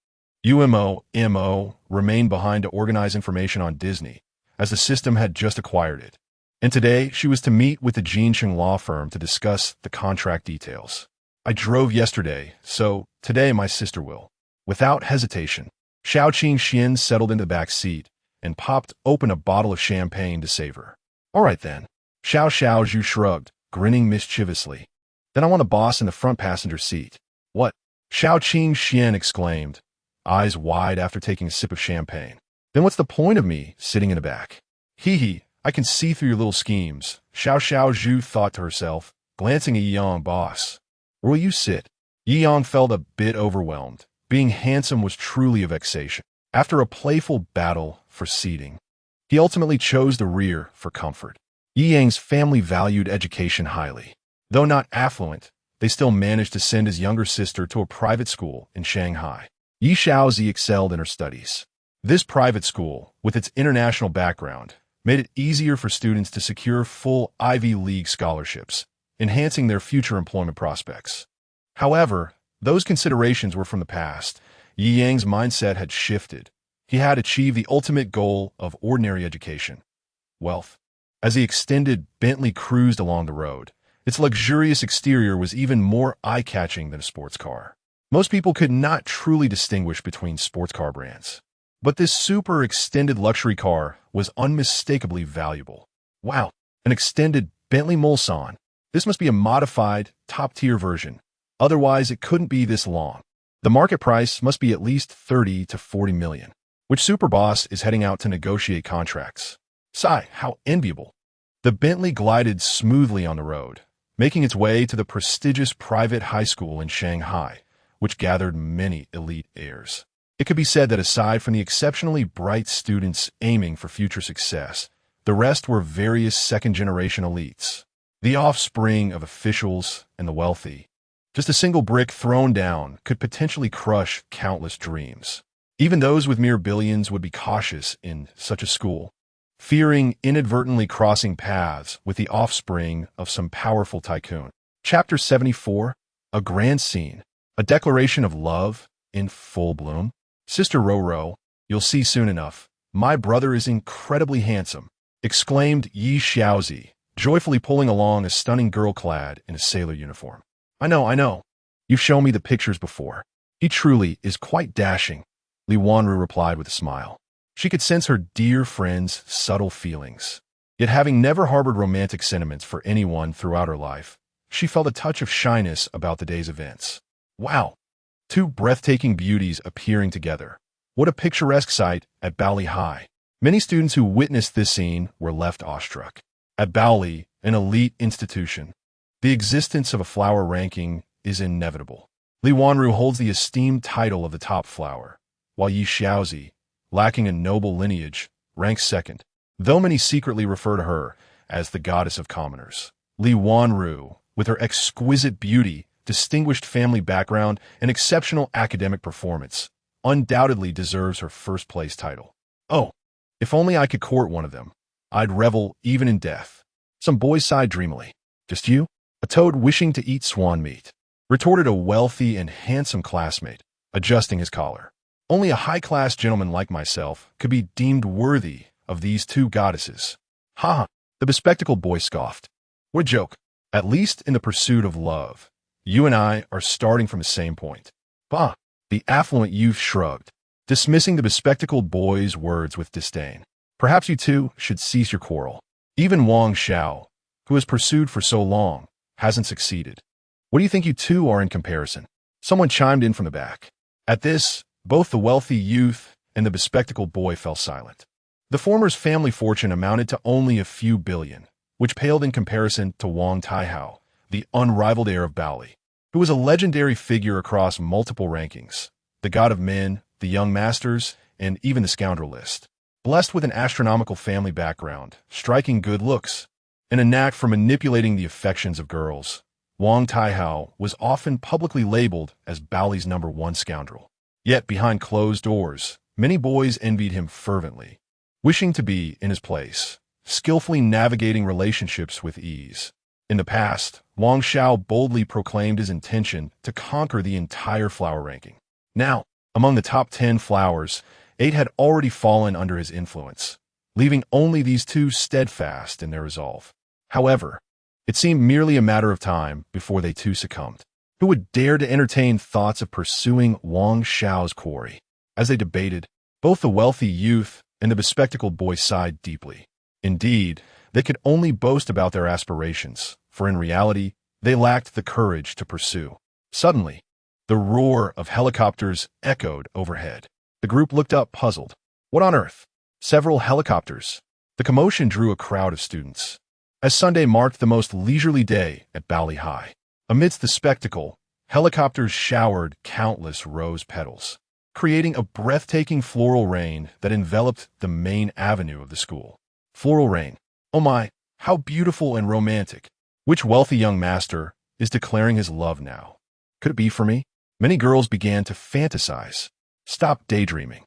UMO remained behind to organize information on Disney, as the system had just acquired it. And today, she was to meet with the Jiangjing law firm to discuss the contract details. I drove yesterday, so today my sister will. Without hesitation, Xiaoqing Xian settled into the back seat and popped open a bottle of champagne to savor. All right then. Xiao Xiaoju shrugged, grinning mischievously. Then I want a boss in the front passenger seat. What? Xiaoqing Xian exclaimed, eyes wide after taking a sip of champagne. Then what's the point of me sitting in the back? Hee, I can see through your little schemes, Xiao Xiaoju thought to herself, glancing at Yi Yang. Boss, where will you sit? Yi Yang felt a bit overwhelmed. Being handsome was truly a vexation. After a playful battle for seating, he ultimately chose the rear for comfort. Yi Yang's family valued education highly. Though not affluent, they still managed to send his younger sister to a private school in Shanghai. Yi Xiaozi excelled in her studies. This private school, with its international background, made it easier for students to secure full Ivy League scholarships, enhancing their future employment prospects. However, those considerations were from the past. Yi Yang's mindset had shifted. He had achieved the ultimate goal of ordinary education, wealth. As the extended Bentley cruised along the road, its luxurious exterior was even more eye-catching than a sports car. Most people could not truly distinguish between sports car brands. But this super extended luxury car was unmistakably valuable. Wow, an extended Bentley Mulsanne. This must be a modified, top-tier version. Otherwise, it couldn't be this long. The market price must be at least 30 to 40 million. Which superboss is heading out to negotiate contracts? Sigh, how enviable. The Bentley glided smoothly on the road, making its way to the prestigious private high school in Shanghai, which gathered many elite heirs. It could be said that aside from the exceptionally bright students aiming for future success, the rest were various second-generation elites, the offspring of officials and the wealthy. Just a single brick thrown down could potentially crush countless dreams. Even those with mere billions would be cautious in such a school, fearing inadvertently crossing paths with the offspring of some powerful tycoon. Chapter 74, A Grand Scene, a declaration of love in full bloom. Sister Roro, you'll see soon enough. My brother is incredibly handsome, exclaimed Yi Xiaozi, joyfully pulling along a stunning girl clad in a sailor uniform. I know. You've shown me the pictures before. He truly is quite dashing, Li Wanru replied with a smile. She could sense her dear friend's subtle feelings. Yet having never harbored romantic sentiments for anyone throughout her life, she felt a touch of shyness about the day's events. Wow! Two breathtaking beauties appearing together. What a picturesque sight at Baoli High. Many students who witnessed this scene were left awestruck. At Baoli, an elite institution, the existence of a flower ranking is inevitable. Li Wanru holds the esteemed title of the top flower, while Yi Xiaozi, lacking a noble lineage, ranks second. Though many secretly refer to her as the goddess of commoners, Li Wanru, with her exquisite beauty, distinguished family background, and exceptional academic performance, undoubtedly deserves her first-place title. Oh, if only I could court one of them. I'd revel even in death. Some boys sighed dreamily. Just you? A toad wishing to eat swan meat, retorted a wealthy and handsome classmate, adjusting his collar. Only a high-class gentleman like myself could be deemed worthy of these two goddesses. Ha! The bespectacled boy scoffed. What a joke. At least in the pursuit of love, you and I are starting from the same point. Bah! The affluent youth shrugged, dismissing the bespectacled boy's words with disdain. Perhaps you two should cease your quarrel. Even Wang Xiao, who has pursued for so long, hasn't succeeded. What do you think you two are in comparison? Someone chimed in from the back. At this, both the wealthy youth and the bespectacled boy fell silent. The former's family fortune amounted to only a few billion, which paled in comparison to Wang Taihao, the unrivaled heir of Baoli, who was a legendary figure across multiple rankings, the god of men, the young masters, and even the scoundrel list. Blessed with an astronomical family background, striking good looks, and a knack for manipulating the affections of girls, Wang Taihao was often publicly labeled as Baoli's #1 scoundrel. Yet behind closed doors, many boys envied him fervently, wishing to be in his place, skillfully navigating relationships with ease. In the past, Wang Xiao boldly proclaimed his intention to conquer the entire flower ranking. Now, among the top 10 flowers, 8 had already fallen under his influence, leaving only these two steadfast in their resolve. However, it seemed merely a matter of time before they too succumbed. Who would dare to entertain thoughts of pursuing Wang Xiao's quarry? As they debated, both the wealthy youth and the bespectacled boy sighed deeply. Indeed, they could only boast about their aspirations, for in reality, they lacked the courage to pursue. Suddenly, the roar of helicopters echoed overhead. The group looked up, puzzled. What on earth? Several helicopters. The commotion drew a crowd of students. As Sunday marked the most leisurely day at Baoli High, amidst the spectacle, helicopters showered countless rose petals, creating a breathtaking floral rain that enveloped the main avenue of the school. Floral rain. Oh my, how beautiful and romantic. Which wealthy young master is declaring his love now? Could it be for me? Many girls began to fantasize. Stop daydreaming.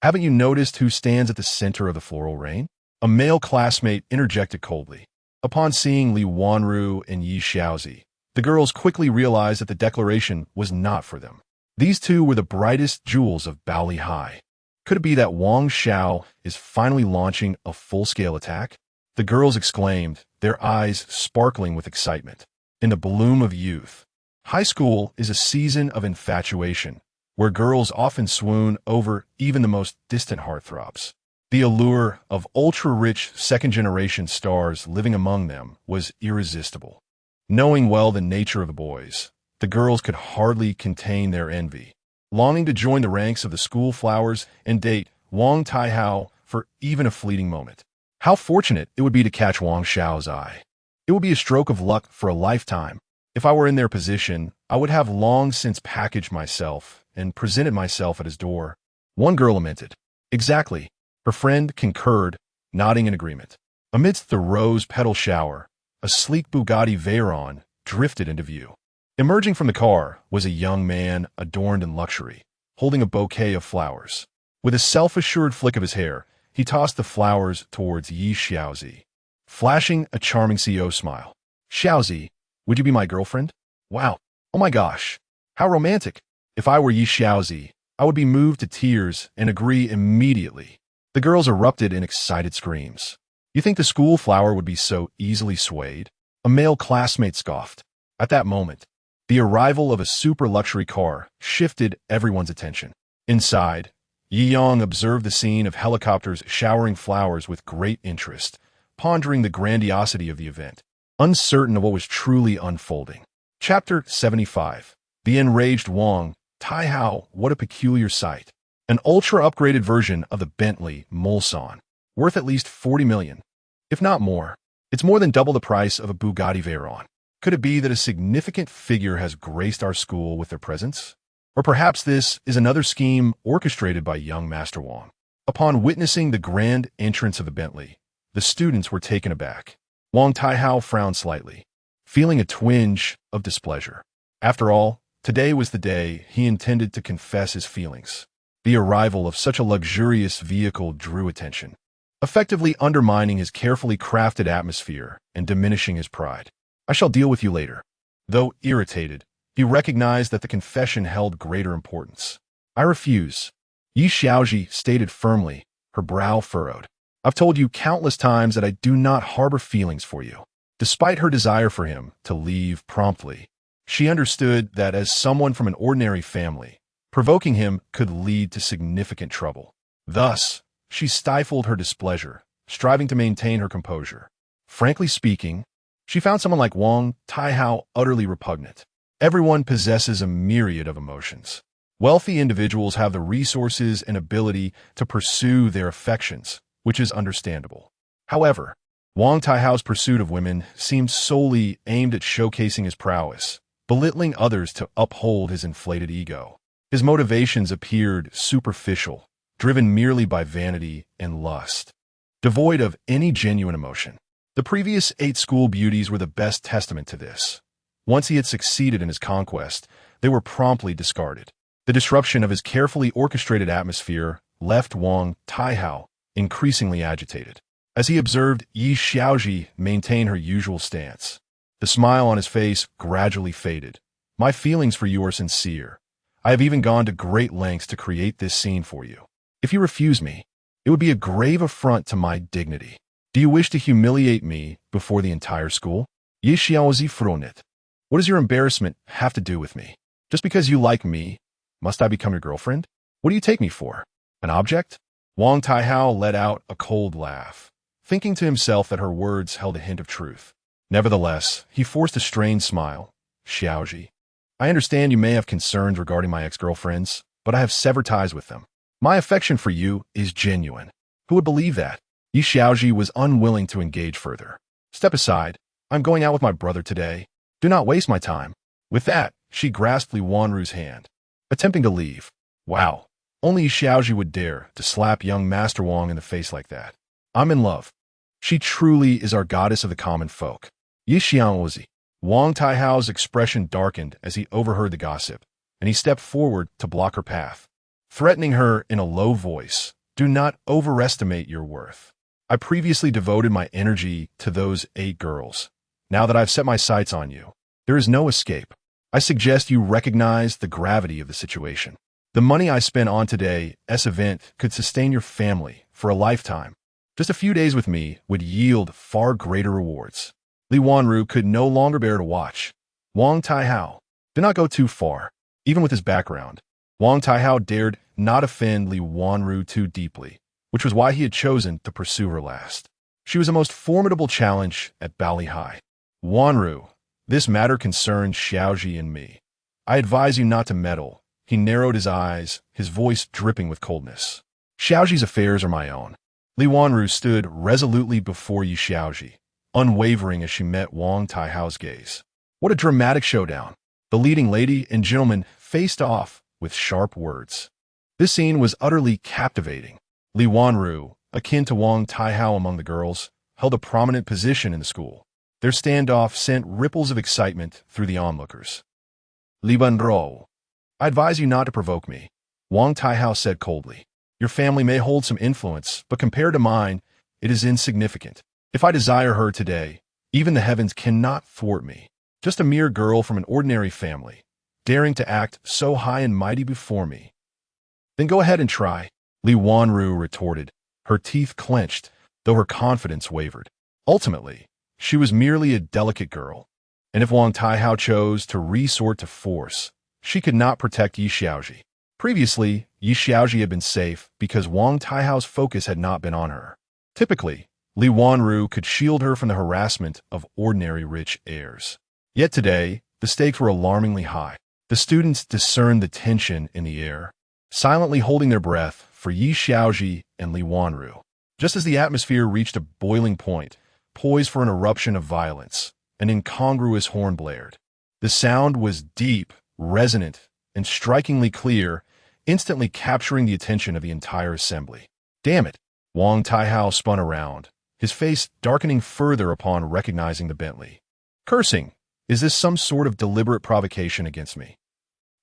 Haven't you noticed who stands at the center of the floral rain? A male classmate interjected coldly. Upon seeing Li Wanru and Yi Xiaozi, the girls quickly realized that the declaration was not for them. These two were the brightest jewels of Baoli High. Could it be that Wang Xiao is finally launching a full-scale attack? The girls exclaimed, their eyes sparkling with excitement. In the bloom of youth, high school is a season of infatuation, where girls often swoon over even the most distant heartthrobs. The allure of ultra-rich second-generation stars living among them was irresistible. Knowing well the nature of the boys, the girls could hardly contain their envy, longing to join the ranks of the school flowers and date Wang Taihao for even a fleeting moment. How fortunate it would be to catch Wang Xiao's eye. It would be a stroke of luck for a lifetime. If I were in their position, I would have long since packaged myself and presented myself at his door. One girl lamented. Exactly. Her friend concurred, nodding in agreement. Amidst the rose-petal shower, a sleek Bugatti Veyron drifted into view. Emerging from the car was a young man adorned in luxury, holding a bouquet of flowers. With a self-assured flick of his hair, he tossed the flowers towards Yi Xiaozi, flashing a charming CEO smile. Xiaozi, would you be my girlfriend? Wow. Oh my gosh. How romantic. If I were Yi Xiaozi, I would be moved to tears and agree immediately. The girls erupted in excited screams. You think the school flower would be so easily swayed? A male classmate scoffed. At that moment, the arrival of a super-luxury car shifted everyone's attention. Inside, Yi Yang observed the scene of helicopters showering flowers with great interest, pondering the grandiosity of the event, uncertain of what was truly unfolding. Chapter 75. The Enraged Wang. Taihao, what a peculiar sight. An ultra-upgraded version of the Bentley Mulsanne, worth at least 40 million, if not more. It's more than double the price of a Bugatti Veyron. Could it be that a significant figure has graced our school with their presence? Or perhaps this is another scheme orchestrated by young Master Wang. Upon witnessing the grand entrance of the Bentley, the students were taken aback. Wang Taihao frowned slightly, feeling a twinge of displeasure. After all, today was the day he intended to confess his feelings. The arrival of such a luxurious vehicle drew attention, effectively undermining his carefully crafted atmosphere and diminishing his pride. I shall deal with you later. Though irritated, he recognized that the confession held greater importance. I refuse. Yi Xiaoji stated firmly, her brow furrowed. I've told you countless times that I do not harbor feelings for you. Despite her desire for him to leave promptly, she understood that as someone from an ordinary family, provoking him could lead to significant trouble. Thus, she stifled her displeasure, striving to maintain her composure. Frankly speaking, she found someone like Wang Taihao utterly repugnant. Everyone possesses a myriad of emotions. Wealthy individuals have the resources and ability to pursue their affections, which is understandable. However, Wang Taihao's pursuit of women seemed solely aimed at showcasing his prowess, belittling others to uphold his inflated ego. His motivations appeared superficial, driven merely by vanity and lust, devoid of any genuine emotion. The previous 8 school beauties were the best testament to this. Once he had succeeded in his conquest, they were promptly discarded. The disruption of his carefully orchestrated atmosphere left Wang Taihao increasingly agitated. As he observed Yi Xiaoji maintain her usual stance, the smile on his face gradually faded. My feelings for you are sincere. I have even gone to great lengths to create this scene for you. If you refuse me, it would be a grave affront to my dignity. Do you wish to humiliate me before the entire school? Yi Xiaozi frowned. What does your embarrassment have to do with me? Just because you like me, must I become your girlfriend? What do you take me for? An object? Wang Taihao let out a cold laugh, thinking to himself that her words held a hint of truth. Nevertheless, he forced a strained smile. Xiaoji, I understand you may have concerns regarding my ex-girlfriends, but I have severed ties with them. My affection for you is genuine. Who would believe that? Yi Xiaoji was unwilling to engage further. Step aside. I'm going out with my brother today. Do not waste my time. With that, she grasped Li Wanru's hand, attempting to leave. Wow. Only Yi Xiaoji would dare to slap young Master Wang in the face like that. I'm in love. She truly is our goddess of the common folk. Yi Xiaozi. Wang Taihao's expression darkened as he overheard the gossip, and he stepped forward to block her path, threatening her in a low voice. Do not overestimate your worth. I previously devoted my energy to those 8 girls. Now that I've set my sights on you, there is no escape. I suggest you recognize the gravity of the situation. The money I spent on today's event could sustain your family for a lifetime. Just a few days with me would yield far greater rewards. Li Wanru could no longer bear to watch. Wang Taihao, do not go too far. Even with his background, Wang Taihao dared not offend Li Wanru too deeply, which was why he had chosen to pursue her last. She was a most formidable challenge at Bali High. Wanru, this matter concerns Xiaoji and me. I advise you not to meddle. He narrowed his eyes, his voice dripping with coldness. Xiaoji's affairs are my own. Li Wanru stood resolutely before Yi Xiaoji, unwavering as she met Wang Taihao's gaze. What a dramatic showdown. The leading lady and gentleman faced off with sharp words. This scene was utterly captivating. Li Wanru, akin to Wang Taihao among the girls, held a prominent position in the school. Their standoff sent ripples of excitement through the onlookers. Li Banro, I advise you not to provoke me, Wang Taihao said coldly. Your family may hold some influence, but compared to mine, it is insignificant. If I desire her today, even the heavens cannot thwart me. Just a mere girl from an ordinary family, daring to act so high and mighty before me. Then go ahead and try, Li Wanru retorted, her teeth clenched, though her confidence wavered. Ultimately, she was merely a delicate girl, and if Wang Taihao chose to resort to force, she could not protect Yi Xiaoji. Previously, Yi Xiaoji had been safe because Wang Taihao's focus had not been on her. Typically, Li Wanru could shield her from the harassment of ordinary rich heirs. Yet today, the stakes were alarmingly high. The students discerned the tension in the air, silently holding their breath for Yi Xiaoji and Li Wanru. Just as the atmosphere reached a boiling point, poised for an eruption of violence, an incongruous horn blared. The sound was deep, resonant, and strikingly clear, instantly capturing the attention of the entire assembly. Damn it! Wang Taihao spun around, his face darkening further upon recognizing the Bentley. Cursing, is this some sort of deliberate provocation against me?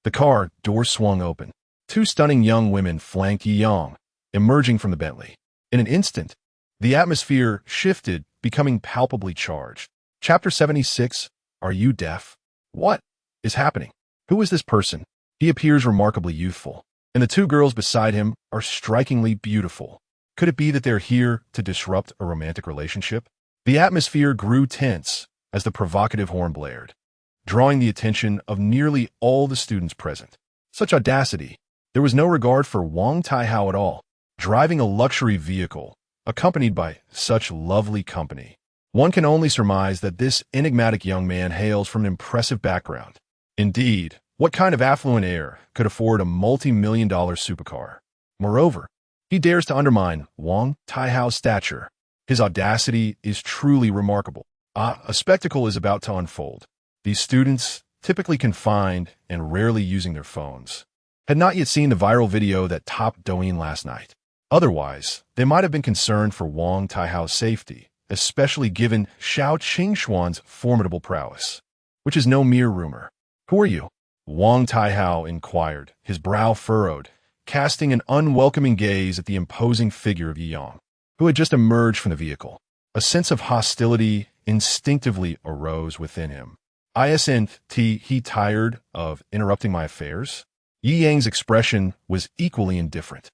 The car door swung open. Two stunning young women flanked Yi Yang, emerging from the Bentley. In an instant, the atmosphere shifted, becoming palpably charged. Chapter 76, Are You Deaf? What is happening? Who is this person? He appears remarkably youthful, and the two girls beside him are strikingly beautiful. Could it be that they're here to disrupt a romantic relationship? The atmosphere grew tense as the provocative horn blared, drawing the attention of nearly all the students present. Such audacity! There was no regard for Wang Taihao at all, driving a luxury vehicle, accompanied by such lovely company. One can only surmise that this enigmatic young man hails from an impressive background. Indeed, what kind of affluent heir could afford a multi-million-dollar supercar? Moreover, he dares to undermine Wang Taihao's stature. His audacity is truly remarkable. A spectacle is about to unfold. These students, typically confined and rarely using their phones, had not yet seen the viral video that topped Douyin last night. Otherwise, they might have been concerned for Wang Taihao's safety, especially given Xiao Qingxuan's formidable prowess, which is no mere rumor. Who are you? Wang Taihao inquired, his brow furrowed, casting an unwelcoming gaze at the imposing figure of Yi Yang, who had just emerged from the vehicle. A sense of hostility instinctively arose within him. Isn't he tired of interrupting my affairs? Yi Yang's expression was equally indifferent.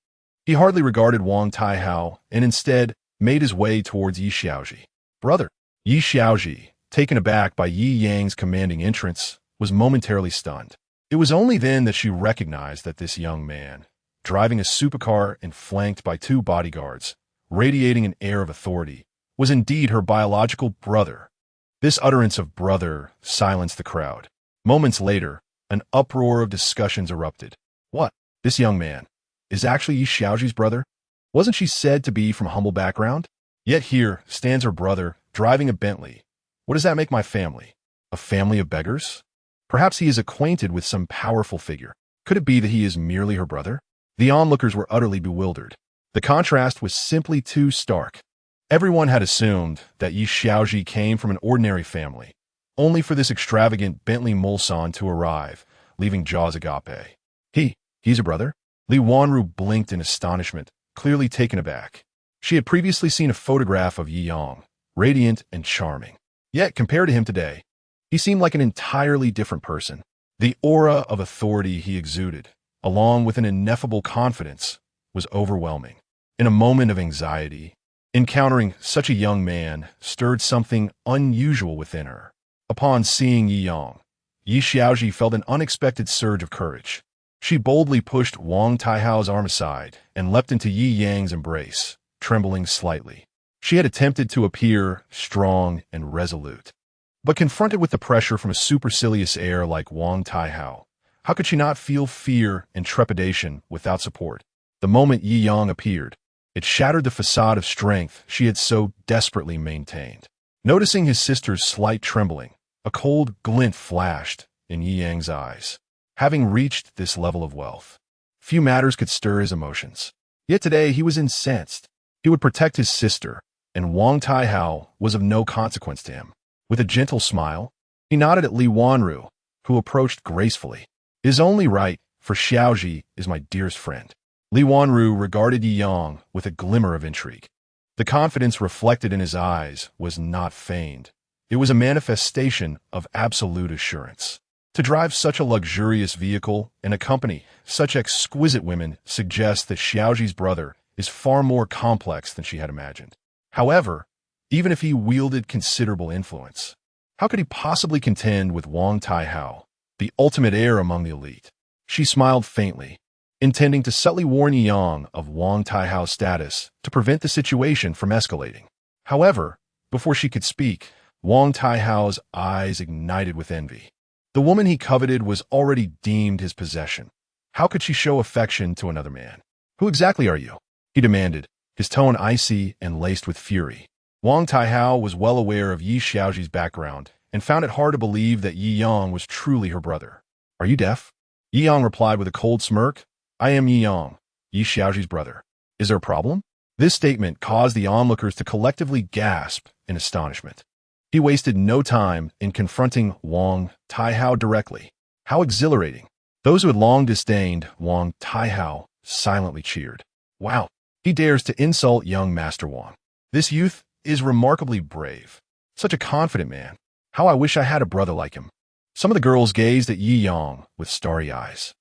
He hardly regarded Wang Taihao and instead made his way towards Yi Xiaoji. Brother, Yi Xiaoji, taken aback by Yi Yang's commanding entrance, was momentarily stunned. It was only then that she recognized that this young man, driving a supercar and flanked by two bodyguards, radiating an air of authority, was indeed her biological brother. This utterance of brother silenced the crowd. Moments later, an uproar of discussions erupted. What? This young man is actually Yi Xiaoji's brother? Wasn't she said to be from a humble background? Yet here stands her brother, driving a Bentley. What does that make my family? A family of beggars? Perhaps he is acquainted with some powerful figure. Could it be that he is merely her brother? The onlookers were utterly bewildered. The contrast was simply too stark. Everyone had assumed that Yi Xiaoji came from an ordinary family, only for this extravagant Bentley Mulsanne to arrive, leaving jaws agape. He's a brother? Li Wanru blinked in astonishment, clearly taken aback. She had previously seen a photograph of Yi Yang, radiant and charming. Yet, compared to him today, he seemed like an entirely different person. The aura of authority he exuded, along with an ineffable confidence, was overwhelming. In a moment of anxiety, encountering such a young man stirred something unusual within her. Upon seeing Yi Yang, Yi Xiaoji felt an unexpected surge of courage. She boldly pushed Wang Taihao's arm aside and leapt into Yi Yang's embrace, trembling slightly. She had attempted to appear strong and resolute, but confronted with the pressure from a supercilious heir like Wang Taihao, how could she not feel fear and trepidation without support? The moment Yi Yang appeared, it shattered the facade of strength she had so desperately maintained. Noticing his sister's slight trembling, A cold glint flashed in Yi Yang's eyes. Having reached this level of wealth, few matters could stir his emotions. Yet today he was incensed. He would protect his sister, and Wang Taihao was of no consequence to him. With a gentle smile, he nodded at Li Wanru, who approached gracefully. "It is only right, for Xiaoji is my dearest friend." Li Wanru regarded Yi Yang with a glimmer of intrigue. The confidence reflected in his eyes was not feigned. It was a manifestation of absolute assurance. To drive such a luxurious vehicle and accompany such exquisite women suggests that Xiaoji's brother is far more complex than she had imagined. However, even if he wielded considerable influence, how could he possibly contend with Wang Taihao, the ultimate heir among the elite? She smiled faintly, intending to subtly warn Yi Yang of Wang Taihao's status to prevent the situation from escalating. However, before she could speak, Wang Taihao's eyes ignited with envy. The woman he coveted was already deemed his possession. How could she show affection to another man? "Who exactly are you?" he demanded, his tone icy and laced with fury. Wang Taihao was well aware of Yi Xiaoji's background and found it hard to believe that Yi Yang was truly her brother. "Are you deaf?" Yi Yang replied with a cold smirk. "I am Yi Yang, Yi Xiaoji's brother. Is there a problem?" This statement caused the onlookers to collectively gasp in astonishment. He wasted no time in confronting Wang Taihao directly. How exhilarating! Those who had long disdained Wang Taihao silently cheered. "Wow, he dares to insult young Master Wang. This youth is remarkably brave. Such a confident man. How I wish I had a brother like him." Some of the girls gazed at Yi Yang with starry eyes.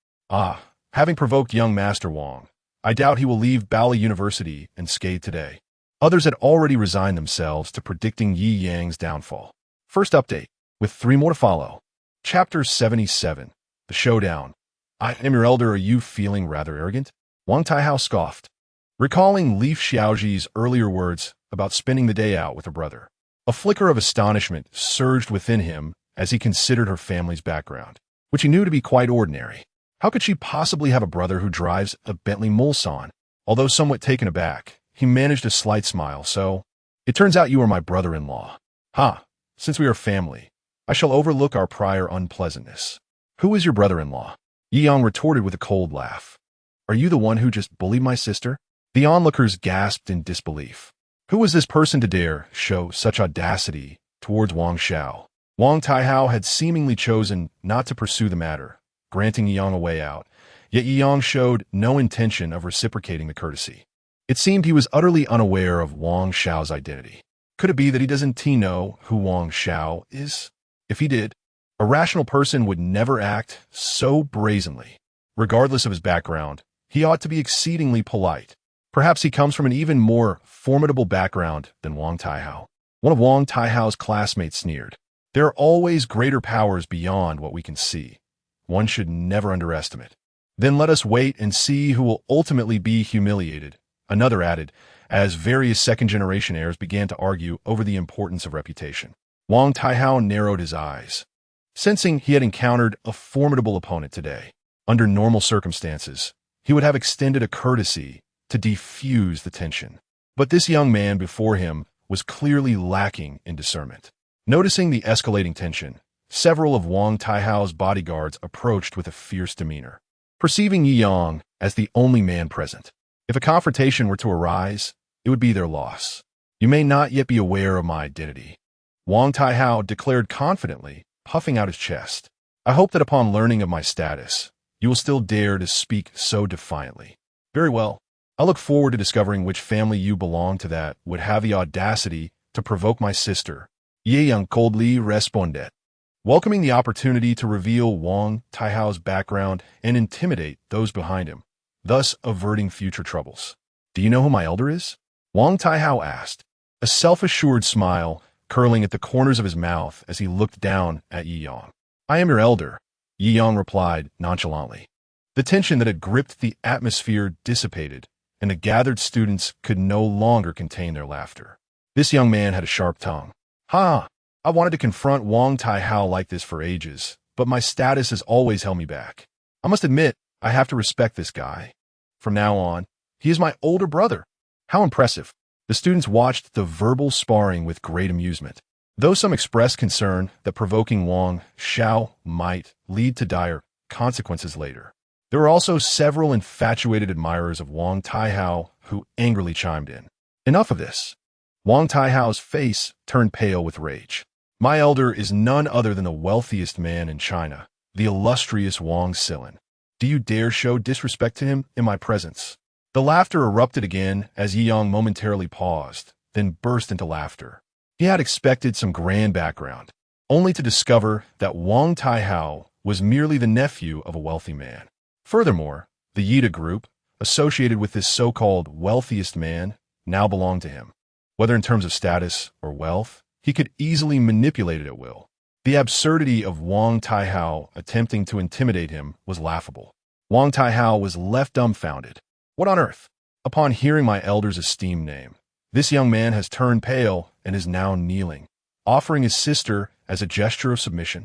Having provoked young Master Wang, I doubt he will leave Bali University unscathed today. Others had already resigned themselves to predicting Yi Yang's downfall. First update, with 3 more to follow. Chapter 77, The Showdown. "I am your elder, are you feeling rather arrogant?" Wang Taihao scoffed, recalling Li Xiaoji's earlier words about spending the day out with her brother. A flicker of astonishment surged within him as he considered her family's background, which he knew to be quite ordinary. How could she possibly have a brother who drives a Bentley Mulsanne? Although somewhat taken aback, he managed a slight smile. "So, it turns out you are my brother-in-law. Since we are family, I shall overlook our prior unpleasantness." "Who is your brother-in-law?" Yi Yang retorted with a cold laugh. "Are you the one who just bullied my sister?" The onlookers gasped in disbelief. Who was this person to dare show such audacity towards Wang Xiao? Wang Taihao had seemingly chosen not to pursue the matter, granting Yi Yang a way out, yet Yi Yang showed no intention of reciprocating the courtesy. It seemed he was utterly unaware of Wang Xiao's identity. Could it be that he doesn't know who Wang Xiao is? If he did, a rational person would never act so brazenly. Regardless of his background, he ought to be exceedingly polite. Perhaps he comes from an even more formidable background than Wang Taihao. One of Wang Taihao's classmates sneered. "There are always greater powers beyond what we can see. One should never underestimate." "Then let us wait and see who will ultimately be humiliated," another added, as various second-generation heirs began to argue over the importance of reputation. Wang Taihao narrowed his eyes, sensing he had encountered a formidable opponent today. Under normal circumstances, he would have extended a courtesy to defuse the tension. But this young man before him was clearly lacking in discernment. Noticing the escalating tension, several of Wang Taihao's bodyguards approached with a fierce demeanor, perceiving Yi Yang as the only man present. If a confrontation were to arise, it would be their loss. "You may not yet be aware of my identity," Wang Taihao declared confidently, puffing out his chest. "I hope that upon learning of my status, you will still dare to speak so defiantly." "Very well. I look forward to discovering which family you belong to that would have the audacity to provoke my sister," Yi Yang coldly responded, welcoming the opportunity to reveal Wang Taihao's background and intimidate those behind him, thus averting future troubles. "Do you know who my elder is?" Wang Taihao asked, a self-assured smile curling at the corners of his mouth as he looked down at Yi Yang. "I am your elder," Yi Yang replied nonchalantly. The tension that had gripped the atmosphere dissipated, and the gathered students could no longer contain their laughter. This young man had a sharp tongue. I wanted to confront Wang Taihao like this for ages, but my status has always held me back. I must admit, I have to respect this guy. From now on, he is my older brother." How impressive. The students watched the verbal sparring with great amusement. Though some expressed concern that provoking Wang Xiao might lead to dire consequences later, there were also several infatuated admirers of Wang Taihao who angrily chimed in. Enough of this. Wang Taihao's face turned pale with rage. My elder is none other than the wealthiest man in China, the illustrious Wang Silin. Do you dare show disrespect to him in my presence? The laughter erupted again as Yi Yang momentarily paused, then burst into laughter. He had expected some grand background, only to discover that Wang Taihao was merely the nephew of a wealthy man. Furthermore, the Yida group, associated with this so-called wealthiest man, now belonged to him. Whether in terms of status or wealth, he could easily manipulate it at will. The absurdity of Wang Taihao attempting to intimidate him was laughable. Wang Taihao was left dumbfounded. What on earth? Upon hearing my elder's esteemed name, this young man has turned pale and is now kneeling, offering his sister as a gesture of submission.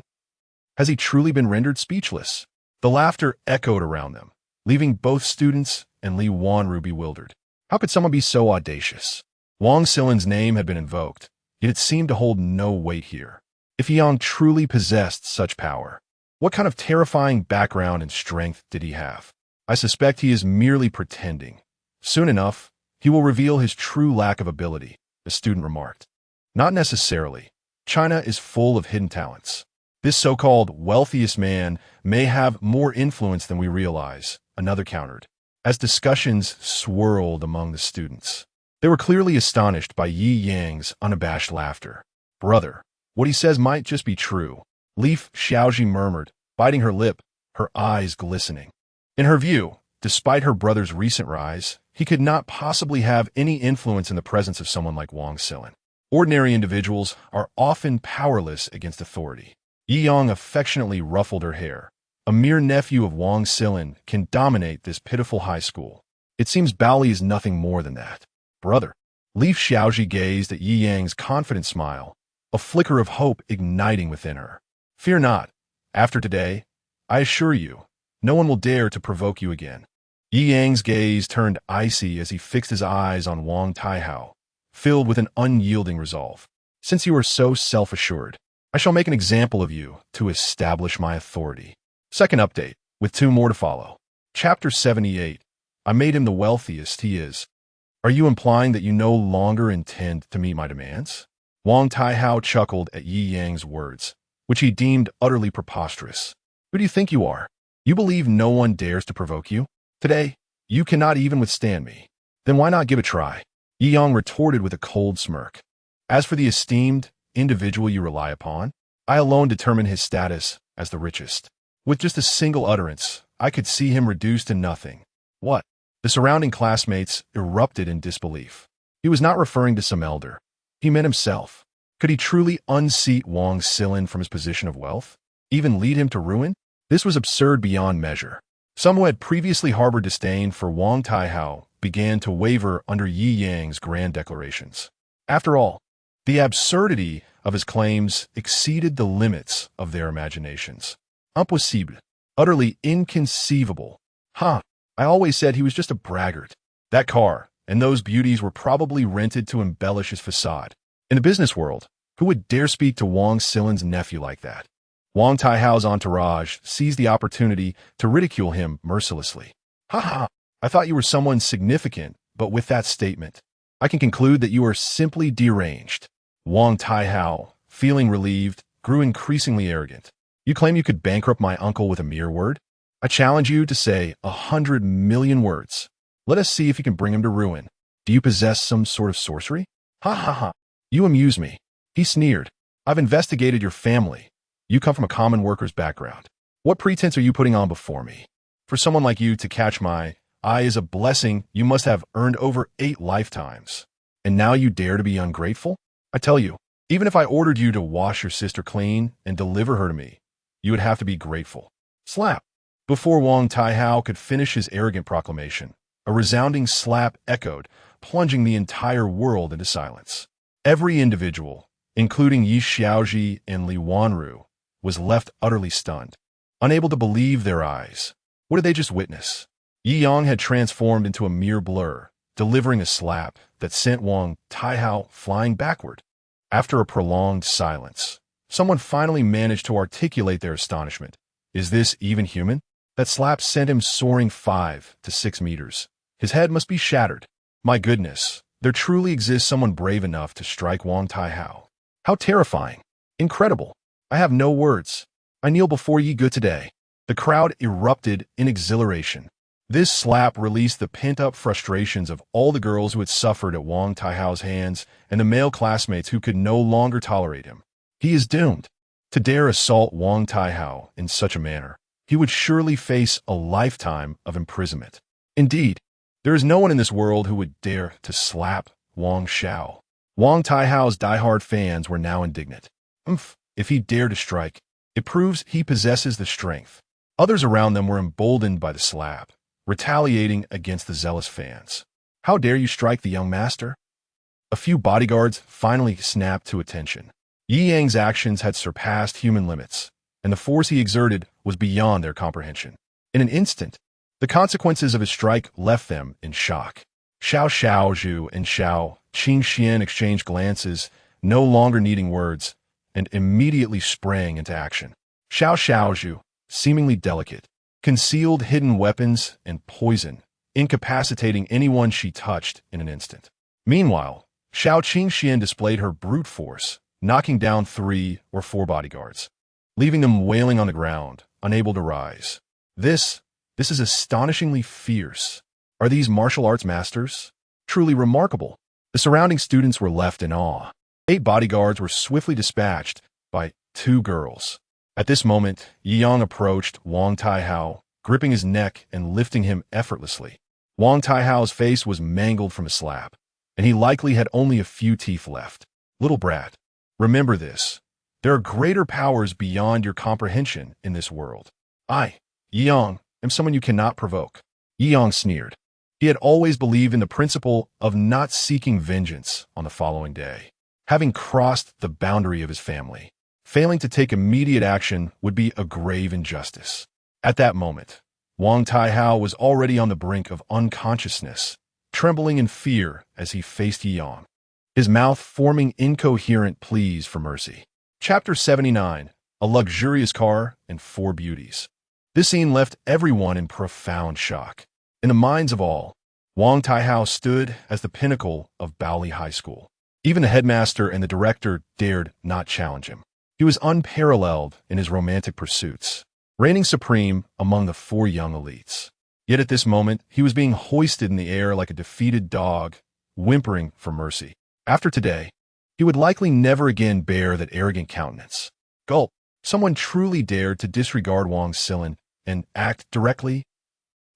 Has he truly been rendered speechless? The laughter echoed around them, leaving both students and Li Wanru bewildered. How could someone be so audacious? Wang Silin's name had been invoked, yet it seemed to hold no weight here. If Yang truly possessed such power, what kind of terrifying background and strength did he have? I suspect he is merely pretending. Soon enough, he will reveal his true lack of ability, the student remarked. Not necessarily. China is full of hidden talents. This so-called wealthiest man may have more influence than we realize, another countered, as discussions swirled among the students. They were clearly astonished by Yi Yang's unabashed laughter. Brother, what he says might just be true, Leaf Xiaoji murmured, biting her lip, her eyes glistening. In her view, despite her brother's recent rise, he could not possibly have any influence in the presence of someone like Wang Silin. Ordinary individuals are often powerless against authority. Yi Yang affectionately ruffled her hair. A mere nephew of Wang Silin can dominate this pitiful high school. It seems Baoli is nothing more than that. Brother. Leaf Xiaoji gazed at Yi Yang's confident smile, a flicker of hope igniting within her. Fear not. After today, I assure you, no one will dare to provoke you again. Yi Yang's gaze turned icy as he fixed his eyes on Wang Taihao, filled with an unyielding resolve. Since you are so self-assured, I shall make an example of you to establish my authority. Second update, with 2 more to follow. Chapter 78. I made him the wealthiest he is. Are you implying that you no longer intend to meet my demands? Wang Taihao chuckled at Yi Yang's words, which he deemed utterly preposterous. Who do you think you are? You believe no one dares to provoke you? Today, you cannot even withstand me. Then why not give a try? Yi Yang retorted with a cold smirk. As for the esteemed individual you rely upon, I alone determine his status as the richest. With just a single utterance, I could see him reduced to nothing. What? The surrounding classmates erupted in disbelief. He was not referring to some elder. He meant himself. Could he truly unseat Wang Silin from his position of wealth? Even lead him to ruin? This was absurd beyond measure. Some who had previously harbored disdain for Wang Taihao began to waver under Yi Yang's grand declarations. After all, the absurdity of his claims exceeded the limits of their imaginations. Impossible. Utterly inconceivable. I always said he was just a braggart. That car and those beauties were probably rented to embellish his facade. In the business world, who would dare speak to Wang Silin's nephew like that? Wang Taihao's entourage seized the opportunity to ridicule him mercilessly. I thought you were someone significant, but with that statement, I can conclude that you are simply deranged. Wang Taihao, feeling relieved, grew increasingly arrogant. You claim you could bankrupt my uncle with a mere word? I challenge you to say 100 million words. Let us see if you can bring him to ruin. Do you possess some sort of sorcery? You amuse me. He sneered. I've investigated your family. You come from a common worker's background. What pretense are you putting on before me? For someone like you to catch my eye is a blessing you must have earned over 8 lifetimes. And now you dare to be ungrateful? I tell you, even if I ordered you to wash your sister clean and deliver her to me, you would have to be grateful. Slap. Before Wang Taihao could finish his arrogant proclamation, a resounding slap echoed, plunging the entire world into silence. Every individual, including Yi Xiaoji and Li Wanru, was left utterly stunned, unable to believe their eyes. What did they just witness? Yi Yang had transformed into a mere blur, delivering a slap that sent Wang Taihao flying backward. After a prolonged silence, someone finally managed to articulate their astonishment. Is this even human? That slap sent him soaring 5 to 6 meters. His head must be shattered. My goodness, there truly exists someone brave enough to strike Wang Taihao. How terrifying. Incredible. I have no words. I kneel before ye good today. The crowd erupted in exhilaration. This slap released the pent-up frustrations of all the girls who had suffered at Wang Taihao's hands and the male classmates who could no longer tolerate him. He is doomed. To dare assault Wang Taihao in such a manner, he would surely face a lifetime of imprisonment. Indeed, there is no one in this world who would dare to slap Wang Xiao. Wang Taihao's diehard fans were now indignant. If he dared to strike, it proves he possesses the strength. Others around them were emboldened by the slap, retaliating against the zealous fans. How dare you strike the young master? A few bodyguards finally snapped to attention. Yi Yang's actions had surpassed human limits, and the force he exerted was beyond their comprehension. In an instant, the consequences of his strike left them in shock. Xiao Xiaozhu and Xiao Qingxian exchanged glances, no longer needing words, and immediately sprang into action. Xiao Xiaozhu, seemingly delicate, concealed hidden weapons and poison, incapacitating anyone she touched in an instant. Meanwhile, Xiao Qingxian displayed her brute force, knocking down 3 or 4 bodyguards, leaving them wailing on the ground, unable to rise. This is astonishingly fierce. Are these martial arts masters? Truly remarkable. The surrounding students were left in awe. 8 bodyguards were swiftly dispatched by 2 girls. At this moment, Yi Yang approached Wang Taihao, gripping his neck and lifting him effortlessly. Wang Taihao's face was mangled from a slap, and he likely had only a few teeth left. Little brat, remember this. There are greater powers beyond your comprehension in this world. I, Yi Yang, am someone you cannot provoke. Yi Yang sneered. He had always believed in the principle of not seeking vengeance on the following day. Having crossed the boundary of his family, failing to take immediate action would be a grave injustice. At that moment, Wang Taihao was already on the brink of unconsciousness, trembling in fear as he faced Yi Yang, his mouth forming incoherent pleas for mercy. Chapter 79, A Luxurious Car and 4 Beauties. This scene left everyone in profound shock. In the minds of all, Wang Taihao stood as the pinnacle of Baoli High School. Even the headmaster and the director dared not challenge him. He was unparalleled in his romantic pursuits, reigning supreme among the 4 young elites. Yet at this moment, he was being hoisted in the air like a defeated dog, whimpering for mercy. After today, he would likely never again bear that arrogant countenance. Gulp. Someone truly dared to disregard Wang Silin and act directly.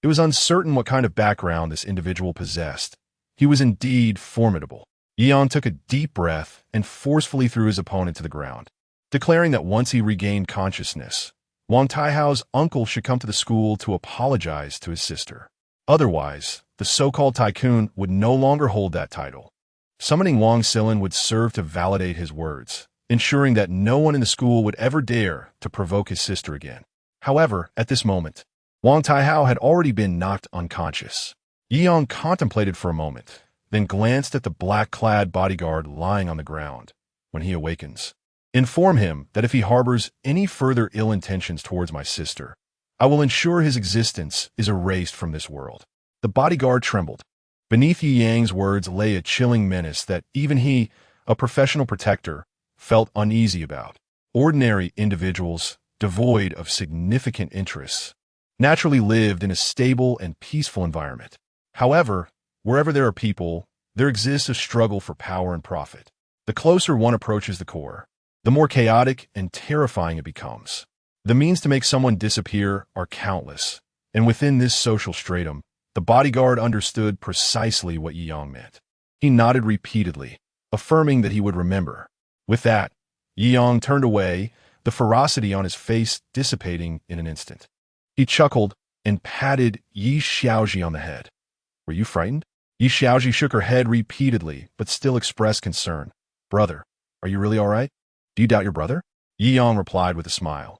It was uncertain what kind of background this individual possessed. He was indeed formidable. Yi Yang took a deep breath and forcefully threw his opponent to the ground, declaring that once he regained consciousness, Wang Taihao's uncle should come to the school to apologize to his sister. Otherwise, the so-called tycoon would no longer hold that title. Summoning Wang Silin would serve to validate his words, ensuring that no one in the school would ever dare to provoke his sister again. However, at this moment, Wang Taihao had already been knocked unconscious. Yi Yang contemplated for a moment, then glanced at the black-clad bodyguard lying on the ground. When he awakens, inform him that if he harbors any further ill intentions towards my sister, I will ensure his existence is erased from this world. The bodyguard trembled. Beneath Yi Yang's words lay a chilling menace that even he, a professional protector, felt uneasy about. Ordinary individuals, devoid of significant interests, naturally lived in a stable and peaceful environment. However, wherever there are people, there exists a struggle for power and profit. The closer one approaches the core, the more chaotic and terrifying it becomes. The means to make someone disappear are countless, and within this social stratum, the bodyguard understood precisely what Yi Yang meant. He nodded repeatedly, affirming that he would remember. With that, Yi Yang turned away, the ferocity on his face dissipating in an instant. He chuckled and patted Yi Xiaozhi on the head. Were you frightened? Yi Xiaozhi shook her head repeatedly, but still expressed concern. Brother, are you really all right? Do you doubt your brother? Yi Yang replied with a smile.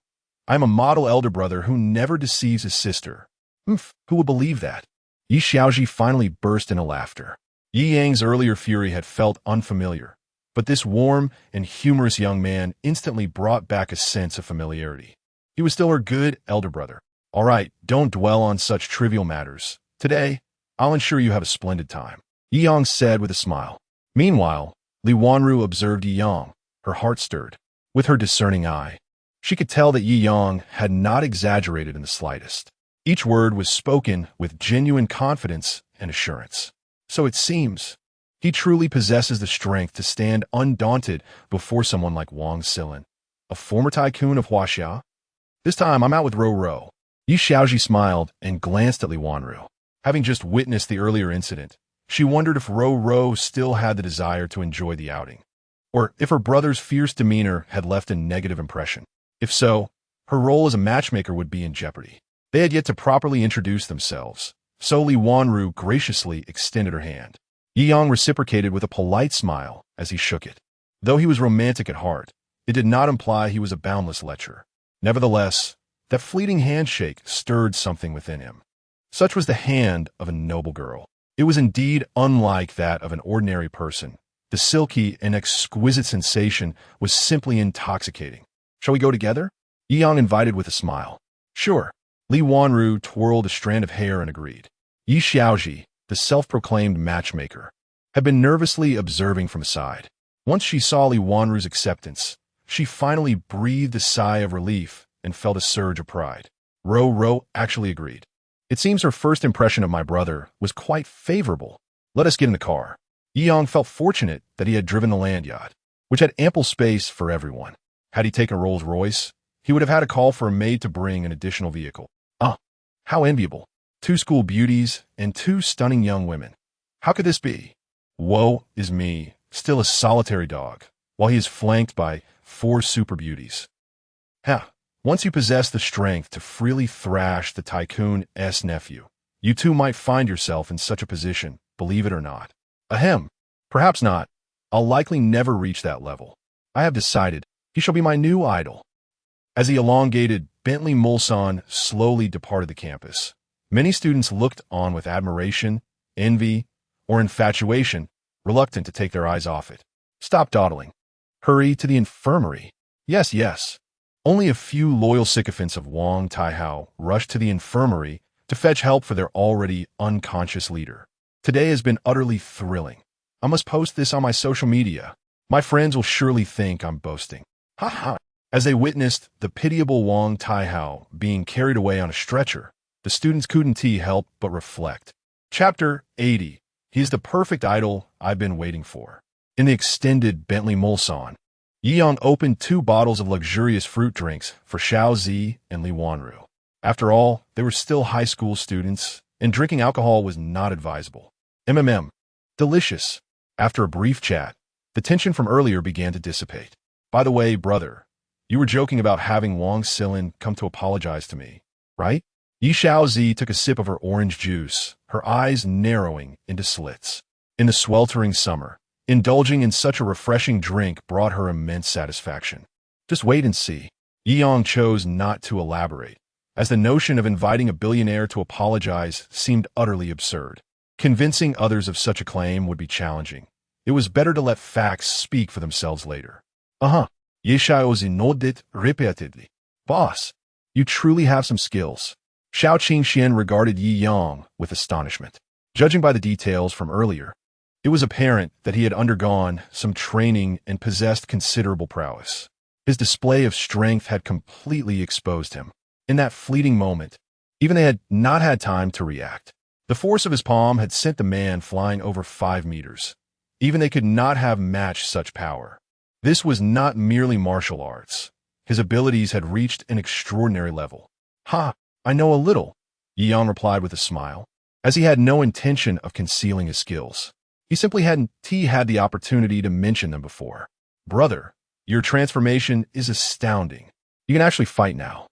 I am a model elder brother who never deceives his sister. Who would believe that? Yi Xiaozhi finally burst into laughter. Yi Yang's earlier fury had felt unfamiliar, but this warm and humorous young man instantly brought back a sense of familiarity. He was still her good elder brother. All right, don't dwell on such trivial matters. Today, I'll ensure you have a splendid time, Yi Yang said with a smile. Meanwhile, Li Wanru observed Yi Yang, her heart stirred. With her discerning eye, she could tell that Yi Yang had not exaggerated in the slightest. Each word was spoken with genuine confidence and assurance. So it seems, he truly possesses the strength to stand undaunted before someone like Wang Silin, a former tycoon of Huaxia. This time, I'm out with Ro Ro. Yi Xiaoji smiled and glanced at Li Wanru. Having just witnessed the earlier incident, she wondered if Ro Ro still had the desire to enjoy the outing, or if her brother's fierce demeanor had left a negative impression. If so, her role as a matchmaker would be in jeopardy. They had yet to properly introduce themselves, so Li Wanru graciously extended her hand. Yi Yang reciprocated with a polite smile as he shook it. Though he was romantic at heart, it did not imply he was a boundless lecher. Nevertheless, that fleeting handshake stirred something within him. Such was the hand of a noble girl. It was indeed unlike that of an ordinary person. The silky and exquisite sensation was simply intoxicating. Shall we go together? Yi Yang invited with a smile. Sure. Li Wanru twirled a strand of hair and agreed. Yi Xiaoji, the self-proclaimed matchmaker, had been nervously observing from aside. Once she saw Li Wanru's acceptance, she finally breathed a sigh of relief and felt a surge of pride. Ro Ro actually agreed. It seems her first impression of my brother was quite favorable. Let us get in the car. Yi Yang felt fortunate that he had driven the land yacht, which had ample space for everyone. Had he taken a Rolls-Royce, he would have had to call for a maid to bring an additional vehicle. How enviable. 2 school beauties and 2 stunning young women. How could this be? Woe is me, still a solitary dog, while he is flanked by 4 super beauties. Once you possess the strength to freely thrash the tycoon's nephew, you too might find yourself in such a position, believe it or not. Ahem. Perhaps not. I'll likely never reach that level. I have decided he shall be my new idol. As the elongated Bentley Mulsanne slowly departed the campus, many students looked on with admiration, envy, or infatuation, reluctant to take their eyes off it. Stop dawdling. Hurry to the infirmary. Yes. Only a few loyal sycophants of Wang Taihao rushed to the infirmary to fetch help for their already unconscious leader. Today has been utterly thrilling. I must post this on my social media. My friends will surely think I'm boasting. Ha. As they witnessed the pitiable Wang Taihao being carried away on a stretcher, the students couldn't help but reflect. Chapter 80. He is the perfect idol I've been waiting for. In the extended Bentley Mulsanne, Yi Yang opened 2 bottles of luxurious fruit drinks for Xiao Zi and Li Wanru. After all, they were still high school students, and drinking alcohol was not advisable. Delicious. After a brief chat, the tension from earlier began to dissipate. By the way, brother, you were joking about having Wang Silin come to apologize to me, right? Yi Xiaozi took a sip of her orange juice, her eyes narrowing into slits. In the sweltering summer, indulging in such a refreshing drink brought her immense satisfaction. Just wait and see. Yi Yang chose not to elaborate, as the notion of inviting a billionaire to apologize seemed utterly absurd. Convincing others of such a claim would be challenging. It was better to let facts speak for themselves later. Yi Xiaozi nodded repeatedly. Boss, you truly have some skills. Xiao Qingxian regarded Yi Yang with astonishment. Judging by the details from earlier, it was apparent that he had undergone some training and possessed considerable prowess. His display of strength had completely exposed him. In that fleeting moment, even they had not had time to react. The force of his palm had sent the man flying over 5 meters. Even they could not have matched such power. This was not merely martial arts. His abilities had reached an extraordinary level. I know a little, Yi Yang replied with a smile, as he had no intention of concealing his skills. He simply hadn't had the opportunity to mention them before. Brother, your transformation is astounding. You can actually fight now.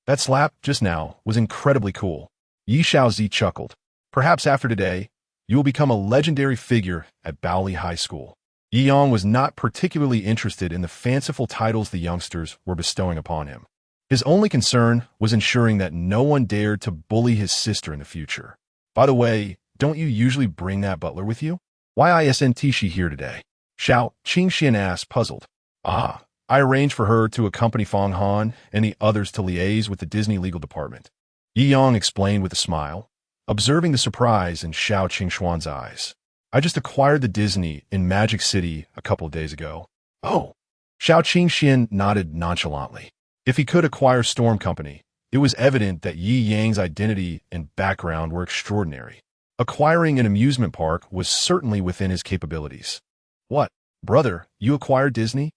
That slap just now was incredibly cool. Yi Xiaozi chuckled. Perhaps after today, you will become a legendary figure at Baoli High School. Yi Yang was not particularly interested in the fanciful titles the youngsters were bestowing upon him. His only concern was ensuring that no one dared to bully his sister in the future. By the way, don't you usually bring that butler with you? Why isn't she here today? Xiao Qingxian asked, puzzled. Ah, I arranged for her to accompany Fang Han and the others to liaise with the Disney legal department. Yi Yang explained with a smile, observing the surprise in Xiao Qingxuan's eyes. I just acquired the Disney in Magic City a couple of days ago. Oh. Xiao Qingxian nodded nonchalantly. If he could acquire Storm Company, it was evident that Yi Yang's identity and background were extraordinary. Acquiring an amusement park was certainly within his capabilities. What, brother, you acquired Disney?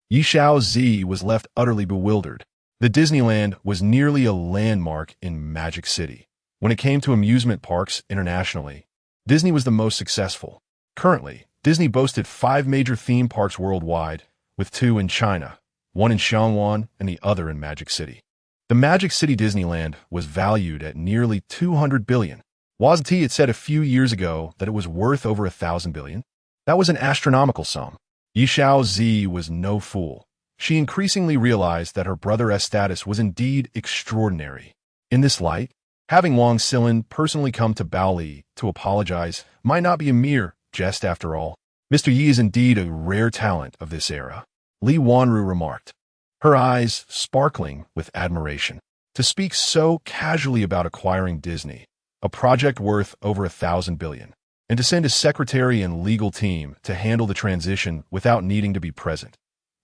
Yi Xiaozi was left utterly bewildered. The Disneyland was nearly a landmark in Magic City. When it came to amusement parks internationally, Disney was the most successful. Currently, Disney boasted 5 major theme parks worldwide, with 2 in China, 1 in Xiangwan and the other in Magic City. The Magic City Disneyland was valued at nearly 200 billion. Wasn't it said a few years ago that it was worth over 1,000 billion? That was an astronomical sum. Yi Xiaozi was no fool. She increasingly realized that her brother's status was indeed extraordinary. In this light, having Wang Xilin personally come to Baoli to apologize might not be a mere jest after all. Mr. Yi is indeed a rare talent of this era, Li Wanru remarked, her eyes sparkling with admiration. To speak so casually about acquiring Disney, a project worth over 1,000 billion, and to send a secretary and legal team to handle the transition without needing to be present.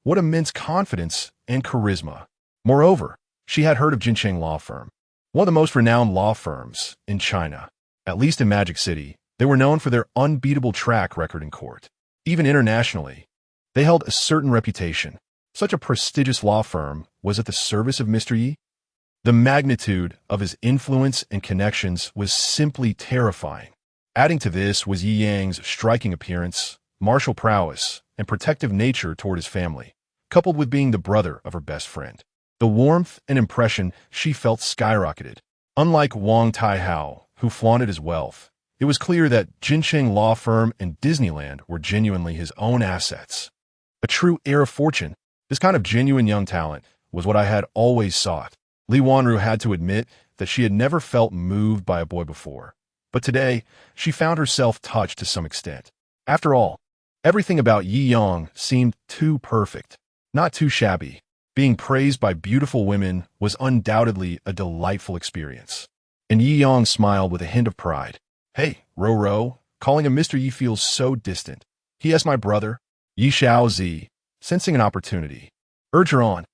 What immense confidence and charisma. Moreover, she had heard of Jiangjing Law Firm, one of the most renowned law firms in China. At least in Magic City, they were known for their unbeatable track record in court. Even internationally, they held a certain reputation. Such a prestigious law firm was at the service of Mr. Yi. The magnitude of his influence and connections was simply terrifying. Adding to this was Yi Yang's striking appearance, martial prowess, and protective nature toward his family, coupled with being the brother of her best friend. The warmth and impression she felt skyrocketed. Unlike Wang Taihao, who flaunted his wealth, it was clear that Jiangjing Law Firm and Disneyland were genuinely his own assets. A true heir of fortune, this kind of genuine young talent, was what I had always sought. Li Wanru had to admit that she had never felt moved by a boy before. But today, she found herself touched to some extent. After all, everything about Yi Yang seemed too perfect, not too shabby. Being praised by beautiful women was undoubtedly a delightful experience. And Yi Yang smiled with a hint of pride. Hey, Ro, calling him Mr. Yi feels so distant. He is my brother. Yi Xiaozi, sensing an opportunity, urged her on.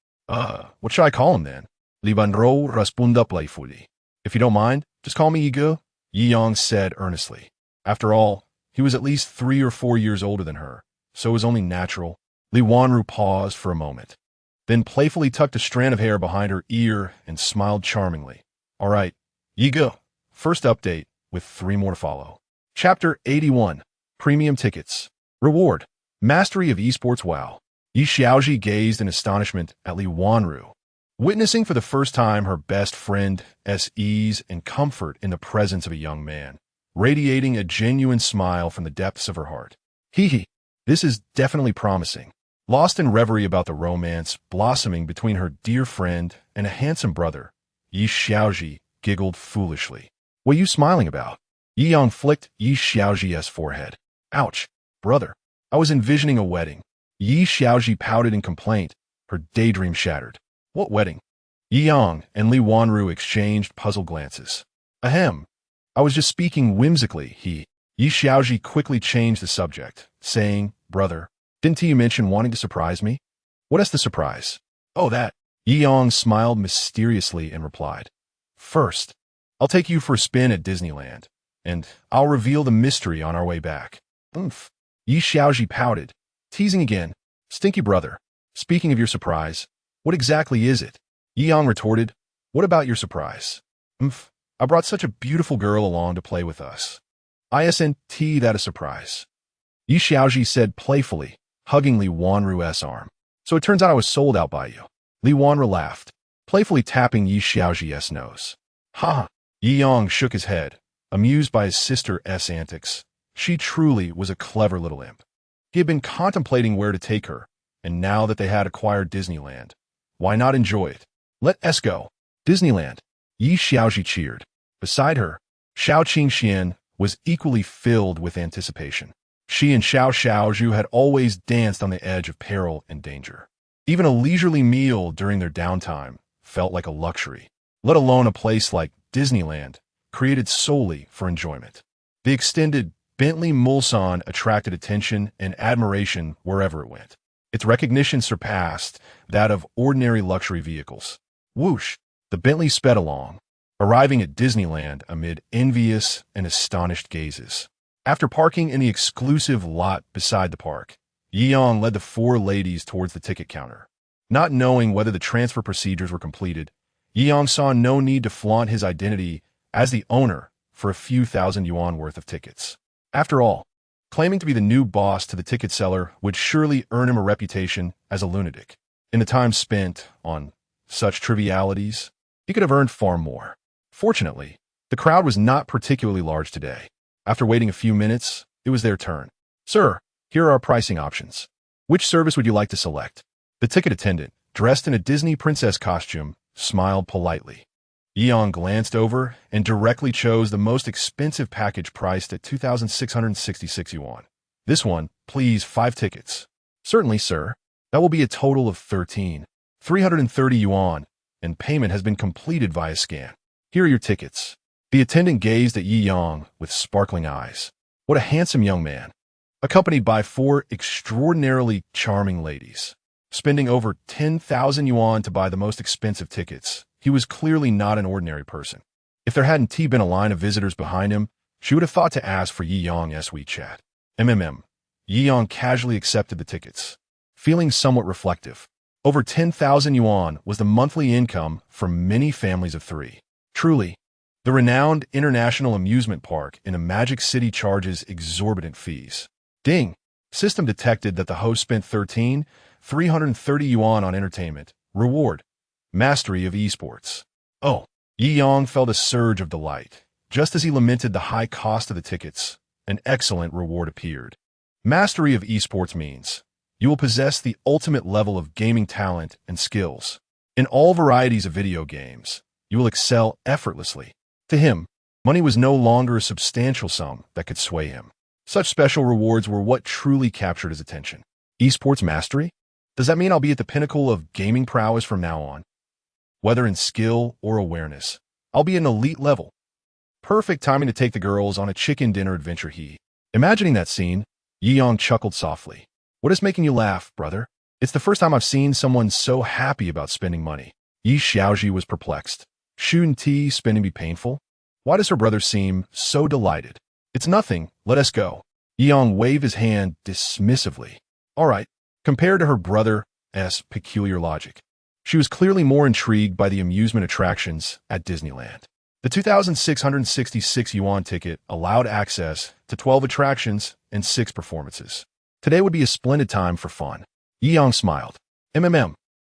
What should I call him then? Li Banro respunda playfully. If you don't mind, just call me Yigo, Yi Yang said earnestly. After all, he was at least 3 or 4 years older than her, so it was only natural. Li Wanru paused for a moment, then playfully tucked a strand of hair behind her ear and smiled charmingly. All right, Yigo, first update, with 3 more to follow. Chapter 81, Premium Tickets. Reward, Mastery of Esports WoW. Yi Xiaoji gazed in astonishment at Li Wanru, witnessing for the first time her best friend's ease and comfort in the presence of a young man, radiating a genuine smile from the depths of her heart. Hee, this is definitely promising. Lost in reverie about the romance blossoming between her dear friend and a handsome brother, Yi Xiaoji giggled foolishly. What are you smiling about? Yi Yang flicked Yi Xiaoji's forehead. Ouch, brother. I was envisioning a wedding. Yi Xiaoji pouted in complaint, her daydream shattered. What wedding? Yi Yang and Li Wanru exchanged puzzled glances. Ahem. I was just speaking whimsically, Yi Xiaoji quickly changed the subject, saying, Brother, didn't you mention wanting to surprise me? What is the surprise? Oh, that. Yi Yang smiled mysteriously and replied. First, I'll take you for a spin at Disneyland, and I'll reveal the mystery on our way back. Oomph. Yi Xiaoji pouted, teasing again. Stinky brother, speaking of your surprise, what exactly is it? Yi Yang retorted, what about your surprise? Oomph. I brought such a beautiful girl along to play with us. Isn't that a surprise? Yi Xiaoji said playfully, hugging Li Wanru's arm. So it turns out I was sold out by you. Li Wanru laughed, playfully tapping Yi Xiaoji's nose. Ha! Yi Yang shook his head, amused by his sister's antics. She truly was a clever little imp. He had been contemplating where to take her, and now that they had acquired Disneyland, why not enjoy it? Let us go. Disneyland. Yi Xiaoji cheered. Beside her, Xiao Qingxian was equally filled with anticipation. She and Xiao Xiaozhu had always danced on the edge of peril and danger. Even a leisurely meal during their downtime felt like a luxury, let alone a place like Disneyland, created solely for enjoyment. The extended Bentley Mulsanne attracted attention and admiration wherever it went. Its recognition surpassed that of ordinary luxury vehicles. Whoosh! The Bentley sped along, arriving at Disneyland amid envious and astonished gazes. After parking in the exclusive lot beside the park, Yiyang led the four ladies towards the ticket counter. Not knowing whether the transfer procedures were completed, Yiyang saw no need to flaunt his identity as the owner for a few thousand yuan worth of tickets. After all, claiming to be the new boss to the ticket seller would surely earn him a reputation as a lunatic. In the time spent on such trivialities, he could have earned far more. Fortunately, the crowd was not particularly large today. After waiting a few minutes, it was their turn. "Sir, here are our pricing options. Which service would you like to select?" The ticket attendant, dressed in a Disney princess costume, smiled politely. Yiyang glanced over and directly chose the most expensive package priced at 2,666 yuan. "This one, please, 5 tickets." "Certainly, sir. That will be a total of 13,330 yuan, and payment has been completed via scan. Here are your tickets." The attendant gazed at Yiyang with sparkling eyes. What a handsome young man, accompanied by 4 extraordinarily charming ladies. Spending over 10,000 yuan to buy the most expensive tickets, he was clearly not an ordinary person. If there hadn't been a line of visitors behind him, she would have thought to ask for Yiyang's WeChat. Yiyang casually accepted the tickets, feeling somewhat reflective. Over 10,000 yuan was the monthly income for many families of 3. Truly, the renowned international amusement park in a magic city charges exorbitant fees. Ding! System detected that the host spent 13,330 yuan on entertainment. Reward: mastery of esports. Oh! Yiyang felt a surge of delight. Just as he lamented the high cost of the tickets, an excellent reward appeared. Mastery of esports means you will possess the ultimate level of gaming talent and skills. In all varieties of video games, you will excel effortlessly. To him, money was no longer a substantial sum that could sway him. Such special rewards were what truly captured his attention. Esports mastery? Does that mean I'll be at the pinnacle of gaming prowess from now on? Whether in skill or awareness, I'll be an elite level. Perfect timing to take the girls on a chicken dinner adventure. Imagining that scene, Yiyang chuckled softly. What is making you laugh, brother? It's the first time I've seen someone so happy about spending money. Yi Xiaozhi was perplexed. Shouldn't spending be painful? Why does her brother seem so delighted? It's nothing, let us go. Yiyang waved his hand dismissively. All right, compared to her brother's peculiar logic. She was clearly more intrigued by the amusement attractions at Disneyland. The 2,666 yuan ticket allowed access to 12 attractions and 6 performances. Today would be a splendid time for fun. Yiyang smiled.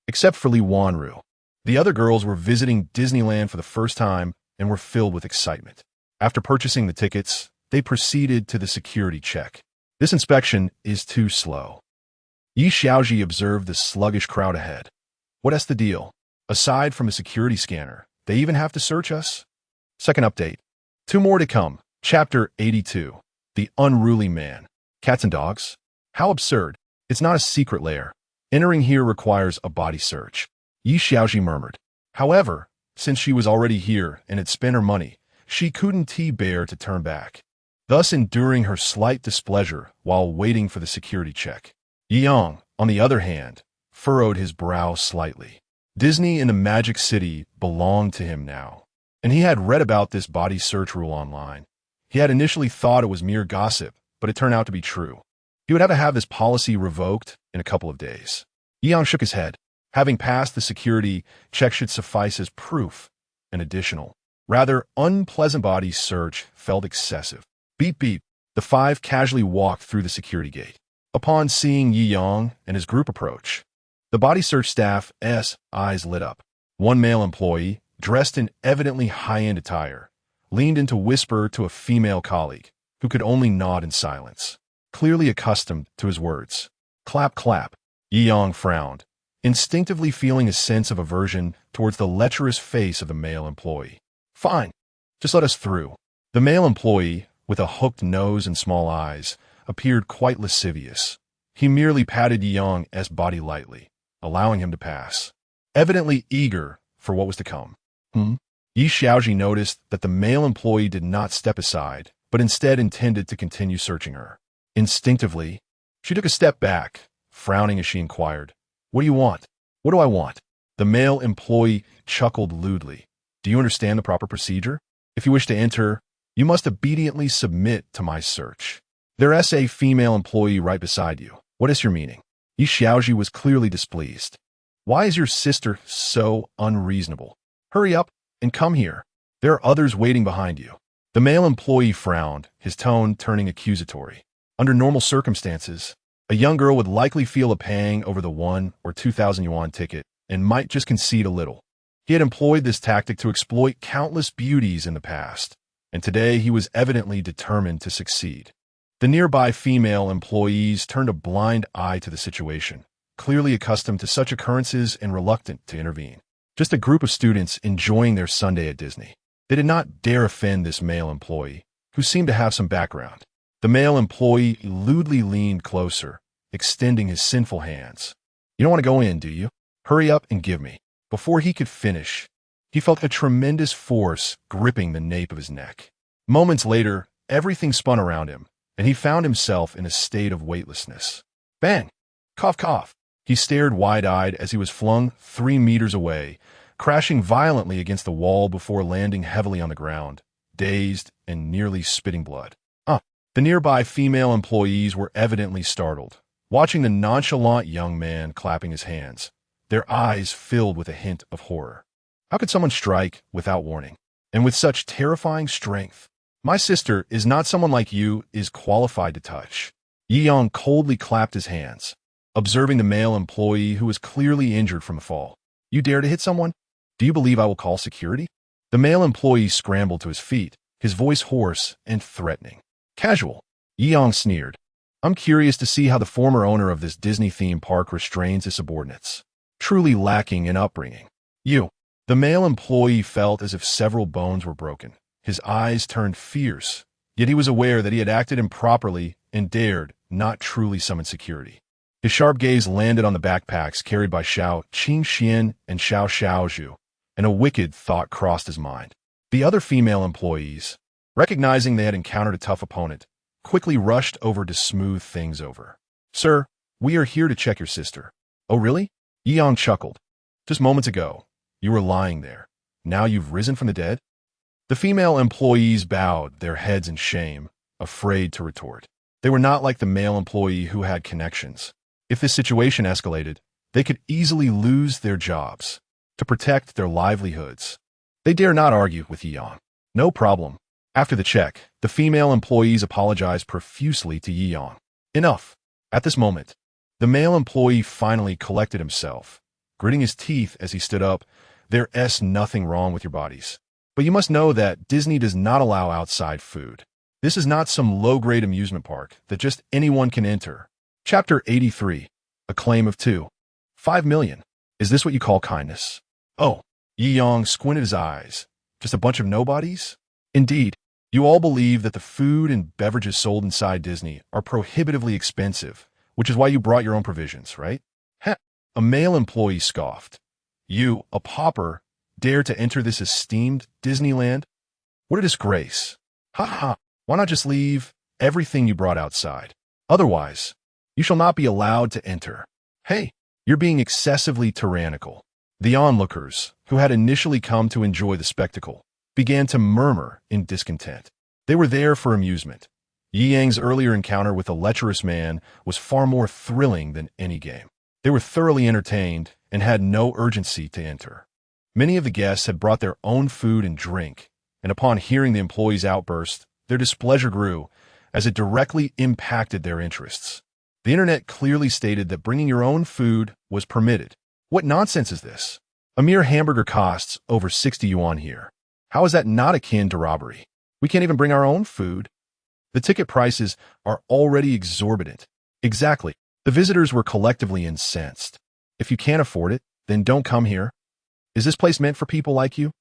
Except for Li Wanru. The other girls were visiting Disneyland for the first time and were filled with excitement. After purchasing the tickets, they proceeded to the security check. This inspection is too slow. Yi Xiaozhi observed the sluggish crowd ahead. What's the deal? Aside from a security scanner, they even have to search us? Second update. 2 more to come. Chapter 82. The Unruly Man. Cats and dogs? How absurd. It's not a secret lair. Entering here requires a body search. Yi Xiaozhi murmured. However, since she was already here and had spent her money, she couldn't bear to turn back, thus enduring her slight displeasure while waiting for the security check. Yiyang, on the other hand, furrowed his brow slightly. Disney in the Magic City belonged to him now, and he had read about this body search rule online. He had initially thought it was mere gossip, but it turned out to be true. He would have to have this policy revoked in a couple of days. Yiyang shook his head. Having passed the security check should suffice as proof. An additional, rather unpleasant body search felt excessive. Beep beep. The 5 casually walked through the security gate. Upon seeing Yiyang and his group approach, the body search staff's eyes lit up. One male employee, dressed in evidently high-end attire, leaned in to whisper to a female colleague, who could only nod in silence, clearly accustomed to his words. Clap, clap. Yiyang frowned, instinctively feeling a sense of aversion towards the lecherous face of the male employee. Fine, just let us through. The male employee, with a hooked nose and small eyes, appeared quite lascivious. He merely patted Yang's body lightly, allowing him to pass, evidently eager for what was to come. Yi Xiaoji noticed that the male employee did not step aside, but instead intended to continue searching her. Instinctively, she took a step back, frowning as she inquired, "What do you want?" "What do I want?" The male employee chuckled lewdly. "Do you understand the proper procedure? If you wish to enter, you must obediently submit to my search. There's a female employee right beside you. What is your meaning?" Yi Xiaoji was clearly displeased. "Why is your sister so unreasonable? Hurry up and come here. There are others waiting behind you." The male employee frowned, his tone turning accusatory. Under normal circumstances, a young girl would likely feel a pang over the 1 or 2,000 yuan ticket and might just concede a little. He had employed this tactic to exploit countless beauties in the past, and today he was evidently determined to succeed. The nearby female employees turned a blind eye to the situation, clearly accustomed to such occurrences and reluctant to intervene. Just a group of students enjoying their Sunday at Disney. They did not dare offend this male employee, who seemed to have some background. The male employee lewdly leaned closer, extending his sinful hands. "You don't want to go in, do you? Hurry up and give me." Before he could finish, he felt a tremendous force gripping the nape of his neck. Moments later, everything spun around him, and he found himself in a state of weightlessness. Bang! Cough, cough. He stared wide-eyed as he was flung 3 meters away, crashing violently against the wall before landing heavily on the ground, dazed and nearly spitting blood. The nearby female employees were evidently startled, watching the nonchalant young man clapping his hands, their eyes filled with a hint of horror. How could someone strike without warning, and with such terrifying strength? "My sister is not someone like you is qualified to touch." Yi Yang coldly clapped his hands, observing the male employee who was clearly injured from a fall. "You dare to hit someone? Do you believe I will call security?" The male employee scrambled to his feet, his voice hoarse and threatening. "Casual," Yi Yang sneered. "I'm curious to see how the former owner of this Disney theme park restrains his subordinates. Truly lacking in upbringing." "You." The male employee felt as if several bones were broken. His eyes turned fierce, yet he was aware that he had acted improperly and dared not truly summon security. His sharp gaze landed on the backpacks carried by Xiao Qingxian and Xiao Xiaozhu, and a wicked thought crossed his mind. The other female employees, recognizing they had encountered a tough opponent, quickly rushed over to smooth things over. "Sir, we are here to check your sister." "Oh, really?" Yi Yang chuckled. "Just moments ago, you were lying there. Now you've risen from the dead?" The female employees bowed their heads in shame, afraid to retort. They were not like the male employee who had connections. If this situation escalated, they could easily lose their jobs. To protect their livelihoods, they dare not argue with Yi Yang. "No problem." After the check, the female employees apologized profusely to Yi Yang. "Enough." At this moment, the male employee finally collected himself, gritting his teeth as he stood up. "There's nothing wrong with your bodies. But you must know that Disney does not allow outside food. This is not some low-grade amusement park that just anyone can enter." Chapter 83. A Claim of 2.5 million. Is this what you call kindness? "Oh." Yi Yang squinted his eyes. "Just a bunch of nobodies?" "Indeed. You all believe that the food and beverages sold inside Disney are prohibitively expensive, which is why you brought your own provisions, right?" "Heh." A male employee scoffed. "You, a pauper, dare to enter this esteemed Disneyland? What a disgrace. Ha ha. Why not just leave everything you brought outside? Otherwise, you shall not be allowed to enter." "Hey, you're being excessively tyrannical." The onlookers, who had initially come to enjoy the spectacle, began to murmur in discontent. They were there for amusement. Yi Yang's earlier encounter with the lecherous man was far more thrilling than any game. They were thoroughly entertained and had no urgency to enter. Many of the guests had brought their own food and drink, and upon hearing the employees' outburst, their displeasure grew, as it directly impacted their interests. The internet clearly stated that bringing your own food was permitted. What nonsense is this? A mere hamburger costs over 60 yuan here. How is that not akin to robbery? We can't even bring our own food. The ticket prices are already exorbitant. Exactly. The visitors were collectively incensed. If you can't afford it, then don't come here. Is this place meant for people like you?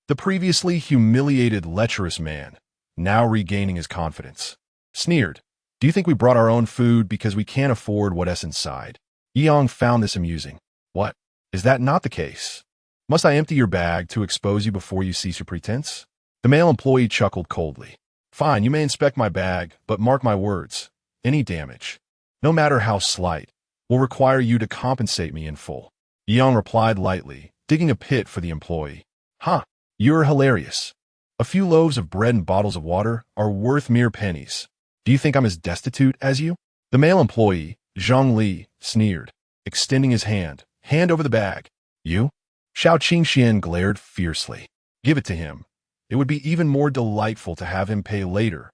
The previously humiliated, lecherous man, now regaining his confidence, sneered. Do you think we brought our own food because we can't afford what's inside? Yang found this amusing. What? Is that not the case? Must I empty your bag to expose you before you cease your pretense? The male employee chuckled coldly. Fine, you may inspect my bag, but mark my words. Any damage, no matter how slight, will require you to compensate me in full. Yang replied lightly, digging a pit for the employee. Huh, you're hilarious. A few loaves of bread and bottles of water are worth mere pennies. Do you think I'm as destitute as you? The male employee, Zhang Li, sneered, extending his hand over the bag. You? Xiao Qingxian glared fiercely. Give it to him. It would be even more delightful to have him pay later,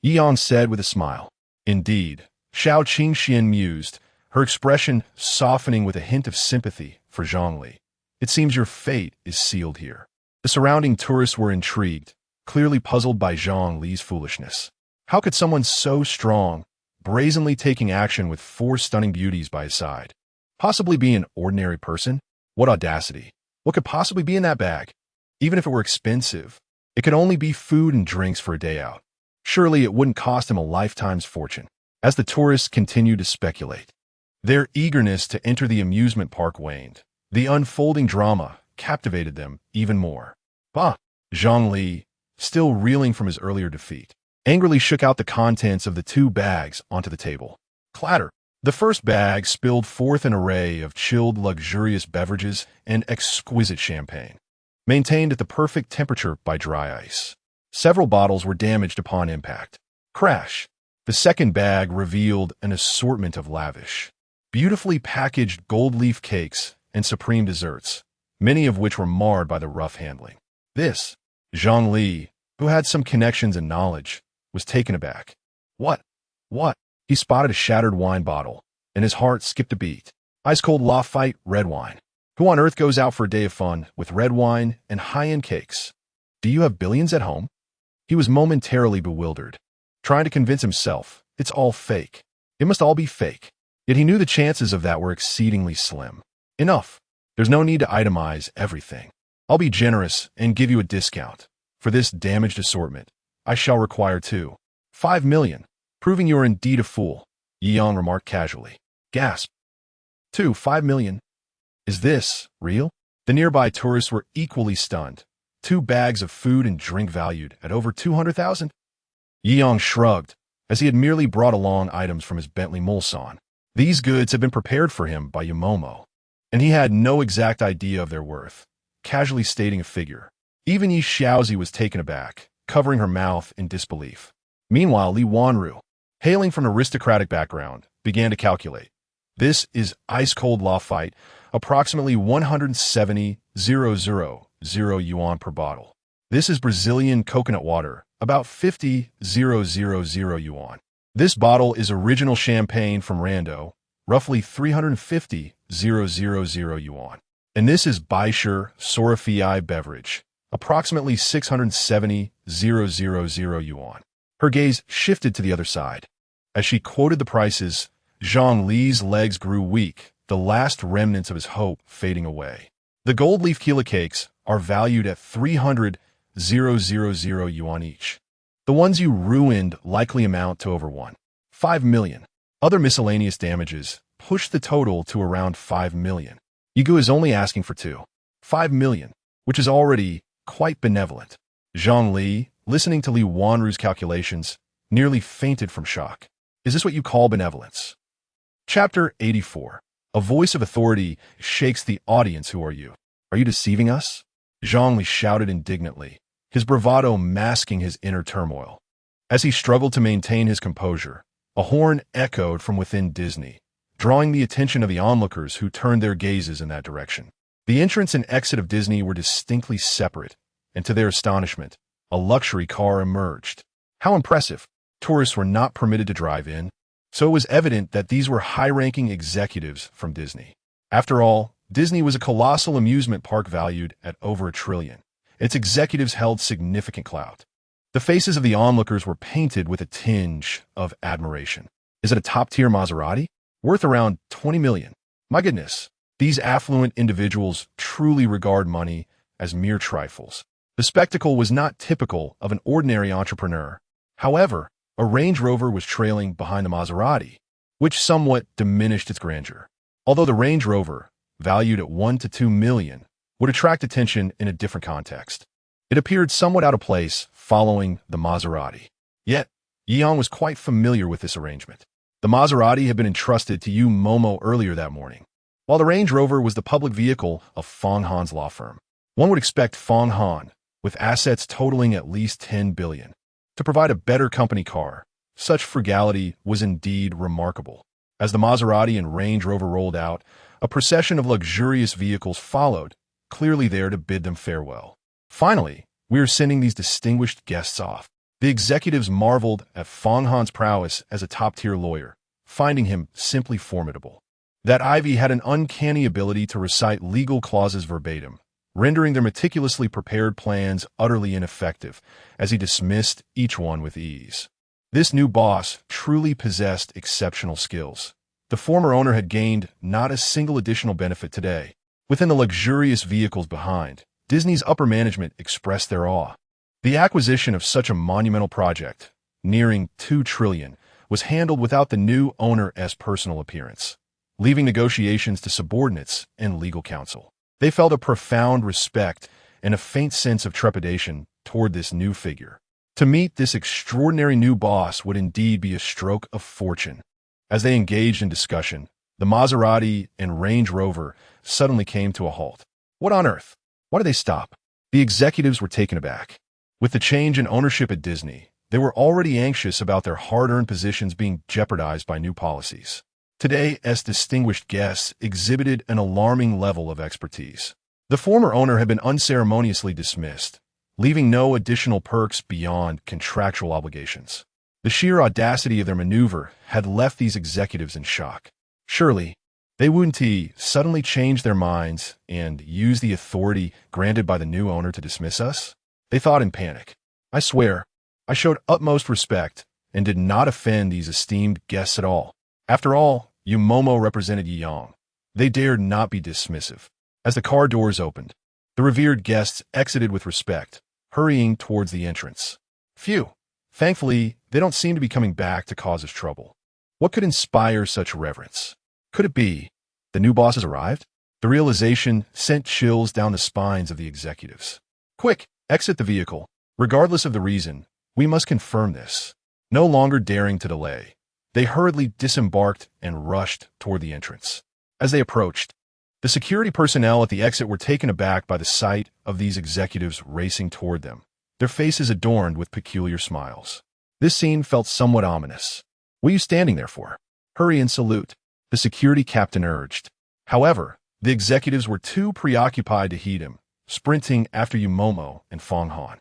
Yang said with a smile. Indeed, Xiao Qingxian mused, her expression softening with a hint of sympathy for Zhang Li. It seems your fate is sealed here. The surrounding tourists were intrigued, clearly puzzled by Zhang Li's foolishness. How could someone so strong, brazenly taking action with 4 stunning beauties by his side, possibly be an ordinary person? What audacity! What could possibly be in that bag? Even if it were expensive, it could only be food and drinks for a day out. Surely it wouldn't cost him a lifetime's fortune. As the tourists continued to speculate, their eagerness to enter the amusement park waned. The unfolding drama captivated them even more. Bah! Zhang Li, still reeling from his earlier defeat, angrily shook out the contents of the 2 bags onto the table. Clatter! The first bag spilled forth an array of chilled, luxurious beverages and exquisite champagne, maintained at the perfect temperature by dry ice. Several bottles were damaged upon impact. Crash! The second bag revealed an assortment of lavish, beautifully packaged gold leaf cakes and supreme desserts, many of which were marred by the rough handling. This, Zhang Li, who had some connections and knowledge, was taken aback. What? He spotted a shattered wine bottle, and his heart skipped a beat. Ice-cold Lafite red wine. Who on earth goes out for a day of fun with red wine and high-end cakes? Do you have billions at home? He was momentarily bewildered, trying to convince himself it's all fake. It must all be fake. Yet he knew the chances of that were exceedingly slim. Enough. There's no need to itemize everything. I'll be generous and give you a discount. For this damaged assortment, I shall require 5 million, proving you are indeed a fool, Yang remarked casually. Gasp. 5 million? Is this real? The nearby tourists were equally stunned. 2 bags of food and drink valued at over 200,000? Yang shrugged, as he had merely brought along items from his Bentley Mulsanne. These goods had been prepared for him by Yamomo, and he had no exact idea of their worth, casually stating a figure. Even Yi Xiaozi was taken aback, covering her mouth in disbelief. Meanwhile, Li Wanru, hailing from an aristocratic background, began to calculate. This is ice-cold Lafite, approximately 170,000 yuan per bottle. This is Brazilian coconut water, about 50,000 yuan. This bottle is original champagne from Rando, roughly 350,000 yuan. And this is Baisher Sorafii beverage, approximately 670,000 yuan. Her gaze shifted to the other side. As she quoted the prices, Zhang Li's legs grew weak, the last remnants of his hope fading away. The gold leaf kilo cakes are valued at 300,000 yuan each. The ones you ruined likely amount to over 5 million. Other miscellaneous damages pushed the total to around 5 million. Yigu is only asking for 5 million, which is already quite benevolent. Zhang Li, listening to Li Wanru's calculations, nearly fainted from shock. Is this what you call benevolence? Chapter 84. A voice of authority shakes the audience. Who are you? Are you deceiving us? Zhang Li shouted indignantly, his bravado masking his inner turmoil. As he struggled to maintain his composure, a horn echoed from within Disney, drawing the attention of the onlookers who turned their gazes in that direction. The entrance and exit of Disney were distinctly separate, and to their astonishment, a luxury car emerged. How impressive! Tourists were not permitted to drive in, so it was evident that these were high-ranking executives from Disney. After all, Disney was a colossal amusement park valued at over $1 trillion. Its executives held significant clout. The faces of the onlookers were painted with a tinge of admiration. Is it a top-tier Maserati? Worth around 20 million. My goodness, these affluent individuals truly regard money as mere trifles. The spectacle was not typical of an ordinary entrepreneur. However, A Range Rover was trailing behind the Maserati, which somewhat diminished its grandeur. Although the Range Rover, valued at $1 to $2 million, would attract attention in a different context. It appeared somewhat out of place following the Maserati. Yet, Yang was quite familiar with this arrangement. The Maserati had been entrusted to Yu Momo earlier that morning, while the Range Rover was the public vehicle of Fong Han's law firm. One would expect Fong Han, with assets totaling at least $10 billion, to provide a better company car. Such frugality was indeed remarkable. As the Maserati and Range Rover rolled out, a procession of luxurious vehicles followed, clearly there to bid them farewell. Finally, we are sending these distinguished guests off. The executives marveled at Fong Han's prowess as a top-tier lawyer, finding him simply formidable. That Ivy had an uncanny ability to recite legal clauses verbatim, rendering their meticulously prepared plans utterly ineffective, as he dismissed each one with ease. This new boss truly possessed exceptional skills. The former owner had gained not a single additional benefit today. Within the luxurious vehicles behind, Disney's upper management expressed their awe. The acquisition of such a monumental project, nearing $2 trillion, was handled without the new owner's personal appearance, leaving negotiations to subordinates and legal counsel. They felt a profound respect and a faint sense of trepidation toward this new figure. To meet this extraordinary new boss would indeed be a stroke of fortune. As they engaged in discussion, the Maserati and Range Rover suddenly came to a halt. What on earth? Why did they stop? The executives were taken aback. With the change in ownership at Disney, they were already anxious about their hard-earned positions being jeopardized by new policies. Today's distinguished guests exhibited an alarming level of expertise. The former owner had been unceremoniously dismissed, leaving no additional perks beyond contractual obligations. The sheer audacity of their maneuver had left these executives in shock. Surely, they wouldn't suddenly change their minds and use the authority granted by the new owner to dismiss us? They thought in panic. I swear, I showed utmost respect and did not offend these esteemed guests at all. After all, Yu Momo represented Yang. They dared not be dismissive. As the car doors opened, the revered guests exited with respect, hurrying towards the entrance. Phew! Thankfully, they don't seem to be coming back to cause us trouble. What could inspire such reverence? Could it be the new boss has arrived? The realization sent chills down the spines of the executives. Quick, exit the vehicle. Regardless of the reason, we must confirm this. No longer daring to delay, they hurriedly disembarked and rushed toward the entrance. As they approached, the security personnel at the exit were taken aback by the sight of these executives racing toward them, their faces adorned with peculiar smiles. This scene felt somewhat ominous. What are you standing there for? Hurry and salute, the security captain urged. However, the executives were too preoccupied to heed him, sprinting after Yu Momo and Fong Han.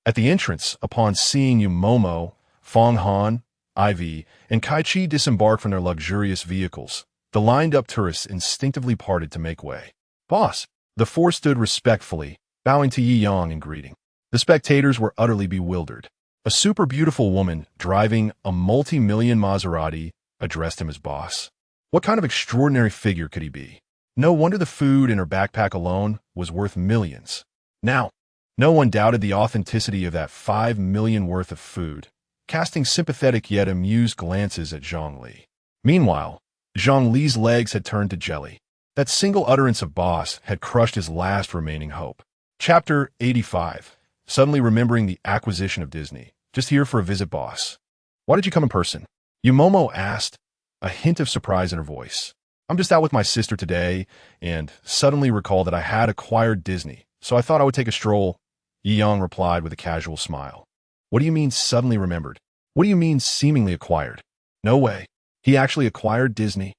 At the entrance, upon seeing Yu Momo, Fong Han, Ivy, and Kai Chi disembark from their luxurious vehicles, the lined-up tourists instinctively parted to make way. Boss! The four stood respectfully, bowing to Yi Yang in greeting. The spectators were utterly bewildered. A super beautiful woman driving a multi-million Maserati addressed him as boss. What kind of extraordinary figure could he be? No wonder the food in her backpack alone was worth millions. Now, no one doubted the authenticity of that $5 million worth of food, casting sympathetic yet amused glances at Zhang Li. Meanwhile, Zhang Li's legs had turned to jelly. That single utterance of boss had crushed his last remaining hope. Chapter 85. Suddenly remembering the acquisition of Disney. Just here for a visit, boss. Why did you come in person? Yu Momo asked, a hint of surprise in her voice. I'm just out with my sister today, and suddenly recalled that I had acquired Disney, so I thought I would take a stroll. Yi Yang replied with a casual smile. What do you mean suddenly remembered? What do you mean seemingly acquired? No way. He actually acquired Disney?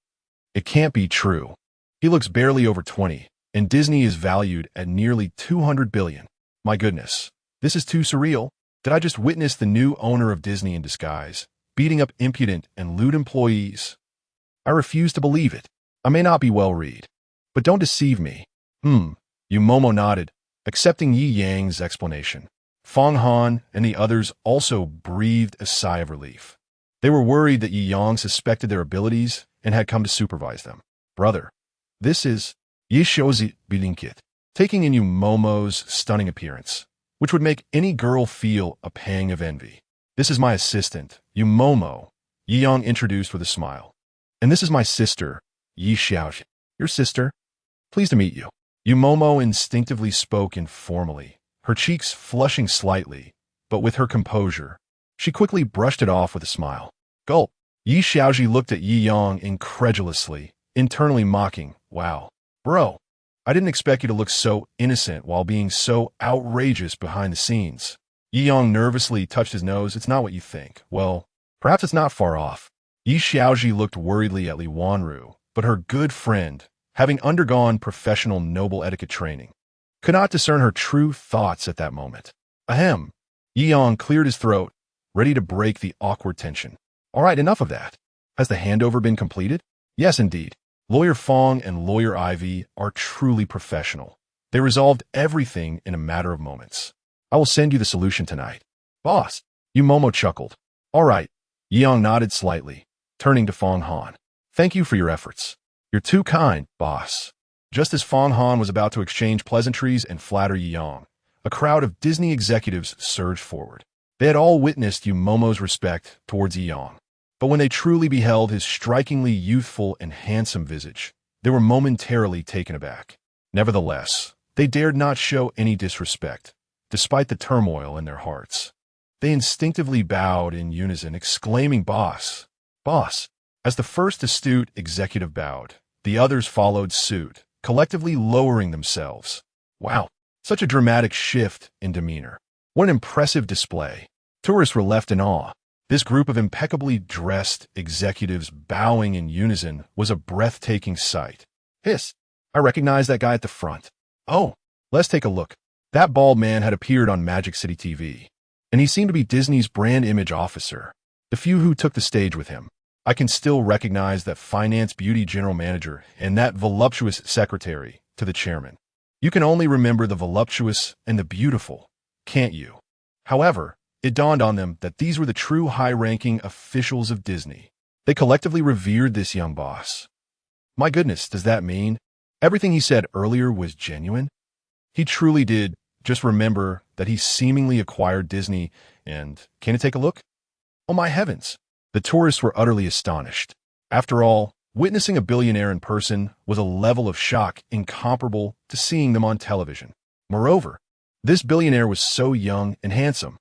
It can't be true. He looks barely over 20, and Disney is valued at nearly $200 billion. My goodness, this is too surreal. Did I just witness the new owner of Disney in disguise, beating up impudent and lewd employees? I refuse to believe it. I may not be well-read, but don't deceive me. Yu Momo nodded, accepting Yi Yang's explanation. Fong Han and the others also breathed a sigh of relief. They were worried that Yi Yang suspected their abilities and had come to supervise them. Brother, this is Yi Shozi Bilinkit, taking in Yu Momo's stunning appearance, which would make any girl feel a pang of envy. This is my assistant, Yu Momo, Yi Yang introduced with a smile. And this is my sister, Yi Xiaoxi. Your sister? Pleased to meet you. Yu Momo instinctively spoke informally, her cheeks flushing slightly, but with her composure. She quickly brushed it off with a smile. Gulp. Yi Xiaoxi looked at Yi Yang incredulously, internally mocking. Wow. Bro, I didn't expect you to look so innocent while being so outrageous behind the scenes. Yi Yang nervously touched his nose. It's not what you think. Well, perhaps it's not far off. Yi Xiaoxi looked worriedly at Li Wanru, but her good friend, having undergone professional noble etiquette training, could not discern her true thoughts at that moment. Ahem. Yi Yang cleared his throat, ready to break the awkward tension. All right, enough of that. Has the handover been completed? Yes, indeed. Lawyer Fong and Lawyer Ivy are truly professional. They resolved everything in a matter of moments. I will send you the solution tonight. Boss. Yu Momo chuckled. All right. Yi Yang nodded slightly, turning to Fong Han. Thank you for your efforts. You're too kind, boss. Just as Fong Han was about to exchange pleasantries and flatter Yi Yang, a crowd of Disney executives surged forward. They had all witnessed Yu Momo's respect towards Yi Yang, but when they truly beheld his strikingly youthful and handsome visage, they were momentarily taken aback. Nevertheless, they dared not show any disrespect, despite the turmoil in their hearts. They instinctively bowed in unison, exclaiming, Boss! Boss! As the first astute executive bowed, the others followed suit, collectively lowering themselves. Wow, such a dramatic shift in demeanor. What an impressive display. Tourists were left in awe. This group of impeccably dressed executives bowing in unison was a breathtaking sight. Hiss! I recognize that guy at the front. Oh, let's take a look. That bald man had appeared on Magic City TV, and he seemed to be Disney's brand image officer. The few who took the stage with him, I can still recognize that finance beauty general manager and that voluptuous secretary to the chairman. You can only remember the voluptuous and the beautiful, can't you? However, it dawned on them that these were the true high-ranking officials of Disney. They collectively revered this young boss. My goodness, does that mean everything he said earlier was genuine? He truly did just remember that he seemingly acquired Disney, and can it take a look? Oh my heavens! The tourists were utterly astonished. After all, witnessing a billionaire in person was a level of shock incomparable to seeing them on television. Moreover, this billionaire was so young and handsome.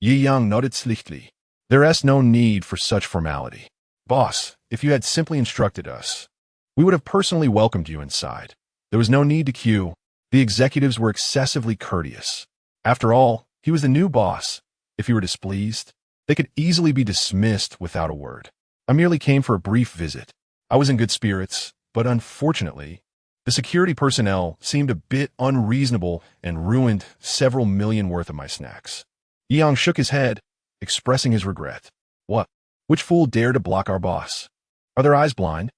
Yi Yang nodded slightly. There is no need for such formality. Boss, if you had simply instructed us, we would have personally welcomed you inside. There was no need to queue. The executives were excessively courteous. After all, he was the new boss. If he were displeased, they could easily be dismissed without a word. I merely came for a brief visit. I was in good spirits, but unfortunately, the security personnel seemed a bit unreasonable and ruined several million worth of my snacks. Yi Yang shook his head, expressing his regret. What? Which fool dared to block our boss? Are their eyes blind?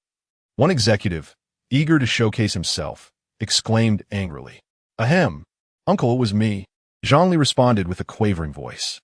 One executive, eager to showcase himself, exclaimed angrily. Ahem. Uncle, it was me. Zhongli responded with a quavering voice.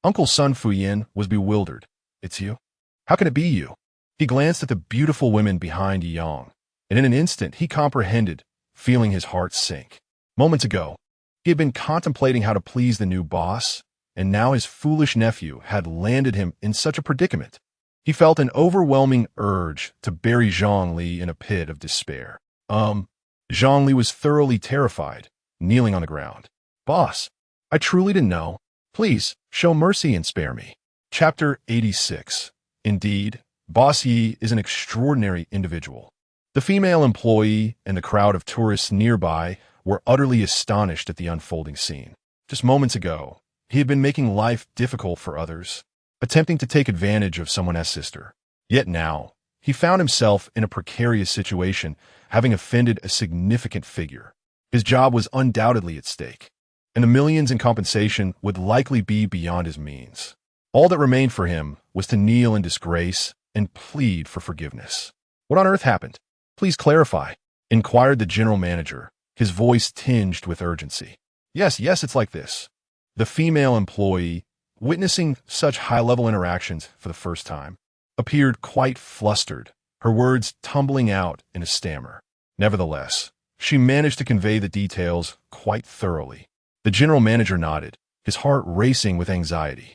Uncle Sun Fuyin was bewildered. It's you? How can it be you? He glanced at the beautiful women behind Yi Yang, and in an instant he comprehended, feeling his heart sink. Moments ago, he had been contemplating how to please the new boss, and now his foolish nephew had landed him in such a predicament. He felt an overwhelming urge to bury Zhongli in a pit of despair. Zhongli was thoroughly terrified, kneeling on the ground. Boss, I truly didn't know. Please, show mercy and spare me. Chapter 86. Indeed, Boss Yi is an extraordinary individual. The female employee and the crowd of tourists nearby were utterly astonished at the unfolding scene. Just moments ago, he had been making life difficult for others, attempting to take advantage of someone else's sister. Yet now, he found himself in a precarious situation, having offended a significant figure. His job was undoubtedly at stake, and the millions in compensation would likely be beyond his means. All that remained for him was to kneel in disgrace and plead for forgiveness. What on earth happened? Please clarify, inquired the general manager, his voice tinged with urgency. Yes, it's like this. The female employee, witnessing such high-level interactions for the first time, appeared quite flustered, her words tumbling out in a stammer. Nevertheless, she managed to convey the details quite thoroughly. The general manager nodded, his heart racing with anxiety.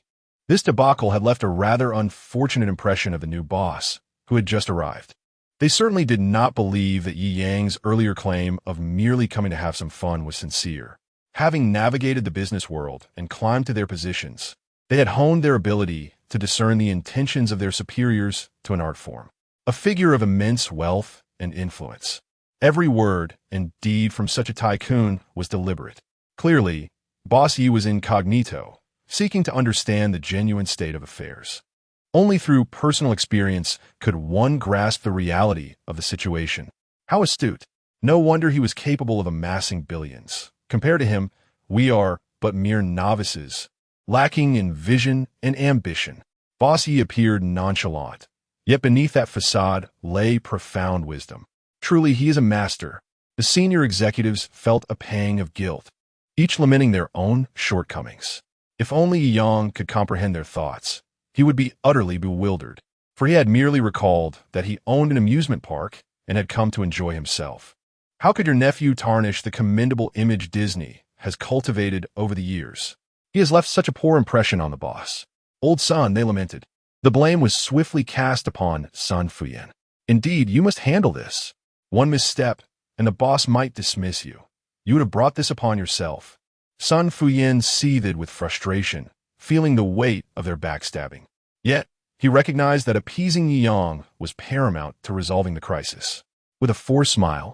This debacle had left a rather unfortunate impression of the new boss, who had just arrived. They certainly did not believe that Yi Yang's earlier claim of merely coming to have some fun was sincere. Having navigated the business world and climbed to their positions, they had honed their ability to discern the intentions of their superiors to an art form, a figure of immense wealth and influence. Every word and deed from such a tycoon was deliberate. Clearly, Boss Yi was incognito, seeking to understand the genuine state of affairs. Only through personal experience could one grasp the reality of the situation. How astute! No wonder he was capable of amassing billions. Compared to him, we are but mere novices, lacking in vision and ambition. Boss Yi appeared nonchalant, yet beneath that facade lay profound wisdom. Truly, he is a master. The senior executives felt a pang of guilt, each lamenting their own shortcomings. If only Yang could comprehend their thoughts, he would be utterly bewildered, for he had merely recalled that he owned an amusement park and had come to enjoy himself. How could your nephew tarnish the commendable image Disney has cultivated over the years? He has left such a poor impression on the boss. Old son, they lamented. The blame was swiftly cast upon Sun Fuyan. Indeed, you must handle this. One misstep, and the boss might dismiss you. You would have brought this upon yourself. Sun Fuyan seethed with frustration, feeling the weight of their backstabbing. Yet, he recognized that appeasing Yang was paramount to resolving the crisis. With a forced smile,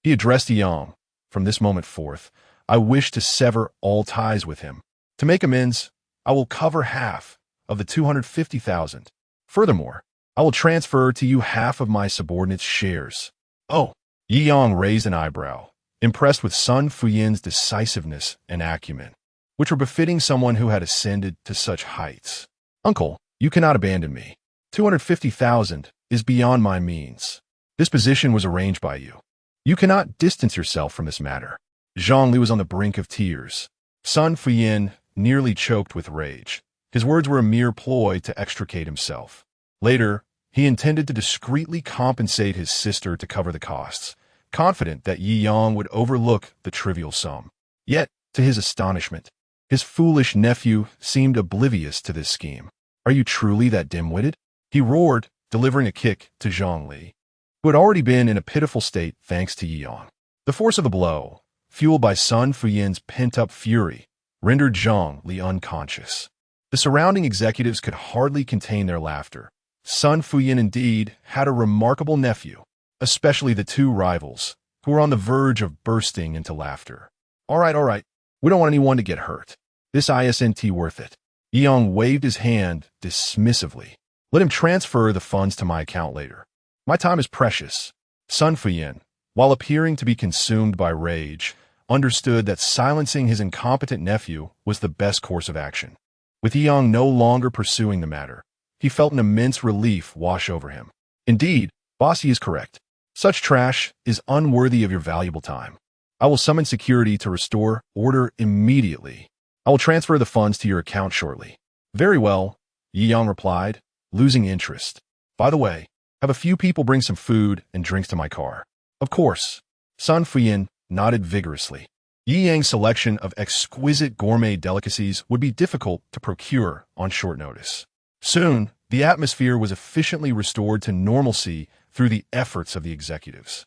he addressed Yang. From this moment forth, I wish to sever all ties with him. To make amends, I will cover half of the 250,000. Furthermore, I will transfer to you half of my subordinates' shares. Oh, Yi Yang raised an eyebrow, impressed with Sun Fuyan's decisiveness and acumen, which were befitting someone who had ascended to such heights. Uncle, you cannot abandon me. 250,000 is beyond my means. This position was arranged by you. You cannot distance yourself from this matter. Zhang Li was on the brink of tears. Sun Fuyan nearly choked with rage. His words were a mere ploy to extricate himself. Later, he intended to discreetly compensate his sister to cover the costs, confident that Yi Yang would overlook the trivial sum. Yet, to his astonishment, his foolish nephew seemed oblivious to this scheme. Are you truly that dim-witted? He roared, delivering a kick to Zhang Li, who had already been in a pitiful state thanks to Yi Yang. The force of the blow, fueled by Sun Fuyan's pent-up fury, rendered Zhang Li unconscious. The surrounding executives could hardly contain their laughter. Sun Fuyan indeed had a remarkable nephew, especially the two rivals, who were on the verge of bursting into laughter. All right. We don't want anyone to get hurt. This isn't worth it. Yi Yang waved his hand dismissively. Let him transfer the funds to my account later. My time is precious. Sun Fuyan, while appearing to be consumed by rage, understood that silencing his incompetent nephew was the best course of action. With Yi Yang no longer pursuing the matter, he felt an immense relief wash over him. Indeed, Boss Yi is correct. Such trash is unworthy of your valuable time. I will summon security to restore order immediately. I will transfer the funds to your account shortly. Very well, Yi Yang replied, losing interest. By the way, have a few people bring some food and drinks to my car. Of course. Sun Fuyan nodded vigorously. Yi Yang's selection of exquisite gourmet delicacies would be difficult to procure on short notice. Soon, the atmosphere was efficiently restored to normalcy through the efforts of the executives.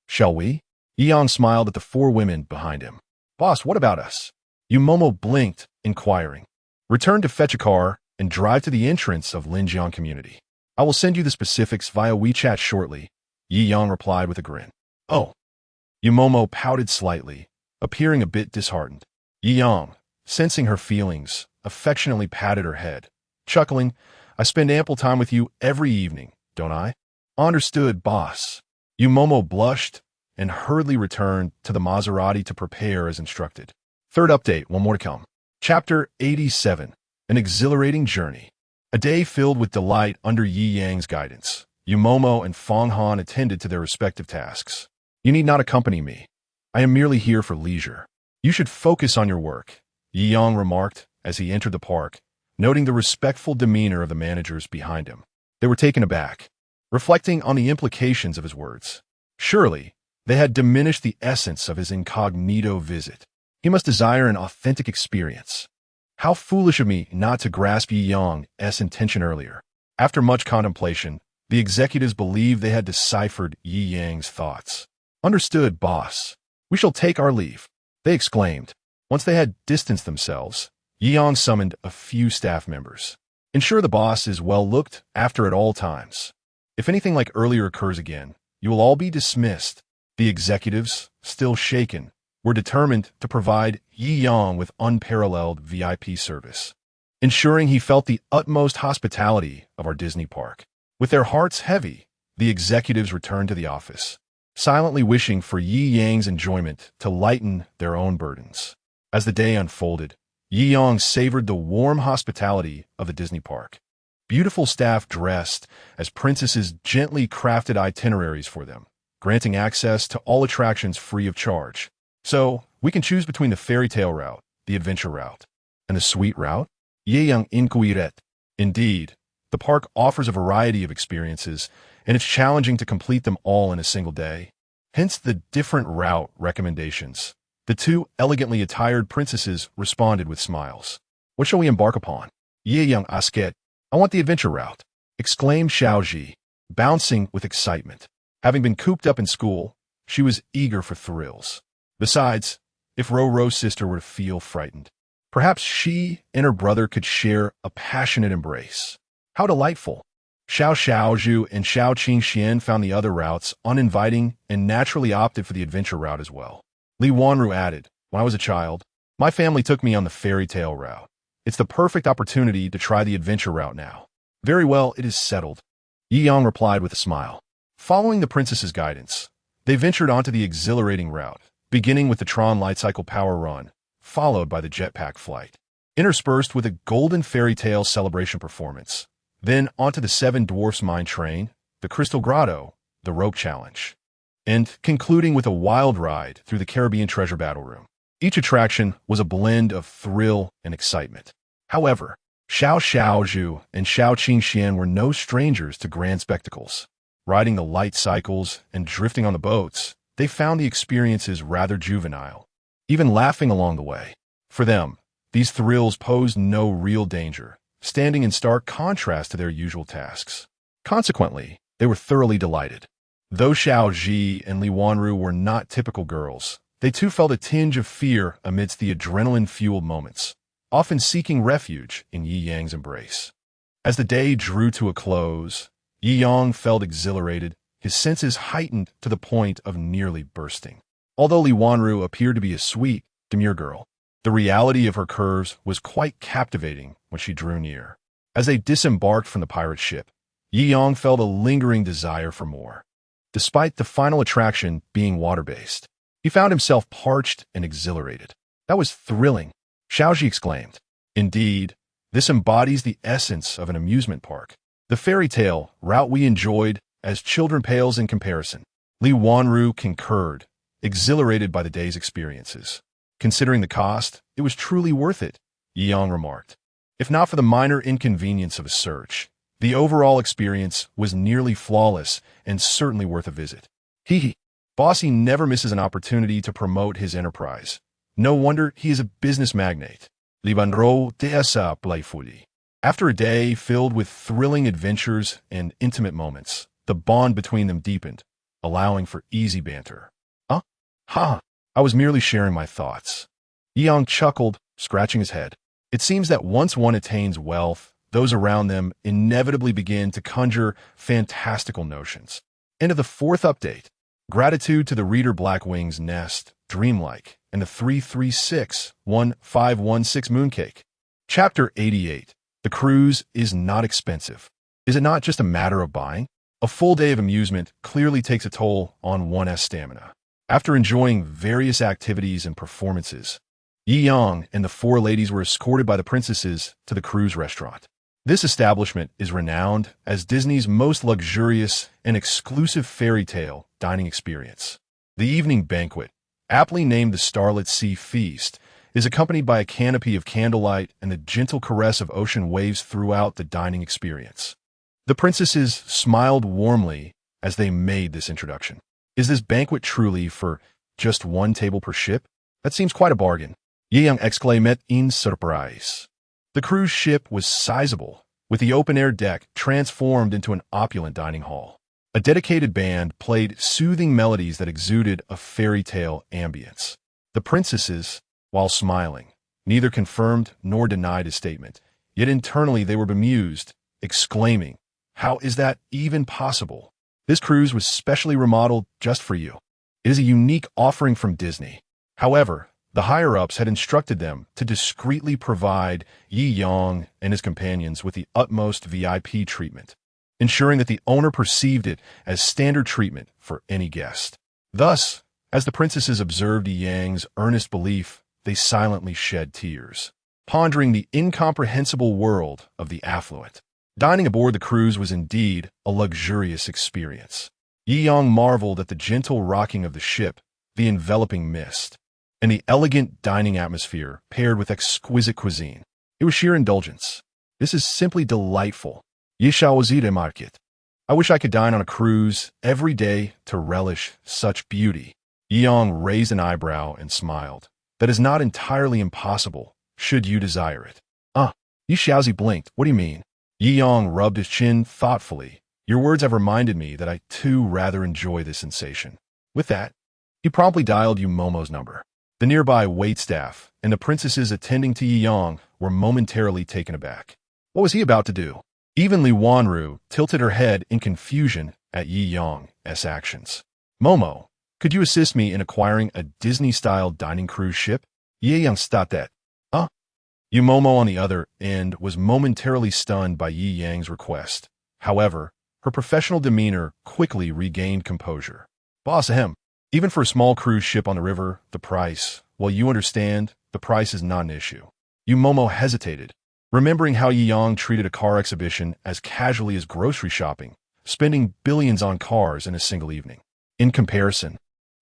Shall we? Yi Yang smiled at the four women behind him. Boss, what about us? Yumomo blinked, inquiring. Return to fetch a car and drive to the entrance of Linjiang Community. I will send you the specifics via WeChat shortly, Yi Yang replied with a grin. Oh. Yumomo pouted slightly, appearing a bit disheartened. Yi Yang, sensing her feelings, affectionately patted her head, chuckling, I spend ample time with you every evening, don't I? Understood, boss. Yumomo blushed and hurriedly returned to the Maserati to prepare as instructed. Third update, one more to come. Chapter 87, An Exhilarating Journey. A day filled with delight under Yi Yang's guidance. Yumomo and Feng Han attended to their respective tasks. You need not accompany me. I am merely here for leisure. You should focus on your work, Yi Yang remarked as he entered the park, noting the respectful demeanor of the managers behind him. They were taken aback, reflecting on the implications of his words. Surely, they had diminished the essence of his incognito visit. He must desire an authentic experience. How foolish of me not to grasp Yi Yang's intention earlier. After much contemplation, the executives believed they had deciphered Yi Yang's thoughts. Understood, boss. We shall take our leave, they exclaimed. Once they had distanced themselves, Yi Yang summoned a few staff members. Ensure the boss is well looked after at all times. If anything like earlier occurs again, you will all be dismissed. The executives, still shaken, were determined to provide Yi Yang with unparalleled VIP service, ensuring he felt the utmost hospitality of our Disney park. With their hearts heavy, the executives returned to the office, silently wishing for Yi Yang's enjoyment to lighten their own burdens. As the day unfolded, Yi Yang savored the warm hospitality of the Disney park. Beautiful staff dressed as princesses gently crafted itineraries for them, granting access to all attractions free of charge. So, we can choose between the fairy tale route, the adventure route, and the sweet route? Yi Yang inquired. Indeed, the park offers a variety of experiences, and it's challenging to complete them all in a single day. Hence the different route recommendations. The two elegantly attired princesses responded with smiles. What shall we embark upon? Yi Yang asked. I want the adventure route, exclaimed Xiaoji, bouncing with excitement. Having been cooped up in school, she was eager for thrills. Besides, if Ro-Ro's sister were to feel frightened, perhaps she and her brother could share a passionate embrace. How delightful! Xiao Xiaozhu and Xiao Qingxian found the other routes uninviting and naturally opted for the adventure route as well. Li Wanru added, when I was a child, my family took me on the fairy tale route. It's the perfect opportunity to try the adventure route now. Very well, it is settled. Yi Yang replied with a smile. Following the princess's guidance, they ventured onto the exhilarating route, beginning with the Tron Light Cycle Power Run, followed by the jetpack flight, interspersed with a golden fairy tale celebration performance. Then onto the Seven Dwarfs Mine Train, the Crystal Grotto, the Rope Challenge, and concluding with a wild ride through the Caribbean Treasure Battle Room. Each attraction was a blend of thrill and excitement. However, Xiao Xiaozhu and Xiao Qingxian were no strangers to grand spectacles. Riding the light cycles and drifting on the boats, they found the experiences rather juvenile, even laughing along the way. For them, these thrills posed no real danger, standing in stark contrast to their usual tasks. Consequently, they were thoroughly delighted. Though Xiao Ji and Li Wanru were not typical girls, they too felt a tinge of fear amidst the adrenaline-fueled moments, often seeking refuge in Yi Yang's embrace. As the day drew to a close, Yi Yang felt exhilarated, his senses heightened to the point of nearly bursting. Although Li Wanru appeared to be a sweet, demure girl, the reality of her curves was quite captivating when she drew near. As they disembarked from the pirate ship, Yi Yang felt a lingering desire for more. Despite the final attraction being water-based, he found himself parched and exhilarated. That was thrilling, Xiaoji exclaimed. Indeed, this embodies the essence of an amusement park. The fairy tale route we enjoyed as children pales in comparison. Li Wanru concurred, exhilarated by the day's experiences. Considering the cost, it was truly worth it, Yi Yang remarked. If not for the minor inconvenience of a search, the overall experience was nearly flawless and certainly worth a visit. Hee. Bossy never misses an opportunity to promote his enterprise. No wonder he is a business magnate. Li Wanru desa playfully. After a day filled with thrilling adventures and intimate moments, the bond between them deepened, allowing for easy banter. Huh? Ha! I was merely sharing my thoughts. Yi Yang chuckled, scratching his head. It seems that once one attains wealth, those around them inevitably begin to conjure fantastical notions. End of the 4th update. Gratitude to the reader Blackwing's Nest, Dreamlike, and the 336-1516 Mooncake. Chapter 88. The cruise is not expensive. Is it not just a matter of buying? A full day of amusement clearly takes a toll on one's stamina. After enjoying various activities and performances, Yi Yang and the 4 ladies were escorted by the princesses to the cruise restaurant. This establishment is renowned as Disney's most luxurious and exclusive fairy tale dining experience. The evening banquet, aptly named the Starlit Sea Feast, is accompanied by a canopy of candlelight and the gentle caress of ocean waves throughout the dining experience. The princesses smiled warmly as they made this introduction. Is this banquet truly for just 1 table per ship? That seems quite a bargain. Yi Yang exclaimed in surprise. The cruise ship was sizable, with the open-air deck transformed into an opulent dining hall. A dedicated band played soothing melodies that exuded a fairy tale ambience. The princesses, while smiling, neither confirmed nor denied his statement, yet internally they were bemused, exclaiming, "How is that even possible? This cruise was specially remodeled just for you. It is a unique offering from Disney." However, the higher-ups had instructed them to discreetly provide Yi Yang and his companions with the utmost VIP treatment, ensuring that the owner perceived it as standard treatment for any guest. Thus, as the princesses observed Yi Yang's earnest belief, they silently shed tears, pondering the incomprehensible world of the affluent. Dining aboard the cruise was indeed a luxurious experience. Yi Yang marveled at the gentle rocking of the ship, the enveloping mist, and the elegant dining atmosphere paired with exquisite cuisine. It was sheer indulgence. "This is simply delightful. Yishawazide market. I wish I could dine on a cruise every day to relish such beauty." Yi Yang raised an eyebrow and smiled. "That is not entirely impossible, should you desire it." Yi Xiaozi blinked. "What do you mean?" Yi Yang rubbed his chin thoughtfully. "Your words have reminded me that I too rather enjoy this sensation." With that, he promptly dialed Yu Momo's number. The nearby waitstaff and the princesses attending to Yi Yang were momentarily taken aback. What was he about to do? Even Li Wanru tilted her head in confusion at Yi Yang's actions. "Momo, could you assist me in acquiring a Disney-style dining cruise ship?" Yi Yang stated. Yu Momo on the other end was momentarily stunned by Yi Yang's request. However, her professional demeanor quickly regained composure. "Boss, even for a small cruise ship on the river, the price, well, you understand, the price is not an issue." Yu Momo hesitated, remembering how Yi Yang treated a car exhibition as casually as grocery shopping, spending billions on cars in a single evening. In comparison,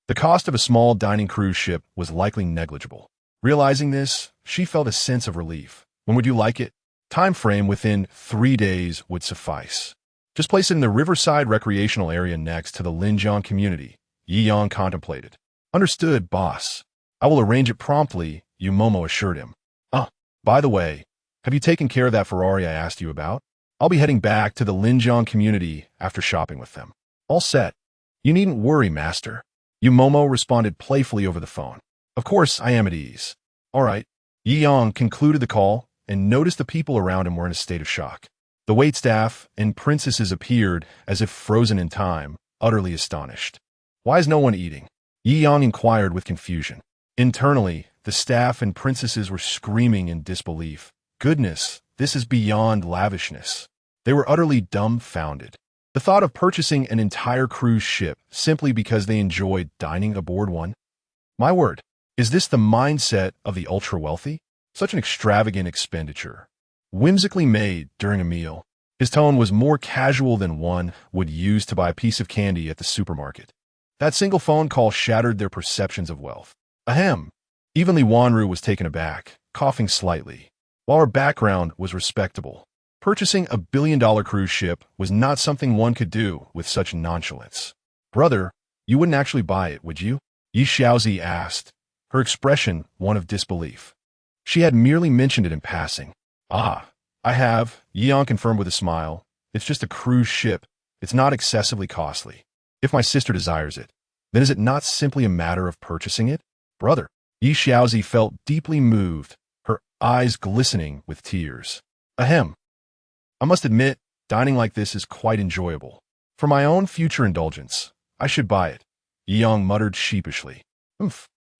the cost of a small dining cruise ship was likely negligible. Realizing this, she felt a sense of relief. "When would you like it?" Time frame within 3 days would suffice. "Just place it in the riverside recreational area next to the Linjiang community," Yi Yang contemplated. "Understood, boss. I will arrange it promptly," Yu Momo assured him. By the way, have you taken care of that Ferrari I asked you about? I'll be heading back to the Linjiang community after shopping with them." "All set. You needn't worry, master." Yu Momo responded playfully over the phone. "Of course, I am at ease." "All right." Yi Yang concluded the call and noticed the people around him were in a state of shock. The waitstaff and princesses appeared as if frozen in time, utterly astonished. "Why is no one eating?" Yi Yang inquired with confusion. Internally, the staff and princesses were screaming in disbelief. Goodness, this is beyond lavishness. They were utterly dumbfounded. The thought of purchasing an entire cruise ship simply because they enjoyed dining aboard one? My word, is this the mindset of the ultra-wealthy? Such an extravagant expenditure. Whimsically made during a meal. His tone was more casual than one would use to buy a piece of candy at the supermarket. That single phone call shattered their perceptions of wealth. Ahem. Even Li Wanru was taken aback, coughing slightly. While her background was respectable, purchasing a billion-dollar cruise ship was not something one could do with such nonchalance. "Brother, you wouldn't actually buy it, would you?" Yi Xiaozi asked, her expression one of disbelief. She had merely mentioned it in passing. "I have," Yi Yang confirmed with a smile. "It's just a cruise ship. It's not excessively costly. If my sister desires it, then is it not simply a matter of purchasing it?" "Brother." Yi Xiaozi felt deeply moved, her eyes glistening with tears. "Ahem. I must admit, dining like this is quite enjoyable. For my own future indulgence, I should buy it," Yi Yang muttered sheepishly.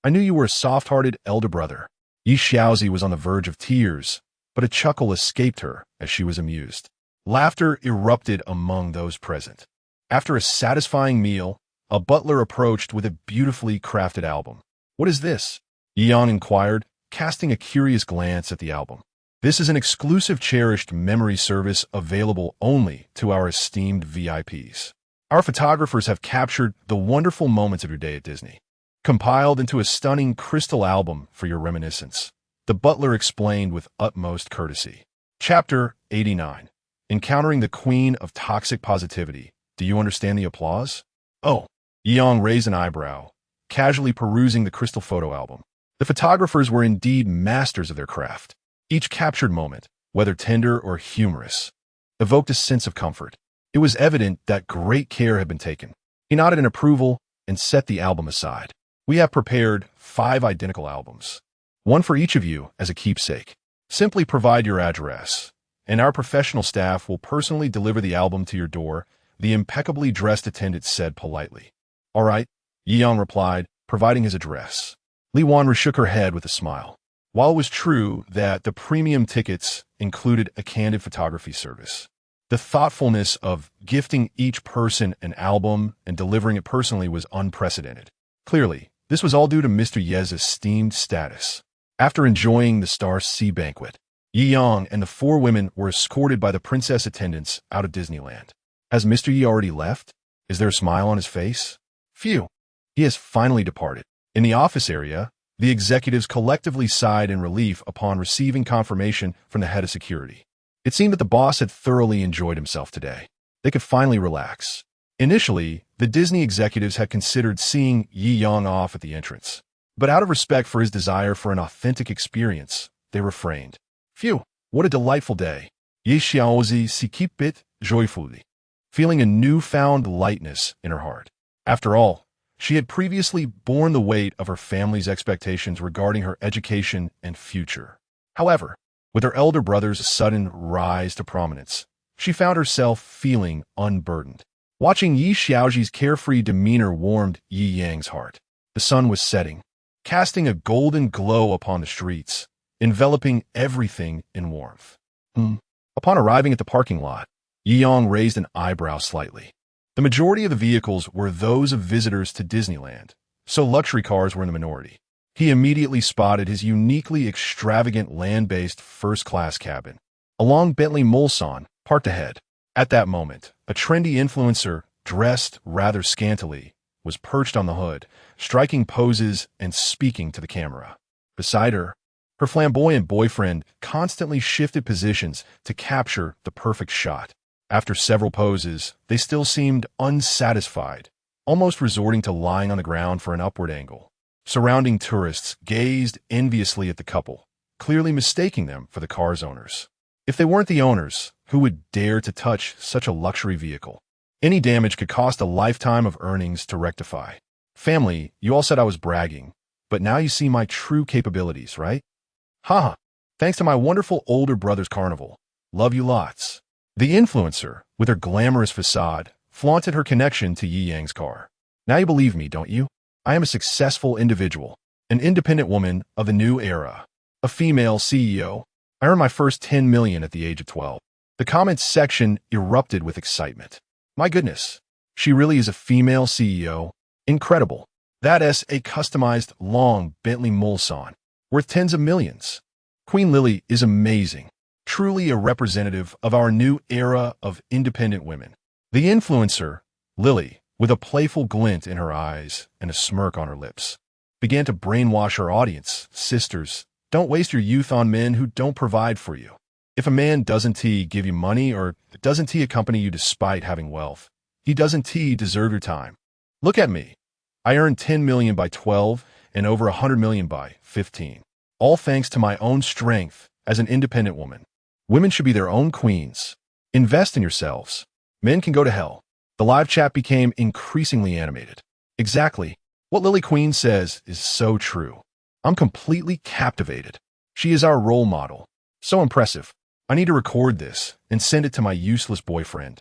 I knew you were a soft-hearted elder brother." Yi Xiaozi was on the verge of tears, but a chuckle escaped her as she was amused. Laughter erupted among those present. After a satisfying meal, a butler approached with a beautifully crafted album. "What is this?" Yi Yang inquired, casting a curious glance at the album. "This is an exclusive cherished memory service available only to our esteemed VIPs. Our photographers have captured the wonderful moments of your day at Disney, compiled into a stunning crystal album for your reminiscence," the butler explained with utmost courtesy. Chapter 89. Encountering the Queen of Toxic Positivity. Do you understand the applause? "Oh." Yi Yang raised an eyebrow, casually perusing the crystal photo album. The photographers were indeed masters of their craft. Each captured moment, whether tender or humorous, evoked a sense of comfort. It was evident that great care had been taken. He nodded in approval and set the album aside. We have prepared 5 identical albums, one for each of you as a keepsake. Simply provide your address, and our professional staff will personally deliver the album to your door, the impeccably dressed attendant said politely. All right, Yi-Yang replied, providing his address. Li Wanru shook her head with a smile. While it was true that the premium tickets included a candid photography service, the thoughtfulness of gifting each person an album and delivering it personally was unprecedented. Clearly, this was all due to Mr. Ye's esteemed status. After enjoying the Star Sea banquet, Yi-Yang and the 4 women were escorted by the princess attendants out of Disneyland. Has Mr. Yi already left? Is there a smile on his face? Phew. He has finally departed. In the office area, the executives collectively sighed in relief upon receiving confirmation from the head of security. It seemed that the boss had thoroughly enjoyed himself today. They could finally relax. Initially, the Disney executives had considered seeing Yi-Yang off at the entrance. But out of respect for his desire for an authentic experience, they refrained. Phew, what a delightful day. Yi Xiaozi si keep it joyfully, feeling a newfound lightness in her heart. After all, she had previously borne the weight of her family's expectations regarding her education and future. However, with her elder brother's sudden rise to prominence, she found herself feeling unburdened. Watching Yi Xiaoji's carefree demeanor warmed Yi Yang's heart. The sun was setting, casting a golden glow upon the streets, enveloping everything in warmth. Upon arriving at the parking lot, Yi Yang raised an eyebrow slightly. The majority of the vehicles were those of visitors to Disneyland, so luxury cars were in the minority. He immediately spotted his uniquely extravagant land-based first-class cabin. A long Bentley Mulsanne parked ahead. At that moment, a trendy influencer, dressed rather scantily, was perched on the hood, striking poses and speaking to the camera. Beside her, her flamboyant boyfriend constantly shifted positions to capture the perfect shot. After several poses, they still seemed unsatisfied, almost resorting to lying on the ground for an upward angle. Surrounding tourists gazed enviously at the couple, clearly mistaking them for the car's owners. If they weren't the owners, who would dare to touch such a luxury vehicle? Any damage could cost a lifetime of earnings to rectify. Family, you all said I was bragging, but now you see my true capabilities, right? Haha, thanks to my wonderful older brother's carnival. Love you lots. The influencer, with her glamorous facade, flaunted her connection to Yi Yang's car. Now you believe me, don't you? I am a successful individual, an independent woman of the new era, a female CEO. I earned my first 10 million at the age of 12. The comments section erupted with excitement. My goodness, she really is a female CEO. Incredible. That is a customized, long Bentley Mulsanne, worth tens of millions. Queen Lily is amazing. Truly a representative of our new era of independent women. The influencer, Lily, with a playful glint in her eyes and a smirk on her lips, began to brainwash her audience. Sisters, don't waste your youth on men who don't provide for you. If a man doesn't give you money or doesn't accompany you despite having wealth, he doesn't deserve your time. Look at me. I earned 10 million by 12 and over 100 million by 15. All thanks to my own strength as an independent woman. Women should be their own queens. Invest in yourselves. Men can go to hell. The live chat became increasingly animated. Exactly. What Lily Queen says is so true. I'm completely captivated. She is our role model. So impressive. I need to record this and send it to my useless boyfriend,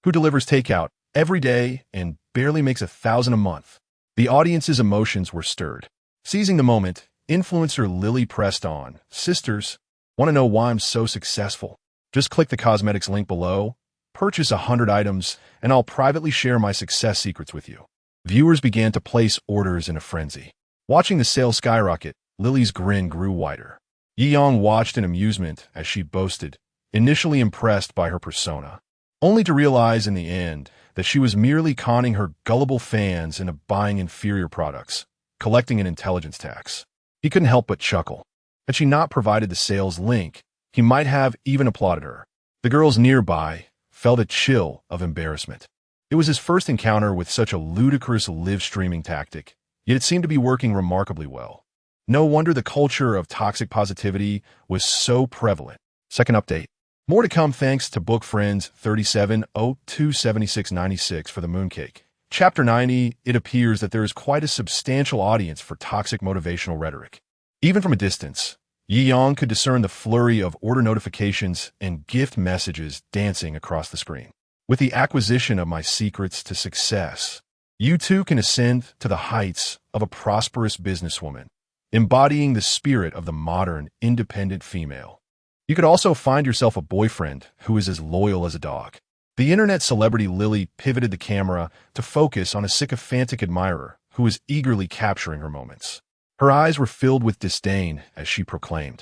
who delivers takeout every day and barely makes 1,000 a month. The audience's emotions were stirred. Seizing the moment, influencer Lily pressed on. Sisters, want to know why I'm so successful? Just click the cosmetics link below, purchase 100 items, and I'll privately share my success secrets with you. Viewers began to place orders in a frenzy. Watching the sales skyrocket, Lily's grin grew wider. Yi Yang watched in amusement as she boasted, initially impressed by her persona, only to realize in the end that she was merely conning her gullible fans into buying inferior products, collecting an intelligence tax. He couldn't help but chuckle. Had she not provided the sales link, he might have even applauded her. The girls nearby felt a chill of embarrassment. It was his first encounter with such a ludicrous live streaming tactic, yet it seemed to be working remarkably well. No wonder the culture of toxic positivity was so prevalent. Second update. More to come thanks to book friends 37027696 for the mooncake. Chapter 90, it appears that there is quite a substantial audience for toxic motivational rhetoric. Even from a distance, Yi Yang could discern the flurry of order notifications and gift messages dancing across the screen. With the acquisition of my secrets to success, you too can ascend to the heights of a prosperous businesswoman, embodying the spirit of the modern, independent female. You could also find yourself a boyfriend who is as loyal as a dog. The internet celebrity Lily pivoted the camera to focus on a sycophantic admirer who was eagerly capturing her moments. Her eyes were filled with disdain as she proclaimed,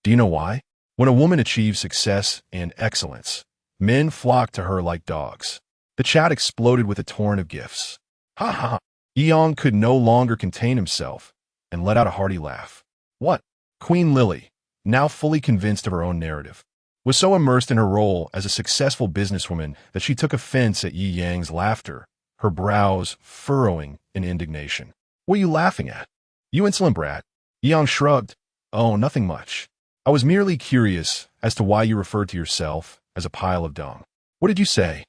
"Do you know why? When a woman achieves success and excellence, men flock to her like dogs." The chat exploded with a torrent of gifs. Ha ha! Yang could no longer contain himself and let out a hearty laugh. What? Queen Lily, now fully convinced of her own narrative, was so immersed in her role as a successful businesswoman that she took offense at Yi Yang's laughter, her brows furrowing in indignation. "What are you laughing at? You insolent brat." Yi Yang shrugged. "Oh, nothing much. I was merely curious as to why you referred to yourself as a pile of dung." "What did you say?"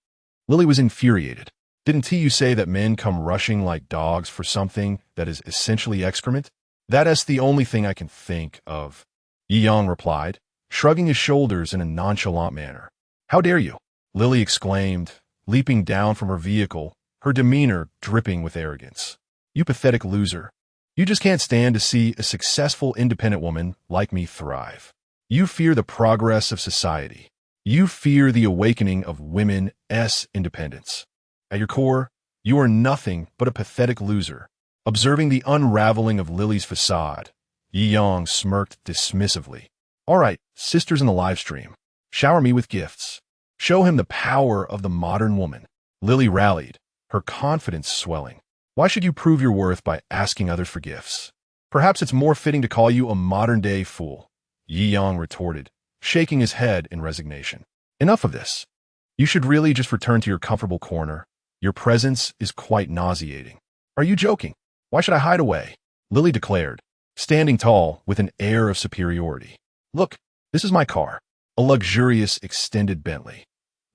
Lily was infuriated. "Didn't you say that men come rushing like dogs for something that is essentially excrement?" "That is the only thing I can think of," Yi Yang replied, shrugging his shoulders in a nonchalant manner. "How dare you?" Lily exclaimed, leaping down from her vehicle, her demeanor dripping with arrogance. "You pathetic loser. You just can't stand to see a successful independent woman like me thrive. You fear the progress of society. You fear the awakening of women's independence. At your core, you are nothing but a pathetic loser." Observing the unraveling of Lily's facade, Yi Yang smirked dismissively. "All right, sisters in the live stream, shower me with gifts. Show him the power of the modern woman." Lily rallied, her confidence swelling. "Why should you prove your worth by asking others for gifts? Perhaps it's more fitting to call you a modern-day fool," Yi Yang retorted, shaking his head in resignation. "Enough of this. You should really just return to your comfortable corner. Your presence is quite nauseating." "Are you joking? Why should I hide away?" Lily declared, standing tall with an air of superiority. "Look, this is my car, a luxurious extended Bentley,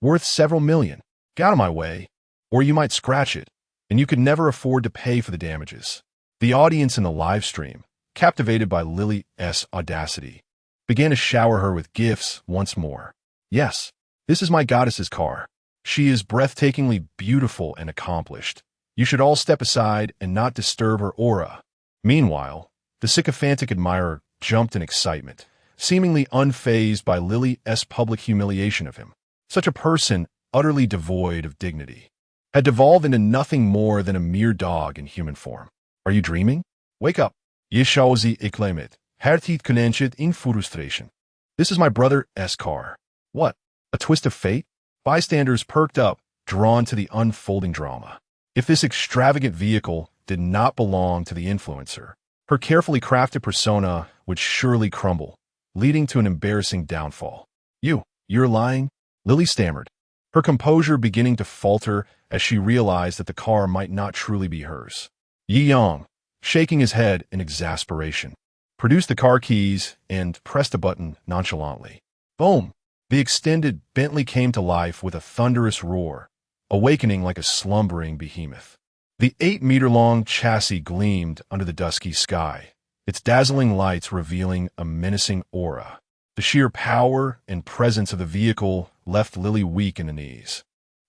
worth several million. Get out of my way, or you might scratch it, and you could never afford to pay for the damages." The audience in the live stream, captivated by Lily's audacity, began to shower her with gifts once more. "Yes, this is my goddess's car. She is breathtakingly beautiful and accomplished. You should all step aside and not disturb her aura." Meanwhile, the sycophantic admirer jumped in excitement, seemingly unfazed by Lily's public humiliation of him. Such a person, utterly devoid of dignity, had devolved into nothing more than a mere dog in human form. "Are you dreaming? Wake up. Je zou ze exclaimed, hertiet knenchit in frustration. This is my brother's car." What? A twist of fate? Bystanders perked up, drawn to the unfolding drama. If this extravagant vehicle did not belong to the influencer, her carefully crafted persona would surely crumble, leading to an embarrassing downfall. You're lying?" Lily stammered, her composure beginning to falter as she realized that the car might not truly be hers. Yi Yang, shaking his head in exasperation, produced the car keys and pressed a button nonchalantly. Boom! The extended Bentley came to life with a thunderous roar, awakening like a slumbering behemoth. The 8-meter-long chassis gleamed under the dusky sky, its dazzling lights revealing a menacing aura. The sheer power and presence of the vehicle left Lily weak in the knees.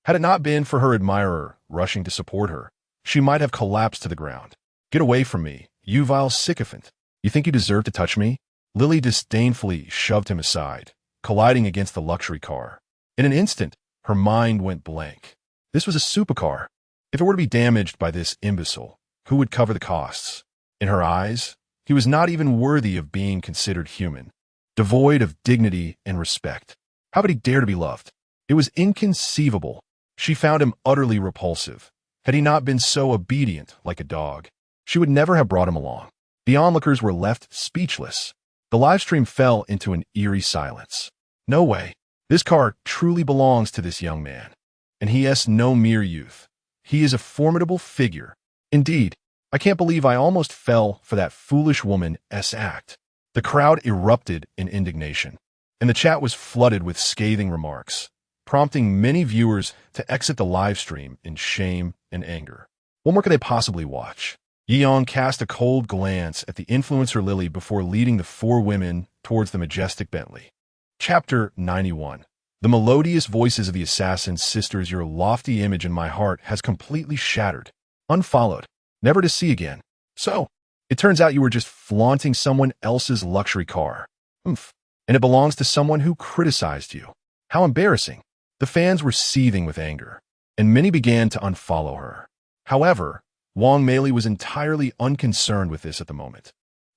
Had it not been for her admirer rushing to support her, she might have collapsed to the ground. "Get away from me, you vile sycophant. You think you deserve to touch me?" Lily disdainfully shoved him aside, colliding against the luxury car. In an instant, her mind went blank. This was a supercar. If it were to be damaged by this imbecile, who would cover the costs? In her eyes, he was not even worthy of being considered human, devoid of dignity and respect. How could he dare to be loved? It was inconceivable. She found him utterly repulsive. Had he not been so obedient like a dog, she would never have brought him along. The onlookers were left speechless. The livestream fell into an eerie silence. No way. This car truly belongs to this young man. And he is no mere youth. He is a formidable figure. Indeed, I can't believe I almost fell for that foolish woman's act. The crowd erupted in indignation, and the chat was flooded with scathing remarks, prompting many viewers to exit the live stream in shame and anger. What more could they possibly watch? Yeong cast a cold glance at the influencer Lily before leading the four women towards the majestic Bentley. Chapter 91. The melodious voices of the assassin sisters, your lofty image in my heart has completely shattered. Unfollowed. Never to see again. So, it turns out you were just flaunting someone else's luxury car. Oomph. And it belongs to someone who criticized you. How embarrassing. The fans were seething with anger, and many began to unfollow her. However, Wang Meili was entirely unconcerned with this at the moment.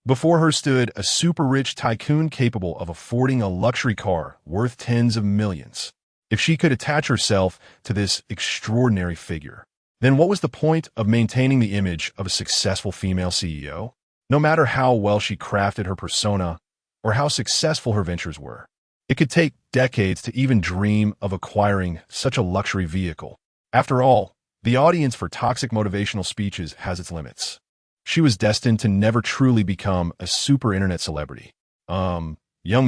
Before her stood a super-rich tycoon capable of affording a luxury car worth tens of millions. If she could attach herself to this extraordinary figure, then what was the point of maintaining the image of a successful female CEO? No matter how well she crafted her persona or how successful her ventures were, it could take decades to even dream of acquiring such a luxury vehicle. After all, the audience for toxic motivational speeches has its limits. She was destined to never truly become a super internet celebrity. Young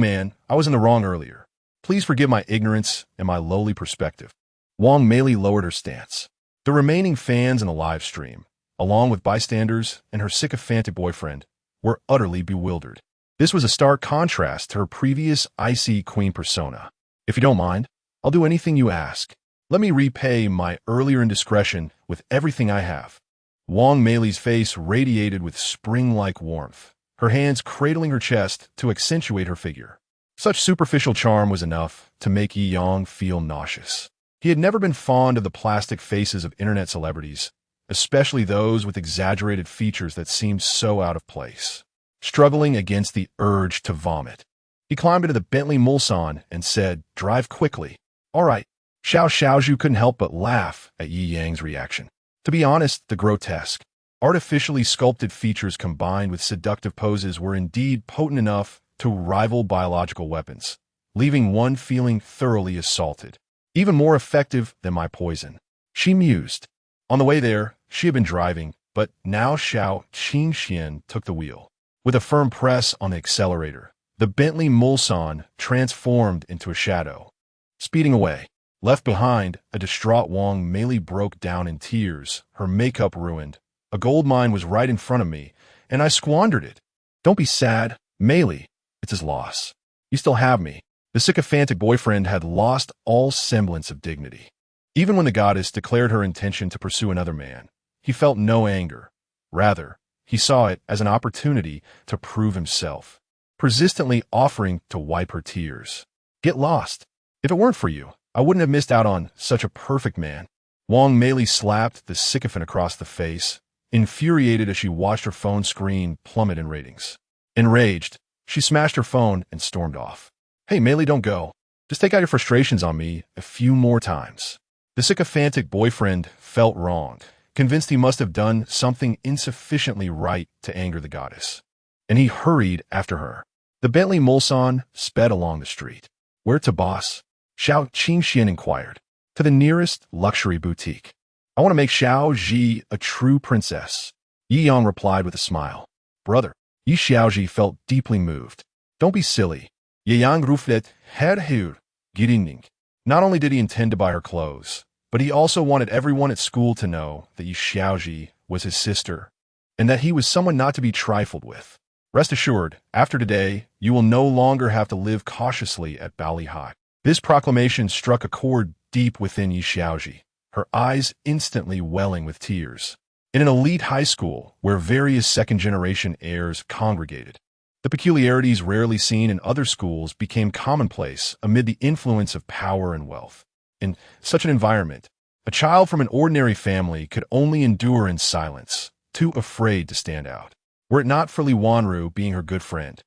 man, I was in the wrong earlier. Please forgive my ignorance and my lowly perspective. Wang Meili lowered her stance. The remaining fans in the live stream, along with bystanders and her sycophantic boyfriend, were utterly bewildered. This was a stark contrast to her previous icy queen persona. If you don't mind, I'll do anything you ask. Let me repay my earlier indiscretion with everything I have. Wang Meili's face radiated with spring-like warmth, her hands cradling her chest to accentuate her figure. Such superficial charm was enough to make Yeong feel nauseous. He had never been fond of the plastic faces of internet celebrities, especially those with exaggerated features that seemed so out of place. Struggling against the urge to vomit, he climbed into the Bentley Mulsanne and said, "Drive quickly." "All right." Xiao Xiaozhu couldn't help but laugh at Yi Yang's reaction. To be honest, the grotesque, artificially sculpted features combined with seductive poses were indeed potent enough to rival biological weapons, leaving one feeling thoroughly assaulted. Even more effective than my poison, she mused. On the way there, she had been driving, but now Xiao Qingxian took the wheel. With a firm press on the accelerator, the Bentley Mulsanne transformed into a shadow. Speeding away, left behind, a distraught Wang Meili broke down in tears, her makeup ruined. A gold mine was right in front of me, and I squandered it. "Don't be sad, Meili. It's his loss. You still have me." The sycophantic boyfriend had lost all semblance of dignity. Even when the goddess declared her intention to pursue another man, he felt no anger. Rather, he saw it as an opportunity to prove himself, persistently offering to wipe her tears. "Get lost. If it weren't for you, I wouldn't have missed out on such a perfect man." Wang Meili slapped the sycophant across the face, infuriated as she watched her phone screen plummet in ratings. Enraged, she smashed her phone and stormed off. "Hey, Meili, don't go. Just take out your frustrations on me a few more times." The sycophantic boyfriend felt wronged, convinced he must have done something insufficiently right to anger the goddess, and he hurried after her. The Bentley Mulsanne sped along the street. "Where to, boss?" Xiao Qingxian inquired. "To the nearest luxury boutique. I want to make Xiao Ji a true princess." Yi Yang replied with a smile. "Brother." Yi Xiaoji felt deeply moved. "Don't be silly." Yi Yang ruflet head here. Good evening. Not only did he intend to buy her clothes, but he also wanted everyone at school to know that Yi Xiaoji was his sister, and that he was someone not to be trifled with. "Rest assured, after today, you will no longer have to live cautiously at Bali High." This proclamation struck a chord deep within Yi Xiaoji, her eyes instantly welling with tears. In an elite high school where various second-generation heirs congregated, the peculiarities rarely seen in other schools became commonplace amid the influence of power and wealth. In such an environment, a child from an ordinary family could only endure in silence, too afraid to stand out. Were it not for Li Wanru being her good friend,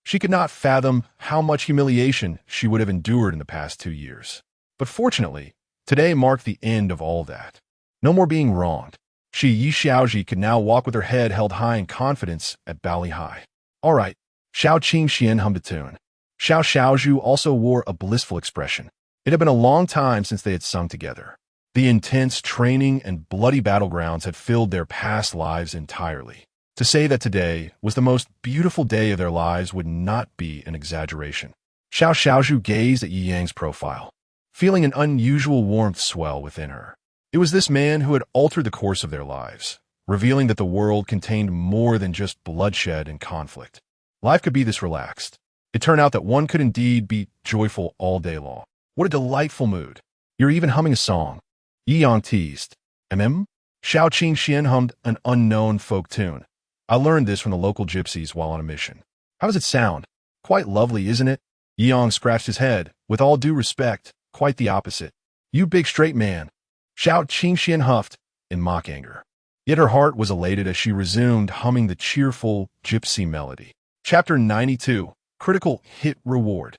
she could not fathom how much humiliation she would have endured in the past 2 years. But fortunately, today marked the end of all that. No more being wronged. She, Yi Xiaoji, could now walk with her head held high in confidence at Bali High. "All right." Xiao Qingxian hummed a tune. Xiao Xiaozhu also wore a blissful expression. It had been a long time since they had sung together. The intense training and bloody battlegrounds had filled their past lives entirely. To say that today was the most beautiful day of their lives would not be an exaggeration. Xiao Xiaozhu gazed at Yi Yang's profile, feeling an unusual warmth swell within her. It was this man who had altered the course of their lives, revealing that the world contained more than just bloodshed and conflict. Life could be this relaxed. It turned out that one could indeed be joyful all day long. What a delightful mood. You're even humming a song. Yi Yang teased. Mm? Xiao Qingxian hummed an unknown folk tune. I learned this from the local gypsies while on a mission. How does it sound? Quite lovely, isn't it? Yi Yang scratched his head. With all due respect, quite the opposite. You big straight man. Xiao Qingxian huffed in mock anger. Yet her heart was elated as she resumed humming the cheerful gypsy melody. Chapter 92. Critical Hit Reward.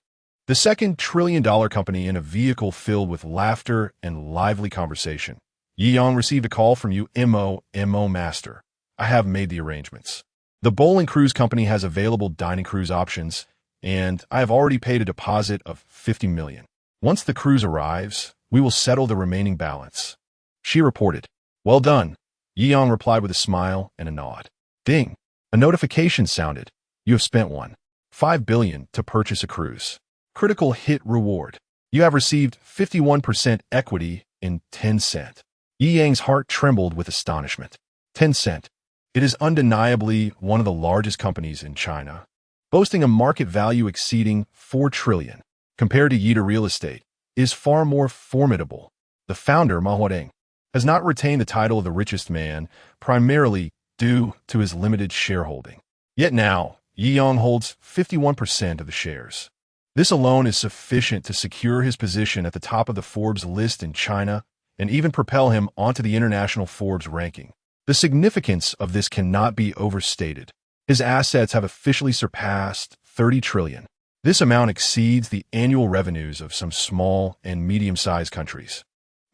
The second trillion-dollar company in a vehicle filled with laughter and lively conversation. Yi Yang received a call from you, MO Master. I have made the arrangements. The bowling cruise company has available dining cruise options, and I have already paid a deposit of 50 million. Once the cruise arrives, we will settle the remaining balance. She reported. Well done. Yi Yang replied with a smile and a nod. Ding. A notification sounded. You have spent 1.5 billion to purchase a cruise. Critical hit reward. You have received 51% equity in Tencent. Yi Yang's heart trembled with astonishment. Tencent. It is undeniably one of the largest companies in China, boasting a market value exceeding 4 trillion. Compared to Jiangjing Real Estate, it is far more formidable. The founder, Ma Huadeng, has not retained the title of the richest man, primarily due to his limited shareholding. Yet now, Yi Yang holds 51% of the shares. This alone is sufficient to secure his position at the top of the Forbes list in China and even propel him onto the international Forbes ranking. The significance of this cannot be overstated. His assets have officially surpassed 30 trillion. This amount exceeds the annual revenues of some small and medium-sized countries,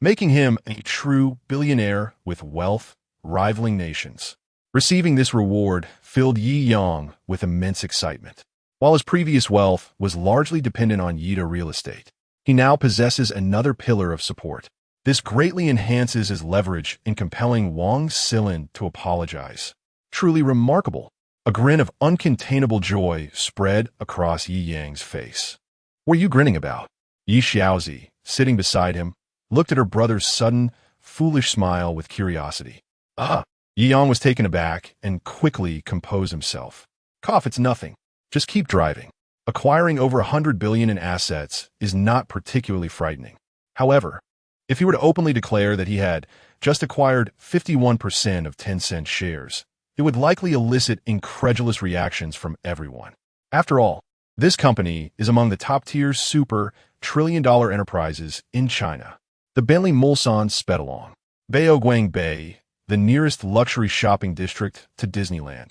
making him a true billionaire with wealth rivaling nations. Receiving this reward filled Yi Yang with immense excitement. While his previous wealth was largely dependent on Jiangjing Real Estate, he now possesses another pillar of support. This greatly enhances his leverage in compelling Wang Xilin to apologize. Truly remarkable. A grin of uncontainable joy spread across Yi Yang's face. What are you grinning about? Yi Xiaozi, sitting beside him, looked at her brother's sudden, foolish smile with curiosity. Yi Yang was taken aback and quickly composed himself. Cough, it's nothing. Just keep driving. Acquiring over 100 billion in assets is not particularly frightening. However, if he were to openly declare that he had just acquired 51% of Tencent shares, it would likely elicit incredulous reactions from everyone. After all, this company is among the top-tier super trillion-dollar enterprises in China. The Bentley Mulsanne sped along. Baoguang Bay, the nearest luxury shopping district to Disneyland,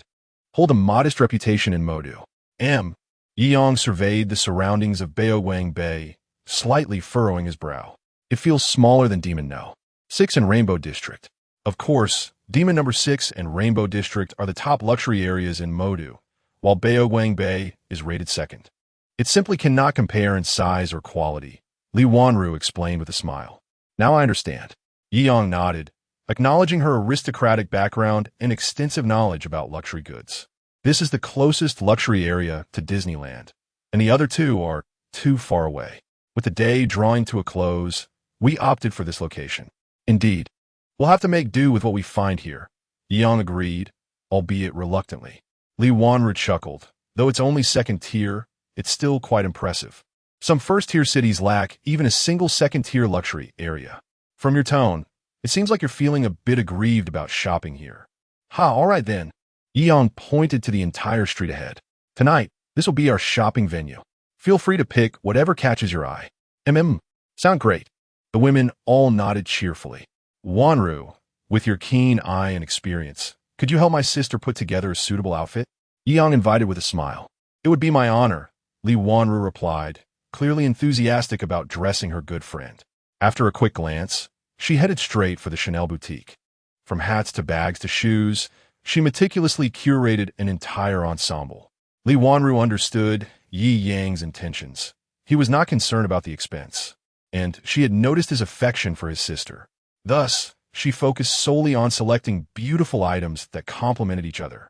hold a modest reputation in Modu. Yi Yang surveyed the surroundings of Baoguang Bay, slightly furrowing his brow. It feels smaller than Demon No. 6 and Rainbow District. Of course, Demon No. 6 and Rainbow District are the top luxury areas in Modu, while Baoguang Bay is rated second. It simply cannot compare in size or quality, Li Wanru explained with a smile. Now I understand. Yi Yang nodded, acknowledging her aristocratic background and extensive knowledge about luxury goods. This is the closest luxury area to Disneyland, and the other two are too far away. With the day drawing to a close, we opted for this location. Indeed, we'll have to make do with what we find here. Yi Yang agreed, albeit reluctantly. Li Wanru chuckled. Though it's only second tier, it's still quite impressive. Some first-tier cities lack even a single second-tier luxury area. From your tone, it seems like you're feeling a bit aggrieved about shopping here. All right then. Yi Yang pointed to the entire street ahead. Tonight, this will be our shopping venue. Feel free to pick whatever catches your eye. Sound great. The women all nodded cheerfully. Wanru, with your keen eye and experience, could you help my sister put together a suitable outfit? Yi Yang invited with a smile. It would be my honor, Li Wanru replied, clearly enthusiastic about dressing her good friend. After a quick glance, she headed straight for the Chanel boutique. From hats to bags to shoes, she meticulously curated an entire ensemble. Li Wanru understood Yi Yang's intentions. He was not concerned about the expense, and she had noticed his affection for his sister. Thus, she focused solely on selecting beautiful items that complemented each other.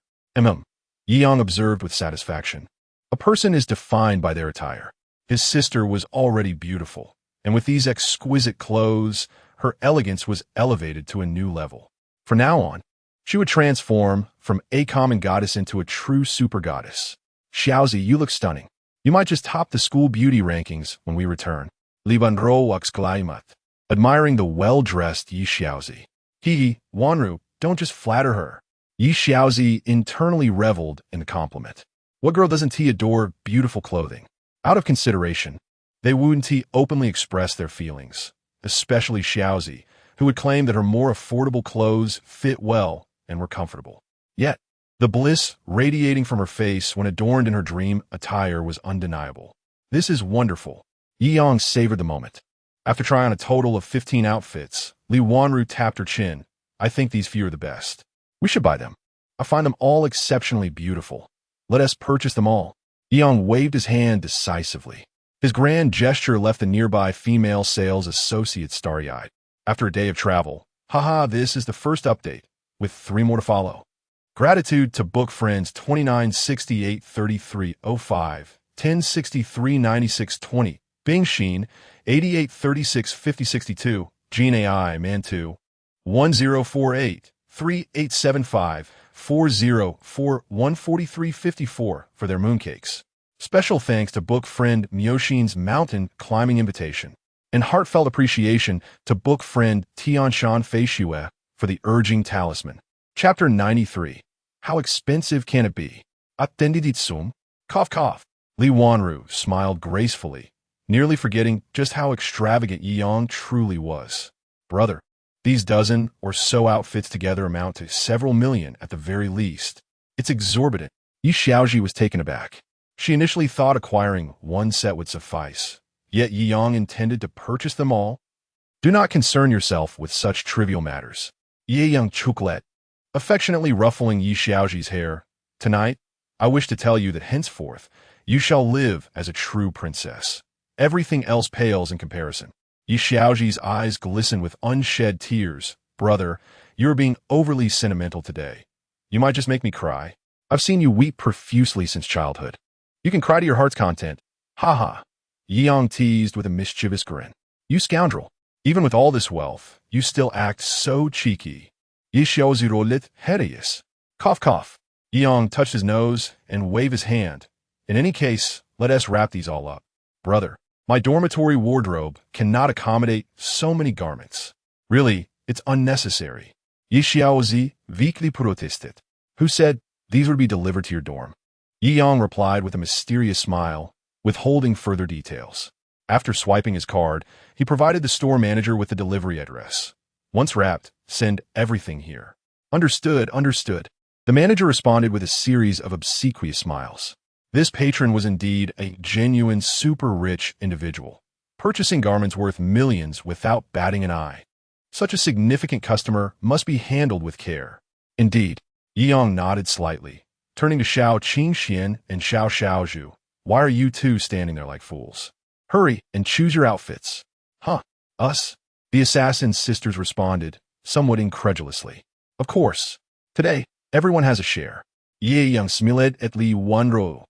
Yi observed with satisfaction. A person is defined by their attire. His sister was already beautiful, and with these exquisite clothes, her elegance was elevated to a new level. From now on, she would transform from a common goddess into a true super goddess. Xiaozi, you look stunning. You might just top the school beauty rankings when we return. Li Banro exclaimed, admiring the well-dressed Yi Xiaozi. He, Wanru, don't just flatter her. Yi Xiaozi internally reveled in the compliment. What girl doesn't adore beautiful clothing? Out of consideration, they wouldn't openly express their feelings, especially Xiaozi, who would claim that her more affordable clothes fit well and were comfortable. Yet, the bliss radiating from her face when adorned in her dream attire was undeniable. This is wonderful. Yi Yang savored the moment. After trying on a total of 15 outfits, Li Wanru tapped her chin. I think these few are the best. We should buy them. I find them all exceptionally beautiful. Let us purchase them all. Yi Yang waved his hand decisively. His grand gesture left the nearby female sales associate starry-eyed. After a day of travel, this is the first update, with 3 more to follow. Gratitude to book friends 29683305, 10639620, Bing Sheen, 88365062, Gene AI, Man2, 1048, 3875, 404, 14354 for their mooncakes. Special thanks to book friend Myoshin's mountain climbing invitation, and heartfelt appreciation to book friend Tianshan Feishue for the urging talisman. Chapter 93. How expensive can it be? Attendiditsum? Cough cough. Li Wanru smiled gracefully, nearly forgetting just how extravagant Yi Yang truly was. Brother, these dozen or so outfits together amount to several million at the very least. It's exorbitant. Yi Xiaoji was taken aback. She initially thought acquiring one set would suffice, yet Yi Yang intended to purchase them all. Do not concern yourself with such trivial matters. Yi Yang chucklet, affectionately ruffling Yi Xiaoji's hair. Tonight, I wish to tell you that henceforth, you shall live as a true princess. Everything else pales in comparison. Yi Xiaoji's eyes glistened with unshed tears. Brother, you are being overly sentimental today. You might just make me cry. I've seen you weep profusely since childhood. You can cry to your heart's content. Yi Yang teased with a mischievous grin. You scoundrel. Even with all this wealth, you still act so cheeky. Yi Xiaozi rolit hideous. Cough cough. Yi Yang touched his nose and waved his hand. In any case, let us wrap these all up. Brother, my dormitory wardrobe cannot accommodate so many garments. Really, it's unnecessary. Yi Xiaozi weakly protested. Who said these would be delivered to your dorm? Yi Yang replied with a mysterious smile, withholding further details. After swiping his card, he provided the store manager with the delivery address. Once wrapped, send everything here. Understood, understood. The manager responded with a series of obsequious smiles. This patron was indeed a genuine super-rich individual, purchasing garments worth millions without batting an eye. Such a significant customer must be handled with care. Indeed, Yi Yang nodded slightly, turning to Xiao Qingxian and Xiao Xiaozhu. Why are you two standing there like fools? Hurry and choose your outfits. Us? The assassin's sisters responded, somewhat incredulously. Of course. Today, everyone has a share. Ye Yang Smiled et Li Wanro.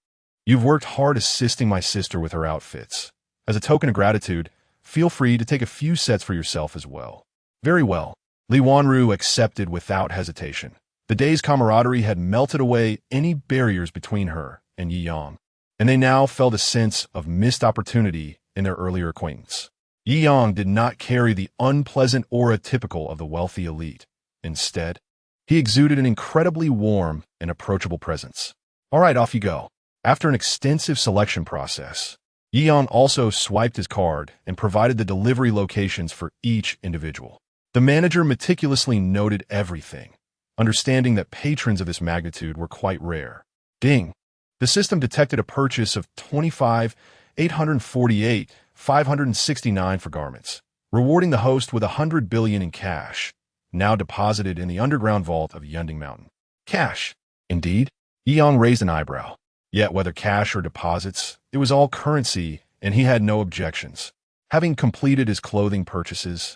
You've worked hard assisting my sister with her outfits. As a token of gratitude, feel free to take a few sets for yourself as well. Very well. Li Wanru accepted without hesitation. The day's camaraderie had melted away any barriers between her and Yi Yang, and they now felt a sense of missed opportunity in their earlier acquaintance. Yi Yang did not carry the unpleasant aura typical of the wealthy elite. Instead, he exuded an incredibly warm and approachable presence. All right, off you go. After an extensive selection process, Yi Yang also swiped his card and provided the delivery locations for each individual. The manager meticulously noted everything, understanding that patrons of this magnitude were quite rare. Ding! The system detected a purchase of 25,848,569 for garments, rewarding the host with 100 billion in cash, now deposited in the underground vault of Yunding Mountain. Cash? Indeed? Yi Yang raised an eyebrow. Yet whether cash or deposits, it was all currency, and he had no objections. Having completed his clothing purchases,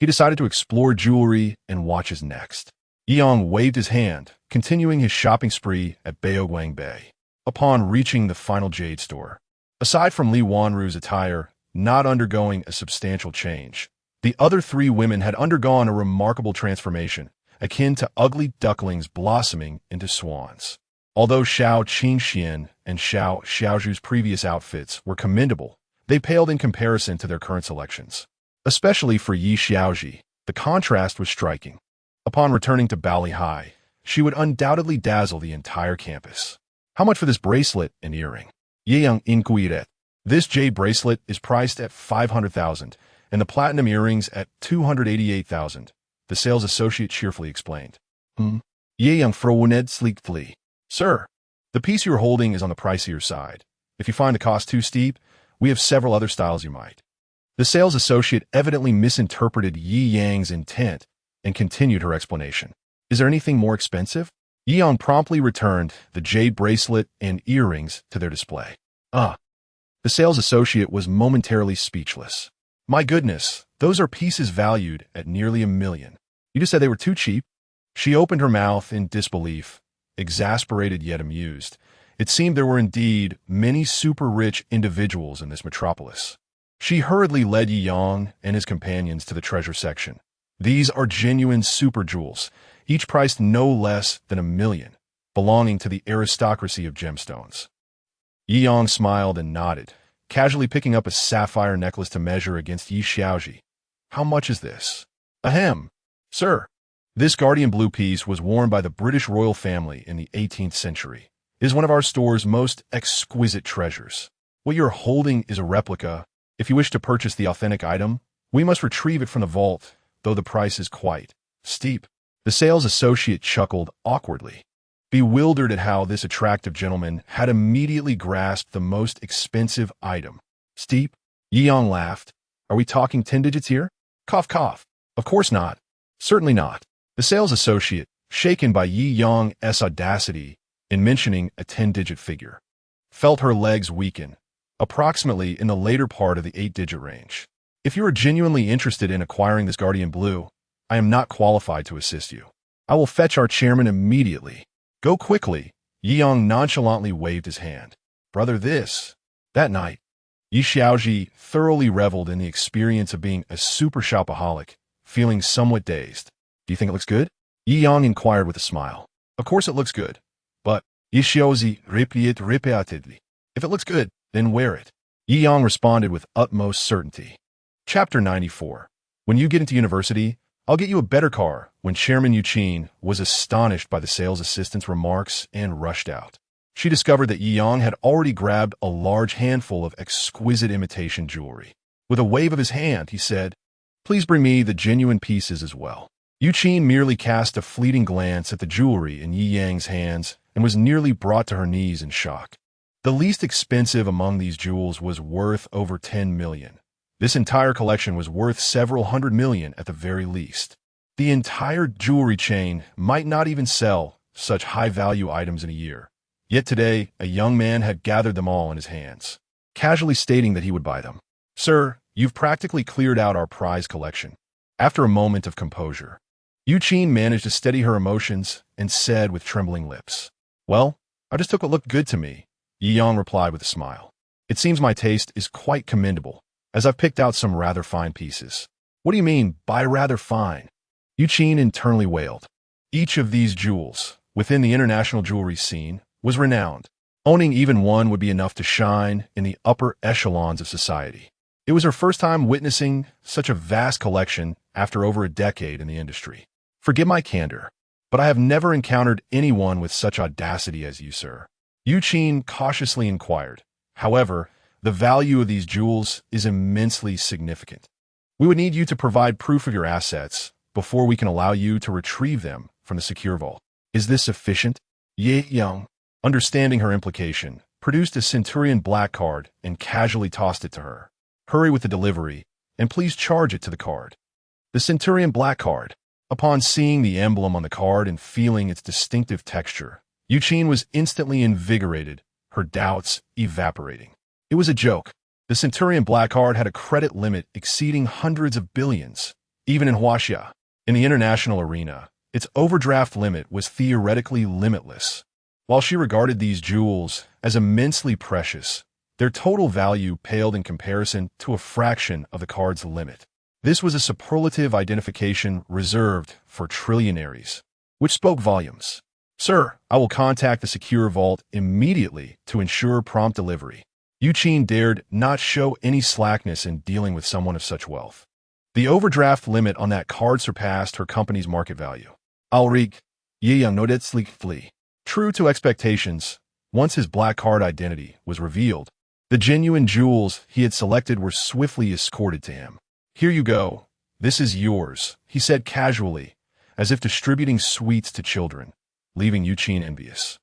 He decided to explore jewelry and watches next. Yang waved his hand, continuing his shopping spree at Baoguang Bay. Upon reaching the final jade store, aside from Li Wanru's attire not undergoing a substantial change, the other three women had undergone a remarkable transformation, akin to ugly ducklings blossoming into swans. Although Xiao Qingxian and Xiao Xiaozhu's previous outfits were commendable, they paled in comparison to their current selections. Especially for Yi Xiaozhi, the contrast was striking. Upon returning to Bali High, she would undoubtedly dazzle the entire campus. How much for this bracelet and earring? Yang inquired. This jade bracelet is priced at 500,000, and the platinum earrings at 288,000, the sales associate cheerfully explained. Yang frowned sleekly. Sir, the piece you are holding is on the pricier side. If you find the cost too steep, we have several other styles you might. The sales associate evidently misinterpreted Yi Yang's intent and continued her explanation. Is there anything more expensive? Yi Yang promptly returned the jade bracelet and earrings to their display. The sales associate was momentarily speechless. My goodness, those are pieces valued at nearly $1 million. You just said they were too cheap? She opened her mouth in disbelief, exasperated yet amused. It seemed there were indeed many super-rich individuals in this metropolis. She hurriedly led Yi Yang and his companions to the treasure section. These are genuine super jewels, each priced no less than $1 million, belonging to the aristocracy of gemstones. Yi Yang smiled and nodded, casually picking up a sapphire necklace to measure against Yi Xiaozhi. How much is this? Ahem. Sir, this guardian blue piece was worn by the British royal family in the 18th century. It is one of our store's most exquisite treasures. What you're holding is a replica. If you wish to purchase the authentic item, we must retrieve it from the vault, though the price is quite steep. The sales associate chuckled awkwardly, bewildered at how this attractive gentleman had immediately grasped the most expensive item. Steep? Yi Yang laughed. Are we talking 10 digits here? Cough, cough. Of course not. Certainly not. The sales associate, shaken by Yi Yang's audacity in mentioning a 10-digit figure, felt her legs weaken, approximately in the later part of the 8-digit range. If you are genuinely interested in acquiring this guardian blue, I am not qualified to assist you. I will fetch our chairman immediately. Go quickly. Yi Yang nonchalantly waved his hand. Brother, this. That night, Yi Xiaozhi thoroughly reveled in the experience of being a super shopaholic, feeling somewhat dazed. Do you think it looks good? Yi Yang inquired with a smile. Of course it looks good. But, Yi Xiaozhi replied repeatedly. If it looks good, then wear it. Yi Yang responded with utmost certainty. Chapter 94. When you get into university, I'll get you a better car. When Chairman Yuqin was astonished by the sales assistant's remarks and rushed out. She discovered that Yi Yang had already grabbed a large handful of exquisite imitation jewelry. With a wave of his hand, he said, Please bring me the genuine pieces as well. Yuqin merely cast a fleeting glance at the jewelry in Yi Yang's hands and was nearly brought to her knees in shock. The least expensive among these jewels was worth over 10 million. This entire collection was worth several hundred million at the very least. The entire jewelry chain might not even sell such high-value items in a year. Yet today, a young man had gathered them all in his hands, casually stating that he would buy them. Sir, you've practically cleared out our prize collection. After a moment of composure, Yuqin managed to steady her emotions and said with trembling lips, Well, I just took what looked good to me. Yi Yang replied with a smile. It seems my taste is quite commendable, as I've picked out some rather fine pieces. What do you mean by rather fine? Yuqin internally wailed. Each of these jewels, within the international jewelry scene, was renowned. Owning even one would be enough to shine in the upper echelons of society. It was her first time witnessing such a vast collection after over a decade in the industry. Forgive my candor, but I have never encountered anyone with such audacity as you, sir. Yuqin cautiously inquired. However, the value of these jewels is immensely significant. We would need you to provide proof of your assets before we can allow you to retrieve them from the secure vault. Is this sufficient? Yi Yang, understanding her implication, produced a Centurion black card and casually tossed it to her. Hurry with the delivery, and please charge it to the card. The Centurion black card. Upon seeing the emblem on the card and feeling its distinctive texture, Yuqin was instantly invigorated, her doubts evaporating. It was a joke. The Centurion black card had a credit limit exceeding hundreds of billions. even in Huaxia. In the international arena, its overdraft limit was theoretically limitless. While she regarded these jewels as immensely precious, their total value paled in comparison to a fraction of the card's limit. This was a superlative identification reserved for trillionaires, which spoke volumes. Sir, I will contact the secure vault immediately to ensure prompt delivery. Yuqin dared not show any slackness in dealing with someone of such wealth. The overdraft limit on that card surpassed her company's market value. Alrik, Jiangjing Real Estate. True to expectations, once his black card identity was revealed, the genuine jewels he had selected were swiftly escorted to him. Here you go. This is yours, he said casually, as if distributing sweets to children, leaving Yuqin envious.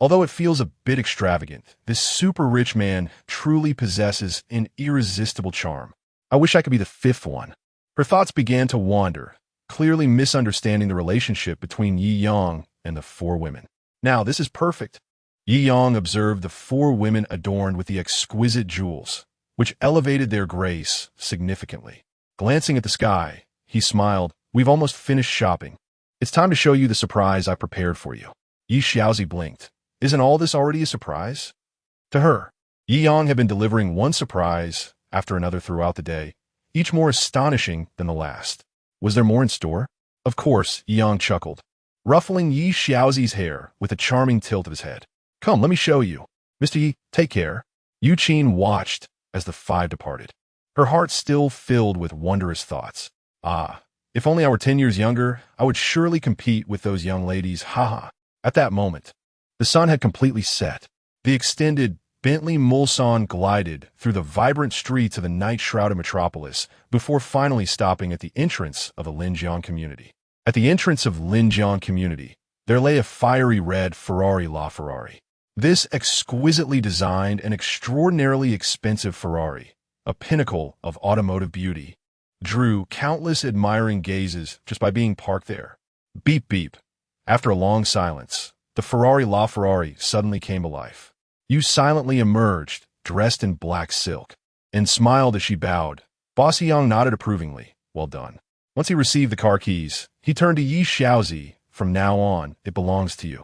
Although it feels a bit extravagant, this super-rich man truly possesses an irresistible charm. I wish I could be the fifth one. Her thoughts began to wander, clearly misunderstanding the relationship between Yi Yang and the four women. Now, this is perfect. Yi Yang observed the four women adorned with the exquisite jewels, which elevated their grace significantly. Glancing at the sky, he smiled. We've almost finished shopping. It's time to show you the surprise I prepared for you. Yi Xiaozi blinked. Isn't all this already a surprise? To her, Yi Yang had been delivering one surprise after another throughout the day, each more astonishing than the last. Was there more in store? Of course, Yi Yang chuckled, ruffling Yi Xiaozi's hair with a charming tilt of his head. Come, let me show you. Mr. Yi, take care. Yuqin watched as the five departed, her heart still filled with wondrous thoughts. If only I were 10 years younger, I would surely compete with those young ladies, haha. At that moment, the sun had completely set. The extended Bentley Mulsanne glided through the vibrant streets of the night-shrouded metropolis before finally stopping at the entrance of the Linjiang community. At the entrance of Linjiang community, there lay a fiery red Ferrari LaFerrari. This exquisitely designed and extraordinarily expensive Ferrari, a pinnacle of automotive beauty, drew countless admiring gazes just by being parked there. Beep beep. After a long silence, the Ferrari LaFerrari suddenly came to life. Yu silently emerged, dressed in black silk, and smiled as she bowed. Boss Yang nodded approvingly. Well done. Once he received the car keys, he turned to Yi Xiaozi. From now on, it belongs to you.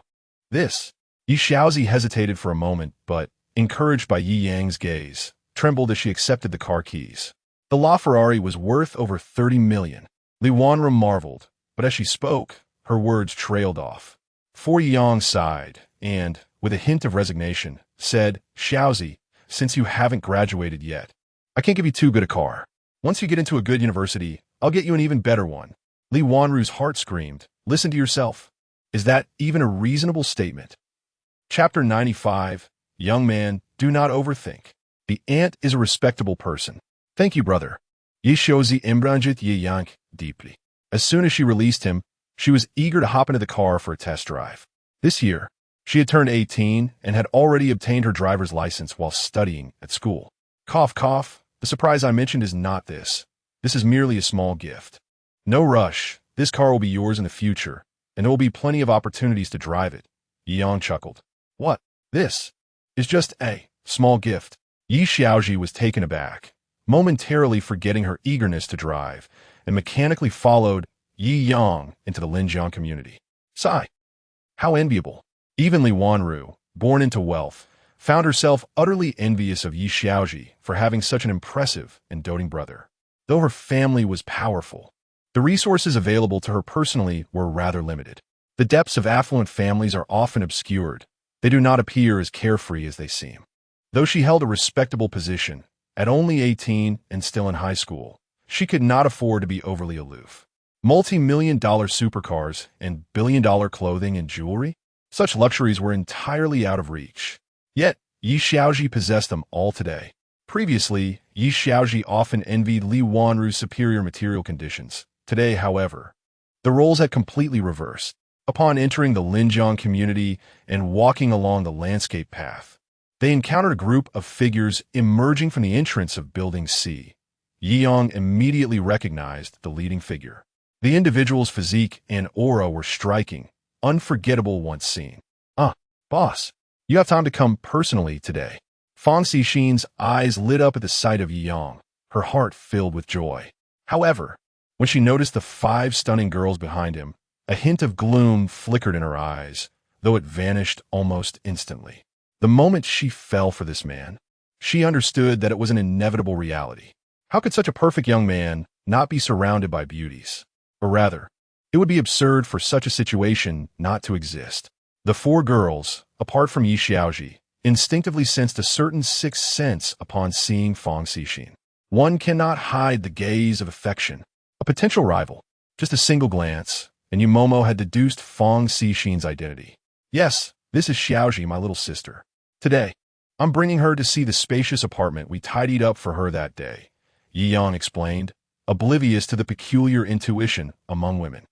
This. Yi Xiaozi hesitated for a moment, but, encouraged by Yi Yang's gaze, trembled as she accepted the car keys. The LaFerrari was worth over 30 million. Li Wanru marveled, but as she spoke, her words trailed off. For Yang sighed, and, with a hint of resignation, said, Xiaozi, since you haven't graduated yet, I can't give you too good a car. Once you get into a good university, I'll get you an even better one. Li Wanru's heart screamed, listen to yourself. Is that even a reasonable statement? Chapter 95, Young man, do not overthink. The ant is a respectable person. Thank you, brother. Yi Xiaozi embranged Yi Yang deeply. As soon as she released him, she was eager to hop into the car for a test drive. This year, she had turned 18 and had already obtained her driver's license while studying at school. Cough, cough. The surprise I mentioned is not this. This is merely a small gift. No rush. This car will be yours in the future, and there will be plenty of opportunities to drive it. Yi Yang chuckled. What? This is just a small gift. Yi Xiaozi was taken aback, momentarily forgetting her eagerness to drive, and mechanically followed Yi Yang into the Linjiang community. Sigh. How enviable. Even Li Wanru, born into wealth, found herself utterly envious of Yi Xiaozi for having such an impressive and doting brother. Though her family was powerful, the resources available to her personally were rather limited. The depths of affluent families are often obscured. They do not appear as carefree as they seem. Though she held a respectable position, at only 18 and still in high school, she could not afford to be overly aloof. Multi-million-dollar supercars and billion-dollar clothing and jewelry? Such luxuries were entirely out of reach. Yet, Yi Xiaozi possessed them all today. Previously, Yi Xiaozi often envied Li Wanru's superior material conditions. Today, however, the roles had completely reversed. Upon entering the Linjiang community and walking along the landscape path, they encountered a group of figures emerging from the entrance of Building C. Yi Yang immediately recognized the leading figure. The individual's physique and aura were striking, unforgettable once seen. Boss, you have time to come personally today. Fang Xixin's eyes lit up at the sight of Yi Yang, her heart filled with joy. However, when she noticed the 5 stunning girls behind him, a hint of gloom flickered in her eyes, though it vanished almost instantly. The moment she fell for this man, she understood that it was an inevitable reality. How could such a perfect young man not be surrounded by beauties? Or rather, it would be absurd for such a situation not to exist. The 4 girls, apart from Yi Xiaoji, instinctively sensed a certain sixth sense upon seeing Fang Xixin. One cannot hide the gaze of affection. A potential rival, just a single glance, and Yumomo had deduced Fang Xixin's identity. Yes, this is Xiaoji, my little sister. Today, I'm bringing her to see the spacious apartment we tidied up for her that day, Yi Yang explained, oblivious to the peculiar intuition among women.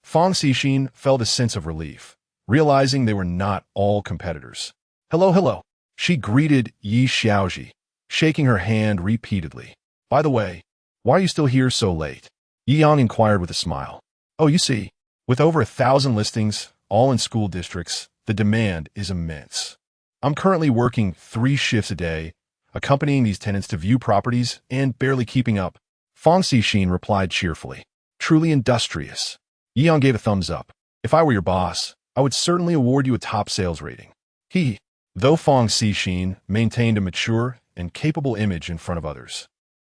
Fang Xixin felt a sense of relief, realizing they were not all competitors. Hello, hello. She greeted Yi Xiaoji, shaking her hand repeatedly. By the way, why are you still here so late? Yi Yang inquired with a smile. Oh, you see, with over 1,000 listings, all in school districts, the demand is immense. I'm currently working 3 shifts a day, accompanying these tenants to view properties and barely keeping up. Fang Xixin replied cheerfully. Truly industrious. Yi Yang gave a thumbs up. If I were your boss, I would certainly award you a top sales rating. Though Fang Xixin maintained a mature and capable image in front of others,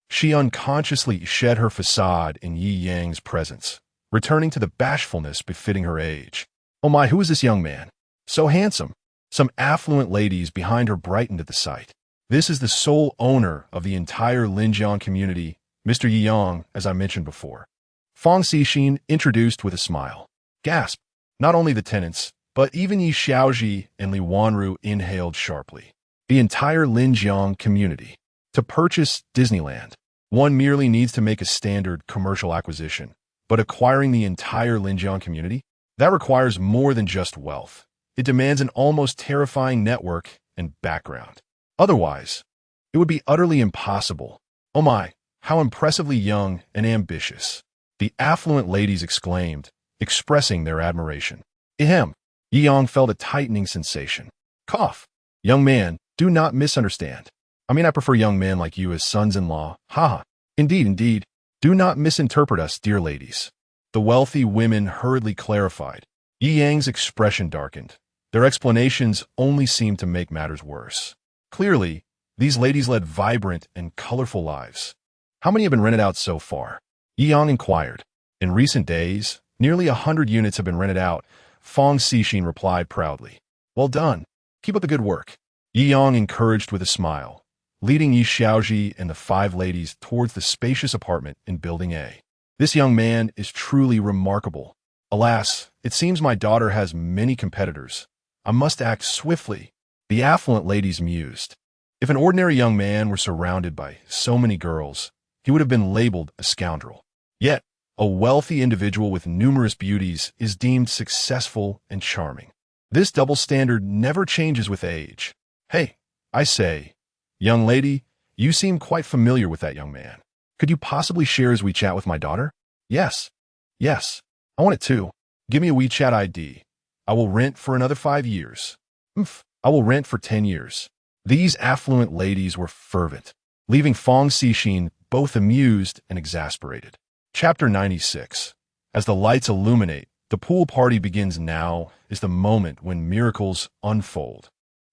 she unconsciously shed her facade in Yi Yang's presence, returning to the bashfulness befitting her age. Oh my, who is this young man? So handsome. Some affluent ladies behind her brightened at the sight. This is the sole owner of the entire Linjiang community, Mr. Yi Yang, as I mentioned before. Fang Xixin introduced with a smile. Gasp! Not only the tenants, but even Yi Xiaoji and Li Wanru inhaled sharply. The entire Linjiang community. To purchase Disneyland, one merely needs to make a standard commercial acquisition, but acquiring the entire Linjiang community? That requires more than just wealth. It demands an almost terrifying network and background. Otherwise, it would be utterly impossible. Oh my, how impressively young and ambitious. The affluent ladies exclaimed, expressing their admiration. Ahem. Yi Yang felt a tightening sensation. Cough. Young man, do not misunderstand. I prefer young men like you as sons-in-law. Haha. Indeed, indeed. Do not misinterpret us, dear ladies. The wealthy women hurriedly clarified. Yi Yang's expression darkened. Their explanations only seemed to make matters worse. Clearly, these ladies led vibrant and colorful lives. How many have been rented out so far? Yi Yang inquired. In recent days, nearly 100 units have been rented out, Fang Xixin replied proudly. Well done. Keep up the good work. Yi Yang encouraged with a smile, leading Yi Xiaoji and the 5 ladies towards the spacious apartment in Building A. This young man is truly remarkable. Alas, it seems my daughter has many competitors. I must act swiftly. The affluent ladies mused. If an ordinary young man were surrounded by so many girls, he would have been labeled a scoundrel. Yet, a wealthy individual with numerous beauties is deemed successful and charming. This double standard never changes with age. Hey, I say, young lady, you seem quite familiar with that young man. Could you possibly share his WeChat with my daughter? Yes. Yes. I want it too. Give me a WeChat ID. I will rent for another 5 years. I will rent for 10 years. These affluent ladies were fervent, leaving Fang Xixin both amused and exasperated. Chapter 96. As the lights illuminate, the pool party begins. Now is the moment when miracles unfold.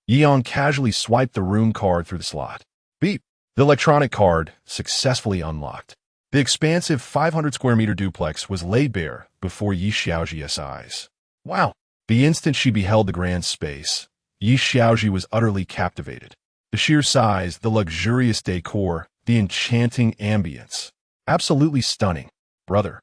Yi Yang casually swiped the room card through the slot. Beep. The electronic card successfully unlocked. The expansive 500 square meter duplex was laid bare before Yi Xiaoji's eyes. Wow! The instant she beheld the grand space, Yi Xiaoji was utterly captivated. The sheer size, the luxurious decor, the enchanting ambience. Absolutely stunning. Brother,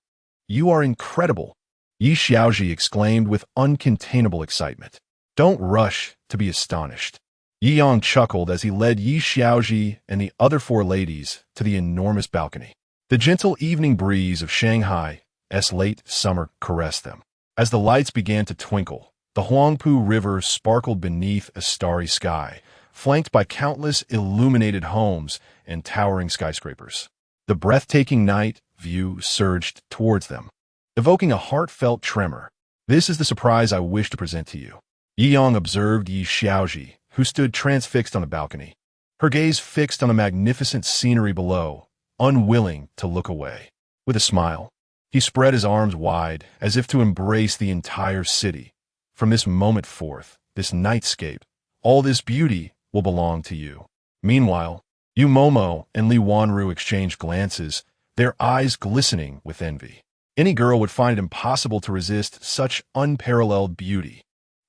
you are incredible, Yi Xiaoji exclaimed with uncontainable excitement. Don't rush to be astonished. Yi Yang chuckled as he led Yi Xiaoji and the other 4 ladies to the enormous balcony. The gentle evening breeze of Shanghai's late summer caressed them. As the lights began to twinkle, the Huangpu River sparkled beneath a starry sky, flanked by countless illuminated homes and towering skyscrapers. The breathtaking night view surged towards them, evoking a heartfelt tremor. This is the surprise I wish to present to you. Yi Yang observed Yi Xiaoji, who stood transfixed on the balcony. Her gaze fixed on the magnificent scenery below, unwilling to look away. With a smile, he spread his arms wide as if to embrace the entire city. From this moment forth, this nightscape, all this beauty will belong to you. Meanwhile, Yu Momo and Li Wanru exchanged glances, their eyes glistening with envy. Any girl would find it impossible to resist such unparalleled beauty.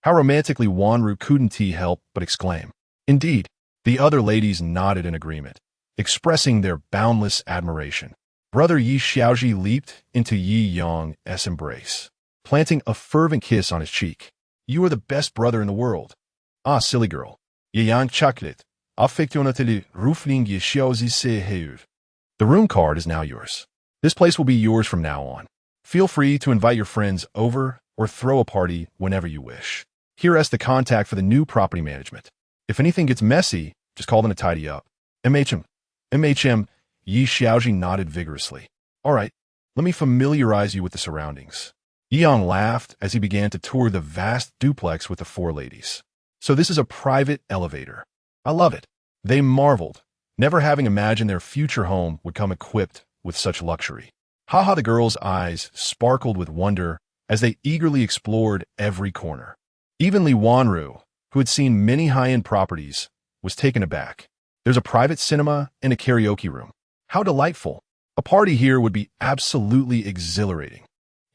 How romantically Wanru couldn't help but exclaim. Indeed, the other ladies nodded in agreement, expressing their boundless admiration. Brother Yi Xiaoji leaped into Yi Yang's embrace, planting a fervent kiss on his cheek. You are the best brother in the world. Ah, silly girl. Yi Yang chocolate. Affectionately Rufling Yi Xiaozi se heuve. The room card is now yours. This place will be yours from now on. Feel free to invite your friends over or throw a party whenever you wish. Here is the contact for the new property management. If anything gets messy, just call them to tidy up. MHM, Yi Xiaoji nodded vigorously. All right, let me familiarize you with the surroundings. Yi Yang laughed as he began to tour the vast duplex with the four ladies. So this is a private elevator. I love it. They marveled, never having imagined their future home would come equipped with such luxury. Haha, the girls' eyes sparkled with wonder as they eagerly explored every corner. Even Li Wanru, who had seen many high-end properties, was taken aback. There's a private cinema and a karaoke room. How delightful. A party here would be absolutely exhilarating.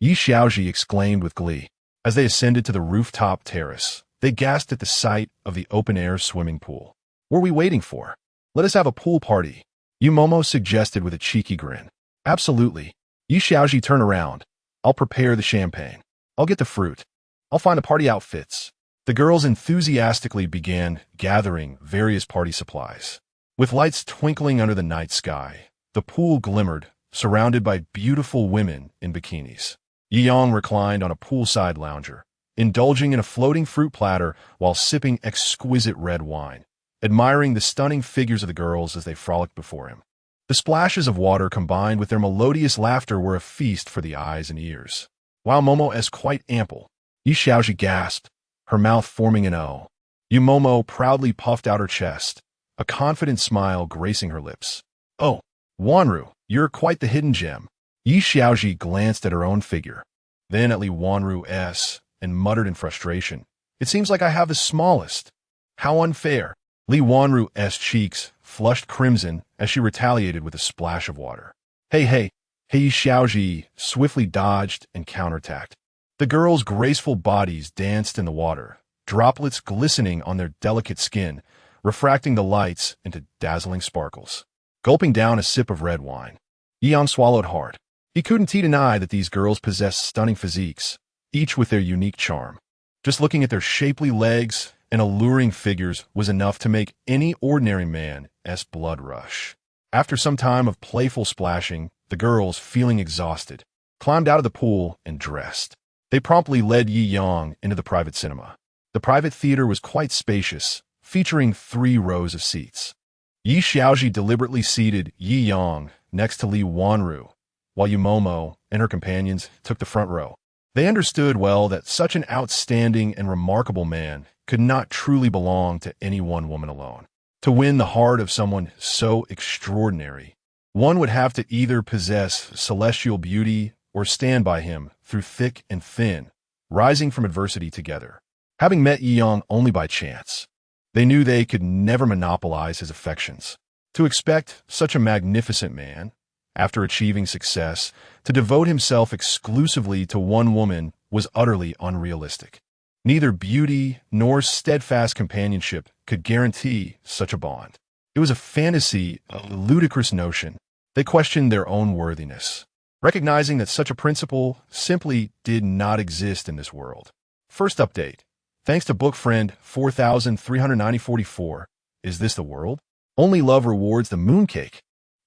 Yi Xiaoji exclaimed with glee. As they ascended to the rooftop terrace, they gasped at the sight of the open-air swimming pool. What are we waiting for? Let us have a pool party, Yu Momo suggested with a cheeky grin. Absolutely. Yi Xiaoji, turn around. I'll prepare the champagne. I'll get the fruit. I'll find the party outfits. The girls enthusiastically began gathering various party supplies. With lights twinkling under the night sky, the pool glimmered, surrounded by beautiful women in bikinis. Yi Yang reclined on a poolside lounger, indulging in a floating fruit platter while sipping exquisite red wine, admiring the stunning figures of the girls as they frolicked before him. The splashes of water combined with their melodious laughter were a feast for the eyes and ears. While Momo's quite ample, Yi Xiaoji gasped, her mouth forming an O. Yu Momo proudly puffed out her chest, a confident smile gracing her lips. Oh, Wanru, you're quite the hidden gem. Yi Xiaoji glanced at her own figure, then at Li Wanru's, and muttered in frustration. It seems like I have the smallest. How unfair. Li Wanru's cheeks flushed crimson as she retaliated with a splash of water. Hey, Yi Xiaoji swiftly dodged and counterattacked. The girls' graceful bodies danced in the water, droplets glistening on their delicate skin, refracting the lights into dazzling sparkles. Gulping down a sip of red wine, Yi Yang swallowed hard. He couldn't deny that these girls possessed stunning physiques, each with their unique charm. Just looking at their shapely legs and alluring figures was enough to make any ordinary man's blood rush. After some time of playful splashing, the girls, feeling exhausted, climbed out of the pool and dressed. They promptly led Yi Yang into the private cinema. The private theater was quite spacious, featuring 3 rows of seats. Yi Xiaoji deliberately seated Yi Yang next to Li Wanru, while Yu Momo and her companions took the front row. They understood well that such an outstanding and remarkable man could not truly belong to any one woman alone. To win the heart of someone so extraordinary, one would have to either possess celestial beauty or stand by him through thick and thin, rising from adversity together. Having met Yi Yang only by chance, they knew they could never monopolize his affections. To expect such a magnificent man, after achieving success, to devote himself exclusively to one woman was utterly unrealistic. Neither beauty nor steadfast companionship could guarantee such a bond. It was a fantasy, a ludicrous notion. They questioned their own worthiness, recognizing that such a principle simply did not exist in this world. First update. Thanks to book friend 439044, is this the world? Only love rewards the mooncake.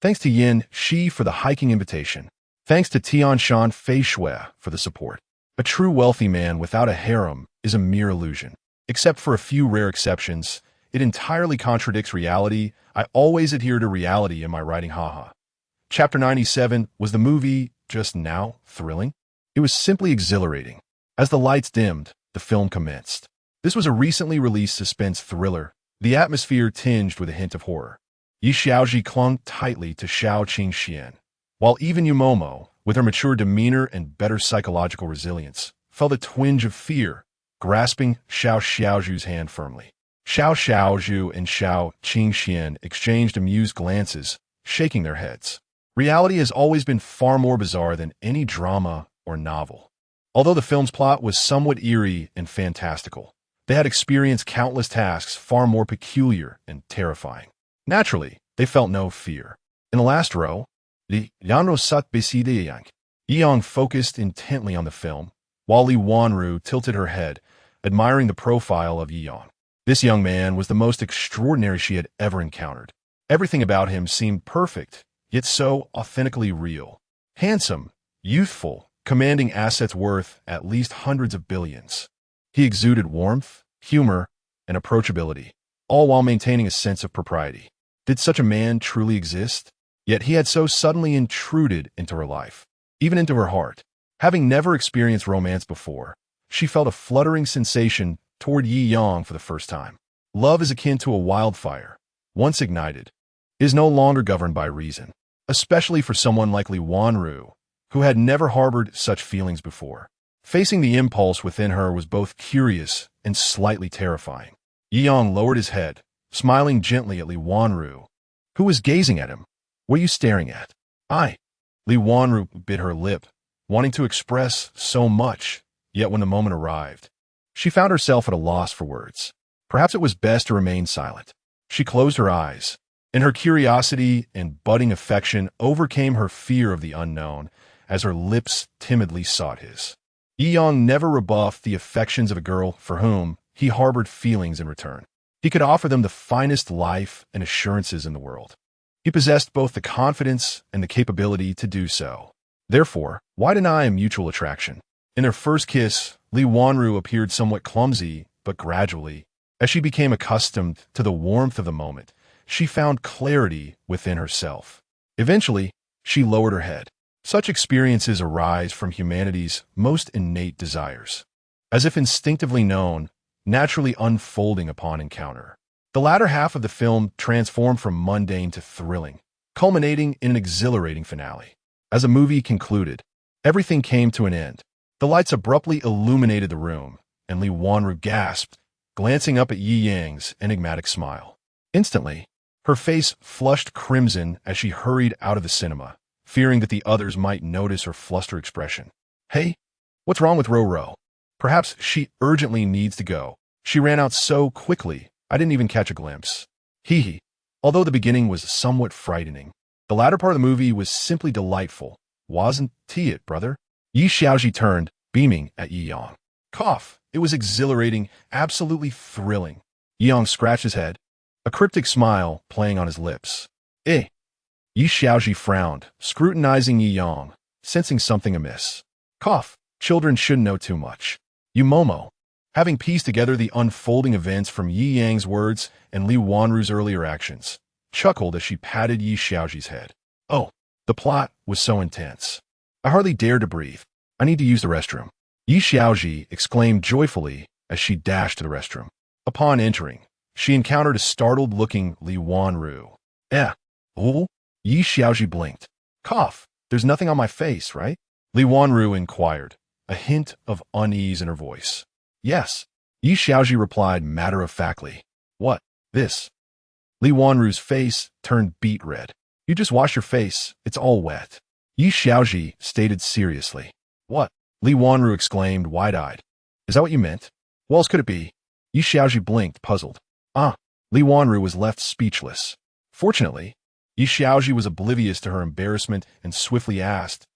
Thanks to Yin Shi for the hiking invitation. Thanks to Tian Shan Fei Shui for the support. A true wealthy man without a harem is a mere illusion. Except for a few rare exceptions, it entirely contradicts reality. I always adhere to reality in my writing, haha. Chapter 97, was the movie just now thrilling? It was simply exhilarating. As the lights dimmed, the film commenced. This was a recently released suspense thriller, the atmosphere tinged with a hint of horror. Yi Xiaoji clung tightly to Xiao Qingxian, while even Yumomo, with her mature demeanor and better psychological resilience, felt a twinge of fear, grasping Xiao Xiaozhu's hand firmly. Xiao Xiaozhu and Xiao Qingxian exchanged amused glances, shaking their heads. Reality has always been far more bizarre than any drama or novel. Although the film's plot was somewhat eerie and fantastical, they had experienced countless tasks far more peculiar and terrifying. Naturally, they felt no fear. In the last row, Li Yanro sat beside Yang. Yiyang focused intently on the film, while Li Wanru tilted her head, admiring the profile of Yiyang. This young man was the most extraordinary she had ever encountered. Everything about him seemed perfect, yet so authentically real. Handsome, youthful, commanding assets worth at least hundreds of billions. He exuded warmth, humor, and approachability, all while maintaining a sense of propriety. Did such a man truly exist? Yet he had so suddenly intruded into her life, even into her heart. Having never experienced romance before, she felt a fluttering sensation toward Yi Yang for the first time. Love is akin to a wildfire. Once ignited, is no longer governed by reason, especially for someone like Li Wanru, who had never harbored such feelings before. Facing the impulse within her was both curious and slightly terrifying. Yi Yang lowered his head, smiling gently at Li Wanru, who was gazing at him. What are you staring at? Li Wanru bit her lip, wanting to express so much, yet when the moment arrived, she found herself at a loss for words. Perhaps it was best to remain silent. She closed her eyes, and her curiosity and budding affection overcame her fear of the unknown as her lips timidly sought his. Yi Yang never rebuffed the affections of a girl for whom he harbored feelings in return. He could offer them the finest life and assurances in the world. He possessed both the confidence and the capability to do so. Therefore, why deny a mutual attraction? In their first kiss, Li Wanru appeared somewhat clumsy, but gradually, as she became accustomed to the warmth of the moment, she found clarity within herself. Eventually, she lowered her head. Such experiences arise from humanity's most innate desires, as if instinctively known, naturally unfolding upon encounter. The latter half of the film transformed from mundane to thrilling, culminating in an exhilarating finale. As the movie concluded, everything came to an end. The lights abruptly illuminated the room, and Li Wanru gasped, glancing up at Yi Yang's enigmatic smile. Instantly, her face flushed crimson as she hurried out of the cinema, fearing that the others might notice her flustered expression. Hey, what's wrong with Ro? Perhaps she urgently needs to go. She ran out so quickly, I didn't even catch a glimpse. Hee. Although the beginning was somewhat frightening, the latter part of the movie was simply delightful. Wasn't it, brother? Yi Xiaoji turned, beaming at Yi Yang. Cough. It was exhilarating, absolutely thrilling. Yi Yang scratched his head, a cryptic smile playing on his lips. Yi Xiaoji frowned, scrutinizing Yi Yang, sensing something amiss. Cough. Children shouldn't know too much. Yumomo, having pieced together the unfolding events from Yi Yang's words and Li Wanru's earlier actions, chuckled as she patted Yi Xiaoji's head. Oh, the plot was so intense. I hardly dared to breathe. I need to use the restroom. Yi Xiaoji exclaimed joyfully as she dashed to the restroom. Upon entering, she encountered a startled-looking Li Wanru. Oh? Yi Xiaoji blinked. Cough. There's nothing on my face, right? Li Wanru inquired, a hint of unease in her voice. Yes. Yi Xiaoji replied matter-of-factly. What? This? Li Wanru's face turned beet red. You just wash your face. It's all wet. Yi Xiaoji stated seriously. What? Li Wanru exclaimed wide-eyed. Is that what you meant? What else could it be? Yi Xiaoji blinked, puzzled. Li Wanru was left speechless. Fortunately, Yi Xiaoji was oblivious to her embarrassment and swiftly asked,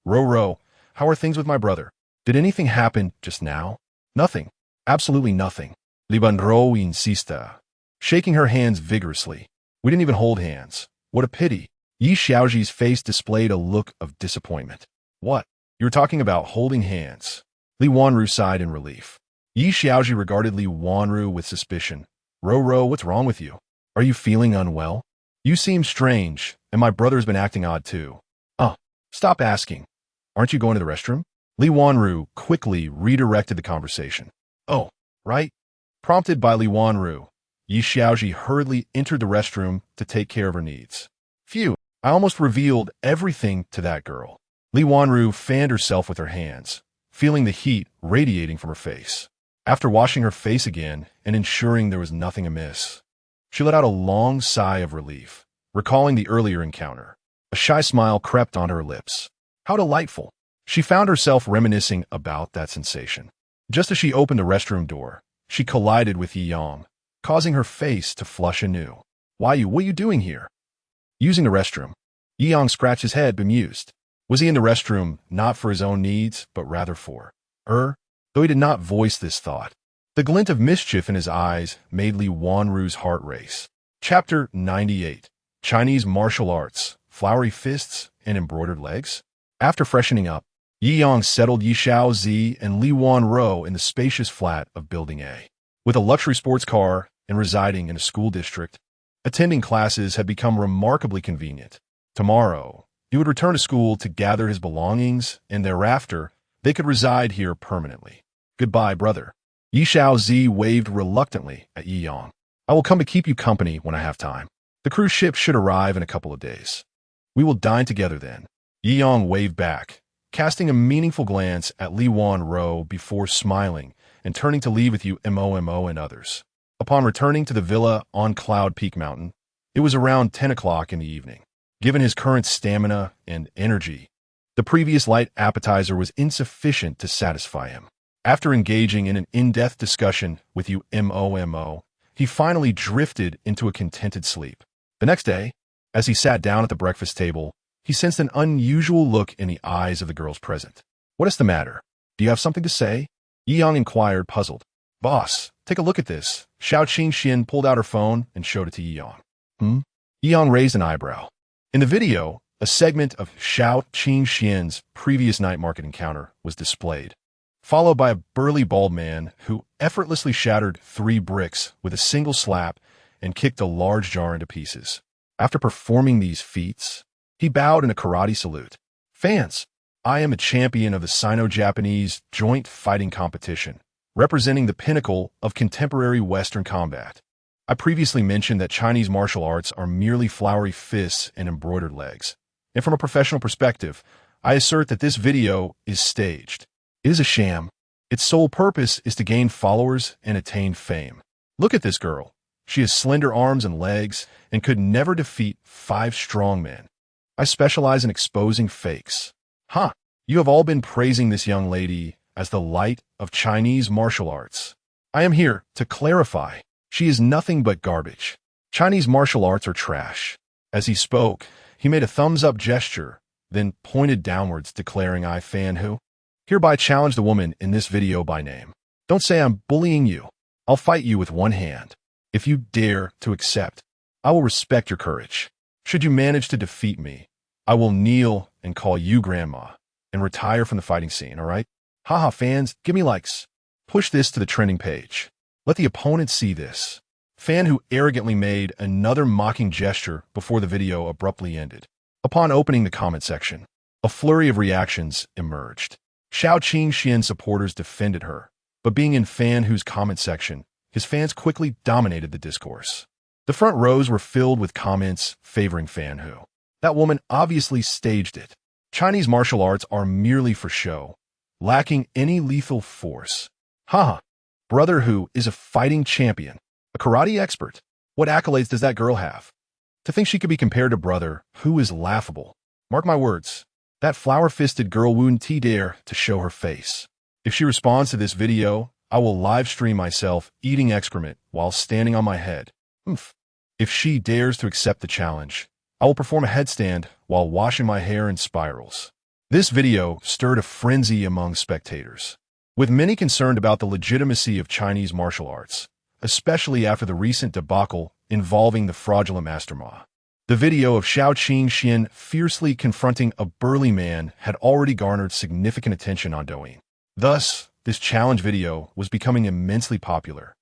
Ro, how are things with my brother? Did anything happen just now? Nothing. Absolutely nothing. Li Banro insista, shaking her hands vigorously. We didn't even hold hands. What a pity. Yi Xiaoji's face displayed a look of disappointment. What? You were talking about holding hands. Li Wanru sighed in relief. Yi Xiaoji regarded Li Wanru with suspicion. Ro, what's wrong with you? Are you feeling unwell? You seem strange, and my brother's been acting odd too. Stop asking. Aren't you going to the restroom? Li Wanru quickly redirected the conversation. Oh, right. Prompted by Li Wanru, Yi Xiaoji hurriedly entered the restroom to take care of her needs. Phew, I almost revealed everything to that girl. Li Wanru fanned herself with her hands, feeling the heat radiating from her face. After washing her face again and ensuring there was nothing amiss, she let out a long sigh of relief, recalling the earlier encounter. A shy smile crept onto her lips. How delightful! She found herself reminiscing about that sensation. Just as she opened the restroom door, she collided with Yi Yang, causing her face to flush anew. What are you doing here? Using the restroom. Yi Yang scratched his head, bemused. Was he in the restroom not for his own needs, but rather for her? Though he did not voice this thought, the glint of mischief in his eyes made Li Wanru's heart race. Chapter 98. Chinese Martial Arts, Flowery Fists, and Embroidered Legs? After freshening up, Yi Yang settled Yi Xiaozi and Li Wanru in the spacious flat of Building A. With a luxury sports car and residing in a school district, attending classes had become remarkably convenient. Tomorrow, he would return to school to gather his belongings, and thereafter, they could reside here permanently. Goodbye, brother. Yi Xiaozi waved reluctantly at Yi Yang. I will come to keep you company when I have time. The cruise ship should arrive in a couple of days. We will dine together then. Yi Yang waved back, casting a meaningful glance at Li Wanru before smiling and turning to leave with you Mo and others. Upon returning to the villa on Cloud Peak Mountain, it was around 10 o'clock in the evening. Given his current stamina and energy, the previous light appetizer was insufficient to satisfy him. After engaging in an in-depth discussion with you Mo, he finally drifted into a contented sleep. The next day, as he sat down at the breakfast table, he sensed an unusual look in the eyes of the girls present. What is the matter? Do you have something to say? Yi Yang inquired, puzzled. Boss, take a look at this. Xiao Qingxian pulled out her phone and showed it to Yi Yang. Yi Yang raised an eyebrow. In the video, a segment of Xiao Qingxian's previous night market encounter was displayed, followed by a burly bald man who effortlessly shattered 3 bricks with a single slap and kicked a large jar into pieces. After performing these feats, he bowed in a karate salute. Fans, I am a champion of the Sino-Japanese joint fighting competition, representing the pinnacle of contemporary Western combat. I previously mentioned that Chinese martial arts are merely flowery fists and embroidered legs. And from a professional perspective, I assert that this video is staged. It is a sham. Its sole purpose is to gain followers and attain fame. Look at this girl. She has slender arms and legs and could never defeat 5 strong men. I specialize in exposing fakes. You have all been praising this young lady as the light of Chinese martial arts. I am here to clarify. She is nothing but garbage. Chinese martial arts are trash. As he spoke, he made a thumbs-up gesture, then pointed downwards, declaring, I fan who? Hereby challenge the woman in this video by name. Don't say I'm bullying you. I'll fight you with one hand. If you dare to accept, I will respect your courage. Should you manage to defeat me, I will kneel and call you grandma and retire from the fighting scene, all right? Haha, fans, give me likes. Push this to the trending page. Let the opponent see this. Fan who arrogantly made another mocking gesture before the video abruptly ended. Upon opening the comment section, a flurry of reactions emerged. Xiao Qingxian supporters defended her, but being in Fan Hu's comment section, his fans quickly dominated the discourse. The front rows were filled with comments favoring Fan Hu. That woman obviously staged it. Chinese martial arts are merely for show, lacking any lethal force. Brother Hu is a fighting champion, a karate expert. What accolades does that girl have? To think she could be compared to Brother Hu is laughable. Mark my words, that flower-fisted girl won't dare to show her face. If she responds to this video, I will live stream myself eating excrement while standing on my head. If she dares to accept the challenge, I will perform a headstand while washing my hair in spirals. This video stirred a frenzy among spectators, with many concerned about the legitimacy of Chinese martial arts, especially after the recent debacle involving the fraudulent Master Ma. The video of Xiao Qingxian fiercely confronting a burly man had already garnered significant attention on Douyin. Thus, this challenge video was becoming immensely popular,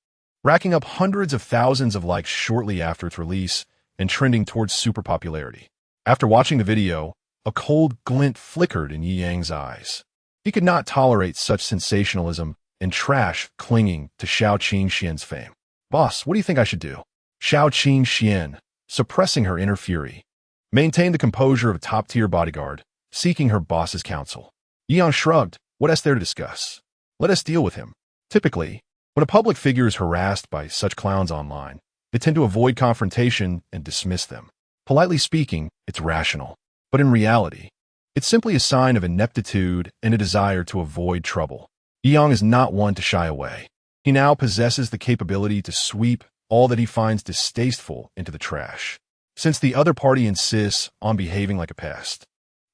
racking up hundreds of thousands of likes shortly after its release and trending towards super popularity. After watching the video, a cold glint flickered in Yi Yang's eyes. He could not tolerate such sensationalism and trash clinging to Xiao Qingxian's fame. Boss, what do you think I should do? Xiao Qingxian, suppressing her inner fury, maintained the composure of a top-tier bodyguard, seeking her boss's counsel. Yang shrugged. What is there to discuss? Let us deal with him. Typically, when a public figure is harassed by such clowns online, they tend to avoid confrontation and dismiss them. Politely speaking, it's rational. But in reality, it's simply a sign of ineptitude and a desire to avoid trouble. Yang is not one to shy away. He now possesses the capability to sweep all that he finds distasteful into the trash. Since the other party insists on behaving like a pest,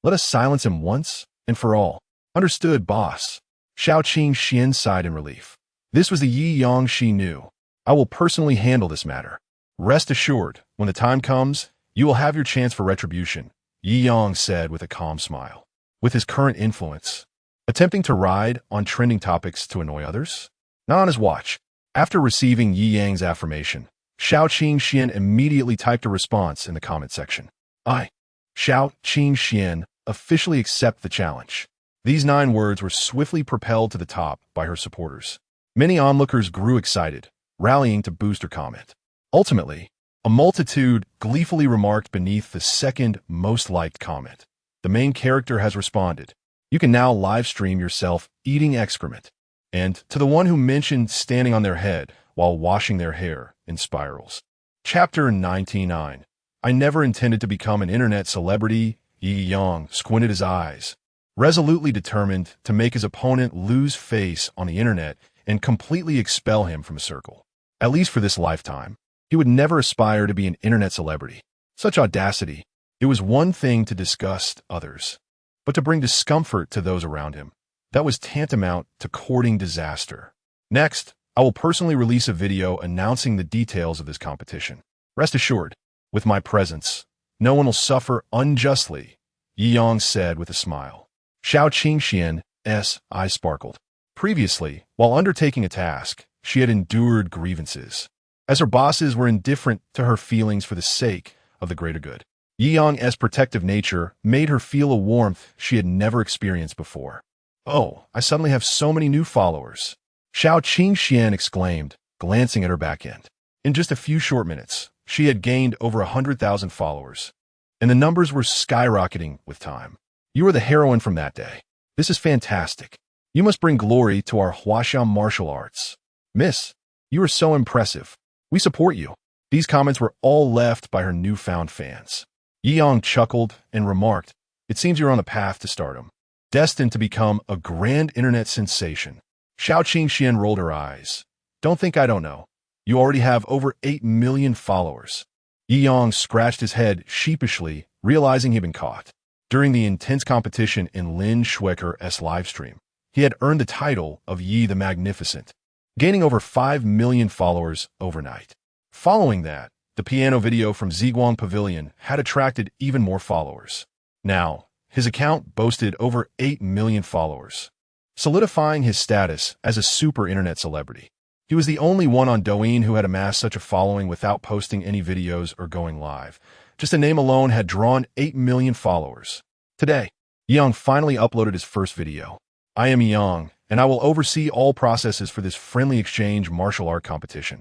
let us silence him once and for all. Understood, boss. Xiao Qingxian sighed in relief. This was the Yi Yang she knew. I will personally handle this matter. Rest assured, when the time comes, you will have your chance for retribution, Yi Yang said with a calm smile. With his current influence, attempting to ride on trending topics to annoy others? Not on his watch. After receiving Yi Yang's affirmation, Xiao Qingxian immediately typed a response in the comment section. I, Xiao Qingxian, officially accept the challenge. These 9 words were swiftly propelled to the top by her supporters. Many onlookers grew excited, rallying to boost her comment. Ultimately, a multitude gleefully remarked beneath the second most liked comment. The main character has responded. You can now live stream yourself eating excrement. And to the one who mentioned standing on their head while washing their hair in spirals. Chapter 99. I never intended to become an internet celebrity. Yi Yang squinted his eyes, resolutely determined to make his opponent lose face on the internet and completely expel him from a circle. At least for this lifetime, he would never aspire to be an internet celebrity. Such audacity. It was one thing to disgust others, but to bring discomfort to those around him. That was tantamount to courting disaster. Next, I will personally release a video announcing the details of this competition. Rest assured, with my presence, no one will suffer unjustly, Yi Yang said with a smile. Xiao Qingxian's eyes sparkled. Previously, while undertaking a task, she had endured grievances, as her bosses were indifferent to her feelings for the sake of the greater good. Yi Yang's protective nature made her feel a warmth she had never experienced before. Oh, I suddenly have so many new followers, Xiao Qingxian exclaimed, glancing at her back end. In just a few short minutes, she had gained over 100,000 followers, and the numbers were skyrocketing with time. You are the heroine from that day. This is fantastic. You must bring glory to our Huaxiao martial arts. Miss, you are so impressive. We support you. These comments were all left by her newfound fans. Yi Yang chuckled and remarked, it seems you're on the path to stardom, destined to become a grand internet sensation. Xiao Qingxian rolled her eyes. Don't think I don't know. You already have over 8 million followers. Yi Yang scratched his head sheepishly, realizing he'd been caught. During the intense competition in Lin Schwecker's livestream, he had earned the title of Yi the Magnificent, gaining over 5 million followers overnight. Following that, the piano video from Ziguang Pavilion had attracted even more followers. Now, his account boasted over 8 million followers, solidifying his status as a super internet celebrity. He was the only one on Douyin who had amassed such a following without posting any videos or going live. Just the name alone had drawn 8 million followers. Today, Yang finally uploaded his first video. I am Yang, and I will oversee all processes for this friendly exchange martial art competition.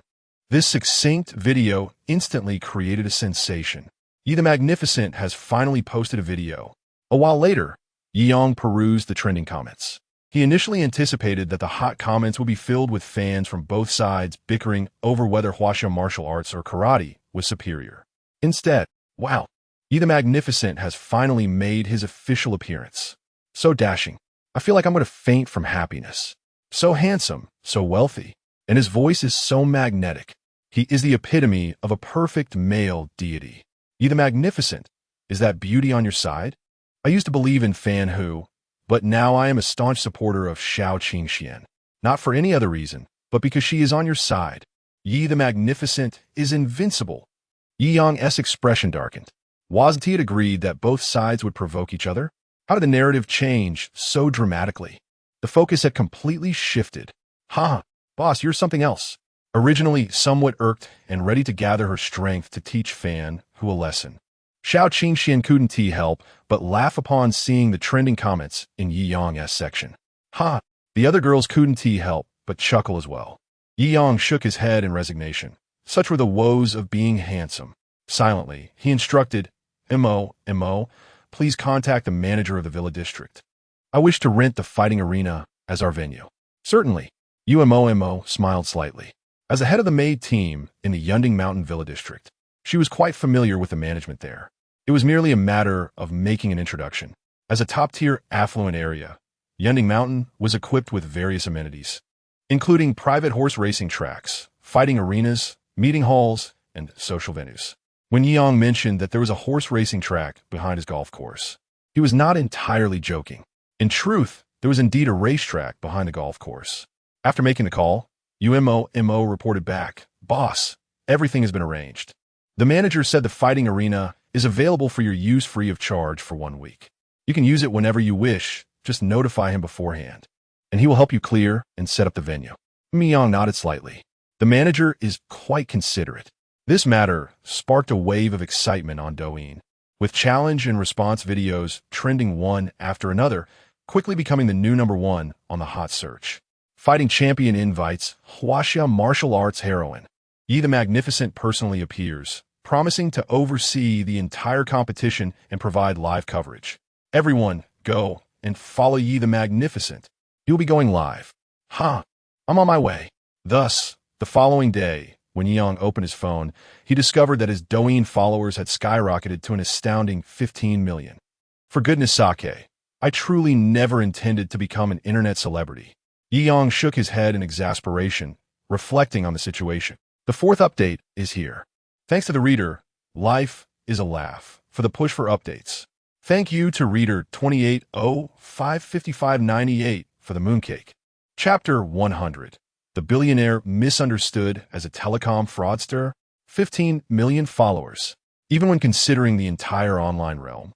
This succinct video instantly created a sensation. Yi the Magnificent has finally posted a video. A while later, Yi Yang perused the trending comments. He initially anticipated that the hot comments would be filled with fans from both sides bickering over whether Huaxiao martial arts or karate was superior. Instead, wow, Yi the Magnificent has finally made his official appearance. So dashing. I feel like I'm going to faint from happiness. So handsome, so wealthy, and his voice is so magnetic. He is the epitome of a perfect male deity. Yi the Magnificent, is that beauty on your side? I used to believe in Fan Hu, but now I am a staunch supporter of Xiao Qingxian. Not for any other reason, but because she is on your side. Yi the Magnificent is invincible. Yi Yang's expression darkened. Wasn't he agreed that both sides would provoke each other? How did the narrative change so dramatically? The focus had completely shifted. Ha, boss, you're something else. Originally somewhat irked and ready to gather her strength to teach Fan Hu a lesson, Xiao Qingxian couldn't help but laugh upon seeing the trending comments in Yi Yang's section. Ha! The other girls couldn't help but chuckle as well. Yi Yang shook his head in resignation. Such were the woes of being handsome. Silently, he instructed, "Mo, please contact the manager of the Villa District. I wish to rent the fighting arena as our venue." "Certainly." Mo smiled slightly. As the head of the maid team in the Yunding Mountain Villa District, she was quite familiar with the management there. It was merely a matter of making an introduction. As a top-tier affluent area, Yunding Mountain was equipped with various amenities, including private horse racing tracks, fighting arenas, meeting halls, and social venues. When Yang mentioned that there was a horse racing track behind his golf course, he was not entirely joking. In truth, there was indeed a racetrack behind the golf course. After making the call, Mo reported back, "Boss, everything has been arranged. The manager said the fighting arena is available for your use free of charge for 1 week. You can use it whenever you wish, just notify him beforehand, and he will help you clear and set up the venue." Yang nodded slightly. The manager is quite considerate. This matter sparked a wave of excitement on Douyin, with challenge and response videos trending one after another, quickly becoming the new #1 on the hot search. Fighting champion invites Huaxia martial arts heroine. Yi the Magnificent personally appears, promising to oversee the entire competition and provide live coverage. Everyone, go and follow Yi the Magnificent. He will be going live. I'm on my way. Thus, the following day, when Yang opened his phone, he discovered that his Douyin followers had skyrocketed to an astounding 15 million. For goodness sake, I truly never intended to become an internet celebrity. Yang shook his head in exasperation, reflecting on the situation. The fourth update is here. Thanks to the reader, Life is a Laugh, for the push for updates. Thank you to reader 280-55598 for the mooncake. Chapter 100. The billionaire misunderstood as a telecom fraudster. 15 million followers. Even when considering the entire online realm,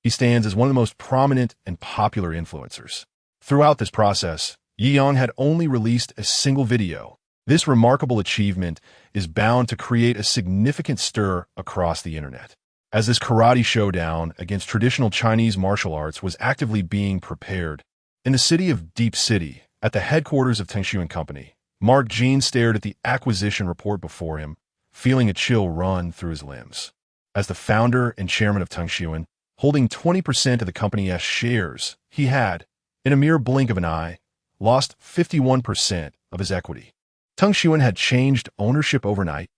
he stands as one of the most prominent and popular influencers. Throughout this process, Yi Yang had only released a single video. This remarkable achievement is bound to create a significant stir across the internet, as this karate showdown against traditional Chinese martial arts was actively being prepared. In the city of Deep City, at the headquarters of Tengshuan Company, Mark Jean stared at the acquisition report before him, feeling a chill run through his limbs. As the founder and chairman of Tengshuan, holding 20% of the company's shares, he had, in a mere blink of an eye, lost 51% of his equity. Tengshuan had changed ownership overnight.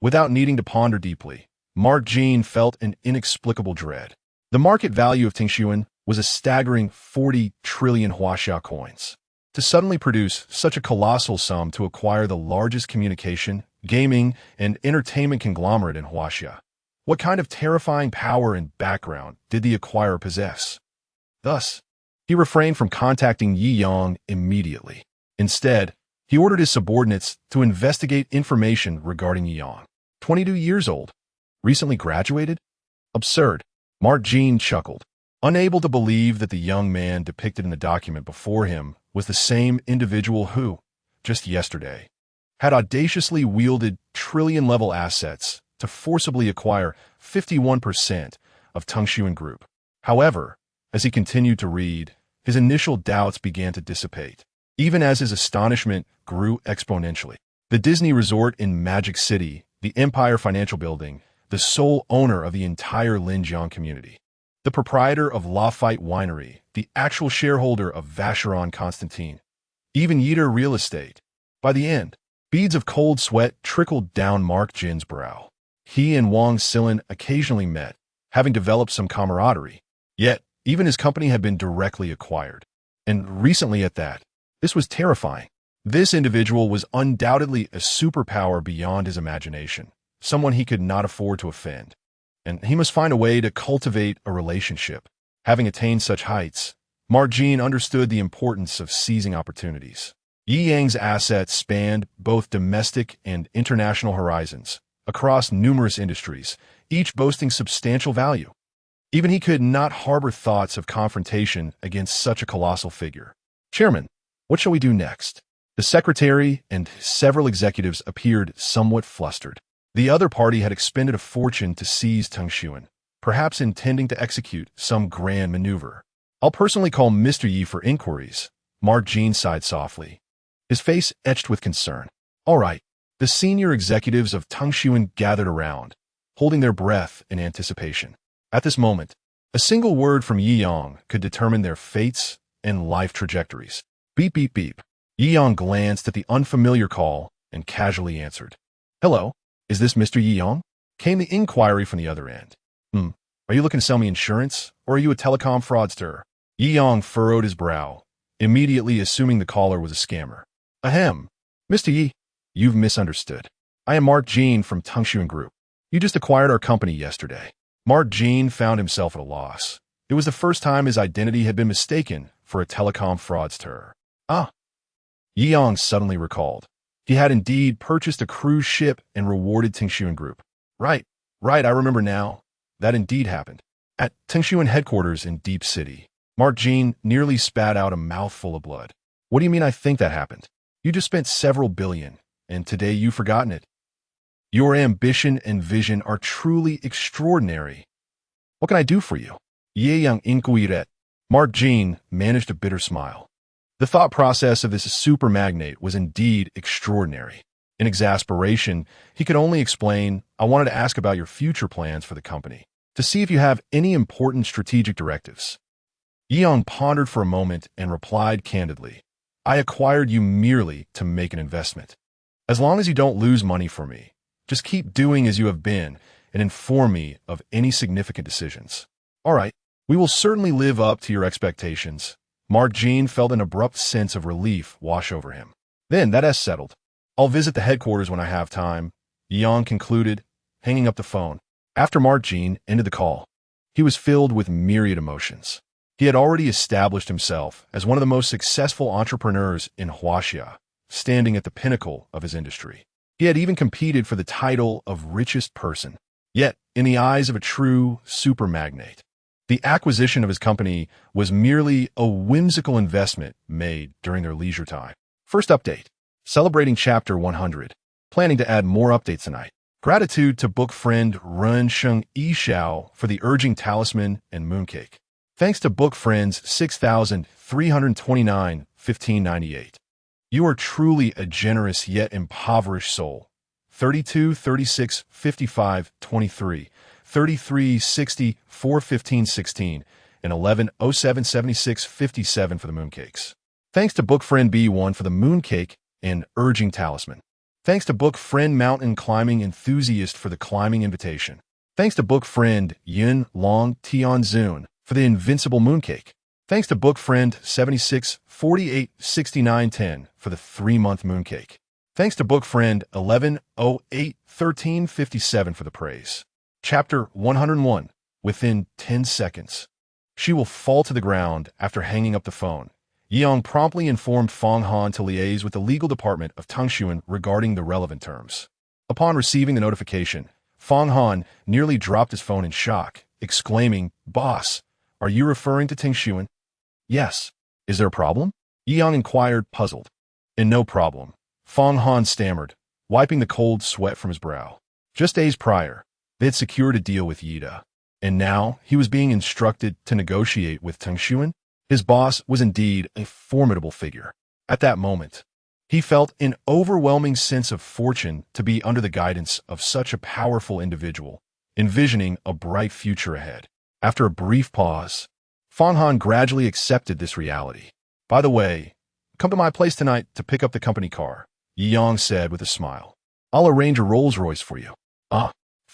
Without needing to ponder deeply, Mark Jean felt an inexplicable dread. The market value of Tengshuan was a staggering 40 trillion Huaxia coins. To suddenly produce such a colossal sum to acquire the largest communication, gaming, and entertainment conglomerate in Huaxia. What kind of terrifying power and background did the acquirer possess? Thus, he refrained from contacting Yi Yang immediately. Instead, he ordered his subordinates to investigate information regarding Yi Yang. 22 years old. Recently graduated? Absurd. Mark Jean chuckled, unable to believe that the young man depicted in the document before him was the same individual who, just yesterday, had audaciously wielded trillion-level assets to forcibly acquire 51% of Tengshuan Group. However, as he continued to read, his initial doubts began to dissipate, even as his astonishment grew exponentially. The Disney Resort in Magic City, the Empire Financial Building, the sole owner of the entire Linjiang community, the proprietor of Lafite Winery, the actual shareholder of Vacheron Constantin, even Jiangjing Real Estate. By the end, beads of cold sweat trickled down Mark Jin's brow. He and Wang Silin occasionally met, having developed some camaraderie. Yet, even his company had been directly acquired. And recently at that, this was terrifying. This individual was undoubtedly a superpower beyond his imagination, someone he could not afford to offend. And he must find a way to cultivate a relationship. Having attained such heights, Mark Jean understood the importance of seizing opportunities. Yi Yang's assets spanned both domestic and international horizons, across numerous industries, each boasting substantial value. Even he could not harbor thoughts of confrontation against such a colossal figure. "Chairman, what shall we do next?" The secretary and several executives appeared somewhat flustered. The other party had expended a fortune to seize Tengshuan, perhaps intending to execute some grand maneuver. "I'll personally call Mr. Yi for inquiries," Mark Jean sighed softly, his face etched with concern. All right. The senior executives of Tangshuan gathered around, holding their breath in anticipation. At this moment, a single word from Yi Yang could determine their fates and life trajectories. Beep, beep, beep. Yi Yang glanced at the unfamiliar call and casually answered. Hello, is this Mr. Yi Yang? Came the inquiry from the other end. Are you looking to sell me insurance, or are you a telecom fraudster? Yi Yang furrowed his brow, immediately assuming the caller was a scammer. Ahem. Mr. Yi, you've misunderstood. I am Mark Jean from Tangshuan Group. You just acquired our company yesterday. Mark Jean found himself at a loss. It was the first time his identity had been mistaken for a telecom fraudster. Yi Yang suddenly recalled. He had indeed purchased a cruise ship and rewarded Tangshuan Group. Right, I remember now. That indeed happened. At Tangshuan headquarters in Deep City, Mark Jean nearly spat out a mouthful of blood. What do you mean I think that happened? You just spent several billion, and today you've forgotten it. Your ambition and vision are truly extraordinary. What can I do for you? Ye Yang inquired. Mark Jean managed a bitter smile. The thought process of this super magnate was indeed extraordinary. In exasperation, he could only explain, I wanted to ask about your future plans for the company, to see if you have any important strategic directives. Yi Yang pondered for a moment and replied candidly, I acquired you merely to make an investment. As long as you don't lose money for me, just keep doing as you have been and inform me of any significant decisions. All right, we will certainly live up to your expectations. Mark Jean felt an abrupt sense of relief wash over him. Then, that's settled. I'll visit the headquarters when I have time, Yi Yang concluded, hanging up the phone. After Mark Jean ended the call, he was filled with myriad emotions. He had already established himself as one of the most successful entrepreneurs in Huaxia, standing at the pinnacle of his industry. He had even competed for the title of richest person. Yet, in the eyes of a true super magnate, the acquisition of his company was merely a whimsical investment made during their leisure time. First update. Celebrating Chapter 100. Planning to add more updates tonight. Gratitude to book friend Ren Sheng Yishao for the urging talisman and mooncake. Thanks to book friends 6,329 1598. You are truly a generous yet impoverished soul. 32, 36, 55, 23, 33, 60, 4, 15, 16, and 11, 07, 76, 57 for the mooncakes. Thanks to book friend B1 for the mooncake and urging talisman. Thanks to book friend mountain climbing enthusiast for the climbing invitation. Thanks to book friend Yun Long Tianzun for the invincible mooncake. Thanks to book friend 76 48 69 10 for the 3-month mooncake. Thanks to book friend 11 08 13 57 for the praise. Chapter 101. Within 10 seconds. She will fall to the ground after hanging up the phone. Yi Yang promptly informed Fang Han to liaise with the legal department of Tangshuan regarding the relevant terms. Upon receiving the notification, Fang Han nearly dropped his phone in shock, exclaiming, Boss, are you referring to Tangshuan? Yes. Is there a problem? Yi Yang inquired, puzzled. And no problem. Fang Han stammered, wiping the cold sweat from his brow. Just days prior, they had secured a deal with Yida, and now he was being instructed to negotiate with Tangshuan. His boss was indeed a formidable figure. At that moment, he felt an overwhelming sense of fortune to be under the guidance of such a powerful individual, envisioning a bright future ahead. After a brief pause, Fang Han gradually accepted this reality. By the way, come to my place tonight to pick up the company car, Yi Yang said with a smile. I'll arrange a Rolls-Royce for you.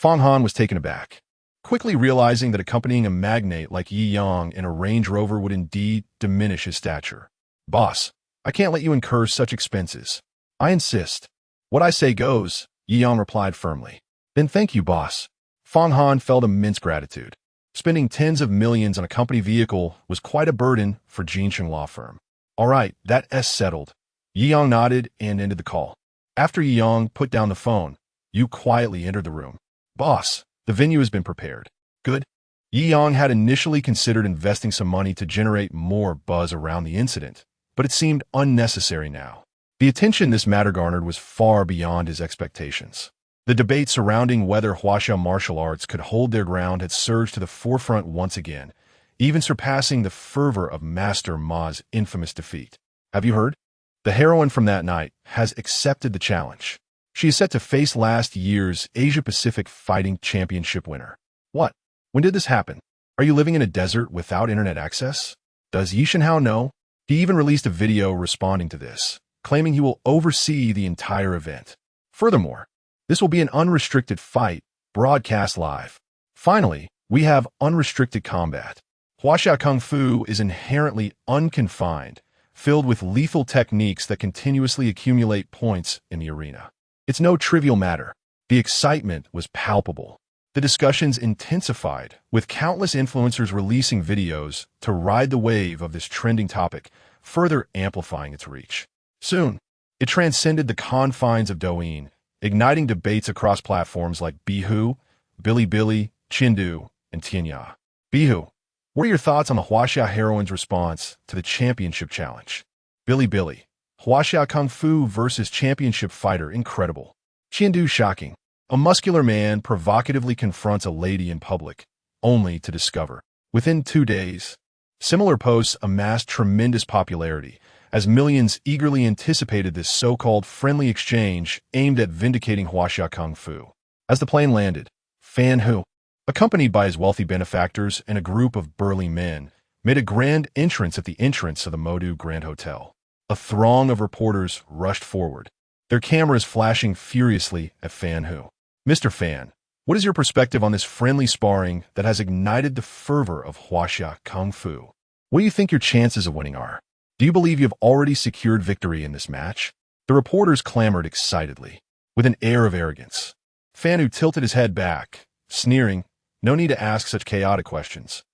Fang Han was taken aback, quickly realizing that accompanying a magnate like Yi Yang in a Range Rover would indeed diminish his stature. Boss, I can't let you incur such expenses. I insist. What I say goes, Yi Yang replied firmly. Then thank you, boss. Fang Han felt immense gratitude. Spending tens of millions on a company vehicle was quite a burden for Jiangjing Law Firm. All right, that's settled. Yi Yang nodded and ended the call. After Yi Yang put down the phone, Yu quietly entered the room. Boss, the venue has been prepared. Good. Yi Yang had initially considered investing some money to generate more buzz around the incident, but it seemed unnecessary now. The attention this matter garnered was far beyond his expectations. The debate surrounding whether Huaxia martial arts could hold their ground had surged to the forefront once again, even surpassing the fervor of Master Ma's infamous defeat. Have you heard? The heroine from that night has accepted the challenge. She is set to face last year's Asia-Pacific Fighting Championship winner. What? When did this happen? Are you living in a desert without internet access? Does Yi Shenhao know? He even released a video responding to this, claiming he will oversee the entire event. Furthermore, this will be an unrestricted fight, broadcast live. Finally, we have unrestricted combat. Huaxia Kung Fu is inherently unconfined, filled with lethal techniques that continuously accumulate points in the arena. It's no trivial matter. The excitement was palpable. The discussions intensified, with countless influencers releasing videos to ride the wave of this trending topic, further amplifying its reach. Soon, it transcended the confines of Douyin, igniting debates across platforms like Bihu, Bilibili, Chindu, and Tianya. Bihu, what are your thoughts on the Huaxia heroine's response to the championship challenge? Bilibili, Huaxia Kung Fu versus championship fighter incredible. Chindu shocking. A muscular man provocatively confronts a lady in public, only to discover, within 2 days. Similar posts amassed tremendous popularity, as millions eagerly anticipated this so-called friendly exchange aimed at vindicating Huaxia Kung Fu. As the plane landed, Fan Hu, accompanied by his wealthy benefactors and a group of burly men, made a grand entrance at the entrance of the Modu Grand Hotel. A throng of reporters rushed forward, their cameras flashing furiously at Fan Hu. Mr. Fan, what is your perspective on this friendly sparring that has ignited the fervor of Huaxia Kung Fu? What do you think your chances of winning are? Do you believe you have already secured victory in this match? The reporters clamored excitedly, with an air of arrogance. Fan Hu tilted his head back, sneering, no need to ask such chaotic questions.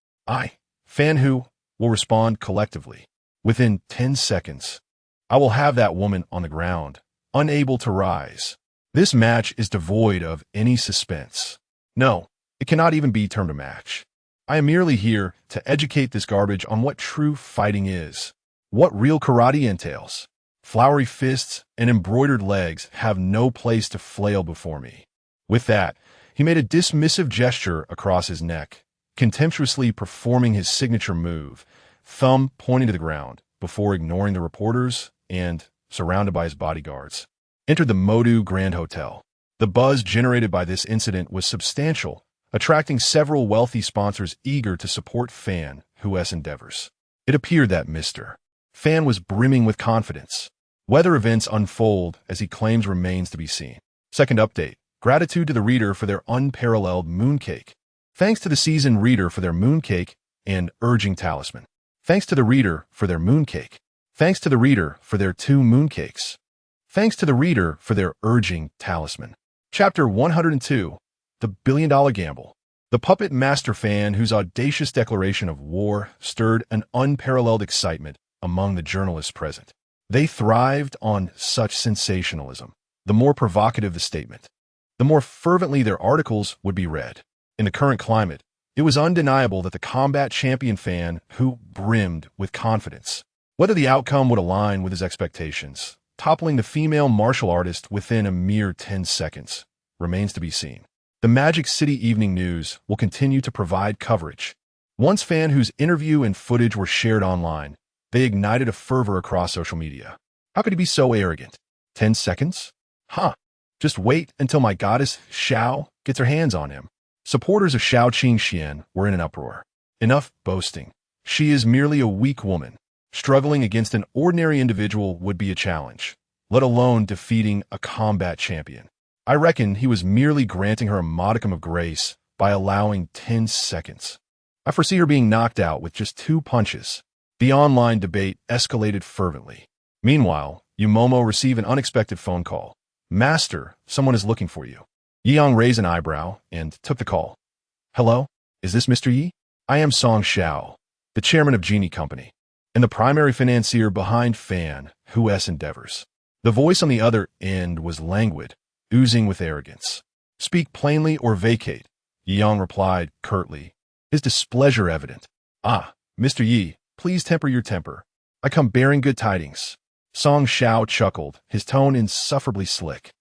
Fan Hu, will respond collectively. Within 10 seconds, I will have that woman on the ground, unable to rise. This match is devoid of any suspense. No, it cannot even be termed a match. I am merely here to educate this garbage on what true fighting is, what real karate entails. Flowery fists and embroidered legs have no place to flail before me. With that, he made a dismissive gesture across his neck, contemptuously performing his signature move, thumb pointing to the ground, before ignoring the reporters and, surrounded by his bodyguards, entered the Modu Grand Hotel. The buzz generated by this incident was substantial, attracting several wealthy sponsors eager to support Fan Hu's endeavors. It appeared that Mr. Fan was brimming with confidence. Whether events unfold as he claims remains to be seen. Second update. Gratitude to the reader for their unparalleled mooncake. Thanks to the seasoned reader for their mooncake and urging talisman. Thanks to the reader for their mooncake. Thanks to the reader for their 2 mooncakes. Thanks to the reader for their urging talisman. Chapter 102. The Billion-Dollar Gamble. The puppet master Fan whose audacious declaration of war stirred an unparalleled excitement among the journalists present. They thrived on such sensationalism. The more provocative the statement, the more fervently their articles would be read. In the current climate, it was undeniable that the combat champion Fan Hu brimmed with confidence. Whether the outcome would align with his expectations, toppling the female martial artist within a mere 10 seconds, remains to be seen. The Magic City Evening News will continue to provide coverage. Once Fan Hu's interview and footage were shared online, they ignited a fervor across social media. How could he be so arrogant? 10 seconds? Just wait until my goddess Xiao gets her hands on him. Supporters of Xiao Qingxian were in an uproar. Enough boasting. She is merely a weak woman. Struggling against an ordinary individual would be a challenge, let alone defeating a combat champion. I reckon he was merely granting her a modicum of grace by allowing 10 seconds. I foresee her being knocked out with just 2 punches. The online debate escalated fervently. Meanwhile, Yumomo received an unexpected phone call. Master, someone is looking for you. Yang raised an eyebrow and took the call. Hello? Is this Mr. Yi? I am Song Xiao, the chairman of Genie Company, and the primary financier behind Fan Hu's endeavors. The voice on the other end was languid, oozing with arrogance. Speak plainly or vacate, Yang replied curtly, his displeasure evident. Mr. Yi, please temper your temper. I come bearing good tidings. Song Xiao chuckled, his tone insufferably slick,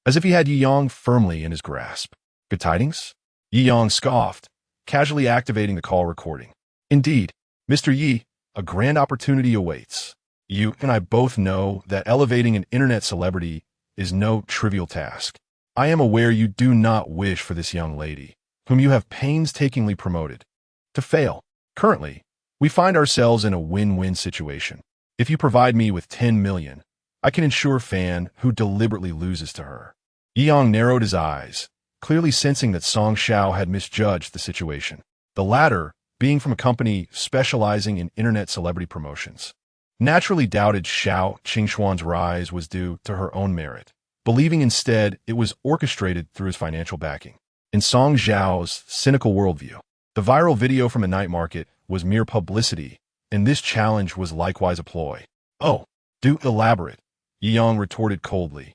as if he had Yi Yang firmly in his grasp. Good tidings? Yi Yang scoffed, casually activating the call recording. Indeed, Mr. Yi, a grand opportunity awaits. You and I both know that elevating an internet celebrity is no trivial task. I am aware you do not wish for this young lady, whom you have painstakingly promoted, to fail. Currently, we find ourselves in a win-win situation. If you provide me with 10 million, I can ensure Fan who deliberately loses to her. Yang narrowed his eyes, clearly sensing that Song Xiao had misjudged the situation. The latter, being from a company specializing in internet celebrity promotions, naturally doubted Xiao Qingxuan's rise was due to her own merit, believing instead it was orchestrated through his financial backing. In Song Xiao's cynical worldview, the viral video from the night market was mere publicity, and this challenge was likewise a ploy. Oh, do elaborate, Yang retorted coldly,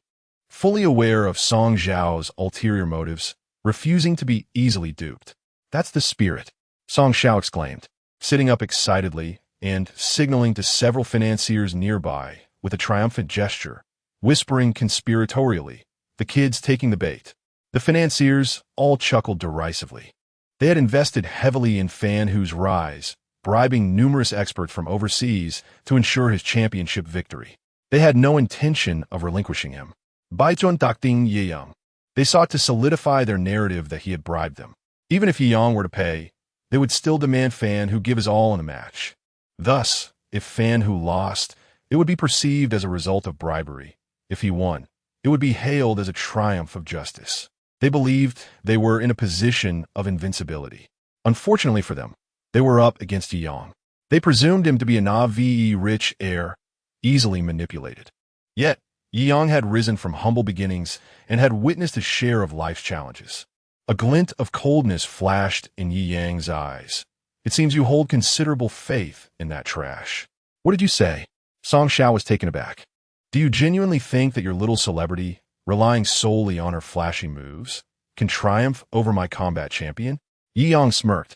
fully aware of Song Xiao's ulterior motives, refusing to be easily duped. That's the spirit, Song Xiao exclaimed, sitting up excitedly and signaling to several financiers nearby with a triumphant gesture, whispering conspiratorially, the kids taking the bait. The financiers all chuckled derisively. They had invested heavily in Fan Hu's rise, bribing numerous experts from overseas to ensure his championship victory. They had no intention of relinquishing him. Baichun Dakding Yiyang. They sought to solidify their narrative that he had bribed them. Even if Yiyang were to pay, they would still demand Fan Hu give his all in the match. Thus, if Fan Hu lost, it would be perceived as a result of bribery. If he won, it would be hailed as a triumph of justice. They believed they were in a position of invincibility. Unfortunately for them, they were up against Yang. They presumed him to be a naive rich heir, easily manipulated. Yet, Yang had risen from humble beginnings and had witnessed a share of life's challenges. A glint of coldness flashed in Yi Yang's eyes. It seems you hold considerable faith in that trash. What did you say? Song Xiao was taken aback. Do you genuinely think that your little celebrity, relying solely on her flashy moves, can triumph over my combat champion? Yi Yang smirked.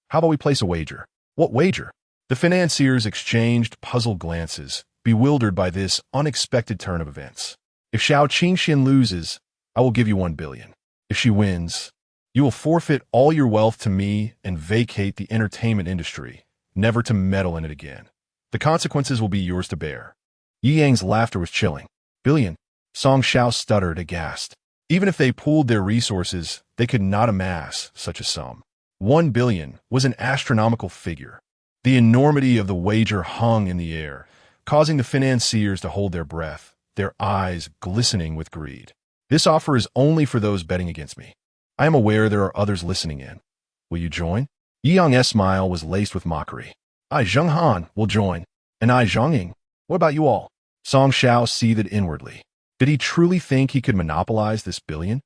How about we place a wager? What wager? The financiers exchanged puzzled glances, bewildered by this unexpected turn of events. If Xiao Qingxian loses, I will give you 1 billion. If she wins, you will forfeit all your wealth to me and vacate the entertainment industry, never to meddle in it again. The consequences will be yours to bear. Yi Yang's laughter was chilling. Billion? Song Xiao stuttered aghast. Even if they pooled their resources, they could not amass such a sum. 1 billion was an astronomical figure. The enormity of the wager hung in the air, causing the financiers to hold their breath, their eyes glistening with greed. This offer is only for those betting against me. I am aware there are others listening in. Will you join? Yi Yang's smile was laced with mockery. I, Zheng Han, will join. And I, Zhang Ying. What about you all? Song Xiao seethed inwardly. Did he truly think he could monopolize this billion?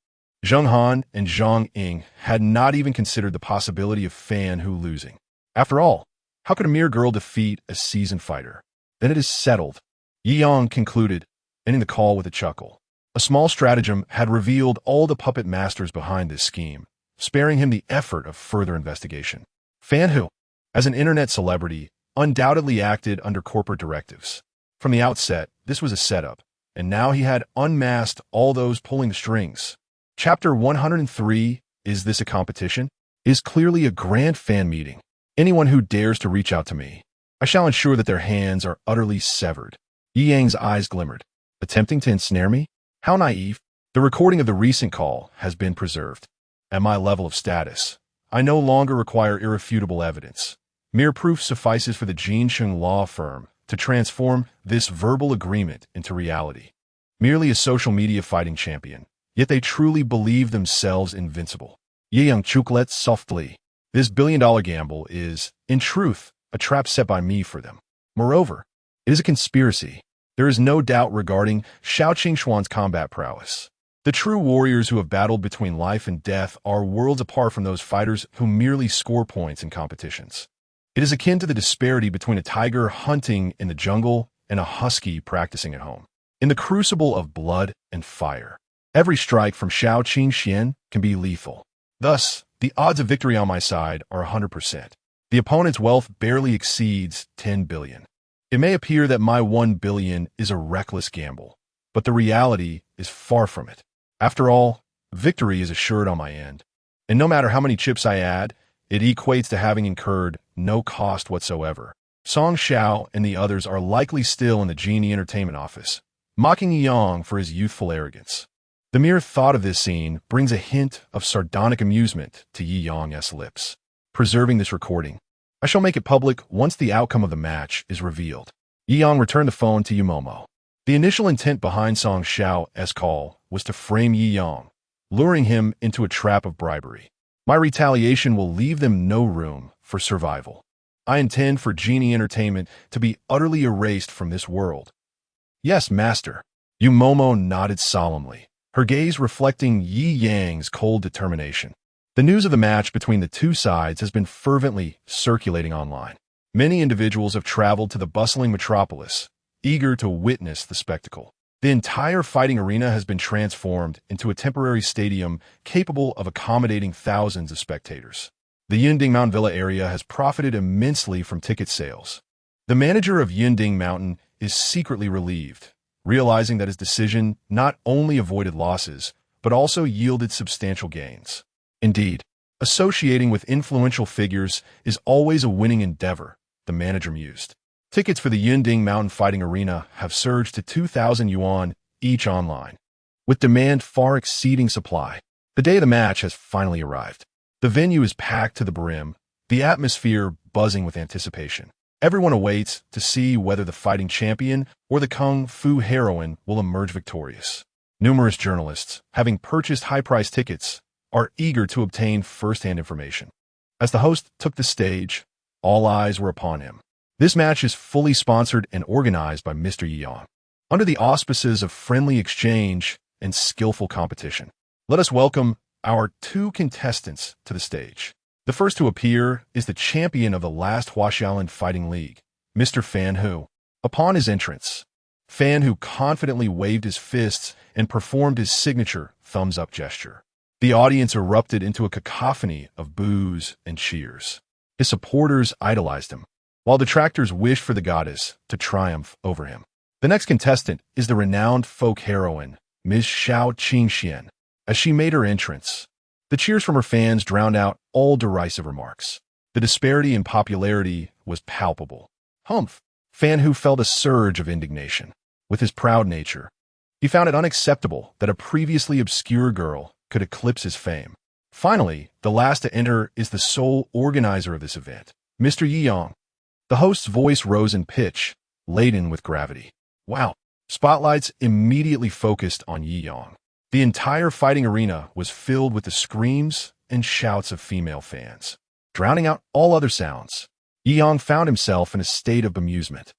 Zheng Han and Zhang Ying had not even considered the possibility of Fan Hu losing. After all, how could a mere girl defeat a seasoned fighter? Then it is settled, Yi Yang concluded, ending the call with a chuckle. A small stratagem had revealed all the puppet masters behind this scheme, sparing him the effort of further investigation. Fan Hu, as an internet celebrity, undoubtedly acted under corporate directives. From the outset, this was a setup, and now he had unmasked all those pulling the strings. Chapter 103, Is This a Competition? Is clearly a grand fan meeting. Anyone who dares to reach out to me, I shall ensure that their hands are utterly severed. Yi Yang's eyes glimmered. Attempting to ensnare me? How naive. The recording of the recent call has been preserved. At my level of status, I no longer require irrefutable evidence. Mere proof suffices for the Jiangjing law firm to transform this verbal agreement into reality. Merely a social media fighting champion, yet they truly believe themselves invincible. Yi Yang chucked softly. This billion-dollar gamble is, in truth, a trap set by me for them. Moreover, it is a conspiracy. There is no doubt regarding Xiao Qingxuan's combat prowess. The true warriors who have battled between life and death are worlds apart from those fighters who merely score points in competitions. It is akin to the disparity between a tiger hunting in the jungle and a husky practicing at home. In the crucible of blood and fire, every strike from Xiao Qingxian can be lethal. Thus, the odds of victory on my side are 100%. The opponent's wealth barely exceeds 10 billion. It may appear that my 1 billion is a reckless gamble, but the reality is far from it. After all, victory is assured on my end. And no matter how many chips I add, it equates to having incurred no cost whatsoever. Song Xiao and the others are likely still in the Genie Entertainment office, mocking Yang for his youthful arrogance. The mere thought of this scene brings a hint of sardonic amusement to Yi Yang's lips. Preserving this recording, I shall make it public once the outcome of the match is revealed. Yi Yang returned the phone to Yumomo. The initial intent behind Song Xiao's call was to frame Yi Yang, luring him into a trap of bribery. My retaliation will leave them no room for survival. I intend for Genie Entertainment to be utterly erased from this world. Yes, master. Yumomo nodded solemnly, her gaze reflecting Yi Yang's cold determination. The news of the match between the two sides has been fervently circulating online. Many individuals have traveled to the bustling metropolis, eager to witness the spectacle. The entire fighting arena has been transformed into a temporary stadium capable of accommodating thousands of spectators. The Yinding Mountain Villa area has profited immensely from ticket sales. The manager of Yinding Mountain is secretly relieved, realizing that his decision not only avoided losses, but also yielded substantial gains. Indeed, associating with influential figures is always a winning endeavor, the manager mused. Tickets for the Yinding Mountain Fighting Arena have surged to 2,000 yuan each online, with demand far exceeding supply. The day of the match has finally arrived. The venue is packed to the brim, the atmosphere buzzing with anticipation. Everyone awaits to see whether the fighting champion or the kung fu heroine will emerge victorious. Numerous journalists, having purchased high-priced tickets, are eager to obtain first-hand information. As the host took the stage, all eyes were upon him. This match is fully sponsored and organized by Mr. Yi Yang, under the auspices of friendly exchange and skillful competition. Let us welcome our two contestants to the stage. The first to appear is the champion of the last Huaxiaolan Fighting League, Mr. Fan Hu. Upon his entrance, Fan Hu confidently waved his fists and performed his signature thumbs-up gesture. The audience erupted into a cacophony of boos and cheers. His supporters idolized him, while detractors wished for the goddess to triumph over him. The next contestant is the renowned folk heroine, Ms. Xiao Qingxian. As she made her entrance, the cheers from her fans drowned out all derisive remarks. The disparity in popularity was palpable. Humph! Fan Hu felt a surge of indignation. With his proud nature, he found it unacceptable that a previously obscure girl could eclipse his fame. Finally, the last to enter is the sole organizer of this event, Mr. Yi Yang. The host's voice rose in pitch, laden with gravity. Wow! Spotlights immediately focused on Yi Yang. The entire fighting arena was filled with the screams and shouts of female fans, drowning out all other sounds. Yi Yang found himself in a state of bemusement.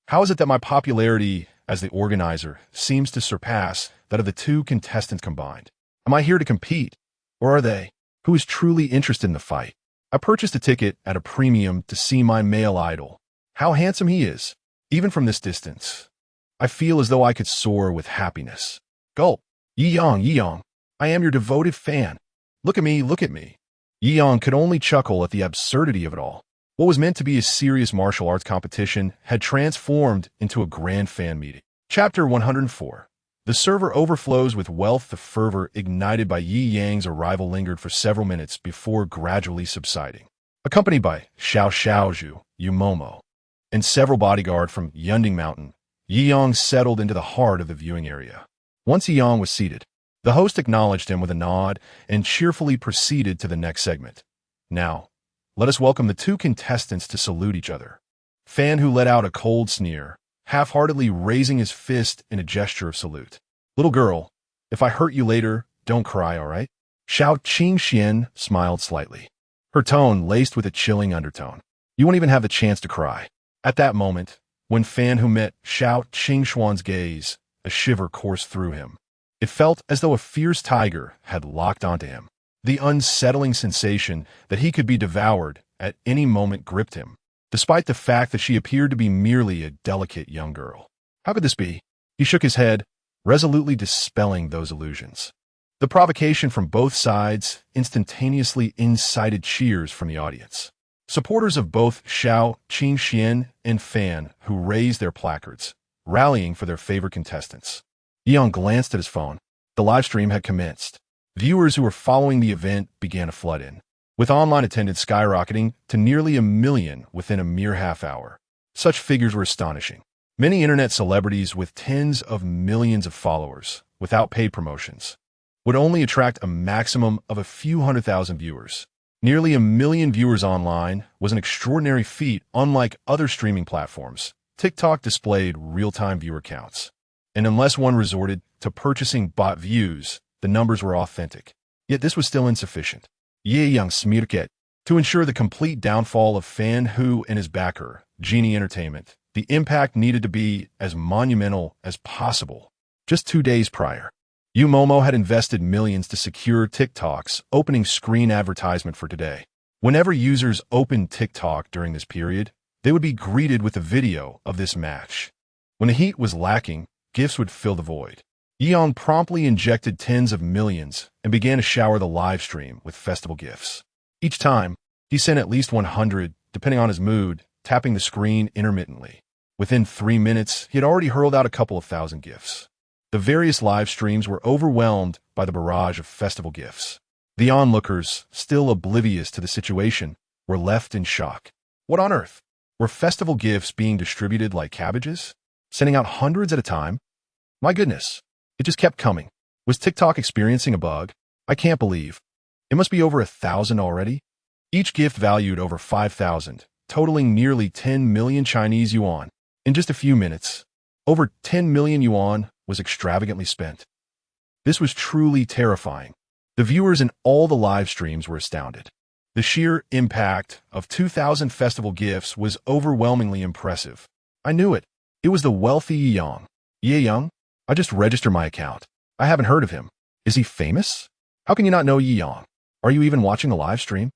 How is it that my popularity as the organizer seems to surpass that of the two contestants combined? Am I here to compete, or are they? Who is truly interested in the fight? I purchased a ticket at a premium to see my male idol. How handsome he is, even from this distance. I feel as though I could soar with happiness. Gulp. Yi Yang, I am your devoted fan. Look at me, look at me. Yi Yang could only chuckle at the absurdity of it all. What was meant to be a serious martial arts competition had transformed into a grand fan meeting. Chapter 104. The server overflows with wealth. The fervor ignited by Yi Yang's arrival lingered for several minutes before gradually subsiding. Accompanied by Xiao Xiaozhu, Yumomo, and several bodyguards from Yinding Mountain, Yi Yang settled into the heart of the viewing area. Once Yi Yang was seated, the host acknowledged him with a nod and cheerfully proceeded to the next segment. Now, let us welcome the two contestants to salute each other. Fan Hu let out a cold sneer, half-heartedly raising his fist in a gesture of salute. Little girl, if I hurt you later, don't cry, all right? Xiao Qingxian smiled slightly, her tone laced with a chilling undertone. You won't even have the chance to cry. At that moment, when Fan Hu met Xiao Qingxuan's gaze, a shiver coursed through him. It felt as though a fierce tiger had locked onto him. The unsettling sensation that he could be devoured at any moment gripped him, despite the fact that she appeared to be merely a delicate young girl. How could this be? He shook his head, resolutely dispelling those illusions. The provocation from both sides instantaneously incited cheers from the audience. Supporters of both Xiao Qingxian and Fan Hu raised their placards, rallying for their favorite contestants. Yi Yang glanced at his phone. The live stream had commenced. Viewers who were following the event began to flood in, with online attendance skyrocketing to nearly 1 million within a mere half hour. Such figures were astonishing. Many internet celebrities with tens of millions of followers, without paid promotions, would only attract a maximum of a few 100,000 viewers. Nearly 1 million viewers online was an extraordinary feat. Unlike other streaming platforms, TikTok displayed real-time viewer counts. And unless one resorted to purchasing bot views, the numbers were authentic. Yet this was still insufficient. Jiangjing to ensure the complete downfall of Fan Hu and his backer, Genie Entertainment, the impact needed to be as monumental as possible. Just 2 days prior, Momo had invested millions to secure TikTok's opening screen advertisement for today. Whenever users opened TikTok during this period, they would be greeted with a video of this match. When the heat was lacking, gifts would fill the void. Yeong promptly injected tens of millions and began to shower the live stream with festival gifts. Each time, he sent at least 100, depending on his mood, tapping the screen intermittently. Within 3 minutes, he had already hurled out a couple of thousand gifts. The various live streams were overwhelmed by the barrage of festival gifts. The onlookers, still oblivious to the situation, were left in shock. What on earth? Were festival gifts being distributed like cabbages? Sending out hundreds at a time? My goodness, it just kept coming. Was TikTok experiencing a bug? I can't believe. It must be over 1,000 already. Each gift valued over 5,000, totaling nearly 10 million Chinese yuan. In just a few minutes, over 10 million yuan was extravagantly spent. This was truly terrifying. The viewers in all the live streams were astounded. The sheer impact of 2,000 festival gifts was overwhelmingly impressive. I knew it. It was the wealthy Yeong. Yeong? I just registered my account. I haven't heard of him. Is he famous? How can you not know Yeong? Are you even watching the live stream?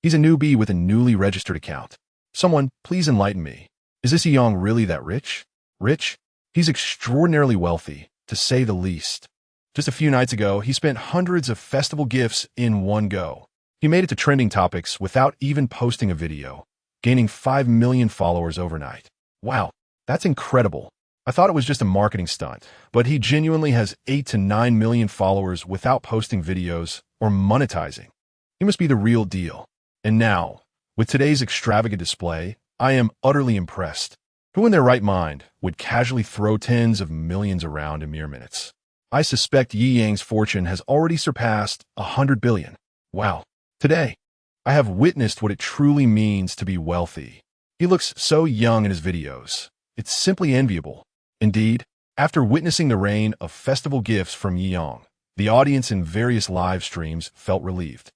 He's a newbie with a newly registered account. Someone, please enlighten me. Is this Yeong really that rich? Rich? He's extraordinarily wealthy, to say the least. Just a few nights ago, he spent hundreds of festival gifts in one go. He made it to trending topics without even posting a video, gaining 5 million followers overnight. Wow, that's incredible. I thought it was just a marketing stunt, but he genuinely has 8 to 9 million followers without posting videos or monetizing. He must be the real deal. And now, with today's extravagant display, I am utterly impressed. Who in their right mind would casually throw tens of millions around in mere minutes? I suspect Yeong's fortune has already surpassed 100 billion. Wow. Today, I have witnessed what it truly means to be wealthy. He looks so young in his videos. It's simply enviable. Indeed, after witnessing the rain of festival gifts from Yeong, the audience in various live streams felt relieved.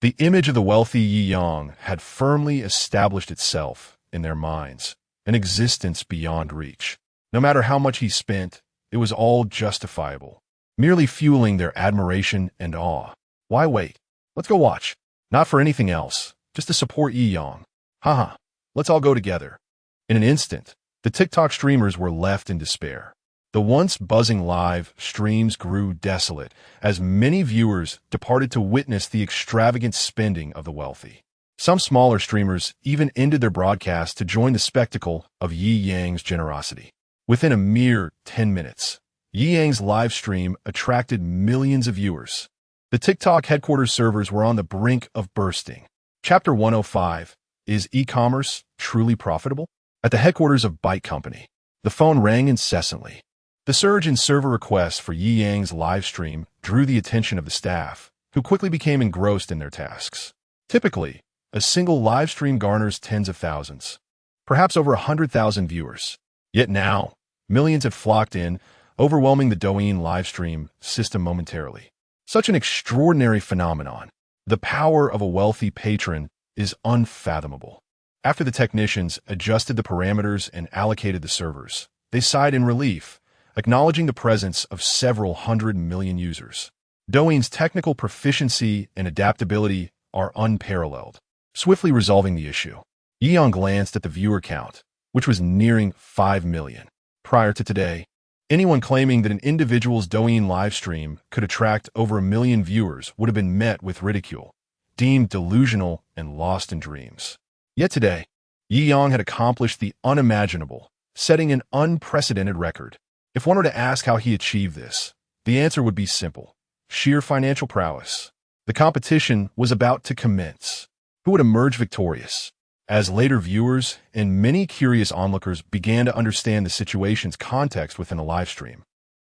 The image of the wealthy Yeong had firmly established itself in their minds, an existence beyond reach. No matter how much he spent, it was all justifiable, merely fueling their admiration and awe. Why wait? Let's go watch. Not for anything else, just to support Yeong. Haha, let's all go together. In an instant, the TikTok streamers were left in despair. The once buzzing live streams grew desolate as many viewers departed to witness the extravagant spending of the wealthy. Some smaller streamers even ended their broadcast to join the spectacle of Yeong's generosity. Within a mere 10 minutes, Yeong's live stream attracted millions of viewers. The TikTok headquarters servers were on the brink of bursting. Chapter 105. Is e-commerce truly profitable? At the headquarters of Byte Company, the phone rang incessantly. The surge in server requests for Yeong's live stream drew the attention of the staff, who quickly became engrossed in their tasks. Typically, a single live stream garners tens of thousands, perhaps over 100,000 viewers. Yet now, millions had flocked in, overwhelming the Douyin live stream system momentarily. Such an extraordinary phenomenon. The power of a wealthy patron is unfathomable. After the technicians adjusted the parameters and allocated the servers, they sighed in relief, acknowledging the presence of several 100 million users. Douyin's technical proficiency and adaptability are unparalleled. Swiftly resolving the issue, Yeong glanced at the viewer count, which was nearing 5 million. Prior to today, anyone claiming that an individual's Douyin live stream could attract over 1 million viewers would have been met with ridicule, deemed delusional and lost in dreams. Yet today, Yeong had accomplished the unimaginable, setting an unprecedented record. If one were to ask how he achieved this, the answer would be simple: sheer financial prowess. The competition was about to commence. Who would emerge victorious? As later viewers and many curious onlookers began to understand the situation's context within the live stream,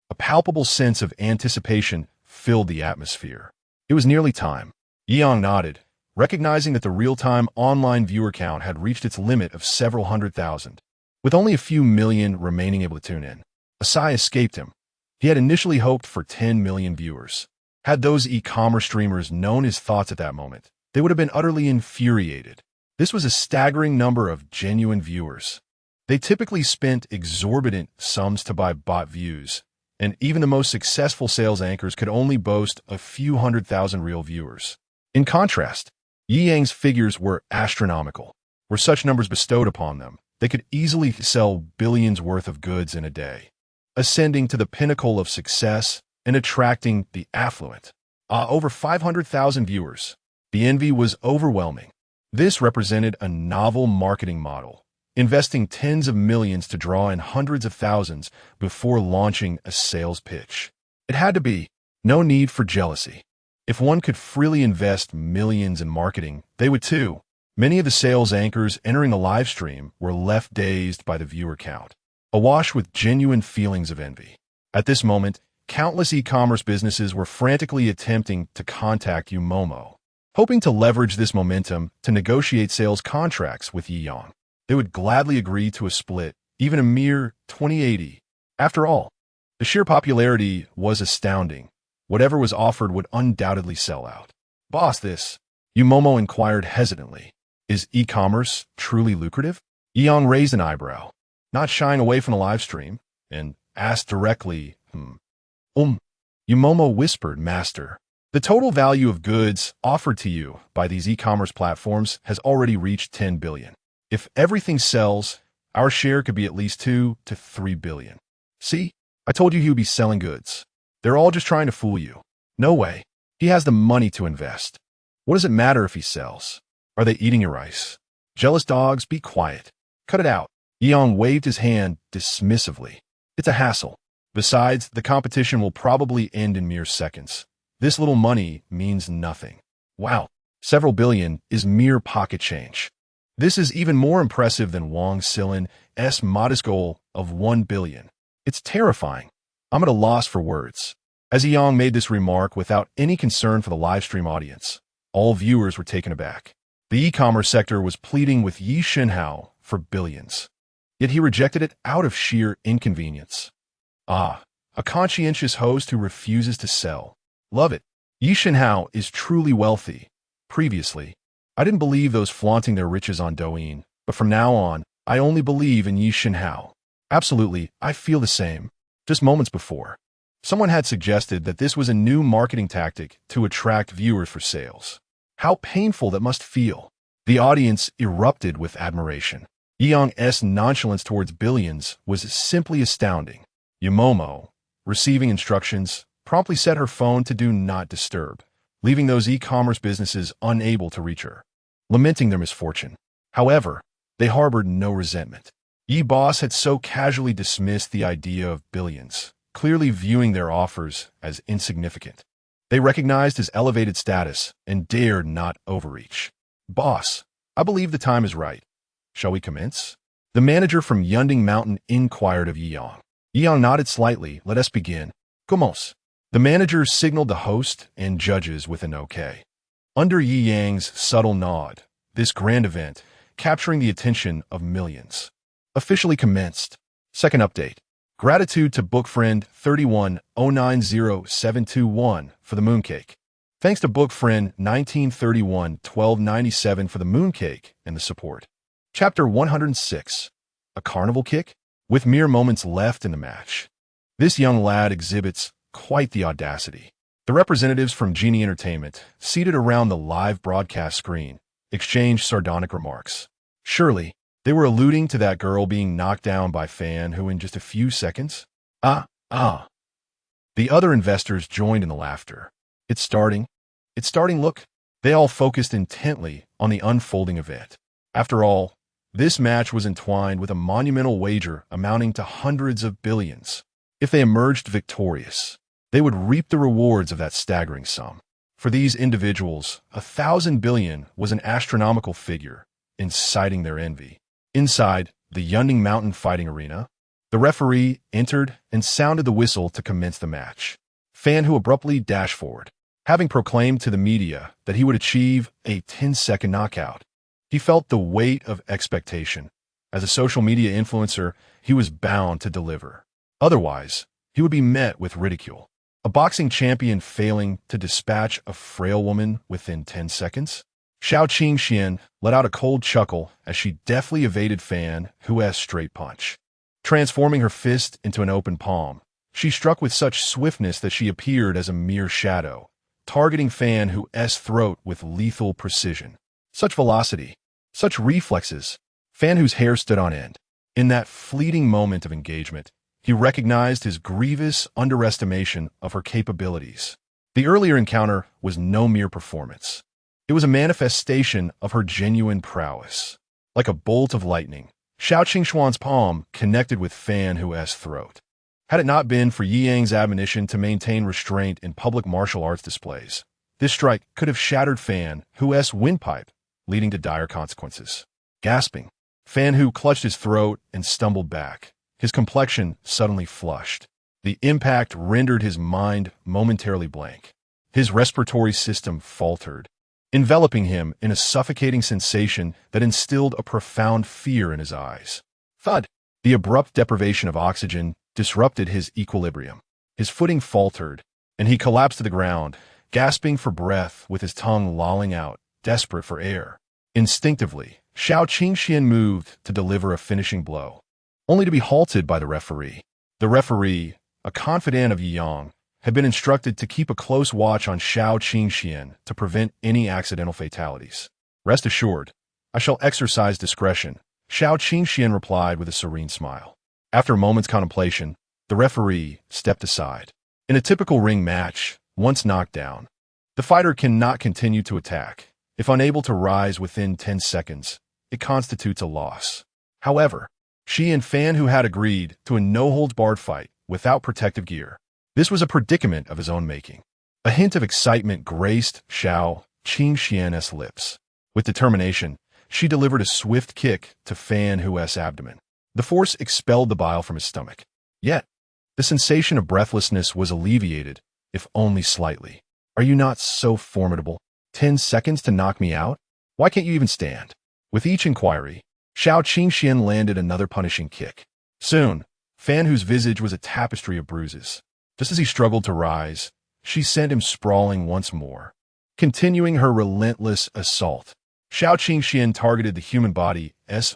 a palpable sense of anticipation filled the atmosphere. It was nearly time. Jiang nodded, recognizing that the real-time online viewer count had reached its limit of several 100,000. With only a few million remaining able to tune in, a sigh escaped him. He had initially hoped for 10 million viewers. Had those e-commerce streamers known his thoughts at that moment, they would have been utterly infuriated. This was a staggering number of genuine viewers. They typically spent exorbitant sums to buy bot views, and even the most successful sales anchors could only boast a few 100,000 real viewers. In contrast, Jiang's figures were astronomical. Were such numbers bestowed upon them, they could easily sell billions worth of goods in a day, ascending to the pinnacle of success and attracting the affluent. Over 500,000 viewers. The envy was overwhelming. This represented a novel marketing model, investing tens of millions to draw in hundreds of thousands before launching a sales pitch. It had to be. No need for jealousy. If one could freely invest millions in marketing, they would too. Many of the sales anchors entering the live stream were left dazed by the viewer count, awash with genuine feelings of envy. At this moment, countless e-commerce businesses were frantically attempting to contact Yumomo, hoping to leverage this momentum to negotiate sales contracts with Jiang. They would gladly agree to a split, even a mere 20/80. After all, the sheer popularity was astounding. Whatever was offered would undoubtedly sell out. Boss, Yumomo inquired hesitantly. Is e-commerce truly lucrative? Jiang raised an eyebrow, not shying away from the live stream, and asked directly, Yumomo whispered, Master, the total value of goods offered to you by these e-commerce platforms has already reached 10 billion. If everything sells, our share could be at least 2 to 3 billion. See, I told you he would be selling goods. They're all just trying to fool you. No way. He has the money to invest. What does it matter if he sells? Are they eating your rice? Jealous dogs, be quiet. Cut it out. Jiang waved his hand dismissively. It's a hassle. Besides, the competition will probably end in mere seconds. This little money means nothing. Wow, several billion is mere pocket change. This is even more impressive than Wang Xilin's modest goal of 1 billion. It's terrifying. I'm at a loss for words. As Jiang made this remark without any concern for the livestream audience, all viewers were taken aback. The e-commerce sector was pleading with Yi Shenhao for billions. Yet he rejected it out of sheer inconvenience. A conscientious host who refuses to sell. Love it. Yi Shenhao is truly wealthy. Previously, I didn't believe those flaunting their riches on Douyin, but from now on, I only believe in Yi Shenhao. Absolutely, I feel the same. Just moments before, someone had suggested that this was a new marketing tactic to attract viewers for sales. How painful that must feel. The audience erupted with admiration. Jiang's nonchalance towards billions was simply astounding. Yumomo, receiving instructions, promptly set her phone to do not disturb, leaving those e-commerce businesses unable to reach her, lamenting their misfortune. However, they harbored no resentment. Yi Boss had so casually dismissed the idea of billions, clearly viewing their offers as insignificant. They recognized his elevated status and dared not overreach. Boss, I believe the time is right. Shall we commence? The manager from Yunding Mountain inquired of Jiang. Jiang nodded slightly. Let us begin. Commence. The manager signaled the host and judges with an okay. Under Yi Yang's subtle nod, this grand event, capturing the attention of millions, officially commenced. Second update. Gratitude to bookfriend 310900721 for the mooncake. Thanks to bookfriend 19311297 for the mooncake and the support. Chapter 106. A carnival kick? With mere moments left in the match, this young lad exhibits quite the audacity. The representatives from Genie Entertainment, seated around the live broadcast screen, exchanged sardonic remarks. Surely, they were alluding to that girl being knocked down by Fan who in just a few seconds? The other investors joined in the laughter. It's starting, look. They all focused intently on the unfolding event. After all, this match was entwined with a monumental wager amounting to hundreds of billions. If they emerged victorious, they would reap the rewards of that staggering sum. For these individuals, 1,000 billion was an astronomical figure, inciting their envy. Inside the Yunding Mountain Fighting Arena, the referee entered and sounded the whistle to commence the match. Fan Hu abruptly dashed forward, having proclaimed to the media that he would achieve a 10-second knockout. He felt the weight of expectation. As a social media influencer, he was bound to deliver. Otherwise, he would be met with ridicule. A boxing champion failing to dispatch a frail woman within 10 seconds? Xiao Qingxian let out a cold chuckle as she deftly evaded Fan Hu's straight punch. Transforming her fist into an open palm, she struck with such swiftness that she appeared as a mere shadow, targeting Fan Hu's throat with lethal precision. Such velocity, such reflexes. Fan Hu's hair stood on end. In that fleeting moment of engagement, he recognized his grievous underestimation of her capabilities. The earlier encounter was no mere performance. It was a manifestation of her genuine prowess. Like a bolt of lightning, Xiao Qingxuan's palm connected with Fan Hu's throat. Had it not been for Yi Yang's admonition to maintain restraint in public martial arts displays, this strike could have shattered Fan Hu's windpipe, leading to dire consequences. Gasping, Fan Hu clutched his throat and stumbled back, his complexion suddenly flushed. The impact rendered his mind momentarily blank. His respiratory system faltered, enveloping him in a suffocating sensation that instilled a profound fear in his eyes. Thud! The abrupt deprivation of oxygen disrupted his equilibrium. His footing faltered, and he collapsed to the ground, gasping for breath with his tongue lolling out, desperate for air. Instinctively, Xiao Qingxian moved to deliver a finishing blow, only to be halted by the referee. The referee, a confidant of Yi Yang, had been instructed to keep a close watch on Xiao Qingxian to prevent any accidental fatalities. Rest assured, I shall exercise discretion, Xiao Qingxian replied with a serene smile. After a moment's contemplation, the referee stepped aside. In a typical ring match, once knocked down, the fighter cannot continue to attack. If unable to rise within 10 seconds, it constitutes a loss. However, Shi and Fan Hu had agreed to a no-holds-barred fight without protective gear. This was a predicament of his own making. A hint of excitement graced Xiao Qingxian's lips. With determination, she delivered a swift kick to Fan Hu's abdomen. The force expelled the bile from his stomach. Yet, the sensation of breathlessness was alleviated, if only slightly. Are you not so formidable? 10 seconds to knock me out? Why can't you even stand? With each inquiry, Xiao Qingxian landed another punishing kick. Soon, Fan Hu's visage was a tapestry of bruises. Just as he struggled to rise, she sent him sprawling once more. Continuing her relentless assault, Xiao Qingxian targeted the human body's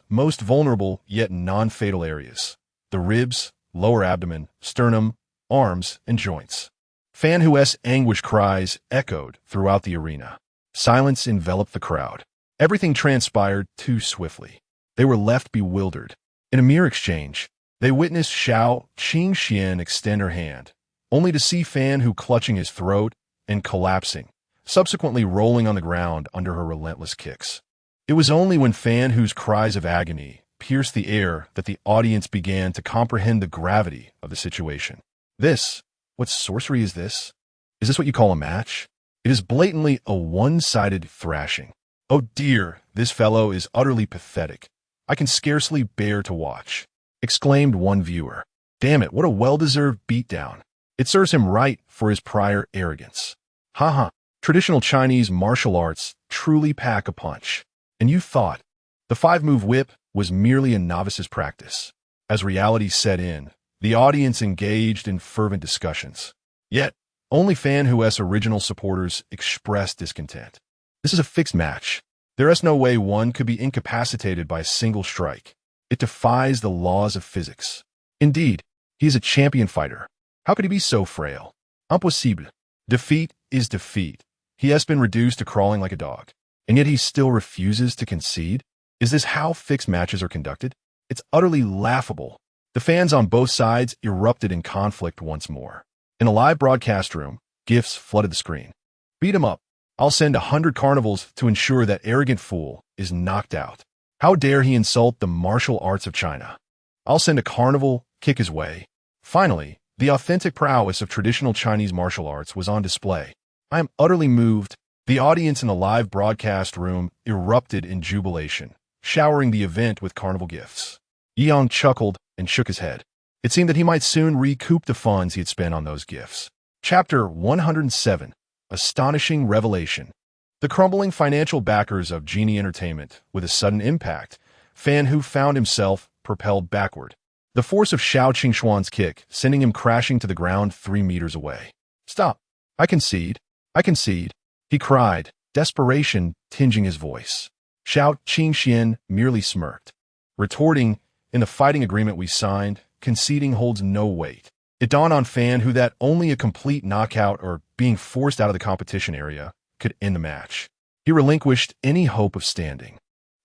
most vulnerable yet non-fatal areas: the ribs, lower abdomen, sternum, arms, and joints. Fan Hu's anguish cries echoed throughout the arena. Silence enveloped the crowd. Everything transpired too swiftly. They were left bewildered. In a mere exchange, they witnessed Xiao Qingxian extend her hand, only to see Fan Hu clutching his throat and collapsing, subsequently rolling on the ground under her relentless kicks. It was only when Fan Hu's cries of agony pierced the air that the audience began to comprehend the gravity of the situation. What sorcery is this? Is this what you call a match? It is blatantly a one-sided thrashing. Oh dear, this fellow is utterly pathetic. I can scarcely bear to watch, exclaimed one viewer. Damn it, what a well-deserved beatdown. It serves him right for his prior arrogance. Haha, traditional Chinese martial arts truly pack a punch. And you thought the 5-move whip was merely a novice's practice. As reality set in, the audience engaged in fervent discussions. Yet, only Fan Hu's original supporters expressed discontent. This is a fixed match. There is no way one could be incapacitated by a single strike. It defies the laws of physics. Indeed, he is a champion fighter. How could he be so frail? Impossible. Defeat is defeat. He has been reduced to crawling like a dog, and yet he still refuses to concede? Is this how fixed matches are conducted? It's utterly laughable. The fans on both sides erupted in conflict once more. In a live broadcast room, gifs flooded the screen. Beat him up. I'll send 100 carnivals to ensure that arrogant fool is knocked out. How dare he insult the martial arts of China? I'll send a carnival kick his way. Finally, the authentic prowess of traditional Chinese martial arts was on display. I am utterly moved. The audience in the live broadcast room erupted in jubilation. showering the event with carnival gifts. Yang chuckled and shook his head. It seemed that he might soon recoup the funds he had spent on those gifts. Chapter 107. Astonishing Revelation. The crumbling financial backers of Genie Entertainment, with a sudden impact, Fan Hu found himself propelled backward. The force of Xiao Qingshuan's kick sending him crashing to the ground 3 meters away. "Stop! I concede! I concede!" he cried, desperation tinging his voice. Xiao Qingxian merely smirked, retorting, "In the fighting agreement we signed, conceding holds no weight." It dawned on Fan Hu that only a complete knockout or being forced out of the competition area could end the match. He relinquished any hope of standing,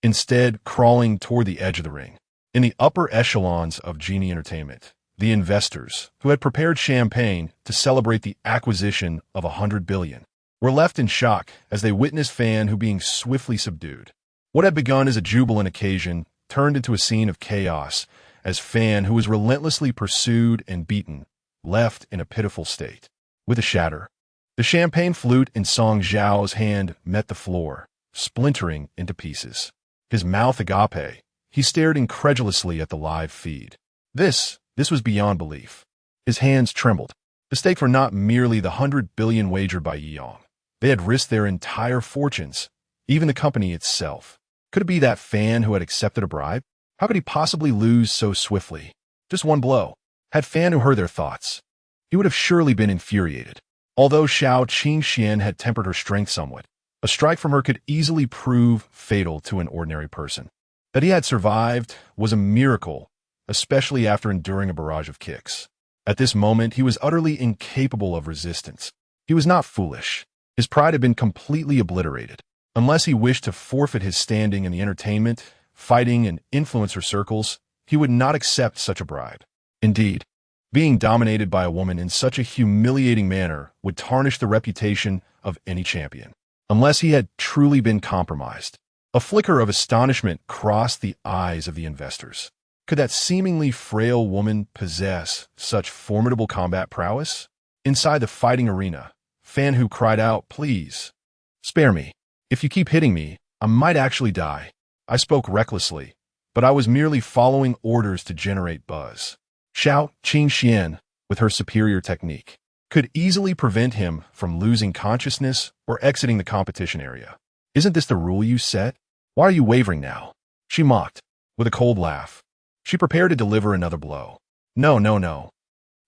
instead crawling toward the edge of the ring. In the upper echelons of Genie Entertainment, the investors, who had prepared champagne to celebrate the acquisition of 100 billion, were left in shock as they witnessed Fan Hu being swiftly subdued. What had begun as a jubilant occasion turned into a scene of chaos as Fan, who was relentlessly pursued and beaten, left in a pitiful state. With a shatter, the champagne flute in Song Zhao's hand met the floor, splintering into pieces. His mouth agape, he stared incredulously at the live feed. This was beyond belief. His hands trembled. The stakes were not merely the 100 billion wagered by Yang. They had risked their entire fortunes, even the company itself. Could it be that Fan Hu had accepted a bribe? How could he possibly lose so swiftly? Just one blow. Had Fan Hu heard their thoughts, he would have surely been infuriated. Although Xiao Qingxian had tempered her strength somewhat, a strike from her could easily prove fatal to an ordinary person. That he had survived was a miracle, especially after enduring a barrage of kicks. At this moment, he was utterly incapable of resistance. He was not foolish. His pride had been completely obliterated. Unless he wished to forfeit his standing in the entertainment, fighting, and influencer circles, he would not accept such a bribe. Indeed, being dominated by a woman in such a humiliating manner would tarnish the reputation of any champion, unless he had truly been compromised. A flicker of astonishment crossed the eyes of the investors. Could that seemingly frail woman possess such formidable combat prowess? Inside the fighting arena, Fan Hu cried out, "Please, spare me. If you keep hitting me, I might actually die." I spoke recklessly, but I was merely following orders to generate buzz. Xiao Qingxian, with her superior technique, could easily prevent him from losing consciousness or exiting the competition area. "Isn't this the rule you set? Why are you wavering now?" she mocked, with a cold laugh. She prepared to deliver another blow. No, no, no.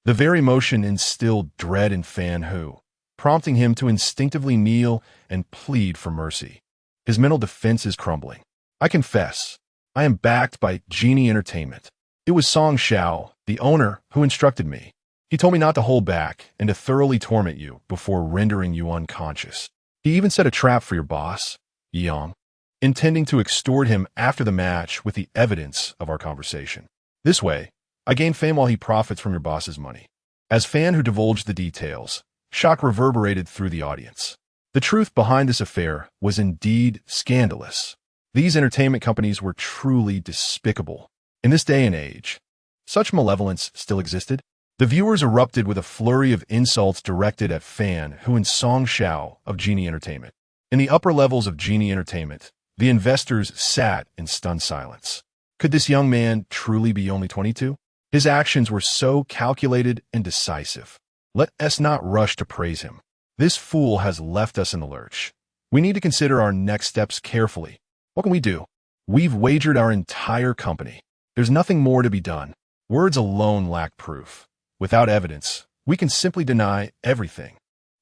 The very motion instilled dread in Fan Hu, prompting him to instinctively kneel and plead for mercy. His mental defense is crumbling. "I confess, I am backed by Genie Entertainment. It was Song Xiao, the owner, who instructed me. He told me not to hold back and to thoroughly torment you before rendering you unconscious. He even set a trap for your boss, Yang, intending to extort him after the match with the evidence of our conversation. This way, I gain fame while he profits from your boss's money." As Fan Hu divulged the details, shock reverberated through the audience. The truth behind this affair was indeed scandalous. These entertainment companies were truly despicable. In this day and age, such malevolence still existed. The viewers erupted with a flurry of insults directed at Fan Hu and Song Xiao of Genie Entertainment. In the upper levels of Genie Entertainment, the investors sat in stunned silence. Could this young man truly be only 22? His actions were so calculated and decisive. Let us not rush to praise him. This fool has left us in the lurch. We need to consider our next steps carefully. What can we do? We've wagered our entire company. There's nothing more to be done. Words alone lack proof. Without evidence, we can simply deny everything.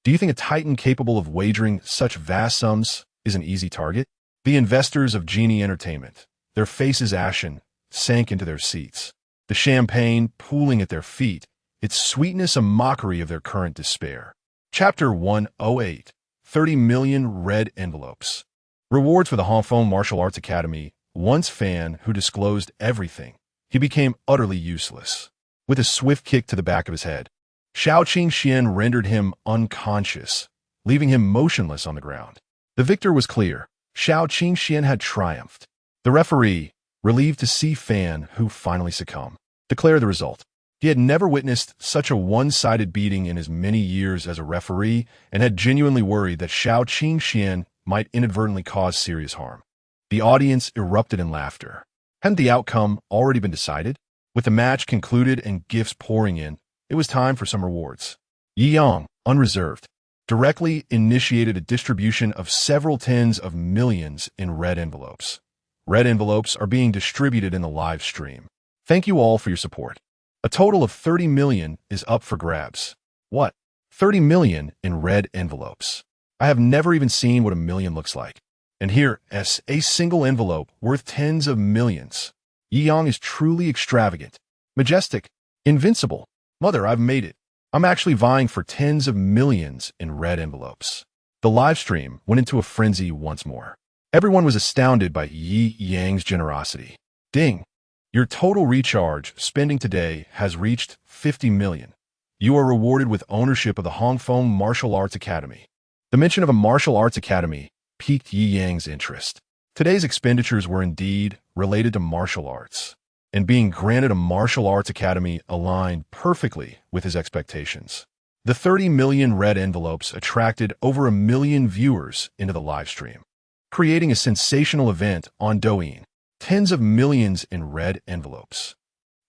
Do you think a titan capable of wagering such vast sums is an easy target? The investors of Genie Entertainment, their faces ashen, sank into their seats. The champagne pooling at their feet, its sweetness a mockery of their current despair. Chapter 108. 30 million red envelopes. Rewards for the Hong Kong Martial Arts Academy. Once Fan Hu disclosed everything, he became utterly useless. With a swift kick to the back of his head, Xiao Qingxian rendered him unconscious, leaving him motionless on the ground. The victor was clear. Xiao Qingxian had triumphed. The referee, relieved to see Fan Hu finally succumb, declared the result. He had never witnessed such a one-sided beating in his many years as a referee and had genuinely worried that Xiao Qingxian might inadvertently cause serious harm. The audience erupted in laughter. Hadn't the outcome already been decided? With the match concluded and gifts pouring in, it was time for some rewards. Jiangjing, unreserved, directly initiated a distribution of several tens of millions in red envelopes. Red envelopes are being distributed in the live stream. Thank you all for your support. A total of 30 million is up for grabs. What? 30 million in red envelopes. I have never even seen what a million looks like. And here is a single envelope worth tens of millions. Jiangjing is truly extravagant, majestic, invincible. Mother, I've made it. I'm actually vying for tens of millions in red envelopes. The live stream went into a frenzy once more. Everyone was astounded by Jiangjing's generosity. Ding! Your total recharge spending today has reached 50 million. You are rewarded with ownership of the Hong Kong Martial Arts Academy. The mention of a martial arts academy piqued Jiangjing's interest. Today's expenditures were indeed related to martial arts, and being granted a martial arts academy aligned perfectly with his expectations. The 30 million red envelopes attracted over 1 million viewers into the live stream, creating a sensational event on Douyin. Tens of millions in red envelopes.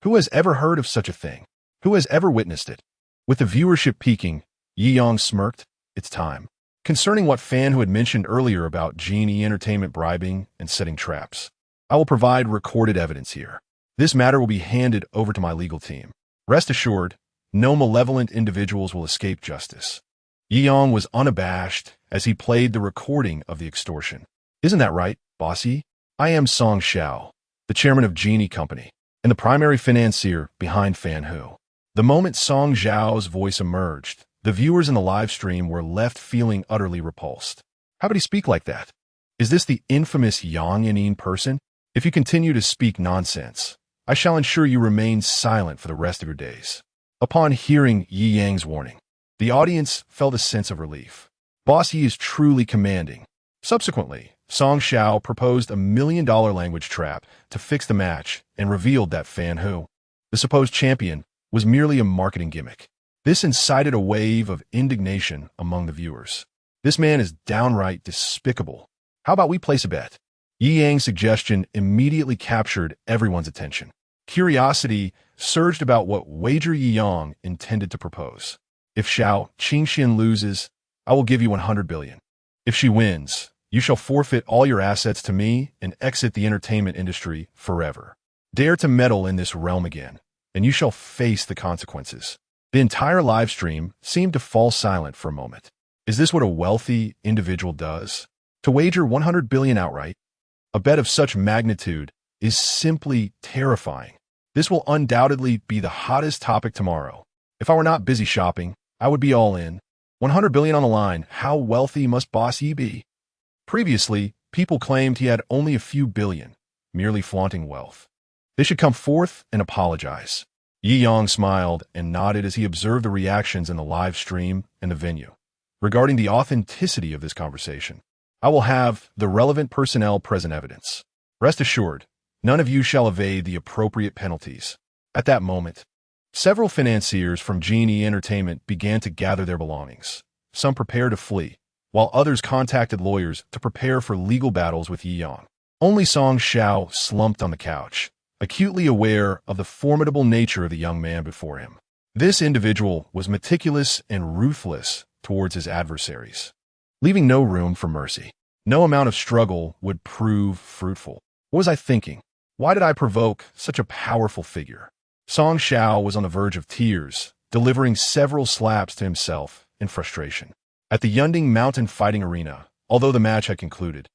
Who has ever heard of such a thing? Who has ever witnessed it? With the viewership peaking, Jiangjing smirked. It's time. Concerning what fan who had mentioned earlier about Genie Entertainment bribing and setting traps, I will provide recorded evidence here. This matter will be handed over to my legal team. Rest assured, no malevolent individuals will escape justice. Jiangjing was unabashed as he played the recording of the extortion. Isn't that right, bossy? I am Song Xiao, the chairman of Genie Company, and the primary financier behind Fan Hu. The moment Song Xiao's voice emerged, the viewers in the live stream were left feeling utterly repulsed. How could he speak like that? Is this the infamous Yang Yanine person? If you continue to speak nonsense, I shall ensure you remain silent for the rest of your days. Upon hearing Jiangjing's warning, the audience felt a sense of relief. Boss Yi is truly commanding. Subsequently, Song Xiao proposed $1 million language trap to fix the match and revealed that Fan Hu, the supposed champion, was merely a marketing gimmick. This incited a wave of indignation among the viewers. This man is downright despicable. How about we place a bet? Jiangjing's suggestion immediately captured everyone's attention. Curiosity surged about what wager Jiangjing intended to propose. If Xiao Qingxian loses, I will give you 100 billion. If she wins, you shall forfeit all your assets to me and exit the entertainment industry forever. Dare to meddle in this realm again, and you shall face the consequences. The entire live stream seemed to fall silent for a moment. Is this what a wealthy individual does? To wager 100 billion outright? A bet of such magnitude is simply terrifying. This will undoubtedly be the hottest topic tomorrow. If I were not busy shopping, I would be all in. 100 billion on the line. How wealthy must Boss Yi be? Previously, people claimed he had only a few billion, merely flaunting wealth. They should come forth and apologize. Jiangjing smiled and nodded as he observed the reactions in the live stream and the venue. Regarding the authenticity of this conversation, I will have the relevant personnel present evidence. Rest assured, none of you shall evade the appropriate penalties. At that moment, several financiers from Genie Entertainment began to gather their belongings. Some prepared to flee, while others contacted lawyers to prepare for legal battles with Jiangjing. Only Song Xiao slumped on the couch, acutely aware of the formidable nature of the young man before him. This individual was meticulous and ruthless towards his adversaries, leaving no room for mercy. No amount of struggle would prove fruitful. What was I thinking? Why did I provoke such a powerful figure? Song Xiao was on the verge of tears, delivering several slaps to himself in frustration. At the Yunding Mountain Fighting Arena, although the match had concluded,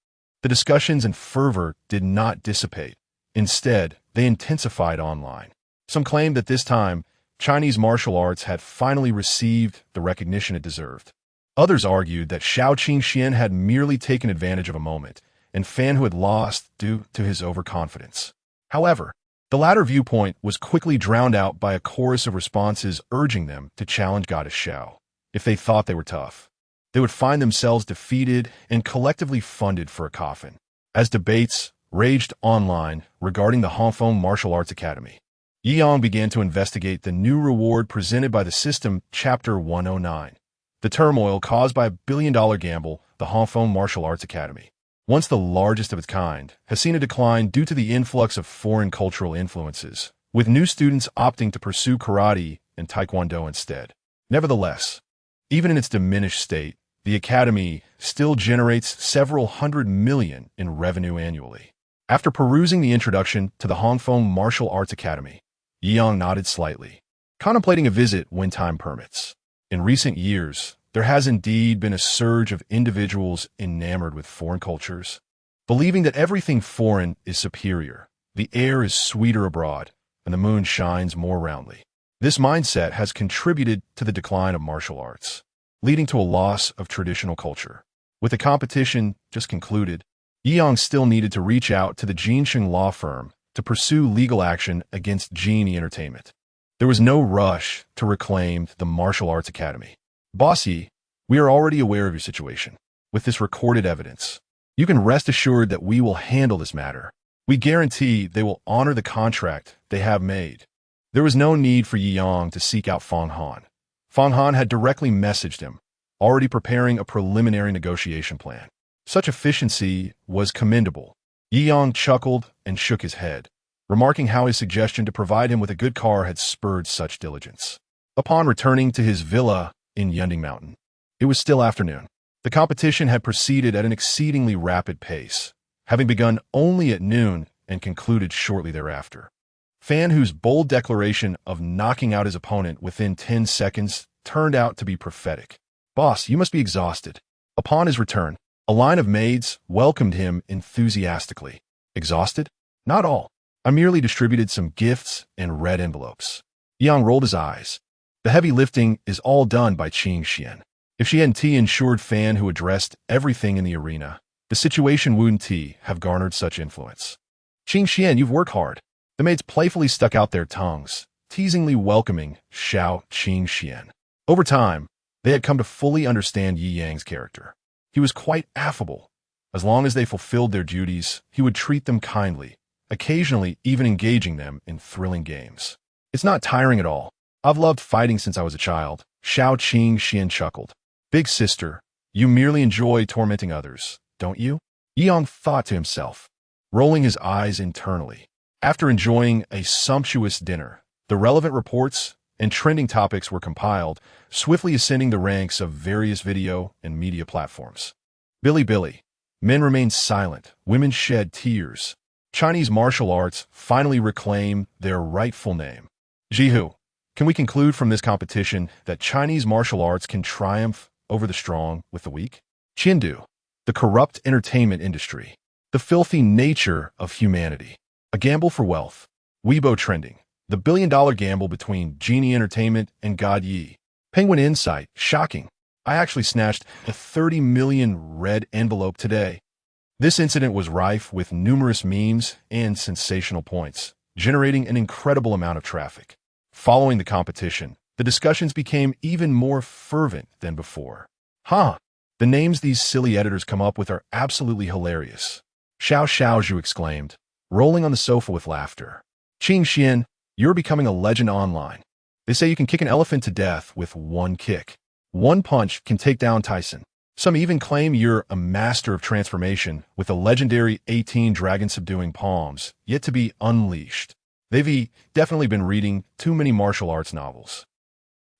the discussions and fervor did not dissipate. Instead, they intensified online. Some claimed that this time, Chinese martial arts had finally received the recognition it deserved. Others argued that Xiao Qingxian had merely taken advantage of a moment, and Fan Hu had lost due to his overconfidence. However, the latter viewpoint was quickly drowned out by a chorus of responses urging them to challenge Goddess Xiao. If they thought they were tough, they would find themselves defeated and collectively funded for a coffin. As debates raged online regarding the Hong Kong Martial Arts Academy, Jiangjing began to investigate the new reward presented by the system Chapter 109. The turmoil caused by $1 billion gamble, the Hong Kong Martial Arts Academy. once the largest of its kind, has seen a decline due to the influx of foreign cultural influences, with new students opting to pursue karate and taekwondo instead. Nevertheless, even in its diminished state, the academy still generates several $100 million in revenue annually. After perusing the introduction to the Hongfeng Martial Arts Academy, Yang nodded slightly, contemplating a visit when time permits. In recent years, there has indeed been a surge of individuals enamored with foreign cultures, believing that everything foreign is superior, the air is sweeter abroad, and the moon shines more roundly. This mindset has contributed to the decline of martial arts, leading to a loss of traditional culture. With the competition just concluded, Yang still needed to reach out to the Jiangjing law firm to pursue legal action against Genie Entertainment. There was no rush to reclaim the Martial Arts Academy. Boss Yi, we are already aware of your situation. With this recorded evidence, you can rest assured that we will handle this matter. We guarantee they will honor the contract they have made. There was no need for Yi Yang to seek out Fang Han. Fang Han had directly messaged him, already preparing a preliminary negotiation plan. Such efficiency was commendable. Yi Yang chuckled and shook his head, remarking how his suggestion to provide him with a good car had spurred such diligence. Upon returning to his villa in Yunding Mountain, it was still afternoon. The competition had proceeded at an exceedingly rapid pace, having begun only at noon and concluded shortly thereafter. Fan Hu's bold declaration of knocking out his opponent within 10 seconds turned out to be prophetic. Boss, you must be exhausted. Upon his return, a line of maids welcomed him enthusiastically. Exhausted? Not all. I merely distributed some gifts and red envelopes. Yang rolled his eyes. The heavy lifting is all done by Qing Xian. If she hadn't ensured Fan Hu addressed everything in the arena, the situation wouldn't have garnered such influence. Qing Xian, you've worked hard. The maids playfully stuck out their tongues, teasingly welcoming Xiao Qing Xian. Over time, they had come to fully understand Yi Yang's character. He was quite affable. As long as they fulfilled their duties, he would treat them kindly, occasionally even engaging them in thrilling games. It's not tiring at all. I've loved fighting since I was a child. Xiao Qing Xian chuckled. Big sister, you merely enjoy tormenting others, don't you? Yi Yang thought to himself, rolling his eyes internally. After enjoying a sumptuous dinner, the relevant reports and trending topics were compiled, swiftly ascending the ranks of various video and media platforms. Billy. Men remained silent, women shed tears. Chinese martial arts finally reclaim their rightful name. Jihu, can we conclude from this competition that Chinese martial arts can triumph over the strong with the weak? Chindu, the corrupt entertainment industry, the filthy nature of humanity, a gamble for wealth. Weibo trending, the billion-dollar gamble between Genie Entertainment and God Yi. Penguin Insight, shocking. I actually snatched a 30 million red envelope today. This incident was rife with numerous memes and sensational points, generating an incredible amount of traffic. Following the competition, the discussions became even more fervent than before. The names these silly editors come up with are absolutely hilarious. Xiao Xiaozhu exclaimed, rolling on the sofa with laughter. Qing Xian, you're becoming a legend online. They say you can kick an elephant to death with one kick. One punch can take down Tyson. Some even claim you're a master of transformation with the legendary 18 dragon-subduing palms, yet to be unleashed. They've definitely been reading too many martial arts novels.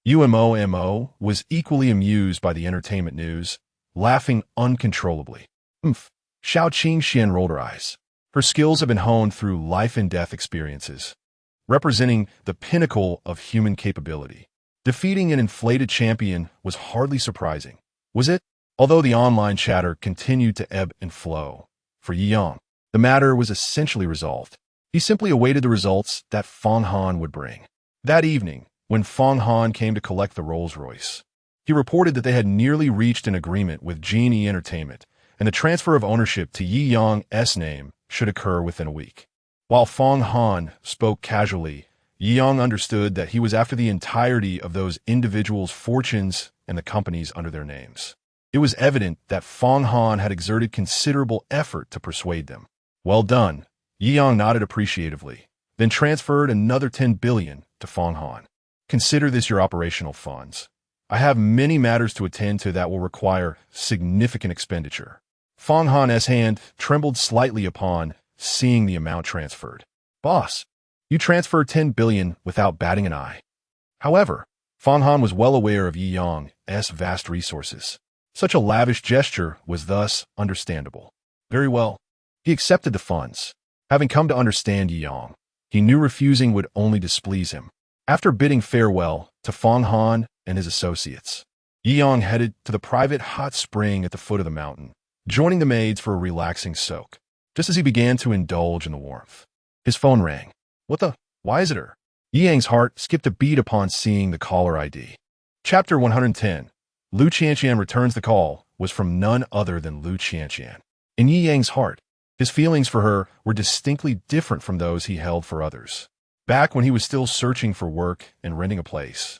UMO was equally amused by the entertainment news, laughing uncontrollably. Xiao Qing Xian rolled her eyes. Her skills have been honed through life-and-death experiences, representing the pinnacle of human capability. Defeating an inflated champion was hardly surprising, was it? Although the online chatter continued to ebb and flow, for Yi Yang, the matter was essentially resolved. He simply awaited the results that Fang Han would bring. That evening, when Fang Han came to collect the Rolls-Royce, he reported that they had nearly reached an agreement with Genie Entertainment, and the transfer of ownership to Yi Yang's name should occur within a week. While Fang Han spoke casually, Yi Yang understood that he was after the entirety of those individuals' fortunes and the companies under their names. It was evident that Fang Han had exerted considerable effort to persuade them. Well done. Yi Yang nodded appreciatively, then transferred another 10 billion to Fang Han. Consider this your operational funds. I have many matters to attend to that will require significant expenditure. Fang Han's hand trembled slightly upon seeing the amount transferred. Boss, you transferred 10 billion without batting an eye. However, Fang Han was well aware of Yi Yang's vast resources. Such a lavish gesture was thus understandable. Very well. He accepted the funds. Having come to understand Yi Yang, he knew refusing would only displease him. After bidding farewell to Fang Han and his associates, Yi Yang headed to the private hot spring at the foot of the mountain, joining the maids for a relaxing soak. Just as he began to indulge in the warmth, his phone rang. What the? Why is it her? Yi Yang's heart skipped a beat upon seeing the caller ID. Chapter 110. Lu Qianqian returns the call was from none other than Lu Qianqian. In Yi Yang's heart, his feelings for her were distinctly different from those he held for others. Back when he was still searching for work and renting a place,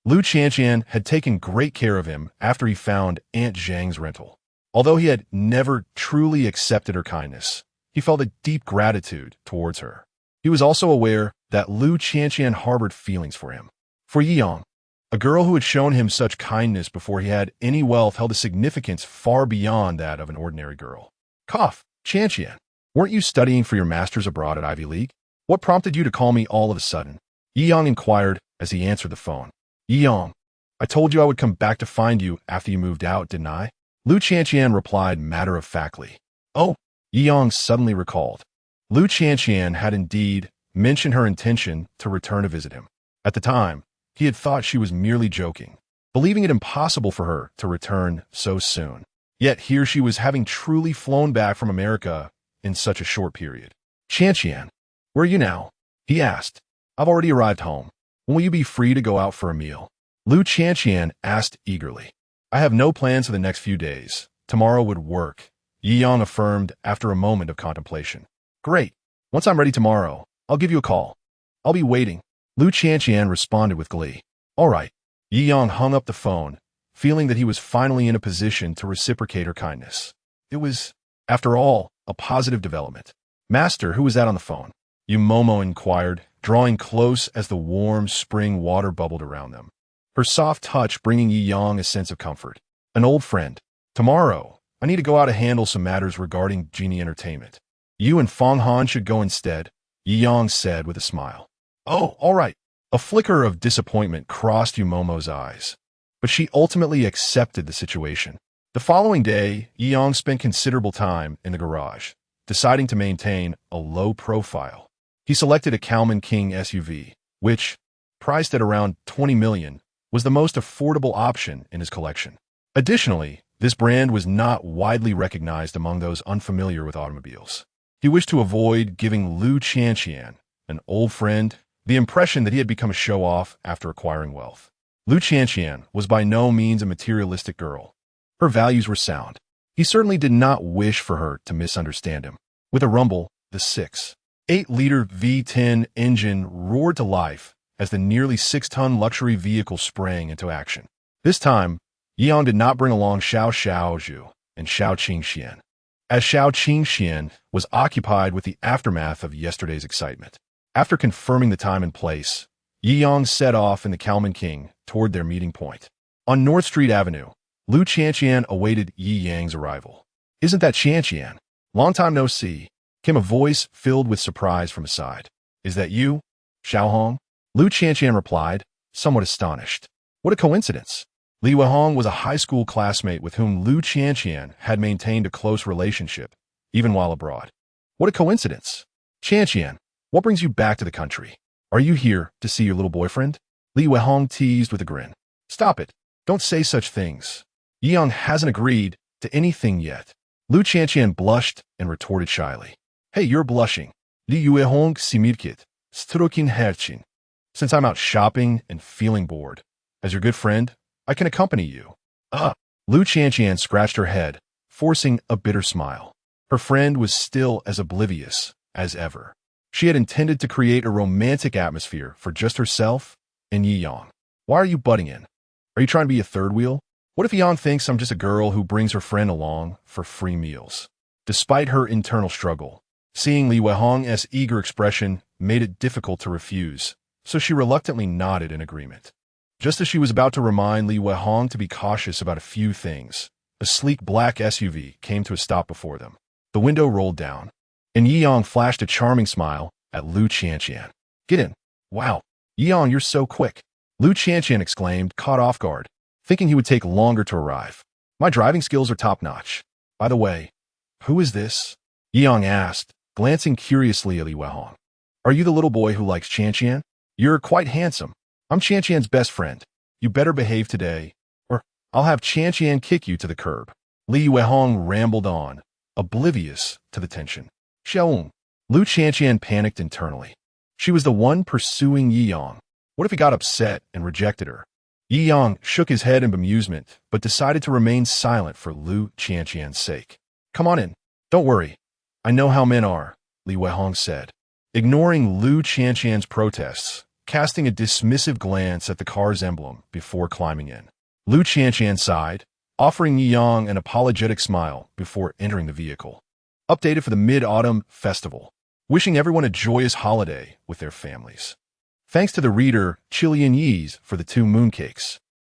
Lu Qianqian had taken great care of him after he found Aunt Zhang's rental. Although he had never truly accepted her kindness, he felt a deep gratitude towards her. He was also aware that Lu Qianqian harbored feelings for him. For Yi Yang, a girl who had shown him such kindness before he had any wealth held a significance far beyond that of an ordinary girl. Cough, Qianqian, weren't you studying for your master's abroad at Ivy League? What prompted you to call me all of a sudden? Yi Yang inquired as he answered the phone. Yi Yang, I told you I would come back to find you after you moved out, didn't I? Lu Qianqian replied matter-of-factly. Oh, Yi Yang suddenly recalled. Lu Qianqian had indeed mentioned her intention to return to visit him. At the time, he had thought she was merely joking, believing it impossible for her to return so soon. Yet here she was having truly flown back from America in such a short period. Qianqian, where are you now? He asked. I've already arrived home. When will you be free to go out for a meal? Lu Qianqian asked eagerly. I have no plans for the next few days. Tomorrow would work, Yi Yang affirmed after a moment of contemplation. Great. Once I'm ready tomorrow, I'll give you a call. I'll be waiting. Lu Qianqian responded with glee. All right. Yi Yang hung up the phone, feeling that he was finally in a position to reciprocate her kindness. It was, after all, a positive development. Master, who was that on the phone? Yu Momo inquired, drawing close as the warm spring water bubbled around them. Her soft touch bringing Yi Yang a sense of comfort. An old friend. Tomorrow, I need to go out to handle some matters regarding Genie Entertainment. You and Fang Han should go instead, Yi Yang said with a smile. Oh, all right. A flicker of disappointment crossed Yu Momo's eyes, but she ultimately accepted the situation. The following day, Yi Yang spent considerable time in the garage, deciding to maintain a low profile. He selected a Calman King SUV, which, priced at around 20 million, was the most affordable option in his collection. Additionally, this brand was not widely recognized among those unfamiliar with automobiles. He wished to avoid giving Lu Qianqian, an old friend, the impression that he had become a show-off after acquiring wealth. Lu Qianqian was by no means a materialistic girl. Her values were sound. He certainly did not wish for her to misunderstand him. With a rumble, the 6.8-liter V10 engine roared to life as the nearly 6-ton luxury vehicle sprang into action. This time, Yi Yang did not bring along Xiao Xiaozhu and Xiao Qingxian, as Xiao Qingxian was occupied with the aftermath of yesterday's excitement. After confirming the time and place, Yi Yang set off in the Calman King toward their meeting point. On North Street Avenue, Lu Qianqian awaited Yi Yang's arrival. Isn't that Qianqian? Long time no see, came a voice filled with surprise from his side. Is that you, Xiaohong? Lu Qianqian replied, somewhat astonished. What a coincidence. Li Weihong was a high school classmate with whom Lu Qianqian had maintained a close relationship, even while abroad. What a coincidence. Qianqian, what brings you back to the country? Are you here to see your little boyfriend? Li Weihong teased with a grin. Stop it. Don't say such things. Yi Yang hasn't agreed to anything yet. Lu Qianqian blushed and retorted shyly. Hey, you're blushing. Li Weihong simirkit, strukin herchin. Since I'm out shopping and feeling bored, as your good friend, I can accompany you. Lu Qianqian scratched her head, forcing a bitter smile. Her friend was still as oblivious as ever. She had intended to create a romantic atmosphere for just herself and Yi Yang. Why are you butting in? Are you trying to be a third wheel? What if Yang thinks I'm just a girl who brings her friend along for free meals? Despite her internal struggle, seeing Li Weihong's eager expression made it difficult to refuse, so she reluctantly nodded in agreement. Just as she was about to remind Li Weihong to be cautious about a few things, A sleek black SUV came to a stop before them. The window rolled down, and Yiyang flashed a charming smile at Lu Qianqian. "Get in." "Wow, Yiyang, you're so quick," Lu Qianqian exclaimed, caught off guard, thinking he would take longer to arrive. "My driving skills are top-notch. By the way, who is this?" Yiyang asked, glancing curiously at Li Weihong. "Are you the little boy who likes Qianqian? You're quite handsome. I'm Qianqian's best friend. You better behave today, or I'll have Qianqian kick you to the curb." Li Weihong rambled on, oblivious to the tension. "Xiaoong." Lu Qianqian panicked internally. She was the one pursuing Yiyang. What if he got upset and rejected her? Yiyang shook his head in bemusement, but decided to remain silent for Lu Qianqian's sake. "Come on in. Don't worry. I know how men are," Li Weihong said, ignoring Lu Qianqian's protests, casting a dismissive glance at the car's emblem before climbing in. Lu Qianqian sighed, offering Yiyang an apologetic smile before entering the vehicle. Updated for the Mid-Autumn Festival. Wishing everyone a joyous holiday with their families. Thanks to the reader Chilian Yees for the 2 mooncakes.